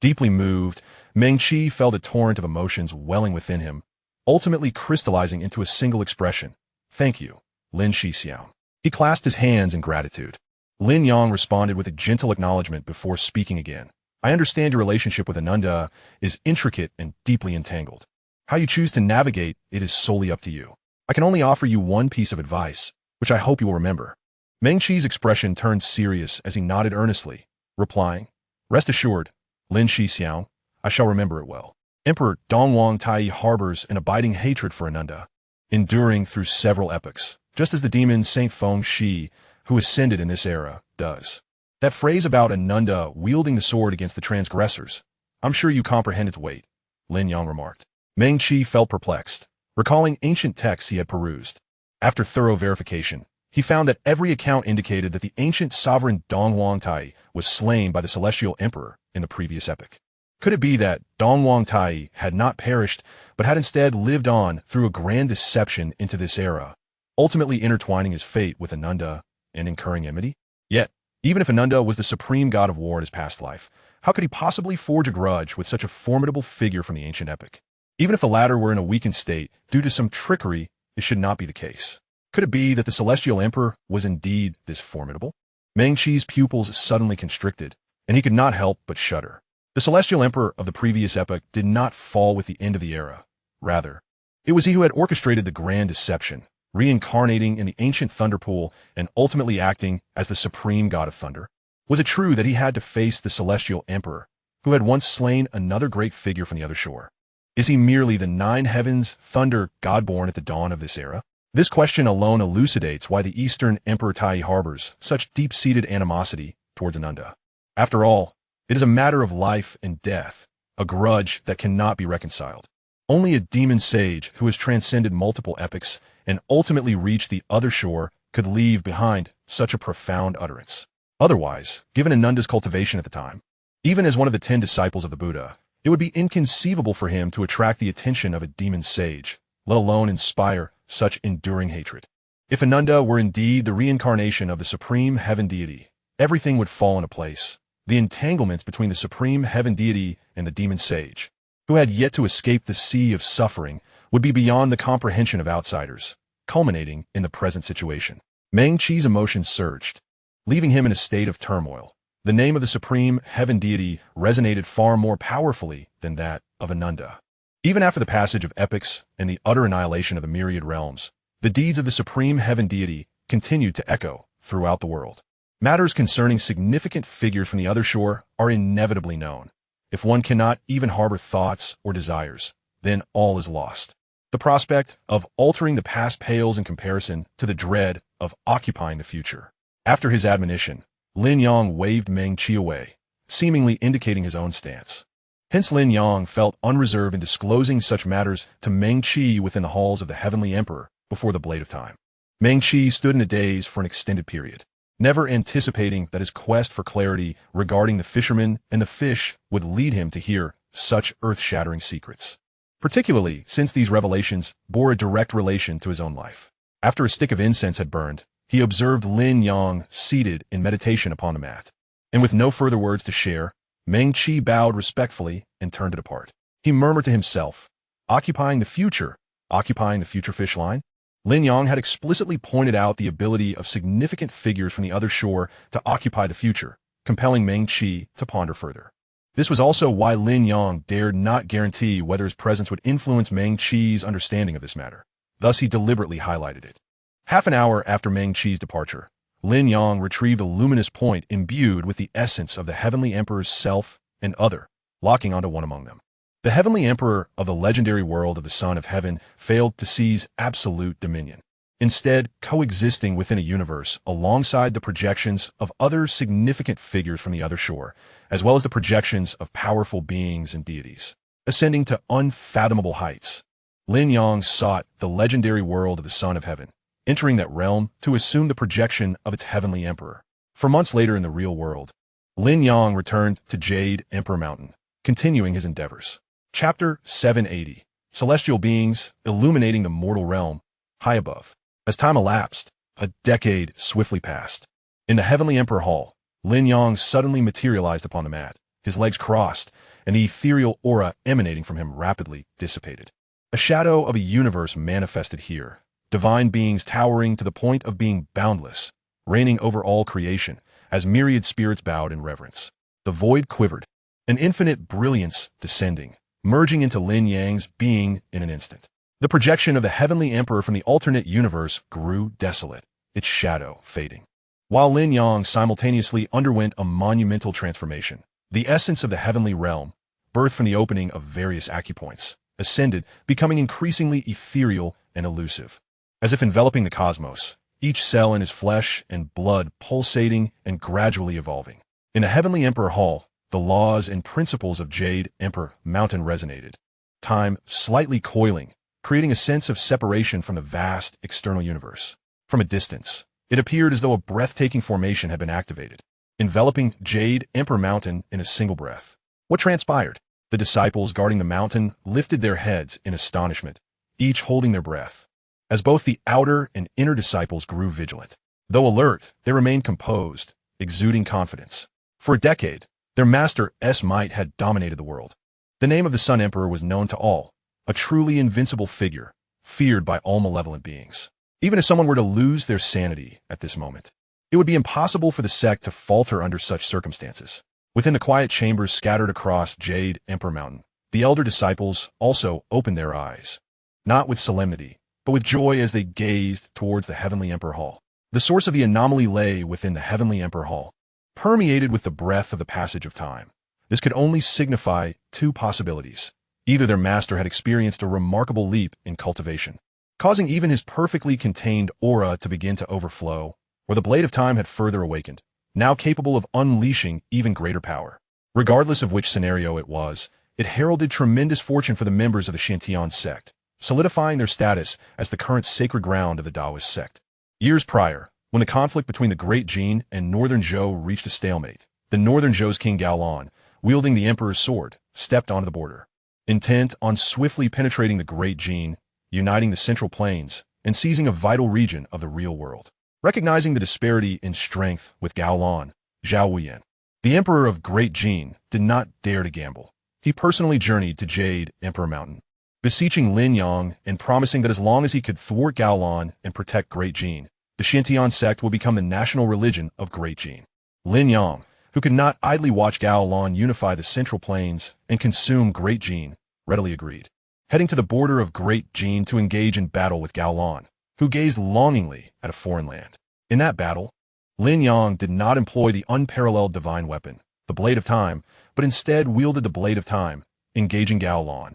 Deeply moved, Meng Qi felt a torrent of emotions welling within him, ultimately crystallizing into a single expression, "Thank you, Lin Shixiao." He clasped his hands in gratitude. Lin Yang responded with a gentle acknowledgement before speaking again. "I understand your relationship with Ananda is intricate and deeply entangled. How you choose to navigate it is solely up to you. I can only offer you one piece of advice, which I hope you will remember." Meng Qi's expression turned serious as he nodded earnestly, replying, "Rest assured, Lin Shixiao, I shall remember it well. Emperor Dongwang Tai harbors an abiding hatred for Ananda, enduring through several epochs, just as the demon Saint Feng Shi, who ascended in this era, does. That phrase about Ananda wielding the sword against the transgressors, I'm sure you comprehend its weight," Lin Yang remarked. Meng Qi felt perplexed, recalling ancient texts he had perused. After thorough verification, he found that every account indicated that the ancient sovereign Dongwang Tai was slain by the celestial emperor in the previous epoch. Could it be that Dongwang Tai had not perished, but had instead lived on through a grand deception into this era, ultimately intertwining his fate with Ananda and incurring enmity? Yet, even if Ananda was the supreme god of war in his past life, how could he possibly forge a grudge with such a formidable figure from the ancient epic? Even if the latter were in a weakened state due to some trickery, it should not be the case. Could it be that the celestial emperor was indeed this formidable? Meng Qi's pupils suddenly constricted, and he could not help but shudder. The celestial emperor of the previous epoch did not fall with the end of the era. Rather, it was he who had orchestrated the grand deception, reincarnating in the ancient thunder pool and ultimately acting as the supreme god of thunder. Was it true that he had to face the celestial emperor, who had once slain another great figure from the other shore? Is he merely the nine heavens thunder god born at the dawn of this era? This question alone elucidates why the Eastern Emperor Tai harbors such deep-seated animosity towards Ananda. After all, it is a matter of life and death, a grudge that cannot be reconciled. Only a demon sage who has transcended multiple epochs and ultimately reached the other shore could leave behind such a profound utterance. Otherwise, given Ananda's cultivation at the time, even as one of the 10 disciples of the Buddha, it would be inconceivable for him to attract the attention of a demon sage, let alone inspire such enduring hatred. If Ananda were indeed the reincarnation of the supreme heaven deity, everything would fall into place. The entanglements between the supreme heaven deity and the demon sage, who had yet to escape the sea of suffering, would be beyond the comprehension of outsiders, culminating in the present situation. Meng Qi's emotions surged, leaving him in a state of turmoil. The name of the supreme heaven deity resonated far more powerfully than that of Ananda. Even after the passage of epochs and the utter annihilation of the myriad realms, the deeds of the supreme heaven deity continued to echo throughout the world. Matters concerning significant figures from the other shore are inevitably known. If one cannot even harbor thoughts or desires, then all is lost. The prospect of altering the past pales in comparison to the dread of occupying the future. After his admonition, Lin Yang waved Meng Qi away, seemingly indicating his own stance. Hence Lin Yang felt unreserved in disclosing such matters to Meng Qi within the halls of the Heavenly Emperor before the Blade of Time. Meng Qi stood in a daze for an extended period, never anticipating that his quest for clarity regarding the fisherman and the fish would lead him to hear such earth-shattering secrets, particularly since these revelations bore a direct relation to his own life. After a stick of incense had burned, he observed Lin Yang seated in meditation upon the mat, and with no further words to share, Meng Qi bowed respectfully and turned to depart. He murmured to himself, occupying the future fish line? Lin Yang had explicitly pointed out the ability of significant figures from the other shore to occupy the future, compelling Meng Qi to ponder further. This was also why Lin Yang dared not guarantee whether his presence would influence Meng Qi's understanding of this matter. Thus he deliberately highlighted it. Half an hour after Meng Qi's departure, Lin Yang retrieved a luminous point imbued with the essence of the Heavenly Emperor's self and other, locking onto one among them. The Heavenly Emperor of the legendary world of the Son of Heaven failed to seize absolute dominion, instead coexisting within a universe alongside the projections of other significant figures from the other shore, as well as the projections of powerful beings and deities, ascending to unfathomable heights. Lin Yang sought the legendary world of the Son of Heaven, entering that realm to assume the projection of its heavenly emperor. For months later in the real world, Lin Yang returned to Jade Emperor Mountain, continuing his endeavors. Chapter 780. Celestial Beings Illuminating the Mortal Realm, High Above. As time elapsed, a decade swiftly passed. In the Heavenly Emperor Hall, Lin Yang suddenly materialized upon the mat, his legs crossed, and the ethereal aura emanating from him rapidly dissipated. A shadow of a universe manifested here, divine beings towering to the point of being boundless, reigning over all creation, as myriad spirits bowed in reverence. The void quivered, an infinite brilliance descending, merging into Lin Yang's being in an instant. The projection of the Heavenly Emperor from the alternate universe grew desolate, its shadow fading. While Lin Yang simultaneously underwent a monumental transformation, the essence of the heavenly realm, birthed from the opening of various acupoints, ascended, becoming increasingly ethereal and elusive. As if enveloping the cosmos, each cell in his flesh and blood pulsating and gradually evolving. In the Heavenly Emperor Hall, the laws and principles of Jade Emperor Mountain resonated, time slightly coiling, creating a sense of separation from the vast external universe. From a distance, it appeared as though a breathtaking formation had been activated, enveloping Jade Emperor Mountain in a single breath. What transpired? The disciples guarding the mountain lifted their heads in astonishment, each holding their breath, as both the outer and inner disciples grew vigilant. Though alert, they remained composed, exuding confidence. For a decade, their master's might had dominated the world. The name of the Sun Emperor was known to all, a truly invincible figure, feared by all malevolent beings. Even if someone were to lose their sanity at this moment, it would be impossible for the sect to falter under such circumstances. Within the quiet chambers scattered across Jade Emperor Mountain, the elder disciples also opened their eyes, not with solemnity, but with joy as they gazed towards the Heavenly Emperor Hall. The source of the anomaly lay within the Heavenly Emperor Hall, permeated with the breath of the passage of time. This could only signify two possibilities. Either their master had experienced a remarkable leap in cultivation, causing even his perfectly contained aura to begin to overflow, or the blade of time had further awakened, now capable of unleashing even greater power. Regardless of which scenario it was, it heralded tremendous fortune for the members of the Shantian sect, solidifying their status as the current sacred ground of the Taoist sect. Years prior, when the conflict between the Great Jin and Northern Zhou reached a stalemate, the Northern Zhou's King Gaolan, wielding the Emperor's sword, stepped onto the border. Intent on swiftly penetrating the Great Jin, uniting the Central Plains, and seizing a vital region of the real world. Recognizing the disparity in strength with Gaolan, Zhao Wuyan, the Emperor of Great Jin, did not dare to gamble. He personally journeyed to Jade Emperor Mountain, beseeching Lin Yang and promising that as long as he could thwart Gaolan and protect Great Jin, the Shantian sect will become the national religion of Great Jin. Lin Yang, who could not idly watch Gaolan unify the Central Plains and consume Great Jin, readily agreed, heading to the border of Great Jin to engage in battle with Gaolan, who gazed longingly at a foreign land. In that battle, Lin Yang did not employ the unparalleled divine weapon, the Blade of Time, but instead wielded the Blade of Time, engaging Gaolan,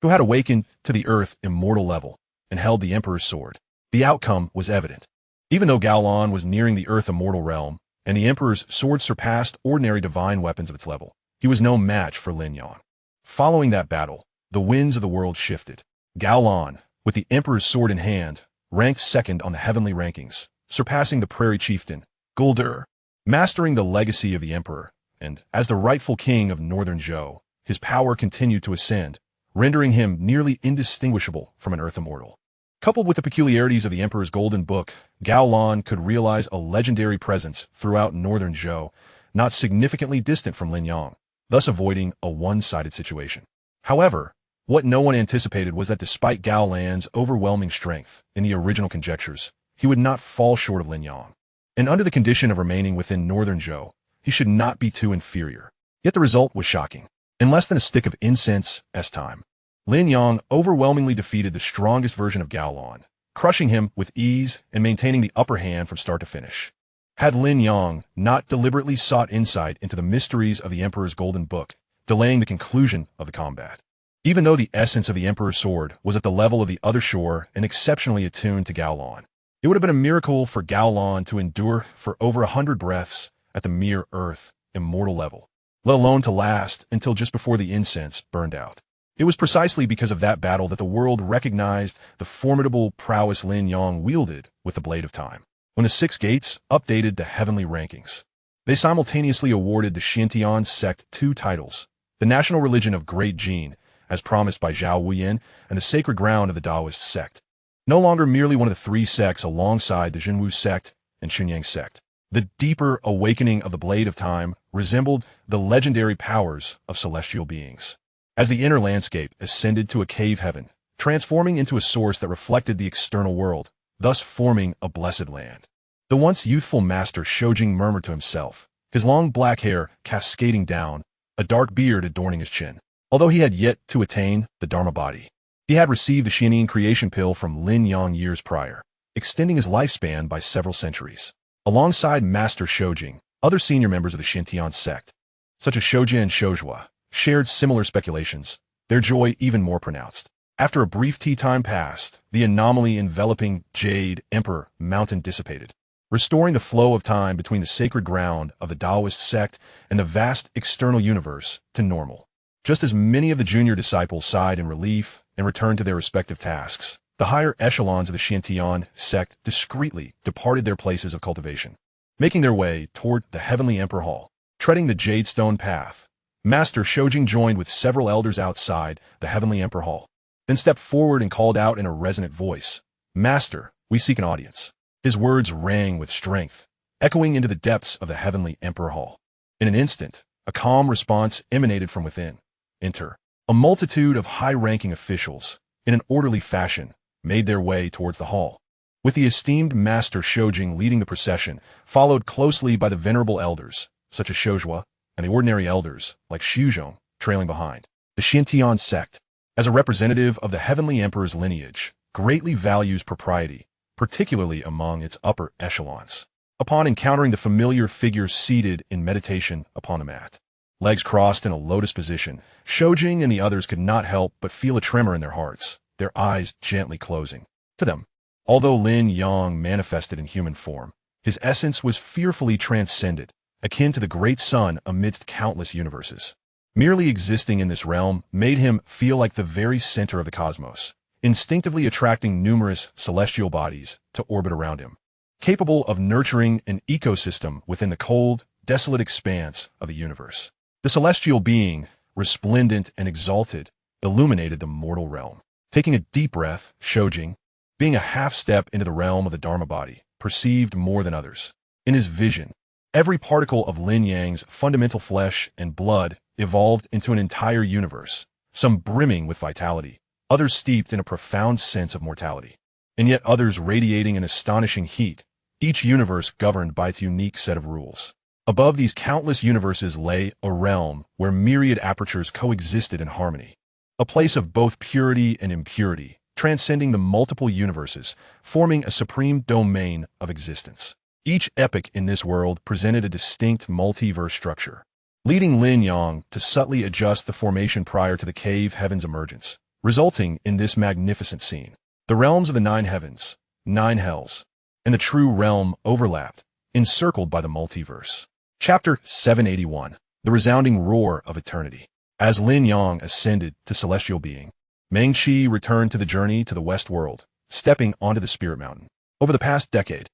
who had awakened to the earth immortal level and held the Emperor's sword. The outcome was evident. Even though Gaolan was nearing the earth immortal realm, and the Emperor's sword surpassed ordinary divine weapons of its level, he was no match for Lin Yang. Following that battle, the winds of the world shifted. Gaolan, with the Emperor's sword in hand, ranked second on the heavenly rankings, surpassing the prairie chieftain, Guldur, mastering the legacy of the Emperor, and, as the rightful king of Northern Zhou, his power continued to ascend, rendering him nearly indistinguishable from an earth immortal. Coupled with the peculiarities of the Emperor's Golden Book, Gaolan could realize a legendary presence throughout Northern Zhou, not significantly distant from Lin Yang, thus avoiding a one-sided situation. However, what no one anticipated was that despite Gaolan's overwhelming strength in the original conjectures, he would not fall short of Lin Yang. And under the condition of remaining within Northern Zhou, he should not be too inferior. Yet the result was shocking. In less than a stick of incense's time, Lin Yang overwhelmingly defeated the strongest version of Gaolan, crushing him with ease and maintaining the upper hand from start to finish. Had Lin Yang not deliberately sought insight into the mysteries of the Emperor's Golden Book, delaying the conclusion of the combat. Even though the essence of the Emperor's sword was at the level of the other shore and exceptionally attuned to Gaolan, it would have been a miracle for Gaolan to endure for over 100 breaths at the mere earth, immortal level, let alone to last until just before the incense burned out. It was precisely because of that battle that the world recognized the formidable prowess Lin Yang wielded with the Blade of Time. When the Six Gates updated the heavenly rankings, they simultaneously awarded the Shantian sect 2 titles, the national religion of Great Jin, as promised by Zhao Wuyan, and the sacred ground of the Taoist sect. No longer merely one of the 3 sects alongside the Jinwu sect and Xunyang sect. The deeper awakening of the Blade of Time resembled the legendary powers of celestial beings. As the inner landscape ascended to a cave heaven, transforming into a source that reflected the external world, thus forming a blessed land. The once youthful master Shojing murmured to himself, his long black hair cascading down, a dark beard adorning his chin. Although he had yet to attain the Dharma body, he had received the Xianyin creation pill from Lin Yang years prior, extending his lifespan by several centuries. Alongside Master Shojing, other senior members of the Shantian sect, such as Shojia and Shojua, shared similar speculations, their joy even more pronounced. After a brief tea time passed, the anomaly enveloping Jade Emperor Mountain dissipated, restoring the flow of time between the sacred ground of the Taoist sect and the vast external universe to normal. Just as many of the junior disciples sighed in relief and returned to their respective tasks, the higher echelons of the Shantian sect discreetly departed their places of cultivation, making their way toward the Heavenly Emperor Hall, treading the jade stone path. Master Shojing joined with several elders outside the Heavenly Emperor Hall, then stepped forward and called out in a resonant voice, "Master, we seek an audience." His words rang with strength, echoing into the depths of the Heavenly Emperor Hall. In an instant, a calm response emanated from within. Enter. A multitude of high-ranking officials, in an orderly fashion, made their way towards the hall, with the esteemed Master Shojing leading the procession, followed closely by the venerable elders, such as Shojua, and the ordinary elders, like Shuzhong, trailing behind. The Xintian sect, as a representative of the Heavenly Emperor's lineage, greatly values propriety, particularly among its upper echelons. Upon encountering the familiar figure seated in meditation upon a mat, legs crossed in a lotus position, Shojing and the others could not help but feel a tremor in their hearts, their eyes gently closing. To them, although Lin Yang manifested in human form, his essence was fearfully transcendent, akin to the great sun amidst countless universes. Merely existing in this realm made him feel like the very center of the cosmos, instinctively attracting numerous celestial bodies to orbit around him, capable of nurturing an ecosystem within the cold, desolate expanse of the universe. The celestial being, resplendent and exalted, illuminated the mortal realm. Taking a deep breath, Shojing, being a half-step into the realm of the Dharma body, perceived more than others. In his vision, every particle of Lin Yang's fundamental flesh and blood evolved into an entire universe, some brimming with vitality, others steeped in a profound sense of mortality, and yet others radiating an astonishing heat, each universe governed by its unique set of rules. Above these countless universes lay a realm where myriad apertures coexisted in harmony, a place of both purity and impurity, transcending the multiple universes, forming a supreme domain of existence. Each epoch in this world presented a distinct multiverse structure, leading Lin Yang to subtly adjust the formation prior to the cave heaven's emergence, resulting in this magnificent scene. The realms of the 9 heavens, 9 hells, and the true realm overlapped, encircled by the multiverse. Chapter 781. The Resounding Roar of Eternity. As Lin Yang ascended to celestial being, Meng-Chi returned to the journey to the West World, stepping onto the Spirit Mountain. Over the past decade,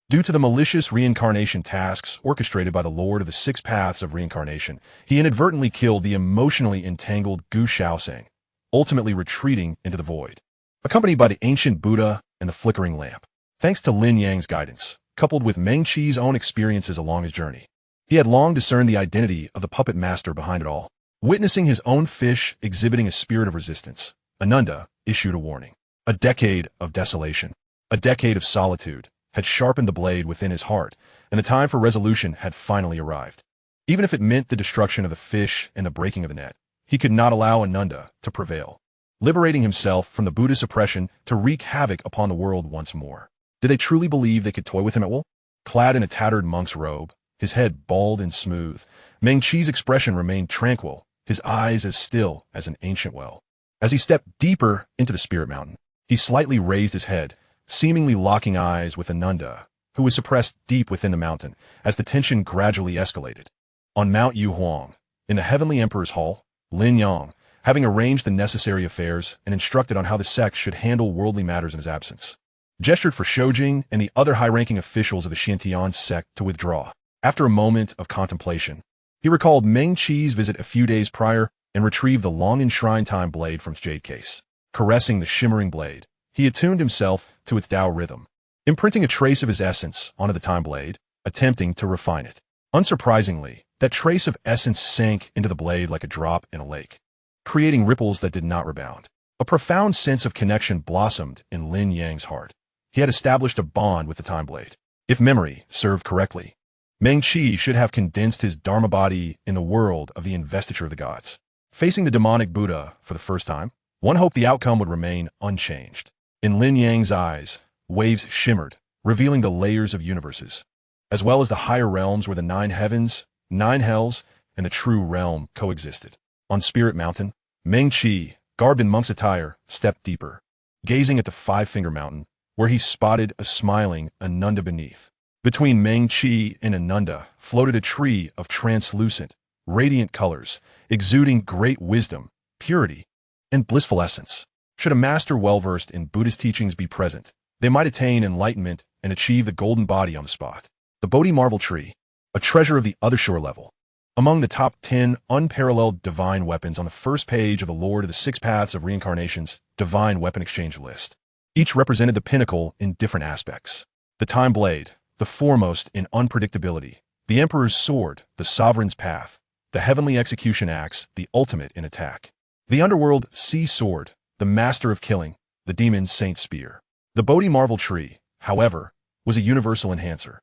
due to the malicious reincarnation tasks orchestrated by the Lord of the 6 Paths of Reincarnation, he inadvertently killed the emotionally entangled Gu Shaoxing, ultimately retreating into the void, accompanied by the ancient Buddha and the flickering lamp. Thanks to Lin Yang's guidance, coupled with Meng-Chi's own experiences along his journey, he had long discerned the identity of the puppet master behind it all. Witnessing his own fish exhibiting a spirit of resistance, Ananda issued a warning. A decade of desolation, a decade of solitude, had sharpened the blade within his heart, and the time for resolution had finally arrived. Even if it meant the destruction of the fish and the breaking of the net, he could not allow Ananda to prevail, liberating himself from the Buddhist oppression to wreak havoc upon the world once more. Did they truly believe they could toy with him at will? Clad in a tattered monk's robe, his head bald and smooth, Meng-Chi's expression remained tranquil, his eyes as still as an ancient well. As he stepped deeper into the Spirit Mountain, he slightly raised his head, seemingly locking eyes with Ananda, who was suppressed deep within the mountain as the tension gradually escalated. On Mount Yuhuang, in the Heavenly Emperor's Hall, Lin Yang, having arranged the necessary affairs and instructed on how the sect should handle worldly matters in his absence, gestured for Shojing and the other high-ranking officials of the Xintian sect to withdraw. After a moment of contemplation, he recalled Meng-Chi's visit a few days prior and retrieved the long-enshrined time blade from its jade case. Caressing the shimmering blade, he attuned himself to its Tao rhythm, imprinting a trace of his essence onto the time blade, attempting to refine it. Unsurprisingly, that trace of essence sank into the blade like a drop in a lake, creating ripples that did not rebound. A profound sense of connection blossomed in Lin Yang's heart. He had established a bond with the time blade. If memory served correctly, Meng-Chi should have condensed his Dharma body in the world of the investiture of the gods. Facing the demonic Buddha for the first time, one hoped the outcome would remain unchanged. In Lin Yang's eyes, waves shimmered, revealing the layers of universes, as well as the higher realms where the 9 heavens, 9 hells, and the true realm coexisted. On Spirit Mountain, Meng-Chi, garbed in monk's attire, stepped deeper, gazing at the 5-finger mountain, where he spotted a smiling Ananda beneath. Between Meng-Chi and Ananda floated a tree of translucent, radiant colors, exuding great wisdom, purity, and blissful essence. Should a master well-versed in Buddhist teachings be present, they might attain enlightenment and achieve the golden body on the spot. The Bodhi marvel tree, a treasure of the other shore level, Among the top 10 unparalleled divine weapons on the first page of the Lord of the Six Paths of Reincarnation's Divine Weapon Exchange list. Each represented the pinnacle in different aspects. The Time Blade, the foremost in unpredictability. The Emperor's Sword, the Sovereign's Path. The Heavenly Execution Axe, the ultimate in attack. The Underworld Sea Sword, the Master of Killing, the Demon's Saint Spear. The Bodhi Marvel Tree, however, was a universal enhancer.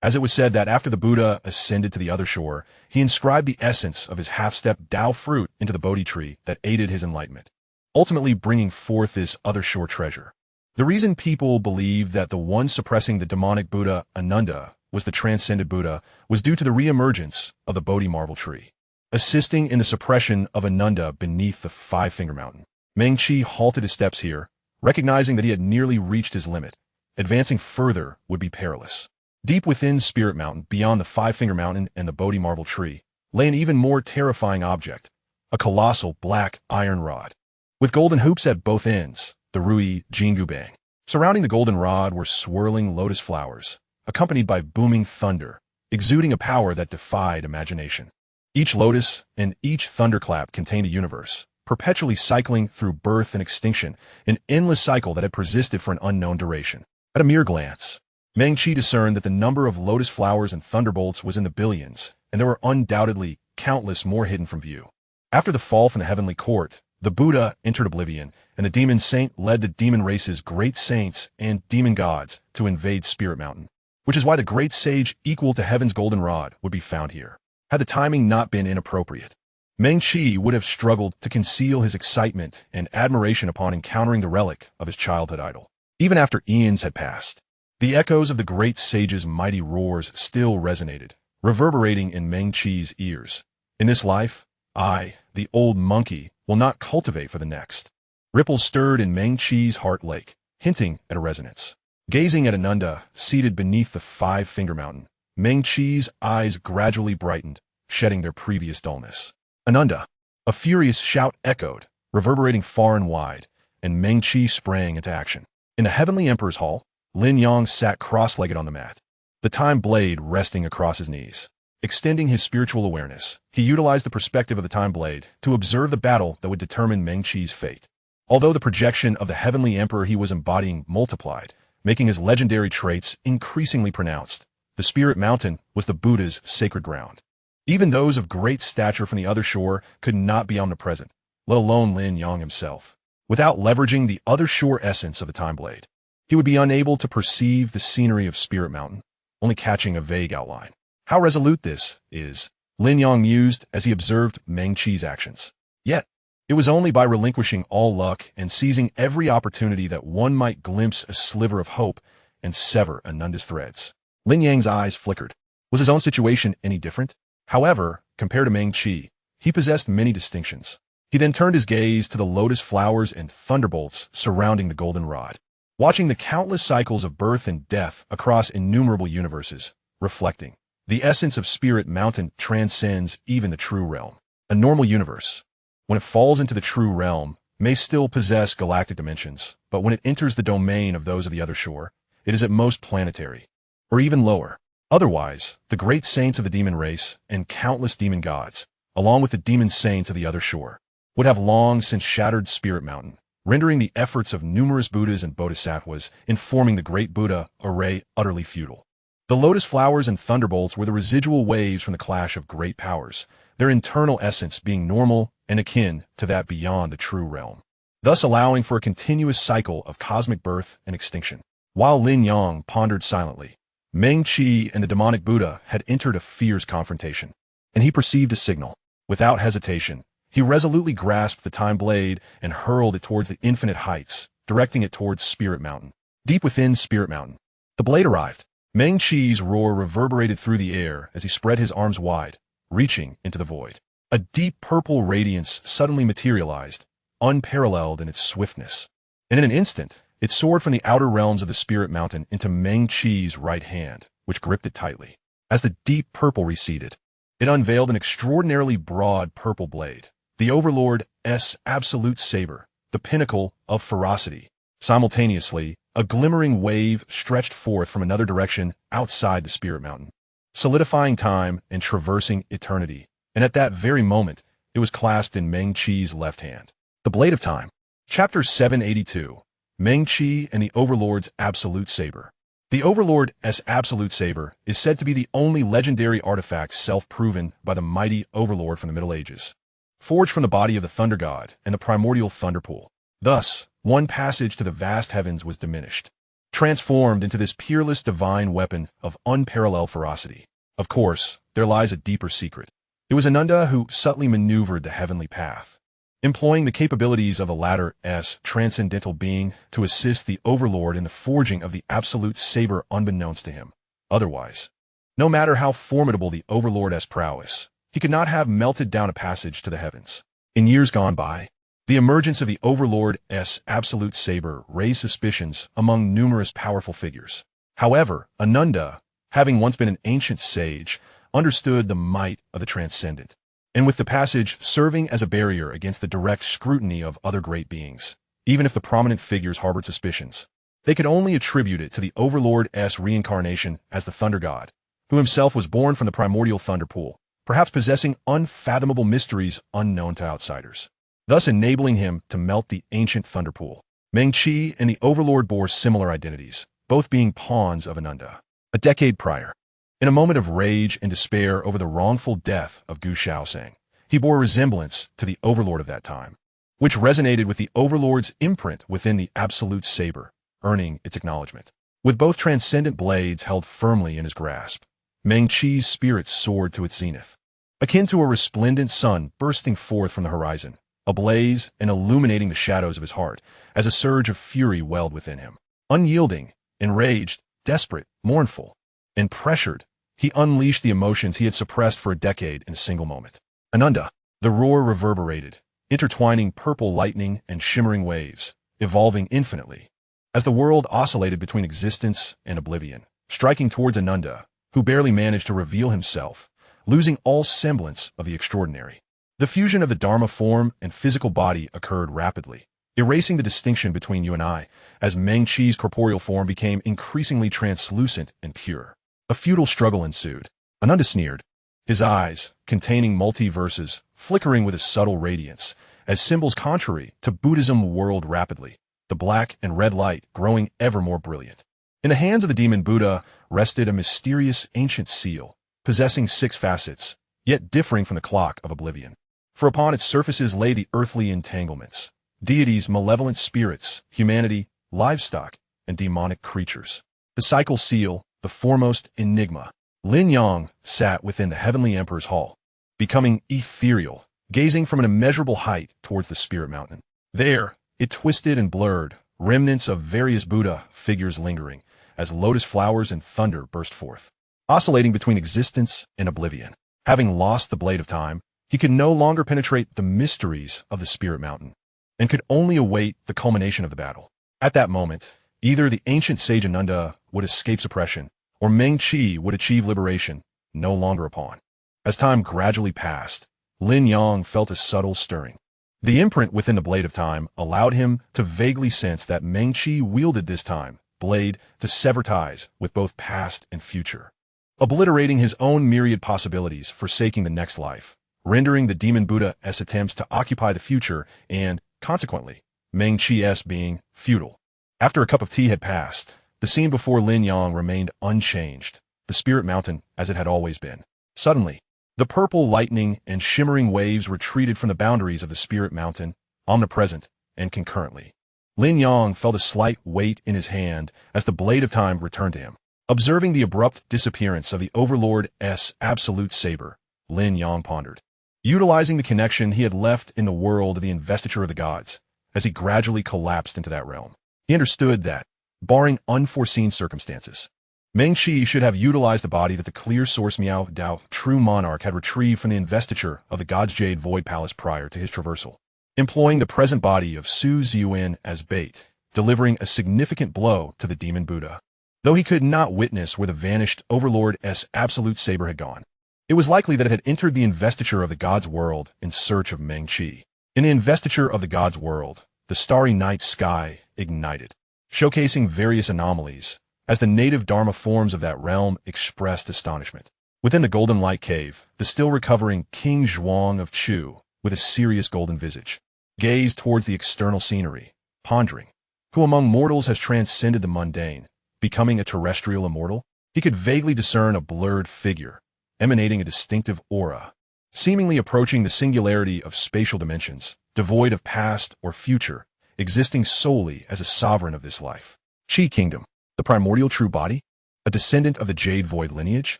As it was said that after the Buddha ascended to the other shore, he inscribed the essence of his half-step Tao fruit into the Bodhi tree that aided his enlightenment, ultimately bringing forth this other shore treasure. The reason people believe that the one suppressing the demonic Buddha, Ananda, was the transcended Buddha was due to the re-emergence of the Bodhi Marvel tree, assisting in the suppression of Ananda beneath the Five-Finger Mountain. Meng-Chi halted his steps here, recognizing that he had nearly reached his limit. Advancing further would be perilous. Deep within Spirit Mountain, beyond the Five-Finger Mountain and the Bodhi Marvel tree, lay an even more terrifying object, a colossal black iron rod. With golden hoops at both ends, the Rui Jingubang. Surrounding the golden rod were swirling lotus flowers, accompanied by booming thunder, exuding a power that defied imagination. Each lotus and each thunderclap contained a universe, perpetually cycling through birth and extinction, an endless cycle that had persisted for an unknown duration. At a mere glance, Meng-Chi discerned that the number of lotus flowers and thunderbolts was in the billions, and there were undoubtedly countless more hidden from view. After the fall from the heavenly court, the Buddha entered oblivion, and the demon saint led the demon race's great saints and demon gods to invade Spirit Mountain, which is why the great sage equal to heaven's golden rod would be found here. Had the timing not been inappropriate, Meng-Chi would have struggled to conceal his excitement and admiration upon encountering the relic of his childhood idol. Even after eons had passed, the echoes of the great sage's mighty roars still resonated, reverberating in Meng-Chi's ears. In this life, I, the old monkey, will not cultivate for the next. Ripples stirred in Meng-Chi's heart lake, hinting at a resonance. Gazing at Ananda, seated beneath the Five-Finger Mountain, Meng-Chi's eyes gradually brightened, shedding their previous dullness. Ananda! A furious shout echoed, reverberating far and wide, and Meng-Chi sprang into action. In the Heavenly Emperor's Hall, Lin Yang sat cross-legged on the mat, the time blade resting across his knees. Extending his spiritual awareness, he utilized the perspective of the time blade to observe the battle that would determine Meng-Chi's fate. Although the projection of the Heavenly Emperor he was embodying multiplied, making his legendary traits increasingly pronounced, the Spirit Mountain was the Buddha's sacred ground. Even those of great stature from the other shore could not be omnipresent, let alone Lin Yang himself. Without leveraging the other shore essence of the time blade, he would be unable to perceive the scenery of Spirit Mountain, only catching a vague outline. How resolute this is, Lin Yang mused as he observed Meng-Chi's actions. Yet, it was only by relinquishing all luck and seizing every opportunity that one might glimpse a sliver of hope and sever Ananda's threads. Lin Yang's eyes flickered. Was his own situation any different? However, compared to Meng-Chi, he possessed many distinctions. He then turned his gaze to the lotus flowers and thunderbolts surrounding the golden rod. Watching the countless cycles of birth and death across innumerable universes, reflecting, the essence of Spirit Mountain transcends even the true realm. A normal universe, when it falls into the true realm, may still possess galactic dimensions, but when it enters the domain of those of the other shore, it is at most planetary, or even lower. Otherwise, the great saints of the demon race and countless demon gods, along with the demon saints of the other shore, would have long since shattered Spirit Mountain, rendering the efforts of numerous Buddhas and Bodhisattvas in forming the great Buddha array utterly futile. The lotus flowers and thunderbolts were the residual waves from the clash of great powers, their internal essence being normal and akin to that beyond the true realm, thus allowing for a continuous cycle of cosmic birth and extinction. While Lin Yang pondered silently, Meng-Chi and the demonic Buddha had entered a fierce confrontation, and he perceived a signal. Without hesitation, he resolutely grasped the time blade and hurled it towards the infinite heights, directing it towards Spirit Mountain. Deep within Spirit Mountain, the blade arrived. Meng-Chi's roar reverberated through the air as he spread his arms wide, reaching into the void. A deep purple radiance suddenly materialized, unparalleled in its swiftness. And in an instant, it soared from the outer realms of the Spirit Mountain into Meng-Chi's right hand, which gripped it tightly. As the deep purple receded, it unveiled an extraordinarily broad purple blade, the Overlord's absolute saber, the pinnacle of ferocity. Simultaneously, a glimmering wave stretched forth from another direction outside the Spirit Mountain, solidifying time and traversing eternity. and at that very moment, it was clasped in Meng Qi's left hand. The Blade of Time. Chapter 782. Meng Qi and the Overlord's Absolute Saber. The Overlord's Absolute Saber is said to be the only legendary artifact self-proven by the mighty Overlord from the Middle Ages, forged from the body of the Thunder God and the primordial Thunder Pool. Thus, one passage to the vast heavens was diminished, transformed into this peerless divine weapon of unparalleled ferocity. Of course, there lies a deeper secret. It was Ananda who subtly maneuvered the heavenly path, employing the capabilities of the latter's transcendental being to assist the Overlord in the forging of the Absolute Saber unbeknownst to him. Otherwise, no matter how formidable the Overlord's prowess, he could not have melted down a passage to the heavens. In years gone by, the emergence of the Overlord's Absolute Saber raised suspicions among numerous powerful figures. However, Ananda, having once been an ancient sage, understood the might of the transcendent, and with the passage serving as a barrier against the direct scrutiny of other great beings, even if the prominent figures harbored suspicions, they could only attribute it to the Overlord's reincarnation as the Thunder God, who himself was born from the primordial Thunder Pool, perhaps possessing unfathomable mysteries unknown to outsiders, thus enabling him to melt the ancient Thunder Pool. Meng Qi and the Overlord bore similar identities, both being pawns of Ananda. A decade prior, in a moment of rage and despair over the wrongful death of Gu Shaosheng, he bore resemblance to the Overlord of that time, which resonated with the Overlord's imprint within the Absolute Saber, earning its acknowledgement. With both transcendent blades held firmly in his grasp, Meng Qi's spirit soared to its zenith, akin to a resplendent sun bursting forth from the horizon, ablaze and illuminating the shadows of his heart as a surge of fury welled within him. Unyielding, enraged, desperate, mournful, and pressured, he unleashed the emotions he had suppressed for a decade in a single moment. Ananda. The roar reverberated, intertwining purple lightning and shimmering waves, evolving infinitely, as the world oscillated between existence and oblivion, striking towards Ananda, who barely managed to reveal himself, losing all semblance of the extraordinary. The fusion of the Dharma form and physical body occurred rapidly, erasing the distinction between you and I, as Meng Qi's corporeal form became increasingly translucent and pure. A futile struggle ensued. Ananda sneered, his eyes, containing multiverses, flickering with a subtle radiance, as symbols contrary to Buddhism whirled rapidly, the black and red light growing ever more brilliant. In the hands of the demon Buddha rested a mysterious ancient seal, possessing 6 facets, yet differing from the clock of oblivion. For upon its surfaces lay the earthly entanglements, deities, malevolent spirits, humanity, livestock, and demonic creatures. The cycle seal, the foremost enigma. Lin Yang sat within the heavenly emperor's hall, becoming ethereal, gazing from an immeasurable height towards the spirit mountain. There, it twisted and blurred, remnants of various Buddha figures lingering, as lotus flowers and thunder burst forth, oscillating between existence and oblivion. Having lost the Blade of Time, he could no longer penetrate the mysteries of the spirit mountain, and could only await the culmination of the battle. At that moment, either the ancient sage Ananda would escape suppression, or Meng Qi would achieve liberation, no longer a pawn. As time gradually passed, Lin Yang felt a subtle stirring. The imprint within the Blade of Time allowed him to vaguely sense that Meng Qi wielded this time blade to sever ties with both past and future, obliterating his own myriad possibilities, forsaking the next life, rendering the demon Buddha's attempts to occupy the future and, consequently, Meng Qi's being futile. After a cup of tea had passed, the scene before Lin Yang remained unchanged, the spirit mountain as it had always been. Suddenly, the purple lightning and shimmering waves retreated from the boundaries of the spirit mountain, omnipresent and concurrently. Lin Yang felt a slight weight in his hand as the Blade of Time returned to him. Observing the abrupt disappearance of the Overlord's Absolute Saber, Lin Yang pondered, utilizing the connection he had left in the world of the investiture of the gods, as he gradually collapsed into that realm. He understood that, barring unforeseen circumstances, Meng Qi should have utilized the body that the clear source Miao Dao, true monarch, had retrieved from the investiture of the God's Jade Void Palace prior to his traversal, employing the present body of Su Ziyuan as bait, delivering a significant blow to the demon Buddha. Though he could not witness where the vanished Overlord's Absolute Saber had gone, it was likely that it had entered the investiture of the God's world in search of Meng Qi. In the investiture of the God's world, the starry night sky ignited, showcasing various anomalies, as the native Dharma forms of that realm expressed astonishment. Within the Golden Light Cave, the still-recovering King Zhuang of Chu, with a serious golden visage, gazed towards the external scenery, pondering, who among mortals has transcended the mundane, becoming a terrestrial immortal? He could vaguely discern a blurred figure, emanating a distinctive aura, seemingly approaching the singularity of spatial dimensions, devoid of past or future, existing solely as a sovereign of this life. Qi Kingdom, the primordial true body? A descendant of the Jade Void lineage?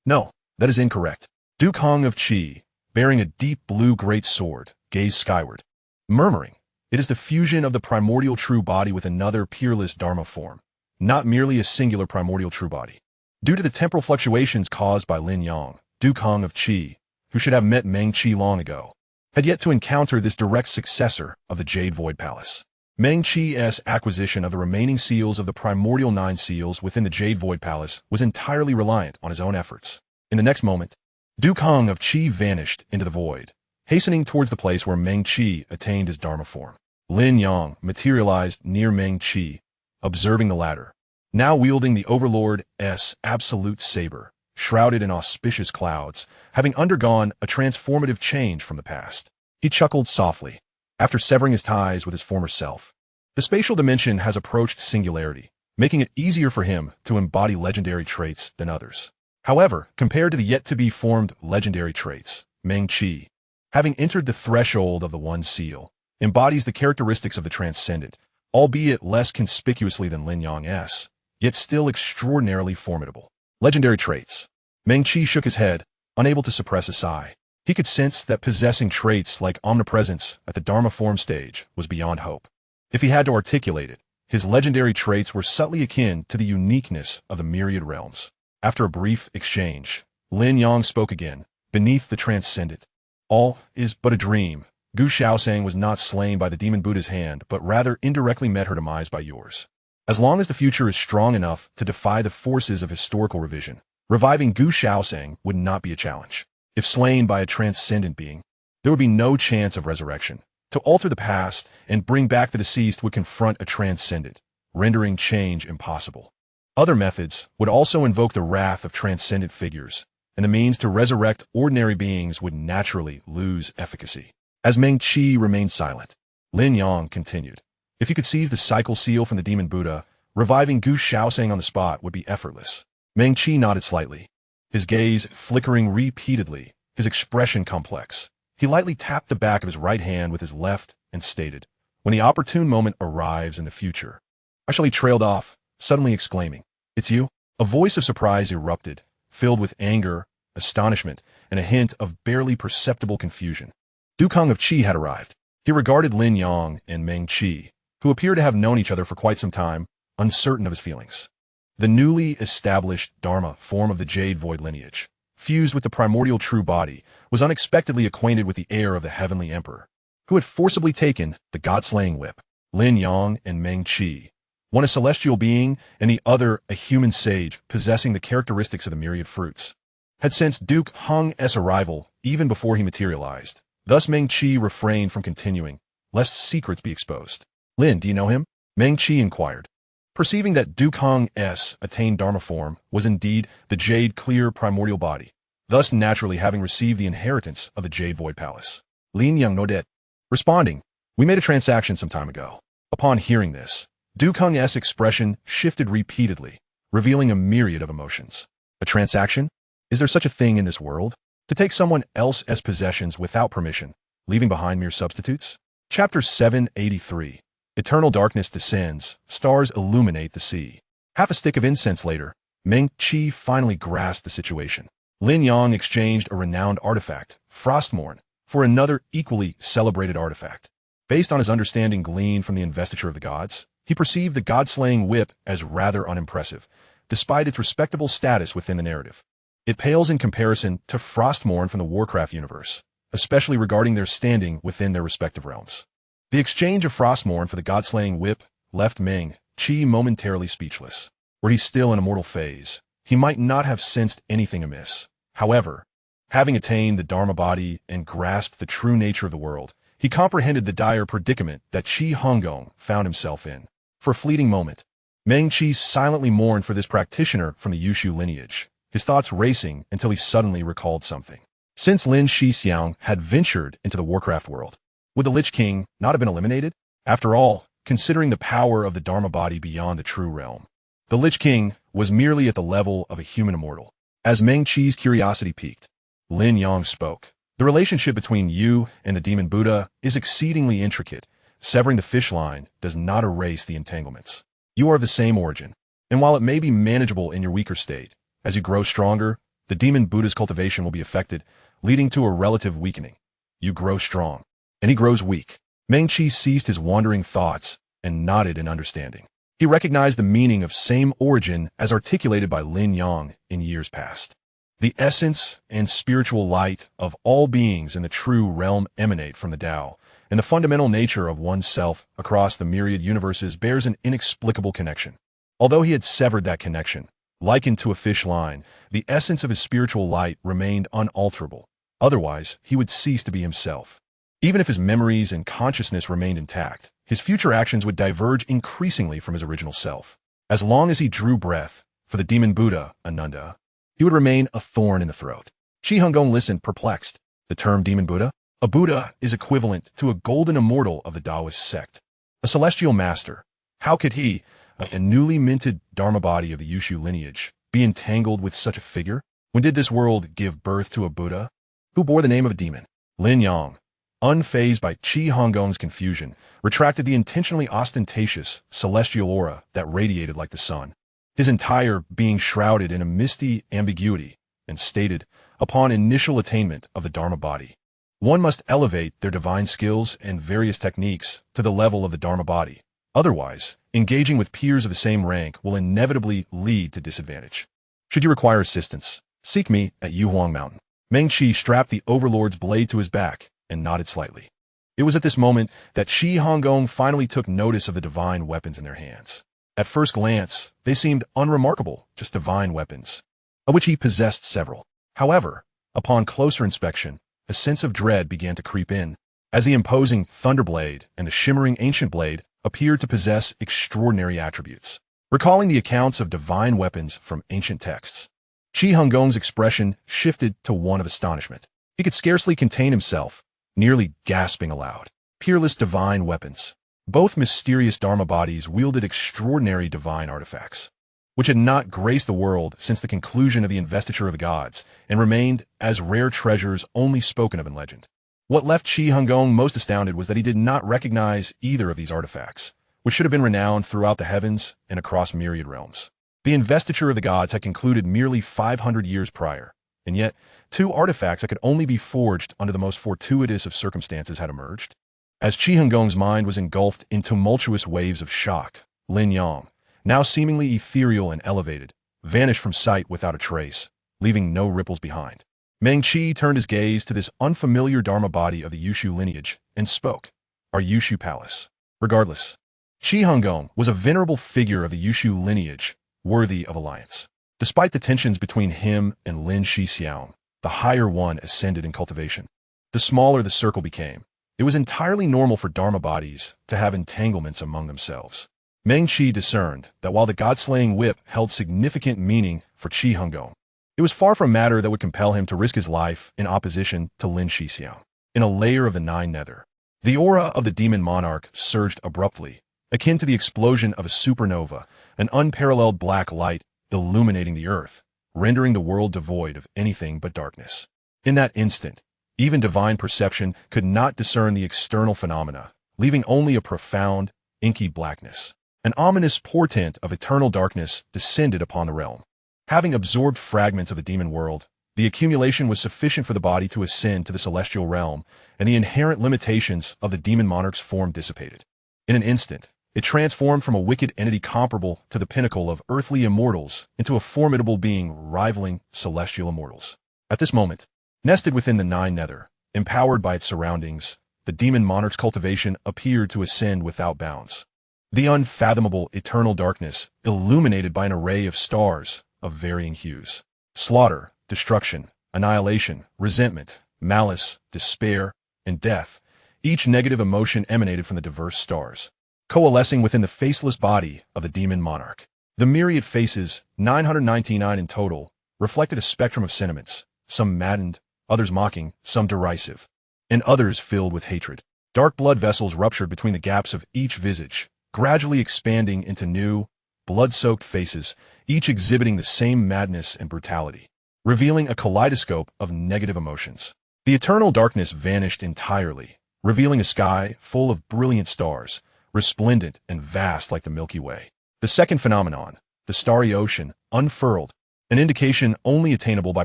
No, that is incorrect. Duke Hong of Qi, bearing a deep blue great sword, gazed skyward, murmuring, "It is the fusion of the primordial true body with another peerless Dharma form, not merely a singular primordial true body." Due to the temporal fluctuations caused by Lin Yang, Duke Hong of Qi, who should have met Meng Qi long ago, had yet to encounter this direct successor of the Jade Void Palace. Meng Qi's acquisition of the remaining seals of the primordial 9 seals within the Jade Void Palace was entirely reliant on his own efforts. In the next moment, Duke Hong of Qi vanished into the void, hastening towards the place where Meng Qi attained his Dharma form. Lin Yang materialized near Meng Qi, observing the latter, now wielding the Overlord's absolute saber, shrouded in auspicious clouds, having undergone a transformative change from the past. He chuckled softly, after severing his ties with his former self. The spatial dimension has approached singularity, making it easier for him to embody legendary traits than others. However, compared to the yet-to-be-formed legendary traits, Meng Qi, having entered the threshold of the One Seal, embodies the characteristics of the transcendent, albeit less conspicuously than Lin Yang's, yet still extraordinarily formidable. Legendary traits. Meng Qi shook his head, unable to suppress a sigh. He could sense that possessing traits like omnipresence at the Dharma form stage was beyond hope. If he had to articulate it, his legendary traits were subtly akin to the uniqueness of the myriad realms. After a brief exchange, Lin Yang spoke again, beneath the transcendent. All is but a dream. Gu Shaosang was not slain by the demon Buddha's hand, but rather indirectly met her demise by yours. As long as the future is strong enough to defy the forces of historical revision, reviving Gu Shaosang would not be a challenge. If slain by a transcendent being, there would be no chance of resurrection. To alter the past and bring back the deceased would confront a transcendent, rendering change impossible. Other methods would also invoke the wrath of transcendent figures, and the means to resurrect ordinary beings would naturally lose efficacy. As Meng Qi remained silent, Lin Yang continued, "If you could seize the cycle seal from the demon Buddha, reviving Gu Shaosang on the spot would be effortless." Meng Qi nodded slightly, his gaze flickering repeatedly, his expression complex. He lightly tapped the back of his right hand with his left and stated, "When the opportune moment arrives in the future." I shall. He trailed off, suddenly exclaiming, "It's you?" A voice of surprise erupted, filled with anger, astonishment, and a hint of barely perceptible confusion. Duke Hong of Qi had arrived. He regarded Lin Yang and Meng Qi, who appeared to have known each other for quite some time, uncertain of his feelings. The newly established Dharma form of the Jade Void lineage, fused with the primordial true body, was unexpectedly acquainted with the heir of the Heavenly Emperor, who had forcibly taken the God-slaying whip. Lin Yang and Meng Qi, one a celestial being and the other a human sage possessing the characteristics of the myriad fruits, had sensed Duke Hong's arrival even before he materialized. Thus Meng Qi refrained from continuing, lest secrets be exposed. "Lin, do you know him?" Meng Qi inquired. Perceiving that Duke Hong's attained Dharma form was indeed the Jade Clear primordial body, thus naturally having received the inheritance of the Jade Void Palace. Lin Yang nodded, responding, "We made a transaction some time ago." Upon hearing this, Duke Hong's expression shifted repeatedly, revealing a myriad of emotions. A transaction? Is there such a thing in this world? To take someone else's possessions without permission, leaving behind mere substitutes? Chapter 783. Eternal darkness descends, stars illuminate the sea. Half a stick of incense later, Meng Qi finally grasped the situation. Lin Yang exchanged a renowned artifact, Frostmourne, for another equally celebrated artifact. Based on his understanding gleaned from the investiture of the gods, he perceived the god-slaying whip as rather unimpressive, despite its respectable status within the narrative. It pales in comparison to Frostmourne from the Warcraft universe, especially regarding their standing within their respective realms. The exchange of Frostmourne for the god-slaying whip left Meng Qi momentarily speechless. Were he still in a mortal phase, he might not have sensed anything amiss. However, having attained the Dharma body and grasped the true nature of the world, he comprehended the dire predicament that Qi Honggong found himself in. For a fleeting moment, Meng Qi silently mourned for this practitioner from the Yushu lineage, his thoughts racing until he suddenly recalled something. Since Lin Xixiang had ventured into the Warcraft world, would the Lich King not have been eliminated? After all, considering the power of the Dharma body beyond the true realm, the Lich King was merely at the level of a human immortal. As Meng Qi's curiosity piqued, Lin Yang spoke. The relationship between you and the Demon Buddha is exceedingly intricate. Severing the fish line does not erase the entanglements. You are of the same origin, and while it may be manageable in your weaker state, as you grow stronger, the Demon Buddha's cultivation will be affected, leading to a relative weakening. You grow strong, and he grows weak. Meng Qi ceased his wandering thoughts and nodded in understanding. He recognized the meaning of same origin as articulated by Lin Yang in years past. The essence and spiritual light of all beings in the true realm emanate from the Tao, and the fundamental nature of oneself across the myriad universes bears an inexplicable connection. Although he had severed that connection, likened to a fish line, the essence of his spiritual light remained unalterable. Otherwise, he would cease to be himself. Even if his memories and consciousness remained intact, his future actions would diverge increasingly from his original self. As long as he drew breath for the Demon Buddha, Ananda, he would remain a thorn in the throat. Qi Hongong listened, perplexed. The term Demon Buddha? A Buddha is equivalent to a golden immortal of the Taoist sect, a celestial master. How could he, a newly minted Dharma body of the Yushu lineage, be entangled with such a figure? When did this world give birth to a Buddha who bore the name of a demon? Lin Yang, unfazed by Qi Hongong's confusion, retracted the intentionally ostentatious celestial aura that radiated like the sun, his entire being shrouded in a misty ambiguity, and stated, upon initial attainment of the Dharma body, one must elevate their divine skills and various techniques to the level of the Dharma body. Otherwise, engaging with peers of the same rank will inevitably lead to disadvantage. Should you require assistance, seek me at Yuhuang Mountain. Meng Qi strapped the overlord's blade to his back and nodded slightly. It was at this moment that Qi Hongong finally took notice of the divine weapons in their hands. At first glance, they seemed unremarkable, just divine weapons, of which he possessed several. However, upon closer inspection, a sense of dread began to creep in, as the imposing Thunderblade and the shimmering Ancient Blade appeared to possess extraordinary attributes. Recalling the accounts of divine weapons from ancient texts, Qi Hongong's expression shifted to one of astonishment. He could scarcely contain himself, nearly gasping aloud. Peerless divine weapons. Both mysterious Dharma bodies wielded extraordinary divine artifacts, which had not graced the world since the conclusion of the investiture of the gods, and remained as rare treasures only spoken of in legend. What left Qi Hongong most astounded was that he did not recognize either of these artifacts, which should have been renowned throughout the heavens and across myriad realms. The investiture of the gods had concluded merely 500 years prior, and yet two artifacts that could only be forged under the most fortuitous of circumstances had emerged. As Qi Hongong's mind was engulfed in tumultuous waves of shock, Lin Yang, now seemingly ethereal and elevated, vanished from sight without a trace, leaving no ripples behind. Meng Qi turned his gaze to this unfamiliar Dharma body of the Yushu lineage and spoke, our Yushu palace. Regardless, Qi Hongong was a venerable figure of the Yushu lineage, worthy of alliance. Despite the tensions between him and Lin Xixiang, the higher one ascended in cultivation. The smaller the circle became, it was entirely normal for Dharma bodies to have entanglements among themselves. Meng Qi discerned that while the god-slaying whip held significant meaning for Qi Hongong, it was far from a matter that would compel him to risk his life in opposition to Lin Xixiang. In a layer of the Nine Nether, the aura of the demon monarch surged abruptly, akin to the explosion of a supernova, an unparalleled black light illuminating the earth, rendering the world devoid of anything but darkness. In that instant, even divine perception could not discern the external phenomena, leaving only a profound, inky blackness. An ominous portent of eternal darkness descended upon the realm. Having absorbed fragments of the demon world, the accumulation was sufficient for the body to ascend to the celestial realm, and the inherent limitations of the demon monarch's form dissipated. In an instant, it transformed from a wicked entity comparable to the pinnacle of earthly immortals into a formidable being rivaling celestial immortals. At this moment, nested within the Nine Nether, empowered by its surroundings, the demon monarch's cultivation appeared to ascend without bounds. The unfathomable eternal darkness, illuminated by an array of stars of varying hues. Slaughter, destruction, annihilation, resentment, malice, despair, and death, each negative emotion emanated from the diverse stars, coalescing within the faceless body of the demon monarch. The myriad faces, 999 in total, reflected a spectrum of sentiments, some maddened, others mocking, some derisive, and others filled with hatred. Dark blood vessels ruptured between the gaps of each visage, gradually expanding into new, blood-soaked faces, each exhibiting the same madness and brutality, revealing a kaleidoscope of negative emotions. The eternal darkness vanished entirely, revealing a sky full of brilliant stars, resplendent and vast like the Milky Way. The second phenomenon, the starry ocean, unfurled, an indication only attainable by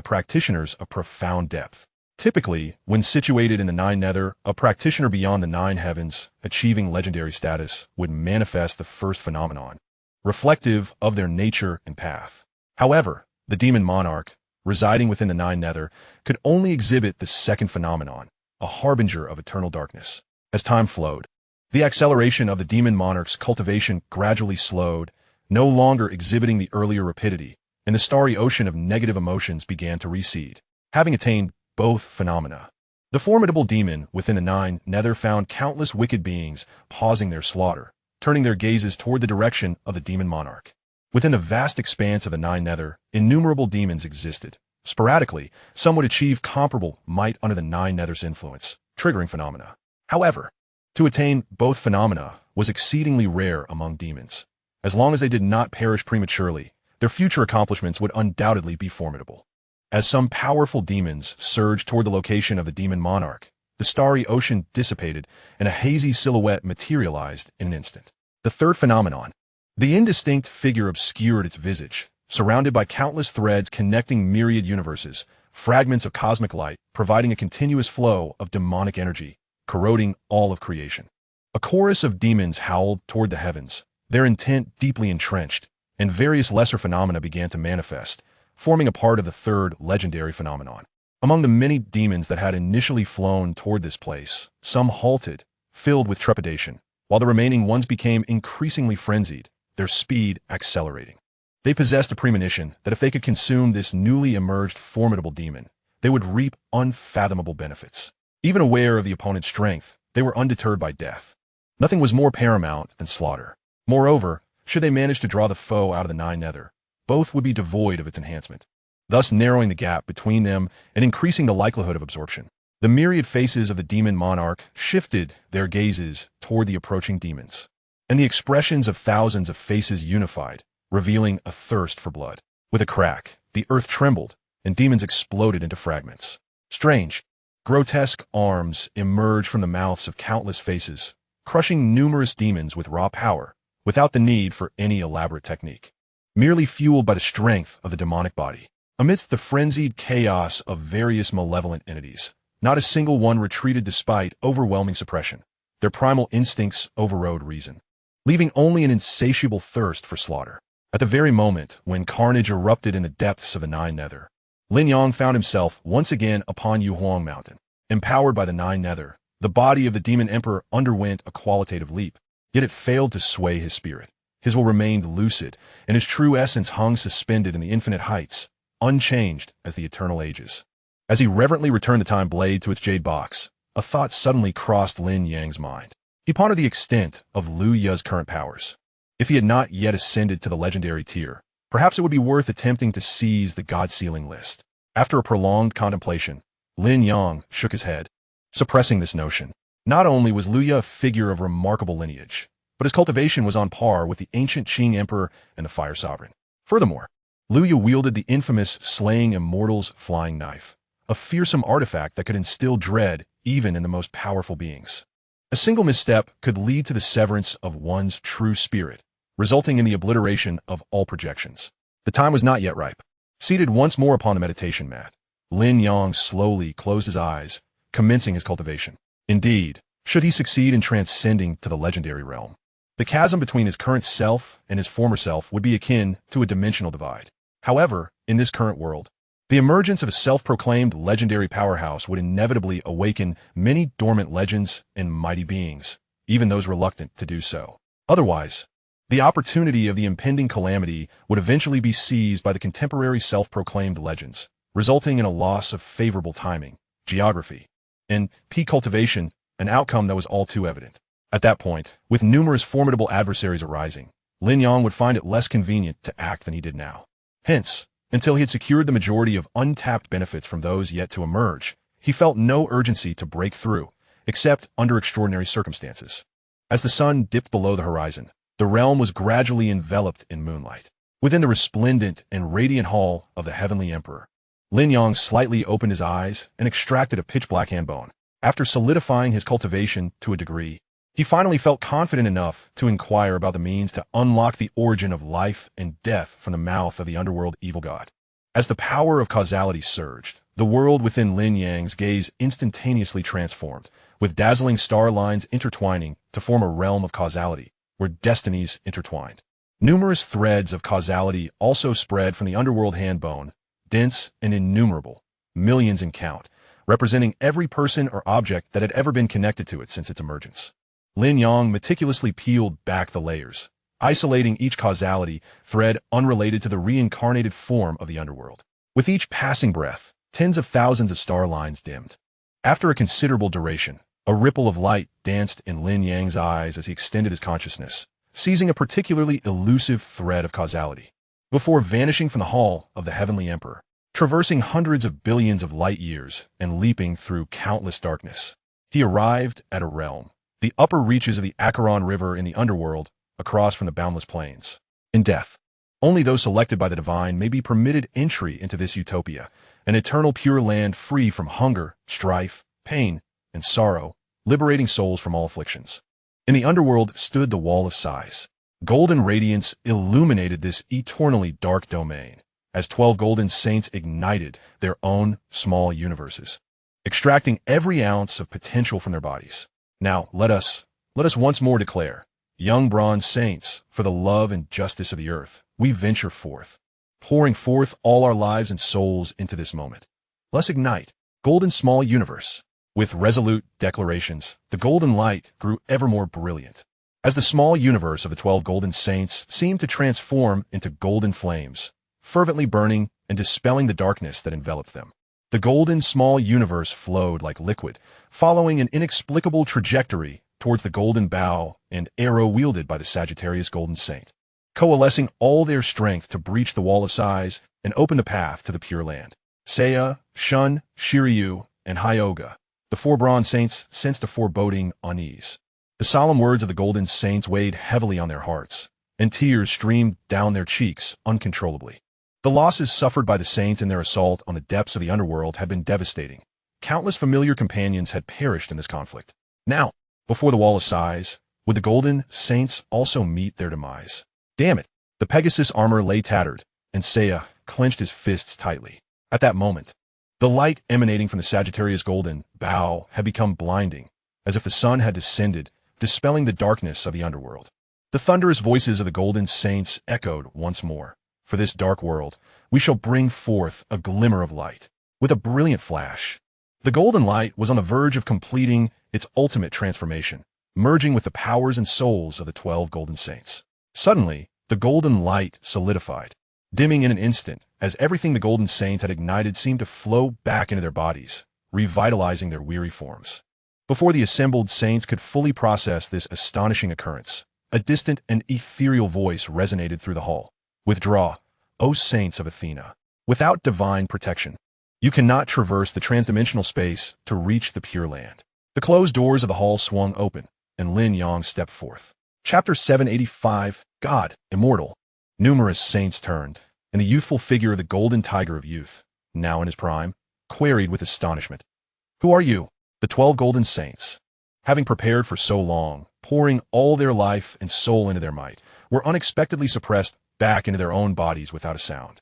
practitioners of profound depth. Typically, when situated in the nine nether, a practitioner beyond the nine heavens, achieving legendary status, would manifest the first phenomenon, reflective of their nature and path. However, the demon monarch, residing within the nine nether, could only exhibit the second phenomenon, a harbinger of eternal darkness. As time flowed, the acceleration of the demon monarch's cultivation gradually slowed, no longer exhibiting the earlier rapidity, and the starry ocean of negative emotions began to recede. Having attained both phenomena, the formidable demon within the nine nether found countless wicked beings pausing their slaughter, turning their gazes toward the direction of the demon monarch. Within the vast expanse of the nine nether, innumerable demons existed. Sporadically, some would achieve comparable might under the nine nether's influence, triggering phenomena. However, to attain both phenomena was exceedingly rare among demons. As long as they did not perish prematurely, their future accomplishments would undoubtedly be formidable. As some powerful demons surged toward the location of the demon monarch, the starry ocean dissipated and a hazy silhouette materialized in an instant. The third phenomenon, the indistinct figure obscured its visage, surrounded by countless threads connecting myriad universes, fragments of cosmic light, providing a continuous flow of demonic energy, corroding all of creation. A chorus of demons howled toward the heavens, their intent deeply entrenched, and various lesser phenomena began to manifest, forming a part of the third legendary phenomenon. Among the many demons that had initially flown toward this place, some halted, filled with trepidation, while the remaining ones became increasingly frenzied, their speed accelerating. They possessed a premonition that if they could consume this newly emerged formidable demon, they would reap unfathomable benefits. Even aware of the opponent's strength, they were undeterred by death. Nothing was more paramount than slaughter. Moreover, should they manage to draw the foe out of the nine nether, both would be devoid of its enhancement, thus narrowing the gap between them and increasing the likelihood of absorption. The myriad faces of the demon monarch shifted their gazes toward the approaching demons, and the expressions of thousands of faces unified, revealing a thirst for blood. With a crack, the earth trembled, and demons exploded into fragments. Strange, grotesque arms emerged from the mouths of countless faces, crushing numerous demons with raw power, without the need for any elaborate technique, merely fueled by the strength of the demonic body. Amidst the frenzied chaos of various malevolent entities, not a single one retreated despite overwhelming suppression. Their primal instincts overrode reason, leaving only an insatiable thirst for slaughter. At the very moment when carnage erupted in the depths of the nine nether, Lin Yang found himself once again upon Yuhuang Mountain. Empowered by the nine nether, the body of the demon emperor underwent a qualitative leap, yet it failed to sway his spirit. His will remained lucid, and his true essence hung suspended in the infinite heights, unchanged as the eternal ages. As he reverently returned the time blade to its jade box, a thought suddenly crossed Lin Yang's mind. He pondered the extent of Liu Ye's current powers. If he had not yet ascended to the legendary tier, perhaps it would be worth attempting to seize the God-sealing list. After a prolonged contemplation, Lin Yang shook his head, suppressing this notion. Not only was Liu Ye a figure of remarkable lineage, but his cultivation was on par with the ancient Qing emperor and the fire sovereign. Furthermore, Liu Ye wielded the infamous slaying immortals flying knife, a fearsome artifact that could instill dread even in the most powerful beings. A single misstep could lead to the severance of one's true spirit, resulting in the obliteration of all projections. The time was not yet ripe. Seated once more upon the meditation mat, Lin Yang slowly closed his eyes, commencing his cultivation. Indeed, should he succeed in transcending to the legendary realm, the chasm between his current self and his former self would be akin to a dimensional divide. However, in this current world, the emergence of a self-proclaimed legendary powerhouse would inevitably awaken many dormant legends and mighty beings, even those reluctant to do so. Otherwise, the opportunity of the impending calamity would eventually be seized by the contemporary self-proclaimed legends, resulting in a loss of favorable timing, geography, and cultivation, an outcome that was all too evident. At that point, with numerous formidable adversaries arising, Lin Yang would find it less convenient to act than he did now. Hence, Until he had secured the majority of untapped benefits from those yet to emerge, he felt no urgency to break through, except under extraordinary circumstances. As the sun dipped below the horizon, the realm was gradually enveloped in moonlight. Within the resplendent and radiant hall of the heavenly emperor, Lin Yang slightly opened his eyes and extracted a pitch-black handbone. After solidifying his cultivation to a degree, he finally felt confident enough to inquire about the means to unlock the origin of life and death from the mouth of the underworld evil god. As the power of causality surged, the world within Lin Yang's gaze instantaneously transformed, with dazzling star lines intertwining to form a realm of causality, where destinies intertwined. Numerous threads of causality also spread from the underworld handbone, dense and innumerable, millions in count, representing every person or object that had ever been connected to it since its emergence. Lin Yang meticulously peeled back the layers, isolating each causality thread unrelated to the reincarnated form of the underworld. With each passing breath, tens of thousands of star lines dimmed. After a considerable duration, a ripple of light danced in Lin Yang's eyes as he extended his consciousness, seizing a particularly elusive thread of causality, before vanishing from the hall of the heavenly emperor, traversing hundreds of billions of light years and leaping through countless darkness. He arrived at a realm, the upper reaches of the Acheron River in the underworld, across from the boundless plains. In death, only those selected by the divine may be permitted entry into this utopia, an eternal pure land free from hunger, strife, pain, and sorrow, liberating souls from all afflictions. In the underworld stood the Wall of Sighs. Golden radiance illuminated this eternally dark domain, as 12 golden saints ignited their own small universes, extracting every ounce of potential from their bodies. Now, let us once more declare, young bronze saints, for the love and justice of the earth, we venture forth, pouring forth all our lives and souls into this moment. Let's ignite, golden small universe. With resolute declarations, the golden light grew ever more brilliant, as the small universe of the 12 golden saints seemed to transform into golden flames, fervently burning and dispelling the darkness that enveloped them. The golden small universe flowed like liquid, following an inexplicable trajectory towards the golden bow and arrow wielded by the Sagittarius golden saint, coalescing all their strength to breach the Wall of Sighs and open the path to the Pure Land. Seiya, Shun, Shiryu, and Hyoga, the 4 bronze saints, sensed a foreboding unease. The solemn words of the golden saints weighed heavily on their hearts, and tears streamed down their cheeks uncontrollably. The losses suffered by the saints in their assault on the depths of the underworld had been devastating. Countless familiar companions had perished in this conflict. Now, before the Wall of Sighs, would the golden saints also meet their demise? Damn it! The Pegasus armor lay tattered, and Seiya clenched his fists tightly. At that moment, the light emanating from the Sagittarius golden bow had become blinding, as if the sun had descended, dispelling the darkness of the underworld. The thunderous voices of the golden saints echoed once more. For this dark world, we shall bring forth a glimmer of light. With a brilliant flash, the golden light was on the verge of completing its ultimate transformation, merging with the powers and souls of the 12 golden saints. Suddenly, the golden light solidified, dimming in an instant, as everything the golden saints had ignited seemed to flow back into their bodies, revitalizing their weary forms. Before the assembled saints could fully process this astonishing occurrence, a distant and ethereal voice resonated through the hall. Withdraw, O saints of Athena. Without divine protection, you cannot traverse the transdimensional space to reach the Pure Land. The closed doors of the hall swung open, and Lin Yang stepped forth. Chapter 785, God, Immortal. Numerous saints turned, and the youthful figure of the golden tiger of youth, now in his prime, queried with astonishment. Who are you? The 12 golden saints, having prepared for so long, pouring all their life and soul into their might, were unexpectedly suppressed back into their own bodies without a sound.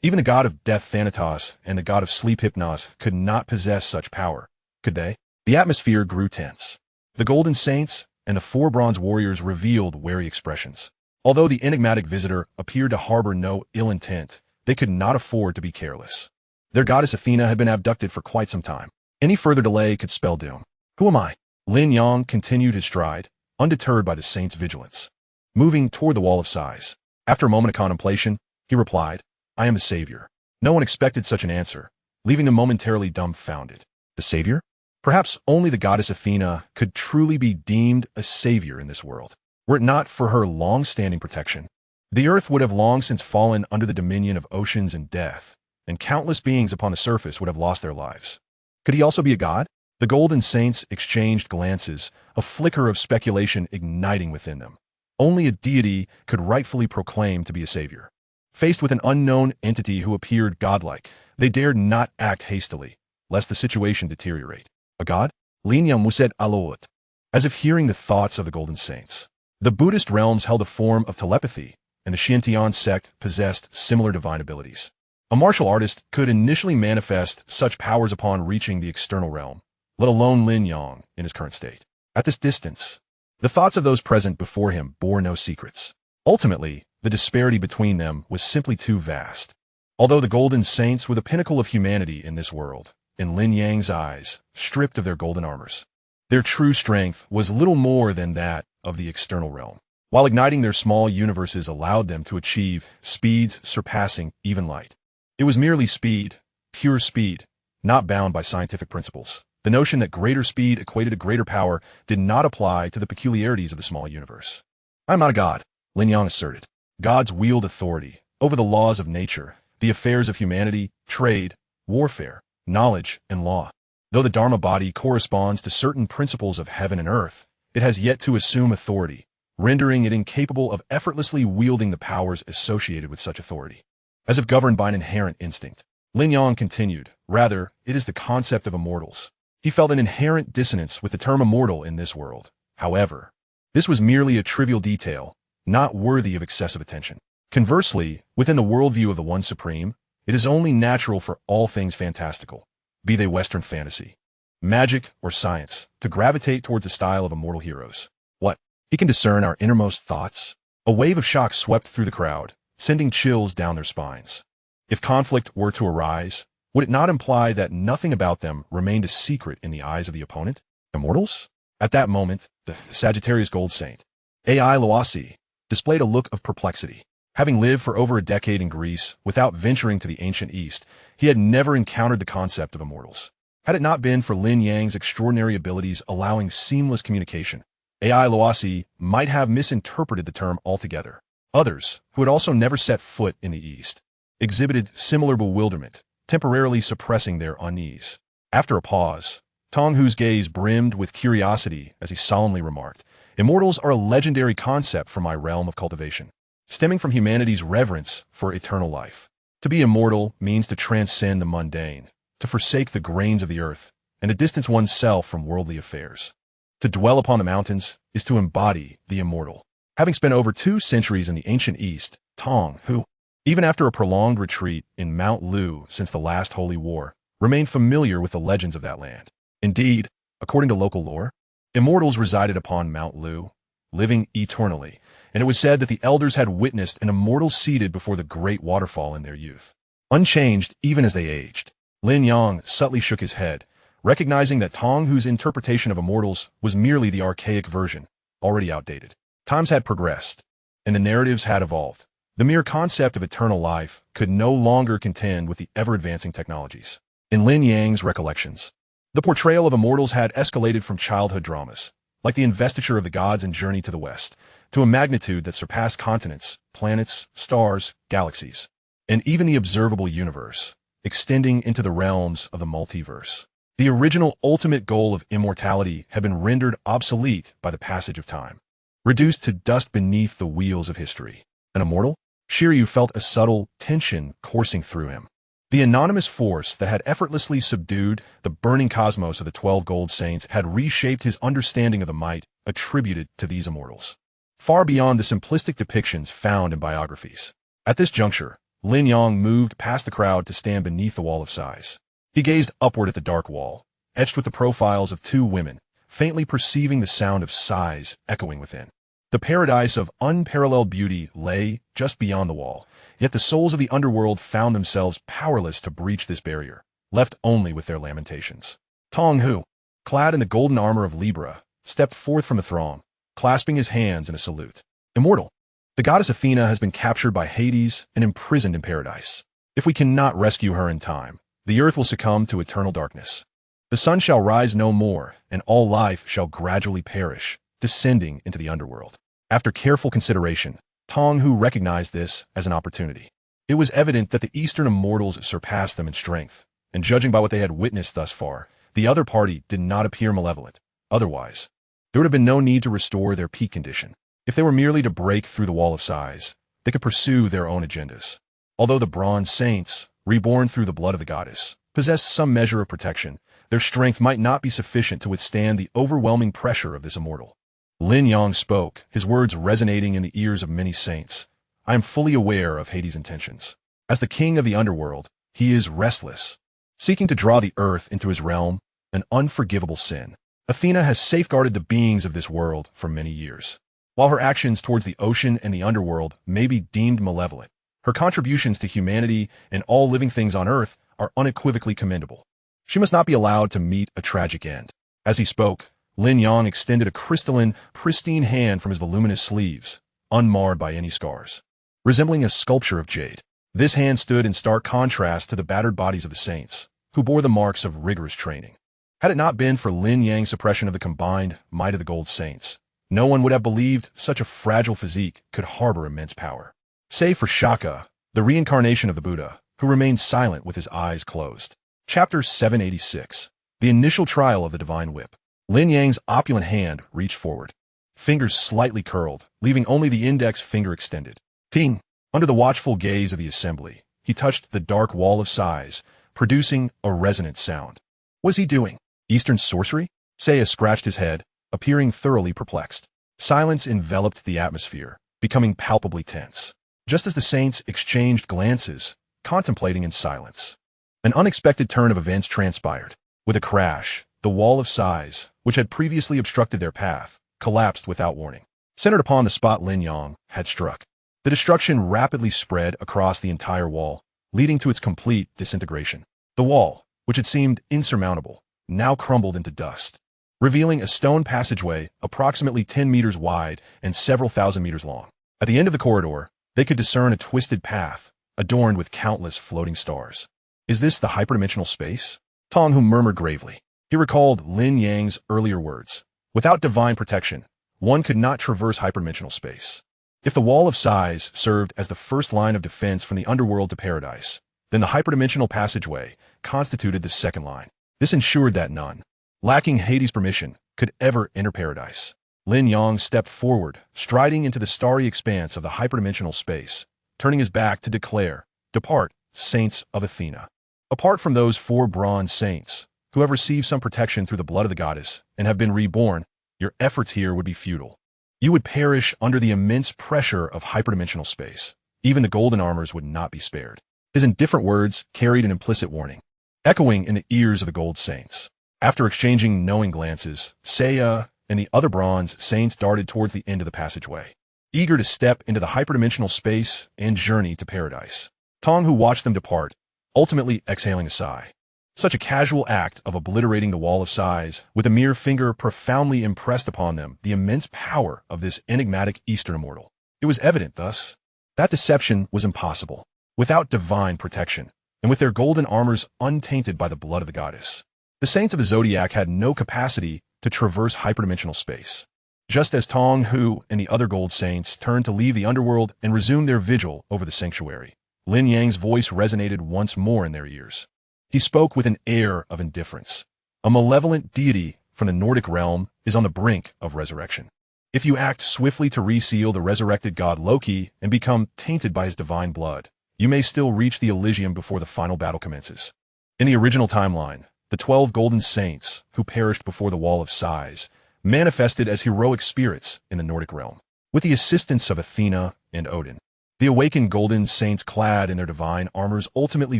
Even the god of death Thanatos and the god of sleep Hypnos could not possess such power, could they? The atmosphere grew tense. The golden saints and the 4 bronze warriors revealed wary expressions. Although the enigmatic visitor appeared to harbor no ill intent, they could not afford to be careless. Their goddess Athena had been abducted for quite some time. Any further delay could spell doom. Who am I? Lin Yang continued his stride, undeterred by the saint's vigilance, moving toward the Wall of Sighs. After a moment of contemplation, he replied, I am the savior. No one expected such an answer, leaving them momentarily dumbfounded. The savior? Perhaps only the goddess Athena could truly be deemed a savior in this world, were it not for her long-standing protection. The earth would have long since fallen under the dominion of oceans and death, and countless beings upon the surface would have lost their lives. Could he also be a god? The golden saints exchanged glances, a flicker of speculation igniting within them. Only a deity could rightfully proclaim to be a savior. Faced with an unknown entity who appeared godlike, they dared not act hastily, lest the situation deteriorate. A god? Lin Yang said aloot, as if hearing the thoughts of the golden saints. The Buddhist realms held a form of telepathy, and the Shintian sect possessed similar divine abilities. A martial artist could initially manifest such powers upon reaching the external realm, let alone Lin Yang in his current state. At this distance, the thoughts of those present before him bore no secrets. Ultimately, the disparity between them was simply too vast. Although the golden saints were the pinnacle of humanity in this world, in Lin Yang's eyes, stripped of their golden armors, their true strength was little more than that of the external realm. While igniting their small universes allowed them to achieve speeds surpassing even light. It was merely speed, pure speed, not bound by scientific principles. The notion that greater speed equated to greater power did not apply to the peculiarities of the small universe. I am not a god, Lin Yang asserted. Gods wield authority over the laws of nature, the affairs of humanity, trade, warfare, knowledge, and law. Though the Dharma body corresponds to certain principles of heaven and earth, it has yet to assume authority, rendering it incapable of effortlessly wielding the powers associated with such authority. As if governed by an inherent instinct, Lin Yang continued, rather, it is the concept of immortals. He felt an inherent dissonance with the term immortal in this world. However, this was merely a trivial detail, not worthy of excessive attention. Conversely, within the worldview of the One Supreme, it is only natural for all things fantastical, be they Western fantasy, magic, or science, to gravitate towards the style of immortal heroes. What? He can discern our innermost thoughts? A wave of shock swept through the crowd, sending chills down their spines. If conflict were to arise, would it not imply that nothing about them remained a secret in the eyes of the opponent? Immortals? At that moment, the Sagittarius Gold Saint, A.I. Loasi, displayed a look of perplexity. Having lived for over a decade in Greece without venturing to the ancient East, he had never encountered the concept of immortals. Had it not been for Lin Yang's extraordinary abilities allowing seamless communication, A.I. Loasi might have misinterpreted the term altogether. Others, who had also never set foot in the East, exhibited similar bewilderment, temporarily suppressing their unease. After a pause, Tong Hu's gaze brimmed with curiosity as he solemnly remarked, "Immortals are a legendary concept from my realm of cultivation, stemming from humanity's reverence for eternal life. To be immortal means to transcend the mundane, to forsake the grains of the earth, and to distance oneself from worldly affairs. To dwell upon the mountains is to embody the immortal." Having spent over 2 centuries in the ancient East, Tong Hu, even after a prolonged retreat in Mount Lu since the last Holy War, remained familiar with the legends of that land. Indeed, according to local lore, immortals resided upon Mount Lu, living eternally, and it was said that the elders had witnessed an immortal seated before the great waterfall in their youth. Unchanged even as they aged, Lin Yang subtly shook his head, recognizing that Tong Hu's interpretation of immortals was merely the archaic version, already outdated. Times had progressed, and the narratives had evolved. The mere concept of eternal life could no longer contend with the ever-advancing technologies. In Lin Yang's recollections, the portrayal of immortals had escalated from childhood dramas, like the investiture of the gods and Journey to the West, to a magnitude that surpassed continents, planets, stars, galaxies, and even the observable universe, extending into the realms of the multiverse. The original ultimate goal of immortality had been rendered obsolete by the passage of time, reduced to dust beneath the wheels of history. An immortal? Shiryu felt a subtle tension coursing through him. The anonymous force that had effortlessly subdued the burning cosmos of the 12 Gold Saints had reshaped his understanding of the might attributed to these immortals, far beyond the simplistic depictions found in biographies. At this juncture, Lin Yang moved past the crowd to stand beneath the wall of sighs. He gazed upward at the dark wall, etched with the profiles of 2 women, faintly perceiving the sound of sighs echoing within. The paradise of unparalleled beauty lay just beyond the wall, yet the souls of the underworld found themselves powerless to breach this barrier, left only with their lamentations. Tong Hu, clad in the golden armor of Libra, stepped forth from the throng, clasping his hands in a salute. Immortal. The goddess Athena has been captured by Hades and imprisoned in paradise. If we cannot rescue her in time, the earth will succumb to eternal darkness. The sun shall rise no more, and all life shall gradually perish, descending into the underworld. After careful consideration, Tong Hu recognized this as an opportunity. It was evident that the Eastern Immortals surpassed them in strength, and judging by what they had witnessed thus far, the other party did not appear malevolent. Otherwise, there would have been no need to restore their peak condition. If they were merely to break through the wall of size, they could pursue their own agendas. Although the Bronze Saints, reborn through the blood of the goddess, possessed some measure of protection, their strength might not be sufficient to withstand the overwhelming pressure of this immortal. Lin Yang spoke, his words resonating in the ears of many saints. I am fully aware of Hades' intentions. As the king of the underworld, he is restless, seeking to draw the earth into his realm, an unforgivable sin. Athena has safeguarded the beings of this world for many years. While her actions towards the ocean and the underworld may be deemed malevolent, her contributions to humanity and all living things on earth are unequivocally commendable. She must not be allowed to meet a tragic end. As he spoke, Lin Yang extended a crystalline, pristine hand from his voluminous sleeves, unmarred by any scars. Resembling a sculpture of jade, this hand stood in stark contrast to the battered bodies of the saints, who bore the marks of rigorous training. Had it not been for Lin Yang's suppression of the combined might of the Gold Saints, no one would have believed such a fragile physique could harbor immense power. Save for Shaka, the reincarnation of the Buddha, who remained silent with his eyes closed. Chapter 786. The Initial Trial of the Divine Whip. Lin Yang's opulent hand reached forward, fingers slightly curled, leaving only the index finger extended. Ting! Under the watchful gaze of the assembly, he touched the dark wall of size, producing a resonant sound. What was he doing? Eastern sorcery? Seiya scratched his head, appearing thoroughly perplexed. Silence enveloped the atmosphere, becoming palpably tense. Just as the saints exchanged glances, contemplating in silence, an unexpected turn of events transpired. With a crash, the wall of size, which had previously obstructed their path, collapsed without warning. Centered upon the spot Lin Yang had struck, the destruction rapidly spread across the entire wall, leading to its complete disintegration. The wall, which had seemed insurmountable, now crumbled into dust, revealing a stone passageway approximately 10 meters wide and several thousand meters long. At the end of the corridor, they could discern a twisted path, adorned with countless floating stars. Is this the hyperdimensional space? Tong Hu murmured gravely. He recalled Lin Yang's earlier words. Without divine protection, one could not traverse hyperdimensional space. If the wall of size served as the first line of defense from the underworld to paradise, then the hyperdimensional passageway constituted the second line. This ensured that none, lacking Hades' permission, could ever enter paradise. Lin Yang stepped forward, striding into the starry expanse of the hyperdimensional space, turning his back to declare, "Depart, saints of Athena." Apart from those 4 bronze saints, who have received some protection through the blood of the goddess and have been reborn, your efforts here would be futile. You would perish under the immense pressure of hyperdimensional space. Even the golden armors would not be spared. His indifferent words carried an implicit warning, echoing in the ears of the gold saints. After exchanging knowing glances, Seiya and the other bronze saints darted towards the end of the passageway, eager to step into the hyperdimensional space and journey to paradise. Tong Hu watched them depart, ultimately exhaling a sigh. Such a casual act of obliterating the wall of size with a mere finger profoundly impressed upon them the immense power of this enigmatic Eastern immortal. It was evident, thus, that deception was impossible, without divine protection, and with their golden armors untainted by the blood of the goddess. The saints of the zodiac had no capacity to traverse hyperdimensional space. Just as Tong Hu and the other gold saints turned to leave the underworld and resume their vigil over the sanctuary, Lin Yang's voice resonated once more in their ears. He spoke with an air of indifference. A malevolent deity from the Nordic realm is on the brink of resurrection. If you act swiftly to reseal the resurrected god Loki and become tainted by his divine blood, you may still reach the Elysium before the final battle commences. In the original timeline, the 12 golden saints, who perished before the wall of size, manifested as heroic spirits in the Nordic realm. With the assistance of Athena and Odin, the awakened golden saints clad in their divine armors ultimately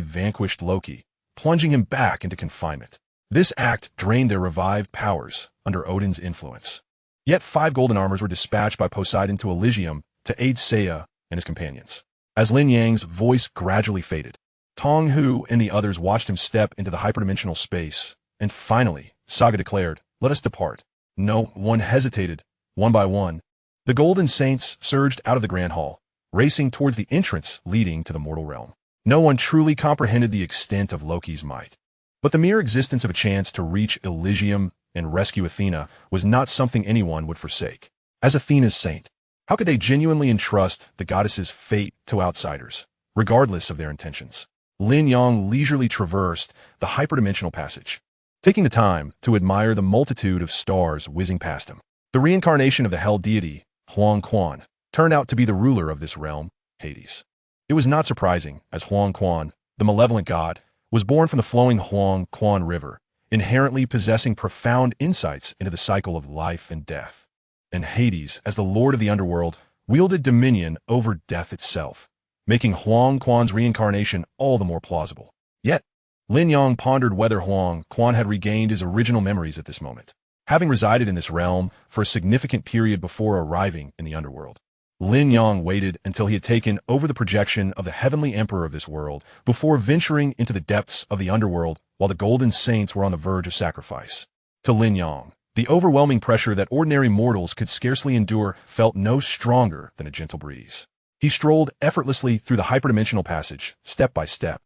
vanquished Loki, plunging him back into confinement. This act drained their revived powers under Odin's influence. Yet 5 golden armors were dispatched by Poseidon to Elysium to aid Seiya and his companions. As Lin Yang's voice gradually faded, Tong Hu and the others watched him step into the hyperdimensional space, and finally, Saga declared, "Let us depart." No one hesitated. One by one, the golden saints surged out of the grand hall, racing towards the entrance leading to the mortal realm. No one truly comprehended the extent of Loki's might. But the mere existence of a chance to reach Elysium and rescue Athena was not something anyone would forsake. As Athena's saint, How could they genuinely entrust the goddess's fate to outsiders, regardless of their intentions? Lin Yang leisurely traversed the hyperdimensional passage, taking the time to admire the multitude of stars whizzing past him. The reincarnation of the hell deity, Huang Quan, turned out to be the ruler of this realm, Hades. It was not surprising, as Huang Quan, the malevolent god, was born from the flowing Huang Quan River, inherently possessing profound insights into the cycle of life and death. And Hades, as the lord of the underworld, wielded dominion over death itself, making Huang Quan's reincarnation all the more plausible. Yet, Lin Yang pondered whether Huang Quan had regained his original memories at this moment, having resided in this realm for a significant period before arriving in the underworld. Lin Yang waited until he had taken over the projection of the heavenly emperor of this world before venturing into the depths of the underworld while the golden saints were on the verge of sacrifice. To Lin Yang, the overwhelming pressure that ordinary mortals could scarcely endure felt no stronger than a gentle breeze. He strolled effortlessly through the hyperdimensional passage, step by step,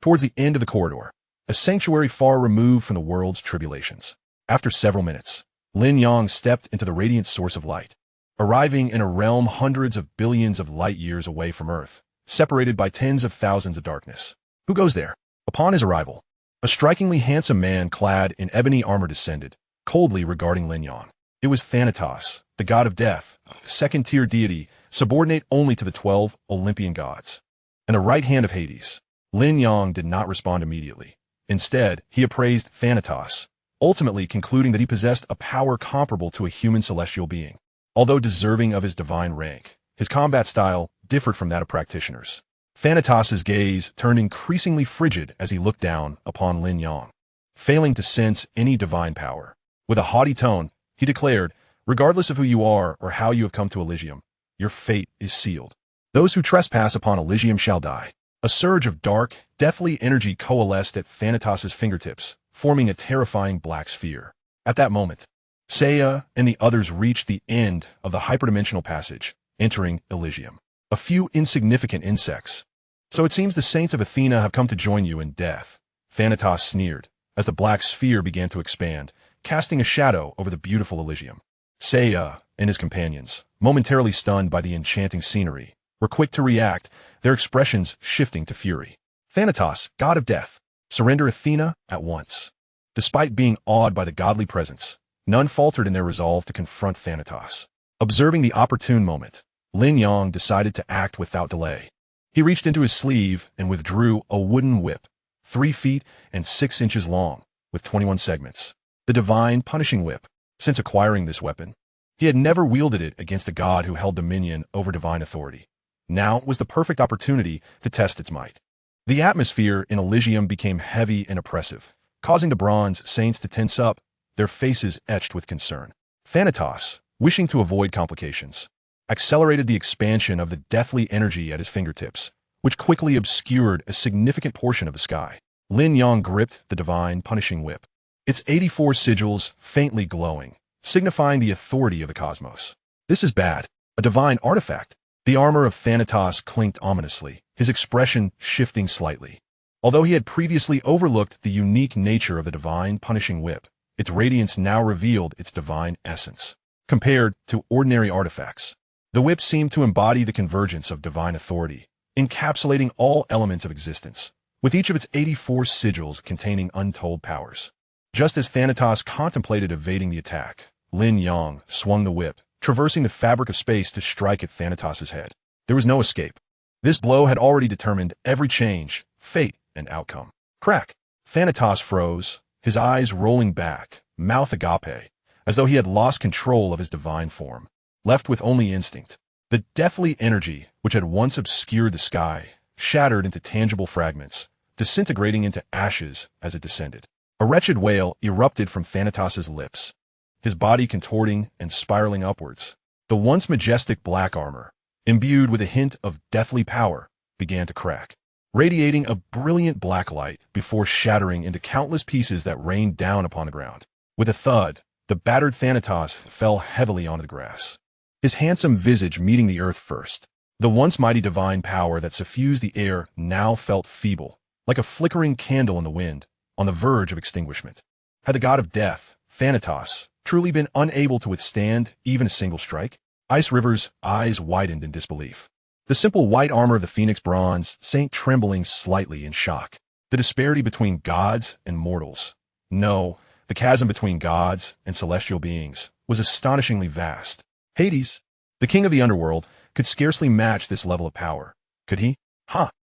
towards the end of the corridor, a sanctuary far removed from the world's tribulations. After several minutes, Lin Yang stepped into the radiant source of light, arriving in a realm hundreds of billions of light years away from Earth, separated by tens of thousands of darkness. Who goes there? Upon his arrival, a strikingly handsome man clad in ebony armor descended, coldly regarding Lin Yang. It was Thanatos, the god of death, a second-tier deity, subordinate only to the 12 Olympian gods, and the right hand of Hades. Lin Yang did not respond immediately. Instead, he appraised Thanatos, ultimately concluding that he possessed a power comparable to a human celestial being. Although deserving of his divine rank, his combat style differed from that of practitioners. Thanatos' gaze turned increasingly frigid as he looked down upon Lin Yang, failing to sense any divine power. With a haughty tone, he declared, "Regardless of who you are or how you have come to Elysium, your fate is sealed. Those who trespass upon Elysium shall die." A surge of dark, deathly energy coalesced at Thanatos' fingertips, forming a terrifying black sphere. At that moment, Saya and the others reached the end of the hyperdimensional passage, entering Elysium. A few insignificant insects. "So it seems the saints of Athena have come to join you in death," Thanatos sneered, as the black sphere began to expand, casting a shadow over the beautiful Elysium. Saya and his companions, momentarily stunned by the enchanting scenery, were quick to react, their expressions shifting to fury. "Thanatos, god of death, surrender Athena at once." Despite being awed by the godly presence, none faltered in their resolve to confront Thanatos. Observing the opportune moment, Lin Yang decided to act without delay. He reached into his sleeve and withdrew a wooden whip, 3 feet and 6 inches long, with 21 segments. The divine punishing whip. Since acquiring this weapon, he had never wielded it against a god who held dominion over divine authority. Now was the perfect opportunity to test its might. The atmosphere in Elysium became heavy and oppressive, causing the bronze saints to tense up, their faces etched with concern. Thanatos, wishing to avoid complications, accelerated the expansion of the deathly energy at his fingertips, which quickly obscured a significant portion of the sky. Lin Yang gripped the divine punishing whip, its 84 sigils faintly glowing, signifying the authority of the cosmos. "This is bad. A divine artifact." The armor of Thanatos clinked ominously, his expression shifting slightly. Although he had previously overlooked the unique nature of the divine punishing whip, its radiance now revealed its divine essence. Compared to ordinary artifacts, the whip seemed to embody the convergence of divine authority, encapsulating all elements of existence, with each of its 84 sigils containing untold powers. Just as Thanatos contemplated evading the attack, Lin Yang swung the whip, traversing the fabric of space to strike at Thanatos' head. There was no escape. This blow had already determined every change, fate, and outcome. Crack! Thanatos froze, his eyes rolling back, mouth agape, as though he had lost control of his divine form. Left with only instinct, the deathly energy which had once obscured the sky shattered into tangible fragments, disintegrating into ashes as it descended. A wretched wail erupted from Thanatos' lips, his body contorting and spiraling upwards. The once majestic black armor, imbued with a hint of deathly power, began to crack, radiating a brilliant black light before shattering into countless pieces that rained down upon the ground. With a thud, the battered Thanatos fell heavily onto the grass, his handsome visage meeting the earth first. The once mighty divine power that suffused the air now felt feeble, like a flickering candle in the wind, on the verge of extinguishment. Had the god of death, Thanatos, truly been unable to withstand even a single strike? Ice River's eyes widened in disbelief. The simple white armor of the Phoenix Bronze Saint trembling slightly in shock. The disparity between gods and mortals. No, the chasm between gods and celestial beings was astonishingly vast. Hades, the king of the underworld, could scarcely match this level of power. Could he?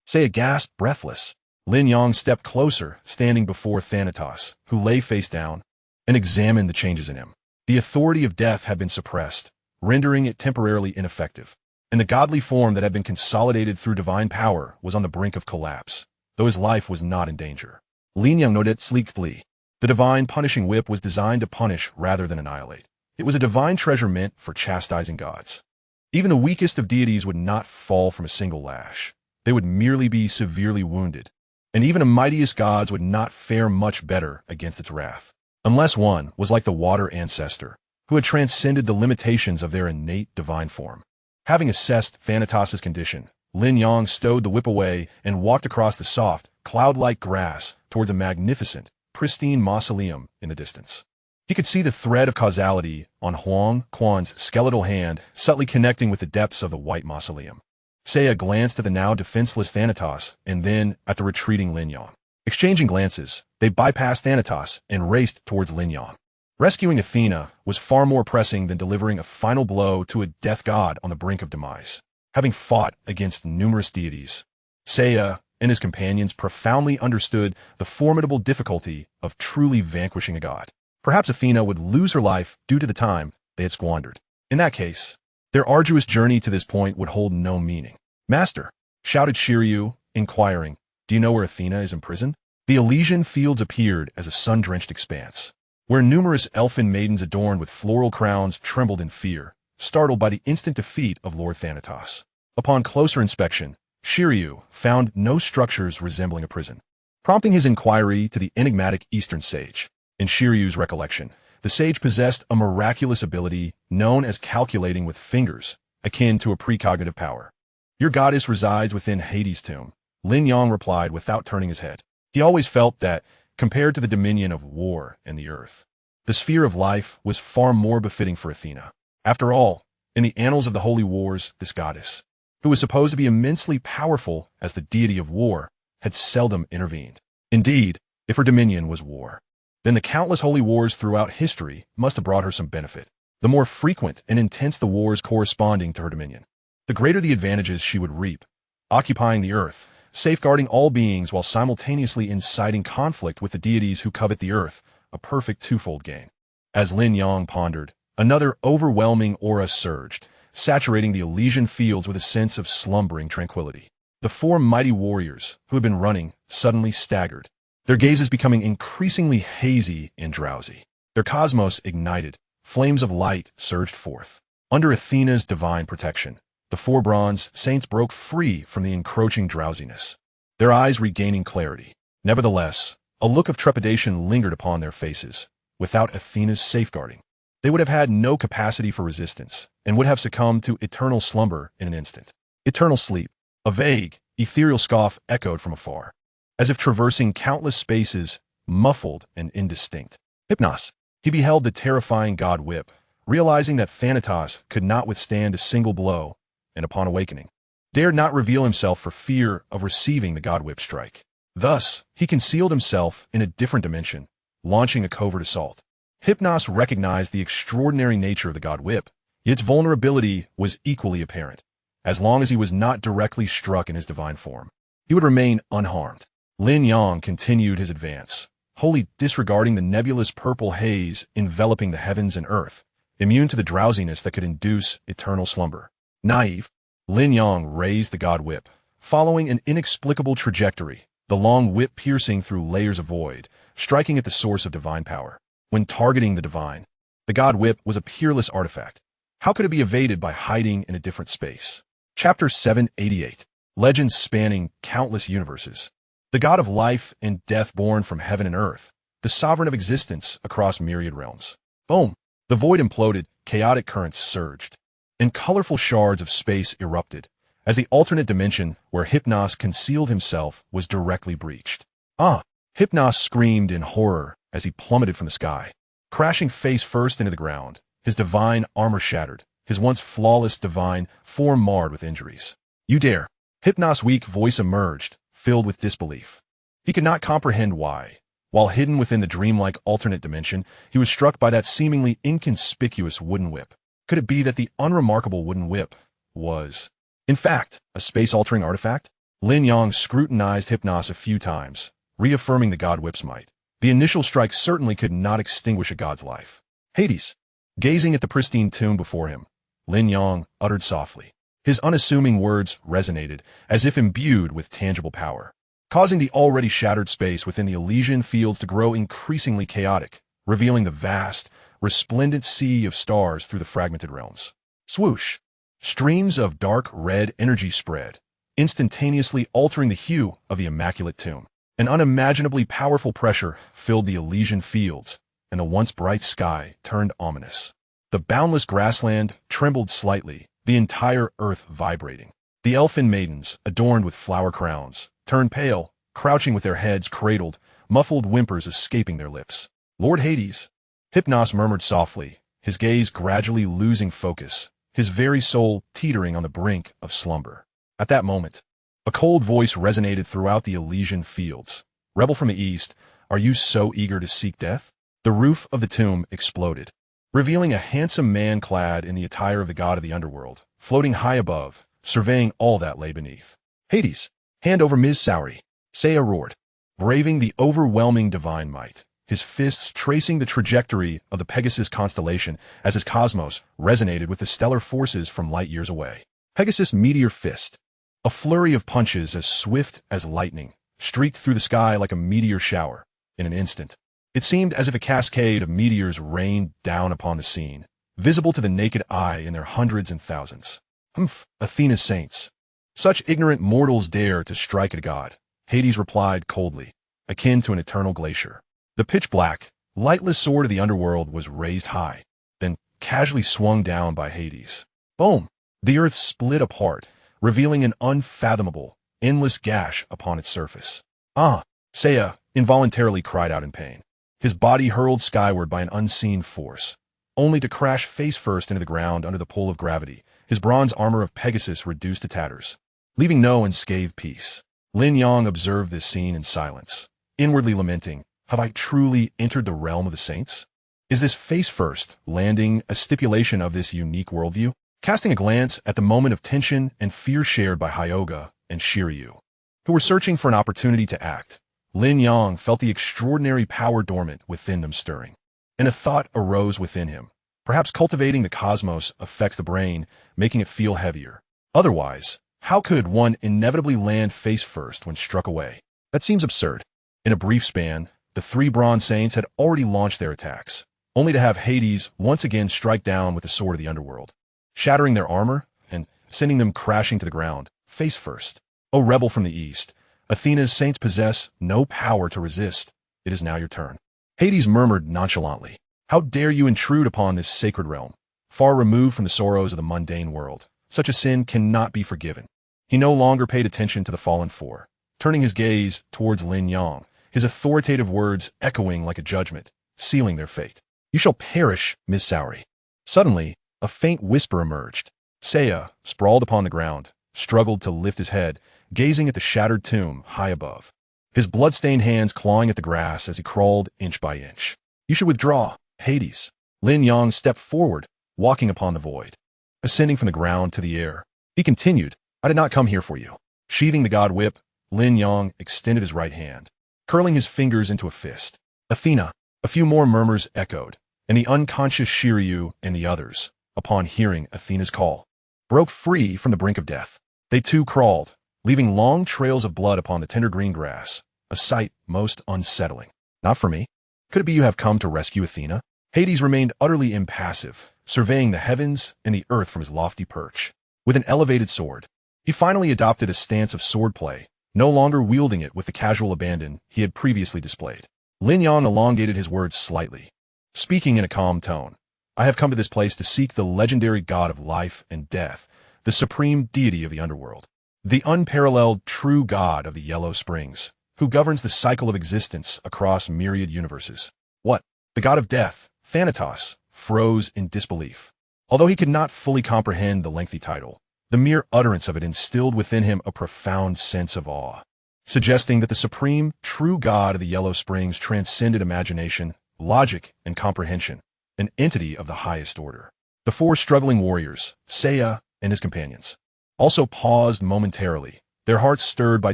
Say a gasp, breathless. Lin Yang stepped closer, standing before Thanatos, who lay face down, and examined the changes in him. The authority of death had been suppressed, rendering it temporarily ineffective, and the godly form that had been consolidated through divine power was on the brink of collapse, though his life was not in danger. Lin Yang nodded sleekly. The divine punishing whip was designed to punish rather than annihilate. It was a divine treasure meant for chastising gods. Even the weakest of deities would not fall from a single lash. They would merely be severely wounded, and even the mightiest gods would not fare much better against its wrath, unless one was like the water ancestor, who had transcended the limitations of their innate divine form. Having assessed Thanatos' condition, Lin Yang stowed the whip away and walked across the soft, cloud-like grass towards a magnificent, pristine mausoleum in the distance. He could see the thread of causality on Huang Quan's skeletal hand subtly connecting with the depths of the white mausoleum. Seiya glanced at the now defenseless Thanatos and then at the retreating Lin Yang. Exchanging glances, they bypassed Thanatos and raced towards Lin Yang. Rescuing Athena was far more pressing than delivering a final blow to a death god on the brink of demise. Having fought against numerous deities, Seiya and his companions profoundly understood the formidable difficulty of truly vanquishing a god. Perhaps Athena would lose her life due to the time they had squandered. In that case, their arduous journey to this point would hold no meaning. "Master," shouted Shiryu, inquiring, "do you know where Athena is imprisoned?" The Elysian fields appeared as a sun-drenched expanse, where numerous elfin maidens adorned with floral crowns trembled in fear, startled by the instant defeat of Lord Thanatos. Upon closer inspection, Shiryu found no structures resembling a prison, prompting his inquiry to the enigmatic Eastern sage. In Shiryu's recollection, the sage possessed a miraculous ability known as calculating with fingers, akin to a precognitive power. "Your goddess resides within Hades' tomb," Lin Yang replied without turning his head. He always felt that, compared to the dominion of war and the earth, the sphere of life was far more befitting for Athena. After all, in the annals of the holy wars, this goddess, who was supposed to be immensely powerful as the deity of war, had seldom intervened. Indeed, if her dominion was war, then the countless holy wars throughout history must have brought her some benefit. The more frequent and intense the wars corresponding to her dominion, the greater the advantages she would reap, occupying the earth, safeguarding all beings while simultaneously inciting conflict with the deities who covet the earth, a perfect twofold gain. As Lin Yang pondered, another overwhelming aura surged, saturating the Elysian fields with a sense of slumbering tranquility. The four mighty warriors, who had been running, suddenly staggered, their gazes becoming increasingly hazy and drowsy. Their cosmos ignited, flames of light surged forth. Under Athena's divine protection, the four bronze saints broke free from the encroaching drowsiness, their eyes regaining clarity. Nevertheless, a look of trepidation lingered upon their faces. Without Athena's safeguarding, they would have had no capacity for resistance and would have succumbed to eternal slumber in an instant. Eternal sleep. A vague, ethereal scoff echoed from afar, as if traversing countless spaces, muffled and indistinct. Hypnos. He beheld the terrifying god whip, realizing that Thanatos could not withstand a single blow, and upon awakening, dared not reveal himself for fear of receiving the god whip strike. Thus, he concealed himself in a different dimension, launching a covert assault. Hypnos recognized the extraordinary nature of the god whip, yet its vulnerability was equally apparent. As long as he was not directly struck in his divine form, he would remain unharmed. Lin Yang continued his advance, wholly disregarding the nebulous purple haze enveloping the heavens and earth, immune to the drowsiness that could induce eternal slumber. Naive, Lin Yang raised the god whip, following an inexplicable trajectory, the long whip piercing through layers of void, striking at the source of divine power. When targeting the divine, the god whip was a peerless artifact. How could it be evaded by hiding in a different space? Chapter 788. Legends spanning countless universes. The god of life and death born from heaven and earth, the sovereign of existence across myriad realms. Boom! The void imploded, chaotic currents surged, and colorful shards of space erupted, as the alternate dimension where Hypnos concealed himself was directly breached. Ah! Hypnos screamed in horror as he plummeted from the sky, crashing face first into the ground, his divine armor shattered, his once flawless divine form marred with injuries. "You dare!" Hypnos' weak voice emerged, filled with disbelief. He could not comprehend why. While hidden within the dreamlike alternate dimension, he was struck by that seemingly inconspicuous wooden whip. Could it be that the unremarkable wooden whip was, in fact, a space-altering artifact? Lin Yang scrutinized Hypnos a few times, reaffirming the god whip's might. The initial strike certainly could not extinguish a god's life. "Hades!" Gazing at the pristine tomb before him, Lin Yang uttered softly. His unassuming words resonated, as if imbued with tangible power, causing the already shattered space within the Elysian fields to grow increasingly chaotic, revealing the vast, resplendent sea of stars through the fragmented realms. Swoosh! Streams of dark red energy spread, instantaneously altering the hue of the immaculate tomb. An unimaginably powerful pressure filled the Elysian fields, and the once bright sky turned ominous. The boundless grassland trembled slightly, the entire earth vibrating. The elfin maidens, adorned with flower crowns, turned pale, crouching with their heads cradled, muffled whimpers escaping their lips. "Lord Hades," Hypnos murmured softly, his gaze gradually losing focus, his very soul teetering on the brink of slumber. At that moment, a cold voice resonated throughout the Elysian fields. "Rebel from the east, are you so eager to seek death?" The roof of the tomb exploded, revealing a handsome man clad in the attire of the god of the underworld, floating high above, surveying all that lay beneath. "Hades, hand over Ms. Saori," Saya roared, braving the overwhelming divine might, his fists tracing the trajectory of the Pegasus constellation as his cosmos resonated with the stellar forces from light years away. Pegasus Meteor Fist. A flurry of punches as swift as lightning streaked through the sky like a meteor shower. In an instant, it seemed as if a cascade of meteors rained down upon the scene, visible to the naked eye in their hundreds and thousands. "Humph, Athena's saints. Such ignorant mortals dare to strike at a god," Hades replied coldly, akin to an eternal glacier. The pitch-black, lightless sword of the underworld was raised high, then casually swung down by Hades. Boom! The earth split apart, revealing an unfathomable, endless gash upon its surface. "Ah!" Saya involuntarily cried out in pain. His body hurled skyward by an unseen force, only to crash face first into the ground under the pull of gravity, his bronze armor of Pegasus reduced to tatters, leaving no unscathed piece. Lin Yang observed this scene in silence, inwardly lamenting, "Have I truly entered the realm of the saints? Is this face-first landing a stipulation of this unique worldview?" Casting a glance at the moment of tension and fear shared by Hyoga and Shiryu, who were searching for an opportunity to act, Lin Yang felt the extraordinary power dormant within them stirring, and a thought arose within him. Perhaps cultivating the cosmos affects the brain, making it feel heavier. Otherwise, how could one inevitably land face first when struck away? That seems absurd. In a brief span, the three bronze saints had already launched their attacks, only to have Hades once again strike down with the sword of the underworld, shattering their armor and sending them crashing to the ground, face first. "O rebel from the east, Athena's saints possess no power to resist. It is now your turn." Hades murmured nonchalantly, "How dare you intrude upon this sacred realm, far removed from the sorrows of the mundane world? Such a sin cannot be forgiven." He no longer paid attention to the fallen four, turning his gaze towards Lin Yang, his authoritative words echoing like a judgment, sealing their fate. "You shall perish, Ms. Saori." Suddenly, a faint whisper emerged. Saya, sprawled upon the ground, struggled to lift his head, gazing at the shattered tomb high above, his blood-stained hands clawing at the grass as he crawled inch by inch. "You should withdraw, Hades." Lin Yang stepped forward, walking upon the void. Ascending from the ground to the air, he continued, "I did not come here for you." Sheathing the god whip, Lin Yang extended his right hand, curling his fingers into a fist. "Athena." A few more murmurs echoed, and the unconscious Shiryu and the others, upon hearing Athena's call, broke free from the brink of death. They too crawled, leaving long trails of blood upon the tender green grass, a sight most unsettling. "Not for me. Could it be you have come to rescue Athena?" Hades remained utterly impassive, surveying the heavens and the earth from his lofty perch. With an elevated sword, he finally adopted a stance of swordplay, no longer wielding it with the casual abandon he had previously displayed. Lin Yang elongated his words slightly, speaking in a calm tone. "I have come to this place to seek the legendary god of life and death, the supreme deity of the underworld, the unparalleled true god of the Yellow Springs, who governs the cycle of existence across myriad universes." "What? The god of death, Thanatos?" froze in disbelief. Although he could not fully comprehend the lengthy title, the mere utterance of it instilled within him a profound sense of awe, suggesting that the supreme, true God of the Yellow Springs transcended imagination, logic, and comprehension, an entity of the highest order. The four struggling warriors, Seiya and his companions, also paused momentarily, their hearts stirred by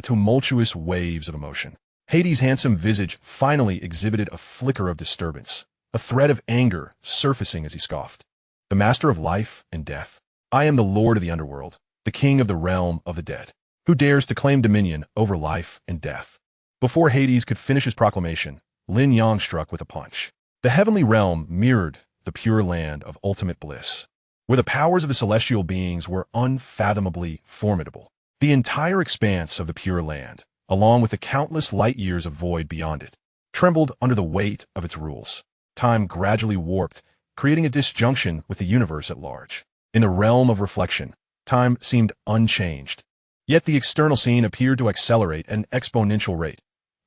tumultuous waves of emotion. Hades' handsome visage finally exhibited a flicker of disturbance, a thread of anger surfacing as he scoffed. The master of life and death. I am the lord of the underworld, the king of the realm of the dead. Who dares to claim dominion over life and death? Before Hades could finish his proclamation, Lin Yang struck with a punch. The heavenly realm mirrored the pure land of ultimate bliss, where the powers of the celestial beings were unfathomably formidable. The entire expanse of the pure land, along with the countless light years of void beyond it, trembled under the weight of its rules. Time gradually warped, creating a disjunction with the universe at large. In the realm of reflection, time seemed unchanged. Yet the external scene appeared to accelerate at an exponential rate.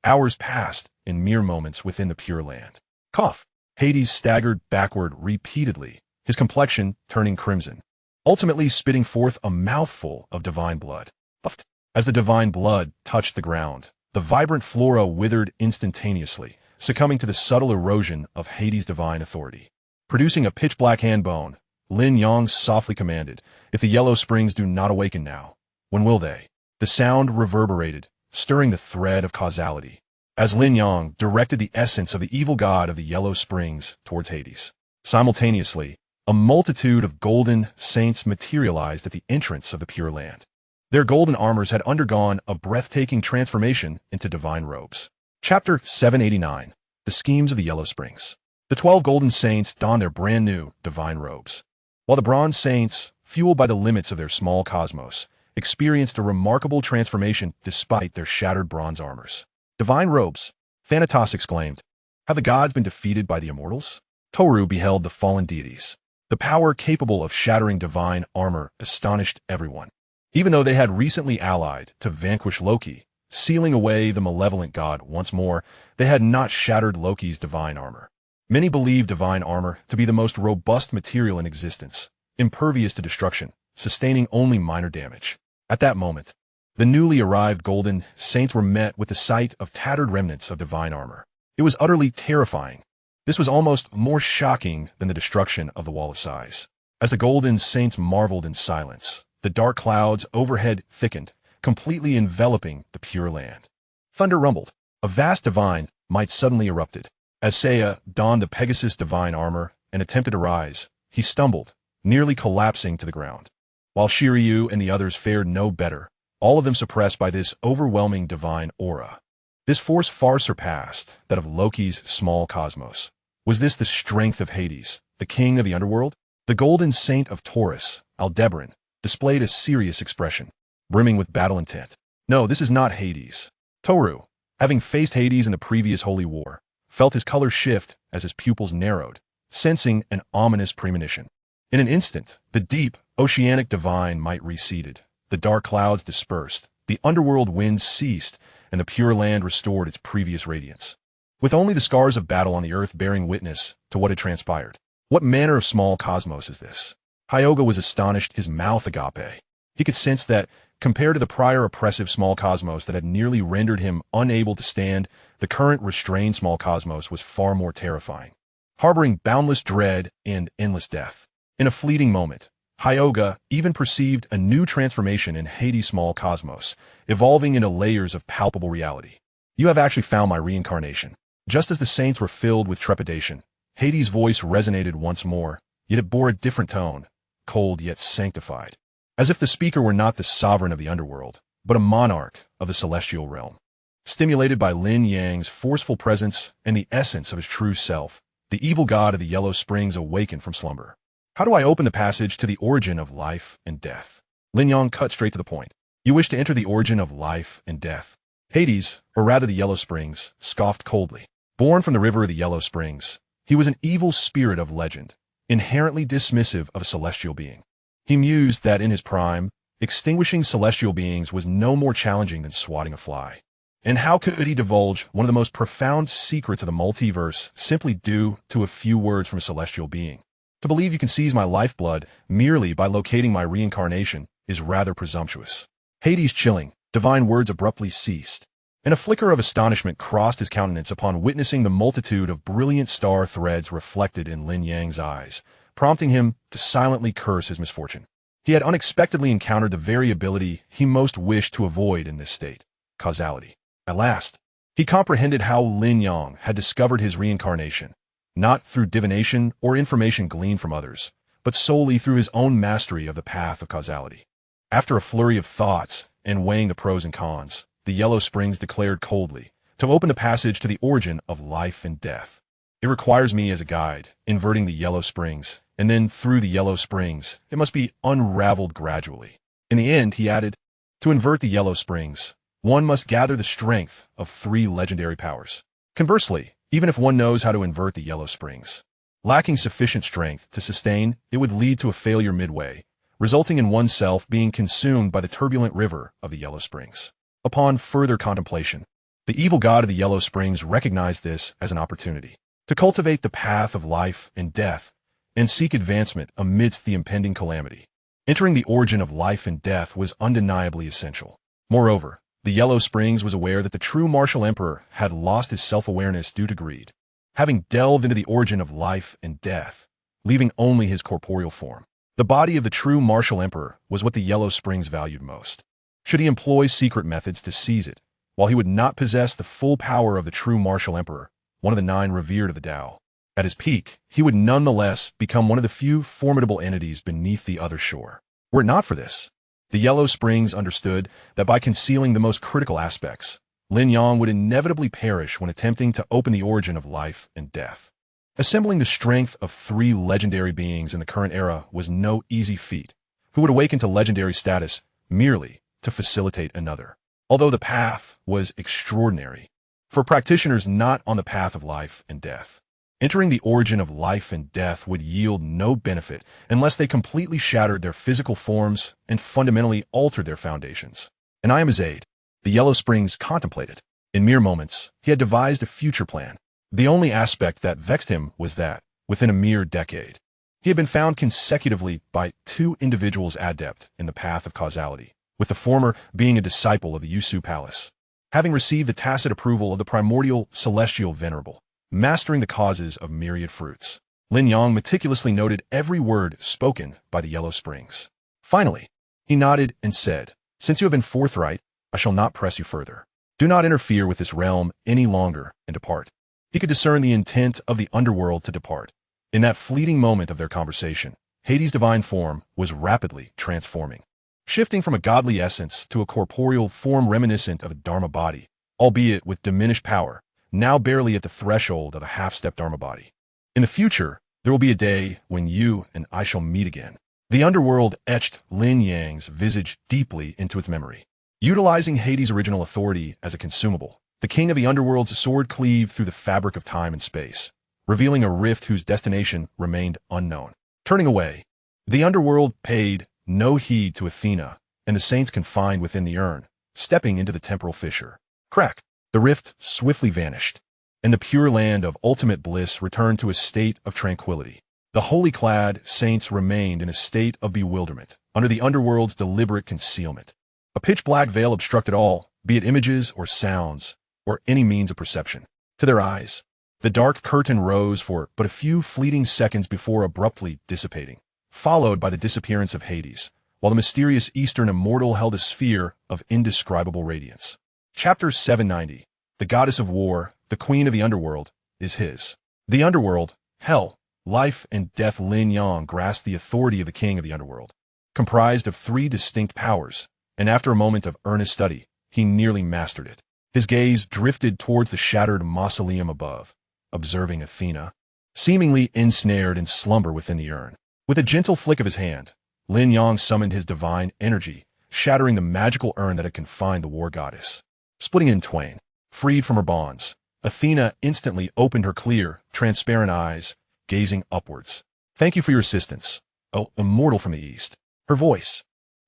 Hours passed in mere moments within the pure land. Cough. Hades staggered backward repeatedly, his complexion turning crimson, ultimately spitting forth a mouthful of divine blood. Puffed. As the divine blood touched the ground, the vibrant flora withered instantaneously, succumbing to the subtle erosion of Hades' divine authority. Producing a pitch-black hand bone, Lin Yang softly commanded, "If the Yellow Springs do not awaken now, when will they?" The sound reverberated, stirring the thread of causality, as Lin Yang directed the essence of the evil god of the Yellow Springs towards Hades. Simultaneously, a multitude of golden saints materialized at the entrance of the Pure Land. Their golden armors had undergone a breathtaking transformation into divine robes. Chapter 789. The Schemes of the Yellow Springs. The 12 golden saints donned their brand new divine robes, while the bronze saints, fueled by the limits of their small cosmos, experienced a remarkable transformation despite their shattered bronze armors. Divine robes, Thanatos exclaimed. Have the gods been defeated by the immortals? Toru beheld the fallen deities. The power capable of shattering divine armor astonished everyone. Even though they had recently allied to vanquish Loki, sealing away the malevolent god once more, they had not shattered Loki's divine armor. Many believe divine armor to be the most robust material in existence, impervious to destruction, sustaining only minor damage. At that moment, the newly arrived golden saints were met with the sight of tattered remnants of divine armor. It was utterly terrifying. This was almost more shocking than the destruction of the Wall of Sighs. As the golden saints marveled in silence, the dark clouds overhead thickened, completely enveloping the pure land. Thunder rumbled. A vast divine might suddenly erupted. As Seiya donned the Pegasus divine armor and attempted to rise, he stumbled, nearly collapsing to the ground. While Shiryu and the others fared no better, all of them suppressed by this overwhelming divine aura. This force far surpassed that of Loki's small cosmos. Was this the strength of Hades, the king of the underworld? The golden saint of Taurus, Aldebaran, displayed a serious expression, brimming with battle intent. No, this is not Hades. Toru, having faced Hades in the previous holy war, felt his color shift as his pupils narrowed, sensing an ominous premonition. In an instant, the deep, oceanic divine might receded, the dark clouds dispersed, the underworld winds ceased, and the pure land restored its previous radiance, with only the scars of battle on the earth bearing witness to what had transpired. What manner of small cosmos is this? Hyoga was astonished, his mouth agape. He could sense that, compared to the prior oppressive small cosmos that had nearly rendered him unable to stand, the current restrained small cosmos was far more terrifying, harboring boundless dread and endless death. In a fleeting moment, Hyoga even perceived a new transformation in Hades' small cosmos, evolving into layers of palpable reality. You have actually found my reincarnation. Just as the saints were filled with trepidation, Hades' voice resonated once more, yet it bore a different tone, cold yet sanctified, as if the speaker were not the sovereign of the underworld, but a monarch of the celestial realm. Stimulated by Lin Yang's forceful presence and the essence of his true self, the evil god of the Yellow Springs awakened from slumber. How do I open the passage to the origin of life and death? Lin Yang cut straight to the point. You wish to enter the origin of life and death. Hades, or rather the Yellow Springs, scoffed coldly. Born from the river of the Yellow Springs, he was an evil spirit of legend, inherently dismissive of a celestial being. He mused that in his prime, extinguishing celestial beings was no more challenging than swatting a fly. And how could he divulge one of the most profound secrets of the multiverse simply due to a few words from a celestial being? To believe you can seize my lifeblood merely by locating my reincarnation is rather presumptuous. Hades' chilling, divine words abruptly ceased, and a flicker of astonishment crossed his countenance upon witnessing the multitude of brilliant star threads reflected in Lin Yang's eyes, prompting him to silently curse his misfortune. He had unexpectedly encountered the very ability he most wished to avoid in this state: causality. At last, he comprehended how Lin Yang had discovered his reincarnation, not through divination or information gleaned from others, but solely through his own mastery of the path of causality. After a flurry of thoughts and weighing the pros and cons, the Yellow Springs declared coldly to open the passage to the origin of life and death. It requires me as a guide, inverting the Yellow Springs, and then through the Yellow Springs, it must be unraveled gradually. In the end, he added, to invert the Yellow Springs, one must gather the strength of 3 legendary powers. Conversely, even if one knows how to invert the Yellow Springs, lacking sufficient strength to sustain, it would lead to a failure midway, resulting in oneself being consumed by the turbulent river of the Yellow Springs. Upon further contemplation, the evil god of the Yellow Springs recognized this as an opportunity to cultivate the path of life and death and seek advancement amidst the impending calamity. Entering the origin of life and death was undeniably essential. Moreover, the Yellow Springs was aware that the true martial emperor had lost his self-awareness due to greed, having delved into the origin of life and death, leaving only his corporeal form. The body of the true martial emperor was what the Yellow Springs valued most. Should he employ secret methods to seize it, while he would not possess the full power of the true martial emperor, one of the 9 revered of the Tao, at his peak, he would nonetheless become one of the few formidable entities beneath the other shore. Were it not for this, the Yellow Springs understood that by concealing the most critical aspects, Lin Yang would inevitably perish when attempting to open the origin of life and death. Assembling the strength of 3 legendary beings in the current era was no easy feat, who would awaken to legendary status merely to facilitate another. Although the path was extraordinary, for practitioners not on the path of life and death, entering the origin of life and death would yield no benefit unless they completely shattered their physical forms and fundamentally altered their foundations. And I am his aide. The Yellow Springs contemplated. In mere moments, he had devised a future plan. The only aspect that vexed him was that, within a mere decade, he had been found consecutively by 2 individuals adept in the path of causality, with the former being a disciple of the Yusu Palace, having received the tacit approval of the primordial celestial venerable, mastering the causes of myriad fruits. Lin Yang meticulously noted every word spoken by the Yellow Springs. Finally, he nodded and said, since you have been forthright, I shall not press you further. Do not interfere with this realm any longer and depart. He could discern the intent of the underworld to depart. In that fleeting moment of their conversation, Hades' divine form was rapidly transforming, shifting from a godly essence to a corporeal form reminiscent of a Dharma body, albeit with diminished power, now barely at the threshold of a half-step Dharma body. In the future, there will be a day when you and I shall meet again. The underworld etched Lin Yang's visage deeply into its memory. Utilizing Hades' original authority as a consumable, the king of the underworld's sword cleaved through the fabric of time and space, revealing a rift whose destination remained unknown. Turning away, the underworld paid no heed to Athena and the saints confined within the urn, stepping into the temporal fissure. Crack! The rift swiftly vanished, and the pure land of ultimate bliss returned to a state of tranquility. The holy-clad saints remained in a state of bewilderment under the underworld's deliberate concealment. A pitch-black veil obstructed all, be it images or sounds, or any means of perception. To their eyes, the dark curtain rose for but a few fleeting seconds before abruptly dissipating, followed by the disappearance of Hades, while the mysterious Eastern immortal held a sphere of indescribable radiance. Chapter 790. The Goddess of War, the Queen of the Underworld, is his. The Underworld, Hell, Life and Death. Lin Yang grasped the authority of the King of the Underworld, comprised of 3 distinct powers, and after a moment of earnest study, he nearly mastered it. His gaze drifted towards the shattered mausoleum above, observing Athena, seemingly ensnared in slumber within the urn. With a gentle flick of his hand, Lin Yang summoned his divine energy, shattering the magical urn that had confined the war goddess. Splitting it in twain, freed from her bonds, Athena instantly opened her clear, transparent eyes, gazing upwards. Thank you for your assistance, O immortal from the East. Her voice,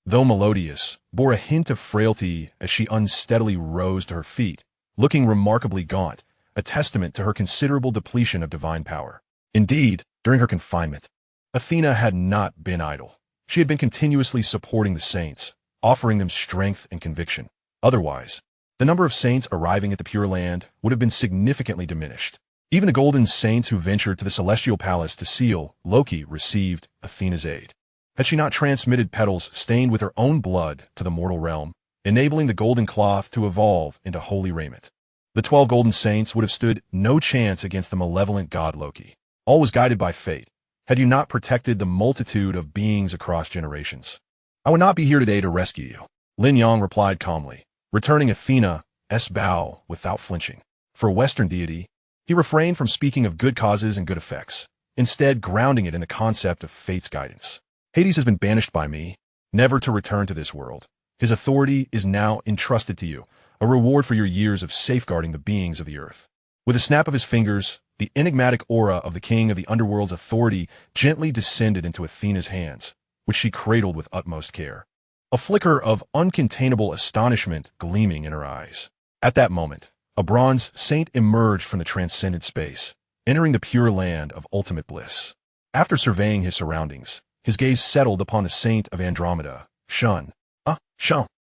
though melodious, bore a hint of frailty as she unsteadily rose to her feet, looking remarkably gaunt, a testament to her considerable depletion of divine power. Indeed, during her confinement, Athena had not been idle. She had been continuously supporting the saints, offering them strength and conviction. Otherwise, the number of saints arriving at the Pure Land would have been significantly diminished. Even the golden saints who ventured to the celestial palace to seal Loki received Athena's aid. Had she not transmitted petals stained with her own blood to the mortal realm, enabling the golden cloth to evolve into holy raiment, the 12 golden saints would have stood no chance against the malevolent god Loki. All was guided by fate. Had you not protected the multitude of beings across generations, I would not be here today to rescue you. Lin Yang replied calmly, returning Athena's bow without flinching. For a Western deity, he refrained from speaking of good causes and good effects, instead grounding it in the concept of fate's guidance. Hades has been banished by me, never to return to this world. His authority is now entrusted to you, a reward for your years of safeguarding the beings of the earth. With a snap of his fingers, the enigmatic aura of the king of the underworld's authority gently descended into Athena's hands, which she cradled with utmost care, a flicker of uncontainable astonishment gleaming in her eyes. At that moment, a bronze saint emerged from the transcendent space, entering the pure land of ultimate bliss. After surveying his surroundings, his gaze settled upon the saint of Andromeda, Shun.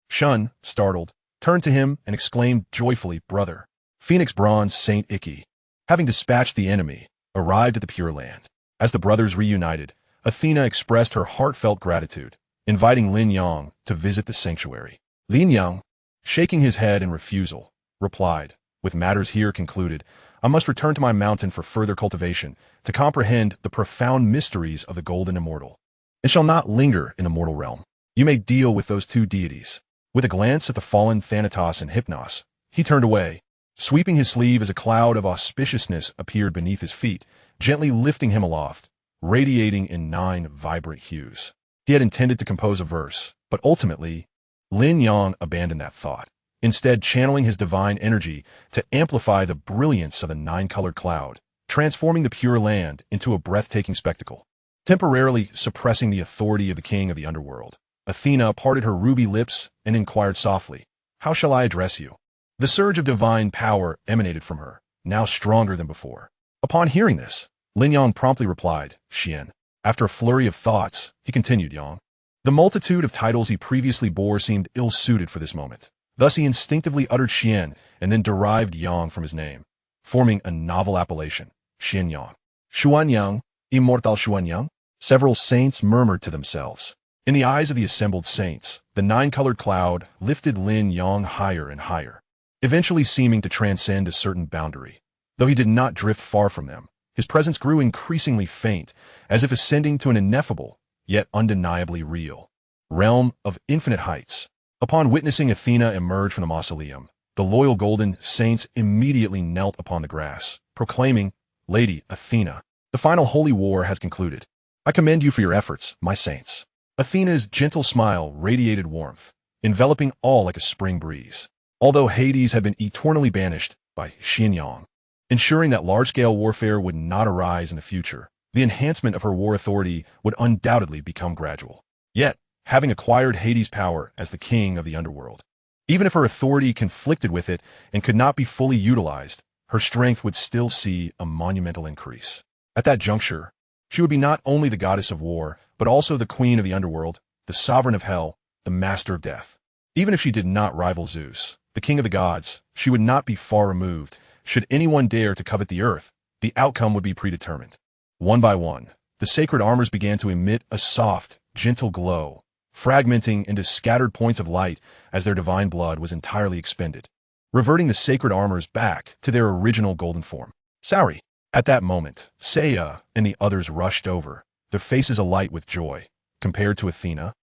Shun, startled, turned to him and exclaimed joyfully, "Brother." Phoenix Bronze Saint Ikki, having dispatched the enemy, arrived at the Pure Land. As the brothers reunited, Athena expressed her heartfelt gratitude, inviting Lin Yang to visit the sanctuary. Lin Yang, shaking his head in refusal, replied, "With matters here concluded, I must return to my mountain for further cultivation, to comprehend the profound mysteries of the golden immortal, and shall not linger in the mortal realm. You may deal with those two deities." With a glance at the fallen Thanatos and Hypnos, he turned away, sweeping his sleeve as a cloud of auspiciousness appeared beneath his feet, gently lifting him aloft, radiating in 9 vibrant hues. He had intended to compose a verse, but ultimately, Lin Yang abandoned that thought, instead channeling his divine energy to amplify the brilliance of the 9-colored cloud, transforming the Pure Land into a breathtaking spectacle. Temporarily suppressing the authority of the king of the underworld, Athena parted her ruby lips and inquired softly, "How shall I address you?" The surge of divine power emanated from her, now stronger than before. Upon hearing this, Lin Yang promptly replied, "Xian." After a flurry of thoughts, he continued, "Yang." The multitude of titles he previously bore seemed ill-suited for this moment. Thus he instinctively uttered Xian and then derived Yang from his name, forming a novel appellation, Xian Yang. Xuan Yang, immortal Xuan Yang? Several saints murmured to themselves. In the eyes of the assembled saints, the 9-colored cloud lifted Lin Yang higher and higher, eventually seeming to transcend a certain boundary. Though he did not drift far from them, his presence grew increasingly faint, as if ascending to an ineffable, yet undeniably real, realm of infinite heights. Upon witnessing Athena emerge from the mausoleum, the loyal golden saints immediately knelt upon the grass, proclaiming, "Lady Athena, the final holy war has concluded. I commend you for your efforts, my saints." Athena's gentle smile radiated warmth, enveloping all like a spring breeze. Although Hades had been eternally banished by Xian Yang, ensuring that large-scale warfare would not arise in the future, the enhancement of her war authority would undoubtedly become gradual. Yet, having acquired Hades' power as the king of the underworld, even if her authority conflicted with it and could not be fully utilized, her strength would still see a monumental increase. At that juncture, she would be not only the goddess of war, but also the queen of the underworld, the sovereign of hell, the master of death. Even if she did not rival Zeus, the king of the gods, she would not be far removed. Should anyone dare to covet the earth, the outcome would be predetermined. One by one, the sacred armors began to emit a soft, gentle glow, fragmenting into scattered points of light as their divine blood was entirely expended, reverting the sacred armors back to their original golden form. Saori. At that moment, Saya and the others rushed over, their faces alight with joy. Compared to Athena,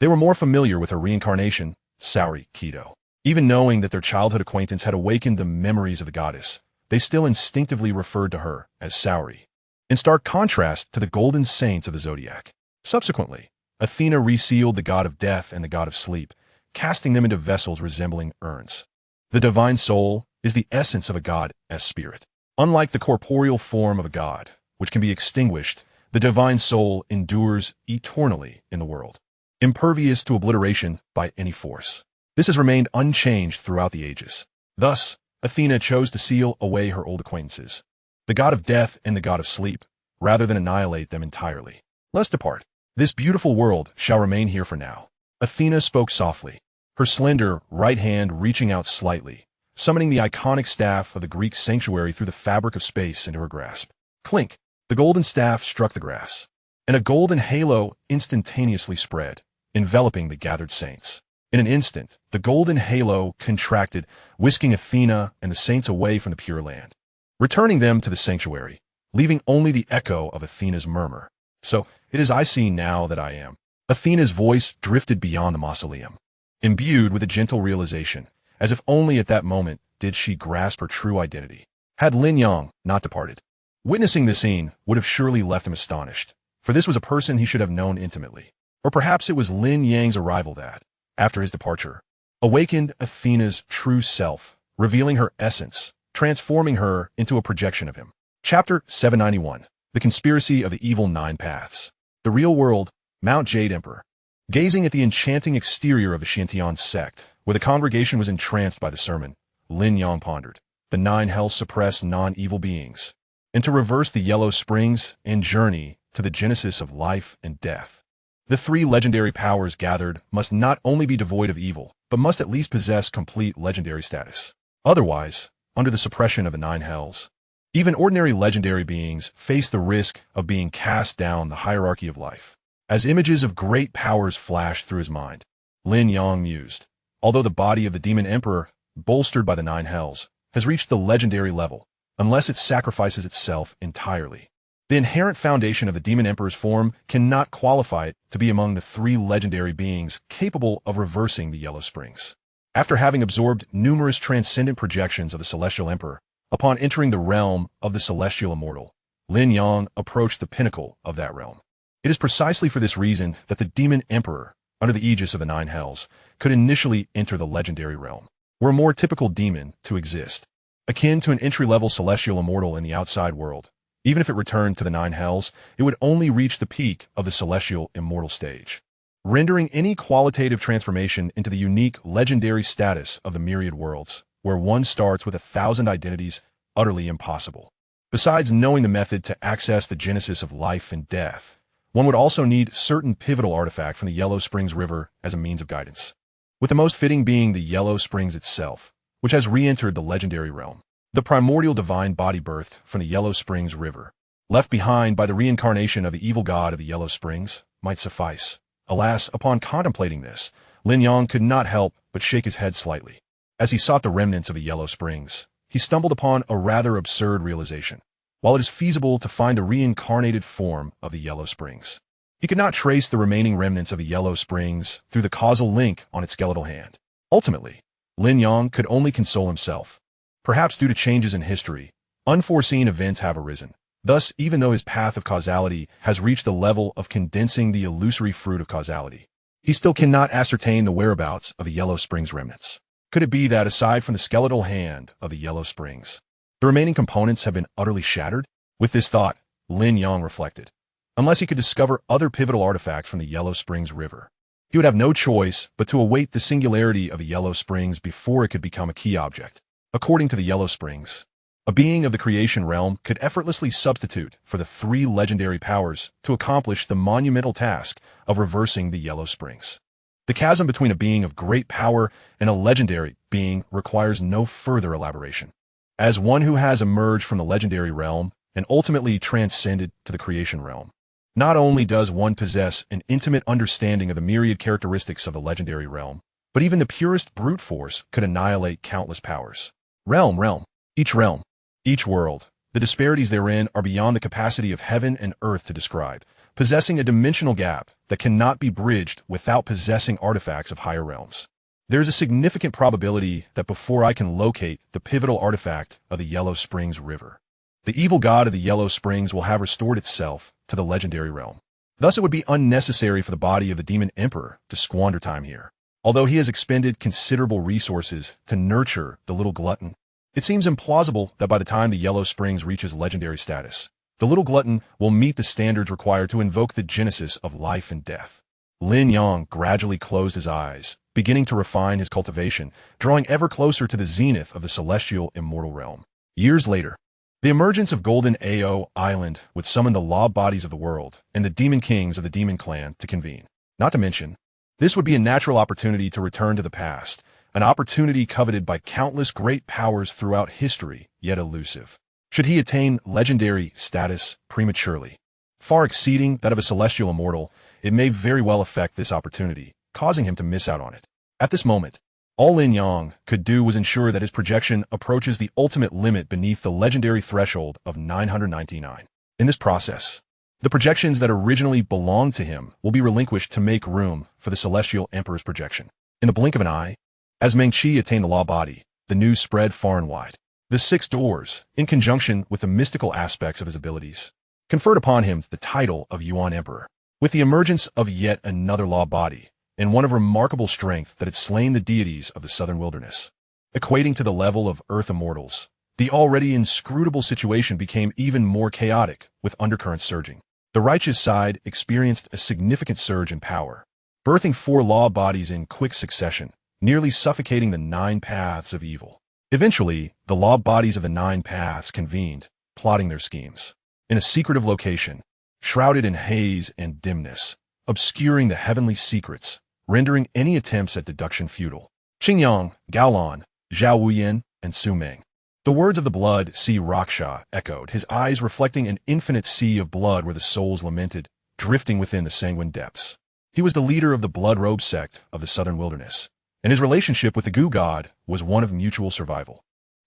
they were more familiar with her reincarnation, Saori Kido. Even knowing that their childhood acquaintance had awakened the memories of the goddess, they still instinctively referred to her as Saori, in stark contrast to the golden saints of the zodiac. Subsequently, Athena resealed the god of death and the god of sleep, casting them into vessels resembling urns. The divine soul is the essence of a god as spirit. Unlike the corporeal form of a god, which can be extinguished, the divine soul endures eternally in the world, impervious to obliteration by any force. This has remained unchanged throughout the ages. Thus, Athena chose to seal away her old acquaintances, the god of death and the god of sleep, rather than annihilate them entirely. Let's depart. This beautiful world shall remain here for now. Athena spoke softly, her slender right hand reaching out slightly, summoning the iconic staff of the Greek sanctuary through the fabric of space into her grasp. Clink! The golden staff struck the grass, and a golden halo instantaneously spread, enveloping the gathered saints. In an instant, the golden halo contracted, whisking Athena and the saints away from the Pure Land, returning them to the sanctuary, leaving only the echo of Athena's murmur. So, it is I see now that I am. Athena's voice drifted beyond the mausoleum, imbued with a gentle realization, as if only at that moment did she grasp her true identity. Had Lin Yang not departed, witnessing the scene would have surely left him astonished, for this was a person he should have known intimately. Or perhaps it was Lin Yang's arrival that, after his departure, awakened Athena's true self, revealing her essence, transforming her into a projection of him. Chapter 791. The Conspiracy of the Evil Nine Paths. The Real World, Mount Jade Emperor. Gazing at the enchanting exterior of the Shantian sect, where the congregation was entranced by the sermon, Lin Yang pondered. The nine hells suppress non-evil beings, and to reverse the yellow springs and journey to the genesis of life and death. The three legendary powers gathered must not only be devoid of evil, but must at least possess complete legendary status. Otherwise, under the suppression of the nine hells, even ordinary legendary beings face the risk of being cast down the hierarchy of life. As images of great powers flashed through his mind, Lin Yang mused, although the body of the demon emperor, bolstered by the nine hells, has reached the legendary level, unless it sacrifices itself entirely, the inherent foundation of the demon emperor's form cannot qualify it to be among the three legendary beings capable of reversing the yellow springs. After having absorbed numerous transcendent projections of the celestial emperor, upon entering the realm of the celestial immortal, Lin Yang approached the pinnacle of that realm. It is precisely for this reason that the demon emperor, under the aegis of the nine hells, could initially enter the legendary realm, were a more typical demon to exist, akin to an entry-level celestial immortal in the outside world. Even if it returned to the nine hells, it would only reach the peak of the celestial immortal stage, rendering any qualitative transformation into the unique legendary status of the myriad worlds, where one starts with 1,000 identities, utterly impossible. Besides knowing the method to access the genesis of life and death, one would also need certain pivotal artifact from the Yellow Springs River as a means of guidance, with the most fitting being the Yellow Springs itself, which has re-entered the legendary realm. The primordial divine body birthed from the Yellow Springs River, left behind by the reincarnation of the evil god of the Yellow Springs, might suffice. Alas, upon contemplating this, Lin Yang could not help but shake his head slightly. As he sought the remnants of the Yellow Springs, he stumbled upon a rather absurd realization. While it is feasible to find a reincarnated form of the Yellow Springs, he could not trace the remaining remnants of the Yellow Springs through the causal link on its skeletal hand. Ultimately, Lin Yang could only console himself. Perhaps due to changes in history, unforeseen events have arisen. Thus, even though his path of causality has reached the level of condensing the illusory fruit of causality, he still cannot ascertain the whereabouts of the Yellow Springs remnants. Could it be that, aside from the skeletal hand of the Yellow Springs, the remaining components have been utterly shattered? With this thought, Lin Yang reflected. Unless he could discover other pivotal artifacts from the Yellow Springs River, he would have no choice but to await the singularity of the Yellow Springs before it could become a key object. According to the Yellow Springs, a being of the creation realm could effortlessly substitute for the three legendary powers to accomplish the monumental task of reversing the Yellow Springs. The chasm between a being of great power and a legendary being requires no further elaboration. As one who has emerged from the legendary realm and ultimately transcended to the creation realm, not only does one possess an intimate understanding of the myriad characteristics of the legendary realm, but even the purest brute force could annihilate countless powers. Realm, each world, the disparities therein are beyond the capacity of heaven and earth to describe, possessing a dimensional gap that cannot be bridged without possessing artifacts of higher realms. There is a significant probability that before I can locate the pivotal artifact of the Yellow Springs River, the evil god of the Yellow Springs will have restored itself to the legendary realm. Thus it would be unnecessary for the body of the demon emperor to squander time here. Although he has expended considerable resources to nurture the little glutton, it seems implausible that by the time the Yellow Springs reaches legendary status, the little glutton will meet the standards required to invoke the genesis of life and death. Lin Yang gradually closed his eyes, beginning to refine his cultivation, drawing ever closer to the zenith of the celestial immortal realm. Years later, The emergence of Golden Ao Island would summon the law bodies of the world and the demon kings of the demon clan to convene. Not to mention, this would be a natural opportunity to return to the past, an opportunity coveted by countless great powers throughout history, yet elusive. Should he attain legendary status prematurely, far exceeding that of a celestial immortal, it may very well affect this opportunity, causing him to miss out on it. At this moment, all Lin Yang could do was ensure that his projection approaches the ultimate limit beneath the legendary threshold of 999. In this process, the projections that originally belonged to him will be relinquished to make room for the Celestial Emperor's projection. In the blink of an eye, as Meng-Chi attained the law body, the news spread far and wide. The six doors, in conjunction with the mystical aspects of his abilities, conferred upon him the title of Yuan Emperor. With the emergence of yet another law body, and one of remarkable strength that had slain the deities of the southern wilderness, equating to the level of earth immortals, the already inscrutable situation became even more chaotic, with undercurrents surging. The righteous side experienced a significant surge in power, birthing 4 law bodies in quick succession, nearly suffocating the 9 paths of evil. Eventually, the law bodies of the 9 paths convened, plotting their schemes. In a secretive location, shrouded in haze and dimness, obscuring the heavenly secrets, rendering any attempts at deduction futile. Qingyang, Gaolan, Zhao Wuyan, and Su Meng. The words of the blood sea Raksha echoed, his eyes reflecting an infinite sea of blood where the souls lamented, drifting within the sanguine depths. He was the leader of the blood-robe sect of the southern wilderness, and his relationship with the Gu god was one of mutual survival.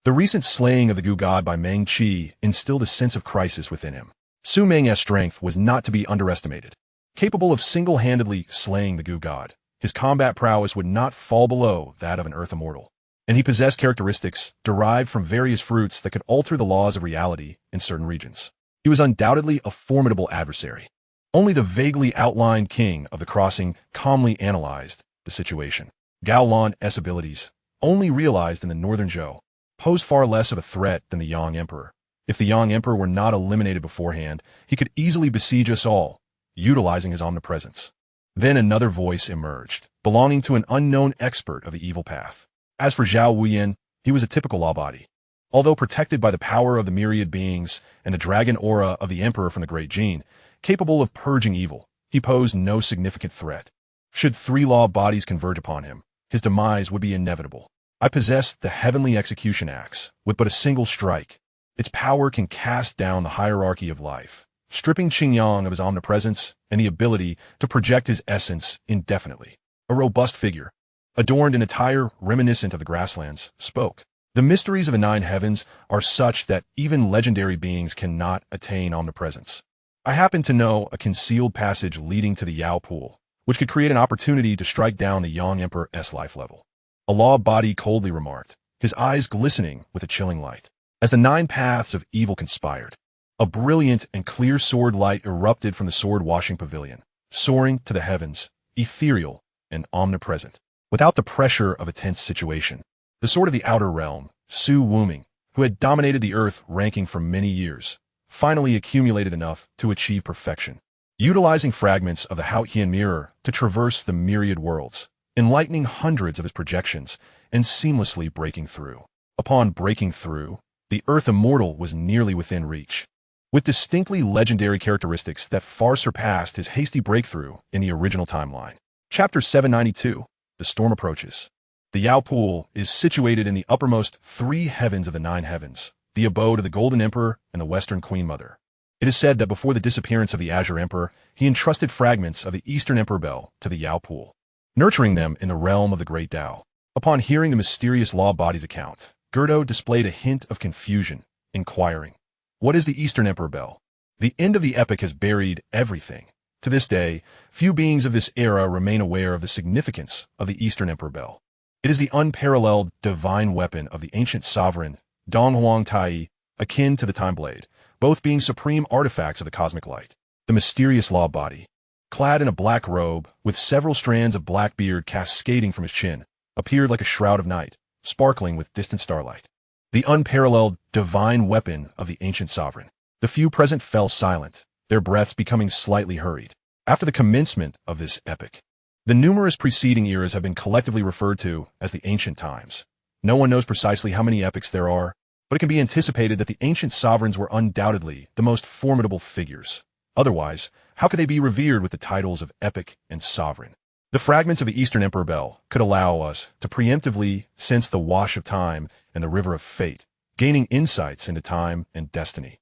The recent slaying of the Gu god by Meng-Chi instilled a sense of crisis within him. Su Meng's strength was not to be underestimated. Capable of single-handedly slaying the Gu god, his combat prowess would not fall below that of an earth immortal, and he possessed characteristics derived from various fruits that could alter the laws of reality in certain regions. He was undoubtedly a formidable adversary. Only the vaguely outlined king of the crossing calmly analyzed the situation. Gao Lan's abilities, only realized in the northern Zhou, posed far less of a threat than the Yang Emperor. If the Yang Emperor were not eliminated beforehand, he could easily besiege us all, utilizing his omnipresence. Then another voice emerged, belonging to an unknown expert of the evil path. As for Zhao Wuyan, he was a typical law body. Although protected by the power of the myriad beings and the dragon aura of the Emperor from the Great Gene, capable of purging evil, he posed no significant threat. Should 3 law bodies converge upon him, his demise would be inevitable. I possessed the heavenly execution axe, with but a single strike. Its power can cast down the hierarchy of life, stripping Qingyang of his omnipresence and the ability to project his essence indefinitely. A robust figure, adorned in attire reminiscent of the grasslands, spoke. The mysteries of the 9 heavens are such that even legendary beings cannot attain omnipresence. I happen to know a concealed passage leading to the Yao Pool, which could create an opportunity to strike down the Yang Emperor's life level. A law body coldly remarked, his eyes glistening with a chilling light. As the 9 paths of evil conspired, a brilliant and clear sword light erupted from the sword-washing pavilion, soaring to the heavens, ethereal and omnipresent. Without the pressure of a tense situation, the sword of the outer realm, Su Wuming, who had dominated the earth ranking for many years, finally accumulated enough to achieve perfection. Utilizing fragments of the Haotian mirror to traverse the myriad worlds, enlightening hundreds of his projections and seamlessly breaking through. Upon breaking through, the Earth Immortal was nearly within reach, with distinctly legendary characteristics that far surpassed his hasty breakthrough in the original timeline. Chapter 792, The Storm Approaches. The Yao Pool is situated in the uppermost 3 heavens of the 9 heavens, the abode of the Golden Emperor and the Western Queen Mother. It is said that before the disappearance of the Azure Emperor, he entrusted fragments of the Eastern Emperor Bell to the Yao Pool, nurturing them in the realm of the Great Tao. Upon hearing the mysterious law body's account, Gerdo displayed a hint of confusion, inquiring, "What is the Eastern Emperor Bell?" The end of the epic has buried everything. To this day, few beings of this era remain aware of the significance of the Eastern Emperor Bell. It is the unparalleled divine weapon of the ancient sovereign, Donghuang Tai, akin to the Time Blade, both being supreme artifacts of the cosmic light. The mysterious law body, clad in a black robe, with several strands of black beard cascading from his chin, appeared like a shroud of night, sparkling with distant starlight. The unparalleled divine weapon of the ancient sovereign. The few present fell silent, their breaths becoming slightly hurried. After the commencement of this epic, the numerous preceding eras have been collectively referred to as the ancient times. No one knows precisely how many epics there are, but it can be anticipated that the ancient sovereigns were undoubtedly the most formidable figures. Otherwise, how could they be revered with the titles of epic and sovereign? The fragments of the Eastern Emperor Bell could allow us to preemptively sense the wash of time and the river of fate, gaining insights into time and destiny,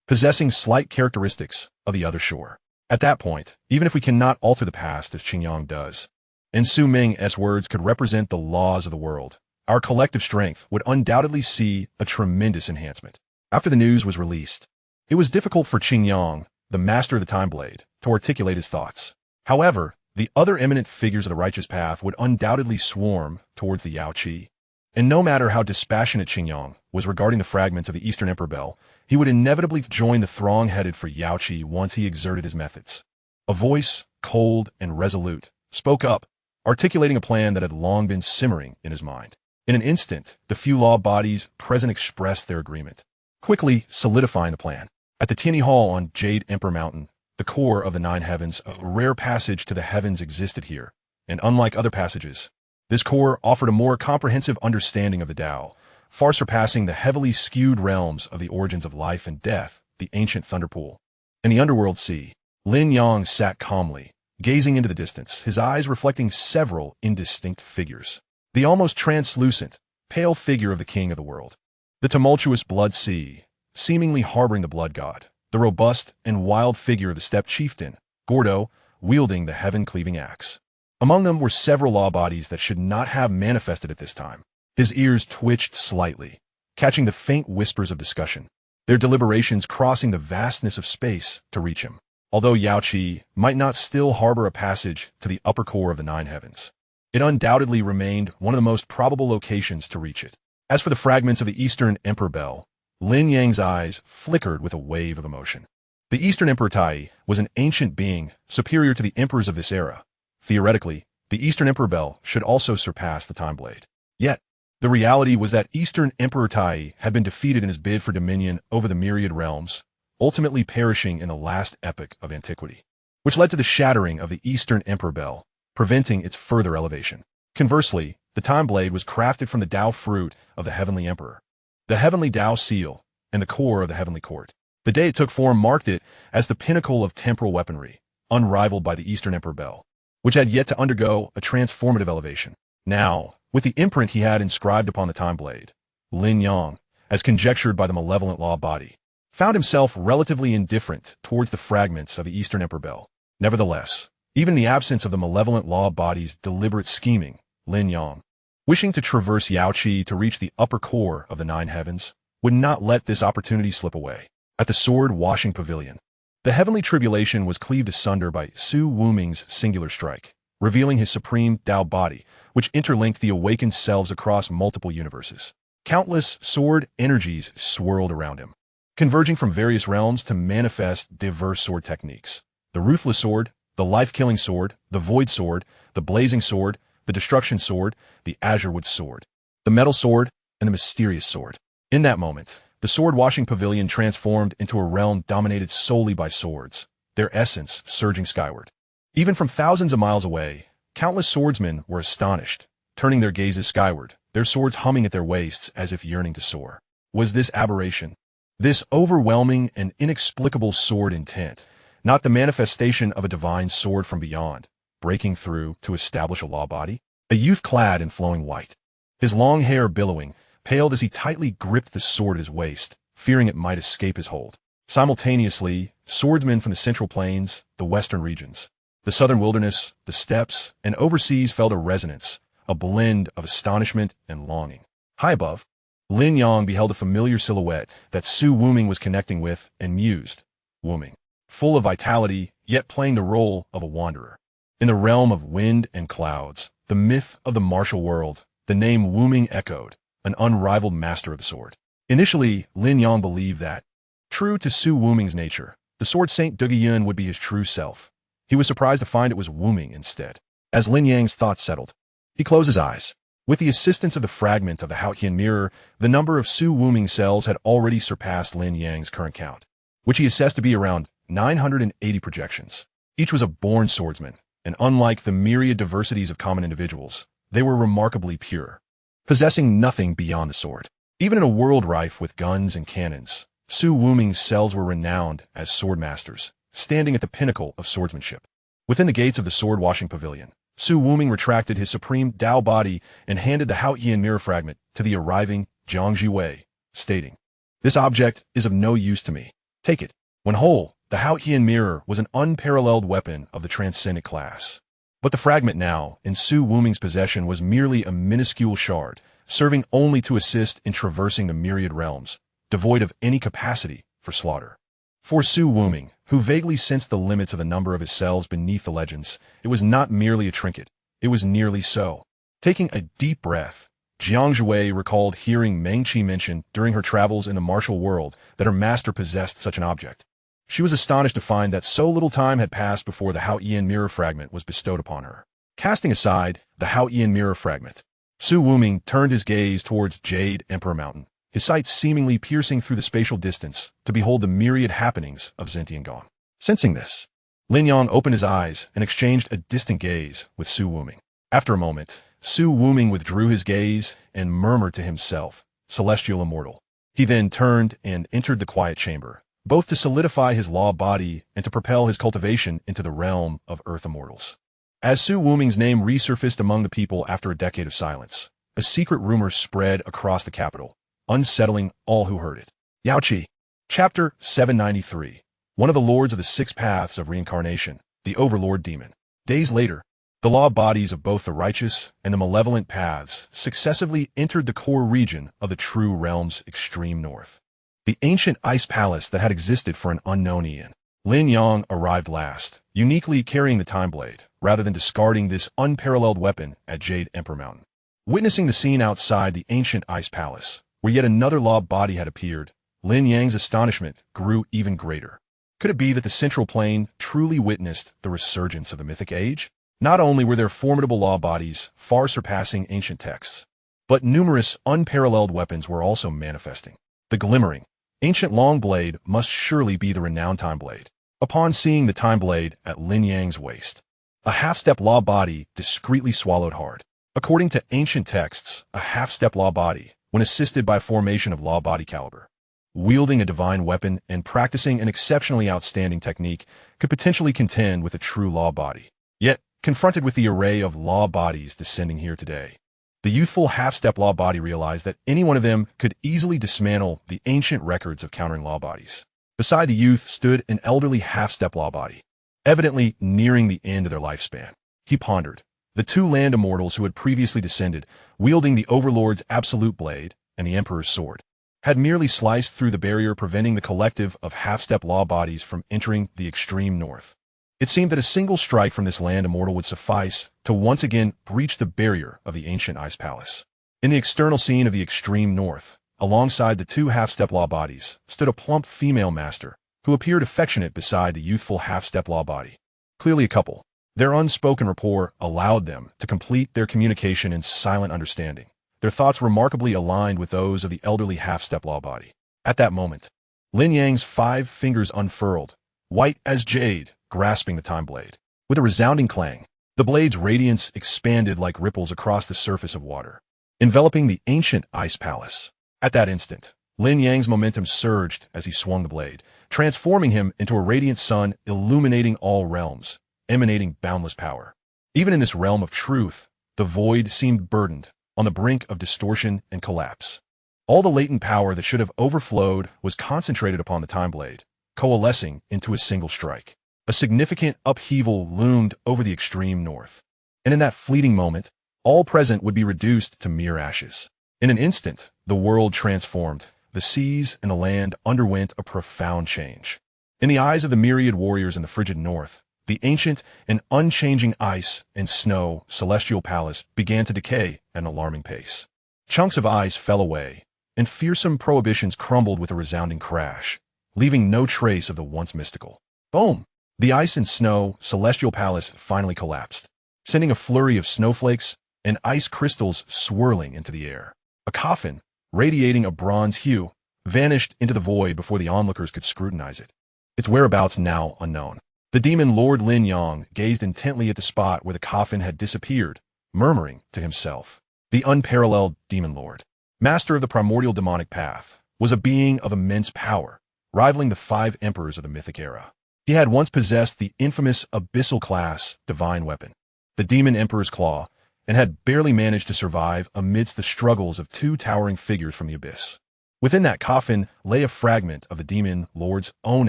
possessing slight characteristics of the other shore. At that point, even if we cannot alter the past as Qin Yang does, and Su Ming's words could represent the laws of the world, our collective strength would undoubtedly see a tremendous enhancement. After the news was released, it was difficult for Qin Yang, the master of the Time Blade, to articulate his thoughts. However, the other eminent figures of the righteous path would undoubtedly swarm towards the Yao Qi. And no matter how dispassionate Qin Yang was regarding the fragments of the Eastern Emperor Bell, he would inevitably join the throng headed for Yao Qi once he exerted his methods. A voice, cold and resolute, spoke up, articulating a plan that had long been simmering in his mind. In an instant, the few law bodies present expressed their agreement, quickly solidifying the plan. At the Tianyi Hall on Jade Emperor Mountain, the core of the Nine Heavens, a rare passage to the heavens existed here, and unlike other passages, this core offered a more comprehensive understanding of the Tao, far surpassing the heavily skewed realms of the origins of life and death, the ancient Thunderpool. In the underworld sea, Lin Yang sat calmly, gazing into the distance, his eyes reflecting several indistinct figures. The almost translucent, pale figure of the king of the world. The tumultuous blood sea, seemingly harboring the blood god. The robust and wild figure of the steppe chieftain, Gordo, wielding the heaven-cleaving axe. Among them were several law bodies that should not have manifested at this time. His ears twitched slightly, catching the faint whispers of discussion, their deliberations crossing the vastness of space to reach him. Although Yao Qi might not still harbor a passage to the upper core of the Nine Heavens, it undoubtedly remained one of the most probable locations to reach it. As for the fragments of the Eastern Emperor Bell, Lin Yang's eyes flickered with a wave of emotion. The Eastern Emperor Tai was an ancient being superior to the emperors of this era. Theoretically, the Eastern Emperor Bell should also surpass the Time Blade. Yet, the reality was that Eastern Emperor Tai had been defeated in his bid for dominion over the myriad realms, ultimately perishing in the last epoch of antiquity, which led to the shattering of the Eastern Emperor Bell, preventing its further elevation. Conversely, the Time Blade was crafted from the Tao fruit of the Heavenly Emperor, the Heavenly Tao seal, and the core of the Heavenly Court. The day it took form marked it as the pinnacle of temporal weaponry, unrivaled by the Eastern Emperor Bell, which had yet to undergo a transformative elevation. Now, with the imprint he had inscribed upon the Time Blade, Lin Yang, as conjectured by the malevolent law body, found himself relatively indifferent towards the fragments of the Eastern Emperor Bell. Nevertheless, even in the absence of the malevolent law body's deliberate scheming, Lin Yang, wishing to traverse Yao Qi to reach the upper core of the Nine Heavens, would not let this opportunity slip away. At the sword-washing pavilion, the heavenly tribulation was cleaved asunder by Su Wuming's singular strike, revealing his supreme Tao body, which interlinked the awakened selves across multiple universes. Countless sword energies swirled around him, converging from various realms to manifest diverse sword techniques. The ruthless sword, the life-killing sword, the void sword, the blazing sword, the destruction sword, the azurewood sword, the metal sword, and the mysterious sword. In that moment, the sword-washing pavilion transformed into a realm dominated solely by swords, their essence surging skyward. Even from thousands of miles away, countless swordsmen were astonished, turning their gazes skyward, their swords humming at their waists as if yearning to soar. Was this aberration, this overwhelming and inexplicable sword intent, not the manifestation of a divine sword from beyond, breaking through to establish a law body? A youth clad in flowing white, his long hair billowing, paled as he tightly gripped the sword at his waist, fearing it might escape his hold. Simultaneously, swordsmen from the Central Plains, the Western regions, the Southern Wilderness, the steppes, and overseas felt a resonance, a blend of astonishment and longing. High above, Lin Yang beheld a familiar silhouette that Su Wuming was connecting with and mused. Wuming, full of vitality, yet playing the role of a wanderer. In the realm of wind and clouds, the myth of the martial world, the name Wuming echoed, an unrivaled master of the sword. Initially, Lin Yang believed that, true to Su Wuming's nature, the sword Saint Duguyun would be his true self. He was surprised to find it was Wuming instead. As Lin Yang's thoughts settled, he closed his eyes. With the assistance of the fragment of the Haotian mirror, the number of Su Wuming cells had already surpassed Lin Yang's current count, which he assessed to be around 980 projections. Each was a born swordsman, and unlike the myriad diversities of common individuals, they were remarkably pure, possessing nothing beyond the sword. Even in a world rife with guns and cannons, Su Wuming's cells were renowned as sword masters, standing at the pinnacle of swordsmanship. Within the gates of the sword-washing pavilion, Su Wuming retracted his supreme Dao body and handed the Haotian mirror fragment to the arriving Jiang Jiwei, stating, "This object is of no use to me. Take it." When whole, the Haotian mirror was an unparalleled weapon of the transcendent class. But the fragment now, in Su Wuming's possession, was merely a minuscule shard, serving only to assist in traversing the myriad realms, devoid of any capacity for slaughter. For Su Wuming, who vaguely sensed the limits of the number of his cells beneath the legends, it was not merely a trinket, it was nearly so. Taking a deep breath, Jiang Jiwei recalled hearing Meng Qi mention during her travels in the martial world that her master possessed such an object. She was astonished to find that so little time had passed before the Haotian mirror fragment was bestowed upon her. Casting aside the Haotian mirror fragment, Su Wuming turned his gaze towards Jade Emperor Mountain, his sight seemingly piercing through the spatial distance to behold the myriad happenings of Zentiangong. Sensing this, Lin Yang opened his eyes and exchanged a distant gaze with Su Wuming. After a moment, Su Wuming withdrew his gaze and murmured to himself, "Celestial Immortal." He then turned and entered the quiet chamber, both to solidify his law body and to propel his cultivation into the realm of Earth Immortals. As Su Wuming's name resurfaced among the people after a decade of silence, a secret rumor spread across the capital, unsettling all who heard it. Yaoqi. Chapter 793. One of the lords of the six paths of reincarnation, the Overlord Demon. Days later, the law bodies of both the righteous and the malevolent paths successively entered the core region of the true realm's extreme north. The ancient ice palace that had existed for an unknown eon. Lin Yang arrived last, uniquely carrying the time blade, rather than discarding this unparalleled weapon at Jade Emperor Mountain. Witnessing the scene outside the ancient ice palace, where yet another law body had appeared, Lin Yang's astonishment grew even greater. Could it be that the central plane truly witnessed the resurgence of the mythic age? Not only were there formidable law bodies far surpassing ancient texts, but numerous unparalleled weapons were also manifesting. The glimmering, ancient long blade must surely be the renowned time blade. Upon seeing the time blade at Lin Yang's waist, a half-step law body discreetly swallowed hard. According to ancient texts, a half-step law body, when assisted by formation of law body caliber, wielding a divine weapon and practicing an exceptionally outstanding technique, could potentially contend with a true law body. Yet, confronted with the array of law bodies descending here today, the youthful half-step law body realized that any one of them could easily dismantle the ancient records of countering law bodies. Beside the youth stood an elderly half-step law body, evidently nearing the end of their lifespan. He pondered. The two land immortals who had previously descended, wielding the Overlord's absolute blade and the Emperor's sword, had merely sliced through the barrier preventing the collective of half-step law bodies from entering the extreme north. It seemed that a single strike from this land immortal would suffice to once again breach the barrier of the ancient ice palace. In the external scene of the extreme north, alongside the two half-step law bodies, stood a plump female master, who appeared affectionate beside the youthful half-step law body. Clearly a couple, their unspoken rapport allowed them to complete their communication in silent understanding, their thoughts remarkably aligned with those of the elderly half-step law body. At that moment, Lin Yang's 5 fingers unfurled, white as jade, grasping the time blade. With a resounding clang, the blade's radiance expanded like ripples across the surface of water, enveloping the ancient ice palace. At that instant, Lin Yang's momentum surged as he swung the blade, transforming him into a radiant sun illuminating all realms, emanating boundless power. Even in this realm of truth, the void seemed burdened, on the brink of distortion and collapse. All the latent power that should have overflowed was concentrated upon the time blade, coalescing into a single strike. A significant upheaval loomed over the extreme north, and in that fleeting moment, all present would be reduced to mere ashes. In an instant, the world transformed. The seas and the land underwent a profound change. In the eyes of the myriad warriors in the frigid north, the ancient and unchanging ice and snow celestial palace began to decay at an alarming pace. Chunks of ice fell away, and fearsome prohibitions crumbled with a resounding crash, leaving no trace of the once mystical. Boom! The ice and snow celestial palace finally collapsed, sending a flurry of snowflakes and ice crystals swirling into the air. A coffin, radiating a bronze hue, vanished into the void before the onlookers could scrutinize it, its whereabouts now unknown. The demon Lord Lin Yang gazed intently at the spot where the coffin had disappeared, murmuring to himself, "The unparalleled demon lord. master of the primordial demonic path, was a being of immense power, rivaling the 5 emperors of the mythic era. He had once possessed the infamous abyssal-class divine weapon, the Demon Emperor's Claw, and had barely managed to survive amidst the struggles of 2 towering figures from the abyss. Within that coffin lay a fragment of the Demon Lord's own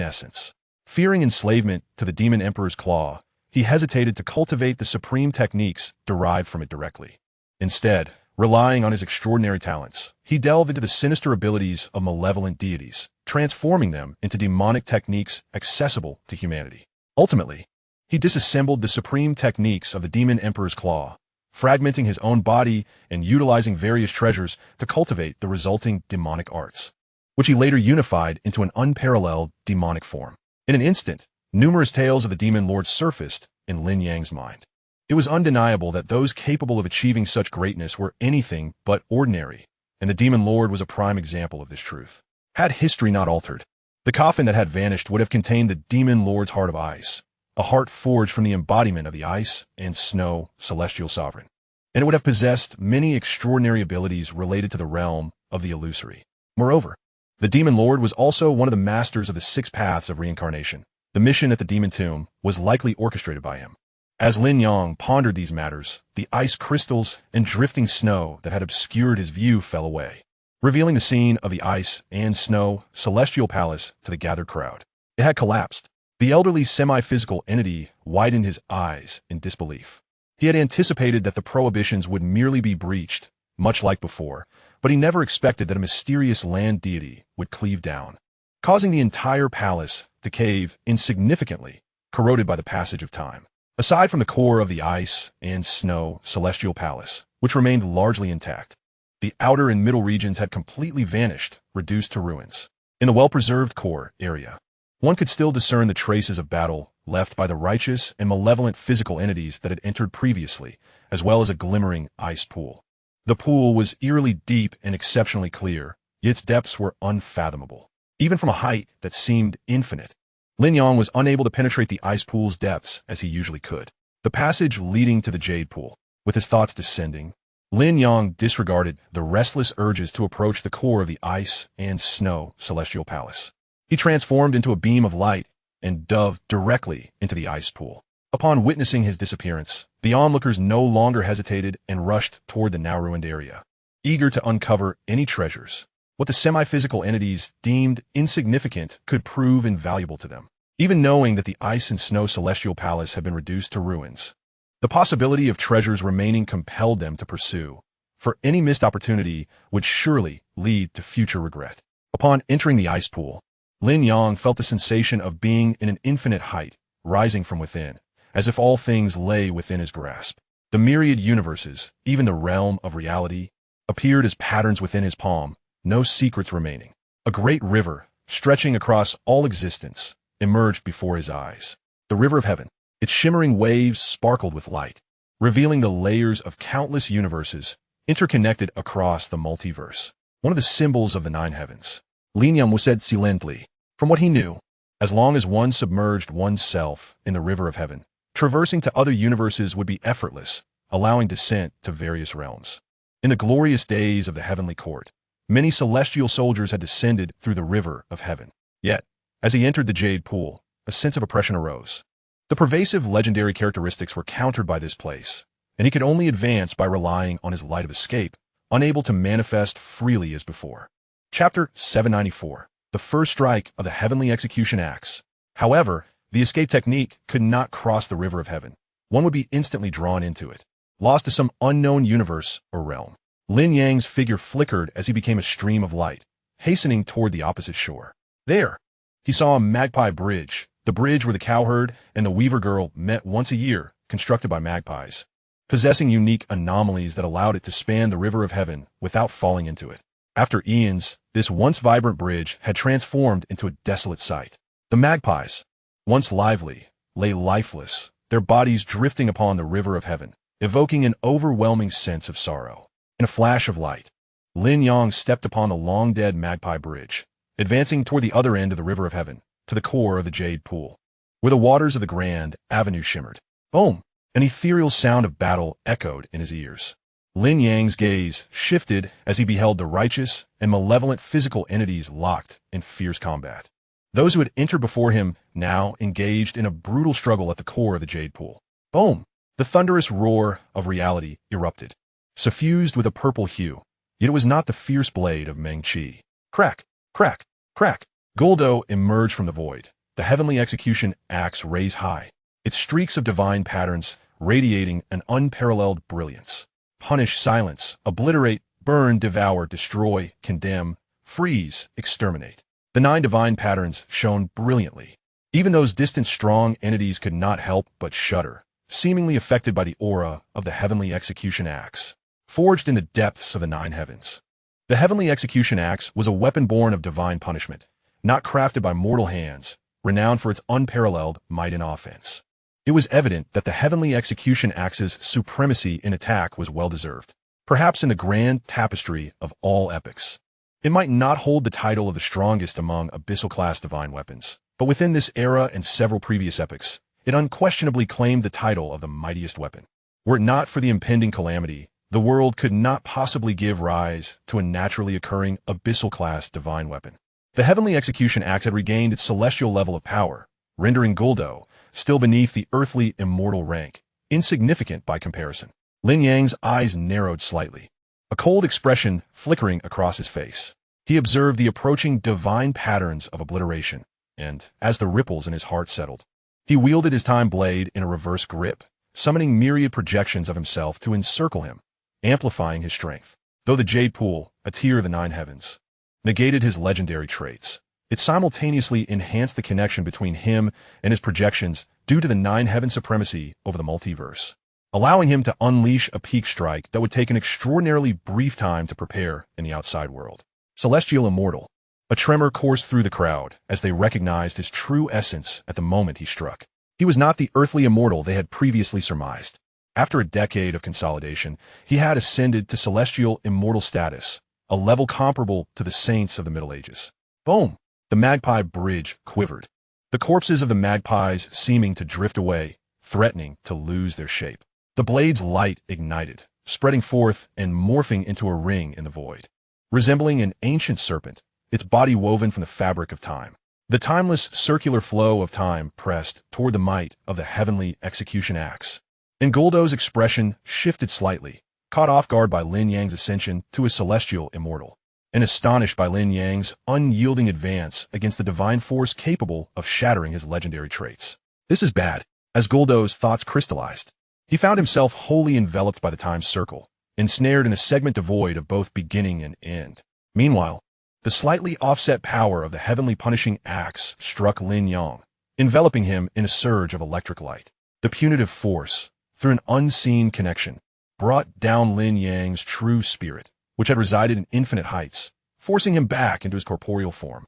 essence. Fearing enslavement to the Demon Emperor's Claw, he hesitated to cultivate the supreme techniques derived from it directly. Instead, relying on his extraordinary talents, he delved into the sinister abilities of malevolent deities, transforming them into demonic techniques accessible to humanity. Ultimately, he disassembled the supreme techniques of the Demon Emperor's Claw, fragmenting his own body and utilizing various treasures to cultivate the resulting demonic arts, which he later unified into an unparalleled demonic form. In an instant, numerous tales of the Demon Lord surfaced in Lin Yang's mind. It was undeniable that those capable of achieving such greatness were anything but ordinary, and the Demon Lord was a prime example of this truth. Had history not altered, the coffin that had vanished would have contained the Demon Lord's heart of ice, a heart forged from the embodiment of the ice and snow celestial sovereign, and it would have possessed many extraordinary abilities related to the realm of the illusory. Moreover, the Demon Lord was also one of the masters of the 6 paths of reincarnation. The mission at the Demon Tomb was likely orchestrated by him. As Lin Yang pondered these matters, the ice crystals and drifting snow that had obscured his view fell away, revealing the scene of the ice and snow celestial palace to the gathered crowd. It had collapsed. The elderly semi-physical entity widened his eyes in disbelief. He had anticipated that the prohibitions would merely be breached, much like before, but he never expected that a mysterious land deity would cleave down, causing the entire palace to cave insignificantly, corroded by the passage of time. Aside from the core of the ice and snow celestial palace, which remained largely intact, the outer and middle regions had completely vanished, reduced to ruins. In the well-preserved core area, one could still discern the traces of battle left by the righteous and malevolent physical entities that had entered previously, as well as a glimmering ice pool. The pool was eerily deep and exceptionally clear, yet its depths were unfathomable. Even from a height that seemed infinite, Lin Yang was unable to penetrate the ice pool's depths as he usually could. The passage leading to the jade pool. With his thoughts descending, Lin Yang disregarded the restless urges to approach the core of the ice and snow celestial palace. He transformed into a beam of light and dove directly into the ice pool. Upon witnessing his disappearance, the onlookers no longer hesitated and rushed toward the now ruined area, eager to uncover any treasures. What the semi-physical entities deemed insignificant could prove invaluable to them. Even knowing that the ice and snow celestial palace had been reduced to ruins, the possibility of treasures remaining compelled them to pursue, for any missed opportunity would surely lead to future regret. Upon entering the ice pool, Lin Yang felt the sensation of being in an infinite height, rising from within, as if all things lay within his grasp. The myriad universes, even the realm of reality, appeared as patterns within his palm, no secrets remaining. A great river, stretching across all existence, emerged before his eyes. The river of heaven. Its shimmering waves sparkled with light, revealing the layers of countless universes interconnected across the multiverse. One of the symbols of the 9 heavens. Lin Yang said silently. From what he knew, as long as one submerged oneself in the river of heaven, traversing to other universes would be effortless, allowing descent to various realms. In the glorious days of the heavenly court, many celestial soldiers had descended through the river of heaven. Yet, as he entered the jade pool, a sense of oppression arose. The pervasive legendary characteristics were countered by this place, and he could only advance by relying on his light of escape, unable to manifest freely as before. Chapter 794. The first strike of the heavenly execution axe. However, the escape technique could not cross the river of heaven. One would be instantly drawn into it, lost to some unknown universe or realm. Lin Yang's figure flickered as he became a stream of light, hastening toward the opposite shore. There, he saw a magpie bridge, the bridge where the cowherd and the weaver girl met once a year, constructed by magpies, possessing unique anomalies that allowed it to span the river of heaven without falling into it. After eons, this once vibrant bridge had transformed into a desolate sight. The magpies, once lively, lay lifeless, their bodies drifting upon the river of heaven, evoking an overwhelming sense of sorrow. In a flash of light, Lin Yang stepped upon the long-dead magpie bridge, advancing toward the other end of the river of heaven, to the core of the jade pool, where the waters of the grand avenue shimmered. Boom! An ethereal sound of battle echoed in his ears. Lin Yang's gaze shifted as he beheld the righteous and malevolent physical entities locked in fierce combat. Those who had entered before him now engaged in a brutal struggle at the core of the jade pool. Boom! The thunderous roar of reality erupted, suffused with a purple hue, yet it was not the fierce blade of Meng Qi. Crack! Crack! Crack! Guldo emerged from the void, the heavenly execution axe raised high, its streaks of divine patterns radiating an unparalleled brilliance. Punish, silence, obliterate, burn, devour, destroy, condemn, freeze, exterminate. The 9 divine patterns shone brilliantly. Even those distant strong entities could not help but shudder, seemingly affected by the aura of the heavenly execution axe, forged in the depths of the 9 heavens. The heavenly execution axe was a weapon born of divine punishment, not crafted by mortal hands, renowned for its unparalleled might in offense. It was evident that the heavenly execution axe's supremacy in attack was well-deserved, perhaps in the grand tapestry of all epics. It might not hold the title of the strongest among abyssal-class divine weapons, but within this era and several previous epics, it unquestionably claimed the title of the mightiest weapon. Were it not for the impending calamity, the world could not possibly give rise to a naturally occurring abyssal-class divine weapon. The heavenly execution axe had regained its celestial level of power, rendering Guldo, still beneath the earthly immortal rank, insignificant by comparison. Lin Yang's eyes narrowed slightly, a cold expression flickering across his face. He observed the approaching divine patterns of obliteration, and, as the ripples in his heart settled, he wielded his time blade in a reverse grip, summoning myriad projections of himself to encircle him, amplifying his strength. Though the jade pool, a tier of the 9 heavens, negated his legendary traits, it simultaneously enhanced the connection between him and his projections due to the 9 heaven supremacy over the multiverse, allowing him to unleash a peak strike that would take an extraordinarily brief time to prepare in the outside world. Celestial Immortal. A tremor coursed through the crowd as they recognized his true essence at the moment he struck. He was not the earthly immortal they had previously surmised. After a decade of consolidation, he had ascended to celestial immortal status, a level comparable to the saints of the Middle Ages. Boom! The magpie bridge quivered, the corpses of the magpies seeming to drift away, threatening to lose their shape. The blade's light ignited, spreading forth and morphing into a ring in the void. Resembling an ancient serpent, its body woven from the fabric of time. The timeless circular flow of time pressed toward the might of the heavenly execution axe. And Guldo's expression shifted slightly, caught off guard by Lin Yang's ascension to his celestial immortal, and astonished by Lin Yang's unyielding advance against the divine force capable of shattering his legendary traits. This is bad. As Guldo's thoughts crystallized, he found himself wholly enveloped by the time circle, ensnared in a segment devoid of both beginning and end. Meanwhile, the slightly offset power of the heavenly punishing axe struck Lin Yang, enveloping him in a surge of electric light. The punitive force, through an unseen connection, brought down Lin Yang's true spirit, which had resided in infinite heights, forcing him back into his corporeal form,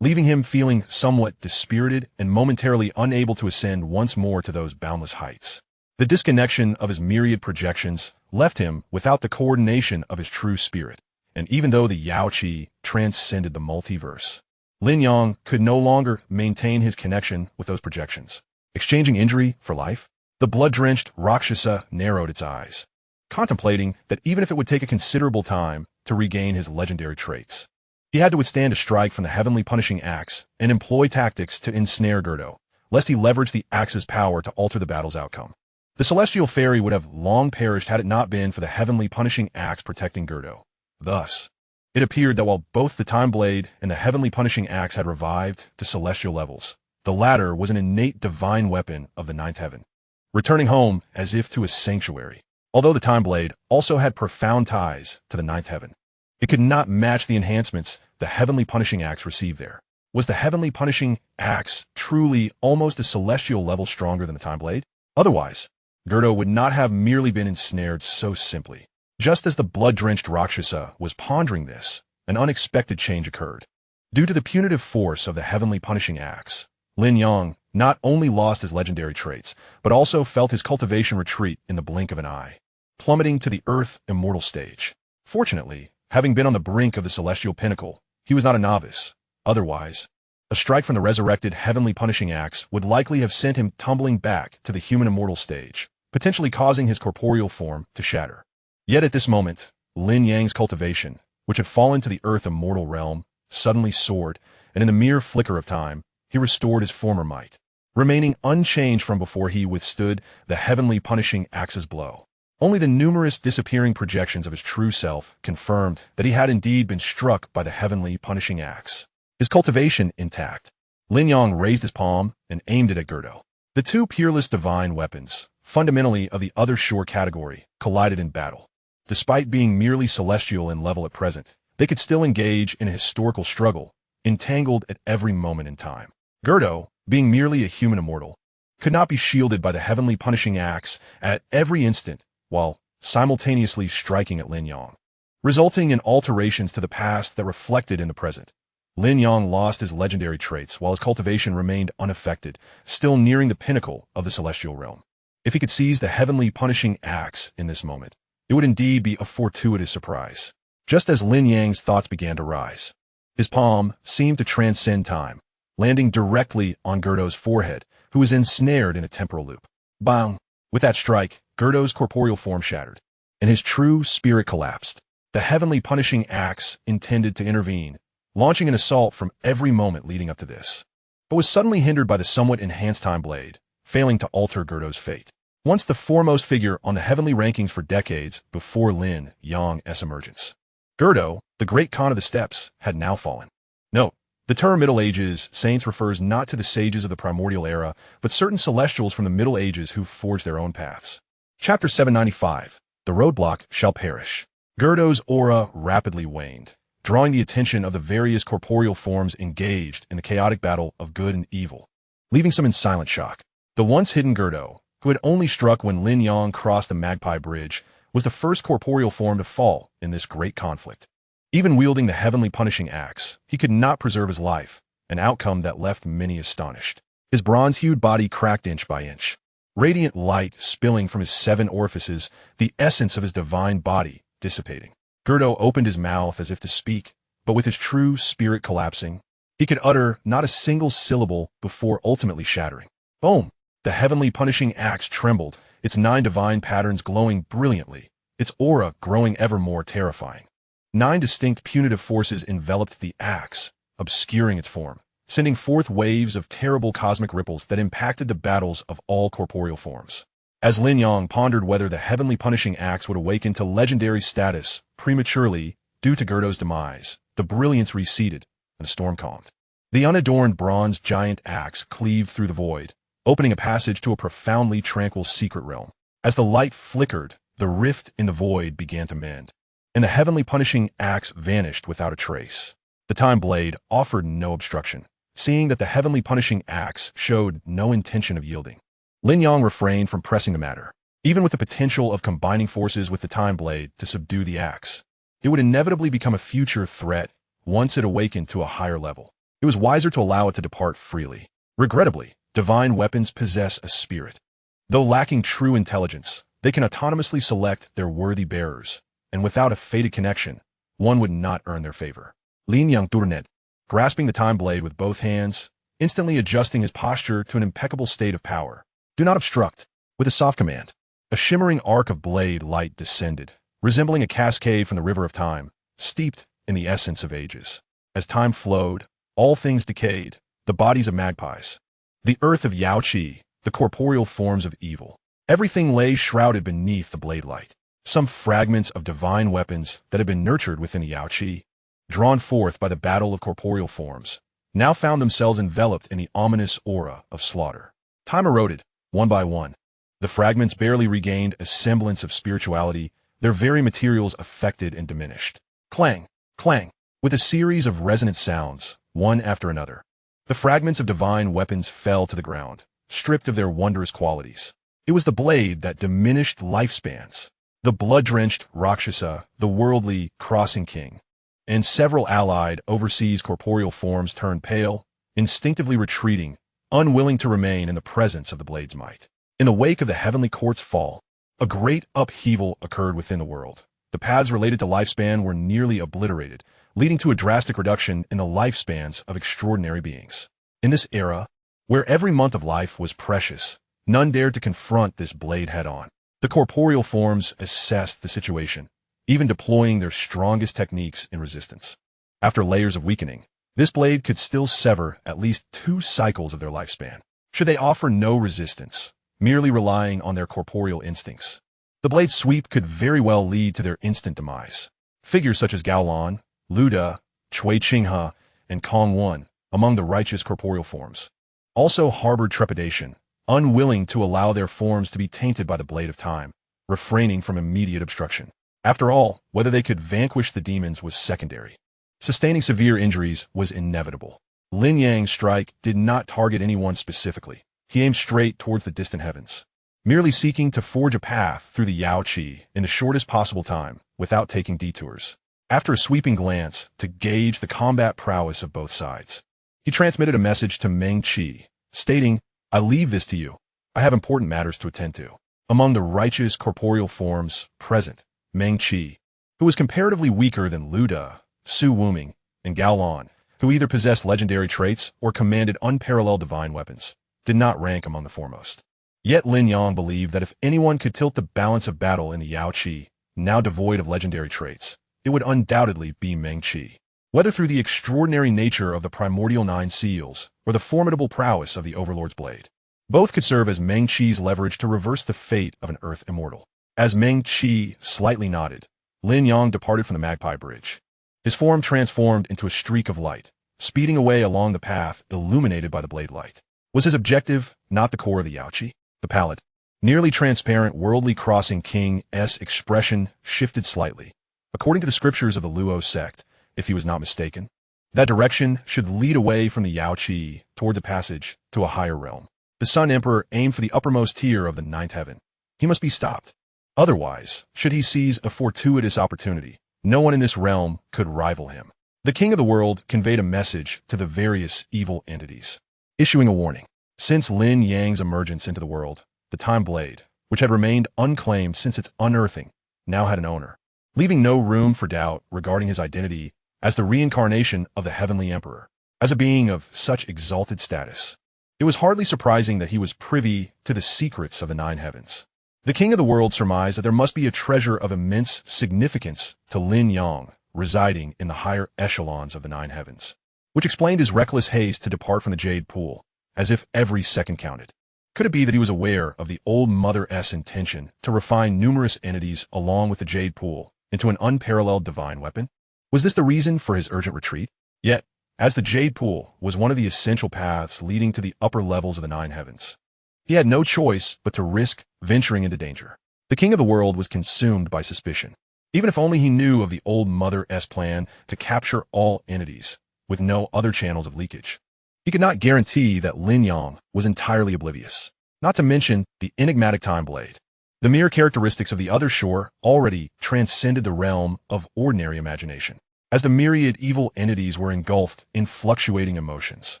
leaving him feeling somewhat dispirited and momentarily unable to ascend once more to those boundless heights. The disconnection of his myriad projections left him without the coordination of his true spirit, and even though the Yao Qi transcended the multiverse, Lin Yang could no longer maintain his connection with those projections. Exchanging injury for life, the blood-drenched Rakshasa narrowed its eyes, contemplating that even if it would take a considerable time to regain his legendary traits, he had to withstand a strike from the heavenly punishing axe and employ tactics to ensnare Guldo, lest he leverage the axe's power to alter the battle's outcome. The celestial fairy would have long perished had it not been for the heavenly punishing axe protecting Guldo. Thus, it appeared that while both the time blade and the heavenly punishing axe had revived to celestial levels, the latter was an innate divine weapon of the 9th heaven, returning home as if to a sanctuary. Although the time blade also had profound ties to the 9th heaven, it could not match the enhancements the heavenly punishing axe received there. Was the heavenly punishing axe truly almost a celestial level stronger than the time blade? Otherwise, Guldo would not have merely been ensnared so simply. Just as the blood-drenched Rakshasa was pondering this, an unexpected change occurred. Due to the punitive force of the heavenly punishing axe, Lin Yang not only lost his legendary traits, but also felt his cultivation retreat in the blink of an eye, plummeting to the earth immortal stage. Fortunately, having been on the brink of the celestial pinnacle, he was not a novice. Otherwise, a strike from the resurrected heavenly punishing axe would likely have sent him tumbling back to the human immortal stage, potentially causing his corporeal form to shatter. Yet at this moment, Lin Yang's cultivation, which had fallen to the earth immortal realm, suddenly soared, and in the mere flicker of time, he restored his former might, remaining unchanged from before he withstood the heavenly punishing axe's blow. Only the numerous disappearing projections of his true self confirmed that he had indeed been struck by the heavenly punishing axe. His cultivation intact, Lin Yang raised his palm and aimed it at Gerdo. The two peerless divine weapons, fundamentally of the other shore category, collided in battle. Despite being merely celestial in level at present, they could still engage in a historical struggle, entangled at every moment in time. Gerdo, being merely a human immortal, could not be shielded by the heavenly punishing axe at every instant, while simultaneously striking at Lin Yang, resulting in alterations to the past that reflected in the present. Lin Yang lost his legendary traits while his cultivation remained unaffected, still nearing the pinnacle of the celestial realm. If he could seize the heavenly punishing axe in this moment, it would indeed be a fortuitous surprise. Just as Lin Yang's thoughts began to rise, his palm seemed to transcend time, landing directly on Gerdo's forehead, who was ensnared in a temporal loop. Bang! With that strike, Gerdo's corporeal form shattered, and his true spirit collapsed. The heavenly punishing axe intended to intervene, launching an assault from every moment leading up to this, but was suddenly hindered by the somewhat enhanced time blade, failing to alter Gerdo's fate. Once the foremost figure on the heavenly rankings for decades before Lin Yang's emergence, Gerdo, the great Khan of the steppes, had now fallen. Note, the term Middle Ages saints refers not to the sages of the primordial era, but certain celestials from the Middle Ages who forged their own paths. Chapter 795, The Roadblock Shall Perish. Gerdo's aura rapidly waned, drawing the attention of the various corporeal forms engaged in the chaotic battle of good and evil, leaving some in silent shock. The once hidden Gerdo, who had only struck when Lin Yang crossed the Magpie Bridge, was the first corporeal form to fall in this great conflict. Even wielding the heavenly punishing axe, he could not preserve his life, an outcome that left many astonished. His bronze-hued body cracked inch by inch, radiant light spilling from his 7 orifices, the essence of his divine body dissipating. Gerdo opened his mouth as if to speak, but with his true spirit collapsing, he could utter not a single syllable before ultimately shattering. Boom! The heavenly punishing axe trembled, its 9 divine patterns glowing brilliantly, its aura growing ever more terrifying. 9 distinct punitive forces enveloped the axe, obscuring its form, sending forth waves of terrible cosmic ripples that impacted the battles of all corporeal forms. As Lin Yang pondered whether the heavenly punishing axe would awaken to legendary status prematurely due to Gerdo's demise, the brilliance receded and the storm calmed. The unadorned bronze giant axe cleaved through the void, opening a passage to a profoundly tranquil secret realm. As the light flickered, the rift in the void began to mend, and the heavenly punishing axe vanished without a trace. The time blade offered no obstruction, seeing that the heavenly punishing axe showed no intention of yielding. Lin Yang refrained from pressing the matter, even with the potential of combining forces with the time blade to subdue the axe. It would inevitably become a future threat once it awakened to a higher level. It was wiser to allow it to depart freely. Regrettably, divine weapons possess a spirit. Though lacking true intelligence, they can autonomously select their worthy bearers, and without a fated connection, one would not earn their favor. Lin Yang Durnet, grasping the time blade with both hands, instantly adjusting his posture to an impeccable state of power. Do not obstruct. With a soft command, a shimmering arc of blade light descended, resembling a cascade from the river of time, steeped in the essence of ages. As time flowed, all things decayed, the bodies of magpies, the earth of Yao Qi, the corporeal forms of evil. Everything lay shrouded beneath the blade light. Some fragments of divine weapons that had been nurtured within the Yao Qi, drawn forth by the battle of corporeal forms, now found themselves enveloped in the ominous aura of slaughter. Time eroded, one by one. The fragments barely regained a semblance of spirituality, their very materials affected and diminished. Clang, clang, with a series of resonant sounds, one after another. The fragments of divine weapons fell to the ground, stripped of their wondrous qualities. It was the blade that diminished lifespans. The blood-drenched Rakshasa, the worldly Crossing King, and several allied overseas corporeal forms turned pale, instinctively retreating, unwilling to remain in the presence of the blade's might. In the wake of the heavenly court's fall, a great upheaval occurred within the world. The paths related to lifespan were nearly obliterated, leading to a drastic reduction in the lifespans of extraordinary beings. In this era, where every month of life was precious, none dared to confront this blade head-on. The corporeal forms assessed the situation, even deploying their strongest techniques in resistance. After layers of weakening, this blade could still sever at least 2 cycles of their lifespan, should they offer no resistance, merely relying on their corporeal instincts. The blade's sweep could very well lead to their instant demise. Figures such as Gao Lan, Lu De, Cui Qinghe, and Kong Wen, among the righteous corporeal forms, also harbored trepidation, unwilling to allow their forms to be tainted by the blade of time, refraining from immediate obstruction. After all, whether they could vanquish the demons was secondary. Sustaining severe injuries was inevitable. Lin Yang's strike did not target anyone specifically. He aimed straight towards the distant heavens, merely seeking to forge a path through the Yao Qi in the shortest possible time, without taking detours. After a sweeping glance to gauge the combat prowess of both sides, he transmitted a message to Meng Qi, stating, "I leave this to you. I have important matters to attend to." Among the righteous corporeal forms present, Meng Qi, who was comparatively weaker than Lu De, Su Wuming, and Gao Lan, who either possessed legendary traits or commanded unparalleled divine weapons, did not rank among the foremost. Yet Lin Yang believed that if anyone could tilt the balance of battle in the Yao Qi, now devoid of legendary traits, it would undoubtedly be Meng Qi. Whether through the extraordinary nature of the primordial 9 seals or the formidable prowess of the Overlord's blade, both could serve as Meng Qi's leverage to reverse the fate of an Earth immortal. As Meng Qi slightly nodded, Lin Yang departed from the Magpie Bridge. His form transformed into a streak of light, speeding away along the path illuminated by the blade light. Was his objective not the core of the Yao Qi? The pallid, nearly transparent worldly crossing king's expression shifted slightly. According to the scriptures of the Luo sect, if he was not mistaken, that direction should lead away from the Yao Qi toward the passage to a higher realm. The Sun Emperor aimed for the uppermost tier of the 9th heaven. He must be stopped. Otherwise, should he seize a fortuitous opportunity, no one in this realm could rival him. The King of the World conveyed a message to the various evil entities, issuing a warning. Since Lin Yang's emergence into the world, the Time Blade, which had remained unclaimed since its unearthing, now had an owner, leaving no room for doubt regarding his identity as the reincarnation of the Heavenly Emperor. As a being of such exalted status, it was hardly surprising that he was privy to the secrets of the 9 heavens. The King of the World surmised that there must be a treasure of immense significance to Lin Yang residing in the higher echelons of the 9 heavens, which explained his reckless haste to depart from the Jade Pool, as if every second counted. Could it be that he was aware of the Old Mother's intention to refine numerous entities along with the Jade Pool into an unparalleled divine weapon? Was this the reason for his urgent retreat? Yet, as the Jade Pool was one of the essential paths leading to the upper levels of the 9 heavens, he had no choice but to risk venturing into danger. The King of the World was consumed by suspicion, even if only he knew of the Old Mother's plan to capture all entities, with no other channels of leakage. He could not guarantee that Lin Yang was entirely oblivious, not to mention the enigmatic Time Blade. The mere characteristics of the other shore already transcended the realm of ordinary imagination. As the myriad evil entities were engulfed in fluctuating emotions,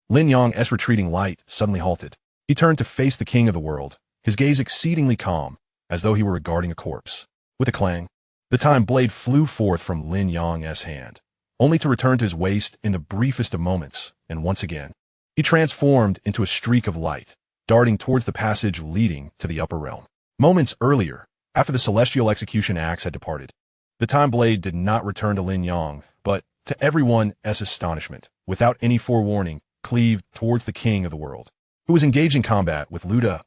Lin Yang's retreating light suddenly halted. He turned to face the King of the World, his gaze exceedingly calm, as though he were regarding a corpse. With a clang, the Time Blade flew forth from Lin Yang's hand, only to return to his waist in the briefest of moments, and once again, he transformed into a streak of light, darting towards the passage leading to the upper realm. Moments earlier, after the celestial execution axe had departed, the Time Blade did not return to Lin Yang, but, to everyone's astonishment, without any forewarning, cleaved towards the King of the World, who was engaged in combat with Lu De.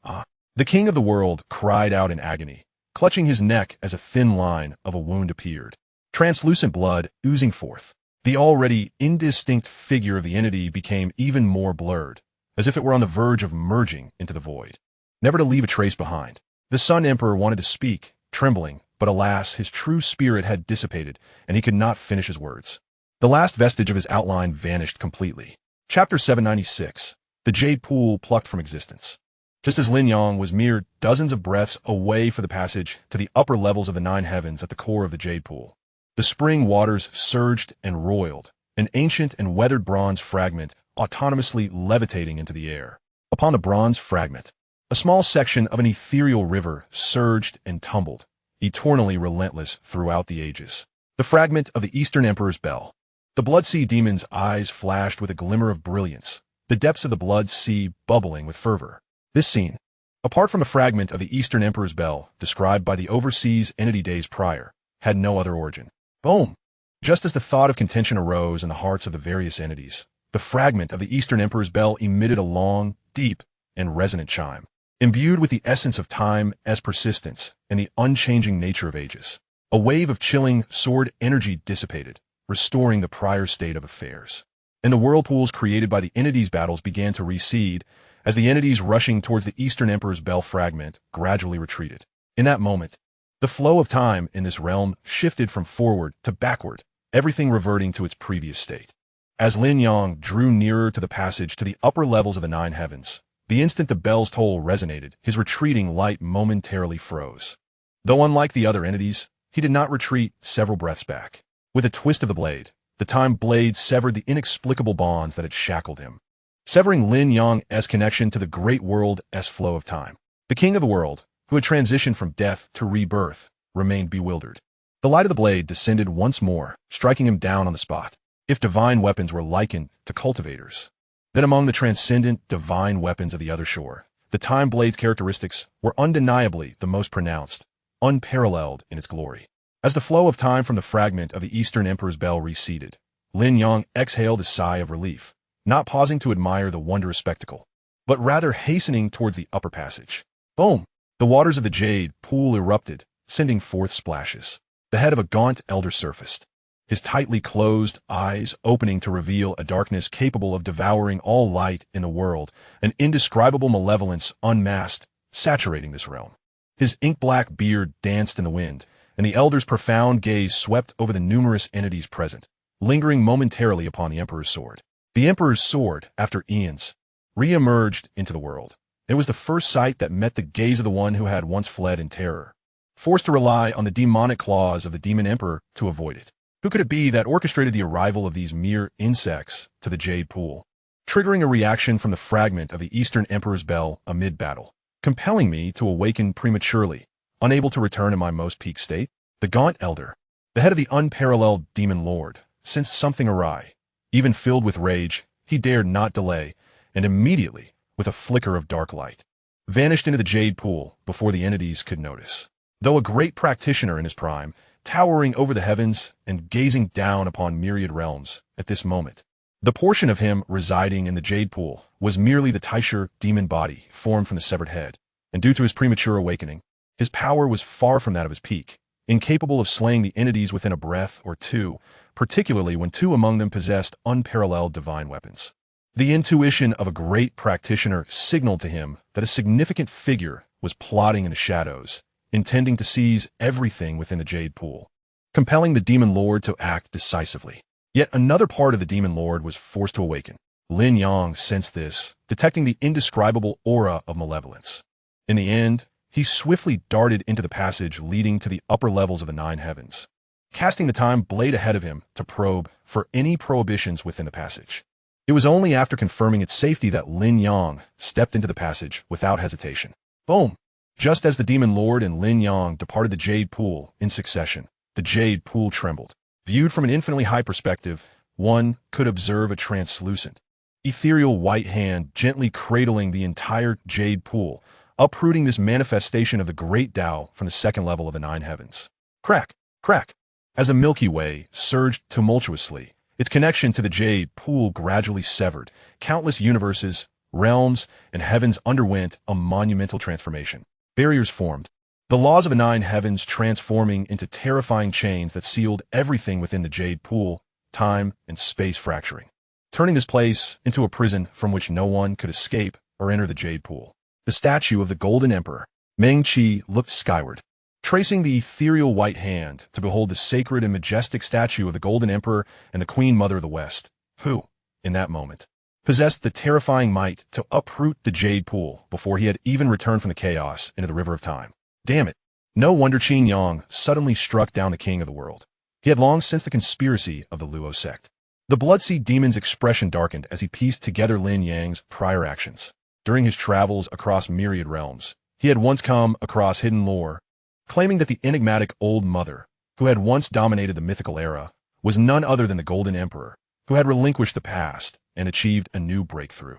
The King of the World cried out in agony, clutching his neck as a thin line of a wound appeared, translucent blood oozing forth. The already indistinct figure of the entity became even more blurred, as if it were on the verge of merging into the void, never to leave a trace behind. The Sun Emperor wanted to speak, trembling, but alas, his true spirit had dissipated, and he could not finish his words. The last vestige of his outline vanished completely. Chapter 796. The Jade Pool plucked from existence. Just as Lin Yang was mere dozens of breaths away for the passage to the upper levels of the 9 heavens at the core of the Jade Pool, the spring waters surged and roiled, an ancient and weathered bronze fragment autonomously levitating into the air. Upon the bronze fragment, a small section of an ethereal river surged and tumbled, eternally relentless throughout the ages. The fragment of the Eastern Emperor's bell. The Blood Sea Demon's eyes flashed with a glimmer of brilliance, the depths of the Blood Sea bubbling with fervor. This scene, apart from a fragment of the Eastern Emperor's bell described by the overseas entity days prior, had no other origin. Boom! Just as the thought of contention arose in the hearts of the various entities, the fragment of the Eastern Emperor's bell emitted a long, deep, and resonant chime, imbued with the essence of time as persistence and the unchanging nature of ages. A wave of chilling, sword energy dissipated, restoring the prior state of affairs. And the whirlpools created by the entities' battles began to recede, as the entities rushing towards the Eastern Emperor's bell fragment gradually retreated. In that moment, the flow of time in this realm shifted from forward to backward, everything reverting to its previous state. As Lin Yang drew nearer to the passage to the upper levels of the nine heavens, the instant the bell's toll resonated, his retreating light momentarily froze. Though unlike the other entities, he did not retreat several breaths back. With a twist of the blade, the time blade severed the inexplicable bonds that had shackled him, severing Lin Yang's connection to the great world's flow of time. The king of the world, who had transitioned from death to rebirth, remained bewildered. The light of the blade descended once more, striking him down on the spot. If divine weapons were likened to cultivators, then among the transcendent divine weapons of the other shore, the time blade's characteristics were undeniably the most pronounced, unparalleled in its glory. As the flow of time from the fragment of the Eastern Emperor's bell receded, Lin Yang exhaled a sigh of relief, not pausing to admire the wondrous spectacle, but rather hastening towards the upper passage. Boom! The waters of the jade pool erupted, sending forth splashes. The head of a gaunt elder surfaced, his tightly closed eyes opening to reveal a darkness capable of devouring all light in the world, an indescribable malevolence unmasked, saturating this realm. His ink-black beard danced in the wind, and the elder's profound gaze swept over the numerous entities present, lingering momentarily upon the Emperor's sword. The Emperor's sword, after eons, re-emerged into the world. It was the first sight that met the gaze of the one who had once fled in terror, forced to rely on the demonic claws of the Demon Emperor to avoid it. Who could it be that orchestrated the arrival of these mere insects to the Jade Pool, triggering a reaction from the fragment of the Eastern Emperor's bell amid battle, compelling me to awaken prematurely, unable to return in my most peak state? The gaunt elder, the head of the unparalleled demon lord, sensed something awry. Even filled with rage, he dared not delay, and immediately, with a flicker of dark light, vanished into the Jade Pool before the entities could notice. Though a great practitioner in his prime, towering over the heavens and gazing down upon myriad realms at this moment, the portion of him residing in the Jade Pool was merely the Taisher demon body formed from the severed head, and due to his premature awakening, his power was far from that of his peak, incapable of slaying the entities within a breath or two, particularly when two among them possessed unparalleled divine weapons. The intuition of a great practitioner signaled to him that a significant figure was plotting in the shadows, intending to seize everything within the Jade Pool, compelling the Demon Lord to act decisively. Yet another part of the Demon Lord was forced to awaken. Lin Yang sensed this, detecting the indescribable aura of malevolence. In the end, he swiftly darted into the passage leading to the upper levels of the nine heavens, casting the time blade ahead of him to probe for any prohibitions within the passage. It was only after confirming its safety that Lin Yang stepped into the passage without hesitation. Boom! Just as the Demon Lord and Lin Yang departed the Jade Pool in succession, the Jade Pool trembled. Viewed from an infinitely high perspective, one could observe a translucent, ethereal white hand gently cradling the entire Jade Pool, uprooting this manifestation of the great Tao from the second level of the nine heavens. Crack, crack. As the Milky Way surged tumultuously, its connection to the Jade Pool gradually severed. Countless universes, realms, and heavens underwent a monumental transformation. Barriers formed, the laws of the nine heavens transforming into terrifying chains that sealed everything within the Jade Pool, time and space fracturing, turning this place into a prison from which no one could escape or enter the Jade Pool. The statue of the Golden Emperor, Meng Qi, looked skyward, tracing the ethereal white hand to behold the sacred and majestic statue of the Golden Emperor and the Queen Mother of the West, who, in that moment, possessed the terrifying might to uproot the Jade Pool before he had even returned from the chaos into the river of time. Damn it. No wonder Qin Yang suddenly struck down the king of the world. He had long sensed the conspiracy of the Luo sect. The Bloodseed demon's expression darkened as he pieced together Lin Yang's prior actions. During his travels across myriad realms, he had once come across hidden lore, claiming that the enigmatic Old Mother, who had once dominated the mythical era, was none other than the Golden Emperor, who had relinquished the past and achieved a new breakthrough.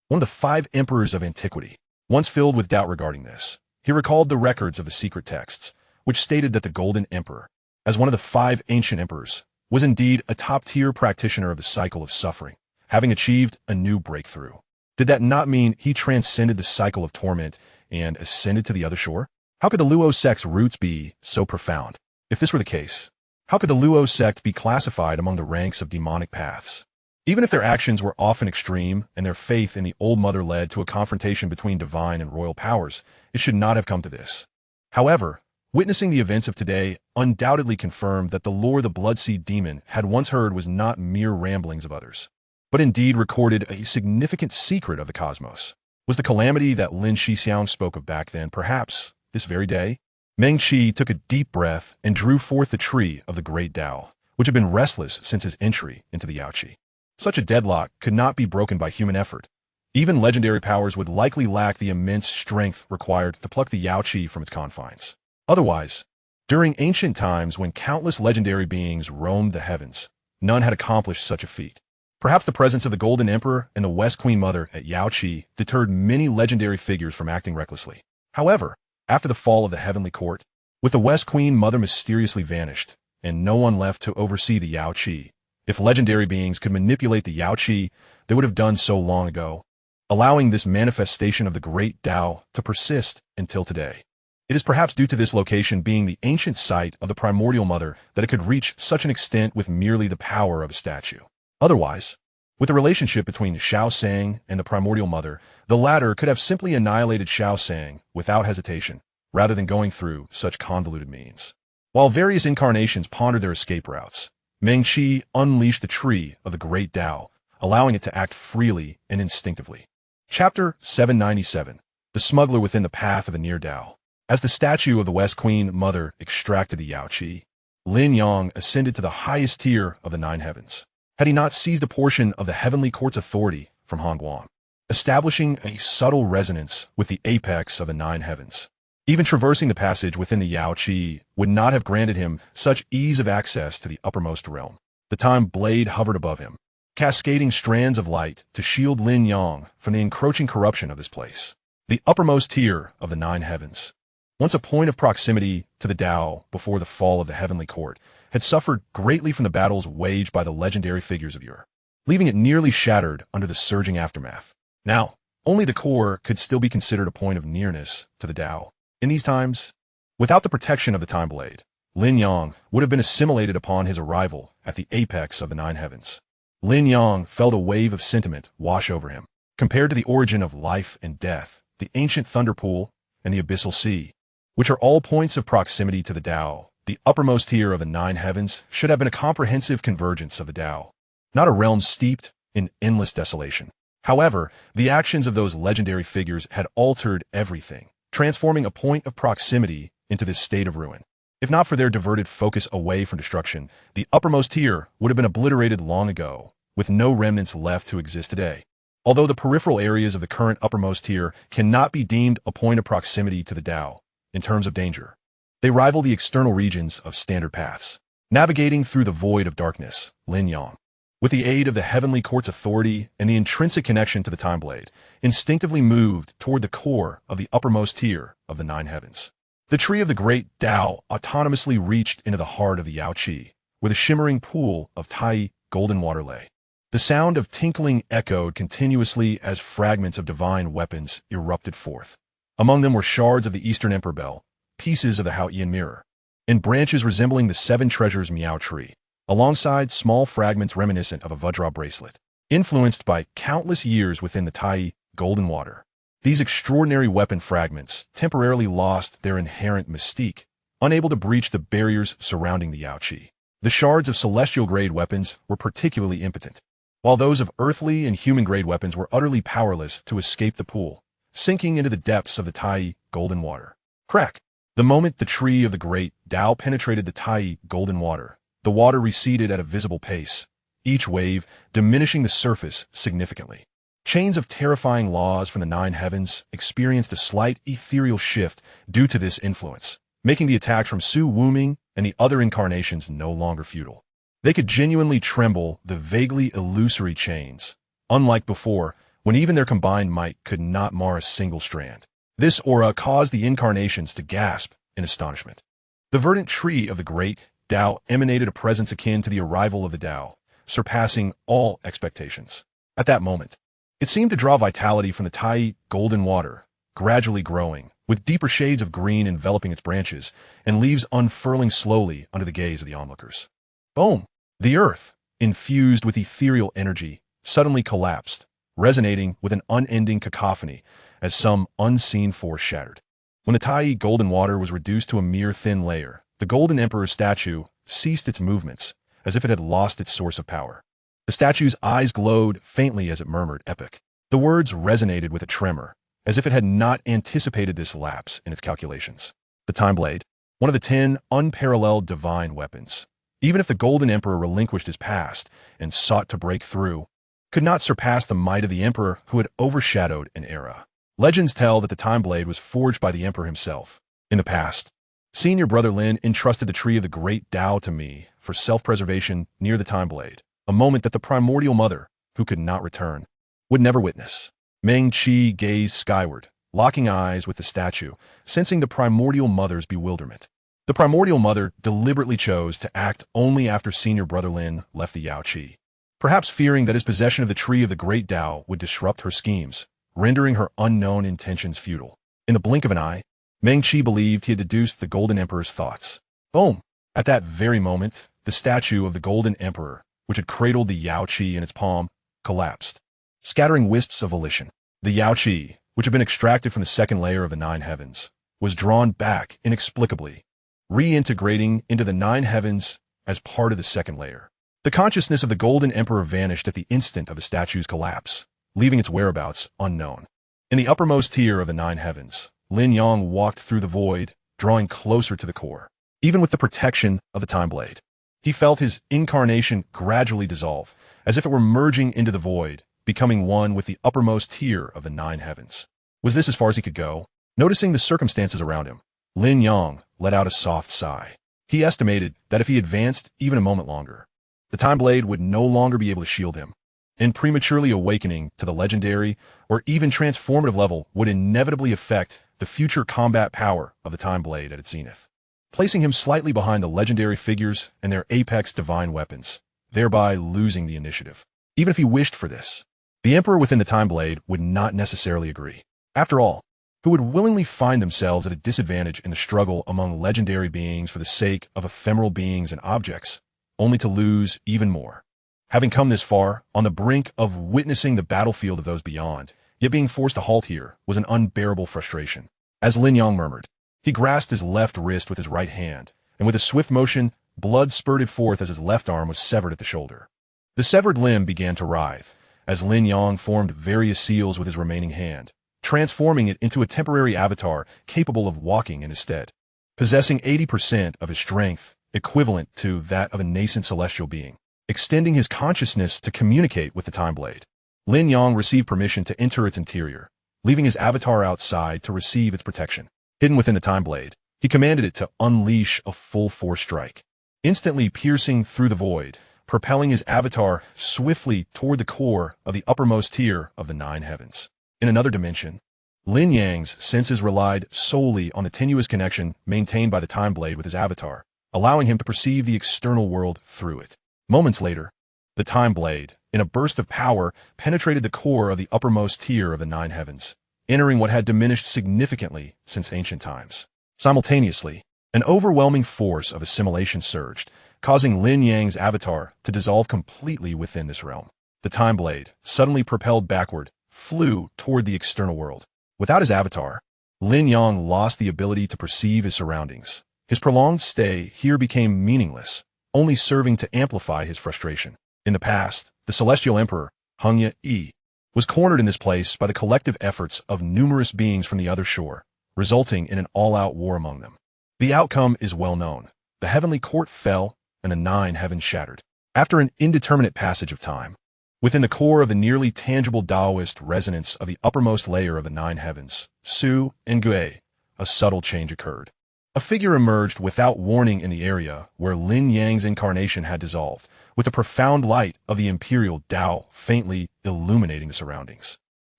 One of the 5 emperors of antiquity, Once filled with doubt regarding this, he recalled the records of the secret texts, which stated that the Golden Emperor, as one of the 5 ancient emperors, was indeed a top-tier practitioner of the cycle of suffering, having achieved a new breakthrough. Did that not mean he transcended the cycle of torment and ascended to the other shore? How could the Luo sect's roots be so profound? If this were the case, how could the Luo sect be classified among the ranks of demonic paths? Even if their actions were often extreme and their faith in the Old Mother led to a confrontation between divine and royal powers, it should not have come to this. However, witnessing the events of today undoubtedly confirmed that the lore the Bloodseed demon had once heard was not mere ramblings of others, but indeed recorded a significant secret of the cosmos. Was the calamity that Lin Xixiang spoke of back then perhaps this very day? Meng Qi took a deep breath and drew forth the tree of the great Tao, which had been restless since his entry into the Yaoqi. Such a deadlock could not be broken by human effort. Even legendary powers would likely lack the immense strength required to pluck the Yaoqi from its confines. Otherwise, during ancient times when countless legendary beings roamed the heavens, none had accomplished such a feat. Perhaps the presence of the Golden Emperor and the West Queen Mother at Yaoqi deterred many legendary figures from acting recklessly. However, after the fall of the Heavenly Court, with the West Queen Mother mysteriously vanished, and no one left to oversee the Yaoqi, if legendary beings could manipulate the Yaoqi, they would have done so long ago, allowing this manifestation of the great Tao to persist until today. It is perhaps due to this location being the ancient site of the primordial mother that it could reach such an extent with merely the power of a statue. Otherwise, with the relationship between Xiao Sang and the primordial mother, the latter could have simply annihilated Xiao Sang without hesitation, rather than going through such convoluted means. While various incarnations pondered their escape routes, Meng Qi unleashed the tree of the great Tao, allowing it to act freely and instinctively. Chapter 797. The Smuggler Within the Path of the Near Tao. As the statue of the West Queen Mother extracted the Yaoqi, Lin Yang ascended to the highest tier of the 9 heavens. Had he not seized a portion of the Heavenly Court's authority from Hongguang, establishing a subtle resonance with the apex of the 9 heavens. Even traversing the passage within the Yaoqi would not have granted him such ease of access to the uppermost realm. The time blade hovered above him, cascading strands of light to shield Lin Yang from the encroaching corruption of this place. The uppermost tier of the 9 heavens, once a point of proximity to the Tao before the fall of the Heavenly Court, had suffered greatly from the battles waged by the legendary figures of yore, leaving it nearly shattered under the surging aftermath. Now, only the core could still be considered a point of nearness to the Tao. In these times, without the protection of the Time Blade, Lin Yang would have been assimilated upon his arrival at the apex of the 9 heavens. Lin Yang felt a wave of sentiment wash over him. Compared to the origin of life and death, the ancient thunder pool, and the abyssal sea, which are all points of proximity to the Tao, the uppermost tier of the 9 heavens should have been a comprehensive convergence of the Tao, not a realm steeped in endless desolation. However, the actions of those legendary figures had altered everything, transforming a point of proximity into this state of ruin. If not for their diverted focus away from destruction, the uppermost tier would have been obliterated long ago, with no remnants left to exist today. Although the peripheral areas of the current uppermost tier cannot be deemed a point of proximity to the Tao in terms of danger, they rival the external regions of standard paths. Navigating through the void of darkness, Lin Yang, with the aid of the Heavenly Court's authority and the intrinsic connection to the Time Blade, instinctively moved toward the core of the uppermost tier of the 9 heavens. The tree of the great Tao autonomously reached into the heart of the Yaoqi, where the shimmering pool of Tai golden water lay. The sound of tinkling echoed continuously as fragments of divine weapons erupted forth. Among them were shards of the Eastern Emperor Bell, pieces of the Haotian mirror, and branches resembling the 7 treasures Miao tree, alongside small fragments reminiscent of a Vajra bracelet. Influenced by countless years within the Tai golden water, these extraordinary weapon fragments temporarily lost their inherent mystique, unable to breach the barriers surrounding the Yaoqi. The shards of celestial-grade weapons were particularly impotent, while those of earthly and human-grade weapons were utterly powerless to escape the pool, sinking into the depths of the Tai golden water. Crack! The moment the tree of the great Tao penetrated the Tai golden water, the water receded at a visible pace, each wave diminishing the surface significantly. Chains of terrifying laws from the 9 heavens experienced a slight ethereal shift due to this influence, making the attacks from Su Wuming and the other incarnations no longer futile. They could genuinely tremble the vaguely illusory chains. Unlike before, when even their combined might could not mar a single strand. This aura caused the incarnations to gasp in astonishment. The verdant tree of the great Tao emanated a presence akin to the arrival of the Tao, surpassing all expectations. At that moment, it seemed to draw vitality from the Tai golden water, gradually growing, with deeper shades of green enveloping its branches, and leaves unfurling slowly under the gaze of the onlookers. Boom! The earth, infused with ethereal energy, suddenly collapsed, resonating with an unending cacophony as some unseen force shattered. When the Tai golden water was reduced to a mere thin layer, the Golden Emperor's statue ceased its movements, as if it had lost its source of power. The statue's eyes glowed faintly as it murmured, "Epic." The words resonated with a tremor, as if it had not anticipated this lapse in its calculations. The Time Blade, one of the 10 unparalleled divine weapons, even if the Golden Emperor relinquished his past and sought to break through, could not surpass the might of the Emperor who had overshadowed an era. Legends tell that the Time Blade was forged by the Emperor himself. In the past, Senior Brother Lin entrusted the Tree of the Great Tao to me for self-preservation near the Time Blade, a moment that the primordial mother, who could not return, would never witness. Meng Qi gazed skyward, locking eyes with the statue, sensing the primordial mother's bewilderment. The primordial mother deliberately chose to act only after Senior Brother Lin left the Yao Qi, perhaps fearing that his possession of the Tree of the Great Tao would disrupt her schemes, rendering her unknown intentions futile. In the blink of an eye, Meng Qi believed he had deduced the Golden Emperor's thoughts. Boom! At that very moment, the statue of the Golden Emperor, which had cradled the Yao Qi in its palm, collapsed, scattering wisps of volition. The Yao Qi, which had been extracted from the second layer of the 9 heavens, was drawn back inexplicably, reintegrating into the 9 heavens as part of the second layer. The consciousness of the Golden Emperor vanished at the instant of the statue's collapse, leaving its whereabouts unknown. In the uppermost tier of the 9 heavens, Lin Yang walked through the void, drawing closer to the core. Even with the protection of the Time Blade, he felt his incarnation gradually dissolve, as if it were merging into the void, becoming one with the uppermost tier of the 9 heavens. Was this as far as he could go? Noticing the circumstances around him, Lin Yang let out a soft sigh. He estimated that if he advanced even a moment longer, the Time Blade would no longer be able to shield him, and prematurely awakening to the legendary or even transformative level would inevitably affect the future combat power of the Time Blade at its zenith, placing him slightly behind the legendary figures and their apex divine weapons, thereby losing the initiative. Even if he wished for this, the Emperor within the Time Blade would not necessarily agree. After all, who would willingly find themselves at a disadvantage in the struggle among legendary beings for the sake of ephemeral beings and objects, only to lose even more? Having come this far, on the brink of witnessing the battlefield of those beyond, yet being forced to halt here, was an unbearable frustration. As Lin Yang murmured, he grasped his left wrist with his right hand, and with a swift motion, blood spurted forth as his left arm was severed at the shoulder. The severed limb began to writhe, as Lin Yang formed various seals with his remaining hand, transforming it into a temporary avatar capable of walking in his stead, possessing 80% of his strength, equivalent to that of a nascent celestial being. Extending his consciousness to communicate with the Time Blade, Lin Yang received permission to enter its interior, leaving his avatar outside to receive its protection. Hidden within the Time Blade, he commanded it to unleash a full-force strike, instantly piercing through the void, propelling his avatar swiftly toward the core of the uppermost tier of the 9 heavens. In another dimension, Lin Yang's senses relied solely on the tenuous connection maintained by the Time Blade with his avatar, allowing him to perceive the external world through it. Moments later, the Time Blade, in a burst of power, penetrated the core of the uppermost tier of the 9 heavens, entering what had diminished significantly since ancient times. Simultaneously, an overwhelming force of assimilation surged, causing Lin Yang's avatar to dissolve completely within this realm. The Time Blade, suddenly propelled backward, flew toward the external world. Without his avatar, Lin Yang lost the ability to perceive his surroundings. His prolonged stay here became meaningless, only serving to amplify his frustration. In the past, the Celestial Emperor, Hengye Yi, was cornered in this place by the collective efforts of numerous beings from the other shore, resulting in an all-out war among them. The outcome is well known. The heavenly court fell, and the 9 heavens shattered. After an indeterminate passage of time, within the core of the nearly tangible Taoist resonance of the uppermost layer of the 9 heavens, Su and Gui, a subtle change occurred. A figure emerged without warning in the area where Lin Yang's incarnation had dissolved, with the profound light of the imperial Tao faintly illuminating the surroundings.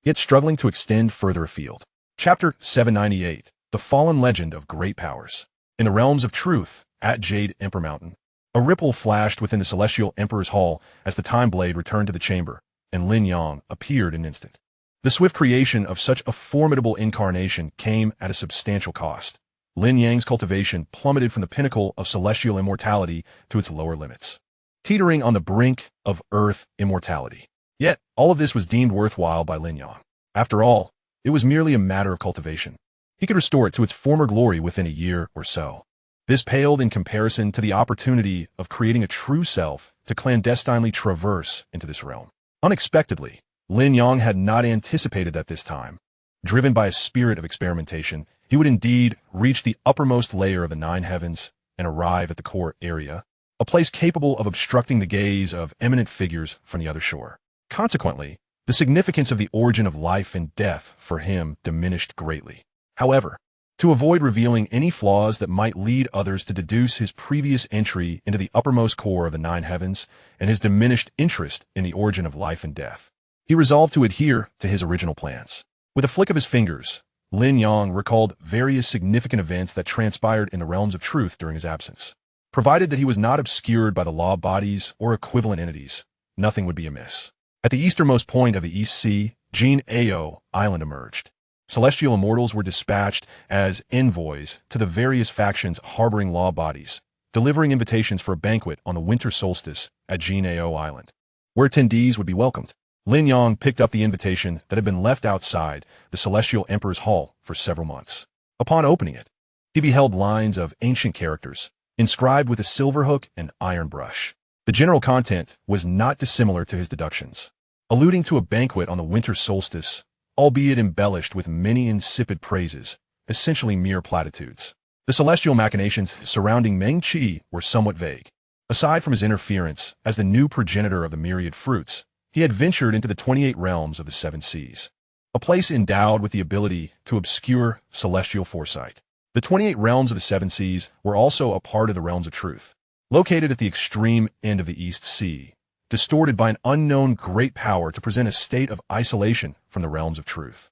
yet struggling to extend further afield. Chapter 798, The Fallen Legend of Great Powers. In the realms of truth, at Jade Emperor Mountain, a ripple flashed within the Celestial Emperor's hall as the Time Blade returned to the chamber, and Lin Yang appeared in an instant. The swift creation of such a formidable incarnation came at a substantial cost. Lin Yang's cultivation plummeted from the pinnacle of celestial immortality to its lower limits, teetering on the brink of earth immortality. Yet, all of this was deemed worthwhile by Lin Yang. After all, it was merely a matter of cultivation. He could restore it to its former glory within a year or so. This paled in comparison to the opportunity of creating a true self to clandestinely traverse into this realm. Unexpectedly, Lin Yang had not anticipated that this time, driven by a spirit of experimentation, he would indeed reach the uppermost layer of the nine heavens and arrive at the core area, a place capable of obstructing the gaze of eminent figures from the other shore. Consequently, the significance of the origin of life and death for him diminished greatly. However, to avoid revealing any flaws that might lead others to deduce his previous entry into the uppermost core of the nine heavens and his diminished interest in the origin of life and death, he resolved to adhere to his original plans. With a flick of his fingers, Lin Yang recalled various significant events that transpired in the realms of truth during his absence. Provided that he was not obscured by the law bodies or equivalent entities, nothing would be amiss. At the easternmost point of the East Sea, Jin Ao Island emerged. Celestial immortals were dispatched as envoys to the various factions harboring law bodies, delivering invitations for a banquet on the winter solstice at Jin Ao Island, where attendees would be welcomed. Lin Yang picked up the invitation that had been left outside the Celestial Emperor's hall for several months. Upon opening it, he beheld lines of ancient characters, inscribed with a silver hook and iron brush. The general content was not dissimilar to his deductions, alluding to a banquet on the winter solstice, albeit embellished with many insipid praises, essentially mere platitudes. The celestial machinations surrounding Meng Qi were somewhat vague. Aside from his interference as the new progenitor of the myriad fruits, he had ventured into the 28 realms of the seven seas, a place endowed with the ability to obscure celestial foresight. The 28 realms of the seven seas were also a part of the realms of truth, located at the extreme end of the East Sea, distorted by an unknown great power to present a state of isolation from the realms of truth.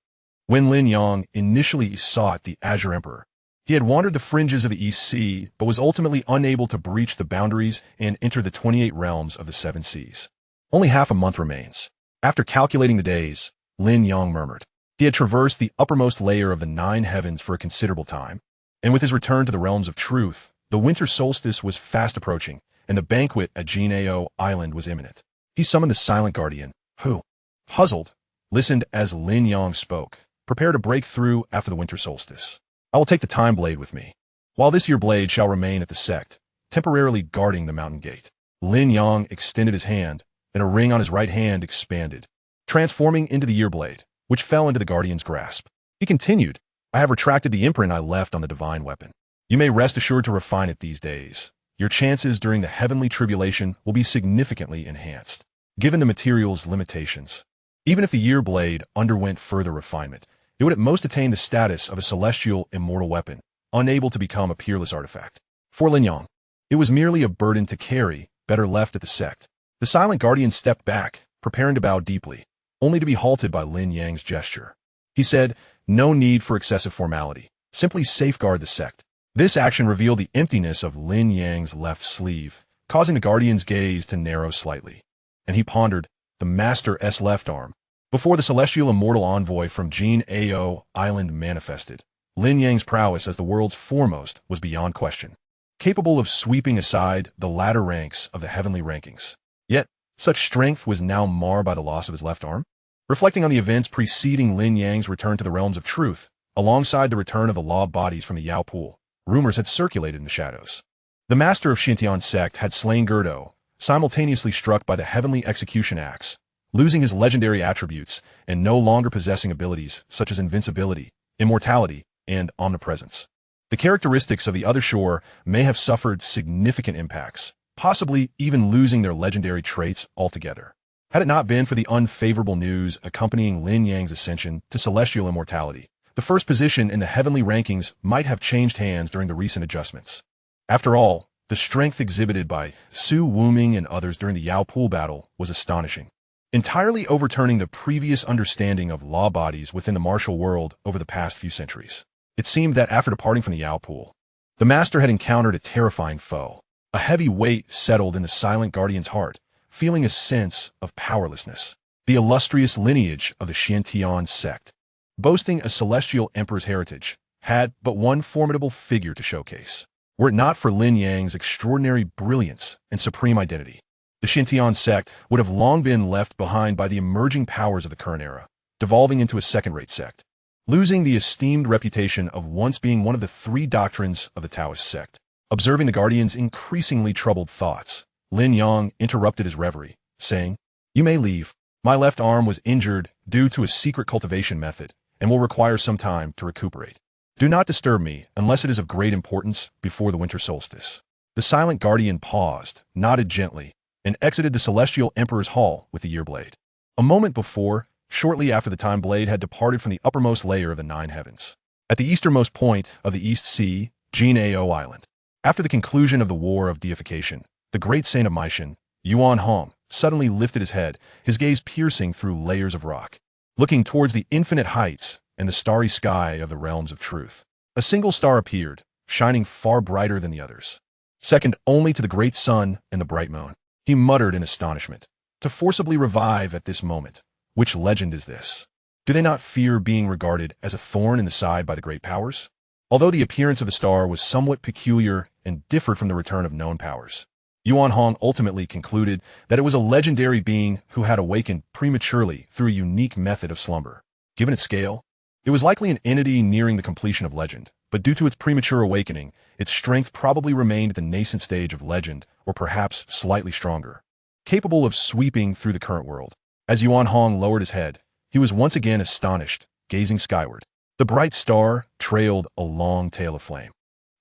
When Lin Yang initially sought the Azure Emperor, he had wandered the fringes of the East Sea, but was ultimately unable to breach the boundaries and enter the 28 realms of the seven seas. Only half a month remains. After calculating the days, Lin Yang murmured. He had traversed the uppermost layer of the nine heavens for a considerable time, and with his return to the realms of truth, the winter solstice was fast approaching, and the banquet at Jin Ao Island was imminent. He summoned the silent guardian, who, puzzled, listened as Lin Yang spoke, prepare to break through after the winter solstice. I will take the Time Blade with me, while this your blade shall remain at the sect, temporarily guarding the mountain gate. Lin Yang extended his hand, and a ring on his right hand expanded, transforming into the year blade, which fell into the guardian's grasp. He continued, I have retracted the imprint I left on the divine weapon. You may rest assured to refine it these days. Your chances during the heavenly tribulation will be significantly enhanced, given the material's limitations. Even if the year blade underwent further refinement, it would at most attain the status of a celestial immortal weapon, unable to become a peerless artifact. For Lin Yang, it was merely a burden to carry, better left at the sect. The silent guardian stepped back, preparing to bow deeply, only to be halted by Lin Yang's gesture. He said, no need for excessive formality. Simply safeguard the sect. This action revealed the emptiness of Lin Yang's left sleeve, causing the guardian's gaze to narrow slightly. And he pondered, the Master's left arm. Before the celestial immortal envoy from Jin Ao Island manifested, Lin Yang's prowess as the world's foremost was beyond question, capable of sweeping aside the latter ranks of the heavenly rankings. Yet, such strength was now marred by the loss of his left arm. Reflecting on the events preceding Lin Yang's return to the realms of truth, alongside the return of the law bodies from the Yao Pool, rumors had circulated in the shadows. The master of Xintian's sect had slain Gerdo, simultaneously struck by the heavenly execution axe, losing his legendary attributes and no longer possessing abilities such as invincibility, immortality, and omnipresence. The characteristics of the other shore may have suffered significant impacts, possibly even losing their legendary traits altogether. Had it not been for the unfavorable news accompanying Lin Yang's ascension to celestial immortality, the first position in the heavenly rankings might have changed hands during the recent adjustments. After all, the strength exhibited by Su Wuming and others during the Yao Pool battle was astonishing. entirely overturning the previous understanding of law bodies within the martial world over the past few centuries. It seemed that after departing from the Yao pool, the master had encountered a terrifying foe. A heavy weight settled in the silent guardian's heart, feeling a sense of powerlessness. The illustrious lineage of the Xiantian sect, boasting a celestial emperor's heritage, had but one formidable figure to showcase. Were it not for Lin Yang's extraordinary brilliance and supreme identity, the Xiantian sect would have long been left behind by the emerging powers of the current era, devolving into a second-rate sect, losing the esteemed reputation of once being one of the three doctrines of the Taoist sect. Observing the guardian's increasingly troubled thoughts, Lin Yang interrupted his reverie, saying, "You may leave. My left arm was injured due to a secret cultivation method and will require some time to recuperate. Do not disturb me unless it is of great importance before the winter solstice." The silent guardian paused, nodded gently, and exited the celestial emperor's hall with the year blade. A moment before, shortly after the time blade had departed from the uppermost layer of the nine heavens, at the easternmost point of the East Sea, Jinao Island. After the conclusion of the War of Deification, the great saint of Meishan, Yuan Hong, suddenly lifted his head, his gaze piercing through layers of rock, looking towards the infinite heights and the starry sky of the realms of truth. A single star appeared, shining far brighter than the others, second only to the great sun and the bright moon. He muttered in astonishment, "To forcibly revive at this moment. Which legend is this? Do they not fear being regarded as a thorn in the side by the great powers?" Although the appearance of the star was somewhat peculiar and differed from the return of known powers, Yuan Hong ultimately concluded that it was a legendary being who had awakened prematurely through a unique method of slumber. Given its scale, it was likely an entity nearing the completion of legend, but due to its premature awakening, its strength probably remained at the nascent stage of legend, or perhaps slightly stronger, capable of sweeping through the current world. As Yuan Hong lowered his head, he was once again astonished, gazing skyward. The bright star trailed a long tail of flame,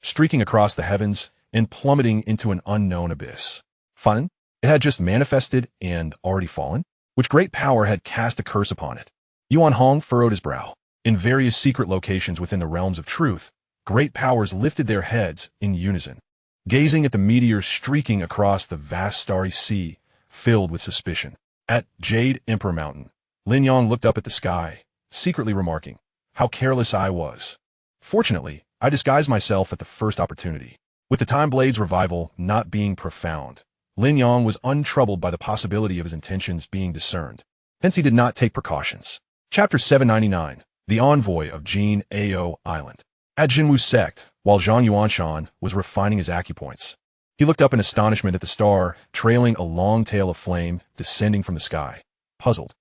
streaking across the heavens and plummeting into an unknown abyss. Fun? It had just manifested and already fallen? Which great power had cast a curse upon it? Yuan Hong furrowed his brow. In various secret locations within the realms of truth, great powers lifted their heads in unison, gazing at the meteors streaking across the vast starry sea, filled with suspicion. At Jade Emperor Mountain, Lin Yang looked up at the sky, secretly remarking, "How careless I was. Fortunately, I disguised myself at the first opportunity." With the Time Blade's revival not being profound, Lin Yang was untroubled by the possibility of his intentions being discerned. Hence he did not take precautions. Chapter 799, The Envoy of Jin Ao Island. At Jinwu Sect, while Zhang Yuanshan was refining his acupoints, he looked up in astonishment at the star trailing a long tail of flame descending from the sky. Puzzled.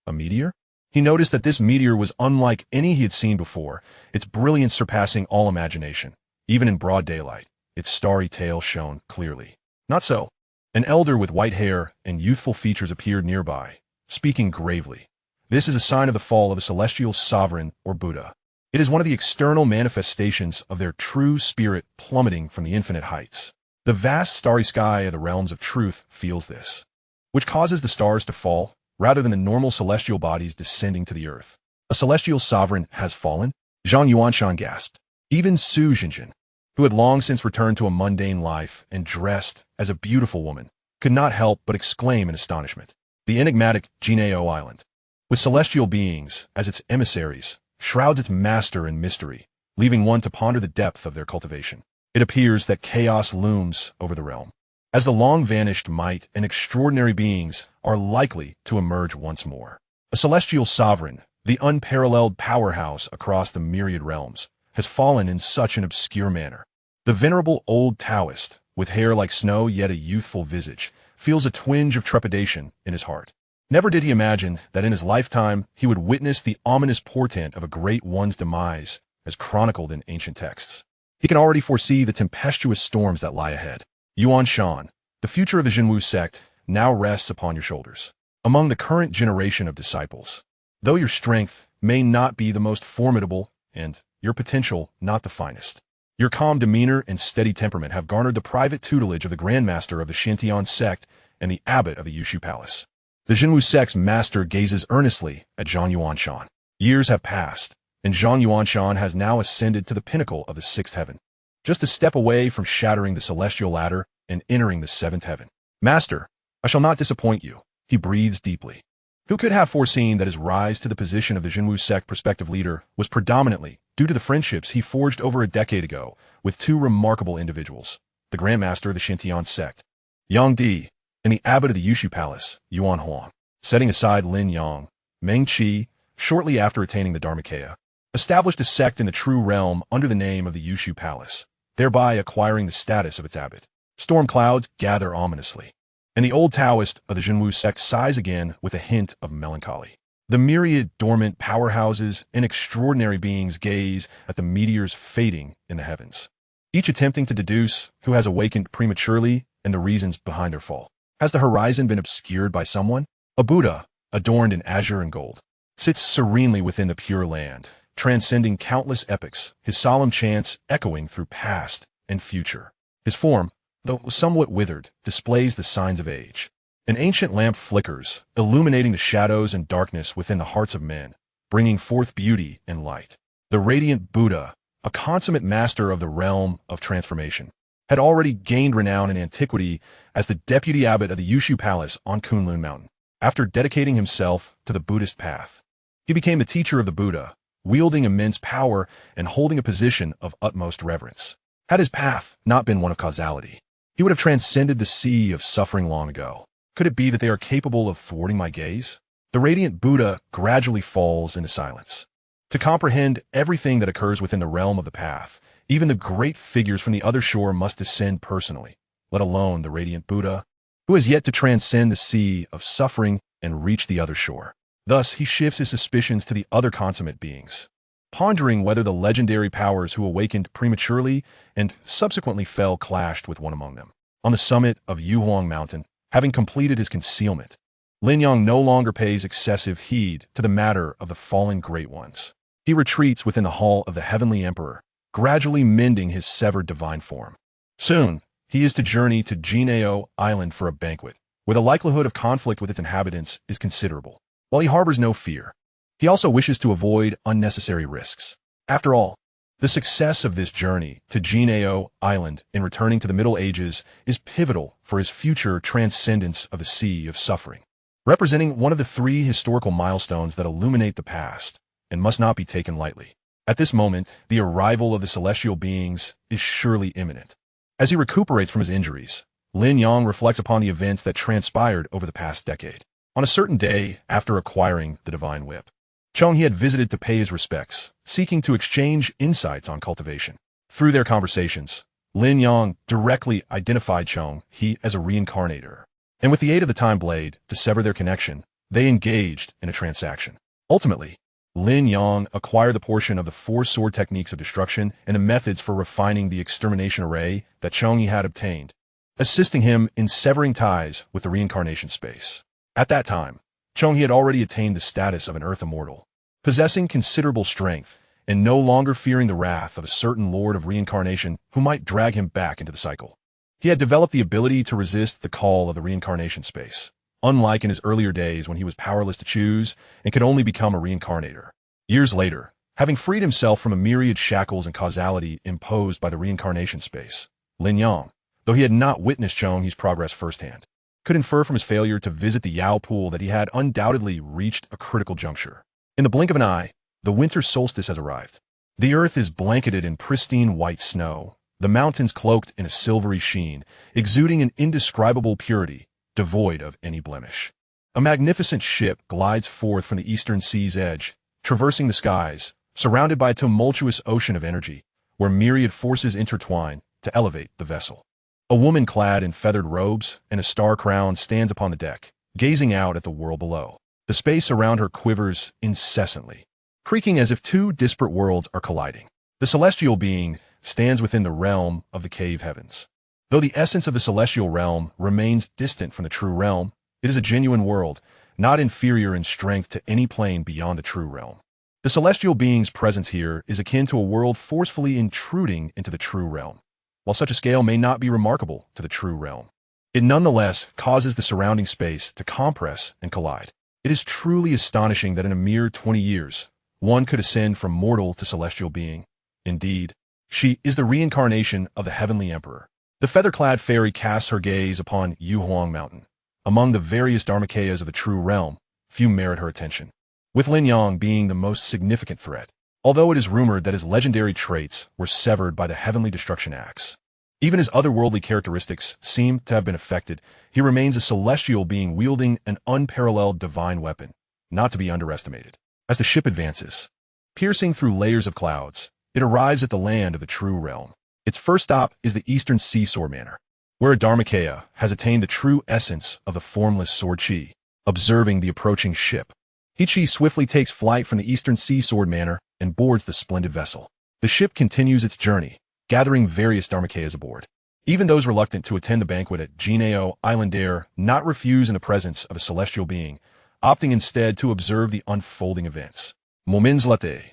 A meteor? He noticed that this meteor was unlike any he had seen before, its brilliance surpassing all imagination. Even in broad daylight, its starry tail shone clearly. Not so. An elder with white hair and youthful features appeared nearby, speaking gravely. "This is a sign of the fall of a celestial sovereign or Buddha. It is one of the external manifestations of their true spirit plummeting from the infinite heights. The vast starry sky of the realms of truth feels this, which causes the stars to fall, rather than the normal celestial bodies descending to the earth. A celestial sovereign has fallen?" Zhang Yuanshan gasped. Even Su Jinjin, who had long since returned to a mundane life and dressed as a beautiful woman, could not help but exclaim in astonishment. The enigmatic Jinao Island, with celestial beings as its emissaries, shrouds its master in mystery, leaving one to ponder the depth of their cultivation. It appears that chaos looms over the realm, as the long-vanished might and extraordinary beings are likely to emerge once more. A celestial sovereign, the unparalleled powerhouse across the myriad realms, has fallen in such an obscure manner. The venerable old Taoist, with hair like snow yet a youthful visage, feels a twinge of trepidation in his heart. Never did he imagine that in his lifetime he would witness the ominous portent of a great one's demise, as chronicled in ancient texts. He can already foresee the tempestuous storms that lie ahead. Yuan Shan, the future of the Jinwu sect, now rests upon your shoulders. Among the current generation of disciples, though your strength may not be the most formidable and your potential not the finest, your calm demeanor and steady temperament have garnered the private tutelage of the Grand Master of the Xiantian sect and the abbot of the Yushu Palace. The Jinwu sect's master gazes earnestly at Zhang Yuanshan. Years have passed, and Zhang Yuanshan has now ascended to the pinnacle of the sixth heaven, just a step away from shattering the celestial ladder and entering the seventh heaven. "Master, I shall not disappoint you," he breathes deeply. Who could have foreseen that his rise to the position of the Jinwu sect prospective leader was predominantly due to the friendships he forged over a decade ago with two remarkable individuals, the Grandmaster of the Xintian sect, Yang Di, and the abbot of the Yushu Palace, Yuan Huang. Setting aside Lin Yang, Meng Qi, shortly after attaining the Dharmakaya, established a sect in the true realm under the name of the Yushu Palace, thereby acquiring the status of its abbot. Storm clouds gather ominously, and the old Taoist of the Jinwu sect sighs again with a hint of melancholy. The myriad dormant powerhouses and extraordinary beings gaze at the meteors fading in the heavens, each attempting to deduce who has awakened prematurely and the reasons behind their fall. Has the horizon been obscured by someone? A Buddha, adorned in azure and gold, sits serenely within the pure land, transcending countless epochs, his solemn chants echoing through past and future. His form, though somewhat withered, displays the signs of age. An ancient lamp flickers, illuminating the shadows and darkness within the hearts of men, bringing forth beauty and light. The radiant Buddha, a consummate master of the realm of transformation, had already gained renown in antiquity as the deputy abbot of the Yushu Palace on Kunlun Mountain. After dedicating himself to the Buddhist path, he became the teacher of the Buddha, wielding immense power and holding a position of utmost reverence. Had his path not been one of causality, he would have transcended the sea of suffering long ago. Could it be that they are capable of thwarting my gaze? The radiant Buddha gradually falls into silence. To comprehend everything that occurs within the realm of the path, even the great figures from the other shore must descend personally, let alone the radiant Buddha, who has yet to transcend the sea of suffering and reach the other shore. Thus, he shifts his suspicions to the other consummate beings, pondering whether the legendary powers who awakened prematurely and subsequently fell clashed with one among them. On the summit of Yuhuang Mountain, having completed his concealment, Lin Yang no longer pays excessive heed to the matter of the fallen great ones. He retreats within the hall of the heavenly emperor, gradually mending his severed divine form. Soon, he is to journey to Jineo Island for a banquet, where the likelihood of conflict with its inhabitants is considerable. While he harbors no fear, he also wishes to avoid unnecessary risks. After all, the success of this journey to Jineo Island in returning to the Middle Ages is pivotal for his future transcendence of the sea of suffering, representing one of the three historical milestones that illuminate the past and must not be taken lightly. At this moment, the arrival of the celestial beings is surely imminent. As he recuperates from his injuries, Lin Yang reflects upon the events that transpired over the past decade. On a certain day, after acquiring the divine whip, Chong he had visited to pay his respects, seeking to exchange insights on cultivation. Through their conversations, Lin Yang directly identified Chong he as a reincarnator, and with the aid of the time blade to sever their connection, they engaged in a transaction. Ultimately, Lin Yang acquired the portion of the four sword techniques of destruction and the methods for refining the extermination array that Chong he had obtained, assisting him in severing ties with the reincarnation space. At that time, Chong he had already attained the status of an earth immortal, possessing considerable strength and no longer fearing the wrath of a certain lord of reincarnation who might drag him back into the cycle. He had developed the ability to resist the call of the reincarnation space, unlike in his earlier days when he was powerless to choose and could only become a reincarnator. Years later, having freed himself from a myriad shackles and causality imposed by the reincarnation space, Lin Yang, though he had not witnessed Chong he's progress firsthand, could infer from his failure to visit the Yao pool that he had undoubtedly reached a critical juncture. In the blink of an eye, the winter solstice has arrived. The earth is blanketed in pristine white snow, the mountains cloaked in a silvery sheen, exuding an indescribable purity, devoid of any blemish. A magnificent ship glides forth from the eastern sea's edge, traversing the skies, surrounded by a tumultuous ocean of energy, where myriad forces intertwine to elevate the vessel. A woman clad in feathered robes and a star crown stands upon the deck, gazing out at the world below. The space around her quivers incessantly, creaking as if two disparate worlds are colliding. The celestial being stands within the realm of the cave heavens. Though the essence of the celestial realm remains distant from the true realm, it is a genuine world, not inferior in strength to any plane beyond the true realm. The celestial being's presence here is akin to a world forcefully intruding into the true realm. While such a scale may not be remarkable to the true realm, it nonetheless causes the surrounding space to compress and collide. It is truly astonishing that in a mere 20 years, one could ascend from mortal to celestial being. Indeed, she is the reincarnation of the heavenly emperor. The feather-clad fairy casts her gaze upon Yuhuang Mountain. Among the various Dharmakayas of the true realm, few merit her attention, with Lin Yang being the most significant threat, although it is rumored that his legendary traits were severed by the heavenly destruction axe. Even his otherworldly characteristics seem to have been affected. He remains a celestial being wielding an unparalleled divine weapon, not to be underestimated. As the ship advances, piercing through layers of clouds, it arrives at the land of the true realm. Its first stop is the eastern seashore manor, where a Dharmakaya has attained the true essence of the formless sword chi. Observing the approaching ship, Hichi swiftly takes flight from the eastern sea sword manor and boards the splendid vessel. The ship continues its journey, gathering various Dharmakayas aboard. Even those reluctant to attend the banquet at Jineo Island dare not refuse in the presence of a celestial being, opting instead to observe the unfolding events. Moments later,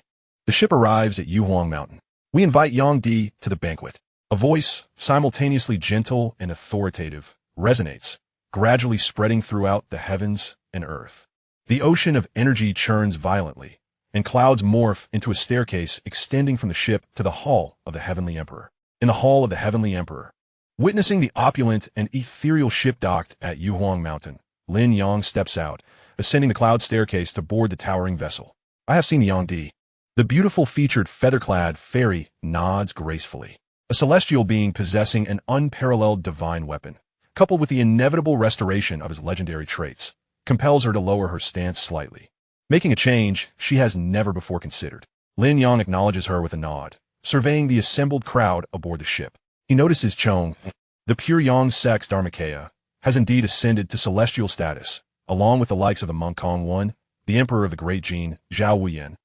the ship arrives at Yuhuang Mountain. We invite Yang Di to the banquet. A voice, simultaneously gentle and authoritative, resonates, gradually spreading throughout the heavens and earth. The ocean of energy churns violently, and clouds morph into a staircase extending from the ship to the Hall of the Heavenly Emperor. In the Hall of the Heavenly Emperor, witnessing the opulent and ethereal ship docked at Yuhuang Mountain, Lin Yang steps out, ascending the cloud staircase to board the towering vessel. I have seen Yang Di. The beautiful featured feather-clad fairy nods gracefully. A celestial being possessing an unparalleled divine weapon, coupled with the inevitable restoration of his legendary traits, compels her to lower her stance slightly, making a change she has never before considered. Lin Yang acknowledges her with a nod, surveying the assembled crowd aboard the ship. He notices Chong, the pure Yang sex Dharmakaya, has indeed ascended to celestial status, along with the likes of the Monk Kong One, the Emperor of the Great Jin, Zhao Wuyan,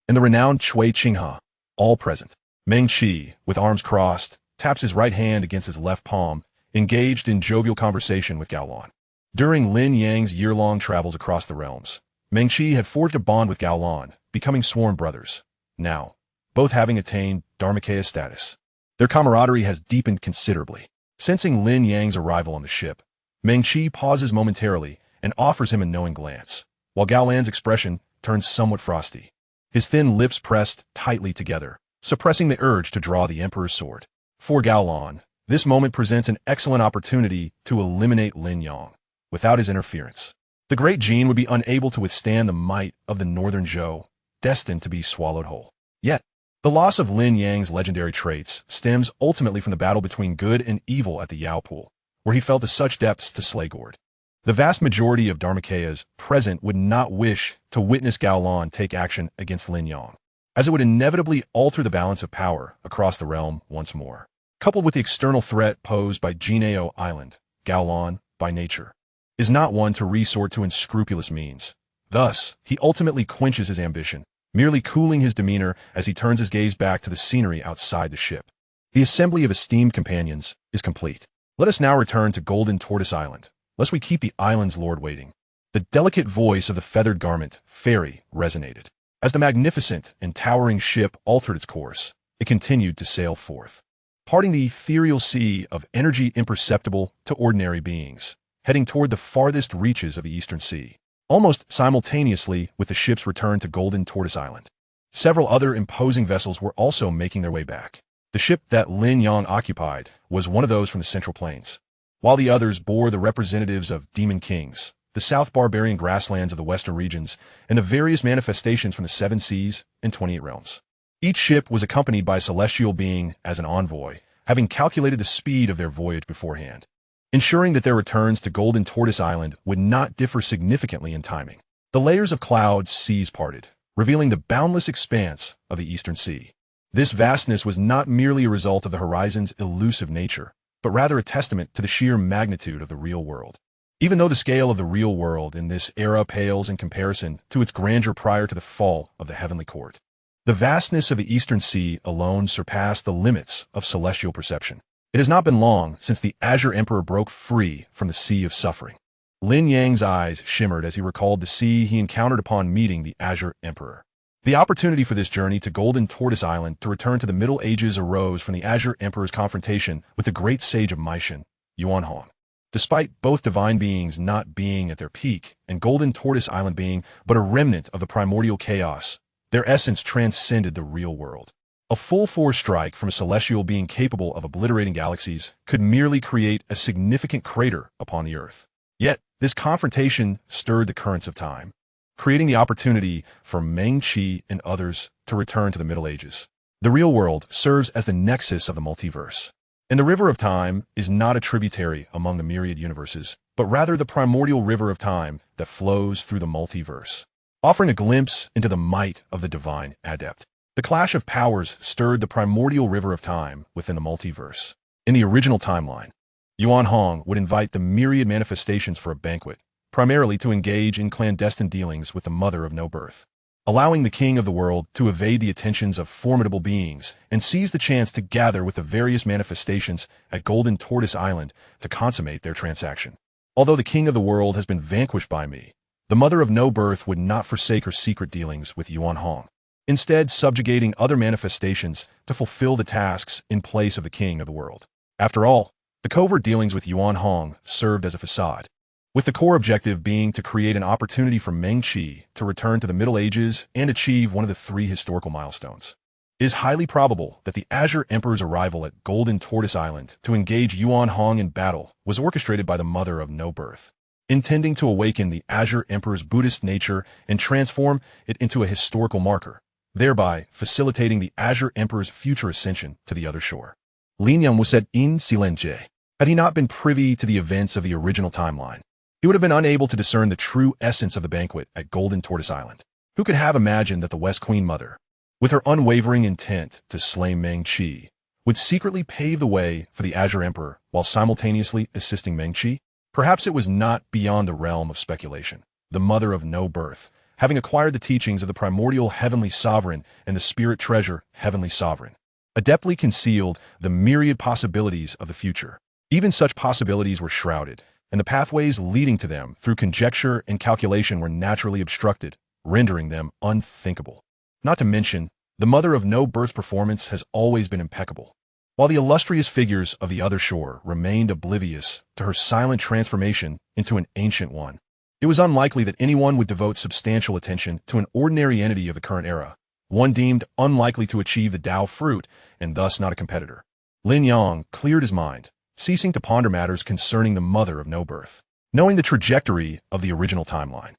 and the renowned Chui Qinghe, all present. Meng Qi, with arms crossed, taps his right hand against his left palm, engaged in jovial conversation with Gao Lan. During Lin Yang's year-long travels across the realms, Meng Qi had forged a bond with Gao Lan, becoming sworn brothers. Now, both having attained Dharmakaya status, their camaraderie has deepened considerably. Sensing Lin Yang's arrival on the ship, Meng Qi pauses momentarily and offers him a knowing glance, while Gao Lan's expression turns somewhat frosty, his thin lips pressed tightly together, suppressing the urge to draw the Emperor's sword. For Gao Lan, this moment presents an excellent opportunity to eliminate Lin Yang. Without his interference, the Great Jin would be unable to withstand the might of the Northern Zhou, destined to be swallowed whole. Yet, the loss of Lin Yang's legendary traits stems ultimately from the battle between good and evil at the Yao Pool, where he fell to such depths to slay Gord. The vast majority of Dharmakayas present would not wish to witness Gao Lan take action against Lin Yang, as it would inevitably alter the balance of power across the realm once more. Coupled with the external threat posed by Jineo Island, Gao Lan, by nature, is not one to resort to unscrupulous means. Thus, he ultimately quenches his ambition, merely cooling his demeanor as he turns his gaze back to the scenery outside the ship. The assembly of esteemed companions is complete. Let us now return to Golden Tortoise Island, lest we keep the island's lord waiting. The delicate voice of the feathered garment fairy resonated. As the magnificent and towering ship altered its course, it continued to sail forth, parting the ethereal sea of energy imperceptible to ordinary beings, heading toward the farthest reaches of the Eastern Sea. Almost simultaneously with the ship's return to Golden Tortoise Island, several other imposing vessels were also making their way back. The ship that Lin Yang occupied was one of those from the Central Plains, while the others bore the representatives of Demon Kings, the South Barbarian grasslands of the Western regions, and the various manifestations from the Seven Seas and 28 realms. Each ship was accompanied by a celestial being as an envoy, having calculated the speed of their voyage beforehand, ensuring that their returns to Golden Tortoise Island would not differ significantly in timing. The layers of clouds seas parted, revealing the boundless expanse of the Eastern Sea. This vastness was not merely a result of the horizon's elusive nature, but rather a testament to the sheer magnitude of the real world. Even though the scale of the real world in this era pales in comparison to its grandeur prior to the fall of the heavenly court, the vastness of the Eastern Sea alone surpassed the limits of celestial perception. It has not been long since the Azure Emperor broke free from the Sea of Suffering. Lin Yang's eyes shimmered as he recalled the sea he encountered upon meeting the Azure Emperor. The opportunity for this journey to Golden Tortoise Island to return to the Middle Ages arose from the Azure Emperor's confrontation with the great sage of Maishan, Yuan Hong. Despite both divine beings not being at their peak and Golden Tortoise Island being but a remnant of the primordial chaos, their essence transcended the real world. A full-force strike from a celestial being capable of obliterating galaxies could merely create a significant crater upon the Earth. Yet, this confrontation stirred the currents of time. creating the opportunity for Meng Qi and others to return to the Middle Ages. The real world serves as the nexus of the multiverse. And the river of time is not a tributary among the myriad universes, but rather the primordial river of time that flows through the multiverse, offering a glimpse into the might of the divine adept. The clash of powers stirred the primordial river of time within the multiverse. In the original timeline, Yuan Hong would invite the myriad manifestations for a banquet, primarily to engage in clandestine dealings with the mother of no birth, allowing the king of the world to evade the attentions of formidable beings and seize the chance to gather with the various manifestations at Golden Tortoise Island to consummate their transaction. Although the king of the world has been vanquished by me, the mother of no birth would not forsake her secret dealings with Yuan Hong, instead subjugating other manifestations to fulfill the tasks in place of the king of the world. After all, the covert dealings with Yuan Hong served as a facade, with the core objective being to create an opportunity for Meng Qi to return to the Middle Ages and achieve one of the 3 historical milestones. It is highly probable that the Azure Emperor's arrival at Golden Tortoise Island to engage Yuan Hong in battle was orchestrated by the mother of no birth, intending to awaken the Azure Emperor's Buddhist nature and transform it into a historical marker, thereby facilitating the Azure Emperor's future ascension to the other shore. Lin Yang was set in silence. Had he not been privy to the events of the original timeline, he would have been unable to discern the true essence of the banquet at Golden Tortoise Island. Who could have imagined that the West Queen Mother, with her unwavering intent to slay Meng Qi, would secretly pave the way for the Azure Emperor while simultaneously assisting Meng Qi? Perhaps it was not beyond the realm of speculation. The mother of no birth, having acquired the teachings of the primordial heavenly sovereign and the spirit treasure heavenly sovereign, adeptly concealed the myriad possibilities of the future. Even such possibilities were shrouded, and the pathways leading to them through conjecture and calculation were naturally obstructed, rendering them unthinkable. Not to mention, the mother of no birth's performance has always been impeccable, while the illustrious figures of the other shore remained oblivious to her silent transformation into an ancient one. It was unlikely that anyone would devote substantial attention to an ordinary entity of the current era, one deemed unlikely to achieve the Tao fruit and thus not a competitor. Lin Yang cleared his mind, ceasing to ponder matters concerning the mother of no birth. Knowing the trajectory of the original timeline,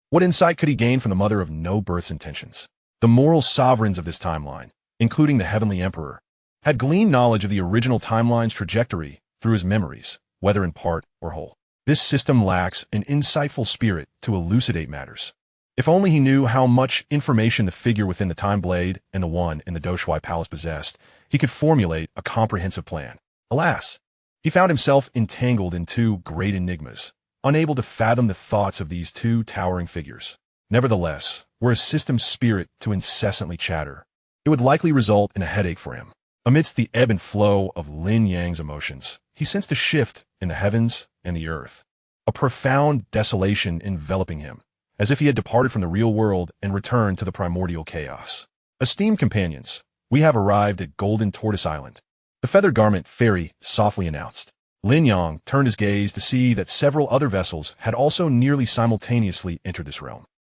what insight could he gain from the mother of no birth's intentions? The moral sovereigns of this timeline, including the Heavenly Emperor, had gleaned knowledge of the original timeline's trajectory through his memories, whether in part or whole. This system lacks an insightful spirit to elucidate matters. If only he knew how much information the figure within the Time Blade and the one in the Doshui Palace possessed, he could formulate a comprehensive plan. Alas, he found himself entangled in 2 great enigmas, unable to fathom the thoughts of these 2 towering figures. Nevertheless, were a system's spirit to incessantly chatter, it would likely result in a headache for him. Amidst the ebb and flow of Lin Yang's emotions, he sensed a shift in the heavens and the earth, a profound desolation enveloping him, as if he had departed from the real world and returned to the primordial chaos. Esteemed companions, we have arrived at Golden Tortoise Island, the feather garment fairy softly announced. Lin Yang turned his gaze to see that several other vessels had also nearly simultaneously entered this realm.